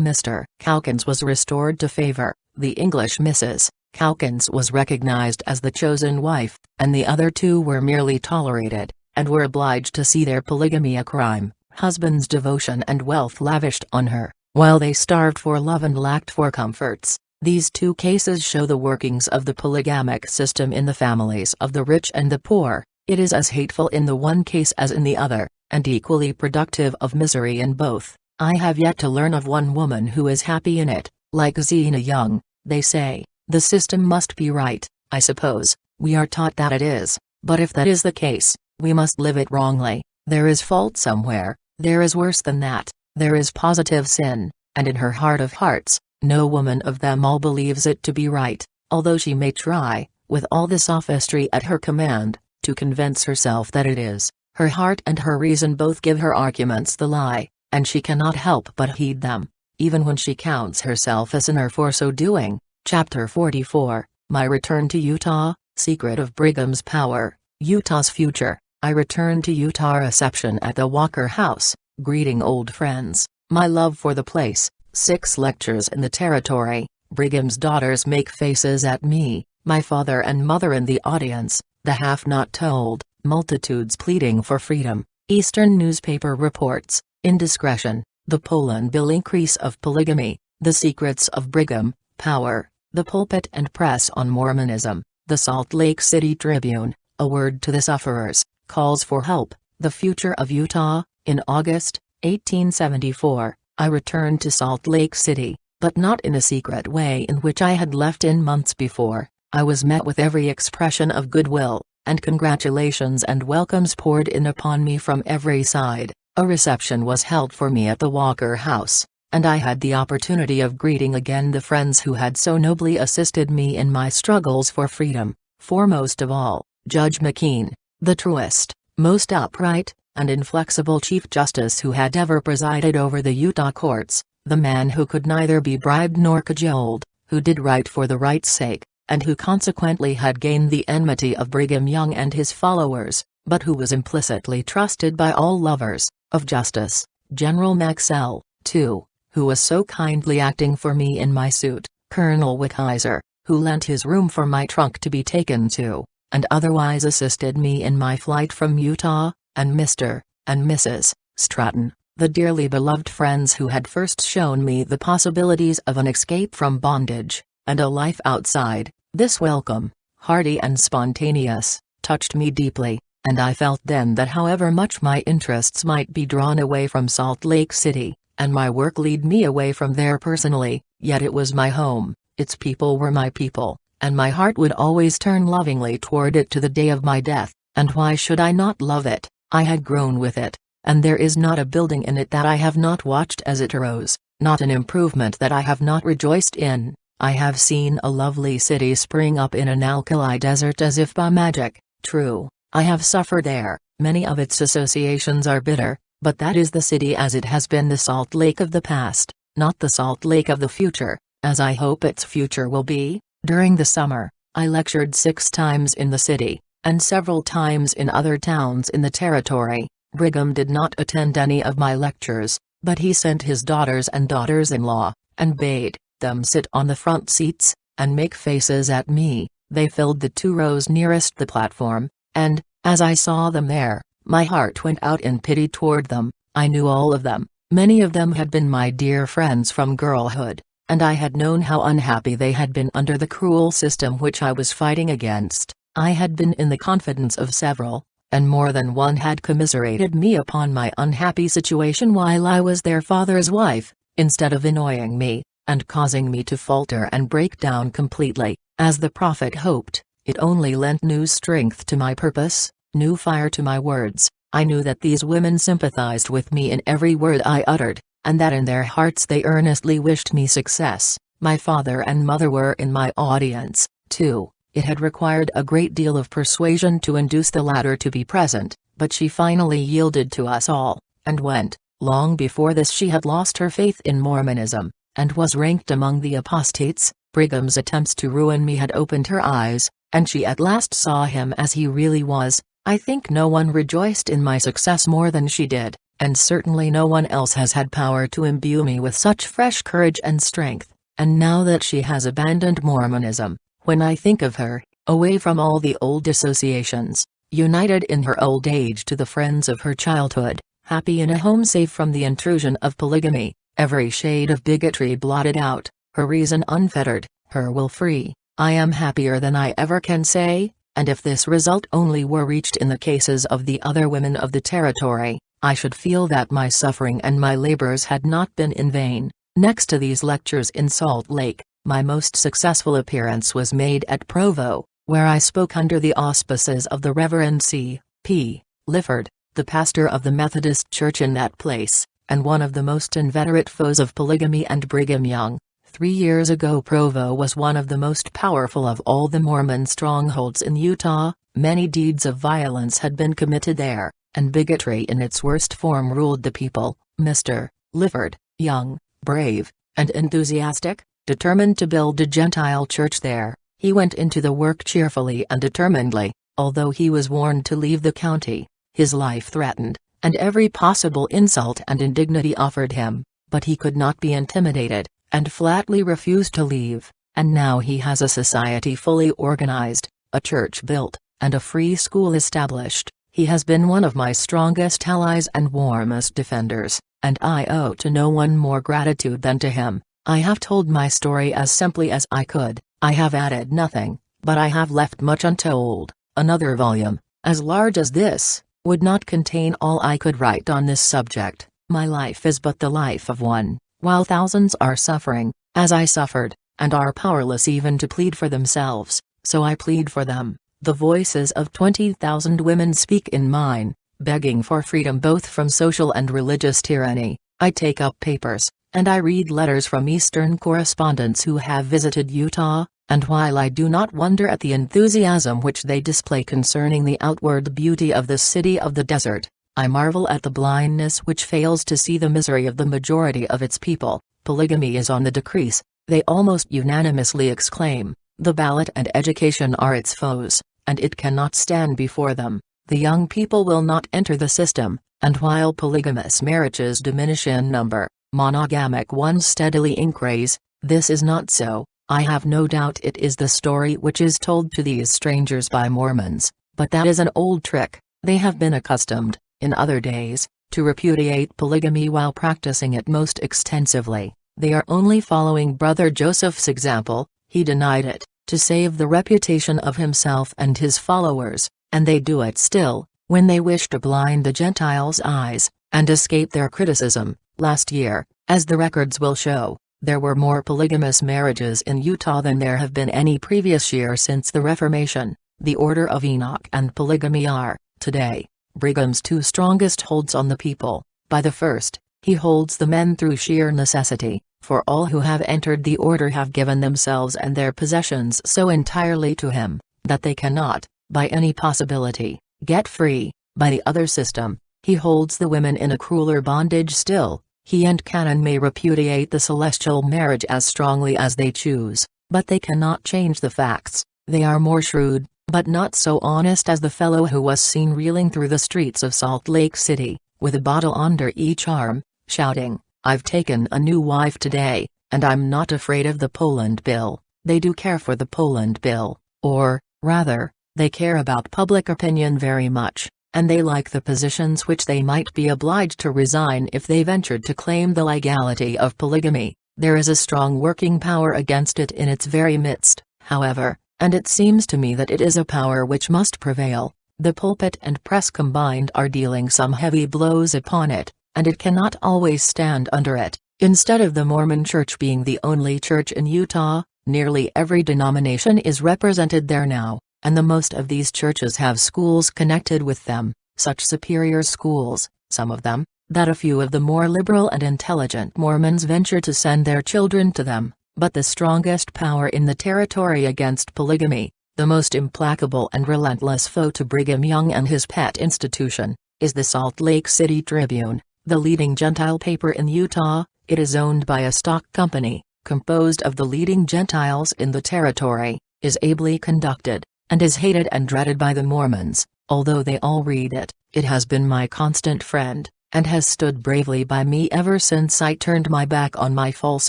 Mr. Calkins was restored to favor, the English Mrs. Calkins was recognized as the chosen wife, and the other two were merely tolerated, and were obliged to see their polygamy a crime, husband's devotion and wealth lavished on her, while they starved for love and lacked for comforts. These two cases show the workings of the polygamic system in the families of the rich and the poor. It is as hateful in the one case as in the other, and equally productive of misery in both. I have yet to learn of one woman who is happy in it. Like Zena Young, they say, the system must be right. I suppose, we are taught that it is, but if that is the case, we must live it wrongly. There is fault somewhere, there is worse than that, there is positive sin, and in her heart of hearts, no woman of them all believes it to be right, although she may try, with all the sophistry at her command, to convince herself that it is. Her heart and her reason both give her arguments the lie, and she cannot help but heed them, even when she counts herself a sinner for so doing. Chapter 44, My Return to Utah, Secret of Brigham's Power, Utah's Future. I returned to Utah reception at the Walker House, greeting old friends, my love for the place, 6 lectures in the territory, Brigham's daughters make faces at me, my father and mother in the audience, the half not told, multitudes pleading for freedom, Eastern newspaper reports, indiscretion, the Poland bill increase of polygamy, the secrets of Brigham, power, the pulpit and press on Mormonism, the Salt Lake City Tribune, a word to the sufferers, calls for help, the future of Utah. In August, 1874, I returned to Salt Lake City, but not in a secret way in which I had left in months before. I was met with every expression of goodwill, and congratulations and welcomes poured in upon me from every side. A reception was held for me at the Walker House, and I had the opportunity of greeting again the friends who had so nobly assisted me in my struggles for freedom, foremost of all, Judge McKean, the truest, most upright, and inflexible Chief Justice who had ever presided over the Utah courts, the man who could neither be bribed nor cajoled, who did right for the right's sake, and who consequently had gained the enmity of Brigham Young and his followers, but who was implicitly trusted by all lovers of justice, General Maxwell, too, who was so kindly acting for me in my suit, Colonel Wickheiser, who lent his room for my trunk to be taken to, and otherwise assisted me in my flight from Utah, and Mr. and Mrs. Stratton, the dearly beloved friends who had first shown me the possibilities of an escape from bondage, and a life outside. This welcome, hearty and spontaneous, touched me deeply, and I felt then that however much my interests might be drawn away from Salt Lake City, and my work lead me away from there personally, yet it was my home, its people were my people, and my heart would always turn lovingly toward it to the day of my death, and why should I not love it? I had grown with it, and there is not a building in it that I have not watched as it arose, not an improvement that I have not rejoiced in. I have seen a lovely city spring up in an alkali desert as if by magic. True, I have suffered there, many of its associations are bitter, but that is the city as it has been the Salt Lake of the past, not the Salt Lake of the future, as I hope its future will be. During the summer, I lectured 6 times in the city, and several times in other towns in the territory. Brigham did not attend any of my lectures, but he sent his daughters and daughters-in-law, and bade them sit on the front seats, and make faces at me. They filled the 2 rows nearest the platform, and, as I saw them there, my heart went out in pity toward them. I knew all of them, many of them had been my dear friends from girlhood, and I had known how unhappy they had been under the cruel system which I was fighting against. I had been in the confidence of several, and more than one had commiserated me upon my unhappy situation while I was their father's wife, instead of annoying me, and causing me to falter and break down completely, as the prophet hoped. It only lent new strength to my purpose, new fire to my words. I knew that these women sympathized with me in every word I uttered, and that in their hearts they earnestly wished me success. My father and mother were in my audience, too. It had required a great deal of persuasion to induce the latter to be present, but she finally yielded to us all, and went. Long before this she had lost her faith in Mormonism, and was ranked among the apostates. Brigham's attempts to ruin me had opened her eyes, and she at last saw him as he really was. I think no one rejoiced in my success more than she did, and certainly no one else has had power to imbue me with such fresh courage and strength. And now that she has abandoned Mormonism, when I think of her, away from all the old associations, united in her old age to the friends of her childhood, happy in a home safe from the intrusion of polygamy, every shade of bigotry blotted out, her reason unfettered, her will free, I am happier than I ever can say, and if this result only were reached in the cases of the other women of the territory, I should feel that my suffering and my labors had not been in vain. Next to these lectures in Salt Lake, my most successful appearance was made at Provo, where I spoke under the auspices of the Reverend C. P. Lifford, the pastor of the Methodist Church in that place, and one of the most inveterate foes of polygamy and Brigham Young. 3 years ago Provo was one of the most powerful of all the Mormon strongholds in Utah. Many deeds of violence had been committed there, and bigotry in its worst form ruled the people. Mr. Lifford, young, brave, and enthusiastic, determined to build a Gentile church there, he went into the work cheerfully and determinedly, although he was warned to leave the county, his life threatened, and every possible insult and indignity offered him, but he could not be intimidated, and flatly refused to leave. And now he has a society fully organized, a church built, and a free school established. He has been one of my strongest allies and warmest defenders, and I owe to no one more gratitude than to him. I have told my story as simply as I could. I have added nothing, but I have left much untold. Another volume, as large as this, would not contain all I could write on this subject. My life is but the life of one, while thousands are suffering, as I suffered, and are powerless even to plead for themselves, so I plead for them. The voices of 20,000 women speak in mine, begging for freedom both from social and religious tyranny. I take up papers, and I read letters from Eastern correspondents who have visited Utah, and while I do not wonder at the enthusiasm which they display concerning the outward beauty of the city of the desert, I marvel at the blindness which fails to see the misery of the majority of its people. Polygamy is on the decrease, they almost unanimously exclaim. The ballot and education are its foes, and it cannot stand before them. The young people will not enter the system, and while polygamous marriages diminish in number, monogamic ones steadily increase. This is not so. I have no doubt it is the story which is told to these strangers by Mormons, but that is an old trick. They have been accustomed, in other days, to repudiate polygamy while practicing it most extensively. They are only following Brother Joseph's example. He denied it, to save the reputation of himself and his followers, and they do it still, when they wish to blind the Gentiles' eyes, and escape their criticism. Last year, as the records will show, there were more polygamous marriages in Utah than there have been any previous year since the Reformation. The Order of Enoch and polygamy are, today, Brigham's two strongest holds on the people. By the first, he holds the men through sheer necessity, for all who have entered the order have given themselves and their possessions so entirely to him, that they cannot, by any possibility, get free. By the other system, he holds the women in a crueler bondage still. He and Canon may repudiate the celestial marriage as strongly as they choose, but they cannot change the facts. They are more shrewd, but not so honest as the fellow who was seen reeling through the streets of Salt Lake City, with a bottle under each arm, shouting, "I've taken a new wife today, and I'm not afraid of the Poland Bill." They do care for the Poland Bill, or, rather, they care about public opinion very much, and they like the positions which they might be obliged to resign if they ventured to claim the legality of polygamy. There is a strong working power against it in its very midst, however, and it seems to me that it is a power which must prevail. The pulpit and press combined are dealing some heavy blows upon it, and it cannot always stand under it. Instead of the Mormon Church being the only church in Utah, nearly every denomination is represented there now, and the most of these churches have schools connected with them, such superior schools, some of them, that a few of the more liberal and intelligent Mormons venture to send their children to them. But the strongest power in the territory against polygamy, the most implacable and relentless foe to Brigham Young and his pet institution, is the Salt Lake City Tribune, the leading Gentile paper in Utah. It is owned by a stock company, composed of the leading Gentiles in the territory, is ably conducted, and is hated and dreaded by the Mormons. Although they all read it, it has been my constant friend, and has stood bravely by me ever since I turned my back on my false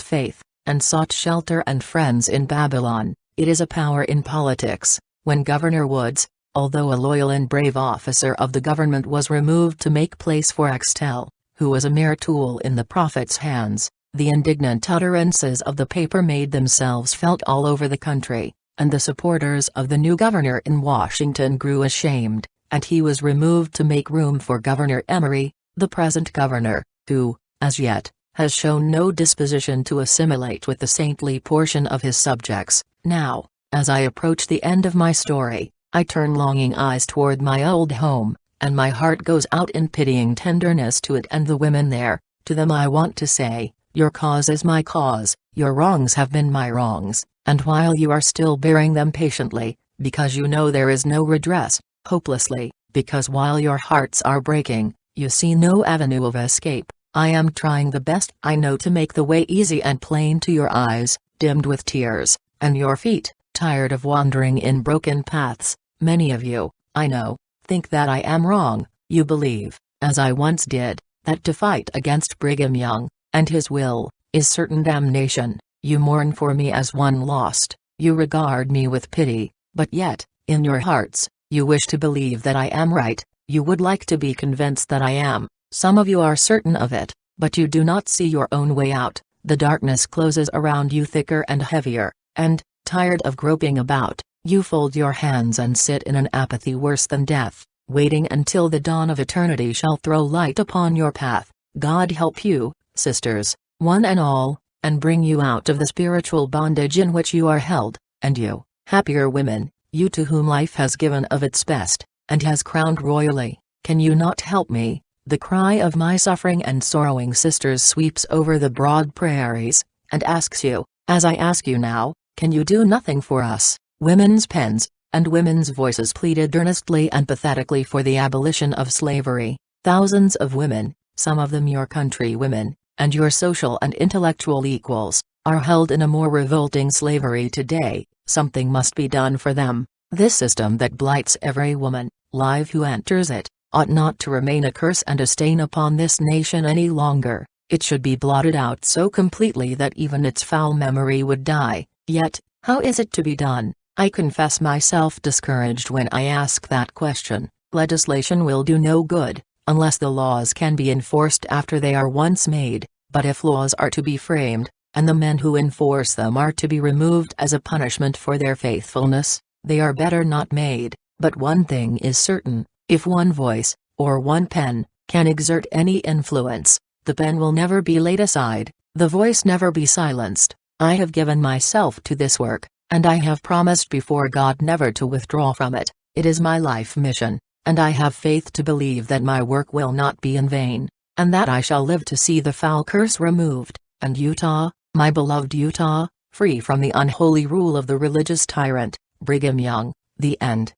faith, and sought shelter and friends in Babylon. It is a power in politics. When Governor Woods, although a loyal and brave officer of the government, was removed to make place for Axtell, who was a mere tool in the prophet's hands, the indignant utterances of the paper made themselves felt all over the country, and the supporters of the new governor in Washington grew ashamed, and he was removed to make room for Governor Emory, the present governor, who, as yet, has shown no disposition to assimilate with the saintly portion of his subjects. Now, as I approach the end of my story, I turn longing eyes toward my old home, and my heart goes out in pitying tenderness to it and the women there. To them I want to say, your cause is my cause, your wrongs have been my wrongs, and while you are still bearing them patiently, because you know there is no redress, hopelessly, because while your hearts are breaking, you see no avenue of escape, I am trying the best I know to make the way easy and plain to your eyes, dimmed with tears, and your feet, tired of wandering in broken paths. Many of you, I know, think that I am wrong. You believe, as I once did, that to fight against Brigham Young, and his will, is certain damnation. You mourn for me as one lost, you regard me with pity, but yet, in your hearts, you wish to believe that I am right. You would like to be convinced that I am. Some of you are certain of it, but you do not see your own way out. The darkness closes around you thicker and heavier, and, tired of groping about, you fold your hands and sit in an apathy worse than death, waiting until the dawn of eternity shall throw light upon your path. God help you, sisters, one and all, and bring you out of the spiritual bondage in which you are held, and you, happier women, you to whom life has given of its best, and has crowned royally, can you not help me? The cry of my suffering and sorrowing sisters sweeps over the broad prairies, and asks you, as I ask you now, can you do nothing for us? Women's pens, and women's voices pleaded earnestly and pathetically for the abolition of slavery. Thousands of women, some of them your country women, and your social and intellectual equals, are held in a more revolting slavery today. Something must be done for them. This system that blights every woman, live who enters it, ought not to remain a curse and a stain upon this nation any longer. It should be blotted out so completely that even its foul memory would die. Yet, how is it to be done? I confess myself discouraged when I ask that question. Legislation will do no good, unless the laws can be enforced after they are once made. But if laws are to be framed, and the men who enforce them are to be removed as a punishment for their faithfulness, they are better not made. But one thing is certain, if one voice, or one pen, can exert any influence, The pen will never be laid aside, the voice never be silenced. I have given myself to this work, and I have promised before God never to withdraw from it. It is my life mission, and I have faith to believe that my work will not be in vain, and that I shall live to see the foul curse removed, and Utah, my beloved Utah, free from the unholy rule of the religious tyrant, Brigham Young. The end.